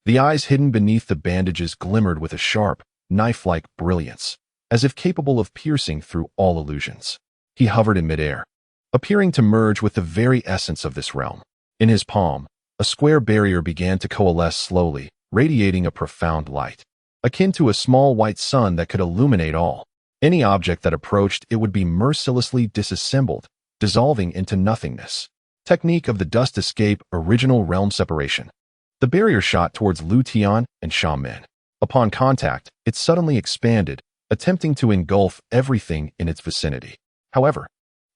the eyes hidden beneath the bandages glimmered with a sharp, knife-like brilliance, as if capable of piercing through all illusions. He hovered in midair, appearing to merge with the very essence of this realm. In his palm, a square barrier began to coalesce slowly, radiating a profound light, akin to a small white sun that could illuminate all. Any object that approached it would be mercilessly disassembled, dissolving into nothingness. Technique of the dust escape, original realm separation. The barrier shot towards Lu Tian and Sha Men. Upon contact, it suddenly expanded, attempting to engulf everything in its vicinity. However,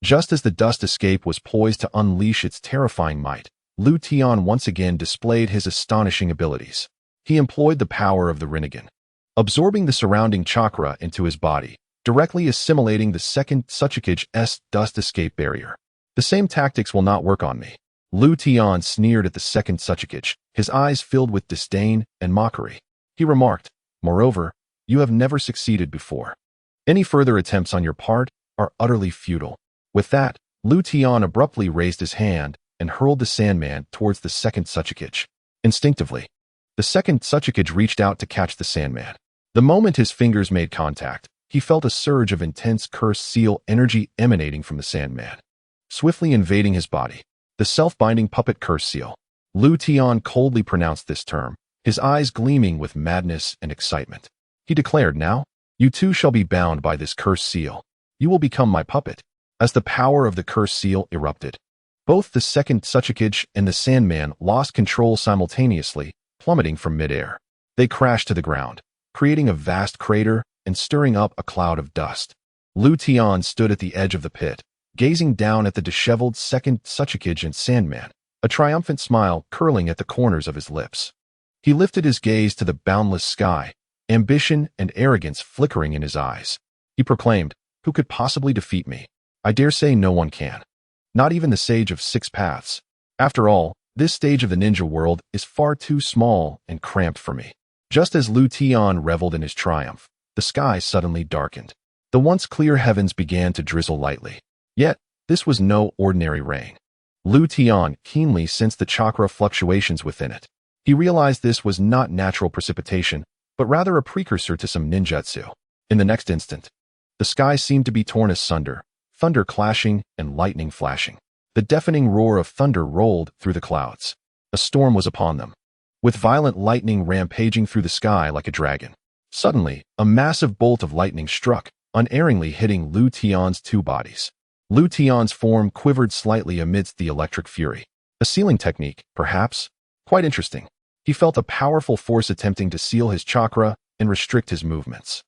just as the dust escape was poised to unleash its terrifying might, Lu Tian once again displayed his astonishing abilities. He employed the power of the Rinnegan, absorbing the surrounding chakra into his body, directly assimilating the second Tsuchikage's dust escape barrier. The same tactics will not work on me. Lu Tian sneered at the second Tsuchikage, his eyes filled with disdain and mockery. He remarked, "Moreover, you have never succeeded before. Any further attempts on your part are utterly futile." With that, Lu Tian abruptly raised his hand and hurled the Sandman towards the second Tsuchikage. Instinctively, the second Tsuchikage reached out to catch the Sandman. The moment his fingers made contact, he felt a surge of intense curse seal energy emanating from the Sandman, swiftly invading his body. The self-binding puppet curse seal. Lu Tian coldly pronounced this term, his eyes gleaming with madness and excitement. He declared, "Now, you too shall be bound by this curse seal. You will become my puppet." As the power of the curse seal erupted, both the second Tsuchikage and the Sandman lost control simultaneously, plummeting from midair. They crashed to the ground, creating a vast crater and stirring up a cloud of dust. Lu Tian stood at the edge of the pit, gazing down at the disheveled second Tsuchikage and Sandman, a triumphant smile curling at the corners of his lips. He lifted his gaze to the boundless sky, ambition and arrogance flickering in his eyes. He proclaimed, "Who could possibly defeat me? I dare say no one can. Not even the Sage of Six Paths. After all, this stage of the ninja world is far too small and cramped for me." Just as Lu Tian reveled in his triumph, the sky suddenly darkened. The once clear heavens began to drizzle lightly. Yet, this was no ordinary rain. Lu Tian keenly sensed the chakra fluctuations within it. He realized this was not natural precipitation, but rather a precursor to some ninjutsu. In the next instant, the sky seemed to be torn asunder, thunder clashing and lightning flashing. The deafening roar of thunder rolled through the clouds. A storm was upon them, with violent lightning rampaging through the sky like a dragon. Suddenly, a massive bolt of lightning struck, unerringly hitting Lu Tian's two bodies. Lu Tian's form quivered slightly amidst the electric fury. A sealing technique, perhaps? Quite interesting. He felt a powerful force attempting to seal his chakra and restrict his movements.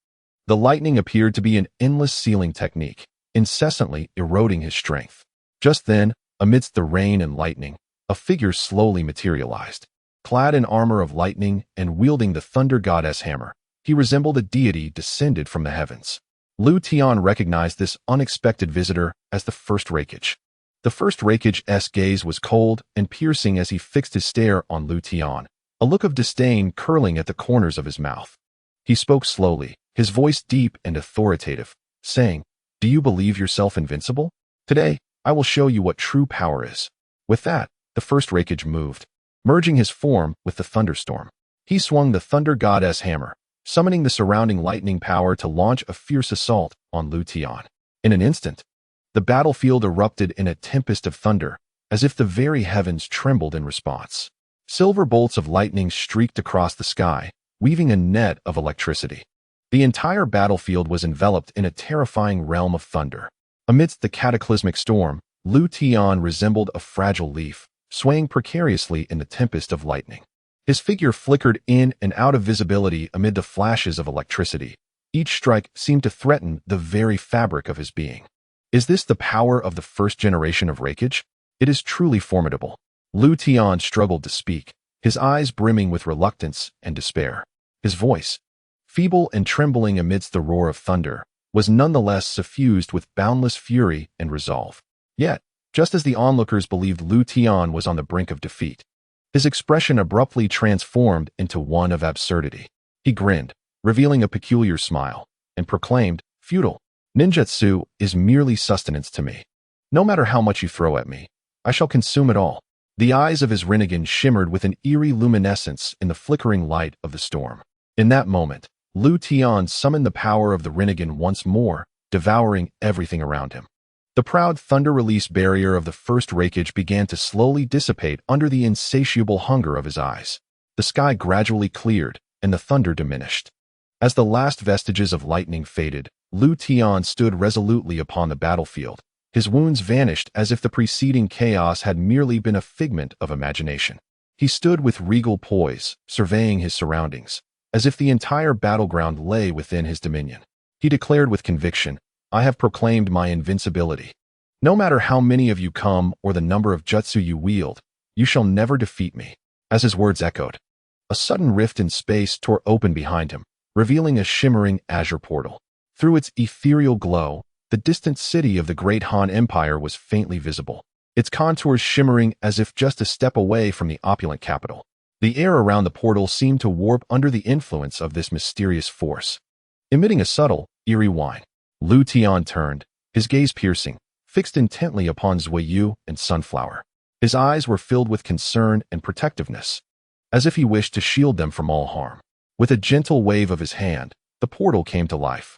The lightning appeared to be an endless sealing technique, incessantly eroding his strength. Just then, amidst the rain and lightning, a figure slowly materialized. Clad in armor of lightning and wielding the thunder goddess hammer, he resembled a deity descended from the heavens. Lu Tian recognized this unexpected visitor as the First Hokage. The First Hokage's gaze was cold and piercing as he fixed his stare on Lu Tian, a look of disdain curling at the corners of his mouth. He spoke slowly, his voice deep and authoritative, saying, "Do you believe yourself invincible? Today, I will show you what true power is." With that, the First Hokage moved, merging his form with the thunderstorm. He swung the thunder goddess hammer, summoning the surrounding lightning power to launch a fierce assault on Lu Tian. In an instant, the battlefield erupted in a tempest of thunder, as if the very heavens trembled in response. Silver bolts of lightning streaked across the sky, weaving a net of electricity. The entire battlefield was enveloped in a terrifying realm of thunder. Amidst the cataclysmic storm, Lu Tian resembled a fragile leaf, swaying precariously in the tempest of lightning. His figure flickered in and out of visibility amid the flashes of electricity. Each strike seemed to threaten the very fabric of his being. Is this the power of the first generation of Hokage? It is truly formidable. Lu Tian struggled to speak, his eyes brimming with reluctance and despair. His voice, feeble and trembling amidst the roar of thunder, was nonetheless suffused with boundless fury and resolve. Yet, just as the onlookers believed Lu Tian was on the brink of defeat, his expression abruptly transformed into one of absurdity. He grinned, revealing a peculiar smile, and proclaimed, "Futile. Ninjutsu is merely sustenance to me. No matter how much you throw at me, I shall consume it all." The eyes of his Rinnegan shimmered with an eerie luminescence in the flickering light of the storm. In that moment, Lu Tian summoned the power of the Rinnegan once more, devouring everything around him. The proud thunder release barrier of the First Hokage began to slowly dissipate under the insatiable hunger of his eyes. The sky gradually cleared, and the thunder diminished. As the last vestiges of lightning faded, Lu Tian stood resolutely upon the battlefield, His wounds vanished as if the preceding chaos had merely been a figment of imagination. He stood with regal poise, surveying his surroundings, as if the entire battleground lay within his dominion. He declared with conviction, "I have proclaimed my invincibility. No matter how many of you come or the number of jutsu you wield, you shall never defeat me." As his words echoed, a sudden rift in space tore open behind him, revealing a shimmering azure portal. Through its ethereal glow, the distant city of the great Han Empire was faintly visible, its contours shimmering as if just a step away from the opulent capital. The air around the portal seemed to warp under the influence of this mysterious force, emitting a subtle, eerie whine. Lu Tian turned, his gaze piercing, fixed intently upon Zuiyu and Sunflower. His eyes were filled with concern and protectiveness, as if he wished to shield them from all harm. With a gentle wave of his hand, the portal came to life,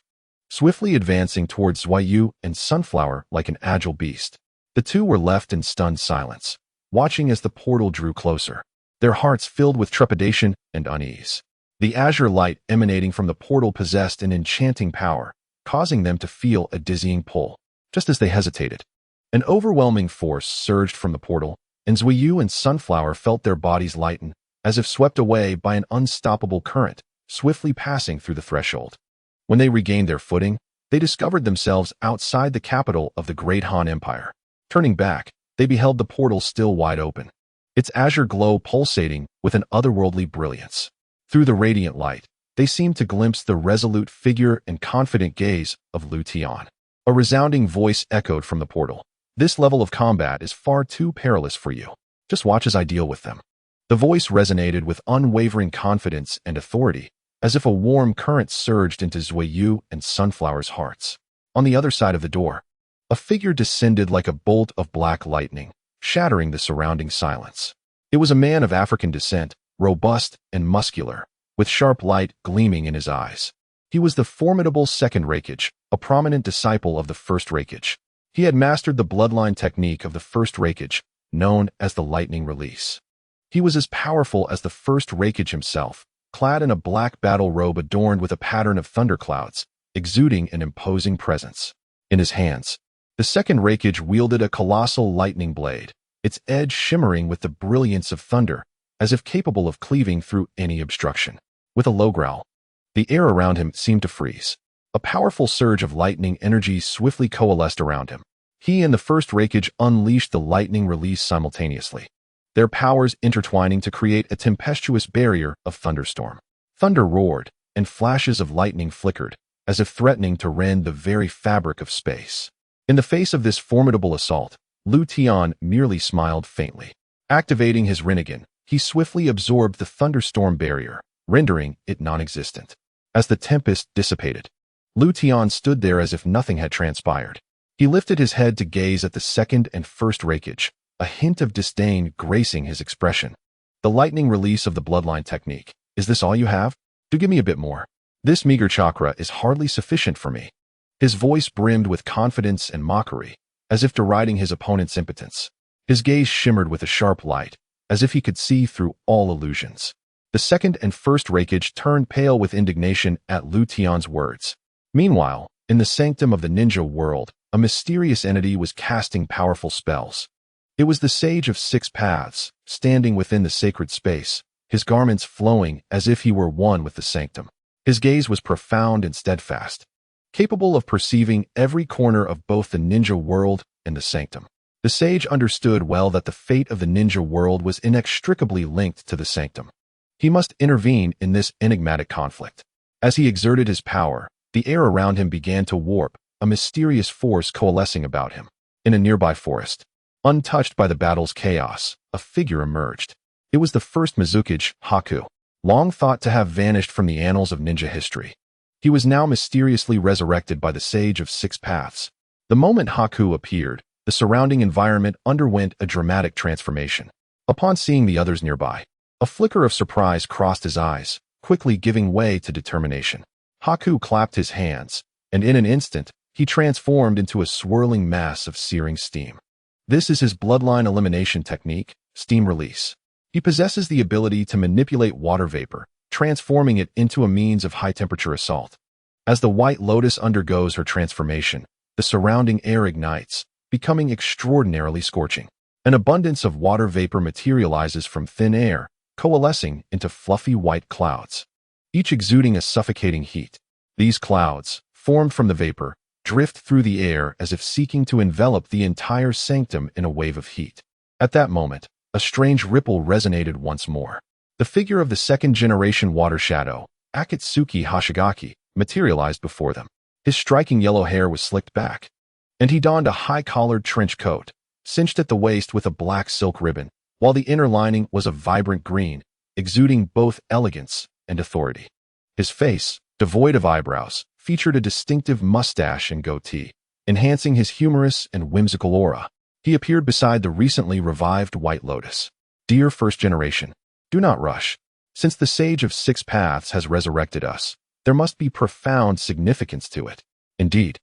swiftly advancing towards Zuiyu and Sunflower like an agile beast. The two were left in stunned silence, watching as the portal drew closer, their hearts filled with trepidation and unease. The azure light emanating from the portal possessed an enchanting power, causing them to feel a dizzying pull. Just as they hesitated, an overwhelming force surged from the portal, and Zuiyu and Sunflower felt their bodies lighten, as if swept away by an unstoppable current, swiftly passing through the threshold. When they regained their footing, they discovered themselves outside the capital of the great Han Empire. Turning back, they beheld the portal still wide open, its azure glow pulsating with an otherworldly brilliance. Through the radiant light, they seemed to glimpse the resolute figure and confident gaze of Lu Tian. A resounding voice echoed from the portal. "This level of combat is far too perilous for you. Just watch as I deal with them." The voice resonated with unwavering confidence and authority, as if a warm current surged into Zuiyu and Sunflower's hearts. On the other side of the door, a figure descended like a bolt of black lightning, shattering the surrounding silence. It was a man of African descent, robust and muscular, with sharp light gleaming in his eyes. He was the formidable Second Hokage, a prominent disciple of the First Hokage. He had mastered the bloodline technique of the First Hokage, known as the lightning release. He was as powerful as the First Hokage himself, clad in a black battle robe adorned with a pattern of thunderclouds, exuding an imposing presence. In his hands, the Second Hokage wielded a colossal lightning blade, its edge shimmering with the brilliance of thunder, as if capable of cleaving through any obstruction. With a low growl, the air around him seemed to freeze. A powerful surge of lightning energy swiftly coalesced around him. He and the First Hokage unleashed the lightning release simultaneously, their powers intertwining to create a tempestuous barrier of thunderstorm. Thunder roared, and flashes of lightning flickered, as if threatening to rend the very fabric of space. In the face of this formidable assault, Lu Tian merely smiled faintly. Activating his Rinnegan, he swiftly absorbed the thunderstorm barrier, rendering it non-existent. As the tempest dissipated, Lu Tian stood there as if nothing had transpired. He lifted his head to gaze at the Second and First Hokage, a hint of disdain gracing his expression. "The lightning release of the bloodline technique. Is this all you have? Do give me a bit more. This meager chakra is hardly sufficient for me." His voice brimmed with confidence and mockery, as if deriding his opponent's impotence. His gaze shimmered with a sharp light, as if he could see through all illusions. The Second and First Hokage turned pale with indignation at Lu Tian's words. Meanwhile, in the sanctum of the ninja world, a mysterious entity was casting powerful spells. It was the Sage of Six Paths, standing within the sacred space, his garments flowing as if he were one with the sanctum. His gaze was profound and steadfast, capable of perceiving every corner of both the ninja world and the sanctum. The sage understood well that the fate of the ninja world was inextricably linked to the sanctum. He must intervene in this enigmatic conflict. As he exerted his power, the air around him began to warp, a mysterious force coalescing about him. In a nearby forest, untouched by the battle's chaos, a figure emerged. It was the first Mizukage, Haku, long thought to have vanished from the annals of ninja history. He was now mysteriously resurrected by the Sage of Six Paths. The moment Haku appeared, the surrounding environment underwent a dramatic transformation. Upon seeing the others nearby, a flicker of surprise crossed his eyes, quickly giving way to determination. Haku clapped his hands, and in an instant, he transformed into a swirling mass of searing steam. This is his bloodline elimination technique, steam release. He possesses the ability to manipulate water vapor, transforming it into a means of high-temperature assault. As the White Lotus undergoes her transformation, the surrounding air ignites, becoming extraordinarily scorching. An abundance of water vapor materializes from thin air, coalescing into fluffy white clouds, each exuding a suffocating heat. These clouds, formed from the vapor, drift through the air as if seeking to envelop the entire sanctum in a wave of heat. At that moment, a strange ripple resonated once more. The figure of the second-generation water shadow, Akatsuki Hashigaki, materialized before them. His striking yellow hair was slicked back, and he donned a high-collared trench coat, cinched at the waist with a black silk ribbon, while the inner lining was a vibrant green, exuding both elegance and authority. His face, devoid of eyebrows, featured a distinctive mustache and goatee, enhancing his humorous and whimsical aura. He appeared beside the recently revived White Lotus. Dear First Generation, do not rush. Since the Sage of Six Paths has resurrected us, there must be profound significance to it. Indeed,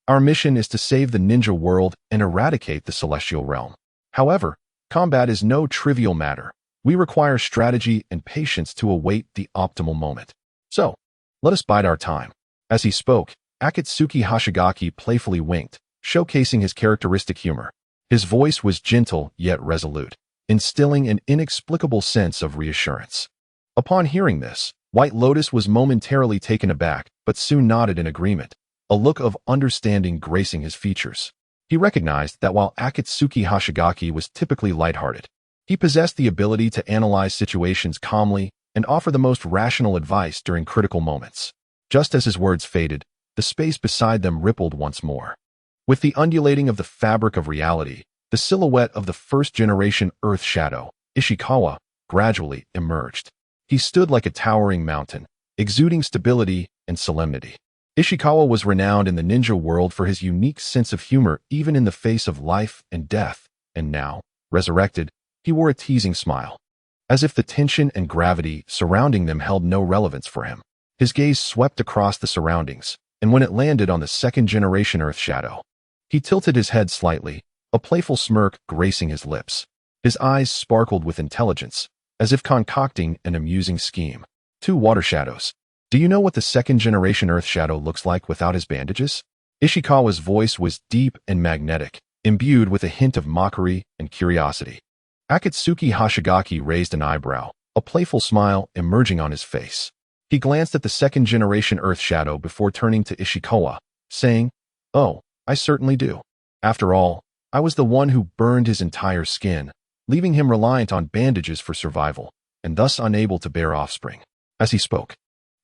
our mission is to save the ninja world and eradicate the celestial realm. However, combat is no trivial matter. We require strategy and patience to await the optimal moment. So, let us bide our time. As he spoke, Akatsuki Hashigaki playfully winked, showcasing his characteristic humor. His voice was gentle yet resolute, instilling an inexplicable sense of reassurance. Upon hearing this, White Lotus was momentarily taken aback, but soon nodded in agreement, a look of understanding gracing his features. He recognized that while Akatsuki Hashigaki was typically lighthearted, he possessed the ability to analyze situations calmly and offer the most rational advice during critical moments. Just as his words faded, the space beside them rippled once more. With the undulating of the fabric of reality, the silhouette of the first-generation Earth Shadow, Ishikawa, gradually emerged. He stood like a towering mountain, exuding stability and solemnity. Ishikawa was renowned in the ninja world for his unique sense of humor even in the face of life and death, and now, resurrected, he wore a teasing smile, as if the tension and gravity surrounding them held no relevance for him. His gaze swept across the surroundings, and when it landed on the second-generation Earth Shadow, he tilted his head slightly, a playful smirk gracing his lips. His eyes sparkled with intelligence, as if concocting an amusing scheme. Two water shadows. Do you know what the second-generation Earth Shadow looks like without his bandages? Ishikawa's voice was deep and magnetic, imbued with a hint of mockery and curiosity. Akatsuki Hashigaki raised an eyebrow, a playful smile emerging on his face. He glanced at the second-generation Earth Shadow before turning to Ishikawa, saying, "Oh, I certainly do. After all, I was the one who burned his entire skin, leaving him reliant on bandages for survival, and thus unable to bear offspring." As he spoke,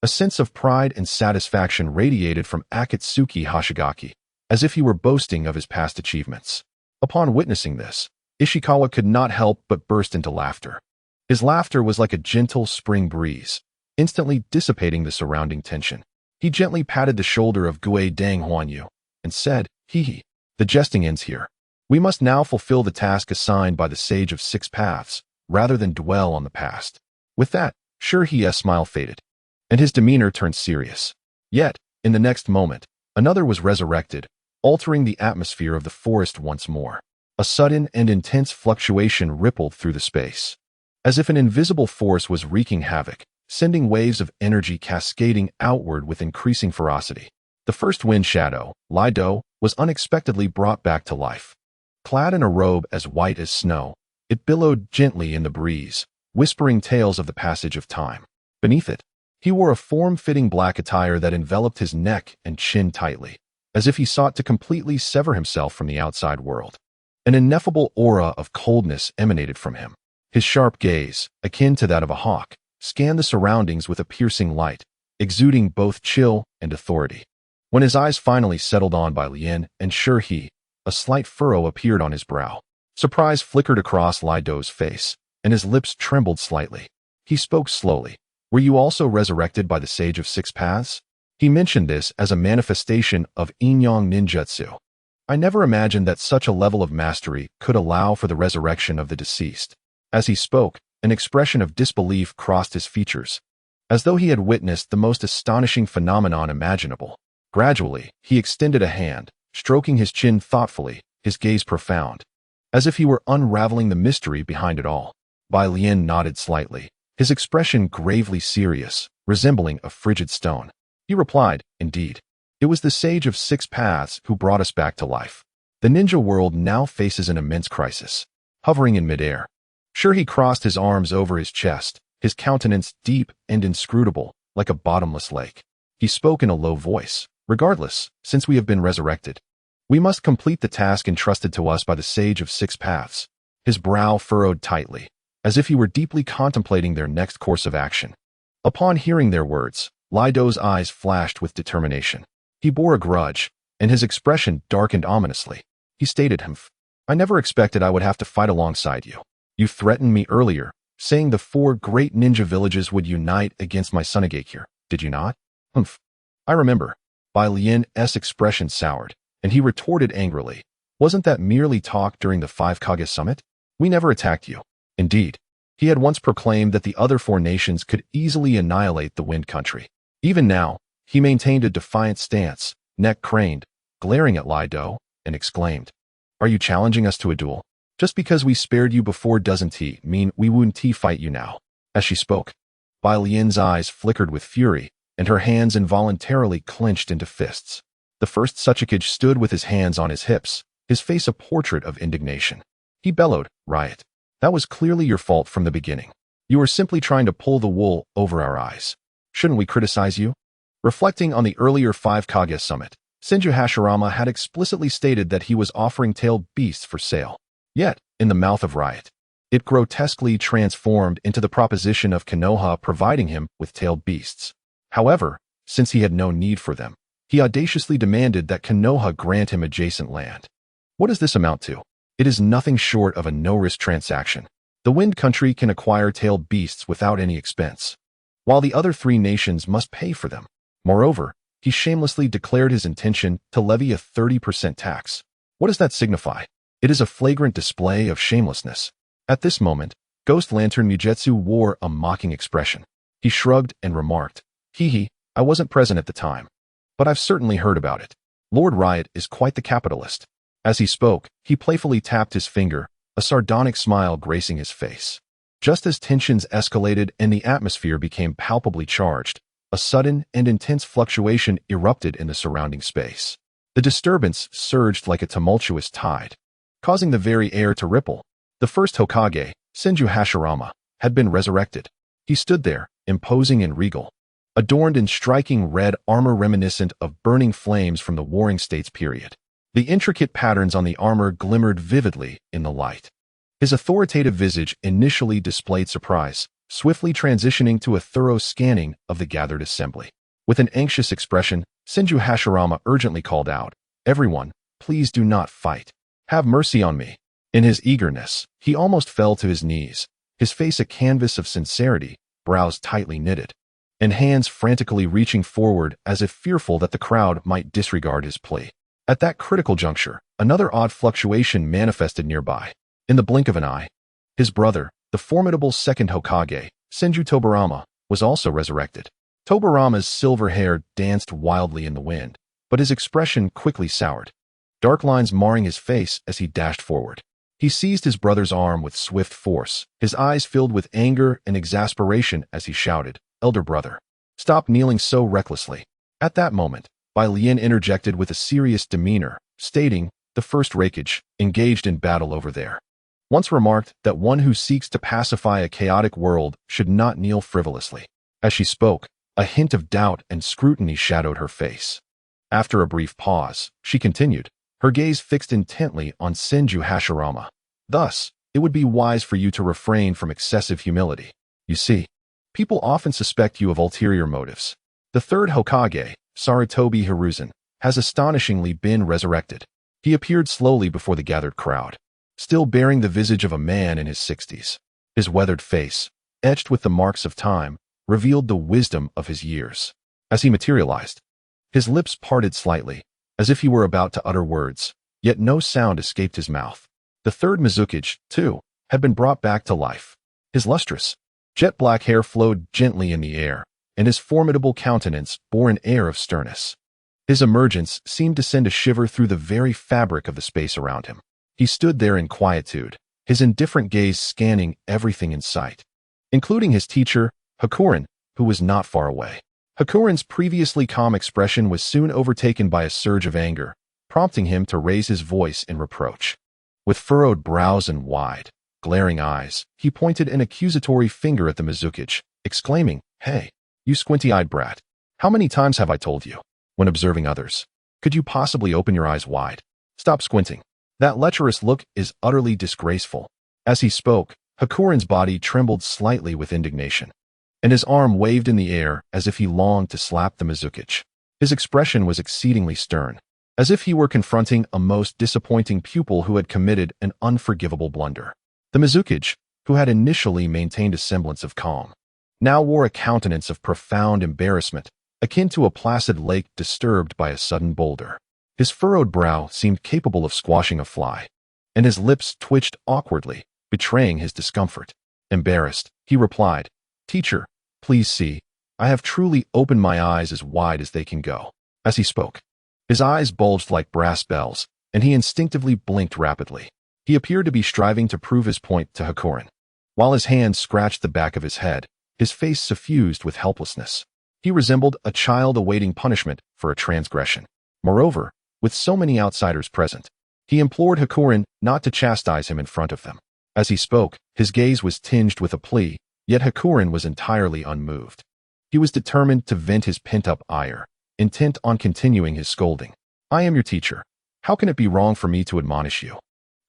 a sense of pride and satisfaction radiated from Akatsuki Hashigaki, as if he were boasting of his past achievements. Upon witnessing this, Ishikawa could not help but burst into laughter. His laughter was like a gentle spring breeze, instantly dissipating the surrounding tension. He gently patted the shoulder of Gue Dang Huanyu and said, "Hee hee, the jesting ends here. We must now fulfill the task assigned by the Sage of Six Paths, rather than dwell on the past." With that, Shurhi's smile faded, and his demeanor turned serious. Yet, in the next moment, another was resurrected, altering the atmosphere of the forest once more. A sudden and intense fluctuation rippled through the space, as if an invisible force was wreaking havoc, sending waves of energy cascading outward with increasing ferocity. The first wind shadow, Lido, was unexpectedly brought back to life. Clad in a robe as white as snow, it billowed gently in the breeze, whispering tales of the passage of time. Beneath it, he wore a form-fitting black attire that enveloped his neck and chin tightly, as if he sought to completely sever himself from the outside world. An ineffable aura of coldness emanated from him. His sharp gaze, akin to that of a hawk, scanned the surroundings with a piercing light, exuding both chill and authority. When his eyes finally settled on Bai Lian and Shurhi, a slight furrow appeared on his brow. Surprise flickered across Lido's face, and his lips trembled slightly. He spoke slowly. "Were you also resurrected by the Sage of Six Paths?" He mentioned this as a manifestation of Inyang ninjutsu. I never imagined that such a level of mastery could allow for the resurrection of the deceased. As he spoke, an expression of disbelief crossed his features, as though he had witnessed the most astonishing phenomenon imaginable. Gradually, he extended a hand, stroking his chin thoughtfully, his gaze profound, as if he were unraveling the mystery behind it all. Bai Lian nodded slightly, his expression gravely serious, resembling a frigid stone. He replied, "Indeed. It was the Sage of Six Paths who brought us back to life. The ninja world now faces an immense crisis. Hovering in midair, sure, he crossed his arms over his chest, his countenance deep and inscrutable, like a bottomless lake. He spoke in a low voice. Regardless, since we have been resurrected, we must complete the task entrusted to us by the Sage of Six Paths. His brow furrowed tightly, as if he were deeply contemplating their next course of action. Upon hearing their words, Li Dou's eyes flashed with determination. He bore a grudge, and his expression darkened ominously. He stated, I never expected I would have to fight alongside you. You threatened me earlier, saying the 4 great ninja villages would unite against my Sunagakure, did you not? I remember. Bai Lian's expression soured, and he retorted angrily. Wasn't that merely talk during the 5 Kage summit? We never attacked you. Indeed, he had once proclaimed that the other 4 nations could easily annihilate the Wind Country. Even now, he maintained a defiant stance, neck craned, glaring at Li Dou, and exclaimed, Are you challenging us to a duel? Just because we spared you before doesn't mean we wouldn't fight you now. As she spoke, Bai Lian's eyes flickered with fury, and her hands involuntarily clenched into fists. The first Hokage stood with his hands on his hips, his face a portrait of indignation. He bellowed, Riot. That was clearly your fault from the beginning. You were simply trying to pull the wool over our eyes. Shouldn't we criticize you? Reflecting on the earlier 5 Kage summit, Senju Hashirama had explicitly stated that he was offering tailed beasts for sale. Yet, in the mouth of Riot, it grotesquely transformed into the proposition of Konoha providing him with tailed beasts. However, since he had no need for them, he audaciously demanded that Konoha grant him adjacent land. What does this amount to? It is nothing short of a no-risk transaction. The Wind Country can acquire tailed beasts without any expense, while the other 3 nations must pay for them. Moreover, he shamelessly declared his intention to levy a 30% tax. What does that signify? It is a flagrant display of shamelessness. At this moment, Ghost Lantern Mugetsu wore a mocking expression. He shrugged and remarked, I wasn't present at the time, but I've certainly heard about it. Lord Riot is quite the capitalist. As he spoke, he playfully tapped his finger, a sardonic smile gracing his face. Just as tensions escalated and the atmosphere became palpably charged, a sudden and intense fluctuation erupted in the surrounding space. The disturbance surged like a tumultuous tide, causing the very air to ripple. The first Hokage, Senju Hashirama, had been resurrected. He stood there, imposing and regal, adorned in striking red armor reminiscent of burning flames from the Warring States period. The intricate patterns on the armor glimmered vividly in the light. His authoritative visage initially displayed surprise, swiftly transitioning to a thorough scanning of the gathered assembly. With an anxious expression, Senju Hashirama urgently called out, Everyone, please do not fight. Have mercy on me. In his eagerness, he almost fell to his knees, his face a canvas of sincerity, brows tightly knitted, and hands frantically reaching forward as if fearful that the crowd might disregard his plea. At that critical juncture, another odd fluctuation manifested nearby. In the blink of an eye, his brother, the formidable second Hokage, Senju Tobirama, was also resurrected. Tobirama's silver hair danced wildly in the wind, but his expression quickly soured, dark lines marring his face as he dashed forward. He seized his brother's arm with swift force, his eyes filled with anger and exasperation as he shouted, Elder brother, stop kneeling so recklessly. At that moment, Bai Lian interjected with a serious demeanor, stating, the first Hokage, engaged in battle over there, once remarked that one who seeks to pacify a chaotic world should not kneel frivolously. As she spoke, a hint of doubt and scrutiny shadowed her face. After a brief pause, she continued, her gaze fixed intently on Senju Hashirama. Thus, it would be wise for you to refrain from excessive humility. You see, people often suspect you of ulterior motives. The third Hokage, Sarutobi Hiruzen, has astonishingly been resurrected. He appeared slowly before the gathered crowd, still bearing the visage of a man in his 60s. His weathered face, etched with the marks of time, revealed the wisdom of his years. As he materialized, his lips parted slightly, as if he were about to utter words, yet no sound escaped his mouth. The third Mizukage, too, had been brought back to life. His lustrous, jet-black hair flowed gently in the air, and his formidable countenance bore an air of sternness. His emergence seemed to send a shiver through the very fabric of the space around him. He stood there in quietude, his indifferent gaze scanning everything in sight, including his teacher, Hakuren, who was not far away. Hakuren's previously calm expression was soon overtaken by a surge of anger, prompting him to raise his voice in reproach. With furrowed brows and wide, glaring eyes, he pointed an accusatory finger at the Mizukage, exclaiming, "Hey, you squinty-eyed brat. How many times have I told you? When observing others, could you possibly open your eyes wide? Stop squinting. That lecherous look is utterly disgraceful." As he spoke, Hakuren's body trembled slightly with indignation, and his arm waved in the air as if he longed to slap the Mizukage. His expression was exceedingly stern, as if he were confronting a most disappointing pupil who had committed an unforgivable blunder. The Mizukage, who had initially maintained a semblance of calm, now wore a countenance of profound embarrassment, akin to a placid lake disturbed by a sudden boulder. His furrowed brow seemed capable of squashing a fly, and his lips twitched awkwardly, betraying his discomfort. Embarrassed, he replied, "Teacher, please see, I have truly opened my eyes as wide as they can go." As he spoke, his eyes bulged like brass bells, and he instinctively blinked rapidly. He appeared to be striving to prove his point to Hakuren. While his hands scratched the back of his head, his face suffused with helplessness. He resembled a child awaiting punishment for a transgression. Moreover, with so many outsiders present, he implored Hakuren not to chastise him in front of them. As he spoke, his gaze was tinged with a plea, yet Hakuren was entirely unmoved. He was determined to vent his pent-up ire, intent on continuing his scolding. "I am your teacher. How can it be wrong for me to admonish you?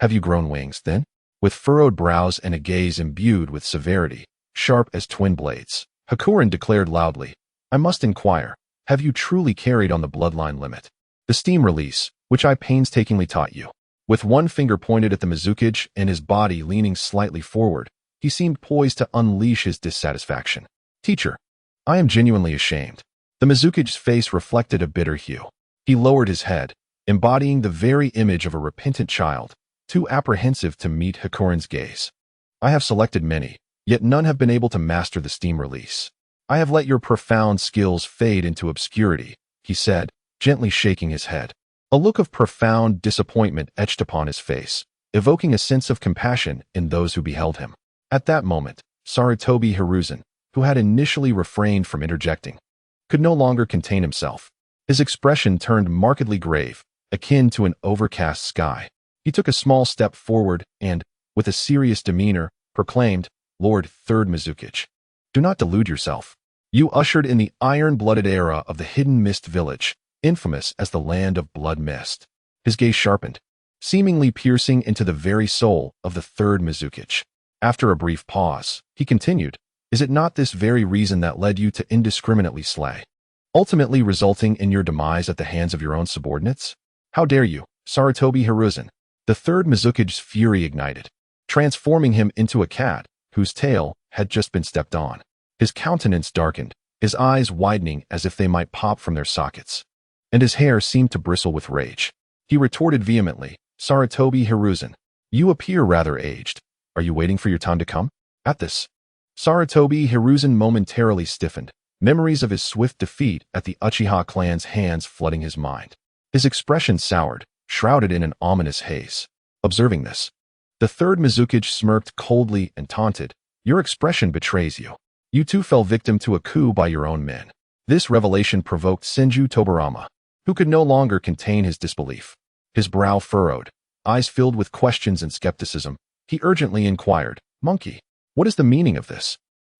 Have you grown wings, then?" With furrowed brows and a gaze imbued with severity, sharp as twin blades, Hakuren declared loudly, "I must inquire, have you truly carried on the bloodline limit? The steam release, which I painstakingly taught you." With one finger pointed at the Mizukage and his body leaning slightly forward, he seemed poised to unleash his dissatisfaction. "Teacher, I am genuinely ashamed." The Mizukage's face reflected a bitter hue. He lowered his head, embodying the very image of a repentant child, too apprehensive to meet Hakuren's gaze. "I have selected many, yet none have been able to master the steam release. I have let your profound skills fade into obscurity," he said, gently shaking his head. A look of profound disappointment etched upon his face, evoking a sense of compassion in those who beheld him. At that moment, Sarutobi Hiruzen, who had initially refrained from interjecting, could no longer contain himself. His expression turned markedly grave, akin to an overcast sky. He took a small step forward and, with a serious demeanor, proclaimed, "Lord Third Mizukage, do not delude yourself. You ushered in the iron-blooded era of the Hidden Mist Village, infamous as the land of blood mist." His gaze sharpened, seemingly piercing into the very soul of the Third Mizukage. After a brief pause, he continued, "Is it not this very reason that led you to indiscriminately slay, ultimately resulting in your demise at the hands of your own subordinates? How dare you, Sarutobi Hiruzen?" The Third Mizukage's fury ignited, transforming him into a cat whose tail had just been stepped on. His countenance darkened, his eyes widening as if they might pop from their sockets, and his hair seemed to bristle with rage. He retorted vehemently, "Sarutobi Hiruzen, you appear rather aged. Are you waiting for your time to come?" At this, Sarutobi Hiruzen momentarily stiffened, memories of his swift defeat at the Uchiha clan's hands flooding his mind. His expression soured, shrouded in an ominous haze. Observing this, the Third Mizukage smirked coldly and taunted, "Your expression betrays you. You too fell victim to a coup by your own men." This revelation provoked Senju Tobarama, who could no longer contain his disbelief. His brow furrowed, eyes filled with questions and skepticism, he urgently inquired, "Monkey, what is the meaning of this?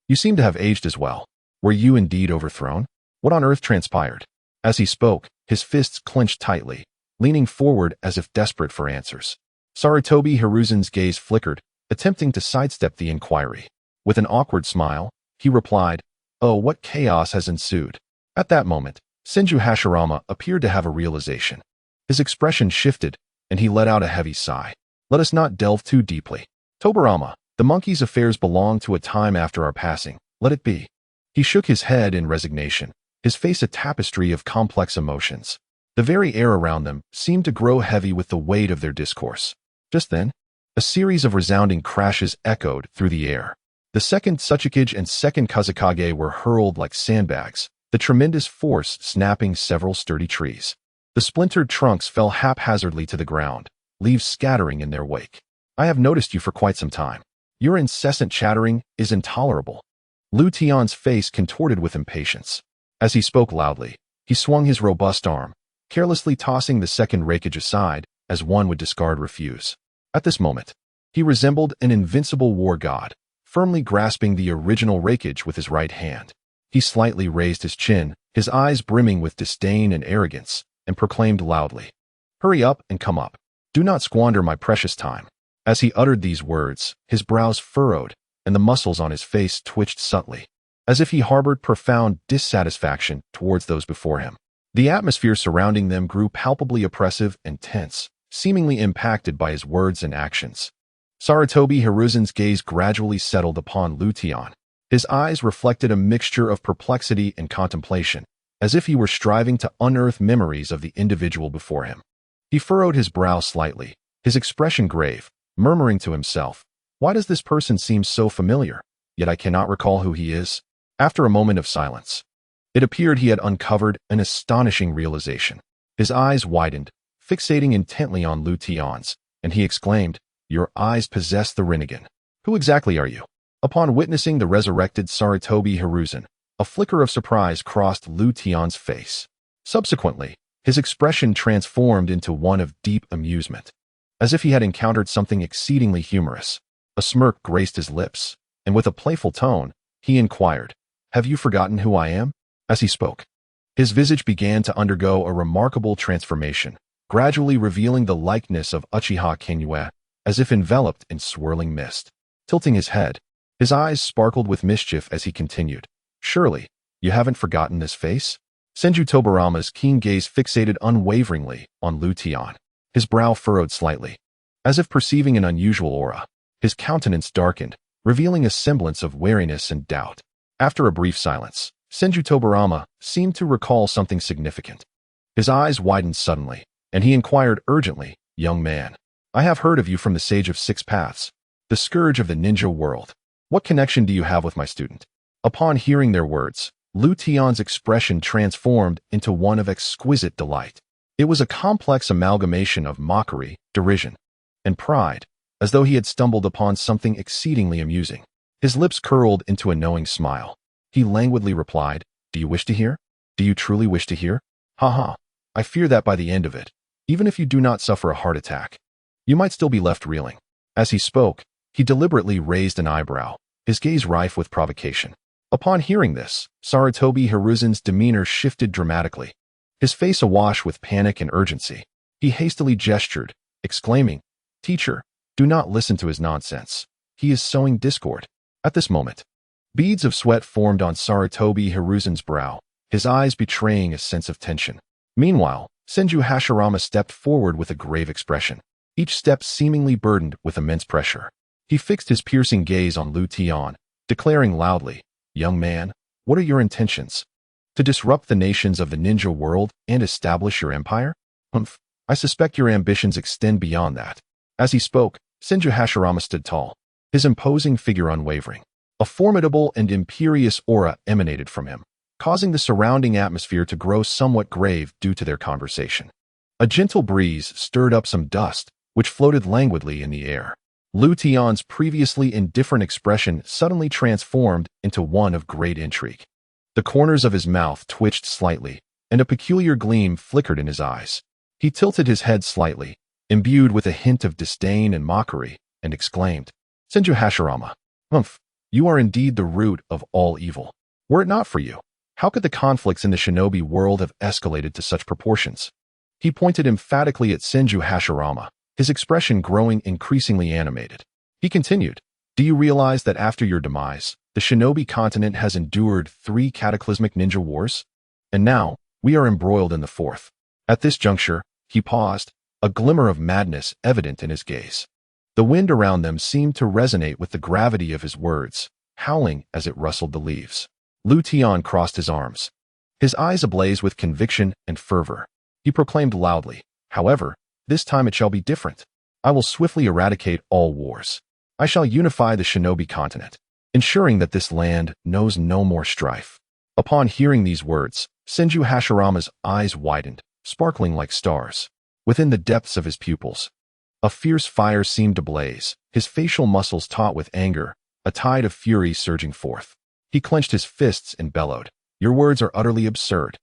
You seem to have aged as well. Were you indeed overthrown? What on earth transpired?" As he spoke, his fists clenched tightly, leaning forward as if desperate for answers. Sarutobi Hiruzen's gaze flickered, attempting to sidestep the inquiry. With an awkward smile, he replied, "Oh, what chaos has ensued." At that moment, Senju Hashirama appeared to have a realization. His expression shifted, and he let out a heavy sigh. "Let us not delve too deeply. Tobarama, the monkey's affairs belong to a time after our passing. Let it be." He shook his head in resignation, his face a tapestry of complex emotions. The very air around them seemed to grow heavy with the weight of their discourse. Just then, a series of resounding crashes echoed through the air. The second Tsuchikage and second Kazekage were hurled like sandbags, the tremendous force snapping several sturdy trees. The splintered trunks fell haphazardly to the ground, leaves scattering in their wake. "I have noticed you for quite some time. Your incessant chattering is intolerable." Lu Tian's face contorted with impatience. As he spoke loudly, he swung his robust arm, carelessly tossing the second rakeage aside as one would discard refuse. At this moment, he resembled an invincible war god, firmly grasping the original rakeage with his right hand. He slightly raised his chin, his eyes brimming with disdain and arrogance, and proclaimed loudly, "Hurry up and come up. Do not squander my precious time." As he uttered these words, his brows furrowed, and the muscles on his face twitched subtly, as if he harbored profound dissatisfaction towards those before him. The atmosphere surrounding them grew palpably oppressive and tense, seemingly impacted by his words and actions. Sarutobi Hiruzen's gaze gradually settled upon Lu Tian. His eyes reflected a mixture of perplexity and contemplation, as if he were striving to unearth memories of the individual before him. He furrowed his brow slightly, his expression grave, murmuring to himself, "Why does this person seem so familiar, yet I cannot recall who he is?" After a moment of silence, it appeared he had uncovered an astonishing realization. His eyes widened, fixating intently on Lu Tian's, and he exclaimed, "Your eyes possess the Rinnegan. Who exactly are you?" Upon witnessing the resurrected Sarutobi Hiruzen, a flicker of surprise crossed Lu Tian's face. Subsequently, his expression transformed into one of deep amusement. As if he had encountered something exceedingly humorous, a smirk graced his lips, and with a playful tone, he inquired, "Have you forgotten who I am?" As he spoke, his visage began to undergo a remarkable transformation, gradually revealing the likeness of Uchiha Hanya, as if enveloped in swirling mist. Tilting his head, his eyes sparkled with mischief as he continued, "Surely, you haven't forgotten this face?" Senju Tobarama's keen gaze fixated unwaveringly on Lu Tian. His brow furrowed slightly, as if perceiving an unusual aura. His countenance darkened, revealing a semblance of wariness and doubt. After a brief silence, Senju Tobarama seemed to recall something significant. His eyes widened suddenly, and he inquired urgently, "Young man, I have heard of you from the Sage of Six Paths, the scourge of the ninja world. What connection do you have with my student?" Upon hearing their words, Lu Tian's expression transformed into one of exquisite delight. It was a complex amalgamation of mockery, derision, and pride, as though he had stumbled upon something exceedingly amusing. His lips curled into a knowing smile. He languidly replied, "Do you wish to hear? Do you truly wish to hear? Ha. I fear that by the end of it, even if you do not suffer a heart attack, you might still be left reeling." As he spoke, he deliberately raised an eyebrow, his gaze rife with provocation. Upon hearing this, Sarutobi Hiruzen's demeanor shifted dramatically, his face awash with panic and urgency. He hastily gestured, exclaiming, "Teacher, do not listen to his nonsense. He is sowing discord." At this moment, beads of sweat formed on Sarutobi Hiruzen's brow, his eyes betraying a sense of tension. Meanwhile, Senju Hashirama stepped forward with a grave expression, each step seemingly burdened with immense pressure. He fixed his piercing gaze on Lu Tian, declaring loudly, "Young man, what are your intentions? To disrupt the nations of the ninja world and establish your empire? Humph, I suspect your ambitions extend beyond that." As he spoke, Senju Hashirama stood tall, his imposing figure unwavering. A formidable and imperious aura emanated from him, causing the surrounding atmosphere to grow somewhat grave due to their conversation. A gentle breeze stirred up some dust, which floated languidly in the air. Lu Tian's previously indifferent expression suddenly transformed into one of great intrigue. The corners of his mouth twitched slightly, and a peculiar gleam flickered in his eyes. He tilted his head slightly, imbued with a hint of disdain and mockery, and exclaimed, "Senju Hashirama, humph, you are indeed the root of all evil. Were it not for you, how could the conflicts in the shinobi world have escalated to such proportions?" He pointed emphatically at Senju Hashirama, his expression growing increasingly animated. He continued, "Do you realize that after your demise, the shinobi continent has endured 3 cataclysmic ninja wars? And now, we are embroiled in the 4th. At this juncture, he paused, a glimmer of madness evident in his gaze. The wind around them seemed to resonate with the gravity of his words, howling as it rustled the leaves. Lu Tian crossed his arms, his eyes ablaze with conviction and fervor. He proclaimed loudly, "However, this time it shall be different. I will swiftly eradicate all wars. I shall unify the shinobi continent, ensuring that this land knows no more strife." Upon hearing these words, Senju Hashirama's eyes widened, sparkling like stars. Within the depths of his pupils, a fierce fire seemed to blaze, his facial muscles taut with anger, a tide of fury surging forth. He clenched his fists and bellowed, "Your words are utterly absurd.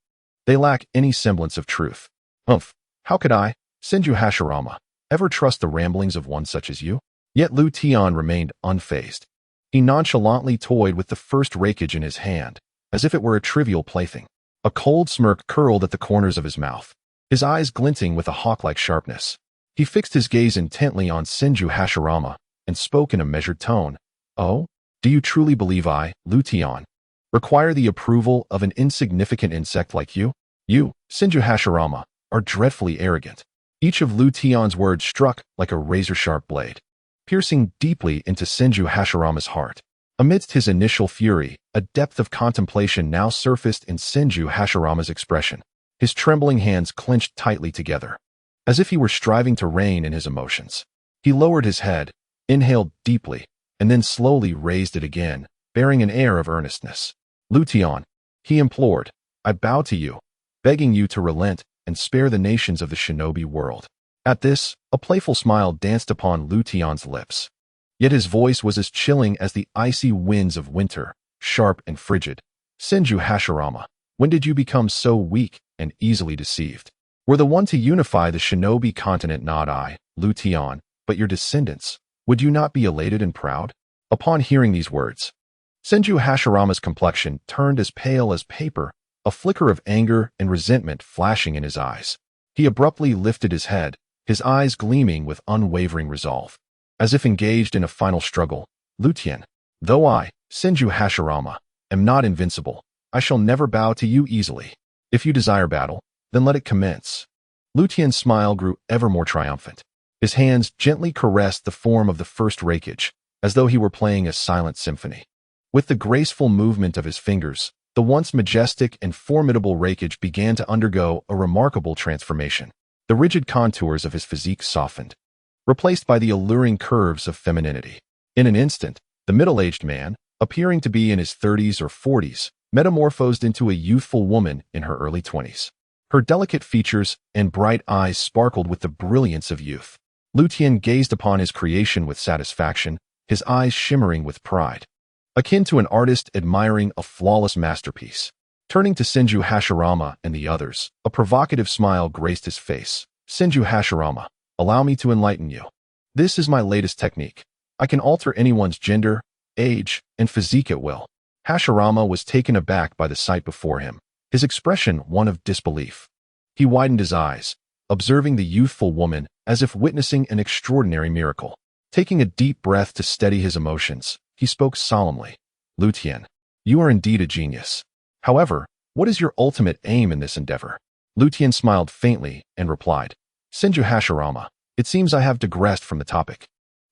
They lack any semblance of truth. Humph, how could I, Senju Hashirama, ever trust the ramblings of one such as you? Yet Lu Tian remained unfazed. He nonchalantly toyed with the first raikage in his hand, as if it were a trivial plaything. A cold smirk curled at the corners of his mouth, his eyes glinting with a hawk-like sharpness. He fixed his gaze intently on Senju Hashirama and spoke in a measured tone. Oh, do you truly believe I, Lu Tian, require the approval of an insignificant insect like you? You, Senju Hashirama, are dreadfully arrogant. Each of Lu Tian's words struck like a razor-sharp blade, piercing deeply into Senju Hashirama's heart. Amidst his initial fury, a depth of contemplation now surfaced in Senju Hashirama's expression. His trembling hands clenched tightly together, as if he were striving to rein in his emotions. He lowered his head, inhaled deeply, and then slowly raised it again, bearing an air of earnestness. Lu Tian, he implored, I bow to you, begging you to relent and spare the nations of the shinobi world. At this, a playful smile danced upon Lu Tian's lips. Yet his voice was as chilling as the icy winds of winter, sharp and frigid. Senju Hashirama, when did you become so weak and easily deceived? Were the one to unify the shinobi continent not I, Lu Tian, but your descendants? Would you not be elated and proud? Upon hearing these words, Senju Hashirama's complexion turned as pale as paper, a flicker of anger and resentment flashing in his eyes. He abruptly lifted his head, his eyes gleaming with unwavering resolve. As if engaged in a final struggle, Lu Tian, though I, Senju Hashirama, am not invincible, I shall never bow to you easily. If you desire battle, then let it commence. Lu Tian's smile grew ever more triumphant. His hands gently caressed the form of the first raikage, as though he were playing a silent symphony. With the graceful movement of his fingers, the once majestic and formidable raikage began to undergo a remarkable transformation. The rigid contours of his physique softened, replaced by the alluring curves of femininity. In an instant, the middle-aged man, appearing to be in his 30s or 40s, metamorphosed into a youthful woman in her early 20s. Her delicate features and bright eyes sparkled with the brilliance of youth. Lu Tian gazed upon his creation with satisfaction, his eyes shimmering with pride, akin to an artist admiring a flawless masterpiece. Turning to Senju Hashirama and the others, a provocative smile graced his face. Senju Hashirama, allow me to enlighten you. This is my latest technique. I can alter anyone's gender, age, and physique at will. Hashirama was taken aback by the sight before him, his expression one of disbelief. He widened his eyes, observing the youthful woman as if witnessing an extraordinary miracle. Taking a deep breath to steady his emotions, he spoke solemnly. Lu Tian, you are indeed a genius. However, what is your ultimate aim in this endeavor? Lu Tian smiled faintly and replied, Senju Hashirama, it seems I have digressed from the topic.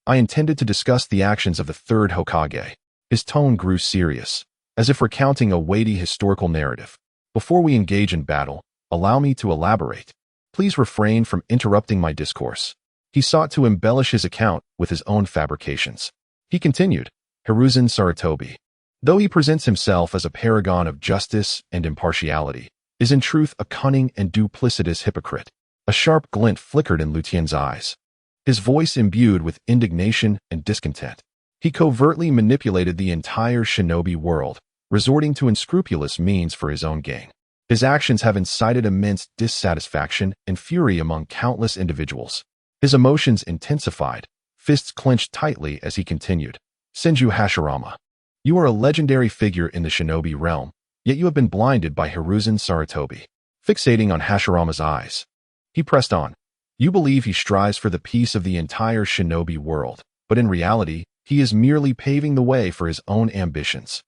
I intended to discuss the actions of the Third Hokage. His tone grew serious, as if recounting a weighty historical narrative. Before we engage in battle, allow me to elaborate. Please refrain from interrupting my discourse. He sought to embellish his account with his own fabrications. He continued, Hiruzen Sarutobi, though he presents himself as a paragon of justice and impartiality, is in truth a cunning and duplicitous hypocrite. A sharp glint flickered in Lu Tian's eyes, his voice imbued with indignation and discontent. He covertly manipulated the entire shinobi world, resorting to unscrupulous means for his own gain. His actions have incited immense dissatisfaction and fury among countless individuals. His emotions intensified, fists clenched tightly as he continued. Senju Hashirama, you are a legendary figure in the shinobi realm, yet you have been blinded by Hiruzen Sarutobi. Fixating on Hashirama's eyes, he pressed on. You believe he strives for the peace of the entire shinobi world, but in reality, he is merely paving the way for his own ambitions.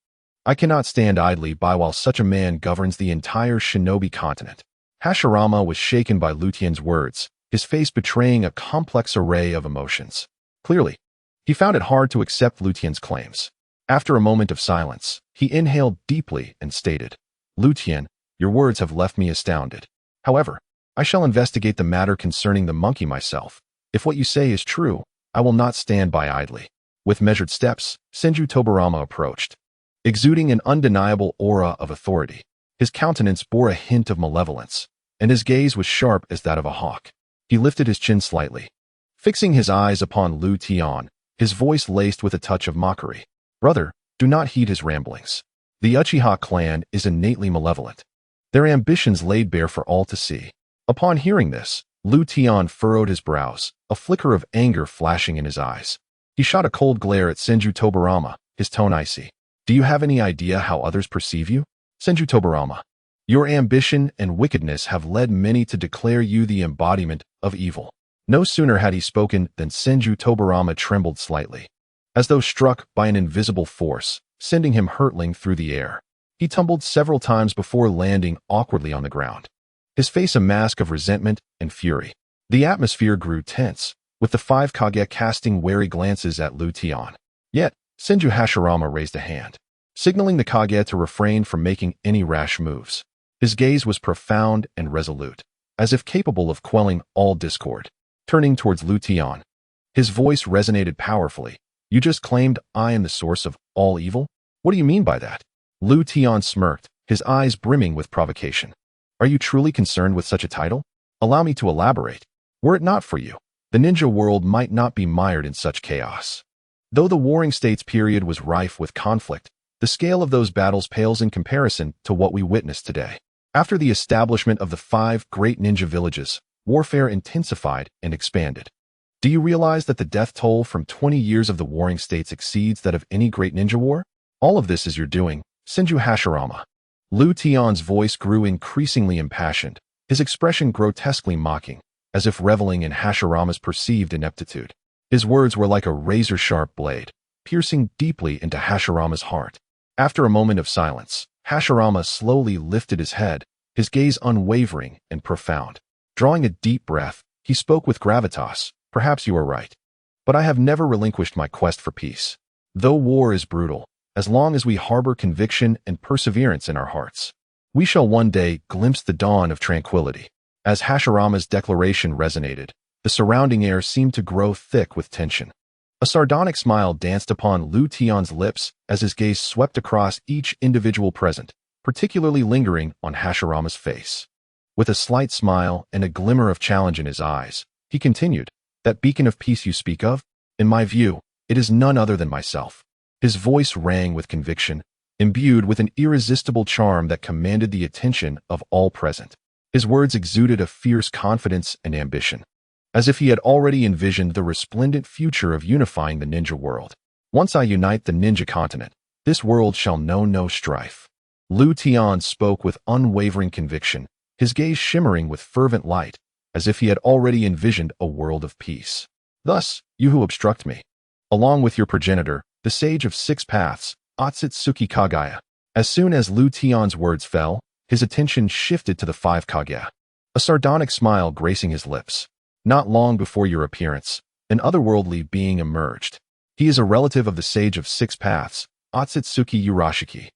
I cannot stand idly by while such a man governs the entire shinobi continent. Hashirama was shaken by Lu Tian's words, his face betraying a complex array of emotions. Clearly, he found it hard to accept Lu Tian's claims. After a moment of silence, he inhaled deeply and stated, Lu Tian, your words have left me astounded. However, I shall investigate the matter concerning the monkey myself. If what you say is true, I will not stand by idly. With measured steps, Senju Tobarama approached, exuding an undeniable aura of authority. His countenance bore a hint of malevolence, and his gaze was sharp as that of a hawk. He lifted his chin slightly, fixing his eyes upon Lu Tian, his voice laced with a touch of mockery. Brother, do not heed his ramblings. The Uchiha clan is innately malevolent, their ambitions laid bare for all to see. Upon hearing this, Tian furrowed his brows, a flicker of anger flashing in his eyes. He shot a cold glare at Senju Tobarama, his tone icy. Do you have any idea how others perceive you? Senju Tobarama, your ambition and wickedness have led many to declare you the embodiment of evil. No sooner had he spoken than Senju Tobarama trembled slightly, as though struck by an invisible force, sending him hurtling through the air. He tumbled several times before landing awkwardly on the ground, his face a mask of resentment and fury. The atmosphere grew tense, with the 5 Kage casting wary glances at Tian. Yet, Senju Hashirama raised a hand, signaling the Kage to refrain from making any rash moves. His gaze was profound and resolute, as if capable of quelling all discord. Turning towards Tian, his voice resonated powerfully. You just claimed I am the source of all evil? What do you mean by that? Tian smirked, his eyes brimming with provocation. Are you truly concerned with such a title? Allow me to elaborate. Were it not for you, the ninja world might not be mired in such chaos. Though the Warring States period was rife with conflict, the scale of those battles pales in comparison to what we witness today. After the establishment of the 5 great ninja villages, warfare intensified and expanded. Do you realize that the death toll from 20 years of the Warring States exceeds that of any great ninja war? All of this is your doing, Senju Hashirama. Tian's voice grew increasingly impassioned, his expression grotesquely mocking, as if reveling in Hashirama's perceived ineptitude. His words were like a razor-sharp blade, piercing deeply into Hashirama's heart. After a moment of silence, Hashirama slowly lifted his head, his gaze unwavering and profound. Drawing a deep breath, he spoke with gravitas. Perhaps you are right, but I have never relinquished my quest for peace. Though war is brutal, as long as we harbor conviction and perseverance in our hearts, we shall one day glimpse the dawn of tranquility. As Hashirama's declaration resonated, the surrounding air seemed to grow thick with tension. A sardonic smile danced upon Tian's lips as his gaze swept across each individual present, particularly lingering on Hashirama's face. With a slight smile and a glimmer of challenge in his eyes, he continued, that beacon of peace you speak of, in my view, it is none other than myself. His voice rang with conviction, imbued with an irresistible charm that commanded the attention of all present. His words exuded a fierce confidence and ambition, as if he had already envisioned the resplendent future of unifying the ninja world. Once I unite the ninja continent, this world shall know no strife. Tian spoke with unwavering conviction, his gaze shimmering with fervent light, as if he had already envisioned a world of peace. Thus, you who obstruct me, along with your progenitor, the sage of 6 paths, Otsutsuki Kagaya. As soon as Tian's words fell, his attention shifted to the 5 Kage, a sardonic smile gracing his lips. Not long before your appearance, an otherworldly being emerged. He is a relative of the sage of 6 paths, Otsutsuki Urashiki.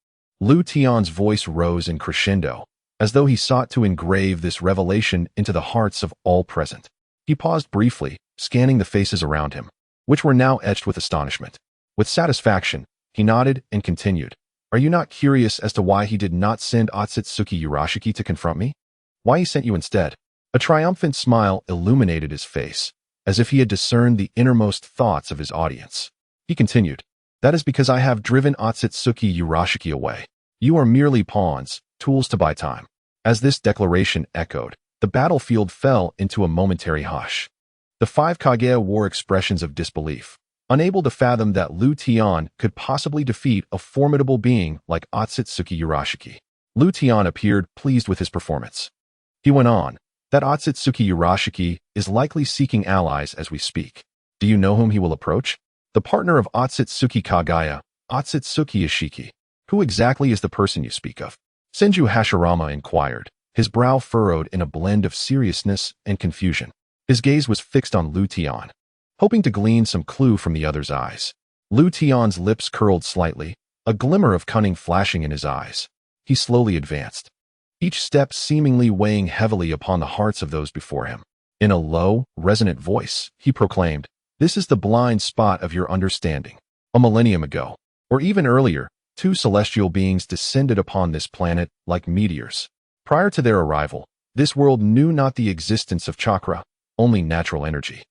Tian's voice rose in crescendo, as though he sought to engrave this revelation into the hearts of all present. He paused briefly, scanning the faces around him, which were now etched with astonishment. With satisfaction, he nodded and continued, Are you not curious as to why he did not send Otsutsuki Urashiki to confront me? Why he sent you instead? A triumphant smile illuminated his face, as if he had discerned the innermost thoughts of his audience. He continued, That is because I have driven Otsutsuki Urashiki away. You are merely pawns, tools to buy time. As this declaration echoed, the battlefield fell into a momentary hush. The 5 Kage wore expressions of disbelief, unable to fathom that Tian could possibly defeat a formidable being like Otsutsuki Urashiki. Tian appeared pleased with his performance. He went on, that Otsutsuki Urashiki is likely seeking allies as we speak. Do you know whom he will approach? The partner of Otsutsuki Kagaya, Otsutsuki Ishiki. Who exactly is the person you speak of? Senju Hashirama inquired, his brow furrowed in a blend of seriousness and confusion. His gaze was fixed on Tian, hoping to glean some clue from the other's eyes. Tian's lips curled slightly, a glimmer of cunning flashing in his eyes. He slowly advanced, each step seemingly weighing heavily upon the hearts of those before him. In a low, resonant voice, he proclaimed, This is the blind spot of your understanding. A millennium ago, or even earlier, 2 celestial beings descended upon this planet like meteors. Prior to their arrival, this world knew not the existence of chakra, only natural energy.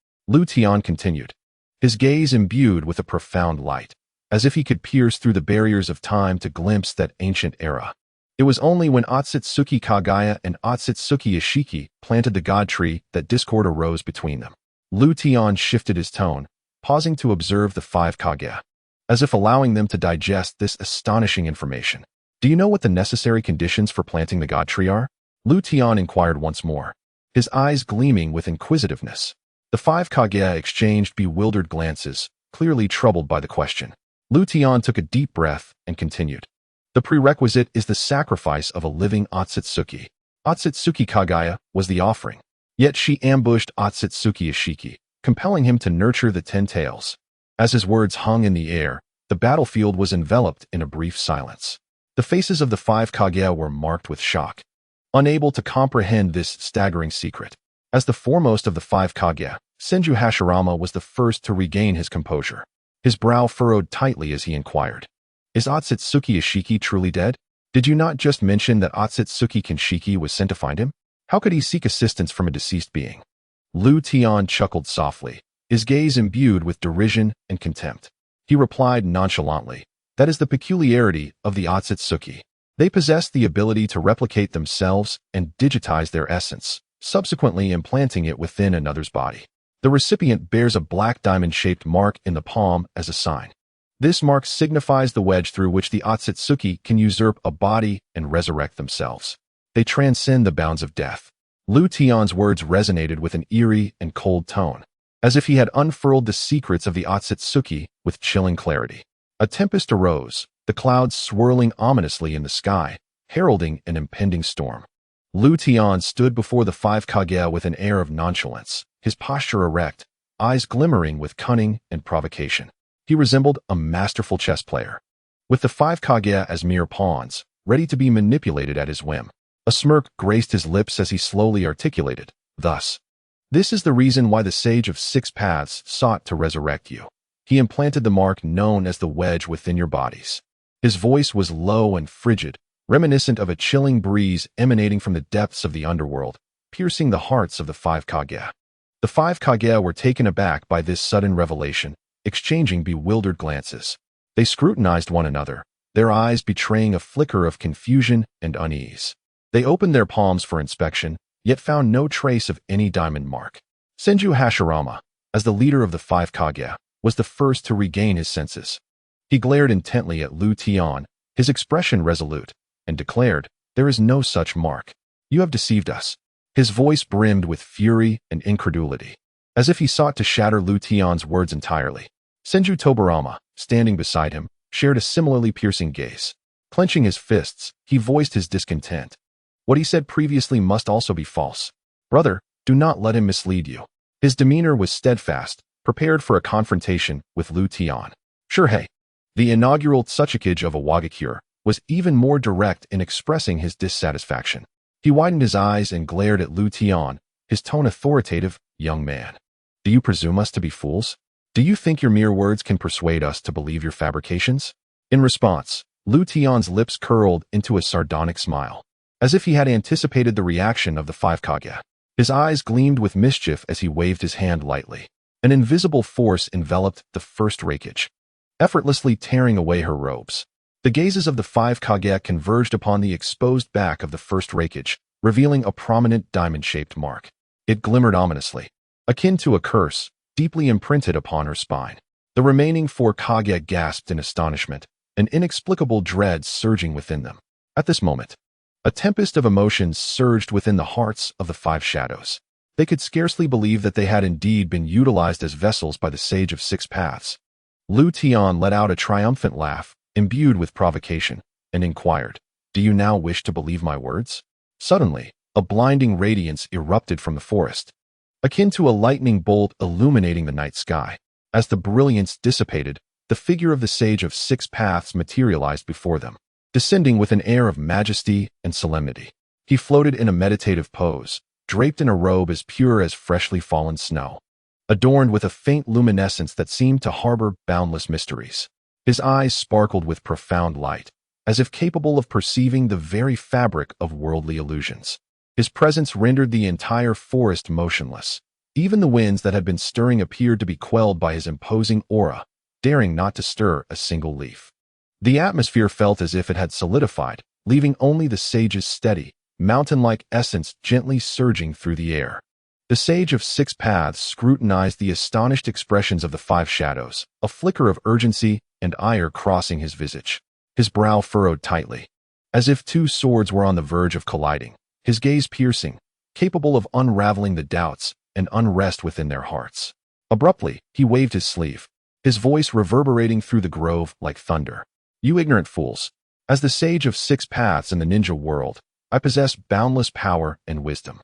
Tian continued, his gaze imbued with a profound light, as if he could pierce through the barriers of time to glimpse that ancient era. It was only when Otsutsuki Kagaya and Otsutsuki Ishiki planted the god tree that discord arose between them. Lu Tian shifted his tone, pausing to observe the 5 Kage, as if allowing them to digest this astonishing information. Do you know what the necessary conditions for planting the god tree are? Lu Tian inquired once more, his eyes gleaming with inquisitiveness. The 5 Kage exchanged bewildered glances, clearly troubled by the question. Lu Tian took a deep breath and continued. The prerequisite is the sacrifice of a living Otsutsuki. Otsutsuki Kagaya was the offering. Yet she ambushed Otsutsuki Ishiki, compelling him to nurture the 10 tails. As his words hung in the air, the battlefield was enveloped in a brief silence. The faces of the 5 Kage were marked with shock, unable to comprehend this staggering secret. As the foremost of the 5 Kage, Senju Hashirama was the first to regain his composure. His brow furrowed tightly as he inquired, "Is Otsutsuki Ishiki truly dead? Did you not just mention that Otsutsuki Kinshiki was sent to find him? How could he seek assistance from a deceased being?" Lu Tian chuckled softly, his gaze imbued with derision and contempt. He replied nonchalantly, "That is the peculiarity of the Otsutsuki. They possess the ability to replicate themselves and digitize their essence, subsequently implanting it within another's body. The recipient bears a black diamond-shaped mark in the palm as a sign. This mark signifies the wedge through which the Otsutsuki can usurp a body and resurrect themselves. They transcend the bounds of death." Lu Tian's words resonated with an eerie and cold tone, as if he had unfurled the secrets of the Otsutsuki with chilling clarity. A tempest arose, the clouds swirling ominously in the sky, heralding an impending storm. Lu Tian stood before the 5 Kage with an air of nonchalance, his posture erect, eyes glimmering with cunning and provocation. He resembled a masterful chess player, with the 5 Kage as mere pawns, ready to be manipulated at his whim. A smirk graced his lips as he slowly articulated, "Thus, this is the reason why the Sage of 6 Paths sought to resurrect you. He implanted the mark known as the wedge within your bodies." His voice was low and frigid, reminiscent of a chilling breeze emanating from the depths of the underworld, piercing the hearts of the 5 Kage. The 5 Kage were taken aback by this sudden revelation, exchanging bewildered glances. They scrutinized one another, their eyes betraying a flicker of confusion and unease. They opened their palms for inspection, yet found no trace of any diamond mark. Senju Hashirama, as the leader of the 5 Kage, was the first to regain his senses. He glared intently at Lu Tian, his expression resolute, and declared, "There is no such mark. You have deceived us." His voice brimmed with fury and incredulity, as if he sought to shatter Lu Tian's words entirely. Senju Tobarama, standing beside him, shared a similarly piercing gaze. Clenching his fists, he voiced his discontent. What he said previously must also be false. "Brother, do not let him mislead you." His demeanor was steadfast, prepared for a confrontation with Lu Tian. Shurhei, the inaugural Tsuchikage of Awagakure, was even more direct in expressing his dissatisfaction. He widened his eyes and glared at Lu Tian, his tone authoritative. "Young man, do you presume us to be fools? Do you think your mere words can persuade us to believe your fabrications?" In response, Lu Tian's lips curled into a sardonic smile, as if he had anticipated the reaction of the 5 Kage. His eyes gleamed with mischief as he waved his hand lightly. An invisible force enveloped the first Hokage, effortlessly tearing away her robes. The gazes of the 5 Kage converged upon the exposed back of the first Hokage, revealing a prominent diamond-shaped mark. It glimmered ominously, akin to a curse, deeply imprinted upon her spine. The remaining 4 Kage gasped in astonishment, an inexplicable dread surging within them. At this moment, a tempest of emotions surged within the hearts of the 5 shadows. They could scarcely believe that they had indeed been utilized as vessels by the Sage of 6 Paths. Lu Tian let out a triumphant laugh, imbued with provocation, and inquired, "Do you now wish to believe my words?" Suddenly, a blinding radiance erupted from the forest, akin to a lightning bolt illuminating the night sky. As the brilliance dissipated, the figure of the Sage of 6 Paths materialized before them, descending with an air of majesty and solemnity. He floated in a meditative pose, draped in a robe as pure as freshly fallen snow, adorned with a faint luminescence that seemed to harbor boundless mysteries. His eyes sparkled with profound light, as if capable of perceiving the very fabric of worldly illusions. His presence rendered the entire forest motionless. Even the winds that had been stirring appeared to be quelled by his imposing aura, daring not to stir a single leaf. The atmosphere felt as if it had solidified, leaving only the sage's steady, mountain-like essence gently surging through the air. The Sage of Six Paths scrutinized the astonished expressions of the five shadows, a flicker of urgency and ire crossing his visage. His brow furrowed tightly, as if two swords were on the verge of colliding, his gaze piercing, capable of unraveling the doubts and unrest within their hearts. Abruptly, he waved his sleeve, his voice reverberating through the grove like thunder. "You ignorant fools! As the Sage of Six Paths in the ninja world, I possess boundless power and wisdom.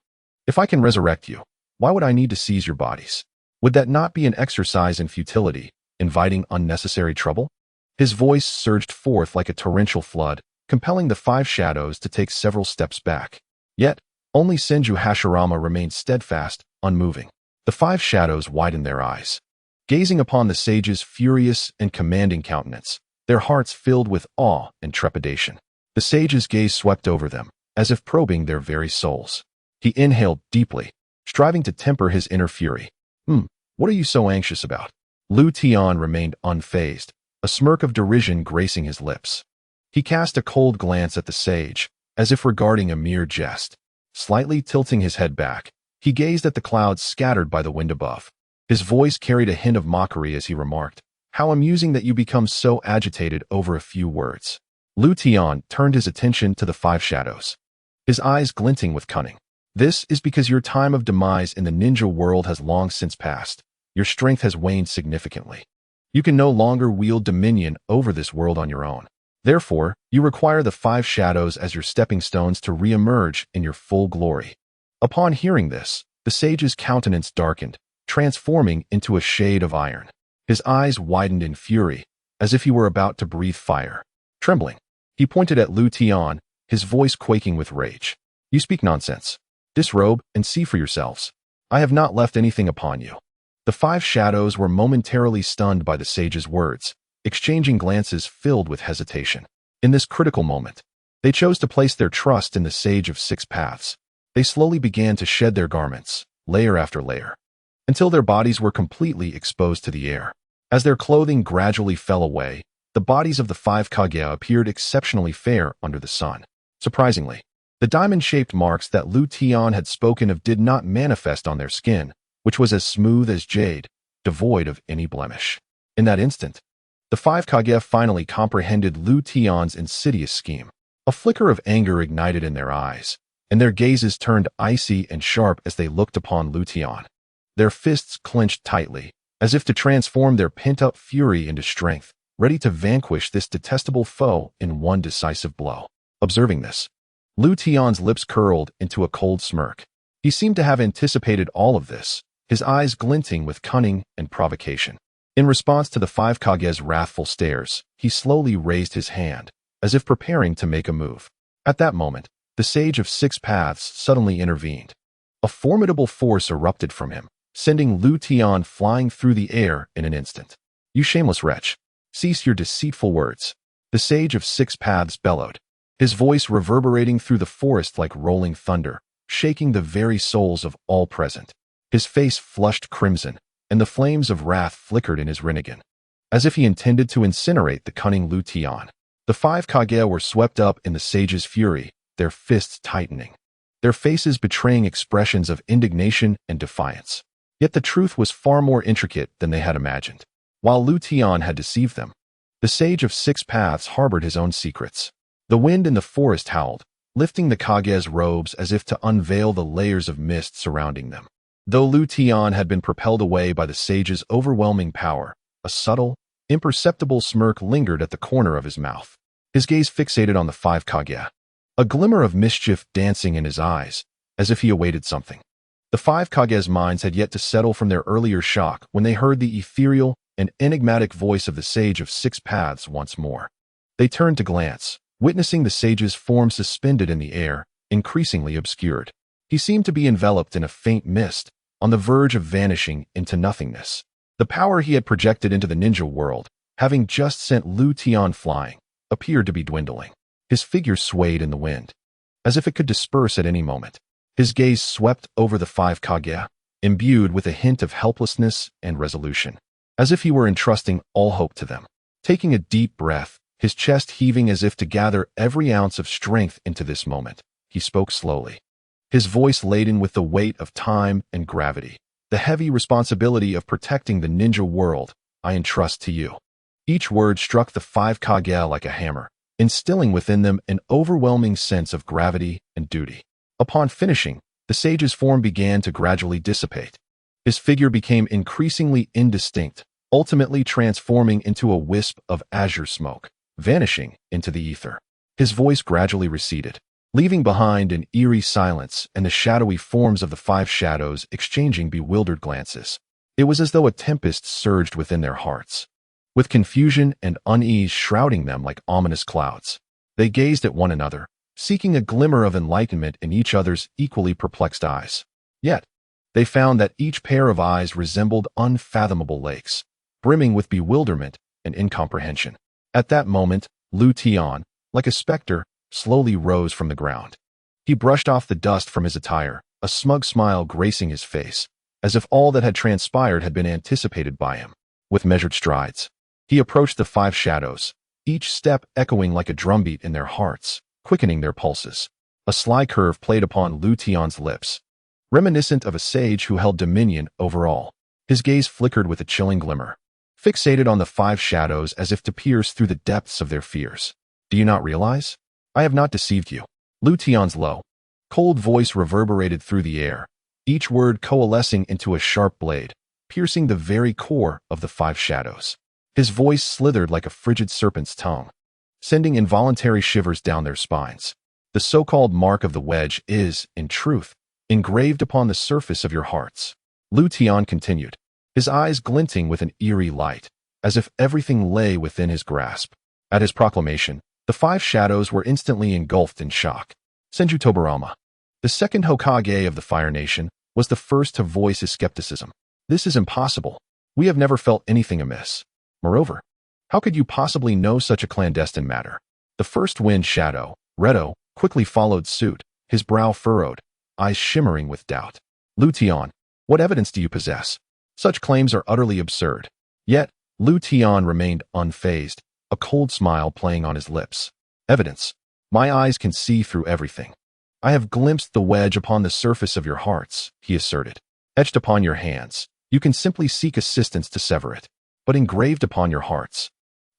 If I can resurrect you, why would I need to seize your bodies? Would that not be an exercise in futility, inviting unnecessary trouble?" His voice surged forth like a torrential flood, compelling the five shadows to take several steps back. Yet, only Senju Hashirama remained steadfast, unmoving. The five shadows widened their eyes, gazing upon the sage's furious and commanding countenance, their hearts filled with awe and trepidation. The sage's gaze swept over them, as if probing their very souls. He inhaled deeply, striving to temper his inner fury. What are you so anxious about?" Tian remained unfazed, a smirk of derision gracing his lips. He cast a cold glance at the sage, as if regarding a mere jest. Slightly tilting his head back, he gazed at the clouds scattered by the wind above. His voice carried a hint of mockery as he remarked, "How amusing that you become so agitated over a few words." Tian turned his attention to the five shadows, his eyes glinting with cunning. "This is because your time of demise in the ninja world has long since passed. Your strength has waned significantly. You can no longer wield dominion over this world on your own. Therefore, you require the five shadows as your stepping stones to re-emerge in your full glory." Upon hearing this, the sage's countenance darkened, transforming into a shade of iron. His eyes widened in fury, as if he were about to breathe fire. Trembling, he pointed at Tian, his voice quaking with rage. "You speak nonsense. Disrobe and see for yourselves. I have not left anything upon you." The five shadows were momentarily stunned by the sage's words, exchanging glances filled with hesitation. In this critical moment, they chose to place their trust in the Sage of Six Paths. They slowly began to shed their garments, layer after layer, until their bodies were completely exposed to the air. As their clothing gradually fell away, the bodies of the five Kage appeared exceptionally fair under the sun. Surprisingly, the diamond-shaped marks that Tian had spoken of did not manifest on their skin, which was as smooth as jade, devoid of any blemish. In that instant, the five Kage finally comprehended Tian's insidious scheme. A flicker of anger ignited in their eyes, and their gazes turned icy and sharp as they looked upon Tian. Their fists clenched tightly, as if to transform their pent-up fury into strength, ready to vanquish this detestable foe in one decisive blow. Observing this, Tian's lips curled into a cold smirk. He seemed to have anticipated all of this, his eyes glinting with cunning and provocation. In response to the five Kage's wrathful stares, he slowly raised his hand, as if preparing to make a move. At that moment, the Sage of Six Paths suddenly intervened. A formidable force erupted from him, sending Tian flying through the air in an instant. "You shameless wretch! Cease your deceitful words," the Sage of Six Paths bellowed, his voice reverberating through the forest like rolling thunder, shaking the very souls of all present. His face flushed crimson, and the flames of wrath flickered in his rinnegan, as if he intended to incinerate the cunning Tian. The five Kage were swept up in the sage's fury, their fists tightening, their faces betraying expressions of indignation and defiance. Yet the truth was far more intricate than they had imagined. While Tian had deceived them, the Sage of Six Paths harbored his own secrets. The wind in the forest howled, lifting the Kage's robes as if to unveil the layers of mist surrounding them. Though Tian had been propelled away by the sage's overwhelming power, a subtle, imperceptible smirk lingered at the corner of his mouth. His gaze fixated on the five Kage, a glimmer of mischief dancing in his eyes, as if he awaited something. The five Kage's minds had yet to settle from their earlier shock when they heard the ethereal and enigmatic voice of the Sage of Six Paths once more. They turned to glance, witnessing the sage's form suspended in the air, increasingly obscured. He seemed to be enveloped in a faint mist, on the verge of vanishing into nothingness. The power he had projected into the ninja world, having just sent Tian flying, appeared to be dwindling. His figure swayed in the wind, as if it could disperse at any moment. His gaze swept over the five Kage, imbued with a hint of helplessness and resolution, as if he were entrusting all hope to them. Taking a deep breath, his chest heaving as if to gather every ounce of strength into this moment. He spoke slowly, his voice laden with the weight of time and gravity. The heavy responsibility of protecting the ninja world I entrust to you. Each word struck the 5 Kage like a hammer, instilling within them an overwhelming sense of gravity and duty. Upon finishing, the sage's form began to gradually dissipate. His figure became increasingly indistinct, ultimately transforming into a wisp of azure smoke, vanishing into the ether. His voice gradually receded, leaving behind an eerie silence and the shadowy forms of the 5 shadows exchanging bewildered glances. It was as though a tempest surged within their hearts, with confusion and unease shrouding them like ominous clouds. They gazed at one another, seeking a glimmer of enlightenment in each other's equally perplexed eyes. Yet, they found that each pair of eyes resembled unfathomable lakes, brimming with bewilderment and incomprehension. At that moment, Tian, like a specter, slowly rose from the ground. He brushed off the dust from his attire, a smug smile gracing his face, as if all that had transpired had been anticipated by him. With measured strides, he approached the 5 shadows, each step echoing like a drumbeat in their hearts, quickening their pulses. A sly curve played upon Tian's lips, reminiscent of a sage who held dominion over all. His gaze flickered with a chilling glimmer, fixated on the 5 shadows as if to pierce through the depths of their fears. Do you not realize? I have not deceived you. Tian's low, cold voice reverberated through the air, each word coalescing into a sharp blade, piercing the very core of the 5 shadows. His voice slithered like a frigid serpent's tongue, sending involuntary shivers down their spines. The so-called mark of the wedge is, in truth, engraved upon the surface of your hearts. Tian continued, his eyes glinting with an eerie light, as if everything lay within his grasp. At his proclamation, the 5 shadows were instantly engulfed in shock. Senju Tobirama, the second Hokage of the Fire Nation, was the first to voice his skepticism. This is impossible. We have never felt anything amiss. Moreover, how could you possibly know such a clandestine matter? The first wind shadow, Redo, quickly followed suit, his brow furrowed, eyes shimmering with doubt. Tian, what evidence do you possess? Such claims are utterly absurd. Yet, Tian remained unfazed, a cold smile playing on his lips. Evidence. My eyes can see through everything. I have glimpsed the wedge upon the surface of your hearts, he asserted. Etched upon your hands, you can simply seek assistance to sever it. But engraved upon your hearts,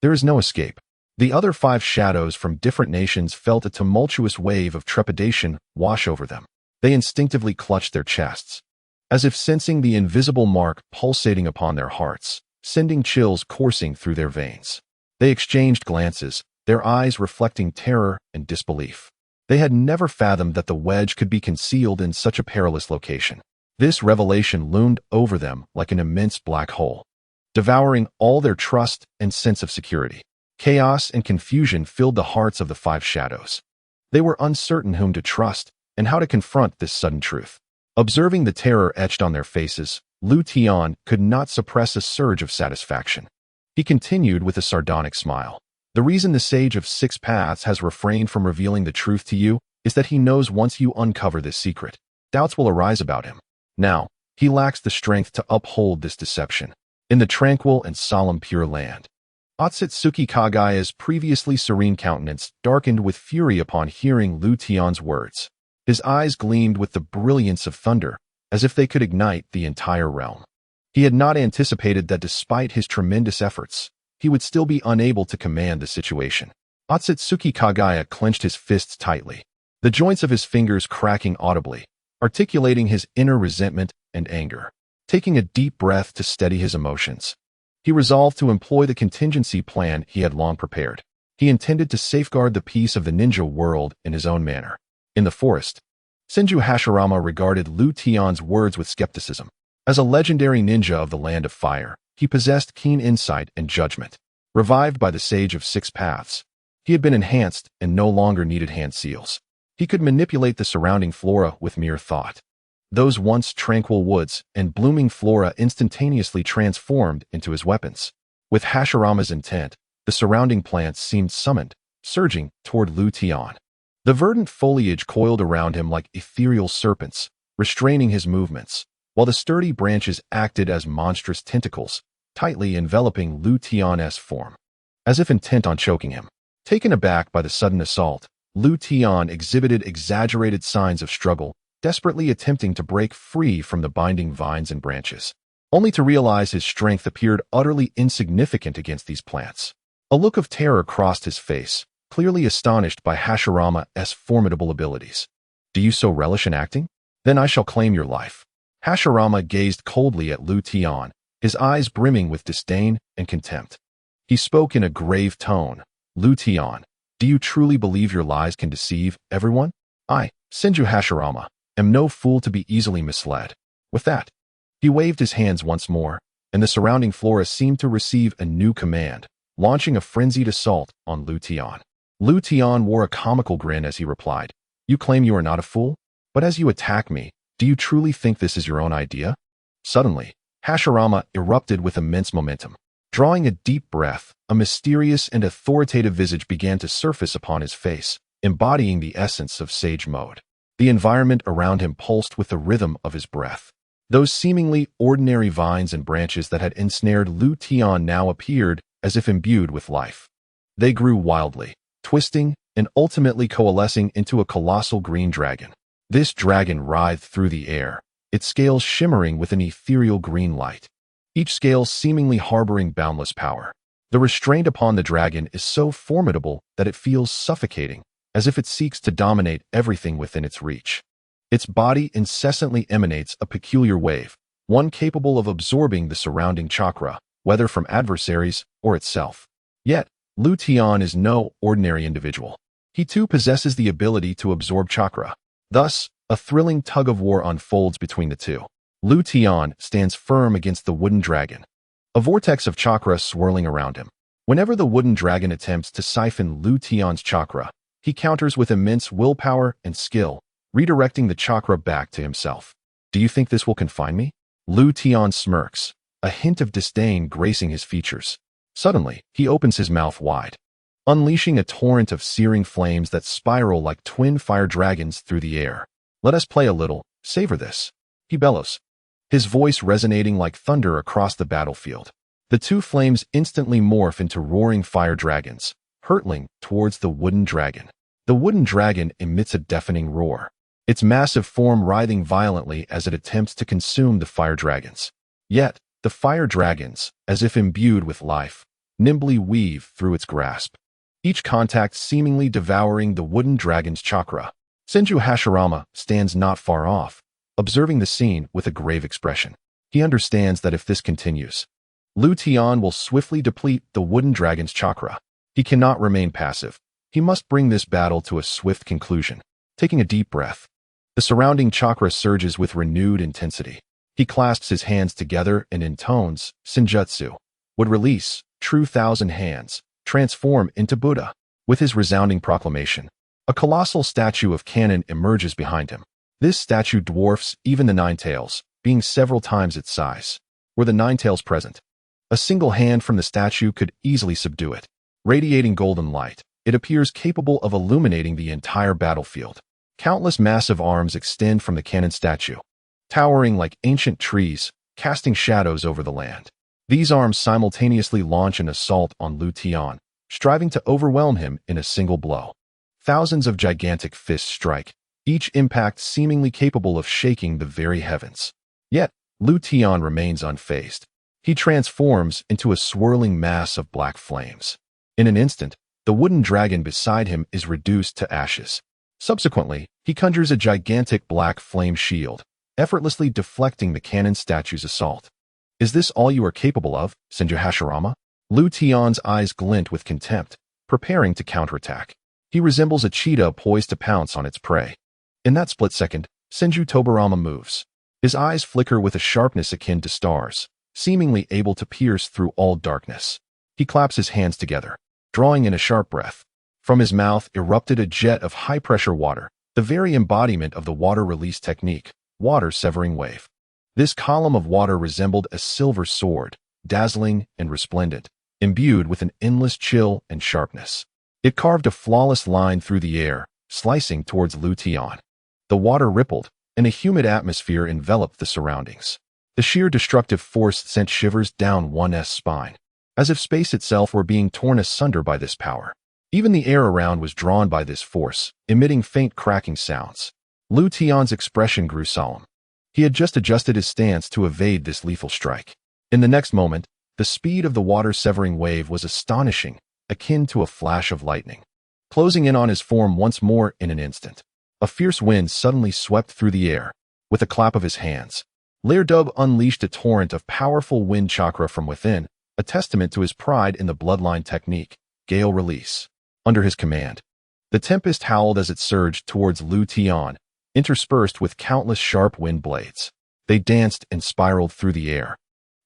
there is no escape. The other 5 shadows from different nations felt a tumultuous wave of trepidation wash over them. They instinctively clutched their chests, as if sensing the invisible mark pulsating upon their hearts, sending chills coursing through their veins. They exchanged glances, their eyes reflecting terror and disbelief. They had never fathomed that the wedge could be concealed in such a perilous location. This revelation loomed over them like an immense black hole, devouring all their trust and sense of security. Chaos and confusion filled the hearts of the 5 shadows. They were uncertain whom to trust and how to confront this sudden truth. Observing the terror etched on their faces, Tian could not suppress a surge of satisfaction. He continued with a sardonic smile. The reason the Sage of 6 Paths has refrained from revealing the truth to you is that he knows once you uncover this secret, doubts will arise about him. Now, he lacks the strength to uphold this deception. In the tranquil and solemn Pure Land, Otsutsuki Kagaya's previously serene countenance darkened with fury upon hearing Tian's words. His eyes gleamed with the brilliance of thunder, as if they could ignite the entire realm. He had not anticipated that despite his tremendous efforts, he would still be unable to command the situation. Otsutsuki Kagaya clenched his fists tightly, the joints of his fingers cracking audibly, articulating his inner resentment and anger. Taking a deep breath to steady his emotions, he resolved to employ the contingency plan he had long prepared. He intended to safeguard the peace of the ninja world in his own manner. In the forest, Senju Hashirama regarded Tian's words with skepticism. As a legendary ninja of the Land of Fire, he possessed keen insight and judgment. Revived by the Sage of 6 Paths, he had been enhanced and no longer needed hand seals. He could manipulate the surrounding flora with mere thought. Those once tranquil woods and blooming flora instantaneously transformed into his weapons. With Hashirama's intent, the surrounding plants seemed summoned, surging toward Tian. The verdant foliage coiled around him like ethereal serpents, restraining his movements, while the sturdy branches acted as monstrous tentacles, tightly enveloping Tian's form. as if intent on choking him. Taken aback by the sudden assault, Tian exhibited exaggerated signs of struggle, desperately attempting to break free from the binding vines and branches, only to realize his strength appeared utterly insignificant against these plants. A look of terror crossed his face, clearly astonished by Hashirama's formidable abilities. "Do you so relish in acting? Then I shall claim your life." Hashirama gazed coldly at Tian, his eyes brimming with disdain and contempt. He spoke in a grave tone. "Tian, do you truly believe your lies can deceive everyone? I, Senju Hashirama, am no fool to be easily misled." With that, he waved his hands once more, and the surrounding flora seemed to receive a new command, launching a frenzied assault on Tian. Tian wore a comical grin as he replied, "You claim you are not a fool? But as you attack me, do you truly think this is your own idea?" Suddenly, Hashirama erupted with immense momentum. Drawing a deep breath, a mysterious and authoritative visage began to surface upon his face, embodying the essence of sage mode. The environment around him pulsed with the rhythm of his breath. Those seemingly ordinary vines and branches that had ensnared Tian now appeared as if imbued with life. They grew wildly, twisting, and ultimately coalescing into a colossal green dragon. This dragon writhed through the air, its scales shimmering with an ethereal green light, each scale seemingly harboring boundless power. The restraint upon the dragon is so formidable that it feels suffocating, as if it seeks to dominate everything within its reach. Its body incessantly emanates a peculiar wave, one capable of absorbing the surrounding chakra, whether from adversaries or itself. Yet, Tian is no ordinary individual. He too possesses the ability to absorb chakra. Thus, a thrilling tug-of-war unfolds between the two. Tian stands firm against the wooden dragon, a vortex of chakra swirling around him. Whenever the wooden dragon attempts to siphon Tian's chakra, he counters with immense willpower and skill, redirecting the chakra back to himself. "Do you think this will confine me?" Tian smirks, a hint of disdain gracing his features. Suddenly, he opens his mouth wide, unleashing a torrent of searing flames that spiral like twin fire dragons through the air. "Let us play a little, savor this," he bellows, his voice resonating like thunder across the battlefield. The two flames instantly morph into roaring fire dragons, hurtling towards the wooden dragon. The wooden dragon emits a deafening roar, its massive form writhing violently as it attempts to consume the fire dragons. Yet, the fire dragons, as if imbued with life, nimbly weave through its grasp, each contact seemingly devouring the wooden dragon's chakra. Senju Hashirama stands not far off, observing the scene with a grave expression. He understands that if this continues, Tian will swiftly deplete the wooden dragon's chakra. He cannot remain passive. He must bring this battle to a swift conclusion. Taking a deep breath, the surrounding chakra surges with renewed intensity. He clasps his hands together and intones Senjutsu, would release, true thousand hands, transform into Buddha. With his resounding proclamation, a colossal statue of Cannon emerges behind him. This statue dwarfs even the Nine Tails, being several times its size. Were the Nine Tails present, a single hand from the statue could easily subdue it. Radiating golden light, it appears capable of illuminating the entire battlefield. Countless massive arms extend from the Cannon statue, towering like ancient trees, casting shadows over the land. These arms simultaneously launch an assault on Tian, striving to overwhelm him in a single blow. Thousands of gigantic fists strike, each impact seemingly capable of shaking the very heavens. Yet, Tian remains unfazed. He transforms into a swirling mass of black flames. In an instant, the wooden dragon beside him is reduced to ashes. Subsequently, he conjures a gigantic black flame shield, effortlessly deflecting the Cannon statue's assault. "Is this all you are capable of, Senju Hashirama?" Tian's eyes glint with contempt, preparing to counterattack. He resembles a cheetah poised to pounce on its prey. In that split second, Senju Tobarama moves. His eyes flicker with a sharpness akin to stars, seemingly able to pierce through all darkness. He claps his hands together, drawing in a sharp breath. From his mouth erupted a jet of high-pressure water, the very embodiment of the water release technique, water-severing wave. This column of water resembled a silver sword, dazzling and resplendent, imbued with an endless chill and sharpness. It carved a flawless line through the air, slicing towards Tian. The water rippled, and a humid atmosphere enveloped the surroundings. The sheer destructive force sent shivers down one's spine. as if space itself were being torn asunder by this power. Even the air around was drawn by this force, emitting faint cracking sounds. Lu Tian's expression grew solemn. He had just adjusted his stance to evade this lethal strike. In the next moment, the speed of the water-severing wave was astonishing, akin to a flash of lightning, closing in on his form once more in an instant. A fierce wind suddenly swept through the air. With a clap of his hands, Dub unleashed a torrent of powerful wind chakra from within, a testament to his pride in the bloodline technique, Gale Release. Under his command, the tempest howled as it surged towards Lu Tian, interspersed with countless sharp wind blades. They danced and spiraled through the air,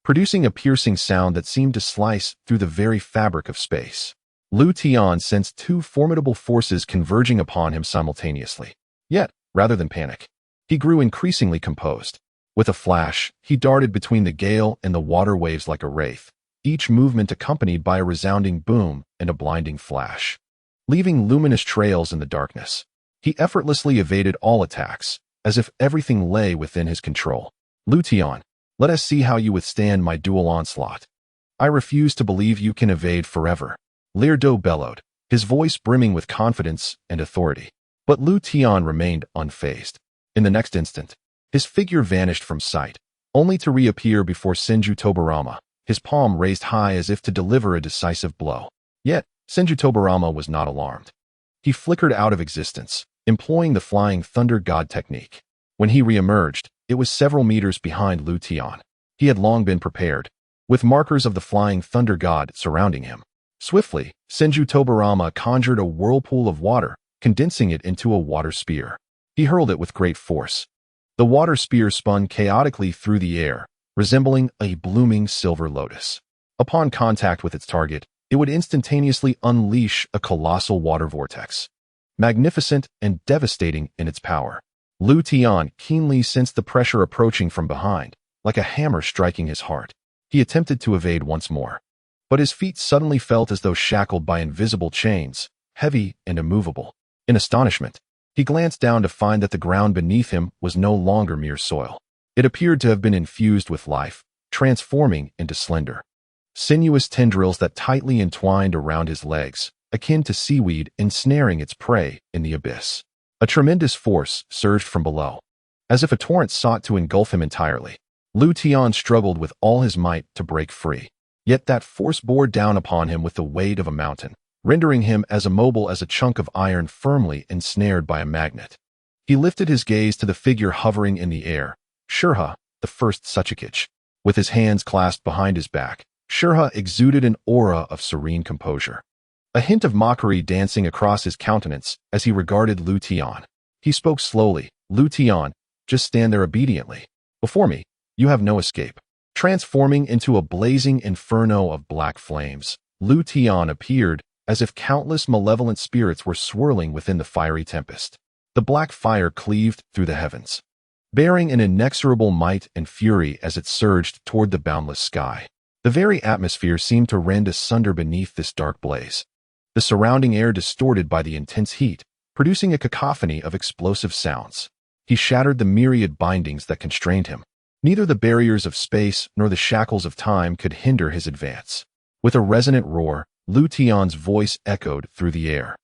producing a piercing sound that seemed to slice through the very fabric of space. Lu Tian sensed two formidable forces converging upon him simultaneously. Yet, rather than panic, he grew increasingly composed. With a flash, he darted between the gale and the water waves like a wraith, each movement accompanied by a resounding boom and a blinding flash. Leaving luminous trails in the darkness, he effortlessly evaded all attacks, as if everything lay within his control. Lu Tian, let us see how you withstand my dual onslaught. I refuse to believe you can evade forever. Dub bellowed, his voice brimming with confidence and authority. But Lu Tian remained unfazed. In the next instant, his figure vanished from sight, only to reappear before Senju Tobarama, his palm raised high as if to deliver a decisive blow. Yet, Senju Tobarama was not alarmed. He flickered out of existence, employing the flying thunder god technique. When he reemerged, it was several meters behind Lu Tian. He had long been prepared, with markers of the flying thunder god surrounding him. Swiftly, Senju Tobarama conjured a whirlpool of water, condensing it into a water spear. He hurled it with great force. The water spear spun chaotically through the air, resembling a blooming silver lotus. Upon contact with its target, it would instantaneously unleash a colossal water vortex. Magnificent and devastating in its power, Lu Tian keenly sensed the pressure approaching from behind, like a hammer striking his heart. He attempted to evade once more, but his feet suddenly felt as though shackled by invisible chains, heavy and immovable. In astonishment, he glanced down to find that the ground beneath him was no longer mere soil. It appeared to have been infused with life, transforming into slender, sinuous tendrils that tightly entwined around his legs, akin to seaweed ensnaring its prey in the abyss. A tremendous force surged from below. As if a torrent sought to engulf him entirely, Lu Tian struggled with all his might to break free. Yet that force bore down upon him with the weight of a mountain, rendering him as immobile as a chunk of iron firmly ensnared by a magnet. He lifted his gaze to the figure hovering in the air, Shurha, the first Suchikage. With his hands clasped behind his back, Shurha exuded an aura of serene composure, a hint of mockery dancing across his countenance as he regarded Lu Tian. He spoke slowly. Lu Tian, just stand there obediently. Before me, you have no escape. Transforming into a blazing inferno of black flames, Lu Tian appeared as if countless malevolent spirits were swirling within the fiery tempest. The black fire cleaved through the heavens, bearing an inexorable might and fury as it surged toward the boundless sky. The very atmosphere seemed to rend asunder beneath this dark blaze, the surrounding air distorted by the intense heat, producing a cacophony of explosive sounds. He shattered the myriad bindings that constrained him. Neither the barriers of space nor the shackles of time could hinder his advance. With a resonant roar, Lu Tian's voice echoed through the air,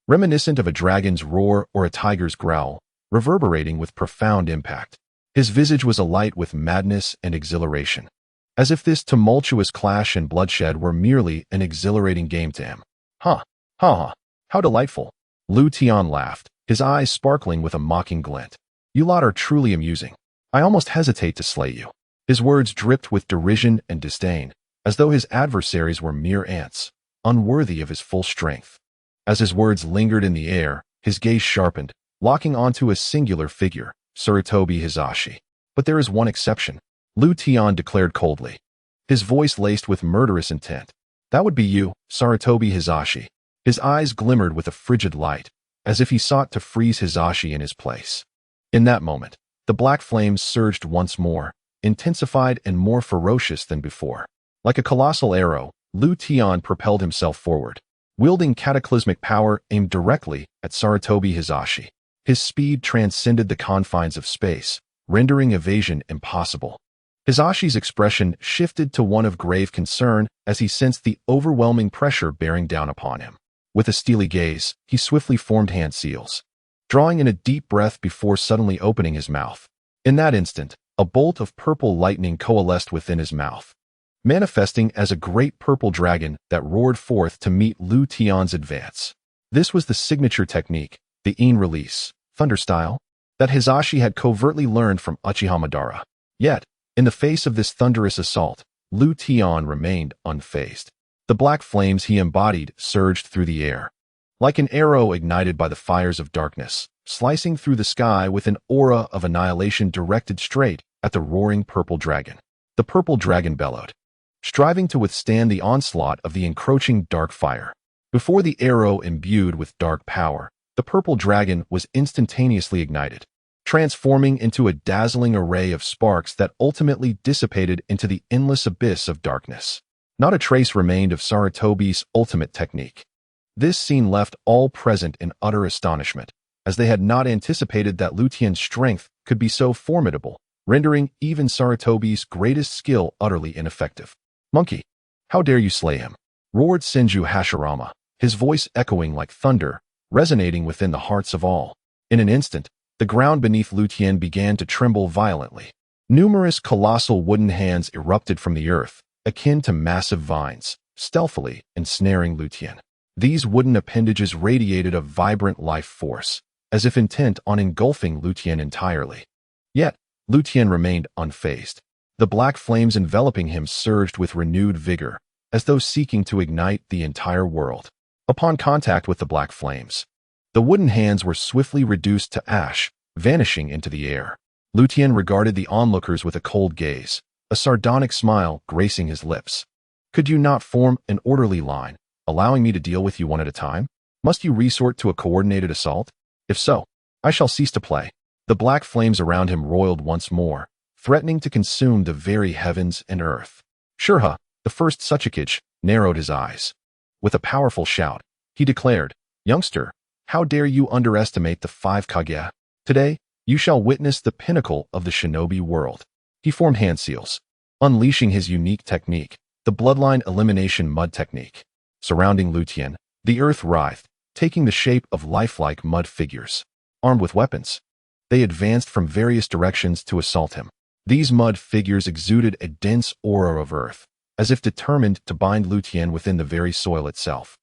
reminiscent of a dragon's roar or a tiger's growl, reverberating with profound impact. His visage was alight with madness and exhilaration, as if this tumultuous clash and bloodshed were merely an exhilarating game to him. Ha, ha, how delightful. Lu Tian laughed, his eyes sparkling with a mocking glint. You lot are truly amusing. I almost hesitate to slay you. His words dripped with derision and disdain, as though his adversaries were mere ants, unworthy of his full strength. As his words lingered in the air, his gaze sharpened, locking onto a singular figure, Sarutobi Hizashi. But there is one exception, Lu Tian declared coldly, his voice laced with murderous intent. That would be you, Sarutobi Hizashi. His eyes glimmered with a frigid light, as if he sought to freeze Hizashi in his place. In that moment, the black flames surged once more, intensified and more ferocious than before. Like a colossal arrow, Lu Tian propelled himself forward, wielding cataclysmic power aimed directly at Sarutobi Hizashi. His speed transcended the confines of space, rendering evasion impossible. Hisashi's expression shifted to one of grave concern as he sensed the overwhelming pressure bearing down upon him. With a steely gaze, he swiftly formed hand seals, drawing in a deep breath before suddenly opening his mouth. In that instant, a bolt of purple lightning coalesced within his mouth, manifesting as a great purple dragon that roared forth to meet Lu Tian's advance. This was the signature technique, the In release, thunder style, that Hisashi had covertly learned from Uchiha Madara. Yet, in the face of this thunderous assault, Lu Tian remained unfazed. The black flames he embodied surged through the air, like an arrow ignited by the fires of darkness, slicing through the sky with an aura of annihilation directed straight at the roaring purple dragon. The purple dragon bellowed, striving to withstand the onslaught of the encroaching dark fire. Before the arrow imbued with dark power, the purple dragon was instantaneously ignited, transforming into a dazzling array of sparks that ultimately dissipated into the endless abyss of darkness. Not a trace remained of Sarutobi's ultimate technique. This scene left all present in utter astonishment, as they had not anticipated that Lu Tian's strength could be so formidable, rendering even Sarutobi's greatest skill utterly ineffective. "Monkey, how dare you slay him?" roared Senju Hashirama, his voice echoing like thunder, resonating within the hearts of all. In an instant, the ground beneath Lu Tian began to tremble violently. Numerous colossal wooden hands erupted from the earth, akin to massive vines, stealthily ensnaring Lu Tian. These wooden appendages radiated a vibrant life force, as if intent on engulfing Lu Tian entirely. Yet, Lu Tian remained unfazed. The black flames enveloping him surged with renewed vigor, as though seeking to ignite the entire world. Upon contact with the black flames, the wooden hands were swiftly reduced to ash, vanishing into the air. Lu Tian regarded the onlookers with a cold gaze, a sardonic smile gracing his lips. "Could you not form an orderly line, allowing me to deal with you one at a time? Must you resort to a coordinated assault? If so, I shall cease to play." The black flames around him roiled once more, threatening to consume the very heavens and earth. Shurha, the first Hokage, narrowed his eyes. With a powerful shout, he declared, "Youngster, how dare you underestimate the 5 Kage? Today, you shall witness the pinnacle of the shinobi world." He formed hand seals, unleashing his unique technique, the bloodline elimination mud technique. Surrounding Lu Tian, the earth writhed, taking the shape of lifelike mud figures. Armed with weapons, they advanced from various directions to assault him. These mud figures exuded a dense aura of earth, as if determined to bind Lu Tian within the very soil itself.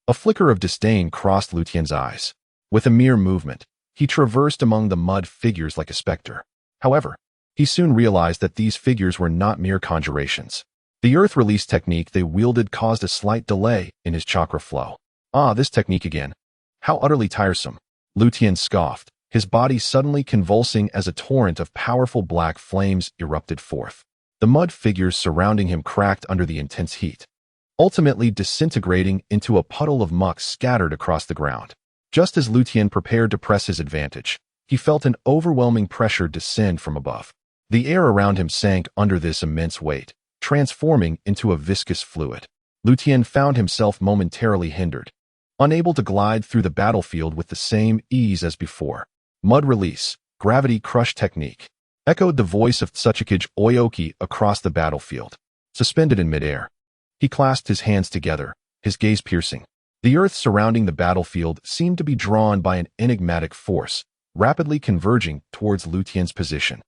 A flicker of disdain crossed Lu Tian's eyes. With a mere movement, he traversed among the mud figures like a specter. However, he soon realized that these figures were not mere conjurations. The earth release technique they wielded caused a slight delay in his chakra flow. "Ah, this technique again. How utterly tiresome." Lu Tian scoffed, his body suddenly convulsing as a torrent of powerful black flames erupted forth. The mud figures surrounding him cracked under the intense heat, ultimately disintegrating into a puddle of muck scattered across the ground. Just as Lu Tian prepared to press his advantage, he felt an overwhelming pressure descend from above. The air around him sank under this immense weight, transforming into a viscous fluid. Lu Tian found himself momentarily hindered, unable to glide through the battlefield with the same ease as before. "Mud release, gravity crush technique," echoed the voice of Hokage Oyoki across the battlefield. Suspended in midair, he clasped his hands together, his gaze piercing. The earth surrounding the battlefield seemed to be drawn by an enigmatic force, rapidly converging towards Lu Tian's position.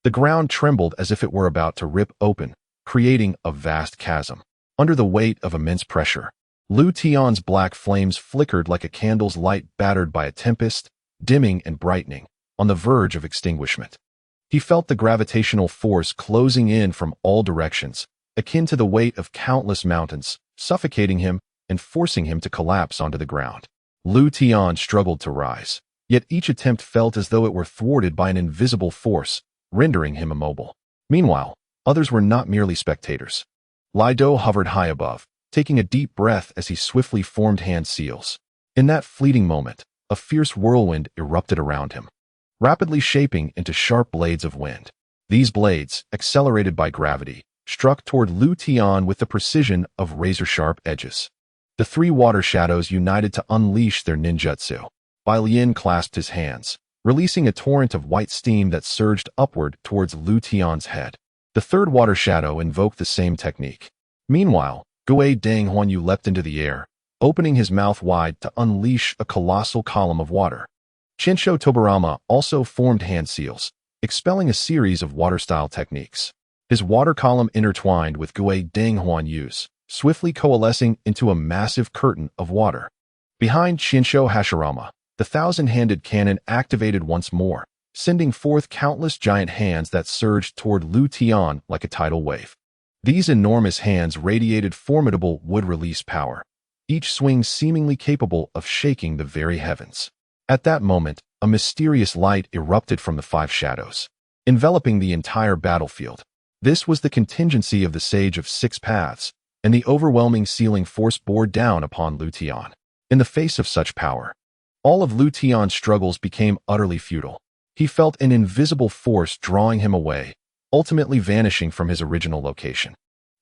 The ground trembled as if it were about to rip open, creating a vast chasm. Under the weight of immense pressure, Lu Tian's black flames flickered like a candle's light battered by a tempest, dimming and brightening, on the verge of extinguishment. He felt the gravitational force closing in from all directions, akin to the weight of countless mountains, suffocating him and forcing him to collapse onto the ground. Lu Tian struggled to rise, yet each attempt felt as though it were thwarted by an invisible force, rendering him immobile. Meanwhile, others were not merely spectators. Lido hovered high above, taking a deep breath as he swiftly formed hand seals. In that fleeting moment, a fierce whirlwind erupted around him, rapidly shaping into sharp blades of wind. These blades, accelerated by gravity, struck toward Lu Tian with the precision of razor-sharp edges. The three water shadows united to unleash their ninjutsu. Bai Lian clasped his hands, releasing a torrent of white steam that surged upward towards Lu Tian's head. The third water shadow invoked the same technique. Meanwhile, Gui Dang Huanyu leapt into the air, opening his mouth wide to unleash a colossal column of water. Shinsho Tobarama also formed hand seals, expelling a series of water-style techniques. His water column intertwined with Gui Dang Huanyu's, swiftly coalescing into a massive curtain of water. Behind Shinsho Hashirama, the thousand-handed cannon activated once more, sending forth countless giant hands that surged toward Lu Tian like a tidal wave. These enormous hands radiated formidable wood-release power, each swing seemingly capable of shaking the very heavens. At that moment, a mysterious light erupted from the five shadows, enveloping the entire battlefield. This was the contingency of the Sage of Six Paths, and the overwhelming sealing force bore down upon Lu Tian. In the face of such power, all of Lu Tian's struggles became utterly futile. He felt an invisible force drawing him away, ultimately vanishing from his original location.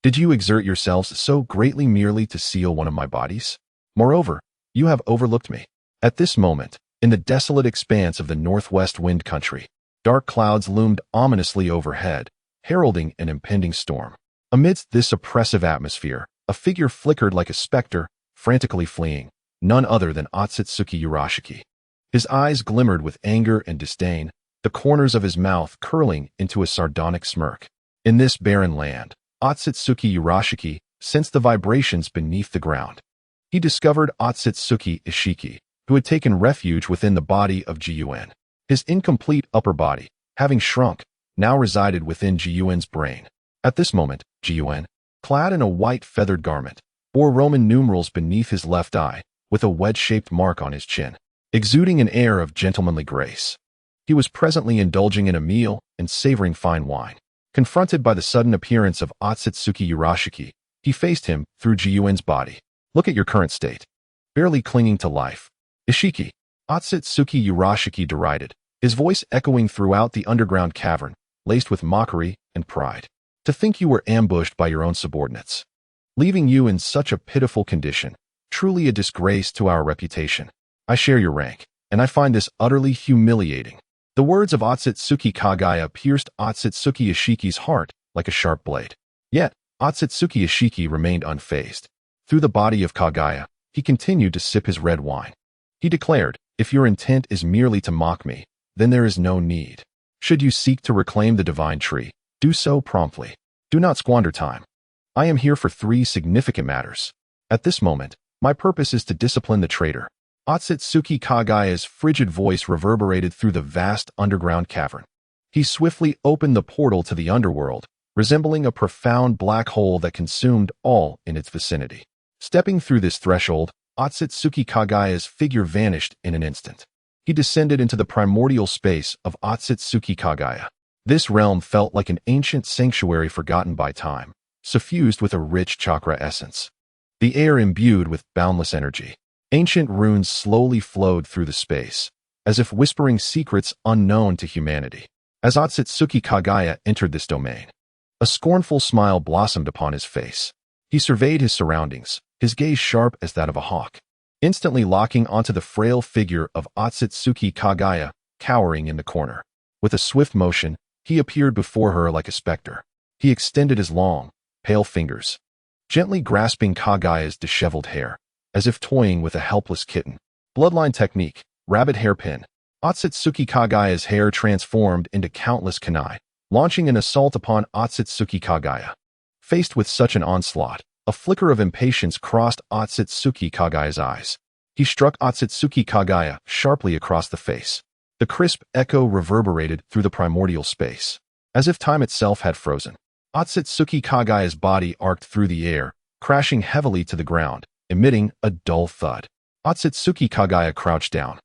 Did you exert yourselves so greatly merely to seal one of my bodies? Moreover, you have overlooked me. At this moment, in the desolate expanse of the northwest wind country, dark clouds loomed ominously overhead, heralding an impending storm. Amidst this oppressive atmosphere, a figure flickered like a specter, frantically fleeing, none other than Otsutsuki Urashiki. His eyes glimmered with anger and disdain, the corners of his mouth curling into a sardonic smirk. In this barren land, Otsutsuki Urashiki sensed the vibrations beneath the ground. He discovered Otsutsuki Ishiki, who had taken refuge within the body of Jiyuan. His incomplete upper body, having shrunk, now resided within Jiyuan's brain. At this moment, Jiyuan, clad in a white feathered garment, bore Roman numerals beneath his left eye, with a wedge-shaped mark on his chin, exuding an air of gentlemanly grace. He was presently indulging in a meal and savoring fine wine. Confronted by the sudden appearance of Otsutsuki Urashiki, he faced him through Jiyuan's body. Look at your current state. Barely clinging to life. Ishiki, Otsutsuki Urashiki derided, his voice echoing throughout the underground cavern, laced with mockery and pride. To think you were ambushed by your own subordinates, leaving you in such a pitiful condition, truly a disgrace to our reputation. I share your rank, and I find this utterly humiliating. The words of Otsutsuki Kagaya pierced Otsutsuki Ishiki's heart like a sharp blade. Yet, Otsutsuki Ishiki remained unfazed. Through the body of Kagaya, he continued to sip his red wine. He declared, if your intent is merely to mock me, then there is no need. Should you seek to reclaim the divine tree, do so promptly. Do not squander time. I am here for 3 significant matters. At this moment, my purpose is to discipline the traitor. Otsutsuki Kagaya's frigid voice reverberated through the vast underground cavern. He swiftly opened the portal to the underworld, resembling a profound black hole that consumed all in its vicinity. Stepping through this threshold, Otsutsuki Kagaya's figure vanished in an instant. He descended into the primordial space of Otsutsuki Kagaya. This realm felt like an ancient sanctuary forgotten by time, suffused with a rich chakra essence. The air imbued with boundless energy. Ancient runes slowly flowed through the space, as if whispering secrets unknown to humanity. As Otsutsuki Kagaya entered this domain, a scornful smile blossomed upon his face. He surveyed his surroundings, his gaze sharp as that of a hawk, instantly locking onto the frail figure of Otsutsuki Kagaya, cowering in the corner. With a swift motion, he appeared before her like a specter. He extended his long, pale fingers, gently grasping Kagaya's disheveled hair, as if toying with a helpless kitten. Bloodline technique, rabbit hairpin. Otsutsuki Kagaya's hair transformed into countless kunai, launching an assault upon Otsutsuki Kagaya. Faced with such an onslaught, a flicker of impatience crossed Otsutsuki Kagaya's eyes. He struck Otsutsuki Kagaya sharply across the face. The crisp echo reverberated through the primordial space, as if time itself had frozen. Otsutsuki Kagaya's body arced through the air, crashing heavily to the ground, emitting a dull thud. Otsutsuki Kagaya crouched down.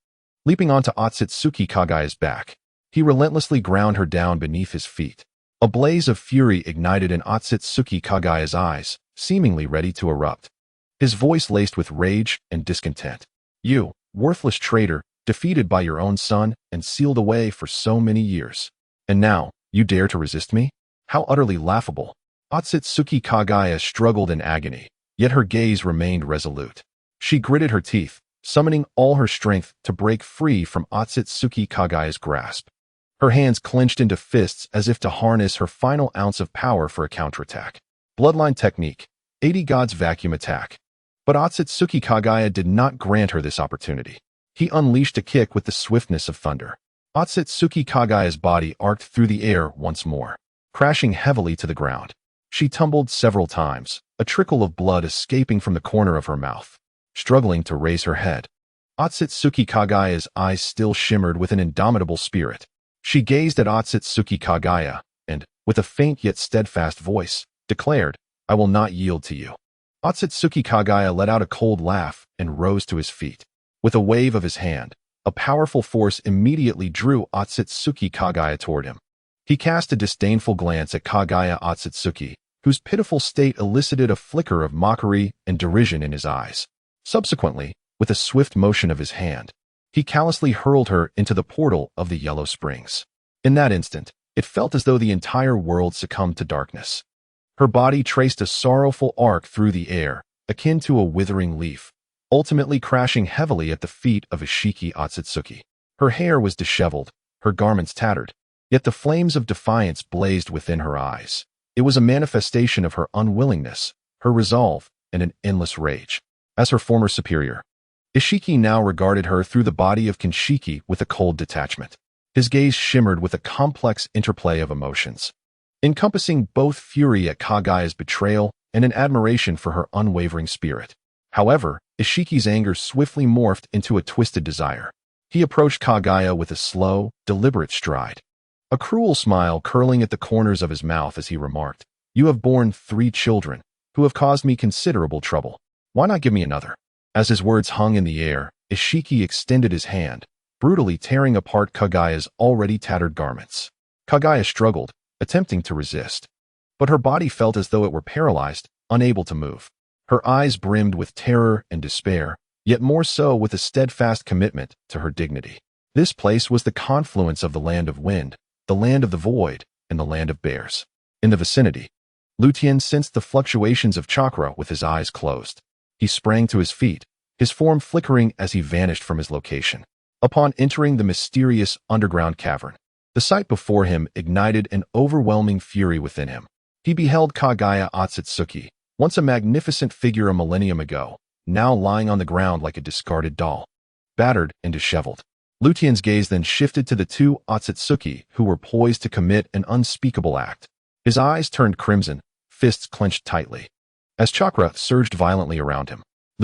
Leaping onto Otsutsuki Kagaya's back, he relentlessly ground her down beneath his feet. A blaze of fury ignited in Otsutsuki Kagaya's eyes, seemingly ready to erupt. His voice laced with rage and discontent. You, worthless traitor, defeated by your own son and sealed away for so many years. And now, you dare to resist me? How utterly laughable. Otsutsuki Kagaya struggled in agony, yet her gaze remained resolute. She gritted her teeth, summoning all her strength to break free from Otsutsuki Kagaya's grasp. Her hands clenched into fists as if to harness her final ounce of power for a counterattack. Bloodline technique, 80 Gods vacuum attack. But Otsutsuki Kagaya did not grant her this opportunity. He unleashed a kick with the swiftness of thunder. Otsutsuki Kagaya's body arced through the air once more, crashing heavily to the ground. She tumbled several times, a trickle of blood escaping from the corner of her mouth. Struggling to raise her head, Otsutsuki Kagaya's eyes still shimmered with an indomitable spirit. She gazed at Otsutsuki Kagaya and, with a faint yet steadfast voice, declared, "I will not yield to you." Otsutsuki Kagaya let out a cold laugh and rose to his feet. With a wave of his hand, a powerful force immediately drew Otsutsuki Kagaya toward him. He cast a disdainful glance at Kagaya Otsutsuki, whose pitiful state elicited a flicker of mockery and derision in his eyes. Subsequently, with a swift motion of his hand, he callously hurled her into the portal of the Yellow Springs. In that instant, it felt as though the entire world succumbed to darkness. Her body traced a sorrowful arc through the air, akin to a withering leaf, ultimately crashing heavily at the feet of Ishiki Otsutsuki. Her hair was disheveled, her garments tattered, yet the flames of defiance blazed within her eyes. It was a manifestation of her unwillingness, her resolve, and an endless rage. As her former superior, Ishiki now regarded her through the body of Kinshiki with a cold detachment. His gaze shimmered with a complex interplay of emotions, encompassing both fury at Kagaya's betrayal and an admiration for her unwavering spirit. However, Ishiki's anger swiftly morphed into a twisted desire. He approached Kagaya with a slow, deliberate stride, a cruel smile curling at the corners of his mouth as he remarked, "You have borne 3 children, who have caused me considerable trouble. Why not give me another?" As his words hung in the air, Ishiki extended his hand, brutally tearing apart Kagaya's already tattered garments. Kagaya struggled, attempting to resist, but her body felt as though it were paralyzed, unable to move. Her eyes brimmed with terror and despair, yet more so with a steadfast commitment to her dignity. This place was the confluence of the land of wind, the land of the void, and the land of bears. In the vicinity, Tian sensed the fluctuations of chakra with his eyes closed. He sprang to his feet, his form flickering as he vanished from his location. Upon entering the mysterious underground cavern, the sight before him ignited an overwhelming fury within him. He beheld Kagaya Otsutsuki, once a magnificent figure a millennium ago, now lying on the ground like a discarded doll, battered and disheveled. Tian's gaze then shifted to the 2 Otsutsuki who were poised to commit an unspeakable act. His eyes turned crimson, fists clenched tightly. As chakra surged violently around him,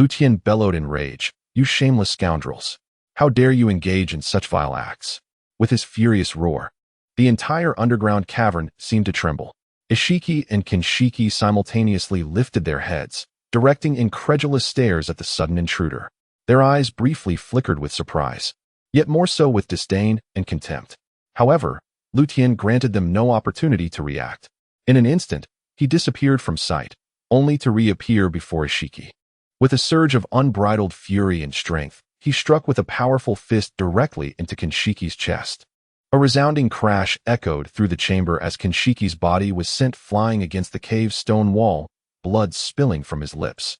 Tian bellowed in rage, "You shameless scoundrels! How dare you engage in such vile acts?" With his furious roar, the entire underground cavern seemed to tremble. Ishiki and Kinshiki simultaneously lifted their heads, directing incredulous stares at the sudden intruder. Their eyes briefly flickered with surprise, yet more so with disdain and contempt. However, Tian granted them no opportunity to react. In an instant, he disappeared from sight, only to reappear before Ishiki. With a surge of unbridled fury and strength, he struck with a powerful fist directly into Kinshiki's chest. A resounding crash echoed through the chamber as Kinshiki's body was sent flying against the cave's stone wall, blood spilling from his lips.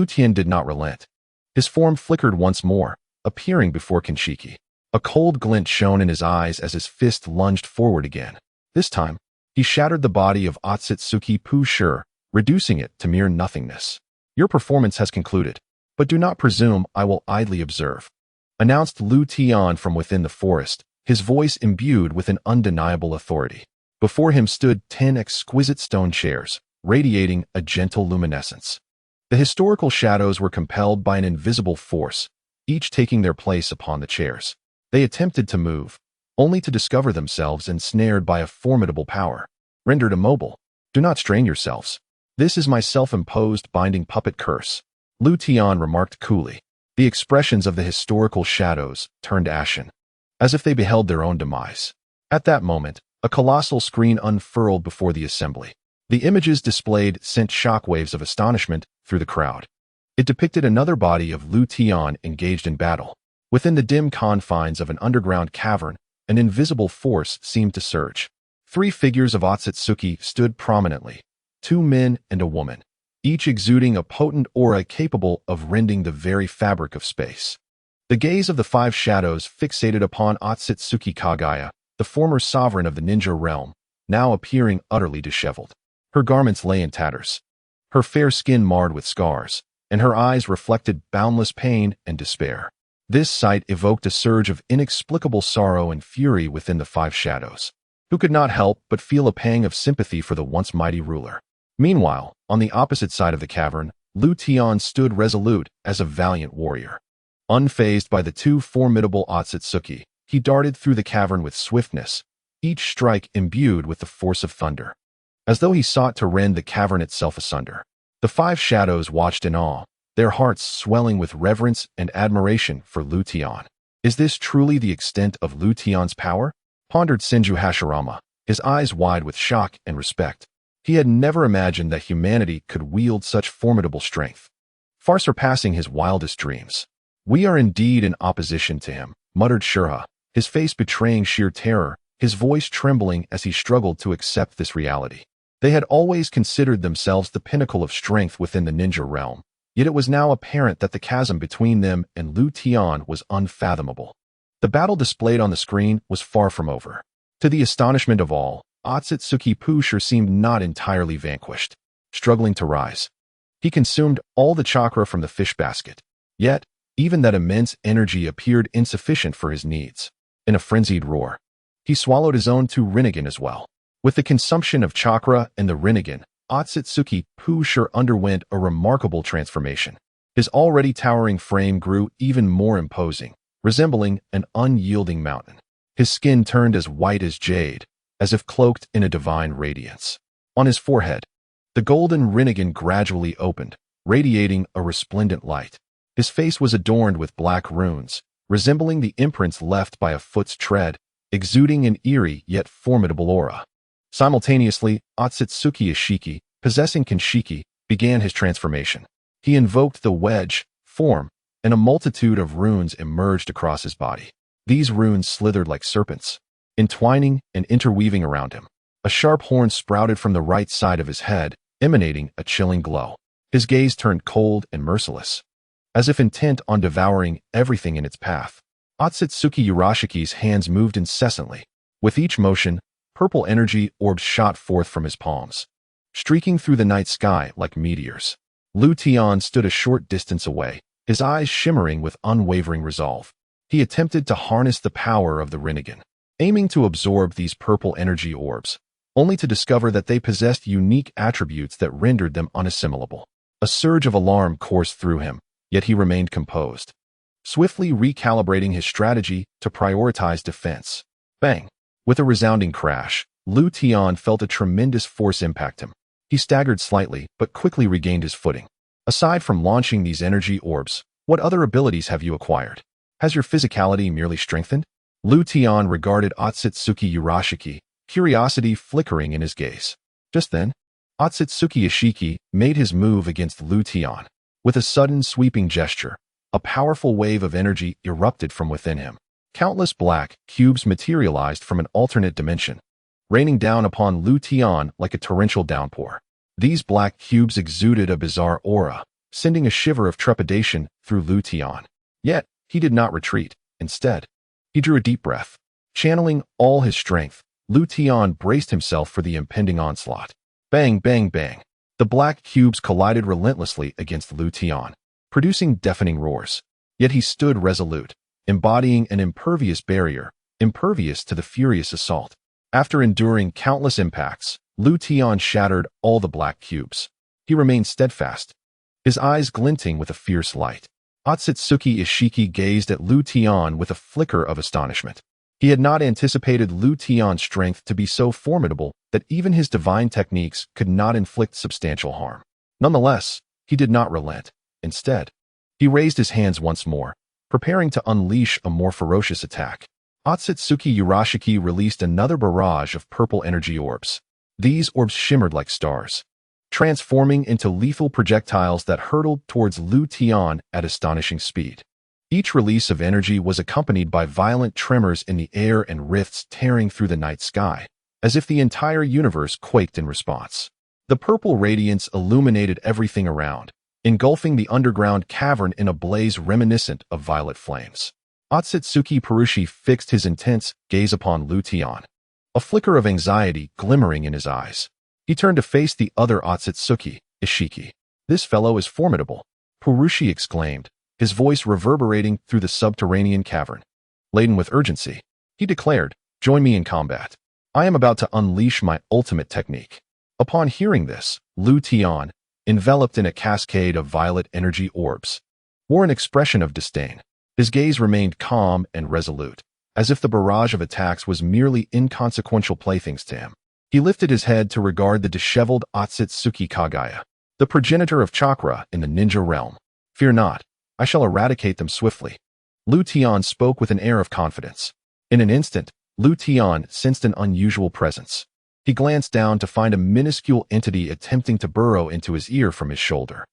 Tian did not relent. His form flickered once more, appearing before Kinshiki. A cold glint shone in his eyes as his fist lunged forward again. This time, he shattered the body of Otsutsuki Pu-Shur, reducing it to mere nothingness. "Your performance has concluded, but do not presume I will idly observe," announced Tian from within the forest, his voice imbued with an undeniable authority. Before him stood 10 exquisite stone chairs, radiating a gentle luminescence. The historical shadows were compelled by an invisible force, each taking their place upon the chairs. They attempted to move, only to discover themselves ensnared by a formidable power. Rendered immobile, "Do not strain yourselves. This is my self-imposed binding puppet curse," Tian remarked coolly. The expressions of the historical shadows turned ashen, as if they beheld their own demise. At that moment, a colossal screen unfurled before the assembly. The images displayed sent shockwaves of astonishment through the crowd. It depicted another body of Tian engaged in battle. Within the dim confines of an underground cavern, an invisible force seemed to surge. 3 figures of Otsutsuki stood prominently, 2 men and a woman, each exuding a potent aura capable of rending the very fabric of space. The gaze of the 5 shadows fixated upon Otsutsuki Kagaya, the former sovereign of the ninja realm, now appearing utterly disheveled. Her garments lay in tatters, her fair skin marred with scars, and her eyes reflected boundless pain and despair. This sight evoked a surge of inexplicable sorrow and fury within the five shadows, who could not help but feel a pang of sympathy for the once mighty ruler. Meanwhile, on the opposite side of the cavern, Tian stood resolute as a valiant warrior. Unfazed by the two formidable Otsutsuki, he darted through the cavern with swiftness, each strike imbued with the force of thunder, as though he sought to rend the cavern itself asunder. The five shadows watched in awe, their hearts swelling with reverence and admiration for Tian. Is this truly the extent of Tian's power? Pondered Senju Hashirama, his eyes wide with shock and respect. He had never imagined that humanity could wield such formidable strength, far surpassing his wildest dreams. We are indeed in opposition to him, muttered Shurha, his face betraying sheer terror, his voice trembling as he struggled to accept this reality. They had always considered themselves the pinnacle of strength within the ninja realm, yet it was now apparent that the chasm between them and Tian was unfathomable. The battle displayed on the screen was far from over. To the astonishment of all, Otsutsuki Pusher seemed not entirely vanquished, struggling to rise. He consumed all the chakra from the fish basket. Yet, even that immense energy appeared insufficient for his needs. In a frenzied roar, he swallowed his own two Rinnegan as well. With the consumption of chakra and the Rinnegan, Otsutsuki Pusher underwent a remarkable transformation. His already towering frame grew even more imposing, resembling an unyielding mountain. His skin turned as white as jade, as if cloaked in a divine radiance. On his forehead, the golden Rinnegan gradually opened, radiating a resplendent light. His face was adorned with black runes, resembling the imprints left by a foot's tread, exuding an eerie yet formidable aura. Simultaneously, Otsutsuki Ishiki, possessing Kinshiki, began his transformation. He invoked the wedge, form, and a multitude of runes emerged across his body. These runes slithered like serpents, entwining and interweaving around him. A sharp horn sprouted from the right side of his head, emanating a chilling glow. His gaze turned cold and merciless, as if intent on devouring everything in its path. Otsutsuki Urashiki's hands moved incessantly. With each motion, purple energy orbs shot forth from his palms, streaking through the night sky like meteors. Tian stood a short distance away, his eyes shimmering with unwavering resolve. He attempted to harness the power of the Rinnegan, aiming to absorb these purple energy orbs, only to discover that they possessed unique attributes that rendered them unassimilable. A surge of alarm coursed through him, yet he remained composed, swiftly recalibrating his strategy to prioritize defense. Bang! With a resounding crash, Tian felt a tremendous force impact him. He staggered slightly, but quickly regained his footing. Aside from launching these energy orbs, what other abilities have you acquired? Has your physicality merely strengthened? Tian regarded Otsutsuki Urashiki, curiosity flickering in his gaze. Just then, Otsutsuki Ishiki made his move against Tian. With a sudden sweeping gesture, a powerful wave of energy erupted from within him. Countless black cubes materialized from an alternate dimension, raining down upon Tian like a torrential downpour. These black cubes exuded a bizarre aura, sending a shiver of trepidation through Tian. Yet, he did not retreat. Instead, he drew a deep breath. Channeling all his strength, Tian braced himself for the impending onslaught. Bang, bang, bang. The black cubes collided relentlessly against Tian, producing deafening roars. Yet he stood resolute, embodying an impervious barrier, impervious to the furious assault. After enduring countless impacts, Tian shattered all the black cubes. He remained steadfast, his eyes glinting with a fierce light. Otsutsuki Ishiki gazed at Tian with a flicker of astonishment. He had not anticipated Tian's strength to be so formidable that even his divine techniques could not inflict substantial harm. Nonetheless, he did not relent. Instead, he raised his hands once more, preparing to unleash a more ferocious attack. Otsutsuki Urashiki released another barrage of purple energy orbs. These orbs shimmered like stars, transforming into lethal projectiles that hurtled towards Tian at astonishing speed. Each release of energy was accompanied by violent tremors in the air and rifts tearing through the night sky, as if the entire universe quaked in response. The purple radiance illuminated everything around, engulfing the underground cavern in a blaze reminiscent of violet flames. Otsutsuki Purushi fixed his intense gaze upon Lu Tian, a flicker of anxiety glimmering in his eyes. He turned to face the other Otsutsuki, Ishiki. "This fellow is formidable," Purushi exclaimed, his voice reverberating through the subterranean cavern. Laden with urgency, he declared, "Join me in combat. I am about to unleash my ultimate technique." Upon hearing this, Lu Tian, enveloped in a cascade of violet energy orbs, wore an expression of disdain. His gaze remained calm and resolute, as if the barrage of attacks was merely inconsequential playthings to him. He lifted his head to regard the disheveled Otsutsuki Kagaya, the progenitor of chakra in the ninja realm. "Fear not, I shall eradicate them swiftly." Lu Tian spoke with an air of confidence. In an instant, Lu Tian sensed an unusual presence. He glanced down to find a minuscule entity attempting to burrow into his ear from his shoulder.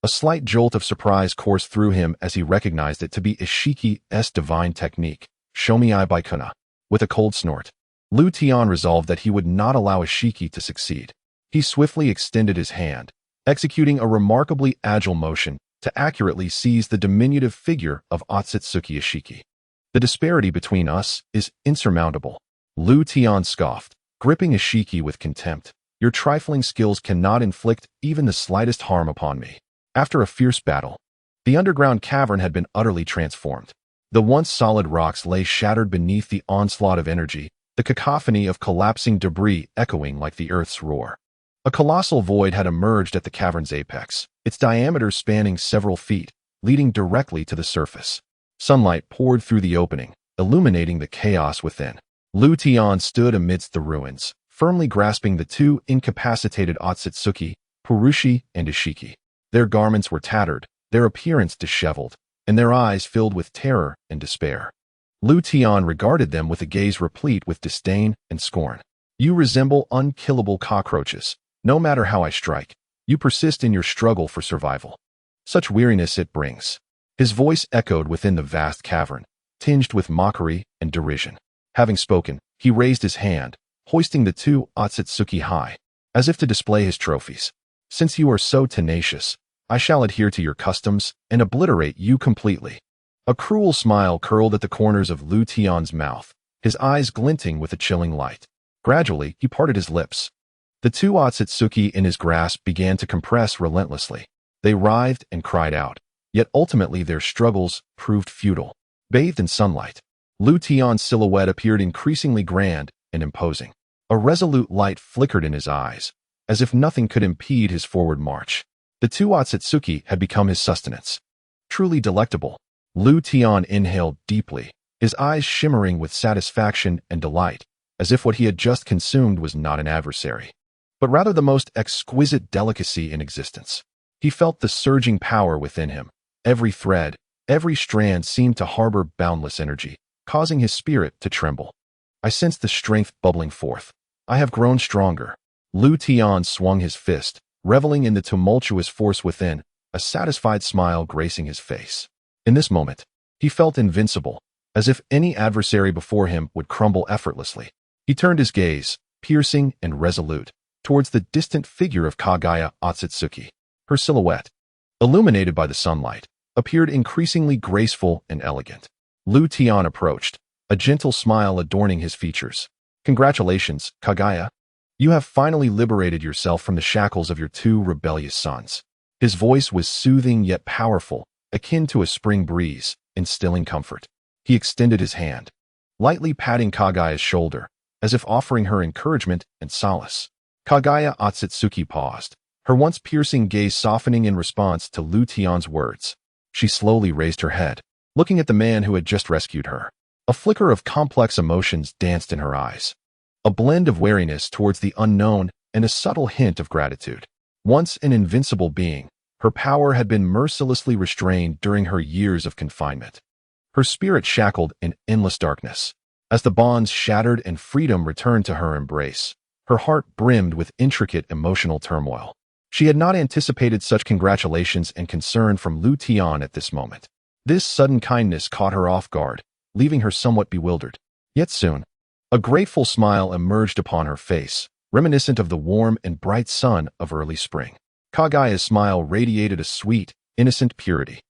A slight jolt of surprise coursed through him as he recognized it to be Ishiki's divine technique, Shomi-I Baikuna. With a cold snort, Lu Tian resolved that he would not allow Ishiki to succeed. He swiftly extended his hand, executing a remarkably agile motion to accurately seize the diminutive figure of Otsutsuki Ishiki. "The disparity between us is insurmountable," Lu Tian scoffed, gripping Ishiki with contempt. "Your trifling skills cannot inflict even the slightest harm upon me." After a fierce battle, the underground cavern had been utterly transformed. The once solid rocks lay shattered beneath the onslaught of energy, the cacophony of collapsing debris echoing like the earth's roar. A colossal void had emerged at the cavern's apex, its diameter spanning several feet, leading directly to the surface. Sunlight poured through the opening, illuminating the chaos within. Lu Tian stood amidst the ruins, firmly grasping the two incapacitated Otsutsuki, Purushi and Ishiki. Their garments were tattered, their appearance disheveled, and their eyes filled with terror and despair. Lu Tian regarded them with a gaze replete with disdain and scorn. "You resemble unkillable cockroaches. No matter how I strike, you persist in your struggle for survival. Such weariness it brings." His voice echoed within the vast cavern, tinged with mockery and derision. Having spoken, he raised his hand, hoisting the two Otsutsuki high, as if to display his trophies. "Since you are so tenacious, I shall adhere to your customs and obliterate you completely." A cruel smile curled at the corners of Lu Tian's mouth, his eyes glinting with a chilling light. Gradually, he parted his lips. The two Otsutsuki in his grasp began to compress relentlessly. They writhed and cried out, yet ultimately their struggles proved futile. Bathed in sunlight, Lu Tian's silhouette appeared increasingly grand and imposing. A resolute light flickered in his eyes, as if nothing could impede his forward march. The two Otsutsuki had become his sustenance. Truly delectable. Lu Tian inhaled deeply, his eyes shimmering with satisfaction and delight, as if what he had just consumed was not an adversary, but rather the most exquisite delicacy in existence. He felt the surging power within him. Every thread, every strand seemed to harbor boundless energy, causing his spirit to tremble. "I sense the strength bubbling forth. I have grown stronger." Lu Tian swung his fist, reveling in the tumultuous force within, a satisfied smile gracing his face. In this moment, he felt invincible, as if any adversary before him would crumble effortlessly. He turned his gaze, piercing and resolute, towards the distant figure of Kagaya Otsutsuki. Her silhouette, illuminated by the sunlight, appeared increasingly graceful and elegant. Lu Tian approached, a gentle smile adorning his features. "Congratulations, Kagaya. You have finally liberated yourself from the shackles of your two rebellious sons." His voice was soothing yet powerful, akin to a spring breeze, instilling comfort. He extended his hand, lightly patting Kagaya's shoulder, as if offering her encouragement and solace. Kagaya Otsutsuki paused, her once piercing gaze softening in response to Lu Tian's words. She slowly raised her head, looking at the man who had just rescued her. A flicker of complex emotions danced in her eyes, a blend of wariness towards the unknown and a subtle hint of gratitude. Once an invincible being, her power had been mercilessly restrained during her years of confinement. Her spirit shackled in endless darkness. As the bonds shattered and freedom returned to her embrace, her heart brimmed with intricate emotional turmoil. She had not anticipated such congratulations and concern from Lu Tian at this moment. This sudden kindness caught her off guard, leaving her somewhat bewildered. Yet soon, a grateful smile emerged upon her face, reminiscent of the warm and bright sun of early spring. Kagaya's smile radiated a sweet, innocent purity.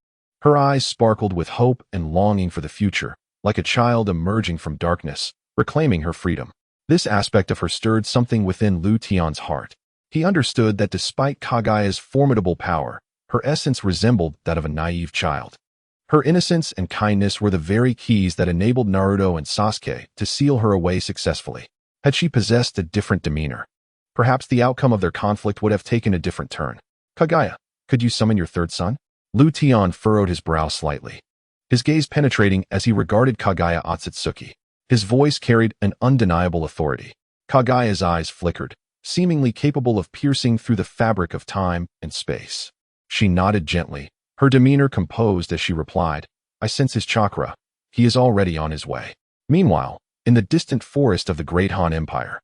Her eyes sparkled with hope and longing for the future, like a child emerging from darkness, reclaiming her freedom. This aspect of her stirred something within Lu Tian's heart. He understood that despite Kagaya's formidable power, her essence resembled that of a naive child. Her innocence and kindness were the very keys that enabled Naruto and Sasuke to seal her away successfully. Had she possessed a different demeanor, perhaps the outcome of their conflict would have taken a different turn. Kagaya, could you summon your third son? Lu Tian furrowed his brow slightly, his gaze penetrating as he regarded Kagaya Otsutsuki. His voice carried an undeniable authority. Kagaya's eyes flickered, seemingly capable of piercing through the fabric of time and space. She nodded gently, her demeanor composed as she replied, I sense his chakra. He is already on his way. Meanwhile, in the distant forest of the Great Han Empire,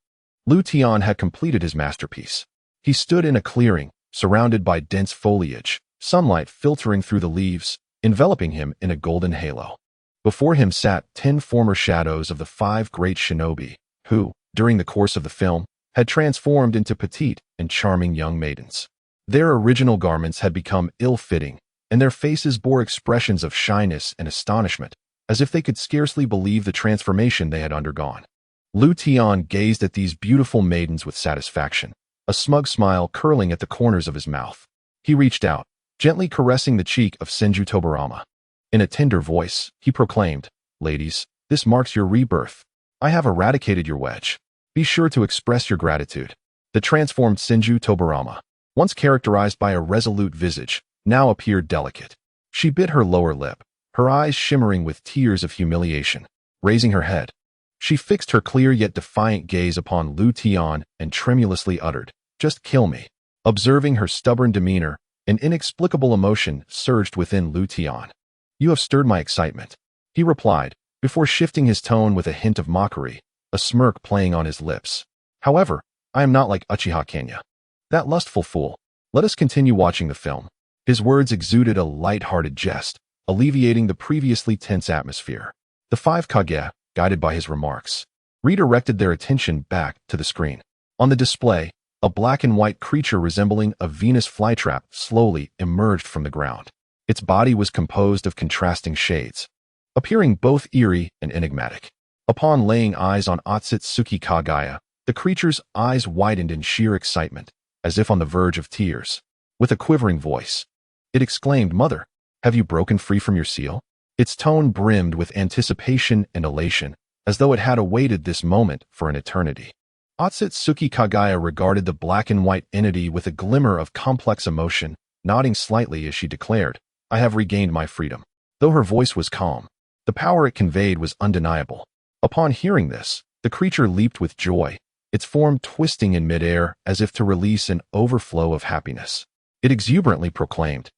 Lu Tian had completed his masterpiece. He stood in a clearing, surrounded by dense foliage, sunlight filtering through the leaves, enveloping him in a golden halo. Before him sat 10 former shadows of the 5 great shinobi, who, during the course of the film, had transformed into petite and charming young maidens. Their original garments had become ill-fitting, and their faces bore expressions of shyness and astonishment, as if they could scarcely believe the transformation they had undergone. Lu Tian gazed at these beautiful maidens with satisfaction, a smug smile curling at the corners of his mouth. He reached out, gently caressing the cheek of Senju Tobarama. In a tender voice, he proclaimed, Ladies, this marks your rebirth. I have eradicated your wedge. Be sure to express your gratitude. The transformed Senju Tobarama, once characterized by a resolute visage, now appeared delicate. She bit her lower lip, her eyes shimmering with tears of humiliation. Raising her head, she fixed her clear yet defiant gaze upon Lu Tian and tremulously uttered, Just kill me. Observing her stubborn demeanor, an inexplicable emotion surged within Lu Tian. You have stirred my excitement, he replied, before shifting his tone with a hint of mockery, a smirk playing on his lips. However, I am not like Uchiha Hanya, that lustful fool. Let us continue watching the film. His words exuded a light-hearted jest, alleviating the previously tense atmosphere. The 5 Kage, guided by his remarks, redirected their attention back to the screen. On the display, a black and white creature resembling a Venus flytrap slowly emerged from the ground. Its body was composed of contrasting shades, appearing both eerie and enigmatic. Upon laying eyes on Otsutsuki Kagaya, the creature's eyes widened in sheer excitement, as if on the verge of tears. With a quivering voice, it exclaimed, Mother, have you broken free from your seal? Its tone brimmed with anticipation and elation, as though it had awaited this moment for an eternity. Otsutsuki Kagaya regarded the black and white entity with a glimmer of complex emotion, nodding slightly as she declared, I have regained my freedom. Though her voice was calm, the power it conveyed was undeniable. Upon hearing this, the creature leaped with joy, its form twisting in midair as if to release an overflow of happiness. It exuberantly proclaimed,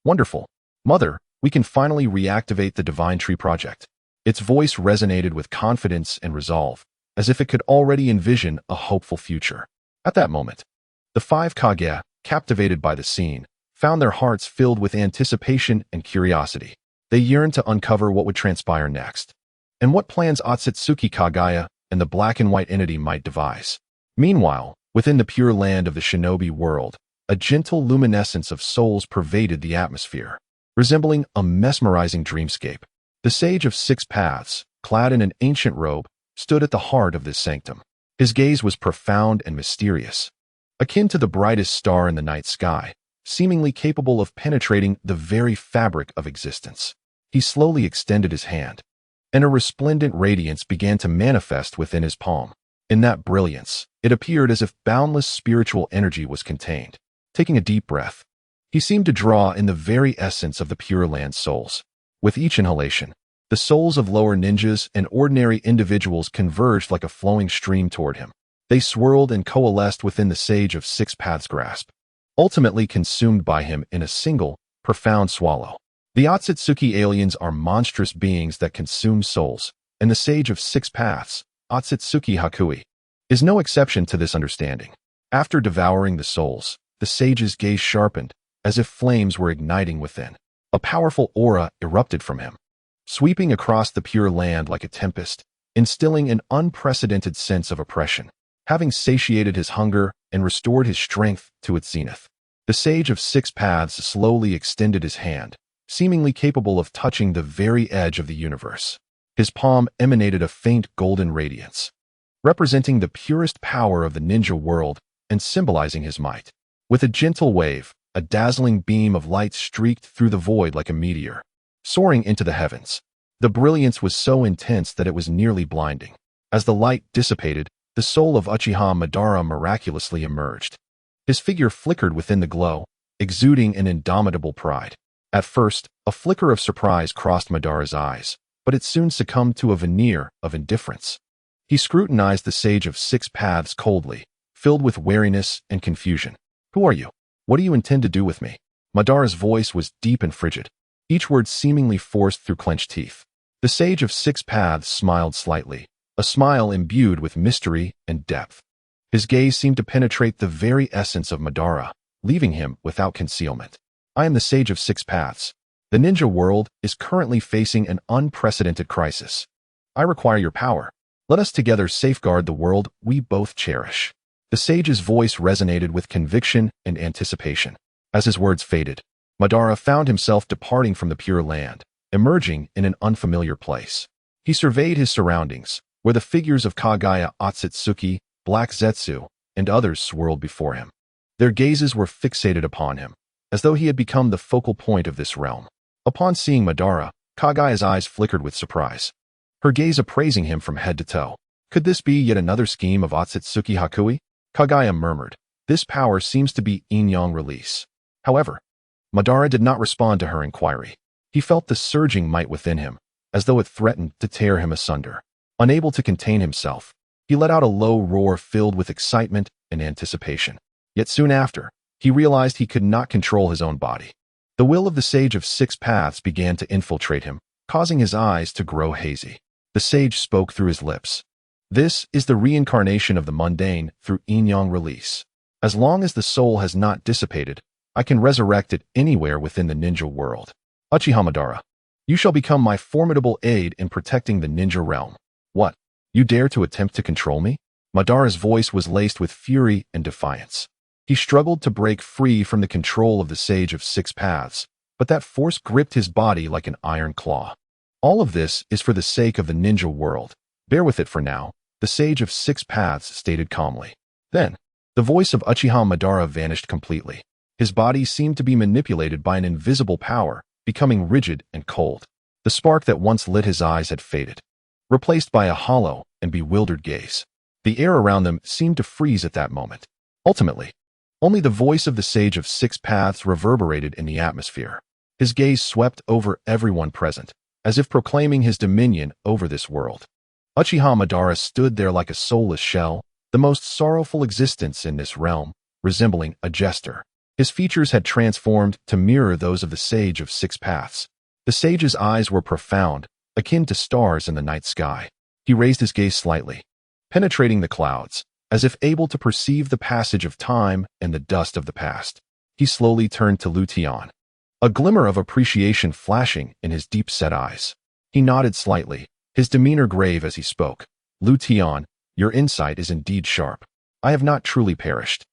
Wonderful. Mother, we can finally reactivate the Divine Tree Project. Its voice resonated with confidence and resolve, as if it could already envision a hopeful future. At that moment, the 5 Kage, captivated by the scene, found their hearts filled with anticipation and curiosity. They yearned to uncover what would transpire next, and what plans Otsutsuki Kagaya and the black and white entity might devise. Meanwhile, within the pure land of the shinobi world, a gentle luminescence of souls pervaded the atmosphere, resembling a mesmerizing dreamscape. The Sage of 6 Paths, clad in an ancient robe, stood at the heart of this sanctum. His gaze was profound and mysterious, akin to the brightest star in the night sky, seemingly capable of penetrating the very fabric of existence. He slowly extended his hand, and a resplendent radiance began to manifest within his palm. In that brilliance, it appeared as if boundless spiritual energy was contained. Taking a deep breath, he seemed to draw in the very essence of the Pure Land souls. With each inhalation, the souls of lower ninjas and ordinary individuals converged like a flowing stream toward him. They swirled and coalesced within the Sage of 6 Paths' grasp, ultimately consumed by him in a single, profound swallow. The Otsutsuki aliens are monstrous beings that consume souls, and the Sage of 6 Paths, Otsutsuki Hakui, is no exception to this understanding. After devouring the souls, the sage's gaze sharpened, as if flames were igniting within. A powerful aura erupted from him, sweeping across the Pure Land like a tempest, instilling an unprecedented sense of oppression. Having satiated his hunger and restored his strength to its zenith, the Sage of 6 Paths slowly extended his hand, seemingly capable of touching the very edge of the universe. His palm emanated a faint golden radiance, representing the purest power of the ninja world and symbolizing his might. With a gentle wave, a dazzling beam of light streaked through the void like a meteor, soaring into the heavens. The brilliance was so intense that it was nearly blinding. As the light dissipated, the soul of Uchiha Madara miraculously emerged. His figure flickered within the glow, exuding an indomitable pride. At first, a flicker of surprise crossed Madara's eyes, but it soon succumbed to a veneer of indifference. He scrutinized the Sage of Six Paths coldly, filled with wariness and confusion. "Who are you? What do you intend to do with me?" Madara's voice was deep and frigid, each word seemingly forced through clenched teeth. The Sage of Six Paths smiled slightly, a smile imbued with mystery and depth. His gaze seemed to penetrate the very essence of Madara, leaving him without concealment. "I am the Sage of Six Paths. The ninja world is currently facing an unprecedented crisis. I require your power. Let us together safeguard the world we both cherish." The sage's voice resonated with conviction and anticipation. As his words faded, Madara found himself departing from the Pure Land, emerging in an unfamiliar place. He surveyed his surroundings, where the figures of Kagaya Otsutsuki, Black Zetsu, and others swirled before him. Their gazes were fixated upon him, as though he had become the focal point of this realm. Upon seeing Madara, Kagaya's eyes flickered with surprise, her gaze appraising him from head to toe. Could this be yet another scheme of Otsutsuki Hakui? Kagaya murmured. This power seems to be yin-yang release. However, Madara did not respond to her inquiry. He felt the surging might within him, as though it threatened to tear him asunder. Unable to contain himself, he let out a low roar filled with excitement and anticipation. Yet soon after, he realized he could not control his own body. The will of the Sage of Six Paths began to infiltrate him, causing his eyes to grow hazy. The sage spoke through his lips. "This is the reincarnation of the mundane through yin-yang release. As long as the soul has not dissipated, I can resurrect it anywhere within the ninja world. Uchiha Madara, you shall become my formidable aid in protecting the ninja realm." "What? You dare to attempt to control me?" Madara's voice was laced with fury and defiance. He struggled to break free from the control of the Sage of Six Paths, but that force gripped his body like an iron claw. "All of this is for the sake of the ninja world. Bear with it for now," the Sage of Six Paths stated calmly. Then, the voice of Uchiha Madara vanished completely. His body seemed to be manipulated by an invisible power, becoming rigid and cold. The spark that once lit his eyes had faded, replaced by a hollow and bewildered gaze. The air around them seemed to freeze at that moment. Ultimately, only the voice of the Sage of Six Paths reverberated in the atmosphere. His gaze swept over everyone present, as if proclaiming his dominion over this world. Uchiha Madara stood there like a soulless shell, the most sorrowful existence in this realm, resembling a jester. His features had transformed to mirror those of the Sage of Six Paths. The sage's eyes were profound, akin to stars in the night sky. He raised his gaze slightly, penetrating the clouds, as if able to perceive the passage of time and the dust of the past. He slowly turned to Tian, a glimmer of appreciation flashing in his deep-set eyes. He nodded slightly, his demeanor grave as he spoke. "Tian, your insight is indeed sharp. I have not truly perished,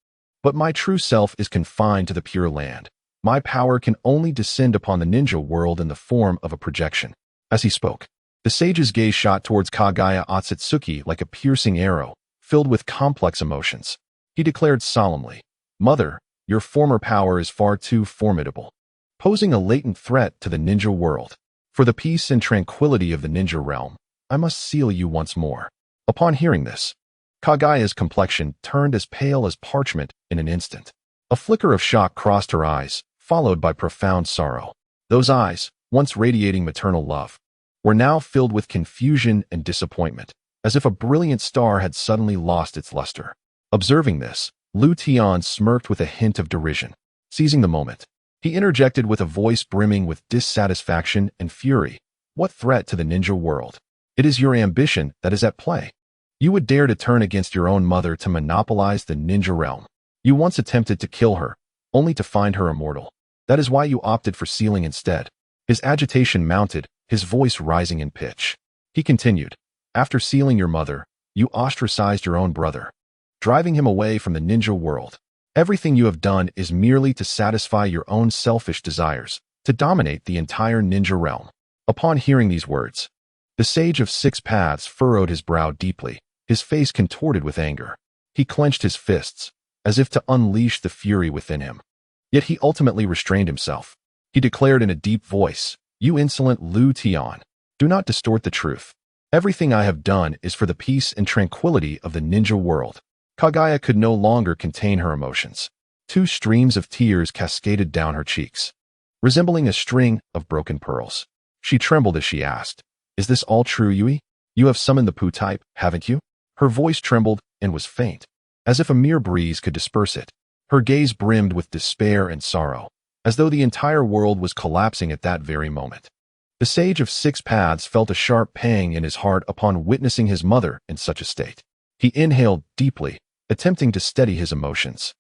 but my true self is confined to the Pure Land. My power can only descend upon the ninja world in the form of a projection." As he spoke, the sage's gaze shot towards Kagaya Otsutsuki like a piercing arrow, filled with complex emotions. He declared solemnly, "Mother, your former power is far too formidable, posing a latent threat to the ninja world. For the peace and tranquility of the ninja realm, I must seal you once more." Upon hearing this, Kagaya's complexion turned as pale as parchment in an instant. A flicker of shock crossed her eyes, followed by profound sorrow. Those eyes, once radiating maternal love, were now filled with confusion and disappointment, as if a brilliant star had suddenly lost its luster. Observing this, Tian smirked with a hint of derision. Seizing the moment, he interjected with a voice brimming with dissatisfaction and fury. "What threat to the ninja world? It is your ambition that is at play. You would dare to turn against your own mother to monopolize the ninja realm. You once attempted to kill her, only to find her immortal. That is why you opted for sealing instead." His agitation mounted, his voice rising in pitch. He continued, "After sealing your mother, you ostracized your own brother, driving him away from the ninja world. Everything you have done is merely to satisfy your own selfish desires, to dominate the entire ninja realm. Upon hearing these words, the Sage of Six Paths furrowed his brow deeply, his face contorted with anger. He clenched his fists, as if to unleash the fury within him. Yet he ultimately restrained himself. He declared in a deep voice, "You insolent Lu Tian, do not distort the truth. Everything I have done is for the peace and tranquility of the ninja world." Kaguya could no longer contain her emotions. Two streams of tears cascaded down her cheeks, resembling a string of broken pearls. She trembled as she asked, "Is this all true, Yui? You have summoned the Pu type, haven't you?" Her voice trembled and was faint, as if a mere breeze could disperse it. Her gaze brimmed with despair and sorrow, as though the entire world was collapsing at that very moment. The Sage of Six Paths felt a sharp pang in his heart upon witnessing his mother in such a state. He inhaled deeply, attempting to steady his emotions.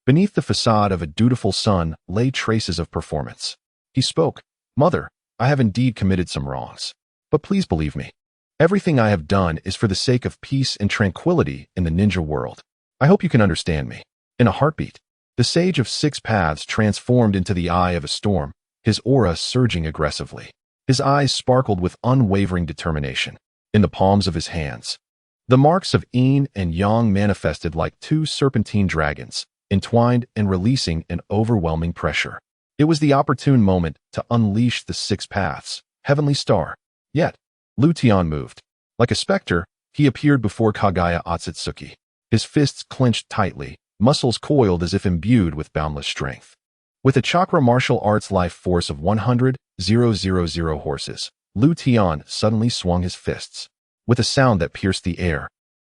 Beneath the facade of a dutiful son lay traces of performance. He spoke, "Mother, I have indeed committed some wrongs. But please believe me. Everything I have done is for the sake of peace and tranquility in the ninja world. I hope you can understand me." In a heartbeat, the Sage of Six Paths transformed into the eye of a storm, his aura surging aggressively. His eyes sparkled with unwavering determination. In the palms of his hands, the marks of yin and yang manifested like two serpentine dragons, entwined and releasing an overwhelming pressure. It was the opportune moment to unleash the Six Paths, heavenly star. Yet, Lu Tian moved. Like a specter, he appeared before Kaguya Otsutsuki. His fists clenched tightly, muscles coiled as if imbued with boundless strength. With a chakra martial arts life force of 100,000 horses, Lu Tian suddenly swung his fists. With a sound that pierced the air,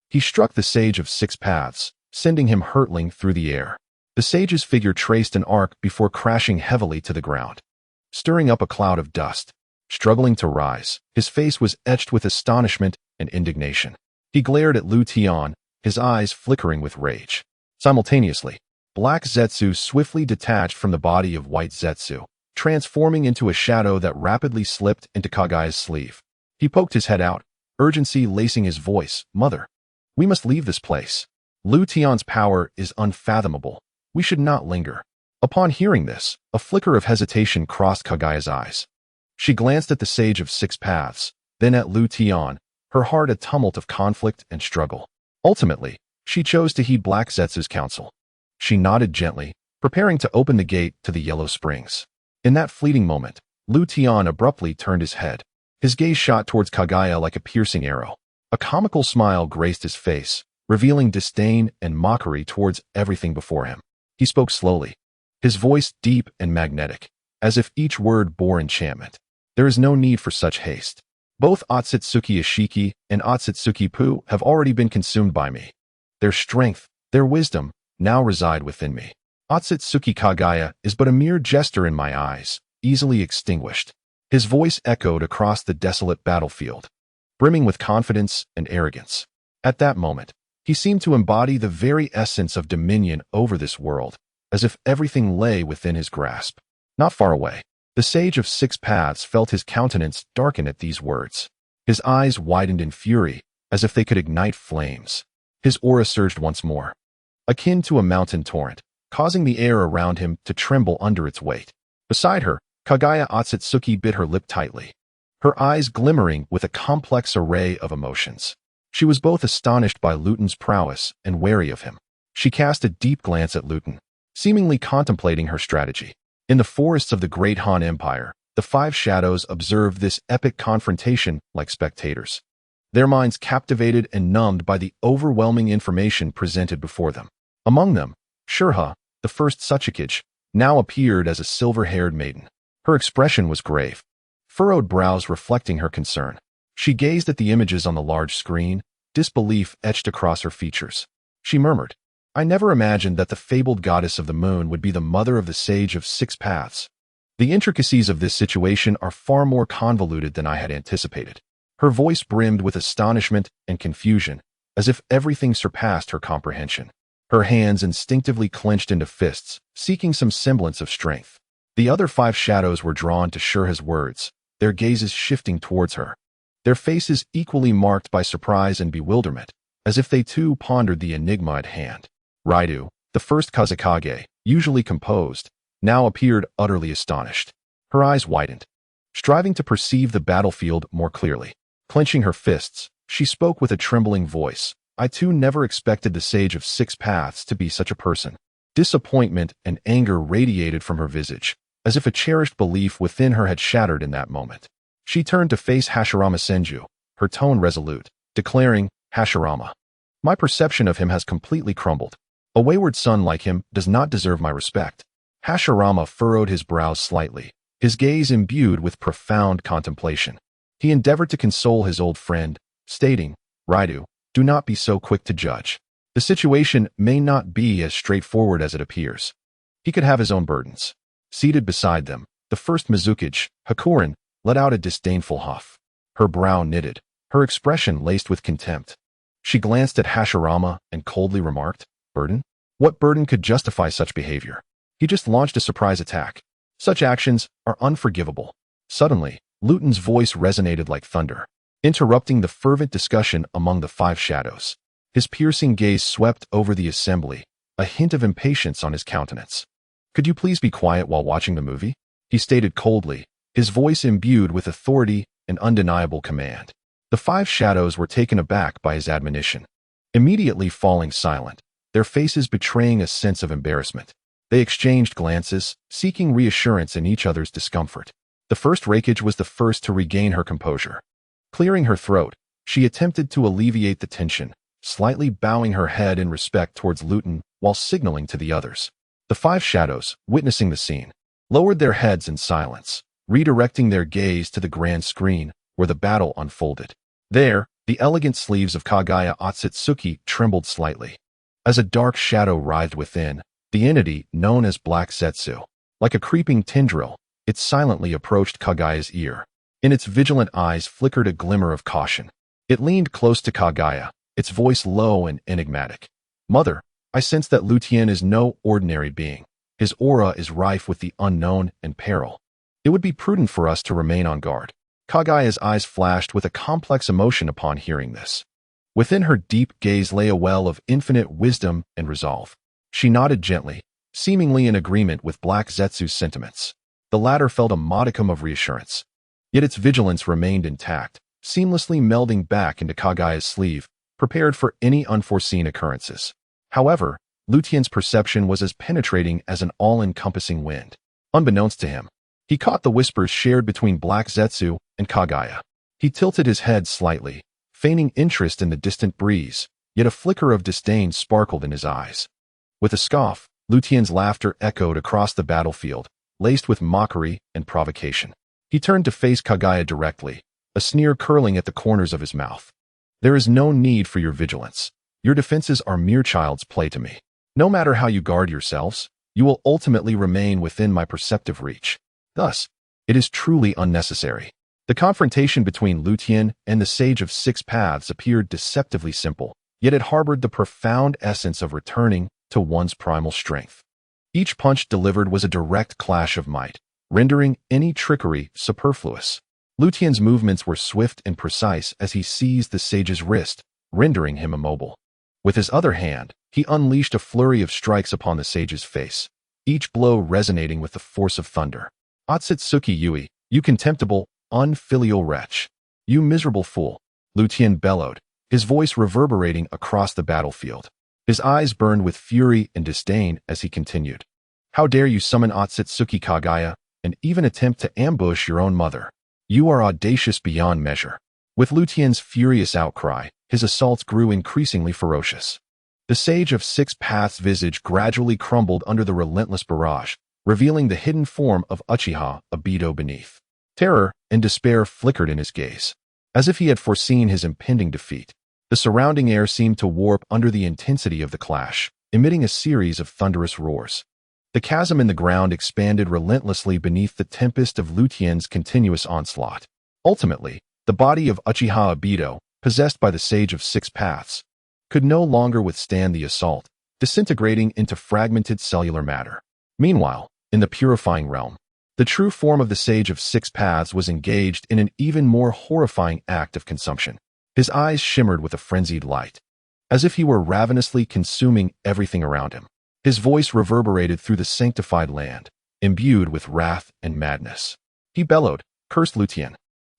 he struck the Sage of Six Paths, sending him hurtling through the air. The sage's figure traced an arc before crashing heavily to the ground, stirring up a cloud of dust. Struggling to rise, his face was etched with astonishment and indignation. He glared at Lu Tian, his eyes flickering with rage. Simultaneously, black Zetsu swiftly detached from the body of white Zetsu, transforming into a shadow that rapidly slipped into Kaguya's sleeve. He poked his head out, urgency lacing his voice, "Mother, we must leave this place. Lu Tian's power is unfathomable. We should not linger." Upon hearing this, a flicker of hesitation crossed Kaguya's eyes. She glanced at the Sage of Six Paths, then at Lu Tian, her heart a tumult of conflict and struggle. Ultimately, she chose to heed Black Zetsu's counsel. She nodded gently, preparing to open the gate to the Yellow Springs. In that fleeting moment, Lu Tian abruptly turned his head. His gaze shot towards Kaguya like a piercing arrow. A comical smile graced his face, revealing disdain and mockery towards everything before him. He spoke slowly, his voice deep and magnetic, as if each word bore enchantment. "There is no need for such haste. Both Otsutsuki Ishiki and Otsutsuki Pu have already been consumed by me. Their strength, their wisdom, now reside within me. Otsutsuki Kaguya is but a mere jester in my eyes, easily extinguished." His voice echoed across the desolate battlefield, brimming with confidence and arrogance. At that moment, he seemed to embody the very essence of dominion over this world, as if everything lay within his grasp. Not far away, the Sage of Six Paths felt his countenance darken at these words. His eyes widened in fury, as if they could ignite flames. His aura surged once more, akin to a mountain torrent, causing the air around him to tremble under its weight. Beside her, Kaguya Otsutsuki bit her lip tightly, her eyes glimmering with a complex array of emotions. She was both astonished by Luton's prowess and wary of him. She cast a deep glance at Luton, seemingly contemplating her strategy. In the forests of the Great Han Empire, the Five Shadows observed this epic confrontation like spectators, their minds captivated and numbed by the overwhelming information presented before them. Among them, Shurha, the first Tsuchikage, now appeared as a silver-haired maiden. Her expression was grave, furrowed brows reflecting her concern. She gazed at the images on the large screen, disbelief etched across her features. She murmured, "I never imagined that the fabled goddess of the moon would be the mother of the Sage of Six Paths. The intricacies of this situation are far more convoluted than I had anticipated." Her voice brimmed with astonishment and confusion, as if everything surpassed her comprehension. Her hands instinctively clenched into fists, seeking some semblance of strength. The other five shadows were drawn to Shurha's words, their gazes shifting towards her, their faces equally marked by surprise and bewilderment, as if they too pondered the enigma at hand. Raidu, the first Kazekage, usually composed, now appeared utterly astonished. Her eyes widened, striving to perceive the battlefield more clearly. Clenching her fists, she spoke with a trembling voice. I too never expected the Sage of Six Paths to be such a person. Disappointment and anger radiated from her visage, as if a cherished belief within her had shattered in that moment. She turned to face Hashirama Senju, her tone resolute, declaring, Hashirama, my perception of him has completely crumbled. A wayward son like him does not deserve my respect. Hashirama furrowed his brows slightly, his gaze imbued with profound contemplation. He endeavored to console his old friend, stating, Raidu, do not be so quick to judge. The situation may not be as straightforward as it appears. He could have his own burdens. Seated beside them, the first Mizukage, Hakurin, let out a disdainful huff. Her brow knitted, her expression laced with contempt. She glanced at Hashirama and coldly remarked, Burden? What burden could justify such behavior? He just launched a surprise attack. Such actions are unforgivable. Suddenly, Luton's voice resonated like thunder, interrupting the fervent discussion among the five shadows. His piercing gaze swept over the assembly, a hint of impatience on his countenance. Could you please be quiet while watching the movie? He stated coldly, his voice imbued with authority and undeniable command. The five shadows were taken aback by his admonition, immediately falling silent, their faces betraying a sense of embarrassment. They exchanged glances, seeking reassurance in each other's discomfort. The first Hokage was the first to regain her composure. Clearing her throat, she attempted to alleviate the tension, slightly bowing her head in respect towards Luton while signaling to the others. The five shadows, witnessing the scene, lowered their heads in silence, redirecting their gaze to the grand screen where the battle unfolded. There, the elegant sleeves of Kagaya Otsutsuki trembled slightly. As a dark shadow writhed within, the entity known as Black Zetsu, like a creeping tendril, it silently approached Kagaya's ear. In its vigilant eyes flickered a glimmer of caution. It leaned close to Kagaya, its voice low and enigmatic. Mother, I sense that Tian is no ordinary being. His aura is rife with the unknown and peril. It would be prudent for us to remain on guard. Kagaya's eyes flashed with a complex emotion upon hearing this. Within her deep gaze lay a well of infinite wisdom and resolve. She nodded gently, seemingly in agreement with Black Zetsu's sentiments. The latter felt a modicum of reassurance. Yet its vigilance remained intact, seamlessly melding back into Kagaya's sleeve, prepared for any unforeseen occurrences. However, Tian's perception was as penetrating as an all-encompassing wind. Unbeknownst to him, he caught the whispers shared between Black Zetsu and Kagaya. He tilted his head slightly, feigning interest in the distant breeze, yet a flicker of disdain sparkled in his eyes. With a scoff, Tian's laughter echoed across the battlefield, laced with mockery and provocation. He turned to face Kagaya directly, a sneer curling at the corners of his mouth. There is no need for your vigilance. Your defenses are mere child's play to me. No matter how you guard yourselves, you will ultimately remain within my perceptive reach. Thus, it is truly unnecessary. The confrontation between Tian and the Sage of Six Paths appeared deceptively simple, yet it harbored the profound essence of returning to one's primal strength. Each punch delivered was a direct clash of might, rendering any trickery superfluous. Tian's movements were swift and precise as he seized the sage's wrist, rendering him immobile. With his other hand, he unleashed a flurry of strikes upon the sage's face, each blow resonating with the force of thunder. Otsutsuki Yui, you contemptible, unfilial wretch. You miserable fool, Tian bellowed, his voice reverberating across the battlefield. His eyes burned with fury and disdain as he continued. How dare you summon Otsutsuki Kagaya and even attempt to ambush your own mother? You are audacious beyond measure. With Tian's furious outcry, his assaults grew increasingly ferocious. The Sage of Six Paths' visage gradually crumbled under the relentless barrage, revealing the hidden form of Uchiha Hanya beneath. Terror and despair flickered in his gaze, as if he had foreseen his impending defeat. The surrounding air seemed to warp under the intensity of the clash, emitting a series of thunderous roars. The chasm in the ground expanded relentlessly beneath the tempest of Tian's continuous onslaught. Ultimately, the body of Uchiha Hanya, possessed by the Sage of Six Paths, could no longer withstand the assault, disintegrating into fragmented cellular matter. Meanwhile, in the purifying realm, the true form of the Sage of Six Paths was engaged in an even more horrifying act of consumption. His eyes shimmered with a frenzied light, as if he were ravenously consuming everything around him. His voice reverberated through the sanctified land, imbued with wrath and madness. He bellowed, cursed Tian.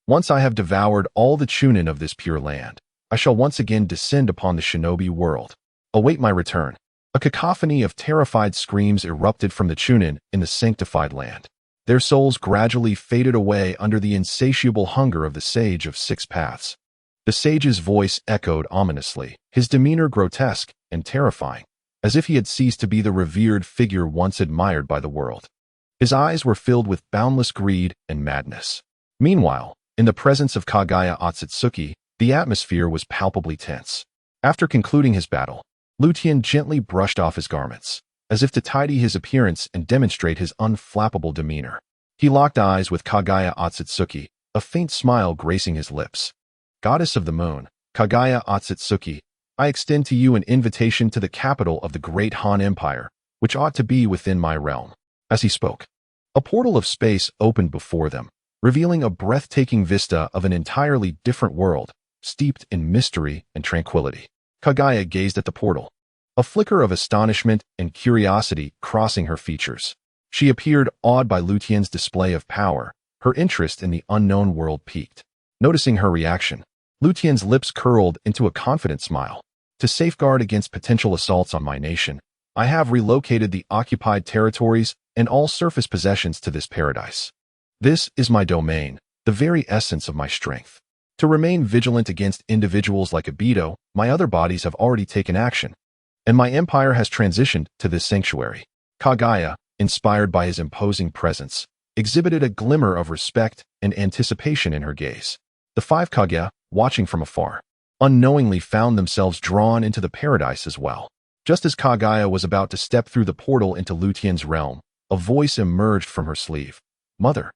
Once I have devoured all the chunin of this pure land, I shall once again descend upon the shinobi world. Await my return. A cacophony of terrified screams erupted from the chunin in the sanctified land. Their souls gradually faded away under the insatiable hunger of the Sage of Six Paths. The sage's voice echoed ominously, his demeanor grotesque and terrifying, as if he had ceased to be the revered figure once admired by the world. His eyes were filled with boundless greed and madness. Meanwhile, in the presence of Kagaya Otsutsuki, the atmosphere was palpably tense. After concluding his battle, Tian gently brushed off his garments, as if to tidy his appearance and demonstrate his unflappable demeanor. He locked eyes with Kagaya Otsutsuki, a faint smile gracing his lips. Goddess of the Moon, Kagaya Otsutsuki, I extend to you an invitation to the capital of the great Han Empire, which ought to be within my realm. As he spoke, a portal of space opened before them, revealing a breathtaking vista of an entirely different world, steeped in mystery and tranquility. Kagaya gazed at the portal, a flicker of astonishment and curiosity crossing her features. She appeared awed by Tian's display of power. Her interest in the unknown world piqued. Noticing her reaction, Tian's lips curled into a confident smile. To safeguard against potential assaults on my nation, I have relocated the occupied territories and all surface possessions to this paradise. This is my domain, the very essence of my strength. To remain vigilant against individuals like Obito, my other bodies have already taken action, and my empire has transitioned to this sanctuary. Kagaya, inspired by his imposing presence, exhibited a glimmer of respect and anticipation in her gaze. The five Kage, watching from afar, unknowingly found themselves drawn into the paradise as well. Just as Kagaya was about to step through the portal into Tian's realm, a voice emerged from her sleeve. Mother,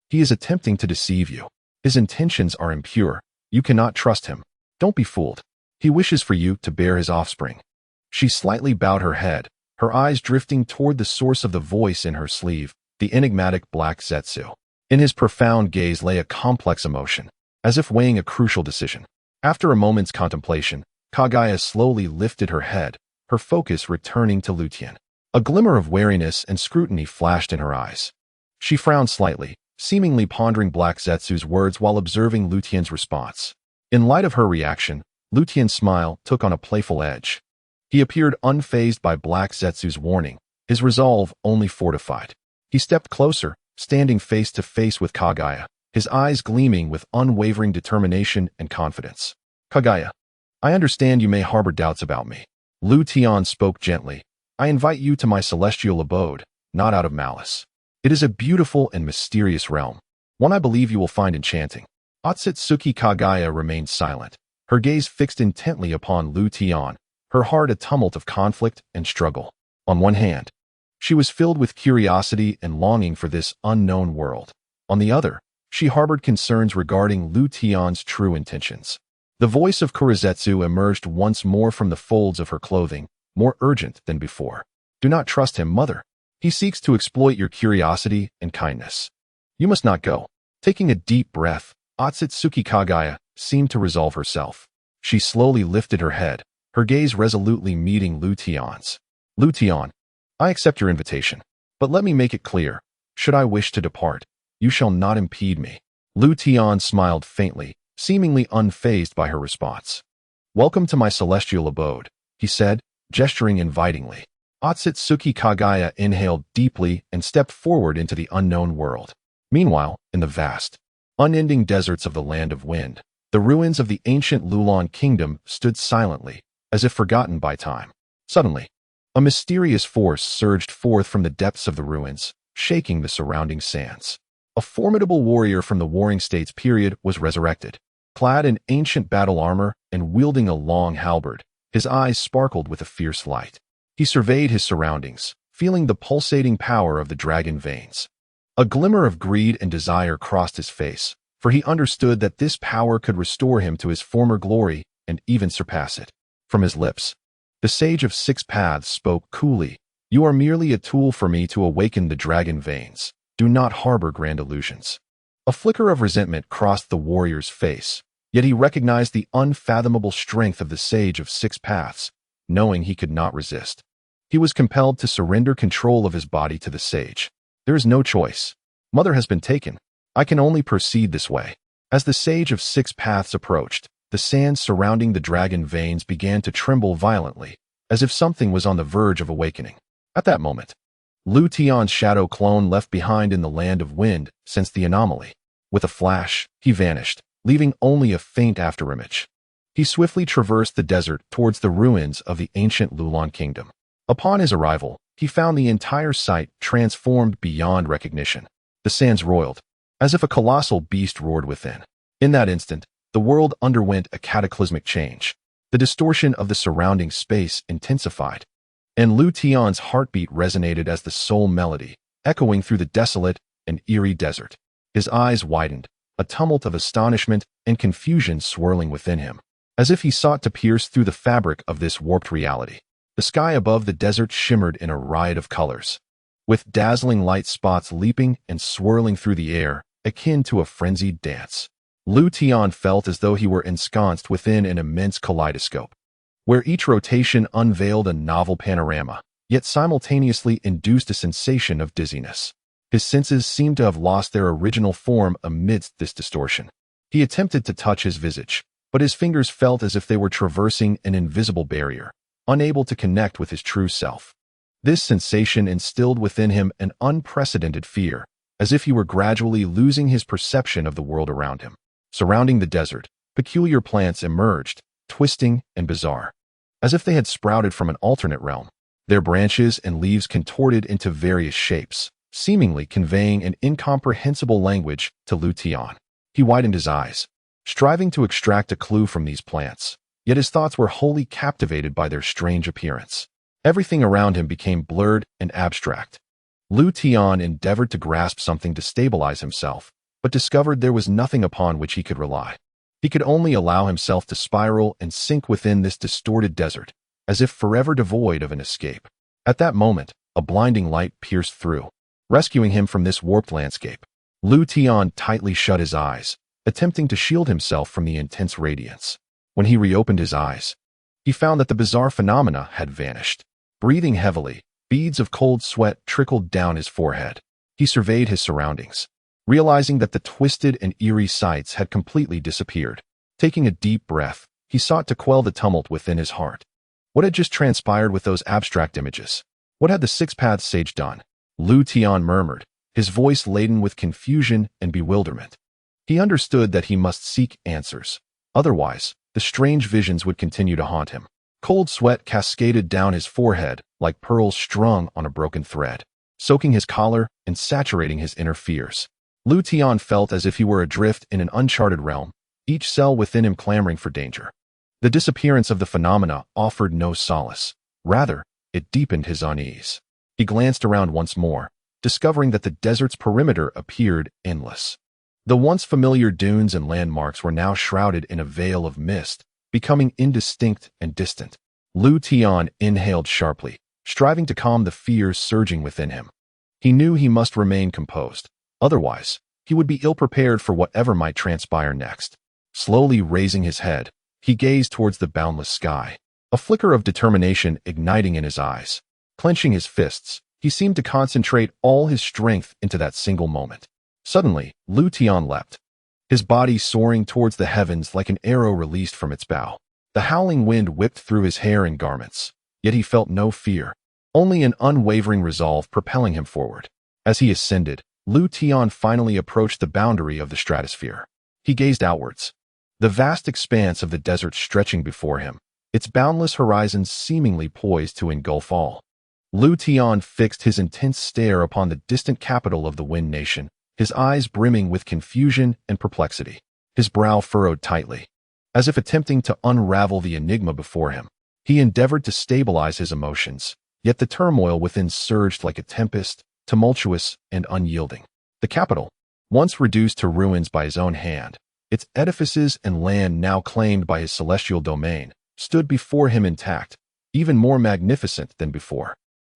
he is attempting to deceive you. His intentions are impure. You cannot trust him. Don't be fooled. He wishes for you to bear his offspring. She slightly bowed her head, her eyes drifting toward the source of the voice in her sleeve, the enigmatic Black Zetsu. In his profound gaze lay a complex emotion, as if weighing a crucial decision. After a moment's contemplation, Kagaya slowly lifted her head, her focus returning to Tian. A glimmer of wariness and scrutiny flashed in her eyes. She frowned slightly, seemingly pondering Black Zetsu's words while observing Tian's response. In light of her reaction, Tian's smile took on a playful edge. He appeared unfazed by Black Zetsu's warning, his resolve only fortified. He stepped closer, standing face to face with Kagaya, his eyes gleaming with unwavering determination and confidence. Kagaya, I understand you may harbor doubts about me. Tian spoke gently. I invite you to my celestial abode, not out of malice. It is a beautiful and mysterious realm, one I believe you will find enchanting. Otsutsuki Kagaya remained silent, her gaze fixed intently upon Tian, her heart a tumult of conflict and struggle. On one hand, she was filled with curiosity and longing for this unknown world. On the other, she harbored concerns regarding Tian's true intentions. The voice of Kurizetsu emerged once more from the folds of her clothing, more urgent than before. Do not trust him, mother. He seeks to exploit your curiosity and kindness. You must not go. Taking a deep breath, Otsutsuki Kagaya seemed to resolve herself. She slowly lifted her head, her gaze resolutely meeting Tian's. Tian, I accept your invitation, but let me make it clear. Should I wish to depart, you shall not impede me. Tian smiled faintly, seemingly unfazed by her response. Welcome to my celestial abode, he said, gesturing invitingly. Otsutsuki Kagaya inhaled deeply and stepped forward into the unknown world. Meanwhile, in the vast, unending deserts of the Land of Wind, the ruins of the ancient Lulan kingdom stood silently, as if forgotten by time. Suddenly, a mysterious force surged forth from the depths of the ruins, shaking the surrounding sands. A formidable warrior from the Warring States period was resurrected. Clad in ancient battle armor and wielding a long halberd, his eyes sparkled with a fierce light. He surveyed his surroundings, feeling the pulsating power of the dragon veins. A glimmer of greed and desire crossed his face, for he understood that this power could restore him to his former glory and even surpass it. From his lips, the Sage of Six Paths spoke coolly. You are merely a tool for me to awaken the dragon veins. Do not harbor grand illusions. A flicker of resentment crossed the warrior's face, yet he recognized the unfathomable strength of the Sage of Six Paths, knowing he could not resist. He was compelled to surrender control of his body to the sage. There is no choice. Mother has been taken. I can only proceed this way. As the Sage of Six Paths approached, the sand surrounding the dragon veins began to tremble violently, as if something was on the verge of awakening. At that moment, Lu Tian's shadow clone left behind in the land of wind sensed the anomaly. With a flash, he vanished, leaving only a faint afterimage. He swiftly traversed the desert towards the ruins of the ancient Lulan kingdom. Upon his arrival, he found the entire site transformed beyond recognition. The sands roiled, as if a colossal beast roared within. In that instant, the world underwent a cataclysmic change. The distortion of the surrounding space intensified, and Lu Tian's heartbeat resonated as the soul melody, echoing through the desolate and eerie desert. His eyes widened, a tumult of astonishment and confusion swirling within him, as if he sought to pierce through the fabric of this warped reality. The sky above the desert shimmered in a riot of colors, with dazzling light spots leaping and swirling through the air, akin to a frenzied dance. Lu Tian felt as though he were ensconced within an immense kaleidoscope, where each rotation unveiled a novel panorama, yet simultaneously induced a sensation of dizziness. His senses seemed to have lost their original form amidst this distortion. He attempted to touch his visage, but his fingers felt as if they were traversing an invisible barrier, unable to connect with his true self. This sensation instilled within him an unprecedented fear, as if he were gradually losing his perception of the world around him. Surrounding the desert, peculiar plants emerged, twisting and bizarre, as if they had sprouted from an alternate realm. Their branches and leaves contorted into various shapes, seemingly conveying an incomprehensible language to Lu Tian. He widened his eyes, striving to extract a clue from these plants, yet his thoughts were wholly captivated by their strange appearance. Everything around him became blurred and abstract. Lu Tian endeavored to grasp something to stabilize himself, but discovered there was nothing upon which he could rely. He could only allow himself to spiral and sink within this distorted desert, as if forever devoid of an escape. At that moment, a blinding light pierced through, rescuing him from this warped landscape. Lu Tian tightly shut his eyes, attempting to shield himself from the intense radiance. When he reopened his eyes, he found that the bizarre phenomena had vanished. Breathing heavily, beads of cold sweat trickled down his forehead. He surveyed his surroundings, realizing that the twisted and eerie sights had completely disappeared. Taking a deep breath, he sought to quell the tumult within his heart. What had just transpired with those abstract images? What had the Six Paths Sage done? Lu Tian murmured, his voice laden with confusion and bewilderment. He understood that he must seek answers. Otherwise, the strange visions would continue to haunt him. Cold sweat cascaded down his forehead like pearls strung on a broken thread, soaking his collar and saturating his inner fears. Lu Tian felt as if he were adrift in an uncharted realm, each cell within him clamoring for danger. The disappearance of the phenomena offered no solace. Rather, it deepened his unease. He glanced around once more, discovering that the desert's perimeter appeared endless. The once familiar dunes and landmarks were now shrouded in a veil of mist, becoming indistinct and distant. Lu Tian inhaled sharply, striving to calm the fears surging within him. He knew he must remain composed. Otherwise, he would be ill-prepared for whatever might transpire next. Slowly raising his head, he gazed towards the boundless sky, a flicker of determination igniting in his eyes. Clenching his fists, he seemed to concentrate all his strength into that single moment. Suddenly, Lu Tian leapt, his body soaring towards the heavens like an arrow released from its bow. The howling wind whipped through his hair and garments, yet he felt no fear, only an unwavering resolve propelling him forward. As he ascended, Lu Tian finally approached the boundary of the stratosphere. He gazed outwards, the vast expanse of the desert stretching before him, its boundless horizons seemingly poised to engulf all. Lu Tian fixed his intense stare upon the distant capital of the Wind Nation, his eyes brimming with confusion and perplexity. His brow furrowed tightly, as if attempting to unravel the enigma before him. He endeavored to stabilize his emotions, yet the turmoil within surged like a tempest, tumultuous and unyielding. The capital, once reduced to ruins by his own hand, its edifices and land now claimed by his celestial domain, stood before him intact, even more magnificent than before.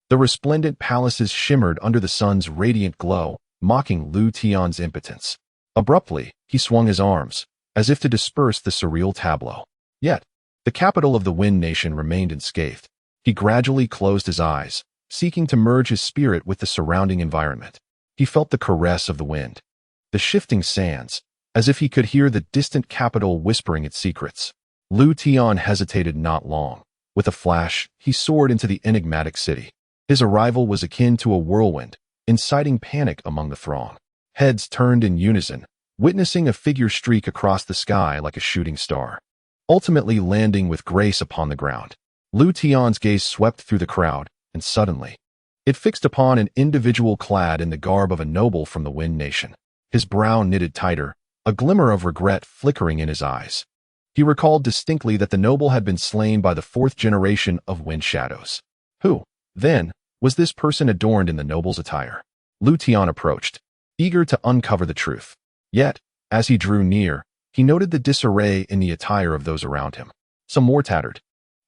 The resplendent palaces shimmered under the sun's radiant glow, mocking Lu Tian's impotence. Abruptly, he swung his arms, as if to disperse the surreal tableau. Yet, the capital of the Wind Nation remained unscathed. He gradually closed his eyes, seeking to merge his spirit with the surrounding environment. He felt the caress of the wind, the shifting sands, as if he could hear the distant capital whispering its secrets. Lu Tian hesitated not long. With a flash, he soared into the enigmatic city. His arrival was akin to a whirlwind, inciting panic among the throng. Heads turned in unison, witnessing a figure streak across the sky like a shooting star, ultimately landing with grace upon the ground. Lu Tian's gaze swept through the crowd, and suddenly, it fixed upon an individual clad in the garb of a noble from the Wind Nation. His brow knitted tighter, a glimmer of regret flickering in his eyes. He recalled distinctly that the noble had been slain by the fourth generation of Wind Shadows. Who, then, was this person adorned in the noble's attire? Lu Tian approached, eager to uncover the truth. Yet, as he drew near, he noted the disarray in the attire of those around him. Some wore tattered,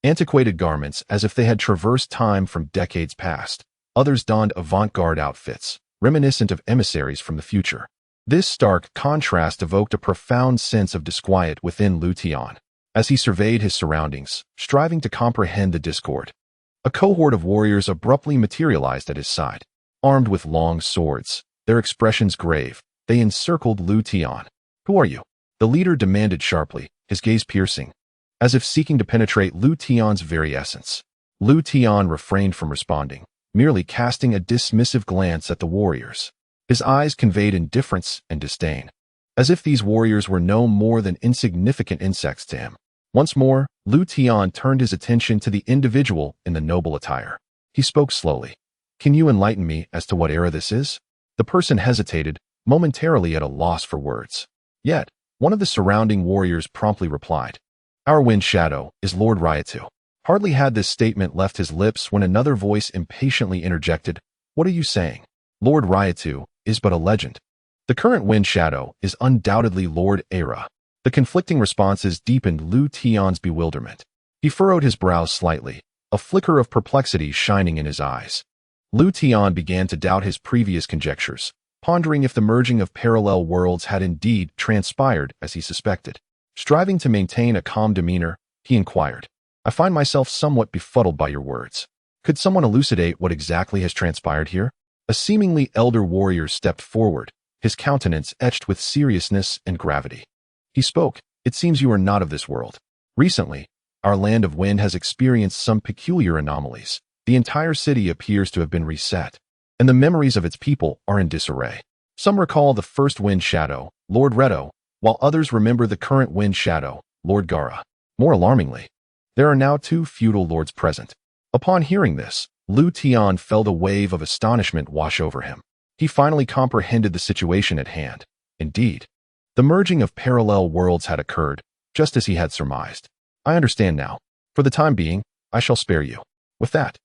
antiquated garments as if they had traversed time from decades past. Others donned avant-garde outfits, reminiscent of emissaries from the future. This stark contrast evoked a profound sense of disquiet within Lu Tian. As he surveyed his surroundings, striving to comprehend the discord, a cohort of warriors abruptly materialized at his side. Armed with long swords, their expressions grave, they encircled Lu Tian. "Who are you?" the leader demanded sharply, his gaze piercing, as if seeking to penetrate Lu Tian's very essence. Lu Tian refrained from responding, merely casting a dismissive glance at the warriors. His eyes conveyed indifference and disdain, as if these warriors were no more than insignificant insects to him. Once more, Lu Tian turned his attention to the individual in the noble attire. He spoke slowly. "Can you enlighten me as to what era this is?" The person hesitated, momentarily at a loss for words. Yet, one of the surrounding warriors promptly replied, "Our Wind Shadow is Lord Raitu." Hardly had this statement left his lips when another voice impatiently interjected, "What are you saying? Lord Raitu is but a legend. The current Wind Shadow is undoubtedly Lord Era." The conflicting responses deepened Lu Tian's bewilderment. He furrowed his brows slightly, a flicker of perplexity shining in his eyes. Lu Tian began to doubt his previous conjectures, pondering if the merging of parallel worlds had indeed transpired as he suspected. Striving to maintain a calm demeanor, he inquired, "I find myself somewhat befuddled by your words. Could someone elucidate what exactly has transpired here?" A seemingly elder warrior stepped forward, his countenance etched with seriousness and gravity. He spoke, "It seems you are not of this world. Recently, our land of wind has experienced some peculiar anomalies. The entire city appears to have been reset, and the memories of its people are in disarray. Some recall the first Wind Shadow, Lord Reto, while others remember the current Wind Shadow, Lord Gara. More alarmingly, there are now two feudal lords present." Upon hearing this, Lu Tian felt a wave of astonishment wash over him. He finally comprehended the situation at hand. Indeed, the merging of parallel worlds had occurred, just as he had surmised. "I understand now. For the time being, I shall spare you." With that,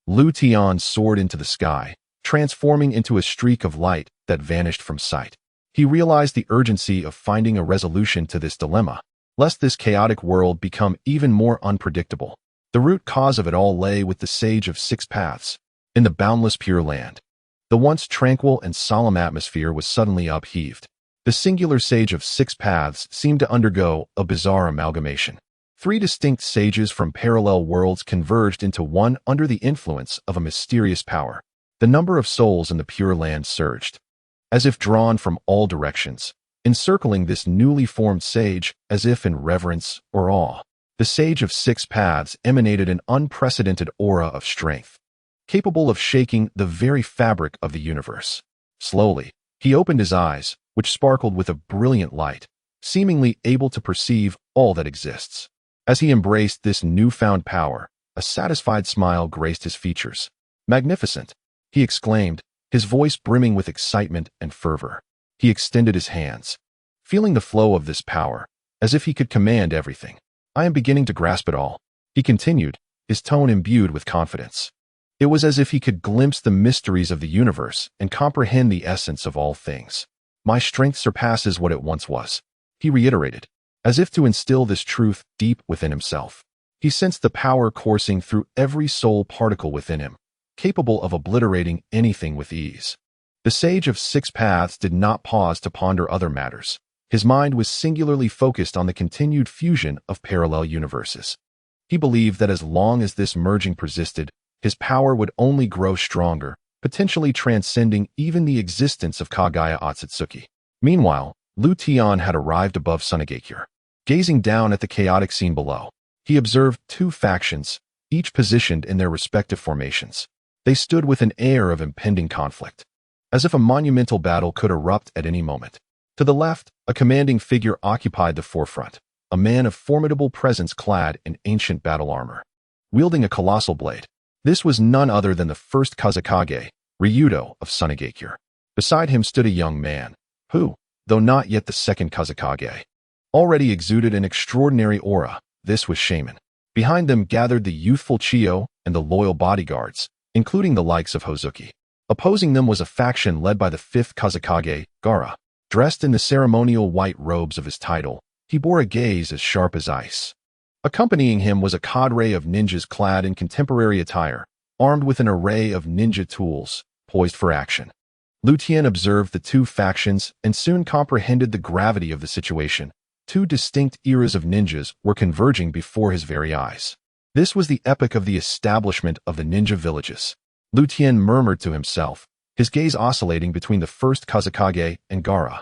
Lu Tian soared into the sky, transforming into a streak of light that vanished from sight. He realized the urgency of finding a resolution to this dilemma, lest this chaotic world become even more unpredictable. The root cause of it all lay with the Sage of Six Paths, in the boundless Pure Land. The once tranquil and solemn atmosphere was suddenly upheaved. The singular Sage of Six Paths seemed to undergo a bizarre amalgamation. Three distinct sages from parallel worlds converged into one under the influence of a mysterious power. The number of souls in the Pure Land surged, as if drawn from all directions, encircling this newly formed sage as if in reverence or awe. The Sage of Six Paths emanated an unprecedented aura of strength, capable of shaking the very fabric of the universe. Slowly, he opened his eyes, which sparkled with a brilliant light, seemingly able to perceive all that exists. As he embraced this newfound power, a satisfied smile graced his features. "Magnificent!" he exclaimed, his voice brimming with excitement and fervor. He extended his hands, feeling the flow of this power, as if he could command everything. "I am beginning to grasp it all," he continued, his tone imbued with confidence. It was as if he could glimpse the mysteries of the universe and comprehend the essence of all things. "My strength surpasses what it once was," he reiterated, as if to instill this truth deep within himself. He sensed the power coursing through every soul particle within him, capable of obliterating anything with ease. The Sage of Six Paths did not pause to ponder other matters. His mind was singularly focused on the continued fusion of parallel universes. He believed that as long as this merging persisted, his power would only grow stronger, potentially transcending even the existence of Kagaya Otsutsuki. Meanwhile, Tian had arrived above Sunagakure. Gazing down at the chaotic scene below, he observed two factions, each positioned in their respective formations. They stood with an air of impending conflict, as if a monumental battle could erupt at any moment. To the left, a commanding figure occupied the forefront, a man of formidable presence clad in ancient battle armor, wielding a colossal blade. This was none other than the first Hokage, Ryudo of Sunagakure. Beside him stood a young man, who, though not yet the second Hokage, already exuded an extraordinary aura. This was Shaman. Behind them gathered the youthful Chiyo and the loyal bodyguards, including the likes of Hozuki. Opposing them was a faction led by the fifth Hokage, Gaara. Dressed in the ceremonial white robes of his title, he bore a gaze as sharp as ice. Accompanying him was a cadre of ninjas clad in contemporary attire, armed with an array of ninja tools, poised for action. Tian observed the two factions and soon comprehended the gravity of the situation. Two distinct eras of ninjas were converging before his very eyes. This was the epoch of the establishment of the ninja villages. Tian murmured to himself, his gaze oscillating between the first Hokage and Gaara.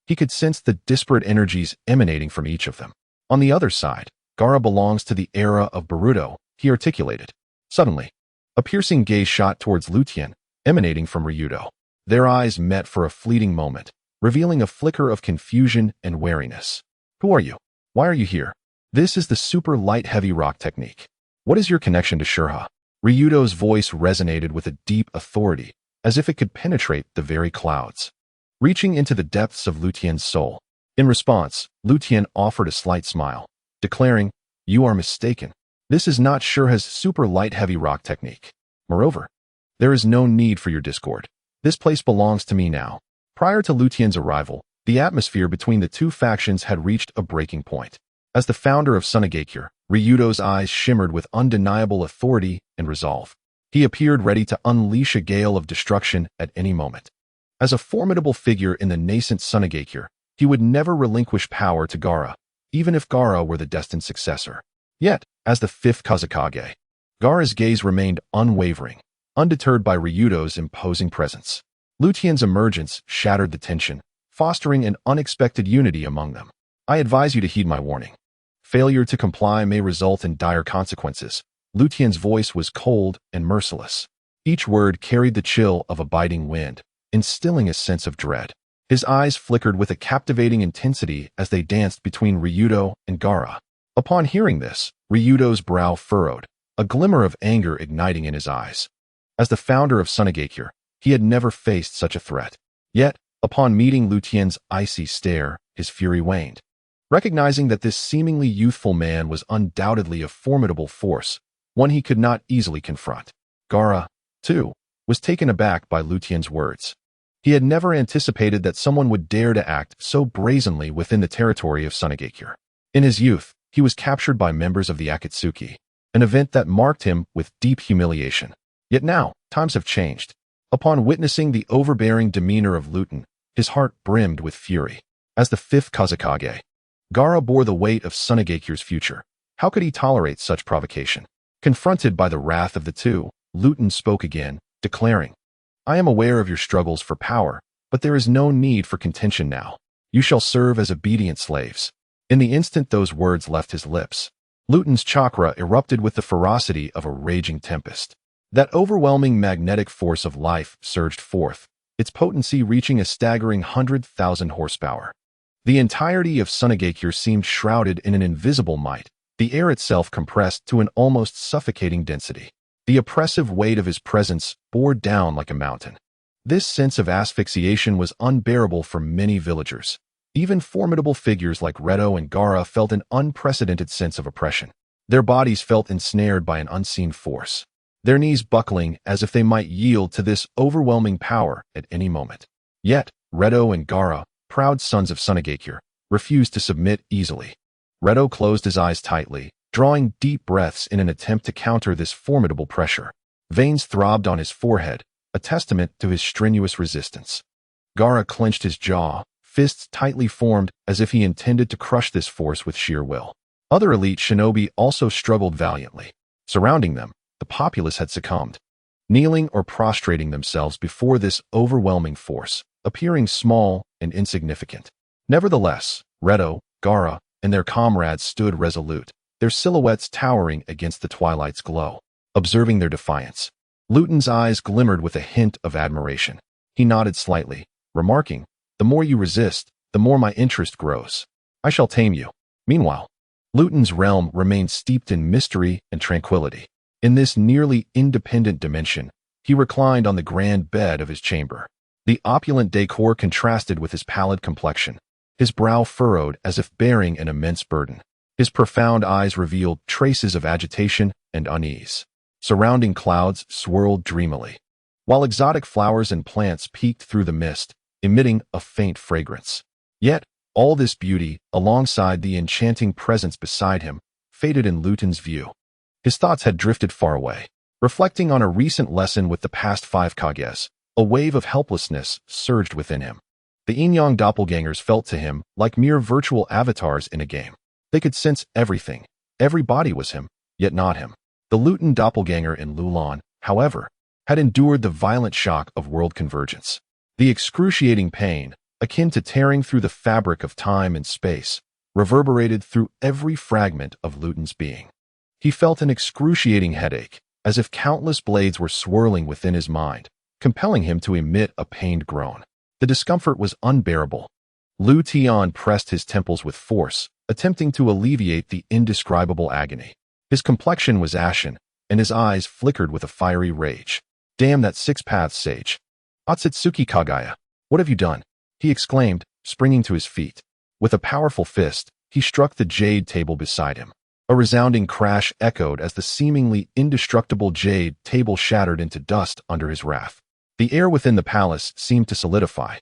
He could sense the disparate energies emanating from each of them. On the other side, Gaara belongs to the era of Boruto, he articulated. Suddenly, a piercing gaze shot towards Tian, emanating from Ryudo. Their eyes met for a fleeting moment, revealing a flicker of confusion and wariness. Who are you? Why are you here? This is the super light heavy rock technique. What is your connection to Shurha? Ryudo's voice resonated with a deep authority, as if it could penetrate the very clouds, reaching into the depths of Tian's soul. In response, Tian offered a slight smile, declaring, "You are mistaken. This is not Shurha's super light heavy rock technique. Moreover, there is no need for your discord. This place belongs to me now." Prior to Tian's arrival, the atmosphere between the two factions had reached a breaking point. As the founder of Sunagakure, Ryudo's eyes shimmered with undeniable authority and resolve. He appeared ready to unleash a gale of destruction at any moment. As a formidable figure in the nascent Sunagakure, he would never relinquish power to Gaara, even if Gaara were the destined successor. Yet, as the fifth Hokage, Gaara's gaze remained unwavering, undeterred by Ryudo's imposing presence. Tian's emergence shattered the tension, fostering an unexpected unity among them. "I advise you to heed my warning. Failure to comply may result in dire consequences." Tian's voice was cold and merciless. Each word carried the chill of a biting wind, instilling a sense of dread. His eyes flickered with a captivating intensity as they danced between Ryudo and Gaara. Upon hearing this, Ryudo's brow furrowed, a glimmer of anger igniting in his eyes. As the founder of Sunagakure, he had never faced such a threat. Yet, upon meeting Tian's icy stare, his fury waned. Recognizing that this seemingly youthful man was undoubtedly a formidable force, one he could not easily confront, Gaara, too, was taken aback by Tian's words. He had never anticipated that someone would dare to act so brazenly within the territory of Sunagakure. In his youth, he was captured by members of the Akatsuki, an event that marked him with deep humiliation. Yet now, times have changed. Upon witnessing the overbearing demeanor of Tian, his heart brimmed with fury. As the fifth Hokage, Gaara bore the weight of Sunagakure's future. How could he tolerate such provocation? Confronted by the wrath of the two, Tian spoke again, declaring, "I am aware of your struggles for power, but there is no need for contention now. You shall serve as obedient slaves." In the instant those words left his lips, Tian's chakra erupted with the ferocity of a raging tempest. That overwhelming magnetic force of life surged forth, its potency reaching a staggering 100,000 horsepower. The entirety of Sunagakure seemed shrouded in an invisible might, the air itself compressed to an almost suffocating density. The oppressive weight of his presence bore down like a mountain. This sense of asphyxiation was unbearable for many villagers. Even formidable figures like Ryudo and Gaara felt an unprecedented sense of oppression. Their bodies felt ensnared by an unseen force, their knees buckling as if they might yield to this overwhelming power at any moment. Yet, Ryudo and Gaara, proud sons of Sunagakure, refused to submit easily. Ryudo closed his eyes tightly, drawing deep breaths in an attempt to counter this formidable pressure. Veins throbbed on his forehead, a testament to his strenuous resistance. Gaara clenched his jaw, fists tightly formed as if he intended to crush this force with sheer will. Other elite shinobi also struggled valiantly. Surrounding them, the populace had succumbed, kneeling or prostrating themselves before this overwhelming force, appearing small and insignificant. Nevertheless, Reto, Gaara, and their comrades stood resolute, their silhouettes towering against the twilight's glow, observing their defiance. Luton's eyes glimmered with a hint of admiration. He nodded slightly, remarking, "The more you resist, the more my interest grows. I shall tame you." Meanwhile, Luton's realm remained steeped in mystery and tranquility. In this nearly independent dimension, he reclined on the grand bed of his chamber. The opulent decor contrasted with his pallid complexion, his brow furrowed as if bearing an immense burden. His profound eyes revealed traces of agitation and unease. Surrounding clouds swirled dreamily, while exotic flowers and plants peeked through the mist, emitting a faint fragrance. Yet, all this beauty, alongside the enchanting presence beside him, faded in Luton's view. His thoughts had drifted far away. Reflecting on a recent lesson with the past 5 Kages, a wave of helplessness surged within him. The yin-yang doppelgangers felt to him like mere virtual avatars in a game. They could sense everything. Every body was him, yet not him. The Luton doppelganger in Lulan, however, had endured the violent shock of world convergence. The excruciating pain, akin to tearing through the fabric of time and space, reverberated through every fragment of Luton's being. He felt an excruciating headache, as if countless blades were swirling within his mind, compelling him to emit a pained groan. The discomfort was unbearable. Lu Tian pressed his temples with force, attempting to alleviate the indescribable agony. His complexion was ashen, and his eyes flickered with a fiery rage. "Damn that six-path sage! Otsutsuki Kagaya, what have you done?" he exclaimed, springing to his feet. With a powerful fist, he struck the jade table beside him. A resounding crash echoed as the seemingly indestructible jade table shattered into dust under his wrath. The air within the palace seemed to solidify,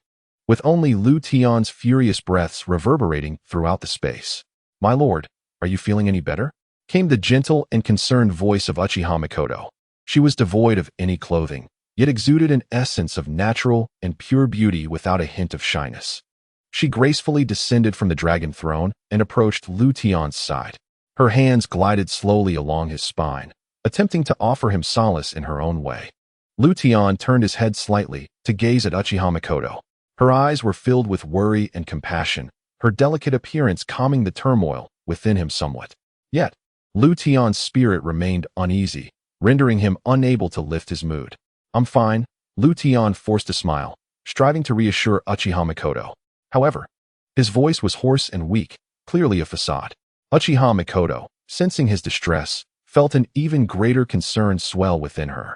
with only Lu Tian's furious breaths reverberating throughout the space. "My lord, are you feeling any better?" came the gentle and concerned voice of Uchiha Mikoto. She was devoid of any clothing, yet exuded an essence of natural and pure beauty without a hint of shyness. She gracefully descended from the dragon throne and approached Lu Tian's side. Her hands glided slowly along his spine, attempting to offer him solace in her own way. Lu Tian turned his head slightly to gaze at Uchiha Mikoto. Her eyes were filled with worry and compassion, her delicate appearance calming the turmoil within him somewhat. Yet, Lu Tian's spirit remained uneasy, rendering him unable to lift his mood. "I'm fine," Lu Tian forced a smile, striving to reassure Uchiha Mikoto. However, his voice was hoarse and weak, clearly a facade. Uchiha Mikoto, sensing his distress, felt an even greater concern swell within her.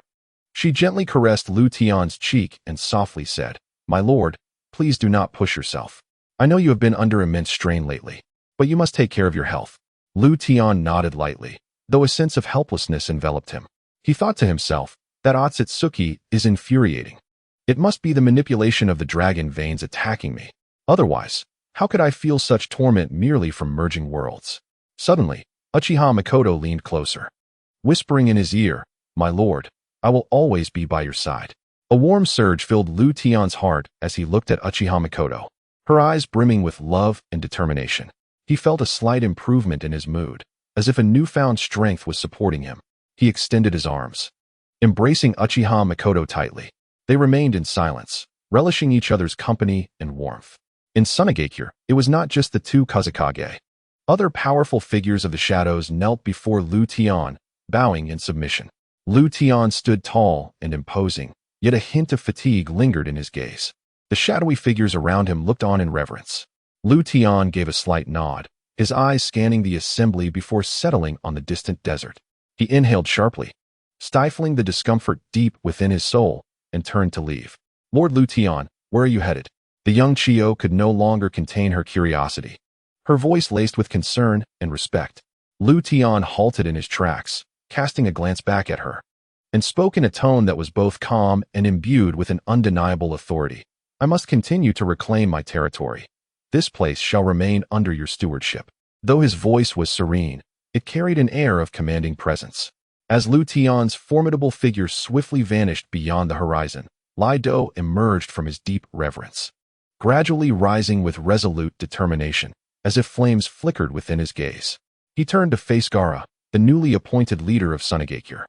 She gently caressed Lu Tian's cheek and softly said, "My lord, please do not push yourself. I know you have been under immense strain lately, but you must take care of your health." Lu Tian nodded lightly, though a sense of helplessness enveloped him. He thought to himself, that Otsutsuki is infuriating. It must be the manipulation of the dragon veins attacking me. Otherwise, how could I feel such torment merely from merging worlds? Suddenly, Uchiha Mikoto leaned closer, whispering in his ear, "My lord, I will always be by your side." A warm surge filled Lu Tian's heart as he looked at Uchiha Mikoto, her eyes brimming with love and determination. He felt a slight improvement in his mood, as if a newfound strength was supporting him. He extended his arms, embracing Uchiha Mikoto tightly. They remained in silence, relishing each other's company and warmth. In Sunagakure, it was not just the 2 Kazekage. Other powerful figures of the shadows knelt before Lu Tian, bowing in submission. Lu Tian stood tall and imposing, yet a hint of fatigue lingered in his gaze. The shadowy figures around him looked on in reverence. Lu Tian gave a slight nod, his eyes scanning the assembly before settling on the distant desert. He inhaled sharply, stifling the discomfort deep within his soul, and turned to leave. "Lord Lu Tian, where are you headed?" The young Chiyo could no longer contain her curiosity, her voice laced with concern and respect. Lu Tian halted in his tracks, casting a glance back at her, and spoke in a tone that was both calm and imbued with an undeniable authority. "I must continue to reclaim my territory. This place shall remain under your stewardship." Though his voice was serene, it carried an air of commanding presence. As Lu Tian's formidable figure swiftly vanished beyond the horizon, Lai Do emerged from his deep reverence, gradually rising with resolute determination, as if flames flickered within his gaze. He turned to face Gaara, the newly appointed leader of Sunagakure,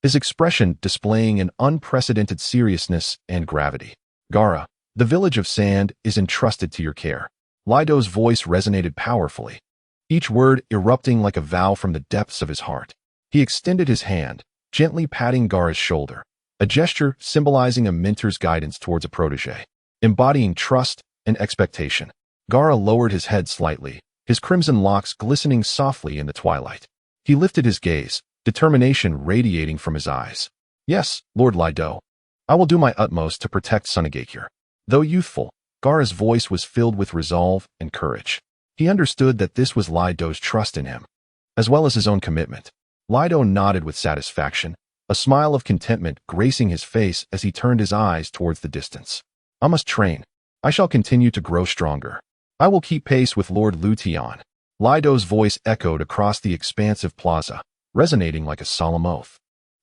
his expression displaying an unprecedented seriousness and gravity. "Gaara, The village of sand is entrusted to your care. Lido's voice resonated powerfully, each word erupting like a vow from the depths of his heart. He extended his hand, gently patting Gaara's shoulder, a gesture symbolizing a mentor's guidance towards a protege, embodying trust and expectation. Gaara lowered his head slightly, his crimson locks glistening softly in the twilight. He lifted his gaze, determination radiating from his eyes. Yes, Lord Lido. I will do my utmost to protect Sunagakure. Though youthful, Gaara's voice was filled with resolve and courage. He understood that this was Lido's trust in him, as well as his own commitment. Lido nodded with satisfaction, a smile of contentment gracing his face as he turned his eyes towards the distance. I must train. I shall continue to grow stronger. I will keep pace with Lord Tian. Lido's voice echoed across the expansive plaza, resonating like a solemn oath,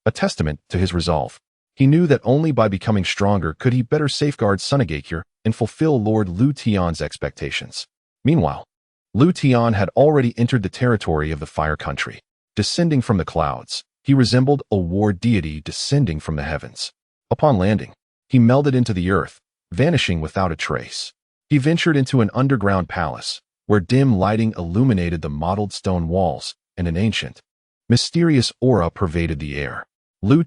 a testament to his resolve. He knew that only by becoming stronger could he better safeguard Sunagakure and fulfill Lord Tian's expectations. Meanwhile, Tian had already entered the territory of the Fire Country. Descending from the clouds, he resembled a war deity descending from the heavens. Upon landing, he melded into the earth, vanishing without a trace. He ventured into an underground palace, where dim lighting illuminated the mottled stone walls, and an ancient, mysterious aura pervaded the air.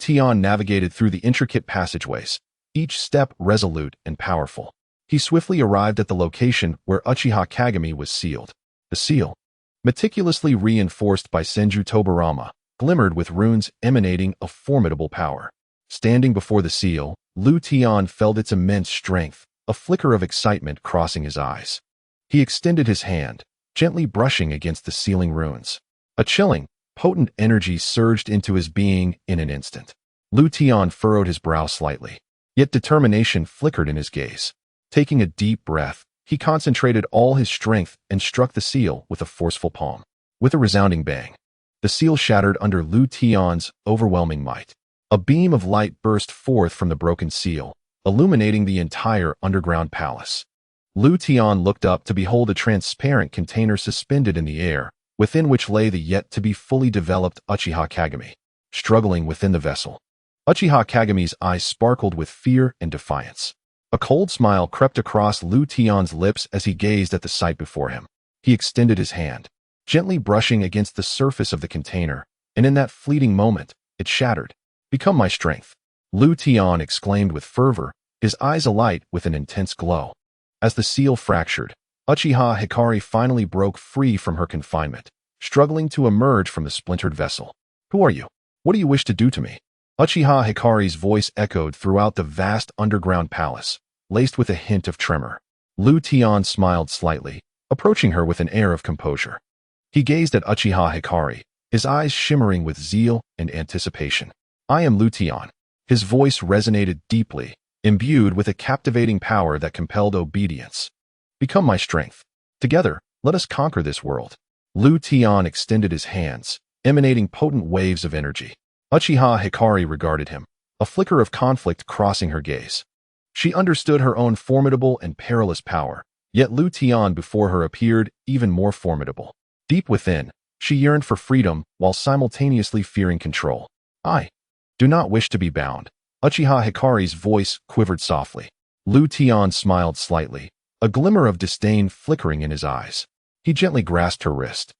Tian navigated through the intricate passageways, each step resolute and powerful. He swiftly arrived at the location where Uchiha Kagami was sealed. The seal, meticulously reinforced by Senju Tobarama, glimmered with runes emanating a formidable power. Standing before the seal, Tian felt its immense strength, a flicker of excitement crossing his eyes. He extended his hand, gently brushing against the sealing runes. A chilling, potent energy surged into his being in an instant. Tian furrowed his brow slightly, yet determination flickered in his gaze. Taking a deep breath, he concentrated all his strength and struck the seal with a forceful palm. With a resounding bang, the seal shattered under Tian's overwhelming might. A beam of light burst forth from the broken seal, illuminating the entire underground palace. Tian looked up to behold a transparent container suspended in the air, within which lay the yet-to-be fully developed Uchiha Kagami. Struggling within the vessel, Uchiha Kagami's eyes sparkled with fear and defiance. A cold smile crept across Tian's lips as he gazed at the sight before him. He extended his hand, gently brushing against the surface of the container, and in that fleeting moment, it shattered. "Become my strength," Tian exclaimed with fervor, his eyes alight with an intense glow. As the seal fractured, Uchiha Hikari finally broke free from her confinement, struggling to emerge from the splintered vessel. "Who are you? What do you wish to do to me?" Uchiha Hikari's voice echoed throughout the vast underground palace, laced with a hint of tremor. Tian smiled slightly, approaching her with an air of composure. He gazed at Uchiha Hikari, his eyes shimmering with zeal and anticipation. "I am Tian." His voice resonated deeply, imbued with a captivating power that compelled obedience. "Become my strength. Together, let us conquer this world." Tian extended his hands, emanating potent waves of energy. Uchiha Hikari regarded him, a flicker of conflict crossing her gaze. She understood her own formidable and perilous power, yet Tian before her appeared even more formidable. Deep within, she yearned for freedom while simultaneously fearing control. "I do not wish to be bound." Uchiha Hikari's voice quivered softly. Tian smiled slightly, a glimmer of disdain flickering in his eyes. He gently grasped her wrist,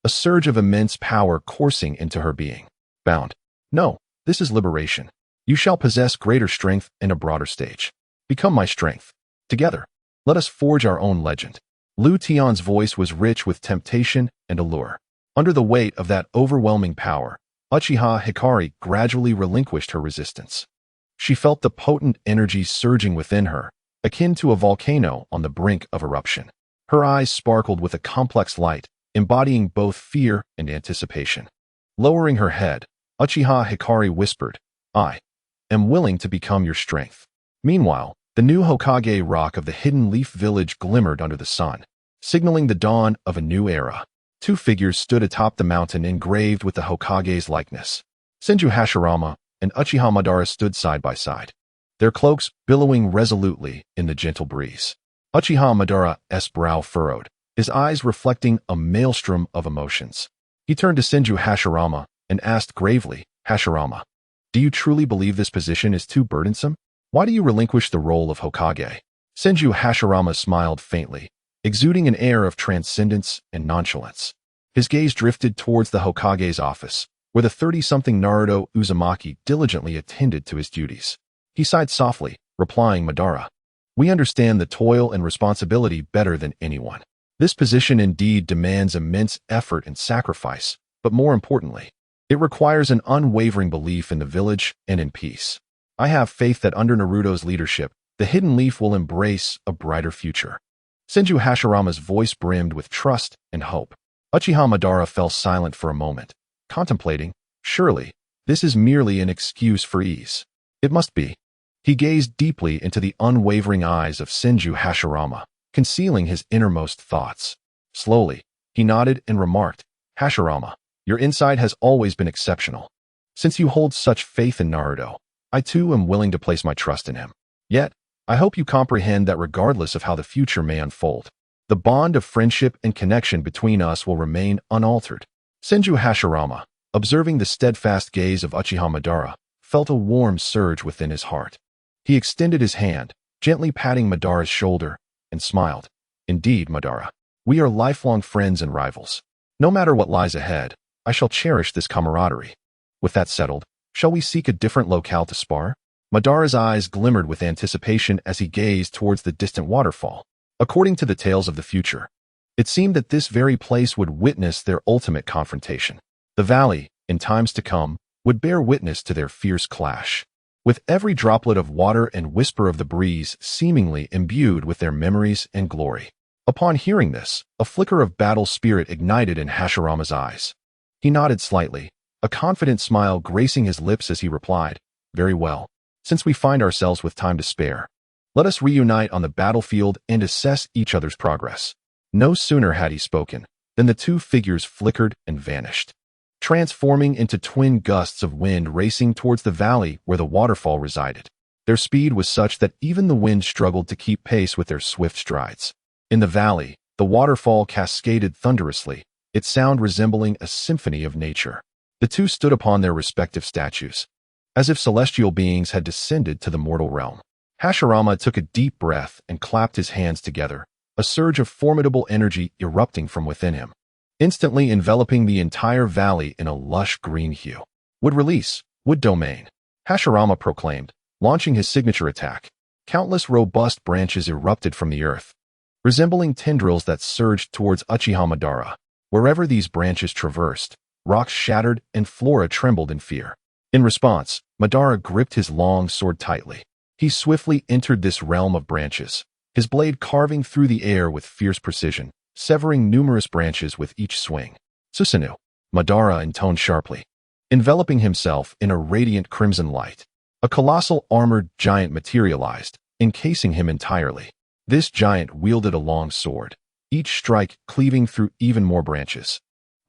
a surge of immense power coursing into her being. "Bound? No, this is liberation. You shall possess greater strength and a broader stage. Become my strength. Together, let us forge our own legend." Tian's voice was rich with temptation and allure. Under the weight of that overwhelming power, Uchiha Hikari gradually relinquished her resistance. She felt the potent energy surging within her, akin to a volcano on the brink of eruption. Her eyes sparkled with a complex light, embodying both fear and anticipation. Lowering her head, Uchiha Hikari whispered, "I am willing to become your strength." Meanwhile, the new Hokage rock of the Hidden Leaf Village glimmered under the sun, signaling the dawn of a new era. Two figures stood atop the mountain engraved with the Hokage's likeness. Senju Hashirama and Uchiha Madara stood side by side, their cloaks billowing resolutely in the gentle breeze. Uchiha Madara's brow furrowed, his eyes reflecting a maelstrom of emotions. He turned to Senju Hashirama and asked gravely, "Hashirama, do you truly believe this position is too burdensome? Why do you relinquish the role of Hokage?" Senju Hashirama smiled faintly, exuding an air of transcendence and nonchalance. His gaze drifted towards the Hokage's office, where the 30-something Naruto Uzumaki diligently attended to his duties. He sighed softly, replying, "Madara, we understand the toil and responsibility better than anyone. This position indeed demands immense effort and sacrifice, but more importantly, it requires an unwavering belief in the village and in peace. I have faith that under Naruto's leadership, the Hidden Leaf will embrace a brighter future." Senju Hashirama's voice brimmed with trust and hope. Uchiha Madara fell silent for a moment, contemplating, surely, this is merely an excuse for ease. It must be. He gazed deeply into the unwavering eyes of Senju Hashirama, concealing his innermost thoughts. Slowly, he nodded and remarked, "Hashirama, your insight has always been exceptional. Since you hold such faith in Naruto, I too am willing to place my trust in him. Yet, I hope you comprehend that regardless of how the future may unfold, the bond of friendship and connection between us will remain unaltered." Senju Hashirama, observing the steadfast gaze of Uchiha Madara, felt a warm surge within his heart. He extended his hand, gently patting Madara's shoulder, and smiled. "Indeed, Madara, we are lifelong friends and rivals. No matter what lies ahead, I shall cherish this camaraderie. With that settled, shall we seek a different locale to spar?" Madara's eyes glimmered with anticipation as he gazed towards the distant waterfall. According to the tales of the future, it seemed that this very place would witness their ultimate confrontation. The valley, in times to come, would bear witness to their fierce clash, with every droplet of water and whisper of the breeze seemingly imbued with their memories and glory. Upon hearing this, a flicker of battle spirit ignited in Hashirama's eyes. He nodded slightly, a confident smile gracing his lips as he replied, "Very well. Since we find ourselves with time to spare, let us reunite on the battlefield and assess each other's progress." No sooner had he spoken than the two figures flickered and vanished, transforming into twin gusts of wind racing towards the valley where the waterfall resided. Their speed was such that even the wind struggled to keep pace with their swift strides. In the valley, the waterfall cascaded thunderously, its sound resembling a symphony of nature. The two stood upon their respective statues, as if celestial beings had descended to the mortal realm. Hashirama took a deep breath and clapped his hands together, a surge of formidable energy erupting from within him, instantly enveloping the entire valley in a lush green hue. "Wood release, wood domain," Hashirama proclaimed, launching his signature attack. Countless robust branches erupted from the earth, resembling tendrils that surged towards Uchiha Madara. Wherever these branches traversed, rocks shattered and flora trembled in fear. In response, Madara gripped his long sword tightly. He swiftly entered this realm of branches, his blade carving through the air with fierce precision, severing numerous branches with each swing. "Susanoo," Madara intoned sharply, enveloping himself in a radiant crimson light. A colossal armored giant materialized, encasing him entirely. This giant wielded a long sword, each strike cleaving through even more branches,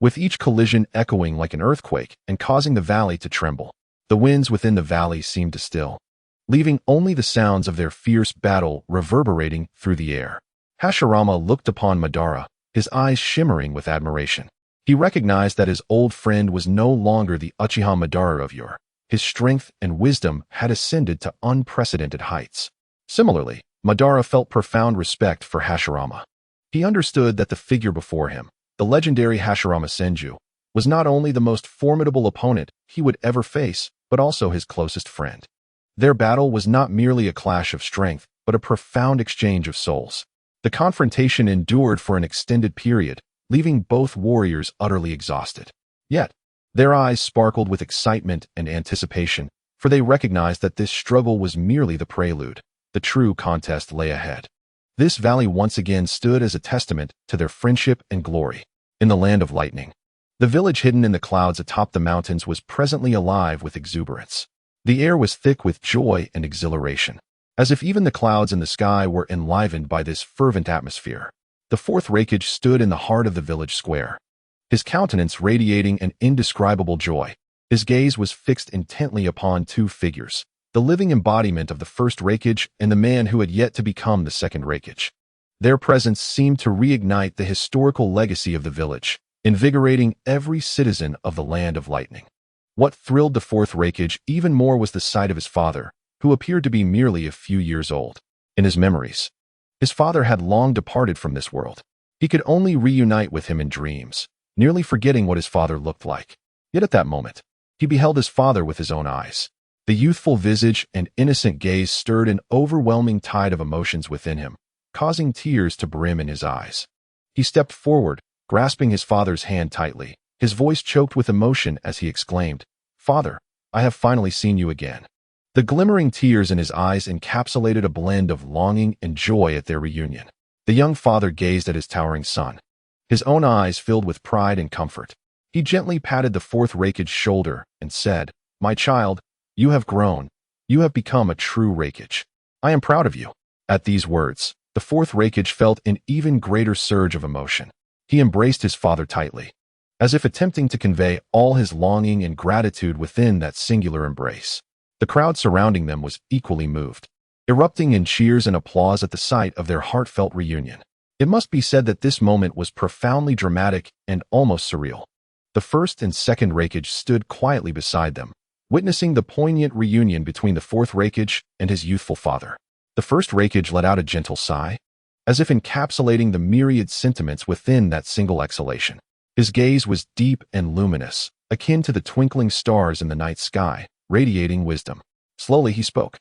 with each collision echoing like an earthquake and causing the valley to tremble. The winds within the valley seemed to still, leaving only the sounds of their fierce battle reverberating through the air. Hashirama looked upon Madara, his eyes shimmering with admiration. He recognized that his old friend was no longer the Uchiha Madara of yore. His strength and wisdom had ascended to unprecedented heights. Similarly, Madara felt profound respect for Hashirama. He understood that the figure before him, the legendary Hashirama Senju, was not only the most formidable opponent he would ever face, but also his closest friend. Their battle was not merely a clash of strength, but a profound exchange of souls. The confrontation endured for an extended period, leaving both warriors utterly exhausted. Yet, their eyes sparkled with excitement and anticipation, for they recognized that this struggle was merely the prelude. The true contest lay ahead. This valley once again stood as a testament to their friendship and glory. In the land of lightning, the village hidden in the clouds atop the mountains was presently alive with exuberance. The air was thick with joy and exhilaration, as if even the clouds in the sky were enlivened by this fervent atmosphere. The fourth Hokage stood in the heart of the village square, his countenance radiating an indescribable joy. His gaze was fixed intently upon two figures, the living embodiment of the first Hokage and the man who had yet to become the second Hokage. Their presence seemed to reignite the historical legacy of the village, invigorating every citizen of the land of lightning. What thrilled the fourth Hokage even more was the sight of his father, who appeared to be merely a few years old. In his memories, His father had long departed from this world. He could only reunite with him in dreams, nearly forgetting what his father looked like. Yet at that moment, he beheld his father with his own eyes. The youthful visage and innocent gaze stirred an overwhelming tide of emotions within him, causing tears to brim in his eyes. He stepped forward, grasping his father's hand tightly, his voice choked with emotion as he exclaimed, "Father, I have finally seen you again." The glimmering tears in his eyes encapsulated a blend of longing and joy at their reunion. The young father gazed at his towering son, his own eyes filled with pride and comfort. He gently patted the fourth Raikage's shoulder and said, "My child, you have grown. You have become a true Raikage. I am proud of you." At these words, the fourth Raikage felt an even greater surge of emotion. He embraced his father tightly, as if attempting to convey all his longing and gratitude within that singular embrace. The crowd surrounding them was equally moved, erupting in cheers and applause at the sight of their heartfelt reunion. It must be said that this moment was profoundly dramatic and almost surreal. The first and second Raikage stood quietly beside them, witnessing the poignant reunion between the fourth Raikage and his youthful father. The first Raikage let out a gentle sigh, as if encapsulating the myriad sentiments within that single exhalation. His gaze was deep and luminous, akin to the twinkling stars in the night sky, radiating wisdom. Slowly he spoke,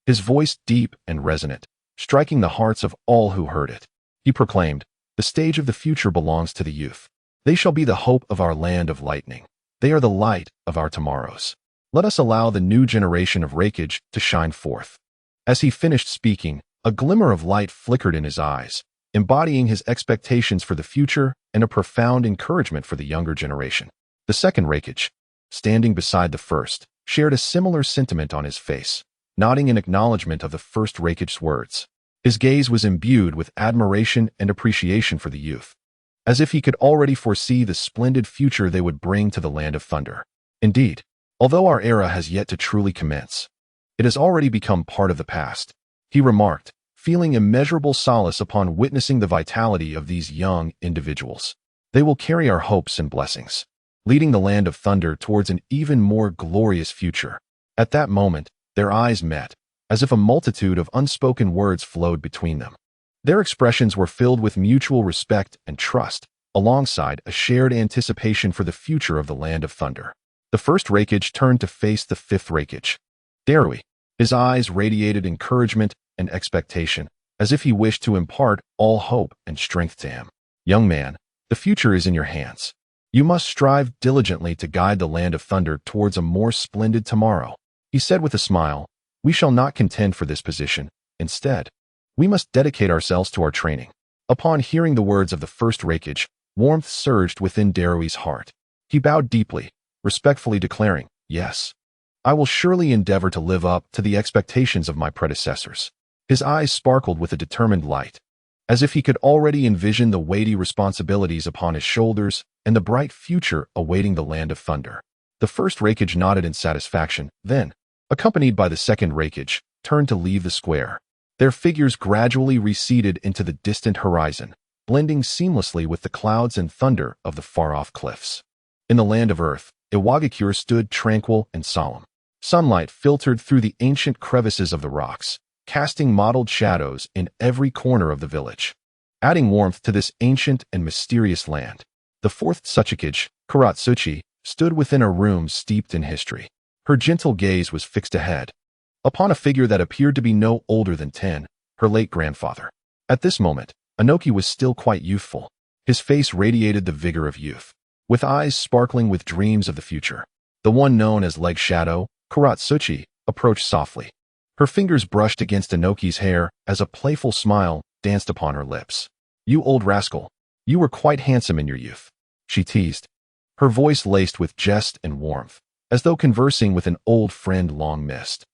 his voice deep and resonant, striking the hearts of all who heard it. He proclaimed, "The stage of the future belongs to the youth. They shall be the hope of our land of lightning. They are the light of our tomorrows. Let us allow the new generation of Raikage to shine forth." As he finished speaking, a glimmer of light flickered in his eyes, embodying his expectations for the future and a profound encouragement for the younger generation. The second Raikage, standing beside the first, shared a similar sentiment on his face, nodding in acknowledgement of the first Raikage's words. His gaze was imbued with admiration and appreciation for the youth, as if he could already foresee the splendid future they would bring to the Land of Thunder. Indeed, although our era has yet to truly commence, it has already become part of the past, he remarked, feeling immeasurable solace upon witnessing the vitality of these young individuals. They will carry our hopes and blessings, leading the Land of Thunder towards an even more glorious future. At that moment, their eyes met, as if a multitude of unspoken words flowed between them. Their expressions were filled with mutual respect and trust, alongside a shared anticipation for the future of the Land of Thunder. The first Raikage turned to face the fifth Raikage, Darui. His eyes radiated encouragement and expectation, as if he wished to impart all hope and strength to him. "Young man, the future is in your hands. You must strive diligently to guide the Land of Thunder towards a more splendid tomorrow," he said with a smile. "We shall not contend for this position. Instead, we must dedicate ourselves to our training." Upon hearing the words of the first Raikage, warmth surged within Darui's heart. He bowed deeply, respectfully declaring, "Yes, I will surely endeavor to live up to the expectations of my predecessors." His eyes sparkled with a determined light, as if he could already envision the weighty responsibilities upon his shoulders and the bright future awaiting the Land of Thunder. The first Raikage nodded in satisfaction, then, accompanied by the second Raikage, turned to leave the square. Their figures gradually receded into the distant horizon, blending seamlessly with the clouds and thunder of the far-off cliffs. In the land of Earth, Iwagakure stood tranquil and solemn. Sunlight filtered through the ancient crevices of the rocks, casting mottled shadows in every corner of the village, adding warmth to this ancient and mysterious land. The fourth Tsuchikage, Kuratsuchi, stood within a room steeped in history. Her gentle gaze was fixed ahead, upon a figure that appeared to be no older than 10, her late grandfather. At this moment, Inoki was still quite youthful. His face radiated the vigor of youth, with eyes sparkling with dreams of the future. The one known as Leg Shadow, Kuratsuchi, approached softly. Her fingers brushed against Inoki's hair as a playful smile danced upon her lips. "You old rascal, you were quite handsome in your youth," she teased, her voice laced with jest and warmth, as though conversing with an old friend long missed.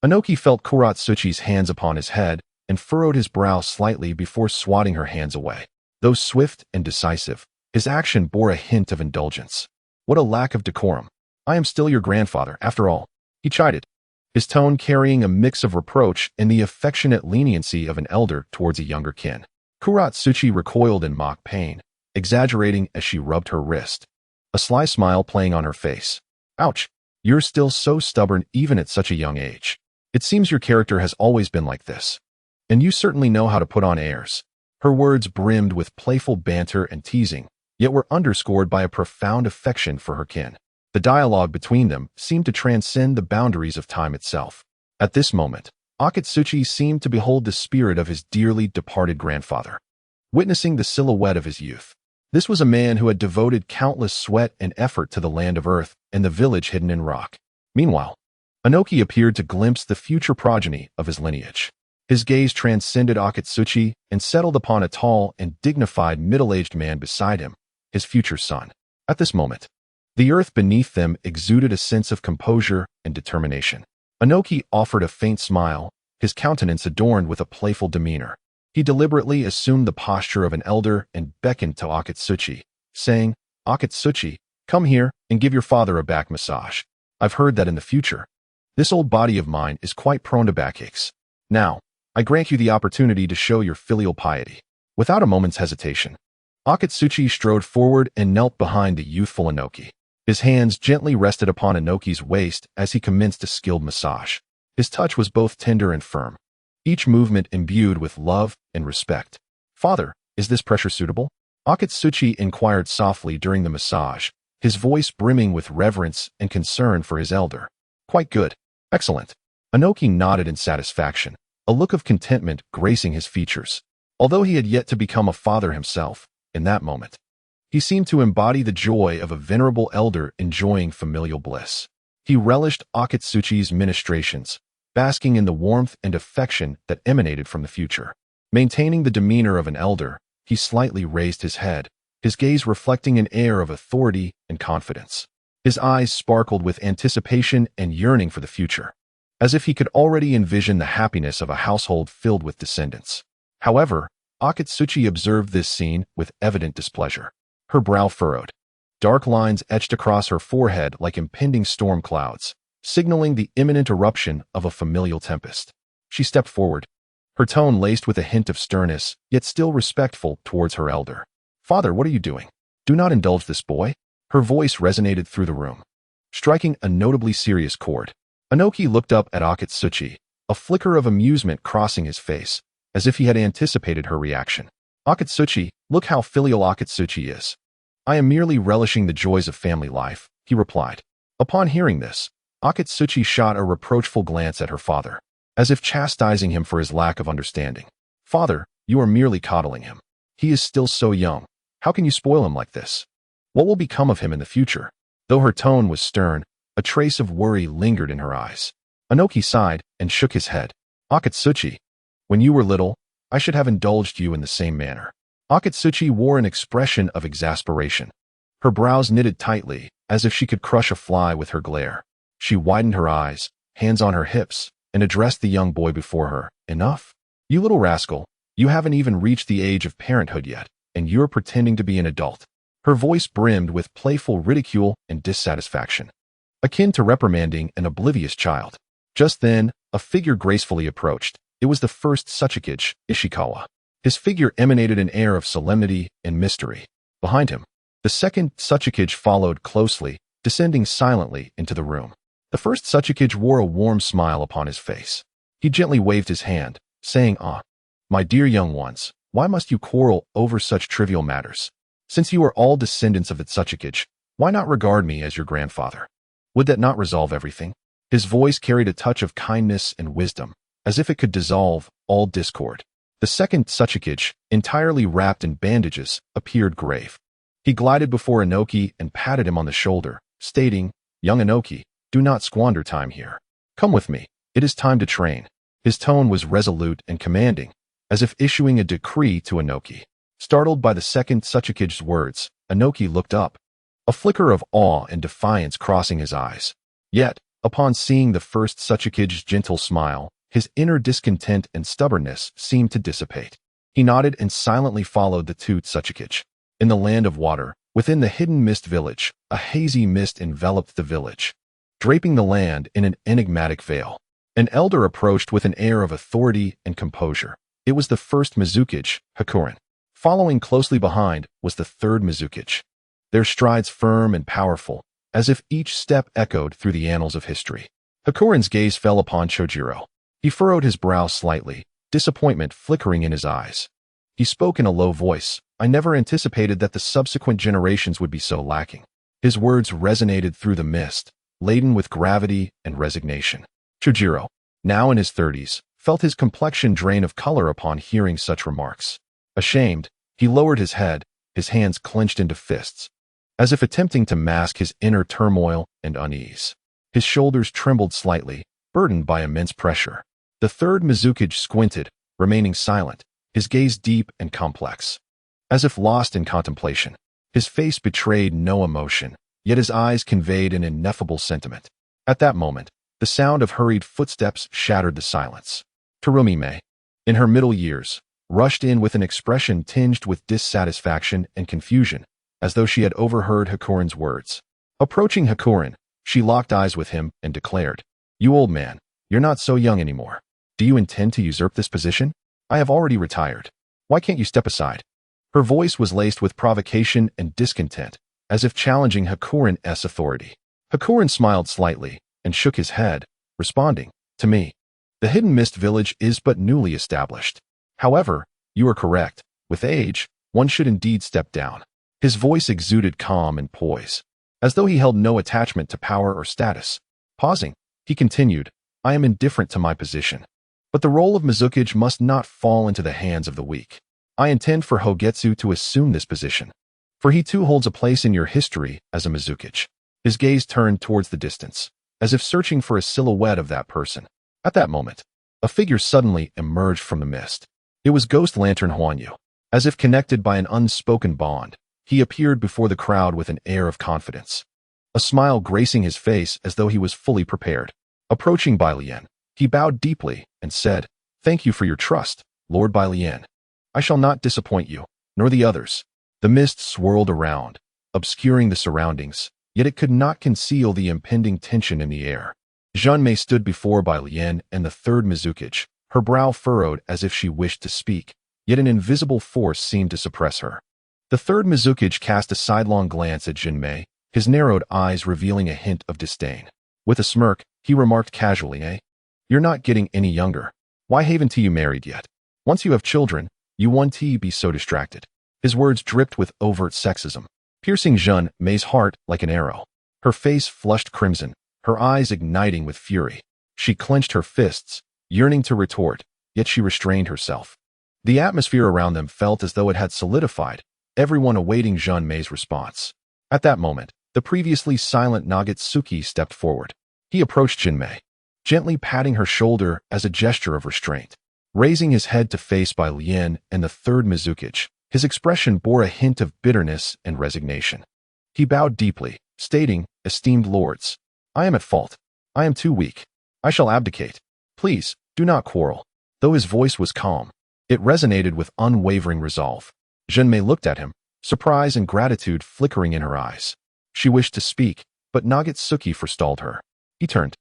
Inoki felt Kuratsuchi's hands upon his head and furrowed his brow slightly before swatting her hands away. Though swift and decisive, his action bore a hint of indulgence. "What a lack of decorum. I am still your grandfather, after all," he chided, his tone carrying a mix of reproach and the affectionate leniency of an elder towards a younger kin. Kuratsuchi recoiled in mock pain, exaggerating as she rubbed her wrist, a sly smile playing on her face. "Ouch, you're still so stubborn even at such a young age. It seems your character has always been like this." And you certainly know how to put on airs. Her words brimmed with playful banter and teasing, yet were underscored by a profound affection for her kin. The dialogue between them seemed to transcend the boundaries of time itself. At this moment, Akatsuchi seemed to behold the spirit of his dearly departed grandfather, witnessing the silhouette of his youth. This was a man who had devoted countless sweat and effort to the land of earth and the village hidden in rock. Meanwhile, Inoki appeared to glimpse the future progeny of his lineage. His gaze transcended Akatsuchi and settled upon a tall and dignified middle-aged man beside him, his future son. At this moment, the earth beneath them exuded a sense of composure and determination. Inoki offered a faint smile, his countenance adorned with a playful demeanor. He deliberately assumed the posture of an elder and beckoned to Akatsuchi, saying, "Akatsuchi, come here and give your father a back massage. I've heard that in the future, this old body of mine is quite prone to backaches. Now, I grant you the opportunity to show your filial piety." Without a moment's hesitation, Akatsuchi strode forward and knelt behind the youthful Inoki. His hands gently rested upon Inoki's waist as he commenced a skilled massage. His touch was both tender and firm, each movement imbued with love and respect. "Father, is this pressure suitable?" Akatsuchi inquired softly during the massage, his voice brimming with reverence and concern for his elder. "Quite good. Excellent." Inoki nodded in satisfaction, a look of contentment gracing his features. Although he had yet to become a father himself, in that moment, he seemed to embody the joy of a venerable elder enjoying familial bliss. He relished Akatsuchi's ministrations, basking in the warmth and affection that emanated from the future. Maintaining the demeanor of an elder, he slightly raised his head, his gaze reflecting an air of authority and confidence. His eyes sparkled with anticipation and yearning for the future, as if he could already envision the happiness of a household filled with descendants. However, Akatsuchi observed this scene with evident displeasure. Her brow furrowed. Dark lines etched across her forehead like impending storm clouds, signaling the imminent eruption of a familial tempest. She stepped forward, her tone laced with a hint of sternness, yet still respectful towards her elder. "Father, what are you doing? Do not indulge this boy." Her voice resonated through the room, striking a notably serious chord. Inoki looked up at Akatsuchi, a flicker of amusement crossing his face, as if he had anticipated her reaction. "Akatsuchi, look how filial Akatsuchi is." "I am merely relishing the joys of family life," he replied. Upon hearing this, Akatsuchi shot a reproachful glance at her father, as if chastising him for his lack of understanding. "Father, you are merely coddling him. He is still so young. How can you spoil him like this? What will become of him in the future?" Though her tone was stern, a trace of worry lingered in her eyes. Inoki sighed and shook his head. "Akatsuchi, when you were little, I should have indulged you in the same manner." Akatsuchi wore an expression of exasperation. Her brows knitted tightly, as if she could crush a fly with her glare. She widened her eyes, hands on her hips, and addressed the young boy before her. "Enough. You little rascal, you haven't even reached the age of parenthood yet, and you're pretending to be an adult." Her voice brimmed with playful ridicule and dissatisfaction, akin to reprimanding an oblivious child. Just then, a figure gracefully approached. It was the first Tsuchikage, Ishikawa. His figure emanated an air of solemnity and mystery. Behind him, the second Tsuchikage followed closely, descending silently into the room. The first Tsuchikage wore a warm smile upon his face. He gently waved his hand, saying, "Ah, my dear young ones, why must you quarrel over such trivial matters? Since you are all descendants of the Tsuchikage, why not regard me as your grandfather? Would that not resolve everything?" His voice carried a touch of kindness and wisdom, as if it could dissolve all discord. The second Tsuchikage, entirely wrapped in bandages, appeared grave. He glided before Inoki and patted him on the shoulder, stating, "Young Inoki, do not squander time here. Come with me. It is time to train." His tone was resolute and commanding, as if issuing a decree to Inoki. Startled by the second Tsuchikage's words, Inoki looked up, a flicker of awe and defiance crossing his eyes. Yet, upon seeing the first Tsuchikage's gentle smile, his inner discontent and stubbornness seemed to dissipate. He nodded and silently followed the two Tsuchikage. In the land of water, within the hidden mist village, a hazy mist enveloped the village, draping the land in an enigmatic veil. An elder approached with an air of authority and composure. It was the first Mizukage, Hakuren. Following closely behind was the third Mizukage, their strides firm and powerful, as if each step echoed through the annals of history. Hakuren's gaze fell upon Chojiro. He furrowed his brow slightly, disappointment flickering in his eyes. He spoke in a low voice. I never anticipated that the subsequent generations would be so lacking. His words resonated through the mist, laden with gravity and resignation. Chujiro, now in his 30s, felt his complexion drain of color upon hearing such remarks. Ashamed, he lowered his head, his hands clenched into fists, as if attempting to mask his inner turmoil and unease. His shoulders trembled slightly, burdened by immense pressure. The third Mizukage squinted, remaining silent, his gaze deep and complex. As if lost in contemplation, his face betrayed no emotion, yet his eyes conveyed an ineffable sentiment. At that moment, the sound of hurried footsteps shattered the silence. Terumi-me, in her middle years, rushed in with an expression tinged with dissatisfaction and confusion, as though she had overheard Hakuren's words. Approaching Hakuren, she locked eyes with him and declared, "You old man, you're not so young anymore. Do you intend to usurp this position? I have already retired. Why can't you step aside?" Her voice was laced with provocation and discontent, as if challenging Hakuren's authority. Hakuren smiled slightly and shook his head, responding, "To me, the Hidden Mist Village is but newly established. However, you are correct. With age, one should indeed step down." His voice exuded calm and poise, as though he held no attachment to power or status. Pausing, he continued, "I am indifferent to my position, but the role of Mizukage must not fall into the hands of the weak. I intend for Hogetsu to assume this position, for he too holds a place in your history as a Mizukage." His gaze turned towards the distance, as if searching for a silhouette of that person. At that moment, a figure suddenly emerged from the mist. It was Ghost Lantern Huanyu. As if connected by an unspoken bond, he appeared before the crowd with an air of confidence, a smile gracing his face as though he was fully prepared. Approaching Bai Lian, he bowed deeply and said, "Thank you for your trust, Lord Bai Lian. I shall not disappoint you, nor the others." The mist swirled around, obscuring the surroundings, yet it could not conceal the impending tension in the air. Junmei stood before Bai Lian and the third Mizukage, her brow furrowed as if she wished to speak, yet an invisible force seemed to suppress her. The third Mizukage cast a sidelong glance at Junmei, his narrowed eyes revealing a hint of disdain. With a smirk, he remarked casually, "You're not getting any younger. Why haven't you married yet? Once you have children, you won't be so distracted." His words dripped with overt sexism, piercing Junmei's heart like an arrow. Her face flushed crimson, her eyes igniting with fury. She clenched her fists, yearning to retort, yet she restrained herself. The atmosphere around them felt as though it had solidified, everyone awaiting Junmei's response. At that moment, the previously silent Nagatsuki stepped forward. He approached Junmei, gently patting her shoulder as a gesture of restraint. Raising his head to face Bai Lian and the third Mizukage, his expression bore a hint of bitterness and resignation. He bowed deeply, stating, "Esteemed lords, I am at fault. I am too weak. I shall abdicate. Please, do not quarrel." Though his voice was calm, it resonated with unwavering resolve. Junmei looked at him, surprise and gratitude flickering in her eyes. She wished to speak, but Nagatsuki forestalled her. He turned,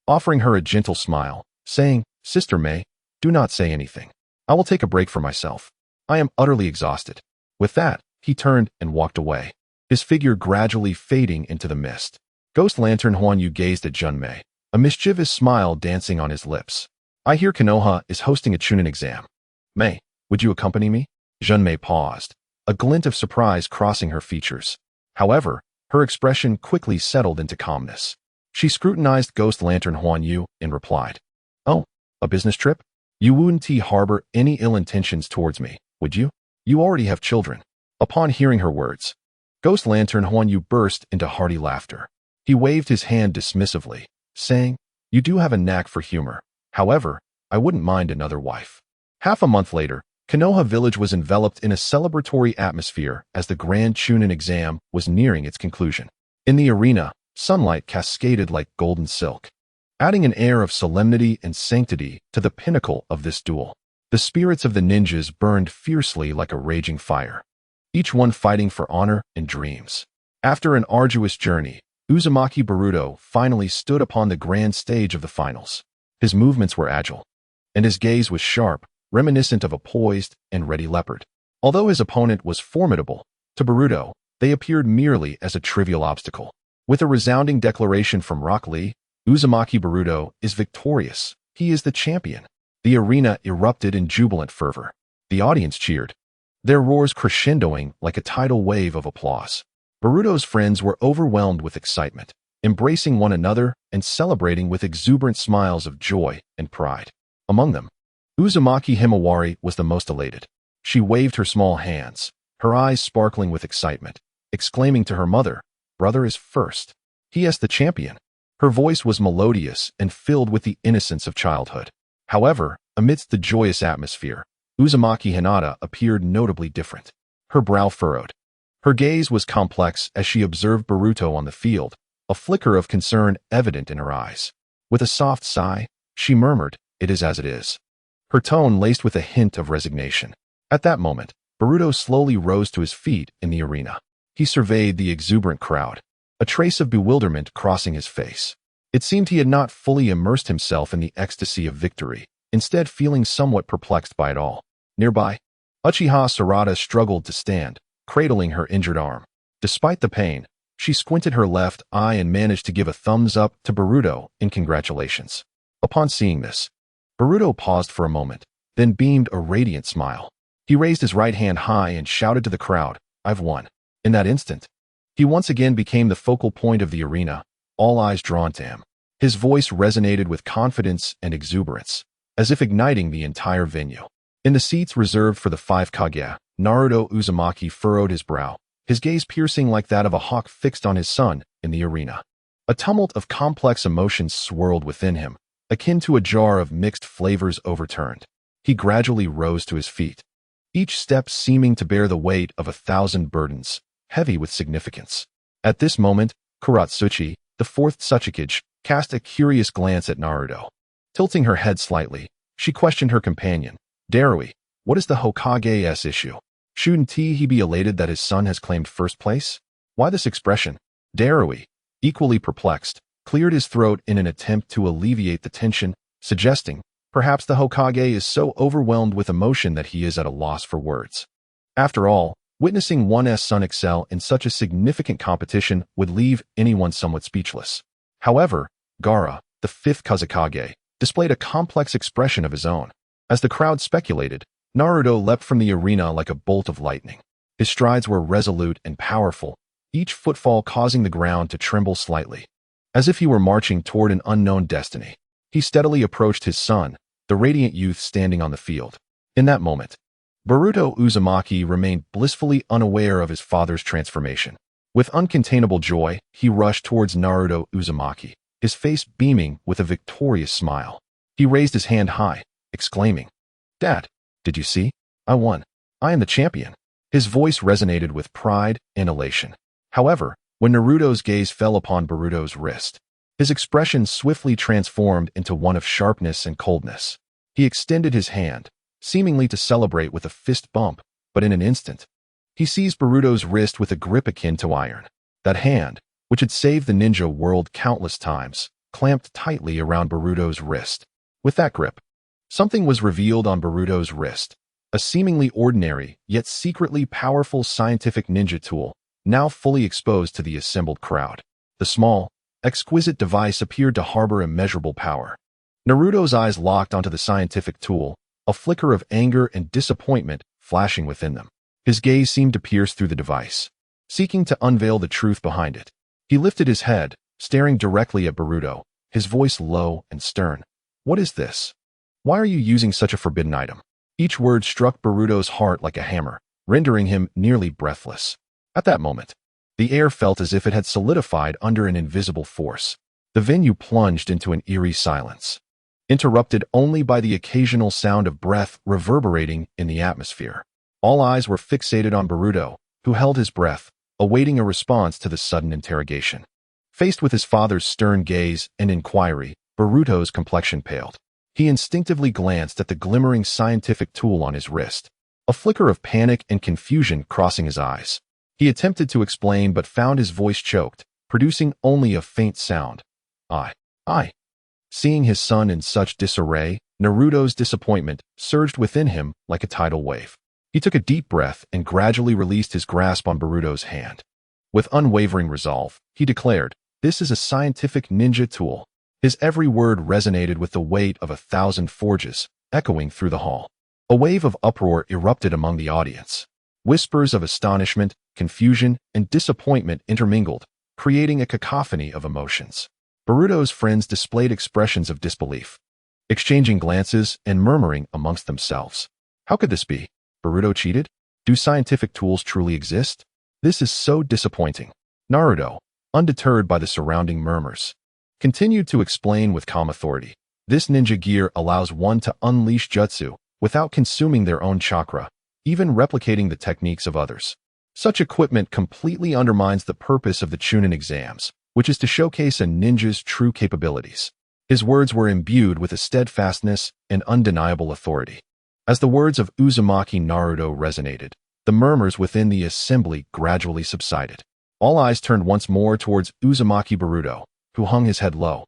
offering her a gentle smile, saying, "Sister Mei, do not say anything. I will take a break for myself. I am utterly exhausted." With that, he turned and walked away, his figure gradually fading into the mist. Ghost Lantern Huanyu gazed at Junmei, a mischievous smile dancing on his lips. "I hear Konoha is hosting a Chunin exam. Mei, would you accompany me?" Junmei paused, a glint of surprise crossing her features. However, her expression quickly settled into calmness. She scrutinized Ghost Lantern Huanyu and replied, "Oh, a business trip? You wouldn't harbor any ill intentions towards me, would you? You already have children." Upon hearing her words, Ghost Lantern Huanyu burst into hearty laughter. He waved his hand dismissively, saying, "You do have a knack for humor. However, I wouldn't mind another wife." Half a month later, Konoha village was enveloped in a celebratory atmosphere as the Grand Chunin exam was nearing its conclusion. In the arena, sunlight cascaded like golden silk, adding an air of solemnity and sanctity to the pinnacle of this duel. The spirits of the ninjas burned fiercely like a raging fire, each one fighting for honor and dreams. After an arduous journey, Uzumaki Boruto finally stood upon the grand stage of the finals. His movements were agile, and his gaze was sharp, reminiscent of a poised and ready leopard. Although his opponent was formidable, to Boruto, they appeared merely as a trivial obstacle. With a resounding declaration from Rock Lee, Uzumaki Boruto is victorious. He is the champion. The arena erupted in jubilant fervor. The audience cheered, their roars crescendoing like a tidal wave of applause. Boruto's friends were overwhelmed with excitement, embracing one another and celebrating with exuberant smiles of joy and pride. Among them, Uzumaki Himawari was the most elated. She waved her small hands, her eyes sparkling with excitement, exclaiming to her mother, "Brother is first. He is the champion." Her voice was melodious and filled with the innocence of childhood. However, amidst the joyous atmosphere, Uzumaki Hinata appeared notably different. Her brow furrowed. Her gaze was complex as she observed Boruto on the field, a flicker of concern evident in her eyes. With a soft sigh, she murmured, "It is as it is," her tone laced with a hint of resignation. At that moment, Boruto slowly rose to his feet in the arena. He surveyed the exuberant crowd, a trace of bewilderment crossing his face. It seemed he had not fully immersed himself in the ecstasy of victory, instead feeling somewhat perplexed by it all. Nearby, Uchiha Sarada struggled to stand, cradling her injured arm. Despite the pain, she squinted her left eye and managed to give a thumbs up to Boruto in congratulations. Upon seeing this, Boruto paused for a moment, then beamed a radiant smile. He raised his right hand high and shouted to the crowd, "I've won." In that instant, he once again became the focal point of the arena, all eyes drawn to him. His voice resonated with confidence and exuberance, as if igniting the entire venue. In the seats reserved for the 5 Kage, Naruto Uzumaki furrowed his brow, his gaze piercing like that of a hawk fixed on his son in the arena. A tumult of complex emotions swirled within him, akin to a jar of mixed flavors overturned. He gradually rose to his feet, each step seeming to bear the weight of 1,000 burdens, heavy with significance. At this moment, Kuratsuchi, the 4th Hokage, cast a curious glance at Naruto. Tilting her head slightly, she questioned her companion, "Darui, what is the Hokage's issue? Shouldn't he be elated that his son has claimed first place? Why this expression?" Darui, equally perplexed, cleared his throat in an attempt to alleviate the tension, suggesting, "Perhaps the Hokage is so overwhelmed with emotion that he is at a loss for words." After all, witnessing one's son excel in such a significant competition would leave anyone somewhat speechless. However, Gaara, the 5th Hokage, displayed a complex expression of his own. As the crowd speculated, Naruto leapt from the arena like a bolt of lightning. His strides were resolute and powerful, each footfall causing the ground to tremble slightly. As if he were marching toward an unknown destiny, he steadily approached his son, the radiant youth standing on the field. In that moment, Boruto Uzumaki remained blissfully unaware of his father's transformation. With uncontainable joy, he rushed towards Naruto Uzumaki, his face beaming with a victorious smile. He raised his hand high, exclaiming, "Dad, did you see? I won. I am the champion." His voice resonated with pride and elation. However, when Naruto's gaze fell upon Boruto's wrist, his expression swiftly transformed into one of sharpness and coldness. He extended his hand, seemingly to celebrate with a fist bump, but in an instant, he seized Boruto's wrist with a grip akin to iron. That hand, which had saved the ninja world countless times, clamped tightly around Boruto's wrist. With that grip, something was revealed on Boruto's wrist, a seemingly ordinary, yet secretly powerful scientific ninja tool, now fully exposed to the assembled crowd. The small, exquisite device appeared to harbor immeasurable power. Naruto's eyes locked onto the scientific tool, a flicker of anger and disappointment flashing within them. His gaze seemed to pierce through the device, seeking to unveil the truth behind it. He lifted his head, staring directly at Boruto, his voice low and stern. "What is this? Why are you using such a forbidden item?" Each word struck Boruto's heart like a hammer, rendering him nearly breathless. At that moment, the air felt as if it had solidified under an invisible force. The venue plunged into an eerie silence, interrupted only by the occasional sound of breath reverberating in the atmosphere. All eyes were fixated on Boruto, who held his breath, awaiting a response to the sudden interrogation. Faced with his father's stern gaze and inquiry, Boruto's complexion paled. He instinctively glanced at the glimmering scientific tool on his wrist, a flicker of panic and confusion crossing his eyes. He attempted to explain but found his voice choked, producing only a faint sound. I. Seeing his son in such disarray, Naruto's disappointment surged within him like a tidal wave. He took a deep breath and gradually released his grasp on Boruto's hand. With unwavering resolve, he declared, "This is a scientific ninja tool." His every word resonated with the weight of 1,000 forges, echoing through the hall. A wave of uproar erupted among the audience. Whispers of astonishment, confusion, and disappointment intermingled, creating a cacophony of emotions. Boruto's friends displayed expressions of disbelief, exchanging glances and murmuring amongst themselves. How could this be? Boruto cheated? Do scientific tools truly exist? This is so disappointing. Naruto, undeterred by the surrounding murmurs, continued to explain with calm authority. This ninja gear allows one to unleash jutsu without consuming their own chakra, even replicating the techniques of others. Such equipment completely undermines the purpose of the Chunin exams, which is to showcase a ninja's true capabilities. His words were imbued with a steadfastness and undeniable authority. As the words of Uzumaki Naruto resonated, the murmurs within the assembly gradually subsided. All eyes turned once more towards Uzumaki Boruto, who hung his head low,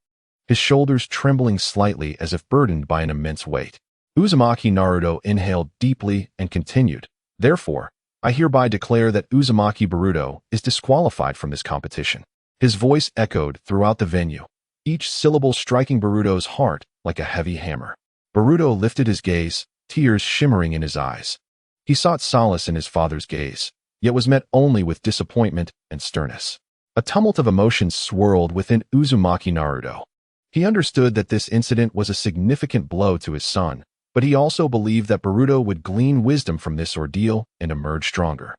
his shoulders trembling slightly as if burdened by an immense weight. Uzumaki Naruto inhaled deeply and continued, "Therefore, I hereby declare that Uzumaki Boruto is disqualified from this competition." His voice echoed throughout the venue, each syllable striking Boruto's heart like a heavy hammer. Boruto lifted his gaze, tears shimmering in his eyes. He sought solace in his father's gaze, yet was met only with disappointment and sternness. A tumult of emotions swirled within Uzumaki Naruto. He understood that this incident was a significant blow to his son, but he also believed that Boruto would glean wisdom from this ordeal and emerge stronger.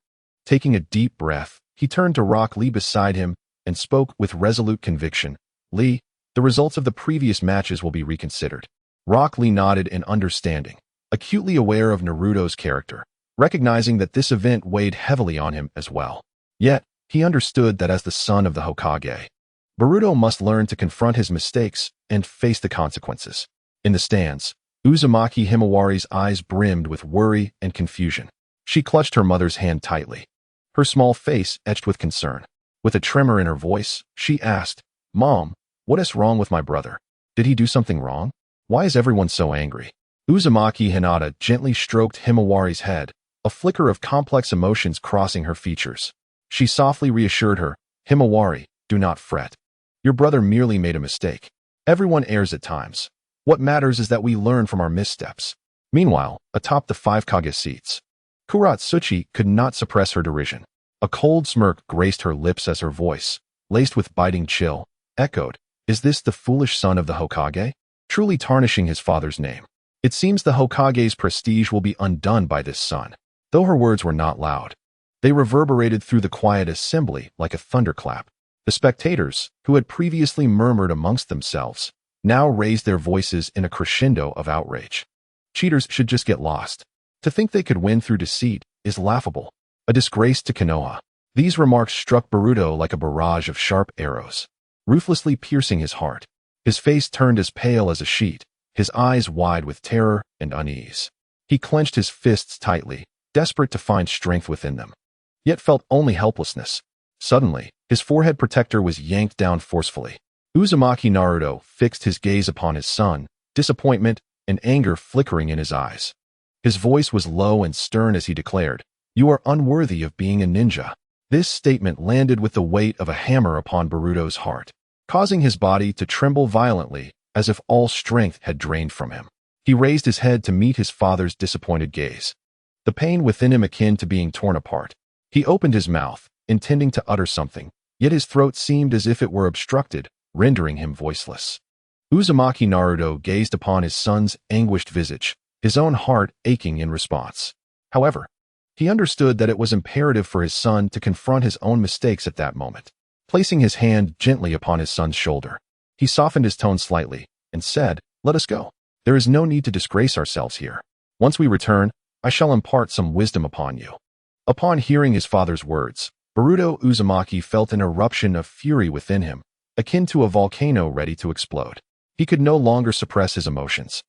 Taking a deep breath, he turned to Rock Lee beside him and spoke with resolute conviction. "Lee, the results of the previous matches will be reconsidered." Rock Lee nodded in understanding, acutely aware of Naruto's character, recognizing that this event weighed heavily on him as well. Yet, he understood that as the son of the Hokage, Boruto must learn to confront his mistakes and face the consequences. In the stands, Uzumaki Himawari's eyes brimmed with worry and confusion. She clutched her mother's hand tightly, her small face etched with concern. With a tremor in her voice, she asked, "Mom, what is wrong with my brother? Did he do something wrong? Why is everyone so angry?" Uzumaki Hinata gently stroked Himawari's head, a flicker of complex emotions crossing her features. She softly reassured her, "Himawari, do not fret. Your brother merely made a mistake. Everyone errs at times. What matters is that we learn from our missteps." Meanwhile, atop the 5 Kage seats, Kuratsuchi could not suppress her derision. A cold smirk graced her lips as her voice, laced with biting chill, echoed, "Is this the foolish son of the Hokage? Truly tarnishing his father's name. It seems the Hokage's prestige will be undone by this son." Though her words were not loud, they reverberated through the quiet assembly like a thunderclap. The spectators, who had previously murmured amongst themselves, now raised their voices in a crescendo of outrage. Cheaters should just get lost. To think they could win through deceit is laughable. A disgrace to Konoha. These remarks struck Boruto like a barrage of sharp arrows, ruthlessly piercing his heart. His face turned as pale as a sheet, his eyes wide with terror and unease. He clenched his fists tightly, desperate to find strength within them, yet felt only helplessness. Suddenly, his forehead protector was yanked down forcefully. Uzumaki Naruto fixed his gaze upon his son, disappointment and anger flickering in his eyes. His voice was low and stern as he declared, "You are unworthy of being a ninja." This statement landed with the weight of a hammer upon Boruto's heart, causing his body to tremble violently as if all strength had drained from him. He raised his head to meet his father's disappointed gaze, the pain within him akin to being torn apart. He opened his mouth, intending to utter something, yet his throat seemed as if it were obstructed, rendering him voiceless. Uzumaki Naruto gazed upon his son's anguished visage, his own heart aching in response. However, he understood that it was imperative for his son to confront his own mistakes at that moment. Placing his hand gently upon his son's shoulder, he softened his tone slightly and said, "Let us go. There is no need to disgrace ourselves here. Once we return, I shall impart some wisdom upon you." Upon hearing his father's words, Boruto Uzumaki felt an eruption of fury within him, akin to a volcano ready to explode. He could no longer suppress his emotions.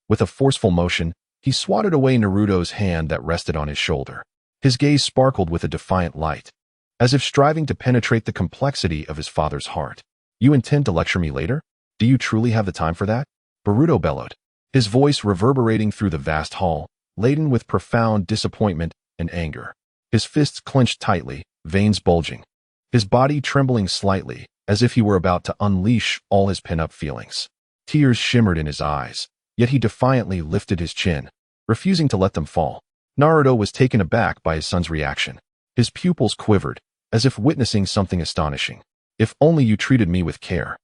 With a forceful motion, he swatted away Naruto's hand that rested on his shoulder. His gaze sparkled with a defiant light, as if striving to penetrate the complexity of his father's heart. "You intend to lecture me later? Do you truly have the time for that?" Boruto bellowed, his voice reverberating through the vast hall, laden with profound disappointment and anger. His fists clenched tightly, veins bulging, his body trembling slightly, as if he were about to unleash all his pent-up feelings. Tears shimmered in his eyes, yet he defiantly lifted his chin, refusing to let them fall. Naruto was taken aback by his son's reaction. His pupils quivered, as if witnessing something astonishing. If only you treated me with care.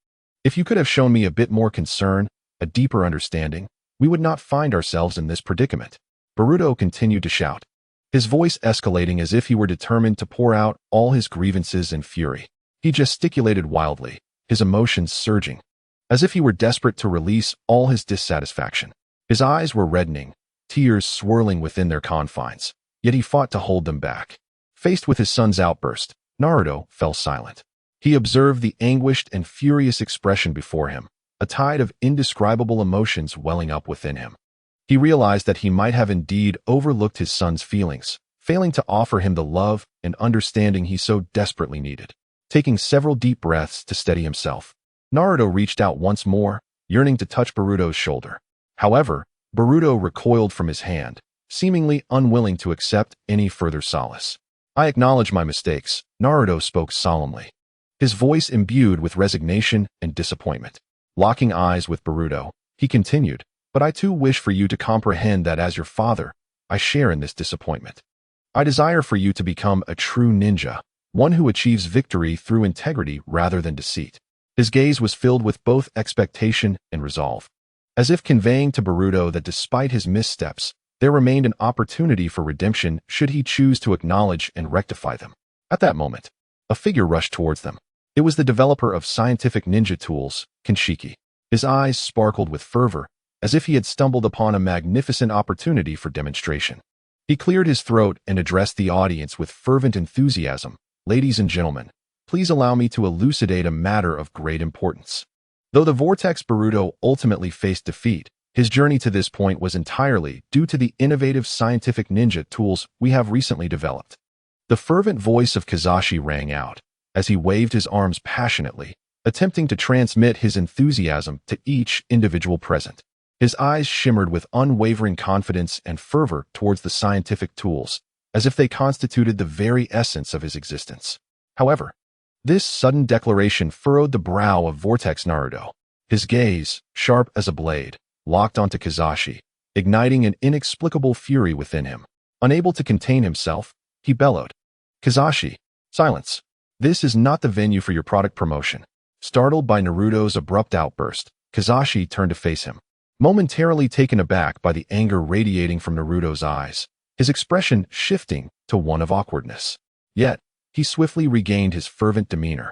If you could have shown me a bit more concern, a deeper understanding, we would not find ourselves in this predicament. Boruto continued to shout, his voice escalating as if he were determined to pour out all his grievances and fury. He gesticulated wildly, his emotions surging, as if he were desperate to release all his dissatisfaction. His eyes were reddening, tears swirling within their confines, yet he fought to hold them back. Faced with his son's outburst, Naruto fell silent. He observed the anguished and furious expression before him, a tide of indescribable emotions welling up within him. He realized that he might have indeed overlooked his son's feelings, failing to offer him the love and understanding he so desperately needed. Taking several deep breaths to steady himself, Naruto reached out once more, yearning to touch Boruto's shoulder. However, Boruto recoiled from his hand, seemingly unwilling to accept any further solace. I acknowledge my mistakes, Naruto spoke solemnly, his voice imbued with resignation and disappointment. Locking eyes with Boruto, he continued, but I too wish for you to comprehend that as your father, I share in this disappointment. I desire for you to become a true ninja, one who achieves victory through integrity rather than deceit. His gaze was filled with both expectation and resolve, as if conveying to Boruto that despite his missteps, there remained an opportunity for redemption should he choose to acknowledge and rectify them. At that moment, a figure rushed towards them. It was the developer of scientific ninja tools, Kinshiki. His eyes sparkled with fervor, as if he had stumbled upon a magnificent opportunity for demonstration. He cleared his throat and addressed the audience with fervent enthusiasm. Ladies and gentlemen, please allow me to elucidate a matter of great importance. Though the Vortex Boruto ultimately faced defeat, his journey to this point was entirely due to the innovative scientific ninja tools we have recently developed. The fervent voice of Kizashi rang out, as he waved his arms passionately, attempting to transmit his enthusiasm to each individual present. His eyes shimmered with unwavering confidence and fervor towards the scientific tools, as if they constituted the very essence of his existence. However, this sudden declaration furrowed the brow of Vortex Naruto. His gaze, sharp as a blade, locked onto Kizashi, igniting an inexplicable fury within him. Unable to contain himself, he bellowed, Kizashi, silence. This is not the venue for your product promotion. Startled by Naruto's abrupt outburst, Kizashi turned to face him. Momentarily taken aback by the anger radiating from Naruto's eyes, his expression shifting to one of awkwardness. Yet, he swiftly regained his fervent demeanor.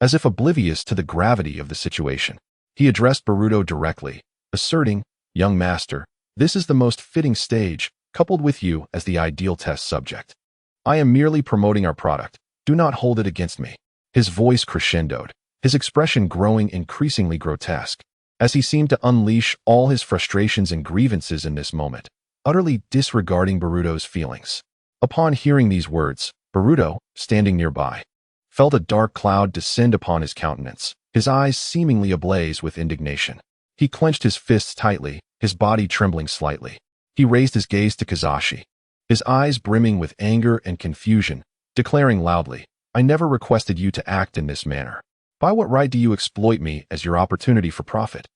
As if oblivious to the gravity of the situation, he addressed Boruto directly, asserting, young master, this is the most fitting stage, coupled with you as the ideal test subject. I am merely promoting our product. Do not hold it against me. His voice crescendoed, his expression growing increasingly grotesque, as he seemed to unleash all his frustrations and grievances in this moment, utterly disregarding Boruto's feelings. Upon hearing these words, Boruto, standing nearby, felt a dark cloud descend upon his countenance, his eyes seemingly ablaze with indignation. He clenched his fists tightly, his body trembling slightly. He raised his gaze to Kizashi, his eyes brimming with anger and confusion, declaring loudly, I never requested you to act in this manner. By what right do you exploit me as your opportunity for profit?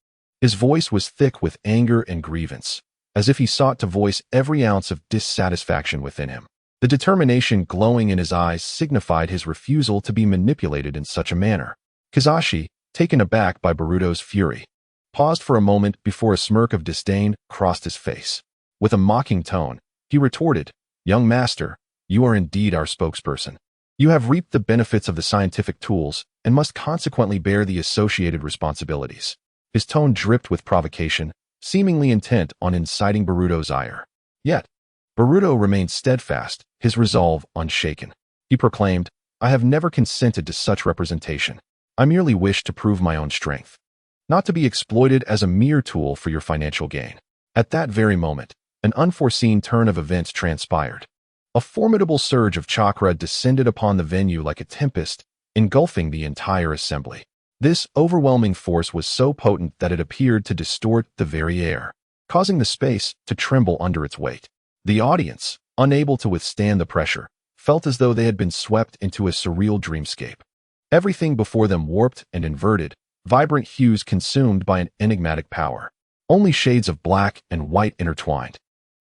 His voice was thick with anger and grievance, as if he sought to voice every ounce of dissatisfaction within him. The determination glowing in his eyes signified his refusal to be manipulated in such a manner. Kizashi, taken aback by Boruto's fury, paused for a moment before a smirk of disdain crossed his face. With a mocking tone, he retorted, young master, you are indeed our spokesperson. You have reaped the benefits of the scientific tools and must consequently bear the associated responsibilities. His tone dripped with provocation, seemingly intent on inciting Boruto's ire. Yet, Boruto remained steadfast, his resolve unshaken. He proclaimed, I have never consented to such representation. I merely wish to prove my own strength, not to be exploited as a mere tool for your financial gain. At that very moment, an unforeseen turn of events transpired. A formidable surge of chakra descended upon the venue like a tempest, engulfing the entire assembly. This overwhelming force was so potent that it appeared to distort the very air, causing the space to tremble under its weight. The audience, unable to withstand the pressure, felt as though they had been swept into a surreal dreamscape. Everything before them warped and inverted, vibrant hues consumed by an enigmatic power. only shades of black and white intertwined,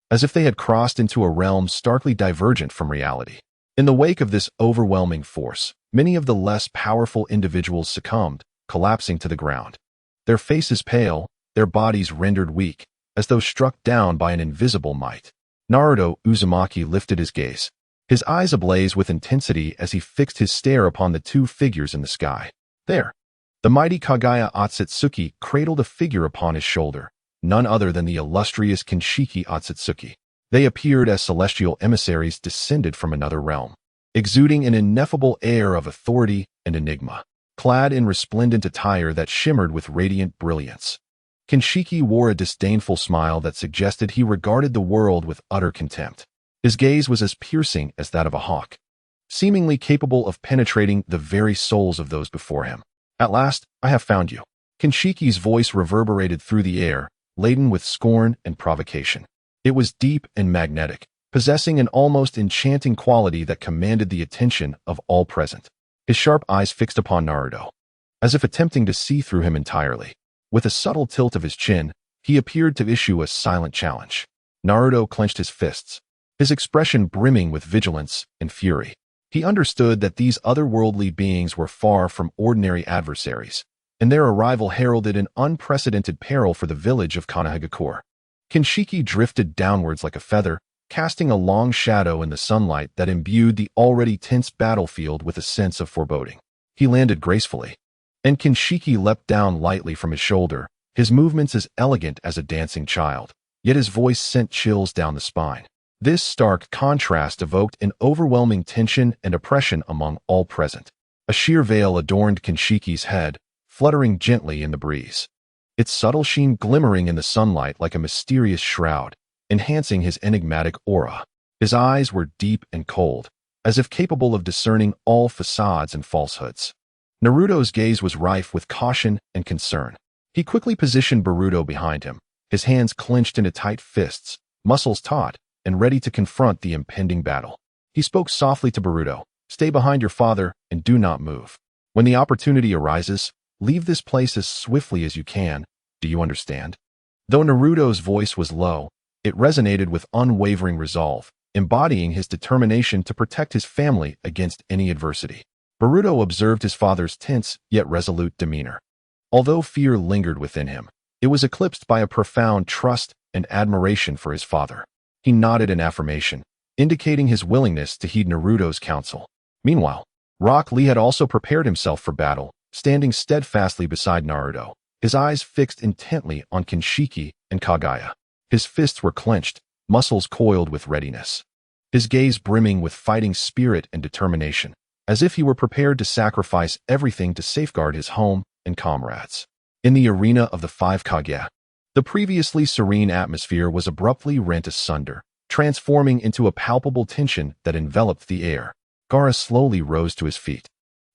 as if they had crossed into a realm starkly divergent from reality. In the wake of this overwhelming force, many of the less powerful individuals succumbed, collapsing to the ground. Their faces pale, their bodies rendered weak, as though struck down by an invisible might. Naruto Uzumaki lifted his gaze, his eyes ablaze with intensity as he fixed his stare upon the two figures in the sky. There, the mighty Kagaya Otsutsuki cradled a figure upon his shoulder, none other than the illustrious Kinshiki Otsutsuki. They appeared as celestial emissaries descended from another realm, exuding an ineffable air of authority and enigma, clad in resplendent attire that shimmered with radiant brilliance. Kinshiki wore a disdainful smile that suggested he regarded the world with utter contempt. His gaze was as piercing as that of a hawk, seemingly capable of penetrating the very souls of those before him. At last, I have found you. Kinshiki's voice reverberated through the air, laden with scorn and provocation. It was deep and magnetic, possessing an almost enchanting quality that commanded the attention of all present. His sharp eyes fixed upon Naruto, as if attempting to see through him entirely. With a subtle tilt of his chin, he appeared to issue a silent challenge. Naruto clenched his fists, his expression brimming with vigilance and fury. He understood that these otherworldly beings were far from ordinary adversaries, and their arrival heralded an unprecedented peril for the village of Konoha. Kinshiki drifted downwards like a feather, casting a long shadow in the sunlight that imbued the already tense battlefield with a sense of foreboding. He landed gracefully, and Kinshiki leapt down lightly from his shoulder, his movements as elegant as a dancing child, yet his voice sent chills down the spine. This stark contrast evoked an overwhelming tension and oppression among all present. A sheer veil adorned Kinshiki's head, fluttering gently in the breeze, its subtle sheen glimmering in the sunlight like a mysterious shroud, enhancing his enigmatic aura. His eyes were deep and cold, as if capable of discerning all facades and falsehoods. Naruto's gaze was rife with caution and concern. He quickly positioned Boruto behind him, his hands clenched into tight fists, muscles taut, and ready to confront the impending battle. He spoke softly to Boruto, "Stay behind your father and do not move. When the opportunity arises, leave this place as swiftly as you can. Do you understand?" Though Naruto's voice was low, it resonated with unwavering resolve, embodying his determination to protect his family against any adversity. Boruto observed his father's tense yet resolute demeanor. Although fear lingered within him, it was eclipsed by a profound trust and admiration for his father. He nodded in affirmation, indicating his willingness to heed Naruto's counsel. Meanwhile, Rock Lee had also prepared himself for battle, standing steadfastly beside Naruto, his eyes fixed intently on Kinshiki and Kagaya. His fists were clenched, muscles coiled with readiness, his gaze brimming with fighting spirit and determination, as if he were prepared to sacrifice everything to safeguard his home and comrades. In the arena of the five Kage, the previously serene atmosphere was abruptly rent asunder, transforming into a palpable tension that enveloped the air. Gaara slowly rose to his feet.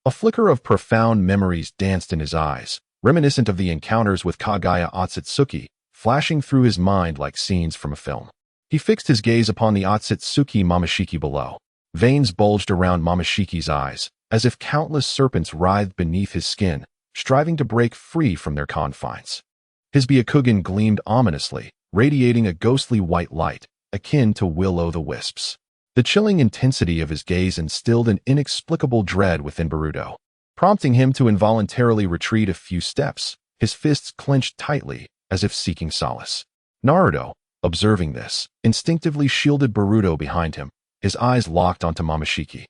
A flicker of profound memories danced in his eyes, reminiscent of the encounters with Kagaya Otsutsuki, flashing through his mind like scenes from a film. He fixed his gaze upon the Otsutsuki Momoshiki below. Veins bulged around Momoshiki's eyes, as if countless serpents writhed beneath his skin, striving to break free from their confines. His Byakugan gleamed ominously, radiating a ghostly white light, akin to will-o'-the-wisps. The chilling intensity of his gaze instilled an inexplicable dread within Boruto, prompting him to involuntarily retreat a few steps, his fists clenched tightly, as if seeking solace. Naruto, observing this, instinctively shielded Boruto behind him, his eyes locked onto Momoshiki,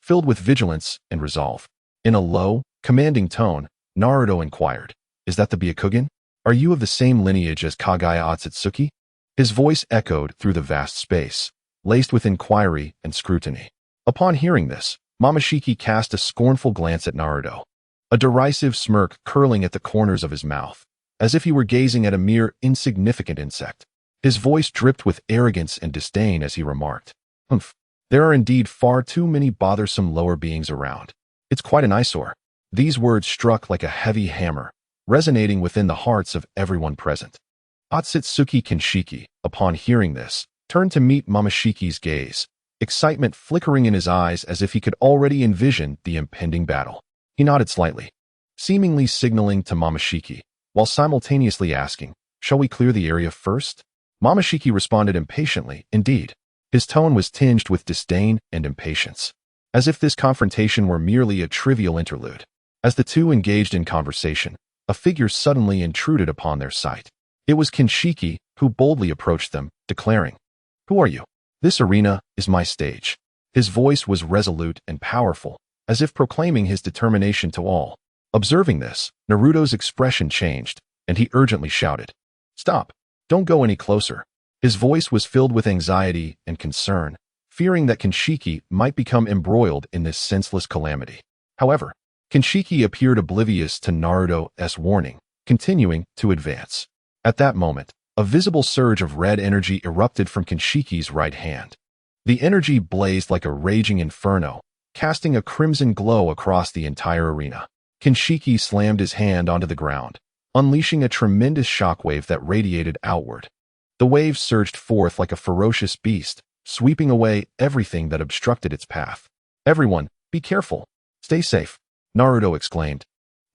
filled with vigilance and resolve. In a low, commanding tone, Naruto inquired, "Is that the Byakugan? Are you of the same lineage as Kagaya Otsutsuki?" His voice echoed through the vast space, laced with inquiry and scrutiny. Upon hearing this, Momoshiki cast a scornful glance at Naruto, a derisive smirk curling at the corners of his mouth, as if he were gazing at a mere insignificant insect. His voice dripped with arrogance and disdain as he remarked, "Humph, there are indeed far too many bothersome lower beings around. It's quite an eyesore." These words struck like a heavy hammer, resonating within the hearts of everyone present. Otsutsuki Kinshiki, upon hearing this, turned to meet Momoshiki's gaze, excitement flickering in his eyes as if he could already envision the impending battle. He nodded slightly, seemingly signaling to Momoshiki, while simultaneously asking, Shall we clear the area first? Momoshiki responded impatiently, indeed. His tone was tinged with disdain and impatience, as if this confrontation were merely a trivial interlude. As the two engaged in conversation, a figure suddenly intruded upon their sight. It was Kinshiki, who boldly approached them, declaring, "Who are you? This arena is my stage." His voice was resolute and powerful, as if proclaiming his determination to all. Observing this, Naruto's expression changed, and he urgently shouted, "Stop! Don't go any closer." His voice was filled with anxiety and concern, fearing that Kinshiki might become embroiled in this senseless calamity. However, Kinshiki appeared oblivious to Naruto's warning, continuing to advance. At that moment, a visible surge of red energy erupted from Kinshiki's right hand. The energy blazed like a raging inferno, casting a crimson glow across the entire arena. Kinshiki slammed his hand onto the ground, unleashing a tremendous shockwave that radiated outward. The wave surged forth like a ferocious beast, sweeping away everything that obstructed its path. "Everyone, be careful. Stay safe," Naruto exclaimed,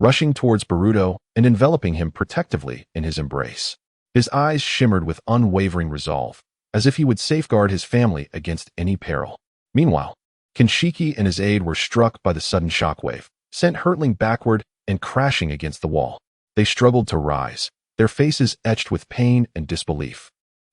rushing towards Boruto and enveloping him protectively in his embrace. His eyes shimmered with unwavering resolve, as if he would safeguard his family against any peril. Meanwhile, Kinshiki and his aide were struck by the sudden shockwave, sent hurtling backward and crashing against the wall. They struggled to rise, their faces etched with pain and disbelief.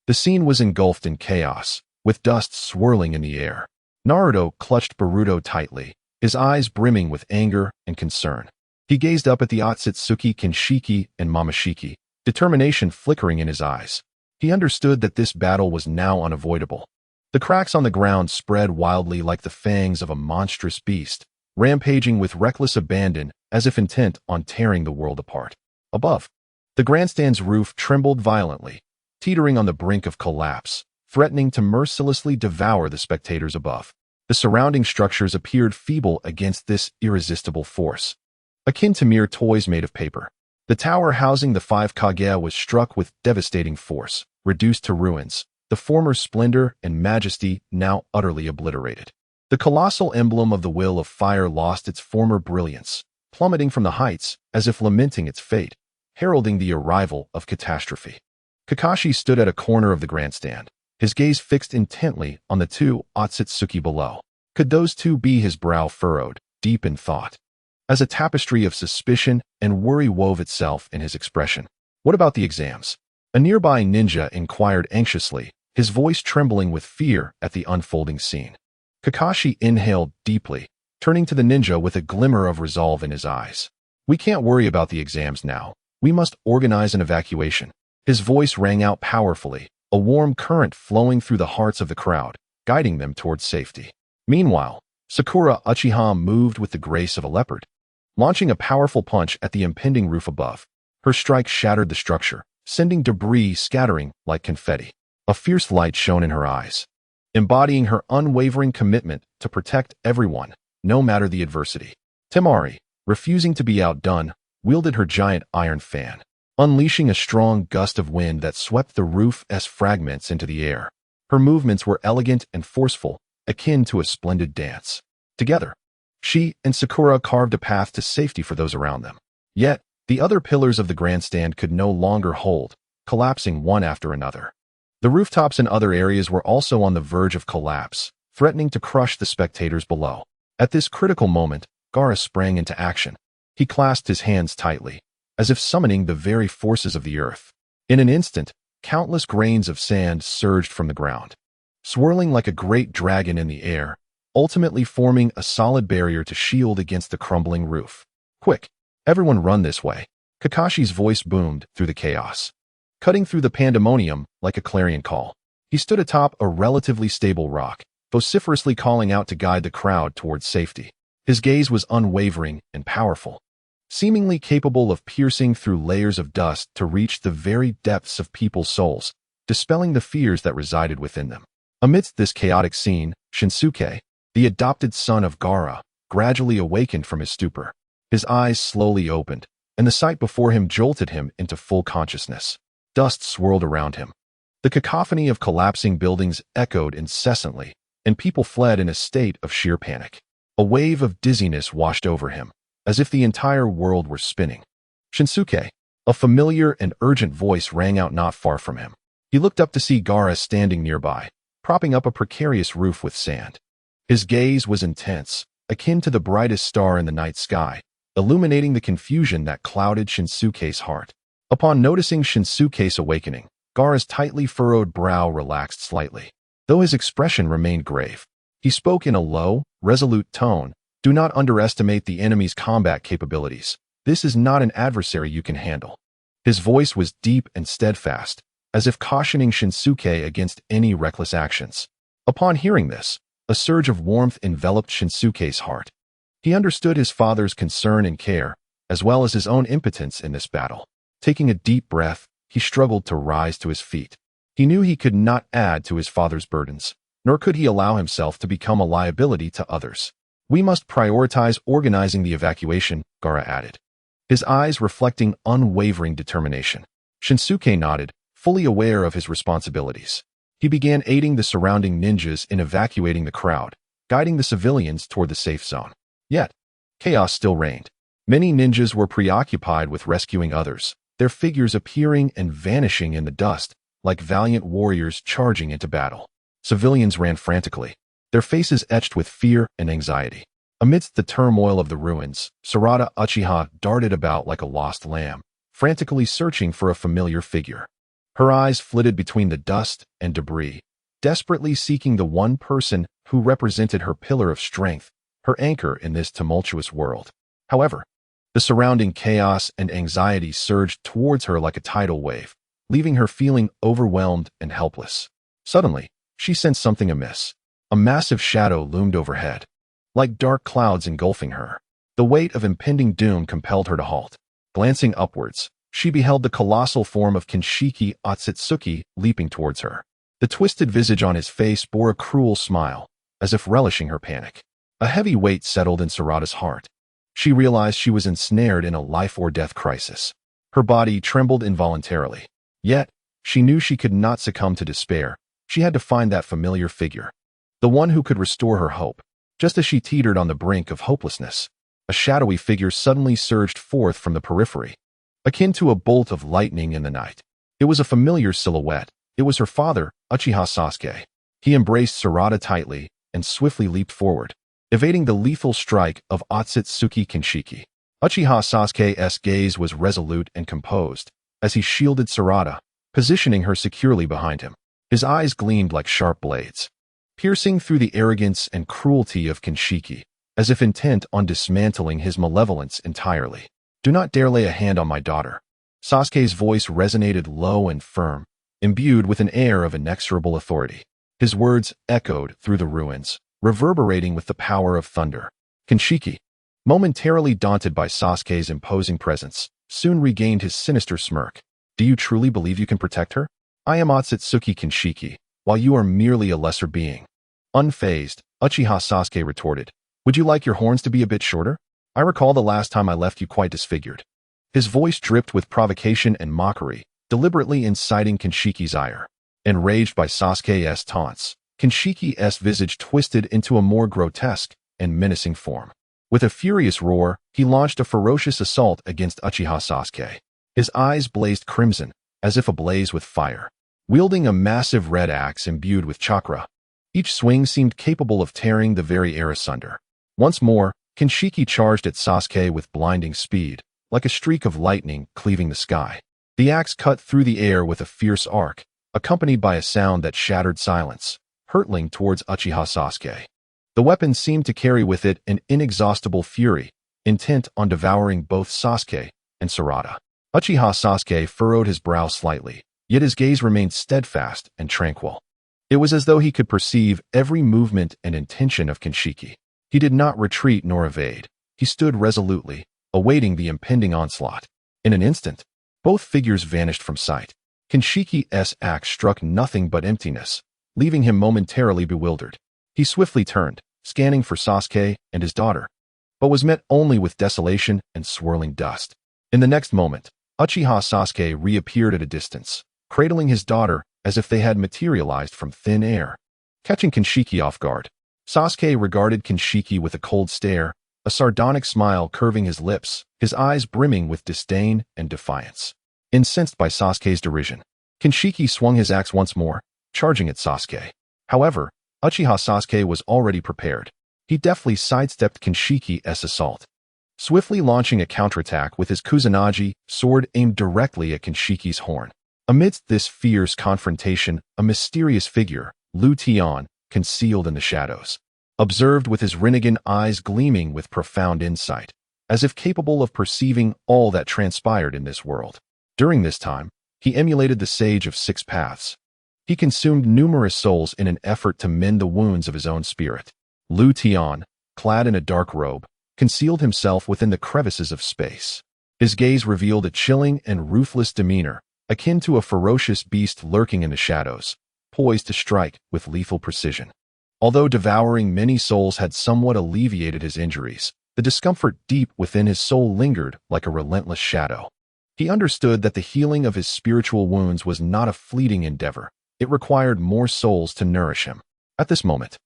The scene was engulfed in chaos, with dust swirling in the air. Naruto clutched Boruto tightly, his eyes brimming with anger and concern. He gazed up at the Otsutsuki, Kinshiki, and Momoshiki, determination flickering in his eyes. He understood that this battle was now unavoidable. The cracks on the ground spread wildly like the fangs of a monstrous beast, rampaging with reckless abandon as if intent on tearing the world apart. Above, the grandstand's roof trembled violently, teetering on the brink of collapse, threatening to mercilessly devour the spectators above. The surrounding structures appeared feeble against this irresistible force, akin to mere toys made of paper. The tower housing the 5 Kage was struck with devastating force, reduced to ruins, the former splendor and majesty now utterly obliterated. The colossal emblem of the Will of Fire lost its former brilliance, plummeting from the heights as if lamenting its fate, heralding the arrival of catastrophe. Kakashi stood at a corner of the grandstand, his gaze fixed intently on the two Otsutsuki below. Could those two be? His brow furrowed, deep in thought, as a tapestry of suspicion and worry wove itself in his expression. What about the exams? A nearby ninja inquired anxiously, his voice trembling with fear at the unfolding scene. Kakashi inhaled deeply, turning to the ninja with a glimmer of resolve in his eyes. "We can't worry about the exams now. We must organize an evacuation." His voice rang out powerfully, a warm current flowing through the hearts of the crowd, guiding them towards safety. Meanwhile, Sakura Uchiha moved with the grace of a leopard, launching a powerful punch at the impending roof above. Her strike shattered the structure, sending debris scattering like confetti. A fierce light shone in her eyes, embodying her unwavering commitment to protect everyone, no matter the adversity. Temari, refusing to be outdone, wielded her giant iron fan, unleashing a strong gust of wind that swept the roof's fragments into the air. Her movements were elegant and forceful, akin to a splendid dance. Together, she and Sakura carved a path to safety for those around them. Yet, the other pillars of the grandstand could no longer hold, collapsing one after another. The rooftops and other areas were also on the verge of collapse, threatening to crush the spectators below. At this critical moment, Gaara sprang into action. He clasped his hands tightly, as if summoning the very forces of the earth. In an instant, countless grains of sand surged from the ground, swirling like a great dragon in the air, ultimately forming a solid barrier to shield against the crumbling roof. "Quick! Everyone run this way!" Kakashi's voice boomed through the chaos, cutting through the pandemonium like a clarion call. He stood atop a relatively stable rock, vociferously calling out to guide the crowd towards safety. His gaze was unwavering and powerful, seemingly capable of piercing through layers of dust to reach the very depths of people's souls, dispelling the fears that resided within them. Amidst this chaotic scene, Shinsuke, the adopted son of Gaara, gradually awakened from his stupor. His eyes slowly opened, and the sight before him jolted him into full consciousness. Dust swirled around him. The cacophony of collapsing buildings echoed incessantly, and people fled in a state of sheer panic. A wave of dizziness washed over him, as if the entire world were spinning. "Shinsuke, A familiar and urgent voice rang out not far from him. He looked up to see Gaara standing nearby, propping up a precarious roof with sand. His gaze was intense, akin to the brightest star in the night sky, illuminating the confusion that clouded Shinsuke's heart. Upon noticing Shinsuke's awakening, Gaara's tightly furrowed brow relaxed slightly, though his expression remained grave. He spoke in a low, resolute tone. Do not underestimate the enemy's combat capabilities. This is not an adversary you can handle. His voice was deep and steadfast, as if cautioning Shinsuke against any reckless actions. Upon hearing this, a surge of warmth enveloped Shinsuke's heart. He understood his father's concern and care, as well as his own impotence in this battle. Taking a deep breath, he struggled to rise to his feet. He knew he could not add to his father's burdens, nor could he allow himself to become a liability to others. We must prioritize organizing the evacuation, Gaara added, his eyes reflecting unwavering determination. Shinsuke nodded, fully aware of his responsibilities. He began aiding the surrounding ninjas in evacuating the crowd, guiding the civilians toward the safe zone. Yet, chaos still reigned. Many ninjas were preoccupied with rescuing others, their figures appearing and vanishing in the dust, like valiant warriors charging into battle. Civilians ran frantically, their faces etched with fear and anxiety. Amidst the turmoil of the ruins, Sarada Uchiha darted about like a lost lamb, frantically searching for a familiar figure. Her eyes flitted between the dust and debris, desperately seeking the one person who represented her pillar of strength, her anchor in this tumultuous world. However, the surrounding chaos and anxiety surged towards her like a tidal wave, leaving her feeling overwhelmed and helpless. Suddenly, she sensed something amiss. A massive shadow loomed overhead, like dark clouds engulfing her. The weight of impending doom compelled her to halt. Glancing upwards, she beheld the colossal form of Kinshiki Otsutsuki leaping towards her. The twisted visage on his face bore a cruel smile, as if relishing her panic. A heavy weight settled in Sarada's heart. She realized she was ensnared in a life-or-death crisis. Her body trembled involuntarily. Yet, she knew she could not succumb to despair. She had to find that familiar figure, the one who could restore her hope. Just as she teetered on the brink of hopelessness, a shadowy figure suddenly surged forth from the periphery, akin to a bolt of lightning in the night. It was a familiar silhouette. It was her father, Uchiha Sasuke. He embraced Sarada tightly and swiftly leaped forward, evading the lethal strike of Otsutsuki Kinshiki. Uchiha Sasuke's gaze was resolute and composed as he shielded Sarada, positioning her securely behind him. His eyes gleamed like sharp blades, piercing through the arrogance and cruelty of Kinshiki, as if intent on dismantling his malevolence entirely. Do not dare lay a hand on my daughter. Sasuke's voice resonated low and firm, imbued with an air of inexorable authority. His words echoed through the ruins, reverberating with the power of thunder. Kinshiki, momentarily daunted by Sasuke's imposing presence, soon regained his sinister smirk. Do you truly believe you can protect her? I am Otsutsuki Kinshiki, while you are merely a lesser being. Unfazed, Uchiha Sasuke retorted. Would you like your horns to be a bit shorter? I recall the last time I left you quite disfigured. His voice dripped with provocation and mockery, deliberately inciting Kinshiki's ire. Enraged by Sasuke's taunts, Kinshiki's visage twisted into a more grotesque and menacing form. With a furious roar, he launched a ferocious assault against Uchiha Sasuke. His eyes blazed crimson, as if ablaze with fire. Wielding a massive red axe imbued with chakra, each swing seemed capable of tearing the very air asunder. Once more, Kinshiki charged at Sasuke with blinding speed, like a streak of lightning cleaving the sky. The axe cut through the air with a fierce arc, accompanied by a sound that shattered silence, hurtling towards Uchiha Sasuke. The weapon seemed to carry with it an inexhaustible fury, intent on devouring both Sasuke and Sarada. Uchiha Sasuke furrowed his brow slightly, yet his gaze remained steadfast and tranquil. It was as though he could perceive every movement and intention of Kinshiki. He did not retreat nor evade. He stood resolutely, awaiting the impending onslaught. In an instant, both figures vanished from sight. Kinshiki's axe struck nothing but emptiness, leaving him momentarily bewildered. He swiftly turned, scanning for Sasuke and his daughter, but was met only with desolation and swirling dust. In the next moment, Uchiha Sasuke reappeared at a distance, cradling his daughter as if they had materialized from thin air. Catching Kinshiki off guard, Sasuke regarded Kinshiki with a cold stare, a sardonic smile curving his lips, his eyes brimming with disdain and defiance. Incensed by Sasuke's derision, Kinshiki swung his axe once more, charging at Sasuke. However, Uchiha Sasuke was already prepared. He deftly sidestepped Kinshiki's assault, swiftly launching a counterattack with his Kusanagi sword aimed directly at Kinshiki's horn. Amidst this fierce confrontation, a mysterious figure, Tian, concealed in the shadows, observed with his Rinnegan eyes gleaming with profound insight, as if capable of perceiving all that transpired in this world. During this time, he emulated the Sage of Six Paths. He consumed numerous souls in an effort to mend the wounds of his own spirit. Tian, clad in a dark robe, concealed himself within the crevices of space. His gaze revealed a chilling and ruthless demeanor, akin to a ferocious beast lurking in the shadows, poised to strike with lethal precision. Although devouring many souls had somewhat alleviated his injuries, the discomfort deep within his soul lingered like a relentless shadow. He understood that the healing of his spiritual wounds was not a fleeting endeavor. It required more souls to nourish him. At this moment,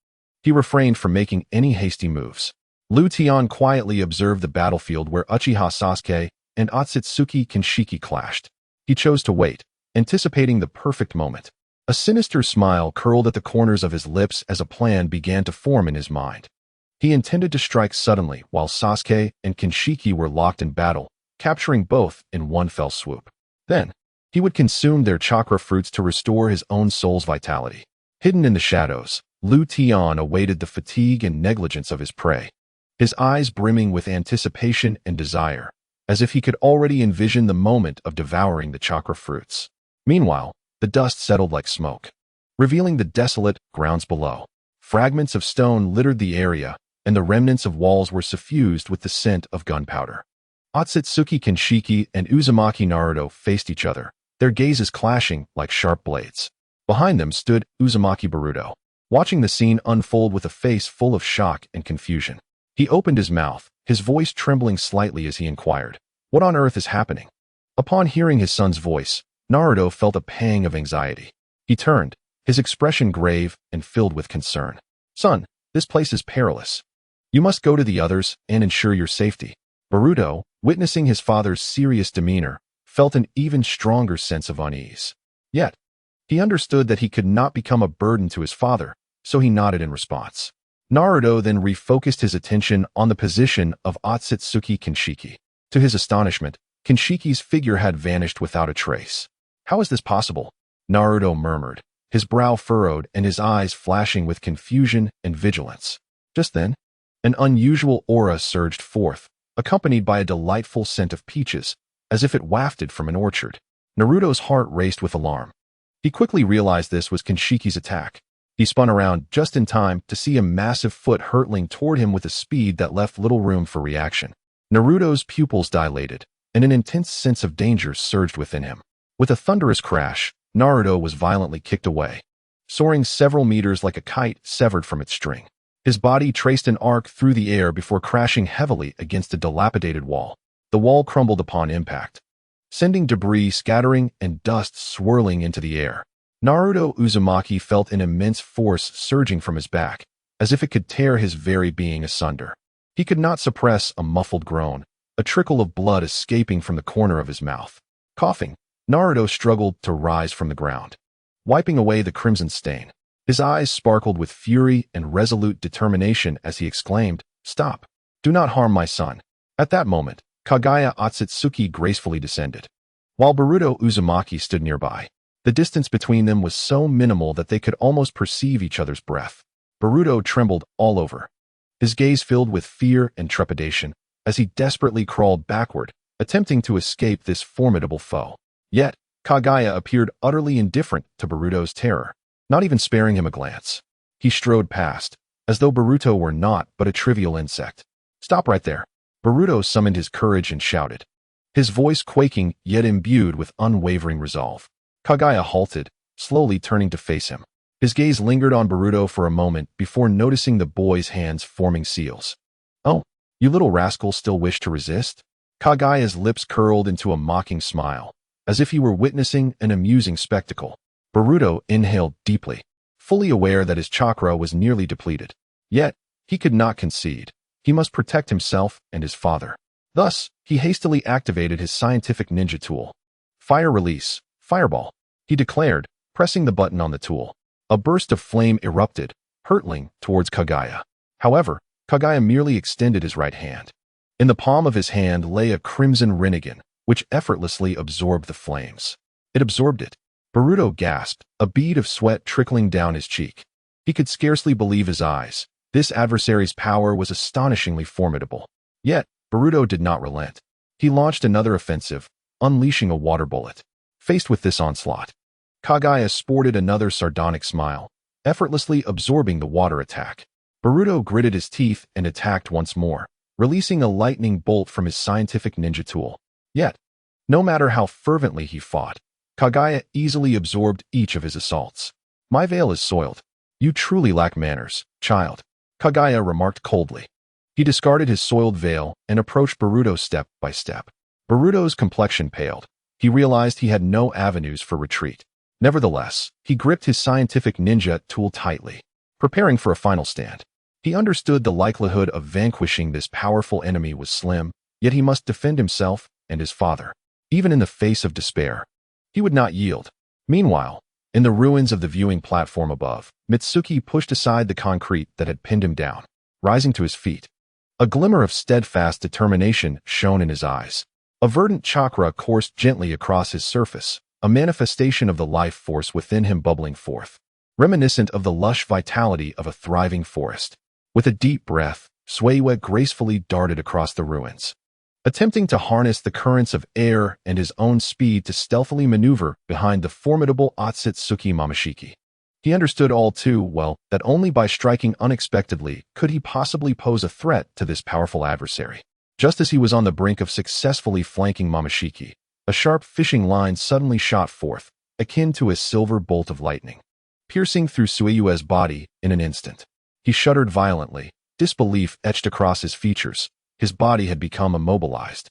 he refrained from making any hasty moves. Tian quietly observed the battlefield where Uchiha Sasuke and Otsutsuki Kinshiki clashed. He chose to wait, anticipating the perfect moment. A sinister smile curled at the corners of his lips as a plan began to form in his mind. He intended to strike suddenly while Sasuke and Kinshiki were locked in battle, capturing both in one fell swoop. Then, he would consume their chakra fruits to restore his own soul's vitality. Hidden in the shadows, Tian awaited the fatigue and negligence of his prey, his eyes brimming with anticipation and desire, as if he could already envision the moment of devouring the chakra fruits. Meanwhile, the dust settled like smoke, revealing the desolate grounds below. Fragments of stone littered the area, and the remnants of walls were suffused with the scent of gunpowder. Otsutsuki Kinshiki and Uzumaki Naruto faced each other, their gazes clashing like sharp blades. Behind them stood Uzumaki Boruto, watching the scene unfold with a face full of shock and confusion. He opened his mouth, his voice trembling slightly as he inquired, "What on earth is happening?" Upon hearing his son's voice, Naruto felt a pang of anxiety. He turned, his expression grave and filled with concern. "Son, this place is perilous. You must go to the others and ensure your safety." Boruto, witnessing his father's serious demeanor, felt an even stronger sense of unease. Yet, he understood that he could not become a burden to his father, so he nodded in response. Naruto then refocused his attention on the position of Otsutsuki Kinshiki. To his astonishment, Kinshiki's figure had vanished without a trace. "How is this possible?" Naruto murmured, his brow furrowed and his eyes flashing with confusion and vigilance. Just then, an unusual aura surged forth, accompanied by a delightful scent of peaches, as if it wafted from an orchard. Naruto's heart raced with alarm. He quickly realized this was Kinshiki's attack. He spun around just in time to see a massive foot hurtling toward him with a speed that left little room for reaction. Naruto's pupils dilated, and an intense sense of danger surged within him. With a thunderous crash, Naruto was violently kicked away, soaring several meters like a kite severed from its string. His body traced an arc through the air before crashing heavily against a dilapidated wall. The wall crumbled upon impact, sending debris scattering and dust swirling into the air. Naruto Uzumaki felt an immense force surging from his back, as if it could tear his very being asunder. He could not suppress a muffled groan, a trickle of blood escaping from the corner of his mouth. Coughing, Naruto struggled to rise from the ground, wiping away the crimson stain. His eyes sparkled with fury and resolute determination as he exclaimed, "Stop! Do not harm my son." At that moment, Kagaya Otsutsuki gracefully descended, while Boruto Uzumaki stood nearby. The distance between them was so minimal that they could almost perceive each other's breath. Boruto trembled all over, his gaze filled with fear and trepidation as he desperately crawled backward, attempting to escape this formidable foe. Yet, Kagaya appeared utterly indifferent to Boruto's terror, not even sparing him a glance. He strode past, as though Boruto were naught but a trivial insect. "Stop right there." Boruto summoned his courage and shouted, his voice quaking yet imbued with unwavering resolve. Kagaya halted, slowly turning to face him. His gaze lingered on Boruto for a moment before noticing the boy's hands forming seals. "Oh, you little rascal still wish to resist?" Kagaya's lips curled into a mocking smile, as if he were witnessing an amusing spectacle. Boruto inhaled deeply, fully aware that his chakra was nearly depleted. Yet, he could not concede. He must protect himself and his father. Thus, he hastily activated his scientific ninja tool. Fire release, fireball, he declared, pressing the button on the tool. A burst of flame erupted, hurtling towards Kaguya. However, Kaguya merely extended his right hand. In the palm of his hand lay a crimson rinnegan, which effortlessly absorbed the flames. It absorbed it. Boruto gasped, a bead of sweat trickling down his cheek. He could scarcely believe his eyes. This adversary's power was astonishingly formidable. Yet, Boruto did not relent. He launched another offensive, unleashing a water bullet. Faced with this onslaught, Kaguya sported another sardonic smile, effortlessly absorbing the water attack. Boruto gritted his teeth and attacked once more, releasing a lightning bolt from his scientific ninja tool. Yet, no matter how fervently he fought, Kaguya easily absorbed each of his assaults. My veil is soiled. You truly lack manners, child, Kaguya remarked coldly. He discarded his soiled veil and approached Boruto step by step. Boruto's complexion paled. He realized he had no avenues for retreat. Nevertheless, he gripped his scientific ninja tool tightly, preparing for a final stand. He understood the likelihood of vanquishing this powerful enemy was slim, yet he must defend himself and his father. Even in the face of despair, he would not yield. Meanwhile, in the ruins of the viewing platform above, Mitsuki pushed aside the concrete that had pinned him down, rising to his feet. A glimmer of steadfast determination shone in his eyes. A verdant chakra coursed gently across his surface, a manifestation of the life force within him bubbling forth, reminiscent of the lush vitality of a thriving forest. With a deep breath, Suiwe gracefully darted across the ruins, attempting to harness the currents of air and his own speed to stealthily maneuver behind the formidable Otsutsuki Momoshiki. He understood all too well that only by striking unexpectedly could he possibly pose a threat to this powerful adversary. Just as he was on the brink of successfully flanking Momoshiki, a sharp fishing line suddenly shot forth, akin to a silver bolt of lightning, piercing through Suiyue's body in an instant. He shuddered violently, disbelief etched across his features. His body had become immobilized.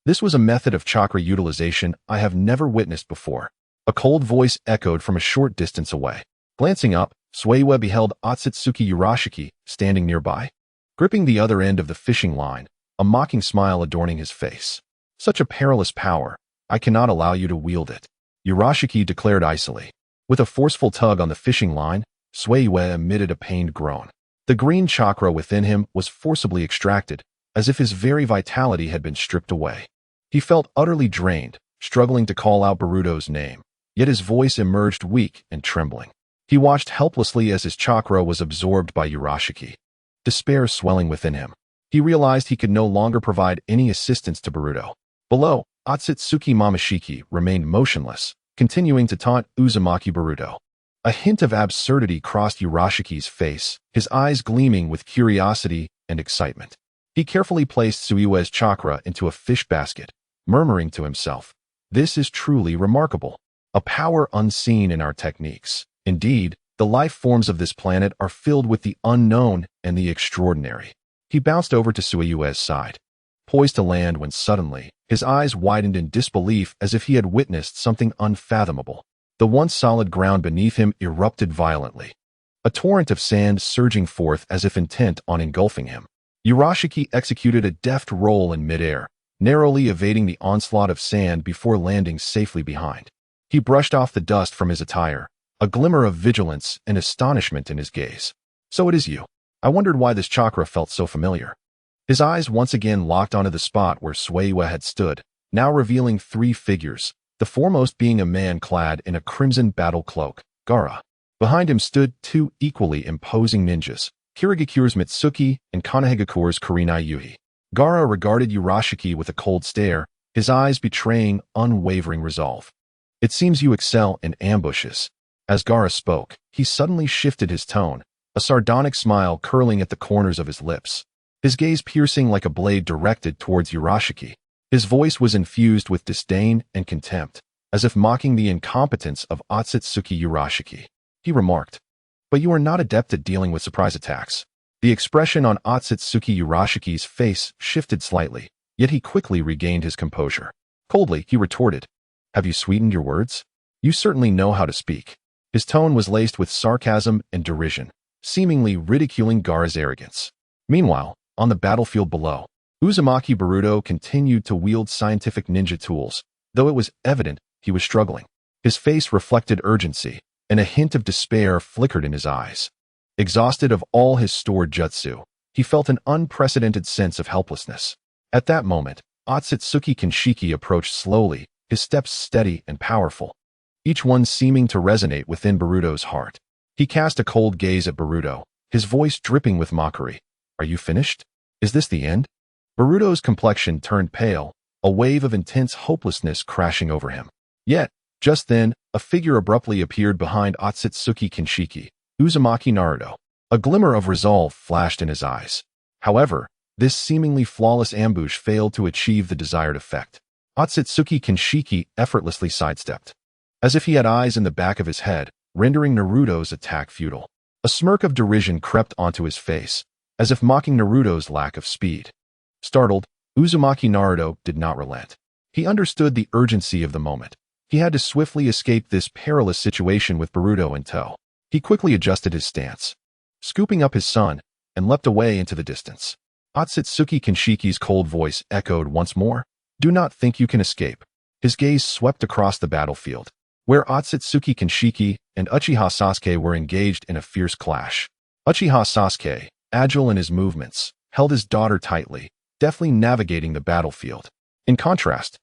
This was a method of chakra utilization I have never witnessed before. A cold voice echoed from a short distance away. Glancing up, Suiwe beheld Otsutsuki Urashiki standing nearby, gripping the other end of the fishing line, a mocking smile adorning his face. Such a perilous power, I cannot allow you to wield it, Urashiki declared icily. With a forceful tug on the fishing line, Suiwe emitted a pained groan. The green chakra within him was forcibly extracted, as if his very vitality had been stripped away. He felt utterly drained, struggling to call out Boruto's name, yet his voice emerged weak and trembling. He watched helplessly as his chakra was absorbed by Urashiki. Despair swelling within him. He realized he could no longer provide any assistance to Boruto. Below, Otsutsuki Momoshiki remained motionless, continuing to taunt Uzumaki Boruto. A hint of absurdity crossed Urashiki's face, his eyes gleaming with curiosity and excitement. He carefully placed Suiwe's chakra into a fish basket, murmuring to himself, "This is truly remarkable. A power unseen in our techniques. Indeed, the life forms of this planet are filled with the unknown and the extraordinary." He bounced over to Suiwe's side, poised to land when suddenly, his eyes widened in disbelief as if he had witnessed something unfathomable. The once solid ground beneath him erupted violently, a torrent of sand surging forth as if intent on engulfing him. Urashiki executed a deft roll in midair, narrowly evading the onslaught of sand before landing safely behind. He brushed off the dust from his attire, a glimmer of vigilance and astonishment in his gaze. "So it is you." I wondered why this chakra felt so familiar. His eyes once again locked onto the spot where Suiwe had stood, now revealing three figures, the foremost being a man clad in a crimson battle cloak, Gaara. Behind him stood two equally imposing ninjas, Kirigakure's Mitsuki and Konohagakure's Kurenai Yuhi. Gaara regarded Urashiki with a cold stare, his eyes betraying unwavering resolve. "It seems you excel in ambushes." As Gaara spoke, he suddenly shifted his tone, a sardonic smile curling at the corners of his lips, his gaze piercing like a blade directed towards Urashiki. His voice was infused with disdain and contempt, as if mocking the incompetence of Otsutsuki Urashiki. He remarked, "But you are not adept at dealing with surprise attacks." The expression on Otsutsuki Urashiki's face shifted slightly, yet he quickly regained his composure. Coldly, he retorted, "Have you sweetened your words? You certainly know how to speak." His tone was laced with sarcasm and derision, seemingly ridiculing Gaara's arrogance. Meanwhile, On the battlefield below, Uzumaki Boruto continued to wield scientific ninja tools, though it was evident he was struggling. His face reflected urgency, and a hint of despair flickered in his eyes. Exhausted of all his stored jutsu, he felt an unprecedented sense of helplessness. At that moment, Otsutsuki Kinshiki approached slowly, his steps steady and powerful, each one seeming to resonate within Boruto's heart. He cast a cold gaze at Boruto, his voice dripping with mockery. "Are you finished? Is this the end?" Boruto's complexion turned pale, a wave of intense hopelessness crashing over him. Yet, just then, a figure abruptly appeared behind Otsutsuki Kinshiki, Uzumaki Naruto. A glimmer of resolve flashed in his eyes. However, this seemingly flawless ambush failed to achieve the desired effect. Otsutsuki Kinshiki effortlessly sidestepped, as if he had eyes in the back of his head, rendering Naruto's attack futile. A smirk of derision crept onto his face, as if mocking Naruto's lack of speed. Startled, Uzumaki Naruto did not relent. He understood the urgency of the moment. He had to swiftly escape this perilous situation with Boruto in tow. He quickly adjusted his stance, scooping up his son, and leapt away into the distance. Otsutsuki Kinshiki's cold voice echoed once more, "Do not think you can escape." His gaze swept across the battlefield, where Otsutsuki Kinshiki and Uchiha Sasuke were engaged in a fierce clash. Uchiha Sasuke, agile in his movements, held his daughter tightly, deftly navigating the battlefield. In contrast,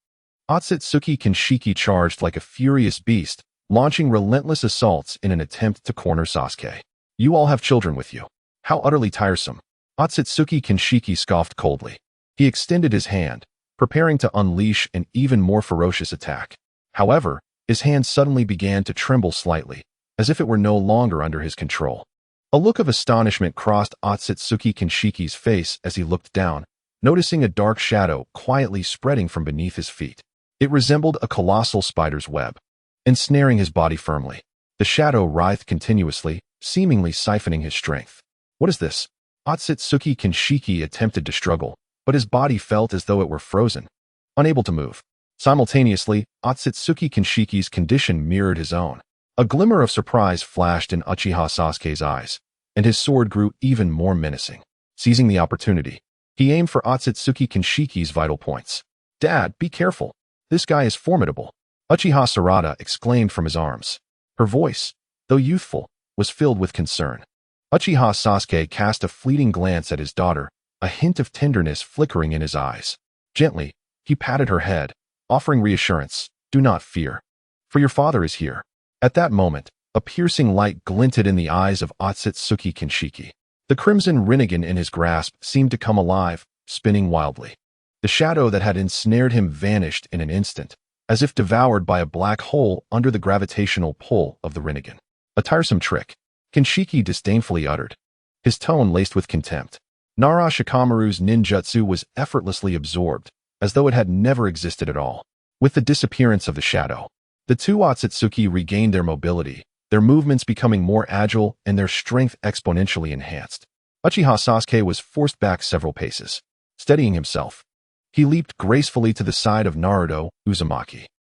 Otsutsuki Kinshiki charged like a furious beast, launching relentless assaults in an attempt to corner Sasuke. "You all have children with you. How utterly tiresome." Otsutsuki Kinshiki scoffed coldly. He extended his hand, preparing to unleash an even more ferocious attack. However, his hand suddenly began to tremble slightly, as if it were no longer under his control. A look of astonishment crossed Otsutsuki Kinshiki's face as he looked down, noticing a dark shadow quietly spreading from beneath his feet. It resembled a colossal spider's web, ensnaring his body firmly. The shadow writhed continuously, seemingly siphoning his strength. "What is this?" Otsutsuki Kinshiki attempted to struggle, but his body felt as though it were frozen, unable to move. Simultaneously, Otsutsuki Kinshiki's condition mirrored his own. A glimmer of surprise flashed in Uchiha Sasuke's eyes, and his sword grew even more menacing. Seizing the opportunity, he aimed for Otsutsuki Kinshiki's vital points. "Dad, be careful. This guy is formidable," Uchiha Sarada exclaimed from his arms. Her voice, though youthful, was filled with concern. Uchiha Sasuke cast a fleeting glance at his daughter, a hint of tenderness flickering in his eyes. Gently, he patted her head, offering reassurance. "Do not fear, for your father is here." At that moment, a piercing light glinted in the eyes of Otsutsuki Kinshiki. The crimson rinnegan in his grasp seemed to come alive, spinning wildly. The shadow that had ensnared him vanished in an instant, as if devoured by a black hole under the gravitational pull of the rinnegan. "A tiresome trick," Kinshiki disdainfully uttered, his tone laced with contempt. Nara Shikamaru's ninjutsu was effortlessly absorbed, as though it had never existed at all. With the disappearance of the shadow, the two Otsutsuki regained their mobility, their movements becoming more agile and their strength exponentially enhanced. Uchiha Sasuke was forced back several paces. Steadying himself, he leaped gracefully to the side of Naruto Uzumaki.